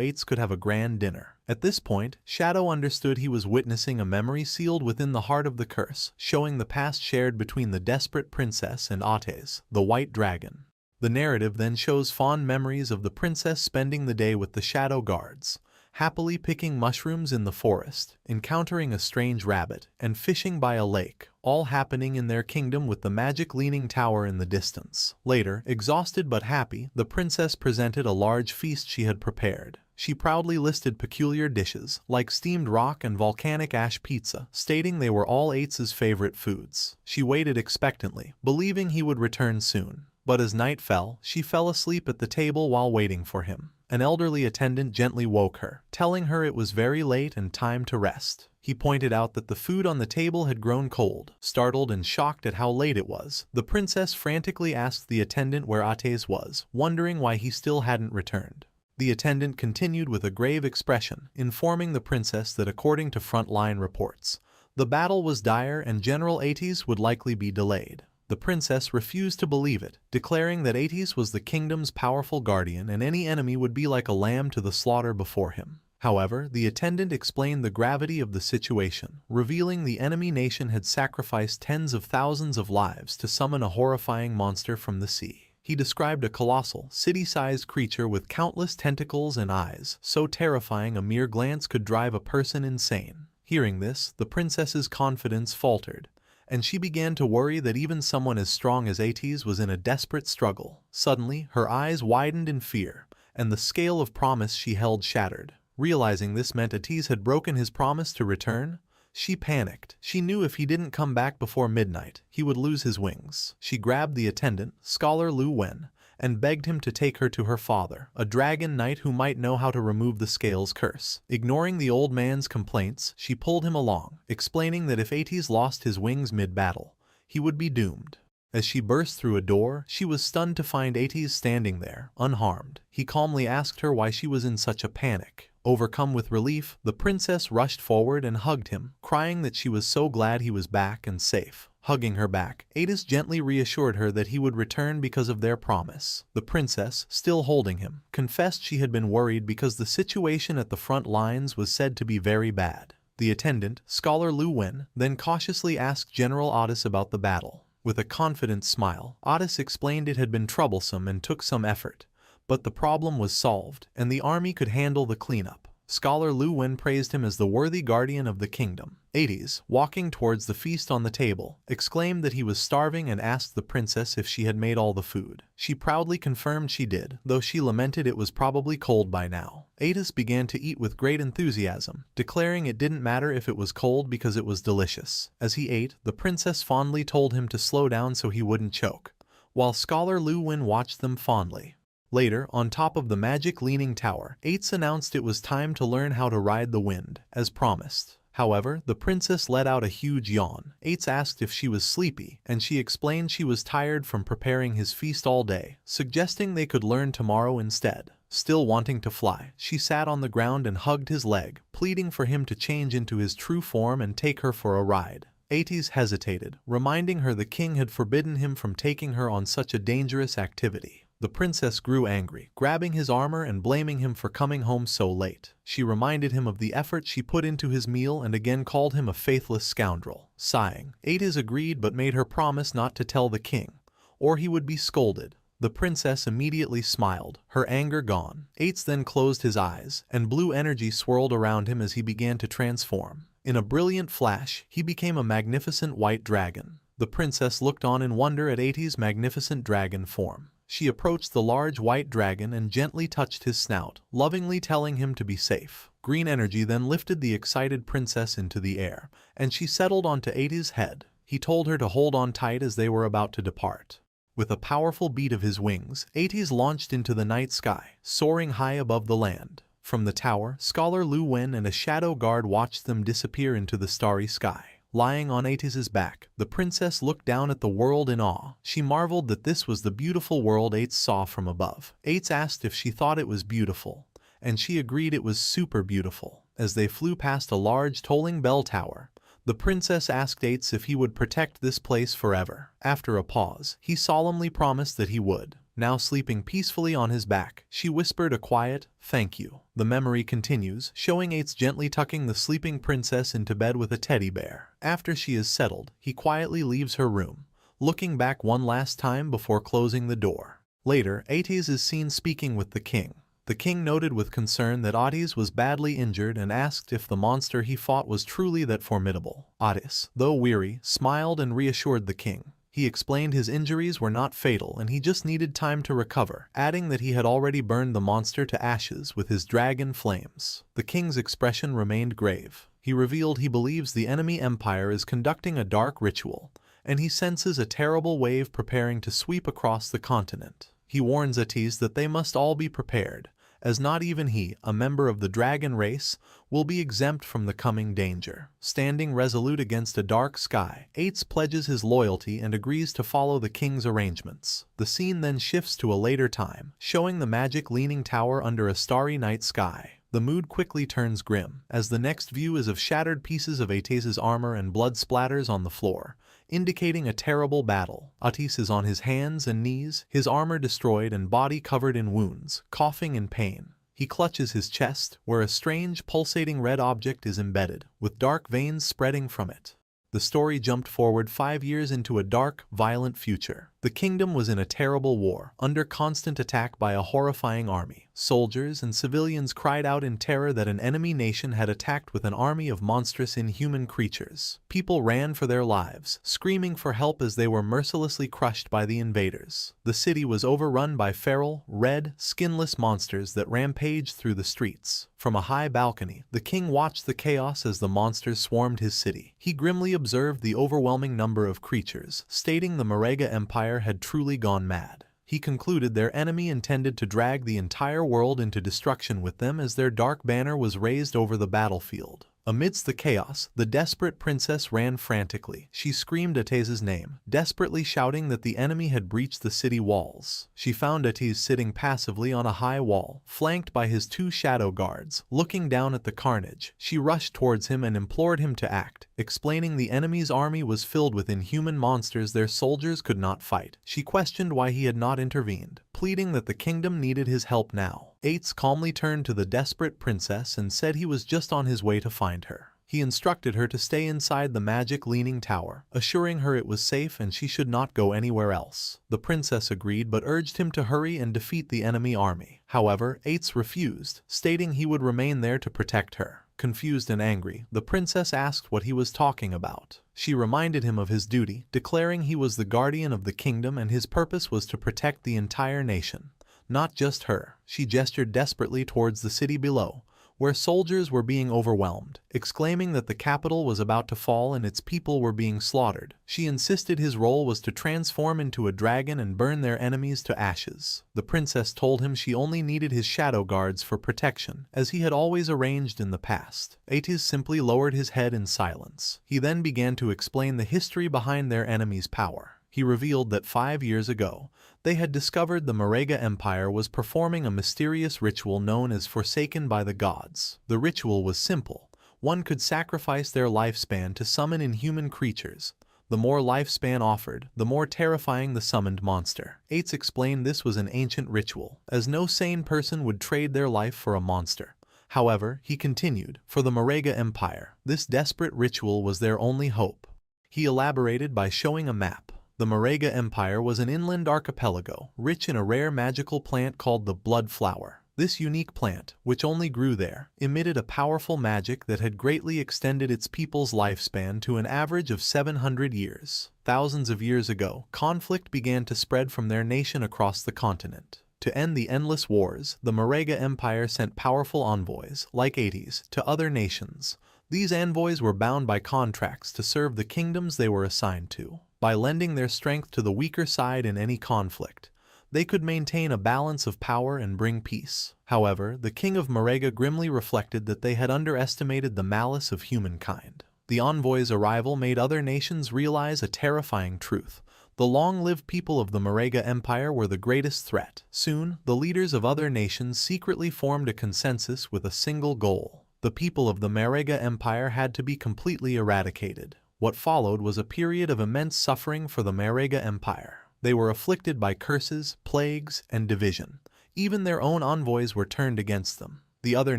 Ates could have a grand dinner. At this point, Shadow understood he was witnessing a memory sealed within the heart of the curse, showing the past shared between the desperate princess and Ates, the white dragon. The narrative then shows fond memories of the princess spending the day with the shadow guards, happily picking mushrooms in the forest, encountering a strange rabbit, and fishing by a lake, all happening in their kingdom with the magic leaning tower in the distance. Later, exhausted but happy, the princess presented a large feast she had prepared. She proudly listed peculiar dishes, like steamed rock and volcanic ash pizza, stating they were all Ates's favorite foods. She waited expectantly, believing he would return soon. But as night fell, she fell asleep at the table while waiting for him. An elderly attendant gently woke her, telling her it was very late and time to rest. He pointed out that the food on the table had grown cold. Startled and shocked at how late it was, the princess frantically asked the attendant where Ates was, wondering why he still hadn't returned. The attendant continued with a grave expression, informing the princess that according to frontline reports, the battle was dire and General Ates would likely be delayed. The princess refused to believe it, declaring that Ates was the kingdom's powerful guardian and any enemy would be like a lamb to the slaughter before him. However, the attendant explained the gravity of the situation, revealing the enemy nation had sacrificed tens of thousands of lives to summon a horrifying monster from the sea. He described a colossal, city-sized creature with countless tentacles and eyes, so terrifying a mere glance could drive a person insane. Hearing this, the princess's confidence faltered, and she began to worry that even someone as strong as Ates was in a desperate struggle. Suddenly, her eyes widened in fear, and the scale of promise she held shattered. Realizing this meant Ates had broken his promise to return, she panicked. She knew if he didn't come back before midnight, he would lose his wings. She grabbed the attendant, Scholar Lu Wen, and begged him to take her to her father, a dragon knight who might know how to remove the scale's curse. Ignoring the old man's complaints, she pulled him along, explaining that if Ates lost his wings mid-battle, he would be doomed. As she burst through a door, she was stunned to find Ates standing there, unharmed. He calmly asked her why she was in such a panic. Overcome with relief, the princess rushed forward and hugged him, crying that she was so glad he was back and safe. Hugging her back, Ates gently reassured her that he would return because of their promise. The princess, still holding him, confessed she had been worried because the situation at the front lines was said to be very bad. The attendant, Scholar Lu Wen, then cautiously asked General Ates about the battle. With a confident smile, Ates explained it had been troublesome and took some effort, but the problem was solved, and the army could handle the cleanup. Scholar Lu Wen praised him as the worthy guardian of the kingdom. Ates, walking towards the feast on the table, exclaimed that he was starving and asked the princess if she had made all the food. She proudly confirmed she did, though she lamented it was probably cold by now. Ates began to eat with great enthusiasm, declaring it didn't matter if it was cold because it was delicious. As he ate, the princess fondly told him to slow down so he wouldn't choke, while Scholar Lu Wen watched them fondly. Later, on top of the magic leaning tower, Ates announced it was time to learn how to ride the wind, as promised. However, the princess let out a huge yawn. Ates asked if she was sleepy, and she explained she was tired from preparing his feast all day, suggesting they could learn tomorrow instead. Still wanting to fly, she sat on the ground and hugged his leg, pleading for him to change into his true form and take her for a ride. Ates hesitated, reminding her the king had forbidden him from taking her on such a dangerous activity. The princess grew angry, grabbing his armor and blaming him for coming home so late. She reminded him of the effort she put into his meal and again called him a faithless scoundrel. Sighing, Ates agreed but made her promise not to tell the king, or he would be scolded. The princess immediately smiled, her anger gone. Ates then closed his eyes, and blue energy swirled around him as he began to transform. In a brilliant flash, he became a magnificent white dragon. The princess looked on in wonder at Ates' magnificent dragon form. She approached the large white dragon and gently touched his snout, lovingly telling him to be safe. Green energy then lifted the excited princess into the air, and she settled onto Ate's head. He told her to hold on tight as they were about to depart. With a powerful beat of his wings, Ates launched into the night sky, soaring high above the land. From the tower, Scholar Lu Wen and a shadow guard watched them disappear into the starry sky. Lying on Ates's back, the princess looked down at the world in awe. She marveled that this was the beautiful world Ates saw from above. Ates asked if she thought it was beautiful, and she agreed it was super beautiful. As they flew past a large tolling bell tower, the princess asked Ates if he would protect this place forever. After a pause, he solemnly promised that he would. Now sleeping peacefully on his back, she whispered a quiet, "Thank you." The memory continues, showing Ates gently tucking the sleeping princess into bed with a teddy bear. After she is settled, he quietly leaves her room, looking back one last time before closing the door. Later, Ates is seen speaking with the king. The king noted with concern that Ates was badly injured and asked if the monster he fought was truly that formidable. Ates, though weary, smiled and reassured the king. He explained his injuries were not fatal and he just needed time to recover, adding that he had already burned the monster to ashes with his dragon flames. The king's expression remained grave. He revealed he believes the enemy empire is conducting a dark ritual, and he senses a terrible wave preparing to sweep across the continent. He warns Ates that they must all be prepared, as not even he, a member of the dragon race, will be exempt from the coming danger. Standing resolute against a dark sky, Ates pledges his loyalty and agrees to follow the king's arrangements. The scene then shifts to a later time, showing the magic leaning tower under a starry night sky. The mood quickly turns grim, as the next view is of shattered pieces of Ates's armor and blood splatters on the floor, indicating a terrible battle. Ates is on his hands and knees, his armor destroyed and body covered in wounds, coughing in pain. He clutches his chest, where a strange, pulsating red object is embedded, with dark veins spreading from it. The story jumped forward 5 years into a dark, violent future. The kingdom was in a terrible war, under constant attack by a horrifying army. Soldiers and civilians cried out in terror that an enemy nation had attacked with an army of monstrous inhuman creatures. People ran for their lives, screaming for help as they were mercilessly crushed by the invaders. The city was overrun by feral, red, skinless monsters that rampaged through the streets. From a high balcony, the king watched the chaos as the monsters swarmed his city. He grimly observed the overwhelming number of creatures, stating the Marega Empire had truly gone mad. He concluded their enemy intended to drag the entire world into destruction with them as their dark banner was raised over the battlefield. Amidst the chaos, the desperate princess ran frantically. She screamed Ates's name, desperately shouting that the enemy had breached the city walls. She found Ates sitting passively on a high wall, flanked by his 2 shadow guards. Looking down at the carnage, she rushed towards him and implored him to act, explaining the enemy's army was filled with inhuman monsters their soldiers could not fight. She questioned why he had not intervened, pleading that the kingdom needed his help now. Ates calmly turned to the desperate princess and said he was just on his way to find her. He instructed her to stay inside the magic leaning tower, assuring her it was safe and she should not go anywhere else. The princess agreed but urged him to hurry and defeat the enemy army. However, Ates refused, stating he would remain there to protect her. Confused and angry, the princess asked what he was talking about. She reminded him of his duty, declaring he was the guardian of the kingdom and his purpose was to protect the entire nation. Not just her. She gestured desperately towards the city below, where soldiers were being overwhelmed, exclaiming that the capital was about to fall and its people were being slaughtered. She insisted his role was to transform into a dragon and burn their enemies to ashes. The princess told him she only needed his shadow guards for protection, as he had always arranged in the past. Ates simply lowered his head in silence. He then began to explain the history behind their enemy's power. He revealed that 5 years ago, they had discovered the Marega Empire was performing a mysterious ritual known as Forsaken by the Gods. The ritual was simple. One could sacrifice their lifespan to summon inhuman creatures. The more lifespan offered, the more terrifying the summoned monster. Ates explained this was an ancient ritual, as no sane person would trade their life for a monster. However, he continued, for the Marega Empire, this desperate ritual was their only hope. He elaborated by showing a map. The Marega Empire was an inland archipelago, rich in a rare magical plant called the blood flower. This unique plant, which only grew there, emitted a powerful magic that had greatly extended its people's lifespan to an average of 700 years. Thousands of years ago, conflict began to spread from their nation across the continent. To end the endless wars, the Marega Empire sent powerful envoys, like Ates, to other nations. These envoys were bound by contracts to serve the kingdoms they were assigned to. By lending their strength to the weaker side in any conflict, they could maintain a balance of power and bring peace. However, the king of Marega grimly reflected that they had underestimated the malice of humankind. The envoy's arrival made other nations realize a terrifying truth. The long-lived people of the Marega Empire were the greatest threat. Soon, the leaders of other nations secretly formed a consensus with a single goal. The people of the Marega Empire had to be completely eradicated. What followed was a period of immense suffering for the Marega Empire. They were afflicted by curses, plagues, and division. Even their own envoys were turned against them. The other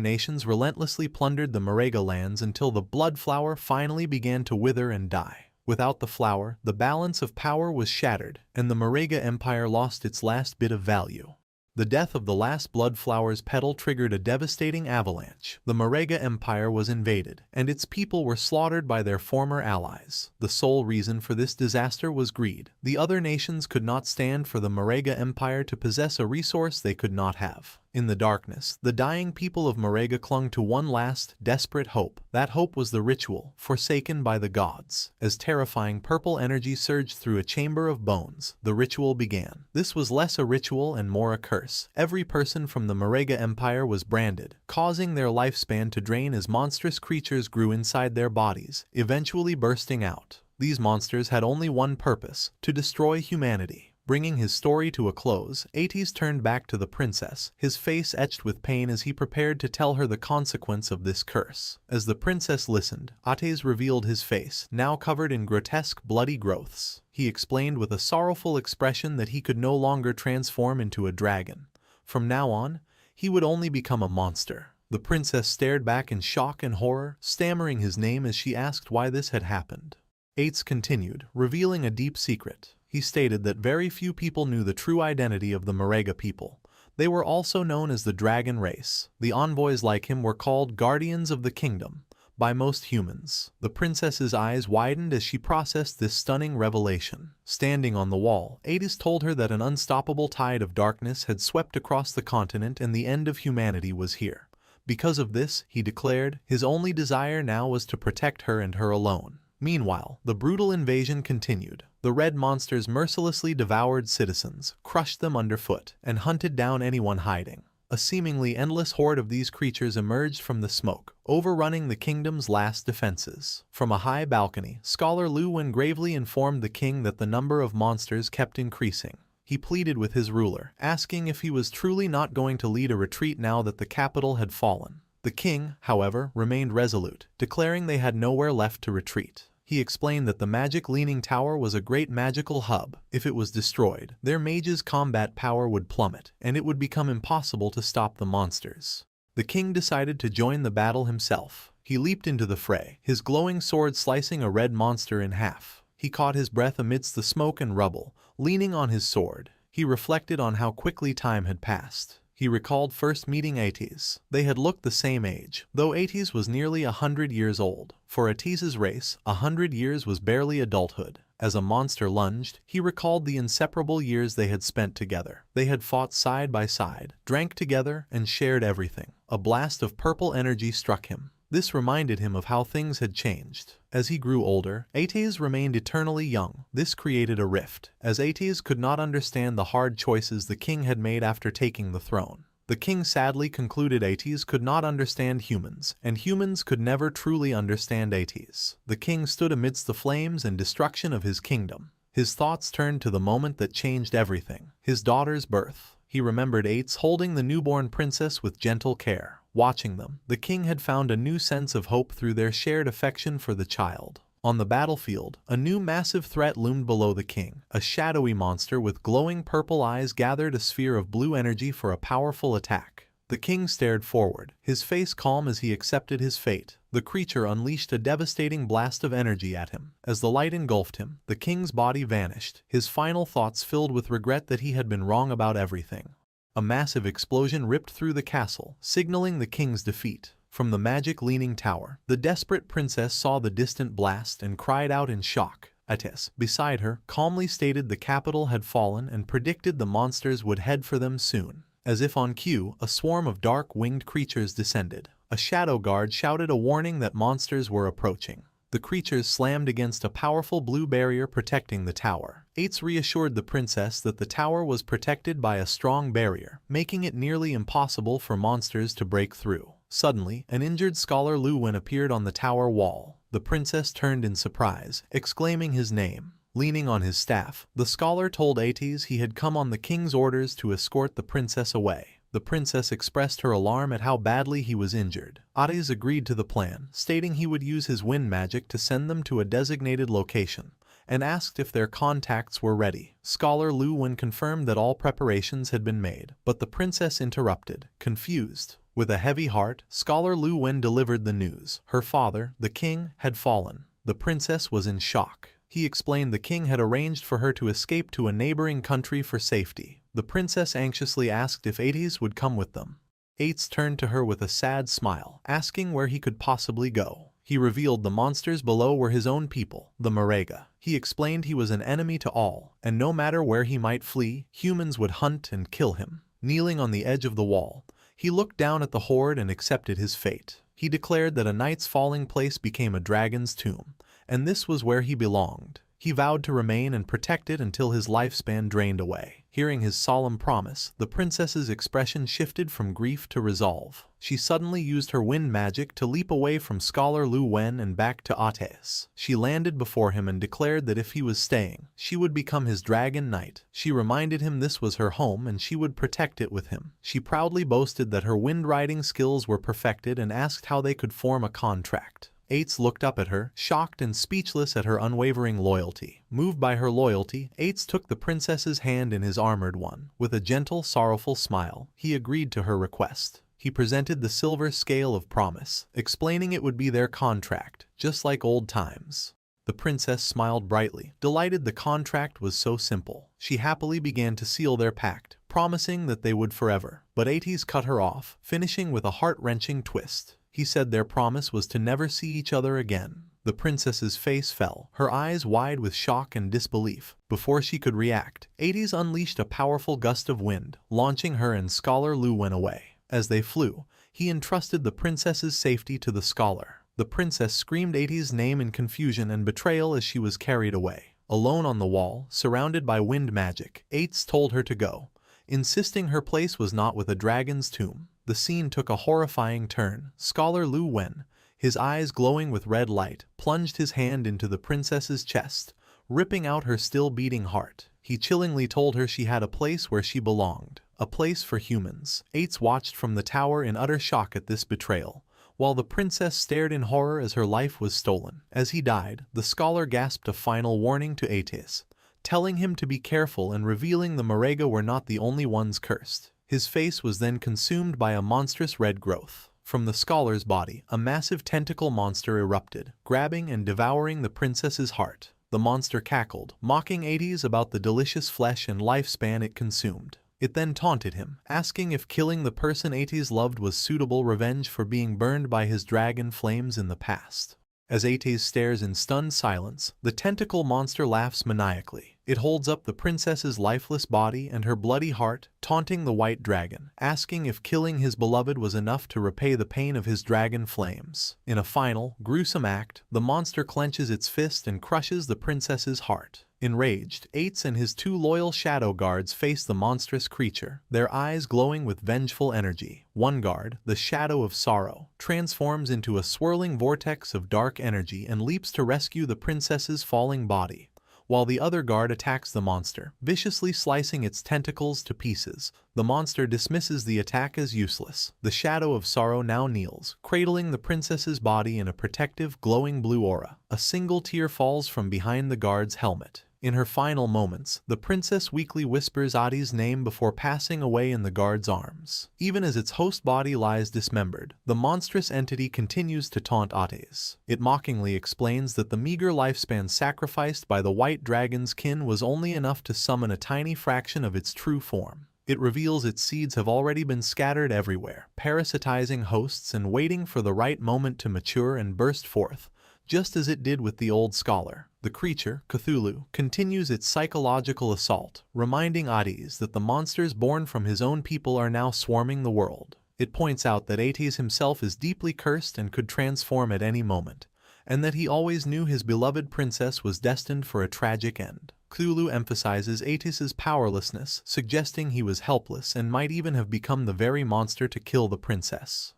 nations relentlessly plundered the Marega lands until the blood flower finally began to wither and die. Without the flower, the balance of power was shattered, and the Marega Empire lost its last bit of value. The death of the last blood flower's petal triggered a devastating avalanche. The Marega Empire was invaded, and its people were slaughtered by their former allies. The sole reason for this disaster was greed. The other nations could not stand for the Marega Empire to possess a resource they could not have. In the darkness, the dying people of Marega clung to one last, desperate hope. That hope was the ritual, forsaken by the gods. As terrifying purple energy surged through a chamber of bones, the ritual began. This was less a ritual and more a curse. Every person from the Marega Empire was branded, causing their lifespan to drain as monstrous creatures grew inside their bodies, eventually bursting out. These monsters had only one purpose: to destroy humanity. Bringing his story to a close, Ates turned back to the princess, his face etched with pain as he prepared to tell her the consequence of this curse. As the princess listened, Ates revealed his face, now covered in grotesque, bloody growths. He explained with a sorrowful expression that he could no longer transform into a dragon. From now on, he would only become a monster. The princess stared back in shock and horror, stammering his name as she asked why this had happened. Ates continued, revealing a deep secret. He stated that very few people knew the true identity of the Marega people. They were also known as the Dragon Race. The envoys like him were called Guardians of the Kingdom by most humans. The princess's eyes widened as she processed this stunning revelation. Standing on the wall, Ates told her that an unstoppable tide of darkness had swept across the continent and the end of humanity was here. Because of this, he declared, his only desire now was to protect her and her alone. Meanwhile, the brutal invasion continued. The red monsters mercilessly devoured citizens, crushed them underfoot, and hunted down anyone hiding. A seemingly endless horde of these creatures emerged from the smoke, overrunning the kingdom's last defenses. From a high balcony, Scholar Lu Wen gravely informed the king that the number of monsters kept increasing. He pleaded with his ruler, asking if he was truly not going to lead a retreat now that the capital had fallen. The king, however, remained resolute, declaring they had nowhere left to retreat. He explained that the Magic Leaning Tower was a great magical hub. If it was destroyed, their mages' combat power would plummet, and it would become impossible to stop the monsters. The king decided to join the battle himself. He leaped into the fray, his glowing sword slicing a red monster in half. He caught his breath amidst the smoke and rubble, leaning on his sword. He reflected on how quickly time had passed. He recalled first meeting Ates. They had looked the same age, though Ates was nearly 100 years old. For Ates's race, 100 years was barely adulthood. As a monster lunged, he recalled the inseparable years they had spent together. They had fought side by side, drank together, and shared everything. A blast of purple energy struck him. This reminded him of how things had changed. As he grew older, Ates remained eternally young. This created a rift, as Ates could not understand the hard choices the king had made after taking the throne. The king sadly concluded Ates could not understand humans, and humans could never truly understand Ates. The king stood amidst the flames and destruction of his kingdom. His thoughts turned to the moment that changed everything, his daughter's birth. He remembered Ates holding the newborn princess with gentle care. Watching them, the king had found a new sense of hope through their shared affection for the child. On the battlefield, a new massive threat loomed below the king. A shadowy monster with glowing purple eyes gathered a sphere of blue energy for a powerful attack. The king stared forward, his face calm as he accepted his fate. The creature unleashed a devastating blast of energy at him. As the light engulfed him, the king's body vanished, his final thoughts filled with regret that he had been wrong about everything. A massive explosion ripped through the castle, signaling the king's defeat. From the magic-leaning tower, the desperate princess saw the distant blast and cried out in shock. Ates, beside her, calmly stated the capital had fallen and predicted the monsters would head for them soon. As if on cue, a swarm of dark-winged creatures descended. A shadow guard shouted a warning that monsters were approaching. The creatures slammed against a powerful blue barrier protecting the tower. Ates reassured the princess that the tower was protected by a strong barrier, making it nearly impossible for monsters to break through. Suddenly, an injured scholar Lu Wen appeared on the tower wall. The princess turned in surprise, exclaiming his name. Leaning on his staff, the scholar told Ates he had come on the king's orders to escort the princess away. The princess expressed her alarm at how badly he was injured. Ates agreed to the plan, stating he would use his wind magic to send them to a designated location, and asked if their contacts were ready. Scholar Lu Wen confirmed that all preparations had been made, but the princess interrupted, confused. With a heavy heart, Scholar Lu Wen delivered the news. Her father, the king, had fallen. The princess was in shock. He explained the king had arranged for her to escape to a neighboring country for safety. The princess anxiously asked if Ates would come with them. Ates turned to her with a sad smile, asking where he could possibly go. He revealed the monsters below were his own people, the Marega. He explained he was an enemy to all, and no matter where he might flee, humans would hunt and kill him. Kneeling on the edge of the wall, he looked down at the horde and accepted his fate. He declared that a knight's falling place became a dragon's tomb, and this was where he belonged. He vowed to remain and protect it until his lifespan drained away. Hearing his solemn promise, the princess's expression shifted from grief to resolve. She suddenly used her wind magic to leap away from Scholar Lu Wen and back to Ates. She landed before him and declared that if he was staying, she would become his dragon knight. She reminded him this was her home and she would protect it with him. She proudly boasted that her wind riding skills were perfected and asked how they could form a contract. Ates looked up at her, shocked and speechless at her unwavering loyalty. Moved by her loyalty, Ates took the princess's hand in his armored one. With a gentle, sorrowful smile, he agreed to her request. He presented the silver scale of promise, explaining it would be their contract, just like old times. The princess smiled brightly, delighted the contract was so simple. She happily began to seal their pact, promising that they would forever. But Ates cut her off, finishing with a heart-wrenching twist. He said their promise was to never see each other again. The princess's face fell, her eyes wide with shock and disbelief. Before she could react, Ates unleashed a powerful gust of wind, launching her and Scholar Lu Wen away. As they flew, he entrusted the princess's safety to the scholar. The princess screamed Ates' name in confusion and betrayal as she was carried away. Alone on the wall, surrounded by wind magic, Ates told her to go, insisting her place was not with a dragon's tomb. The scene took a horrifying turn. Scholar Lu Wen, his eyes glowing with red light, plunged his hand into the princess's chest, ripping out her still-beating heart. He chillingly told her she had a place where she belonged, a place for humans. Ates watched from the tower in utter shock at this betrayal, while the princess stared in horror as her life was stolen. As he died, the scholar gasped a final warning to Ates, telling him to be careful and revealing the Marega were not the only ones cursed. His face was then consumed by a monstrous red growth. From the scholar's body, a massive tentacle monster erupted, grabbing and devouring the princess's heart. The monster cackled, mocking Ates about the delicious flesh and lifespan it consumed. It then taunted him, asking if killing the person Ates loved was suitable revenge for being burned by his dragon flames in the past. As Ates stares in stunned silence, the tentacle monster laughs maniacally. It holds up the princess's lifeless body and her bloody heart, taunting the white dragon, asking if killing his beloved was enough to repay the pain of his dragon flames. In a final, gruesome act, the monster clenches its fist and crushes the princess's heart. Enraged, Ates and his two loyal shadow guards face the monstrous creature, their eyes glowing with vengeful energy. One guard, the Shadow of Sorrow, transforms into a swirling vortex of dark energy and leaps to rescue the princess's falling body, while the other guard attacks the monster, viciously slicing its tentacles to pieces. The monster dismisses the attack as useless. The Shadow of Sorrow now kneels, cradling the princess's body in a protective, glowing blue aura. A single tear falls from behind the guard's helmet. In her final moments, the princess weakly whispers Adi's name before passing away in the guard's arms. Even as its host body lies dismembered, the monstrous entity continues to taunt Ates. It mockingly explains that the meager lifespan sacrificed by the white dragon's kin was only enough to summon a tiny fraction of its true form. It reveals its seeds have already been scattered everywhere, parasitizing hosts and waiting for the right moment to mature and burst forth, just as it did with the old scholar. The creature, Cthulhu, continues its psychological assault, reminding Hades that the monsters born from his own people are now swarming the world. It points out that Hades himself is deeply cursed and could transform at any moment, and that he always knew his beloved princess was destined for a tragic end. Cthulhu emphasizes Attis's powerlessness, suggesting he was helpless and might even have become the very monster to kill the princess.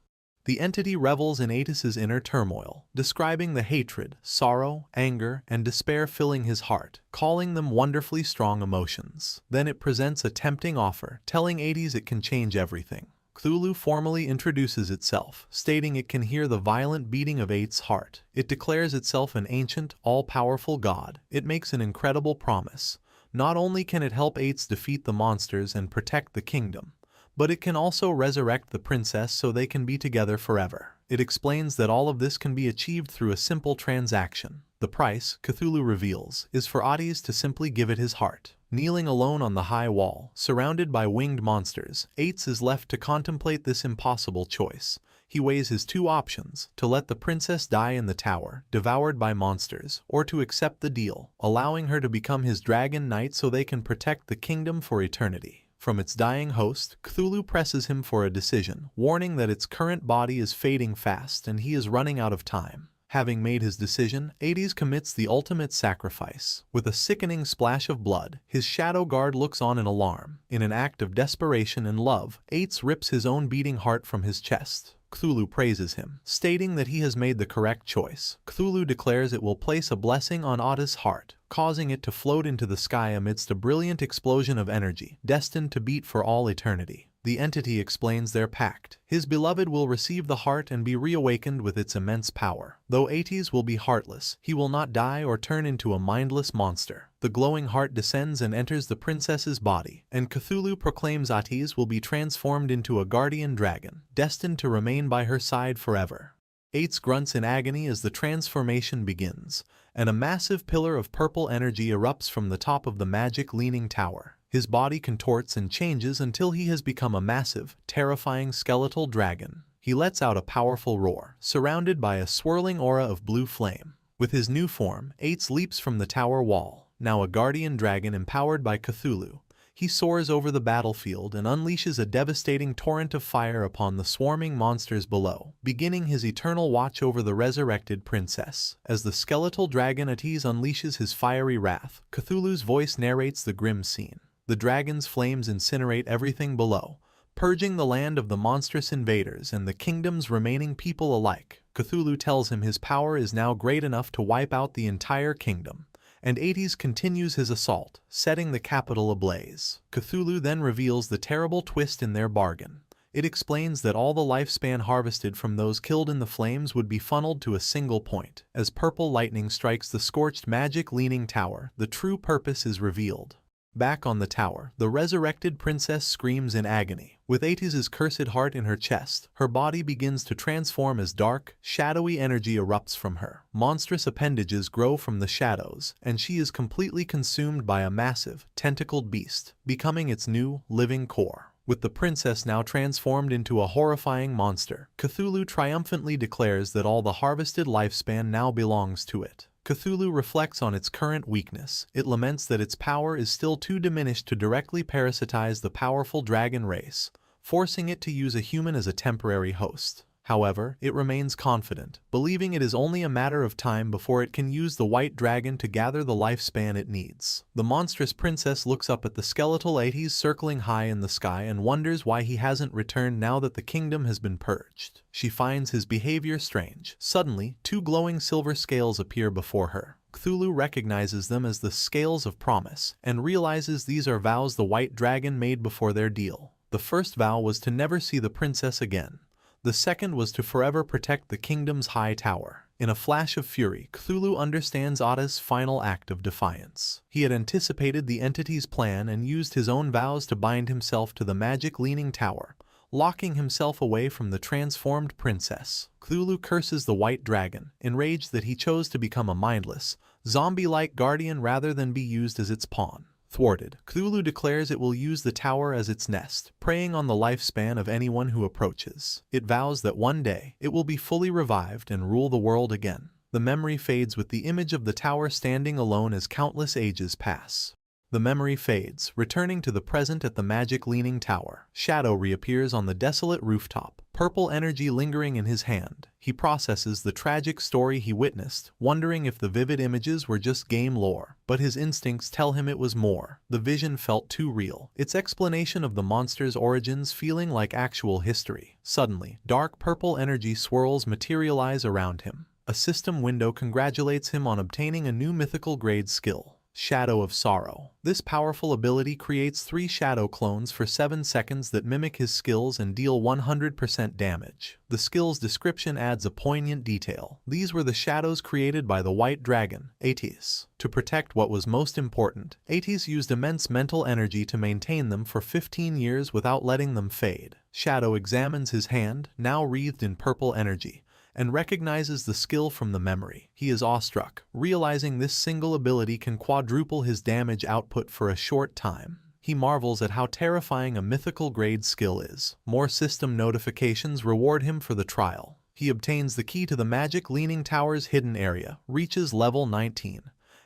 The entity revels in Attis's inner turmoil, describing the hatred, sorrow, anger, and despair filling his heart, calling them wonderfully strong emotions. Then it presents a tempting offer, telling Attis it can change everything. Cthulhu formally introduces itself, stating it can hear the violent beating of Attis' heart. It declares itself an ancient, all-powerful god. It makes an incredible promise. Not only can it help Attis defeat the monsters and protect the kingdom, but it can also resurrect the princess so they can be together forever. It explains that all of this can be achieved through a simple transaction. The price, Cthulhu reveals, is for Hades to simply give it his heart. Kneeling alone on the high wall, surrounded by winged monsters, Attis is left to contemplate this impossible choice. He weighs his two options: to let the princess die in the tower, devoured by monsters, or to accept the deal, allowing her to become his dragon knight so they can protect the kingdom for eternity. From its dying host, Cthulhu presses him for a decision, warning that its current body is fading fast and he is running out of time. Having made his decision, Hades commits the ultimate sacrifice. With a sickening splash of blood, his shadow guard looks on in alarm. In an act of desperation and love, Attis rips his own beating heart from his chest. Cthulhu praises him, stating that he has made the correct choice. Cthulhu declares it will place a blessing on Attis' heart, causing it to float into the sky amidst a brilliant explosion of energy, destined to beat for all eternity. The entity explains their pact. His beloved will receive the heart and be reawakened with its immense power. Though Attis will be heartless, he will not die or turn into a mindless monster. The glowing heart descends and enters the princess's body, and Cthulhu proclaims Attis will be transformed into a guardian dragon, destined to remain by her side forever. Attis grunts in agony as the transformation begins, and a massive pillar of purple energy erupts from the top of the magic-leaning tower. His body contorts and changes until he has become a massive, terrifying skeletal dragon. He lets out a powerful roar, surrounded by a swirling aura of blue flame. With his new form, Attis leaps from the tower wall. Now a guardian dragon empowered by Cthulhu, he soars over the battlefield and unleashes a devastating torrent of fire upon the swarming monsters below, beginning his eternal watch over the resurrected princess. As the skeletal dragon Attis unleashes his fiery wrath, Cthulhu's voice narrates the grim scene. The dragon's flames incinerate everything below, purging the land of the monstrous invaders and the kingdom's remaining people alike. Cthulhu tells him his power is now great enough to wipe out the entire kingdom, and Attis continues his assault, setting the capital ablaze. Cthulhu then reveals the terrible twist in their bargain. It explains that all the lifespan harvested from those killed in the flames would be funneled to a single point. As purple lightning strikes the scorched magic-leaning tower, the true purpose is revealed. Back on the tower, the resurrected princess screams in agony. With Attis's cursed heart in her chest, her body begins to transform as dark, shadowy energy erupts from her. Monstrous appendages grow from the shadows, and she is completely consumed by a massive, tentacled beast, becoming its new, living core. With the princess now transformed into a horrifying monster, Cthulhu triumphantly declares that all the harvested lifespan now belongs to it. Cthulhu reflects on its current weakness. It laments that its power is still too diminished to directly parasitize the powerful dragon race, forcing it to use a human as a temporary host. However, it remains confident, believing it is only a matter of time before it can use the white dragon to gather the lifespan it needs. The monstrous princess looks up at the skeletal Attis circling high in the sky and wonders why he hasn't returned now that the kingdom has been purged. She finds his behavior strange. Suddenly, two glowing silver scales appear before her. Cthulhu recognizes them as the scales of promise, and realizes these are vows the white dragon made before their deal. The first vow was to never see the princess again. The second was to forever protect the kingdom's high tower. In a flash of fury, Cthulhu understands Attis' final act of defiance. He had anticipated the entity's plan and used his own vows to bind himself to the magic-leaning tower, locking himself away from the transformed princess. Cthulhu curses the white dragon, enraged that he chose to become a mindless, zombie-like guardian rather than be used as its pawn. Thwarted, Cthulhu declares it will use the tower as its nest, preying on the lifespan of anyone who approaches. It vows that one day it will be fully revived and rule the world again. The memory fades with the image of the tower standing alone as countless ages pass. The memory fades, returning to the present at the magic leaning tower. Shadow reappears on the desolate rooftop, purple energy lingering in his hand. He processes the tragic story he witnessed, wondering if the vivid images were just game lore. But his instincts tell him it was more. The vision felt too real, its explanation of the monster's origins feeling like actual history. Suddenly, dark purple energy swirls materialize around him. A system window congratulates him on obtaining a new mythical grade skill. Shadow of Sorrow. This powerful ability creates 3 shadow clones for 7 seconds that mimic his skills and deal 100% damage. The skill's description adds a poignant detail. These were the shadows created by the white dragon, Atis. To protect what was most important, Atis used immense mental energy to maintain them for 15 years without letting them fade. Shadow examines his hand, now wreathed in purple energy, and recognizes the skill from the memory. He is awestruck, realizing this single ability can quadruple his damage output for a short time. He marvels at how terrifying a mythical grade skill is. More system notifications reward him for the trial. He obtains the key to the magic leaning tower's hidden area, reaches level 19,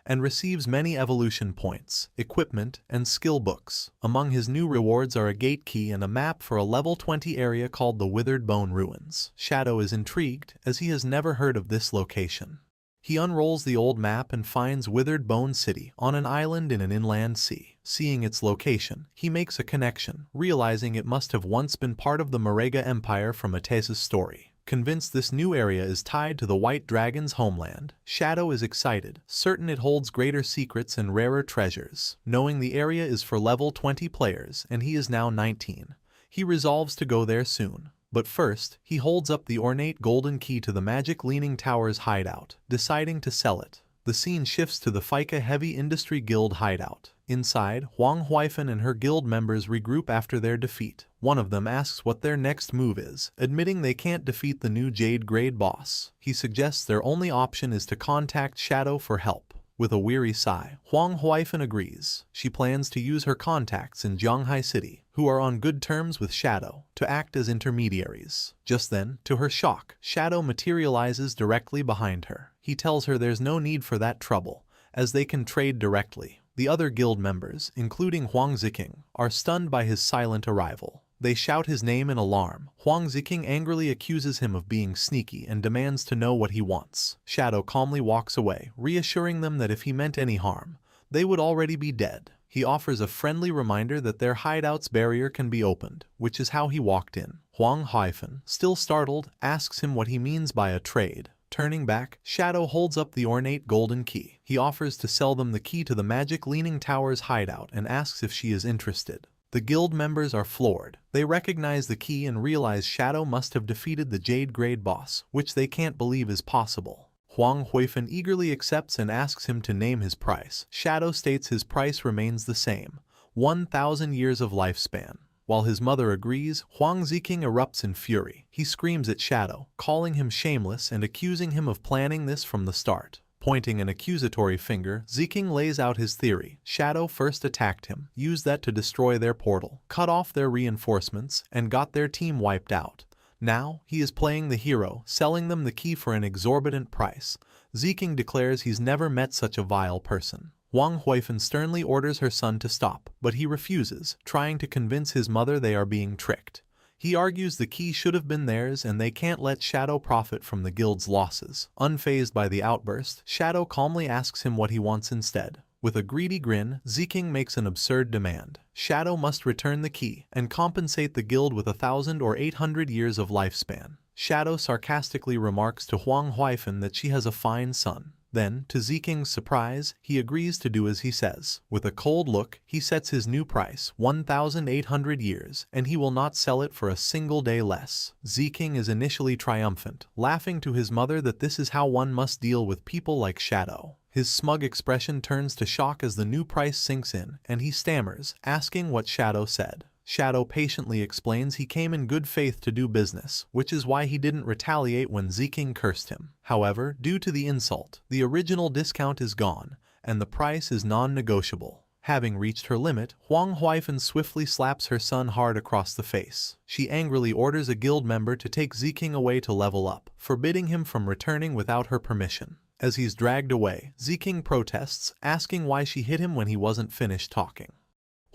and receives many evolution points, equipment, and skill books. Among his new rewards are a gate key and a map for a level 20 area called the Withered Bone Ruins. Shadow is intrigued, as he has never heard of this location. He unrolls the old map and finds Withered Bone City on an island in an inland sea. Seeing its location, he makes a connection, realizing it must have once been part of the Marega Empire from Atesa's story. Convinced this new area is tied to the White Dragon's homeland, Shadow is excited, certain it holds greater secrets and rarer treasures. Knowing the area is for level 20 players and he is now 19, he resolves to go there soon. But first, he holds up the ornate golden key to the magic leaning tower's hideout, deciding to sell it. The scene shifts to the FICA Heavy Industry Guild hideout. Inside, Huang Huifan and her guild members regroup after their defeat. One of them asks what their next move is, admitting they can't defeat the new Jade Grade boss. He suggests their only option is to contact Shadow for help. With a weary sigh, Huang Huifan agrees. She plans to use her contacts in Zhanghai City, who are on good terms with Shadow, to act as intermediaries. Just then, to her shock, Shadow materializes directly behind her. He tells her there's no need for that trouble, as they can trade directly. The other guild members, including Huang Ziking, are stunned by his silent arrival. They shout his name in alarm. Huang Ziking angrily accuses him of being sneaky and demands to know what he wants. Shadow calmly walks away, reassuring them that if he meant any harm, they would already be dead. He offers a friendly reminder that their hideout's barrier can be opened, which is how he walked in. Huang Huifan, still startled, asks him what he means by a trade. Turning back, Shadow holds up the ornate golden key. He offers to sell them the key to the magic leaning tower's hideout and asks if she is interested. The guild members are floored. They recognize the key and realize Shadow must have defeated the Jade Grade boss, which they can't believe is possible. Huang Huifan eagerly accepts and asks him to name his price. Shadow states his price remains the same, 1,000 years of lifespan. While his mother agrees, Huang Ziking erupts in fury. He screams at Shadow, calling him shameless and accusing him of planning this from the start. Pointing an accusatory finger, Ziking lays out his theory. Shadow first attacked him, used that to destroy their portal, cut off their reinforcements, and got their team wiped out. Now, he is playing the hero, selling them the key for an exorbitant price. Ziking declares he's never met such a vile person. Huang Huifan sternly orders her son to stop, but he refuses, trying to convince his mother they are being tricked. He argues the key should have been theirs and they can't let Shadow profit from the guild's losses. Unfazed by the outburst, Shadow calmly asks him what he wants instead. With a greedy grin, Ziking makes an absurd demand. Shadow must return the key and compensate the guild with 1,000 or 800 years of lifespan. Shadow sarcastically remarks to Huang Huifan that she has a fine son. Then, to Ziking's surprise, he agrees to do as he says. With a cold look, he sets his new price, 1,800 years, and he will not sell it for a single day less. Ziking is initially triumphant, laughing to his mother that this is how one must deal with people like Shadow. His smug expression turns to shock as the new price sinks in, and he stammers, asking what Shadow said. Shadow patiently explains he came in good faith to do business, which is why he didn't retaliate when Ziking cursed him. However, due to the insult, the original discount is gone, and the price is non-negotiable. Having reached her limit, Huang Huifan swiftly slaps her son hard across the face. She angrily orders a guild member to take Ziking away to level up, forbidding him from returning without her permission. As he's dragged away, Ziking protests, asking why she hit him when he wasn't finished talking.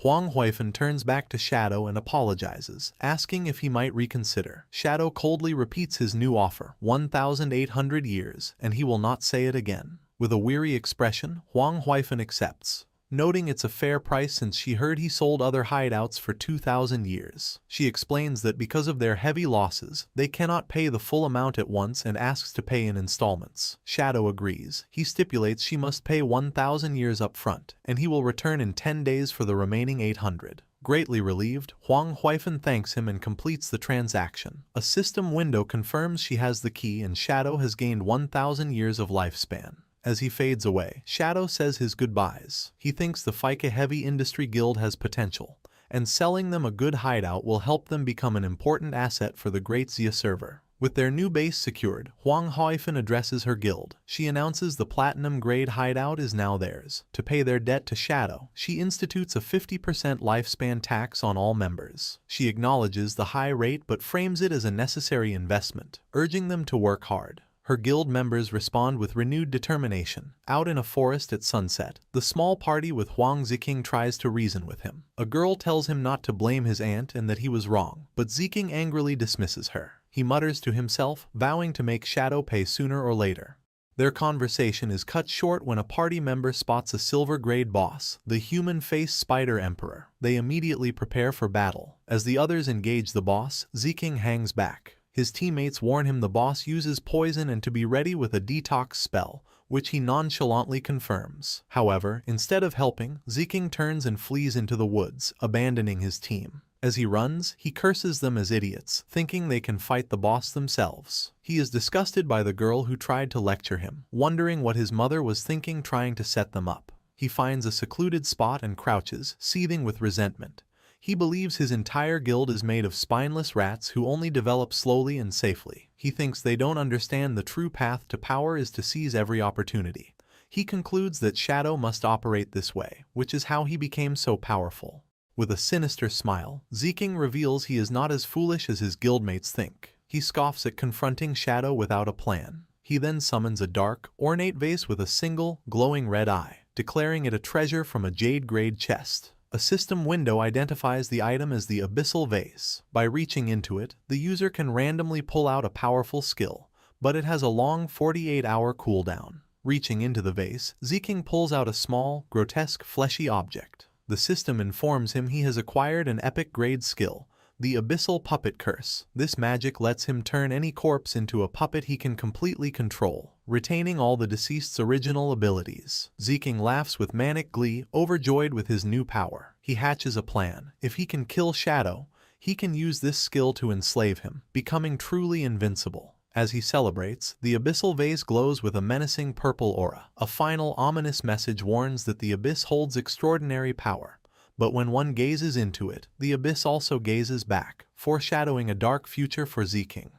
Huang Huifan turns back to Shadow and apologizes, asking if he might reconsider. Shadow coldly repeats his new offer, 1,800 years, and he will not say it again. With a weary expression, Huang Huifan accepts, noting it's a fair price since she heard he sold other hideouts for 2,000 years. She explains that because of their heavy losses, they cannot pay the full amount at once and asks to pay in installments. Shadow agrees. He stipulates she must pay 1,000 years up front, and he will return in 10 days for the remaining 800. Greatly relieved, Huang Huifan thanks him and completes the transaction. A system window confirms she has the key and Shadow has gained 1,000 years of lifespan. As he fades away, Shadow says his goodbyes. He thinks the Fika Heavy Industry Guild has potential, and selling them a good hideout will help them become an important asset for the Great Xia server. With their new base secured, Huang Huifan addresses her guild. She announces the platinum-grade hideout is now theirs. To pay their debt to Shadow, she institutes a 50% lifespan tax on all members. She acknowledges the high rate but frames it as a necessary investment, urging them to work hard. Her guild members respond with renewed determination. Out in a forest at sunset, the small party with Huang Ziking tries to reason with him. A girl tells him not to blame his aunt and that he was wrong, but Ziking angrily dismisses her. He mutters to himself, vowing to make Shadow pay sooner or later. Their conversation is cut short when a party member spots a silver-grade boss, the human-faced Spider Emperor. They immediately prepare for battle. As the others engage the boss, Ziking hangs back. His teammates warn him the boss uses poison and to be ready with a detox spell, which he nonchalantly confirms. However, instead of helping, Ziking turns and flees into the woods, abandoning his team. As he runs, he curses them as idiots, thinking they can fight the boss themselves. He is disgusted by the girl who tried to lecture him, wondering what his mother was thinking trying to set them up. He finds a secluded spot and crouches, seething with resentment. He believes his entire guild is made of spineless rats who only develop slowly and safely. He thinks they don't understand the true path to power is to seize every opportunity. He concludes that Shadow must operate this way, which is how he became so powerful. With a sinister smile, Ziking reveals he is not as foolish as his guildmates think. He scoffs at confronting Shadow without a plan. He then summons a dark, ornate vase with a single, glowing red eye, declaring it a treasure from a jade-grade chest. A system window identifies the item as the Abyssal Vase. By reaching into it, the user can randomly pull out a powerful skill, but it has a long 48-hour cooldown. Reaching into the vase, Ziking pulls out a small, grotesque, fleshy object. The system informs him he has acquired an epic-grade skill, the Abyssal Puppet Curse. This magic lets him turn any corpse into a puppet he can completely control, retaining all the deceased's original abilities. Ziking laughs with manic glee, overjoyed with his new power. He hatches a plan. If he can kill Shadow, he can use this skill to enslave him, becoming truly invincible. As he celebrates, the Abyssal Vase glows with a menacing purple aura. A final ominous message warns that the Abyss holds extraordinary power. But when one gazes into it, the Abyss also gazes back, foreshadowing a dark future for Ziking.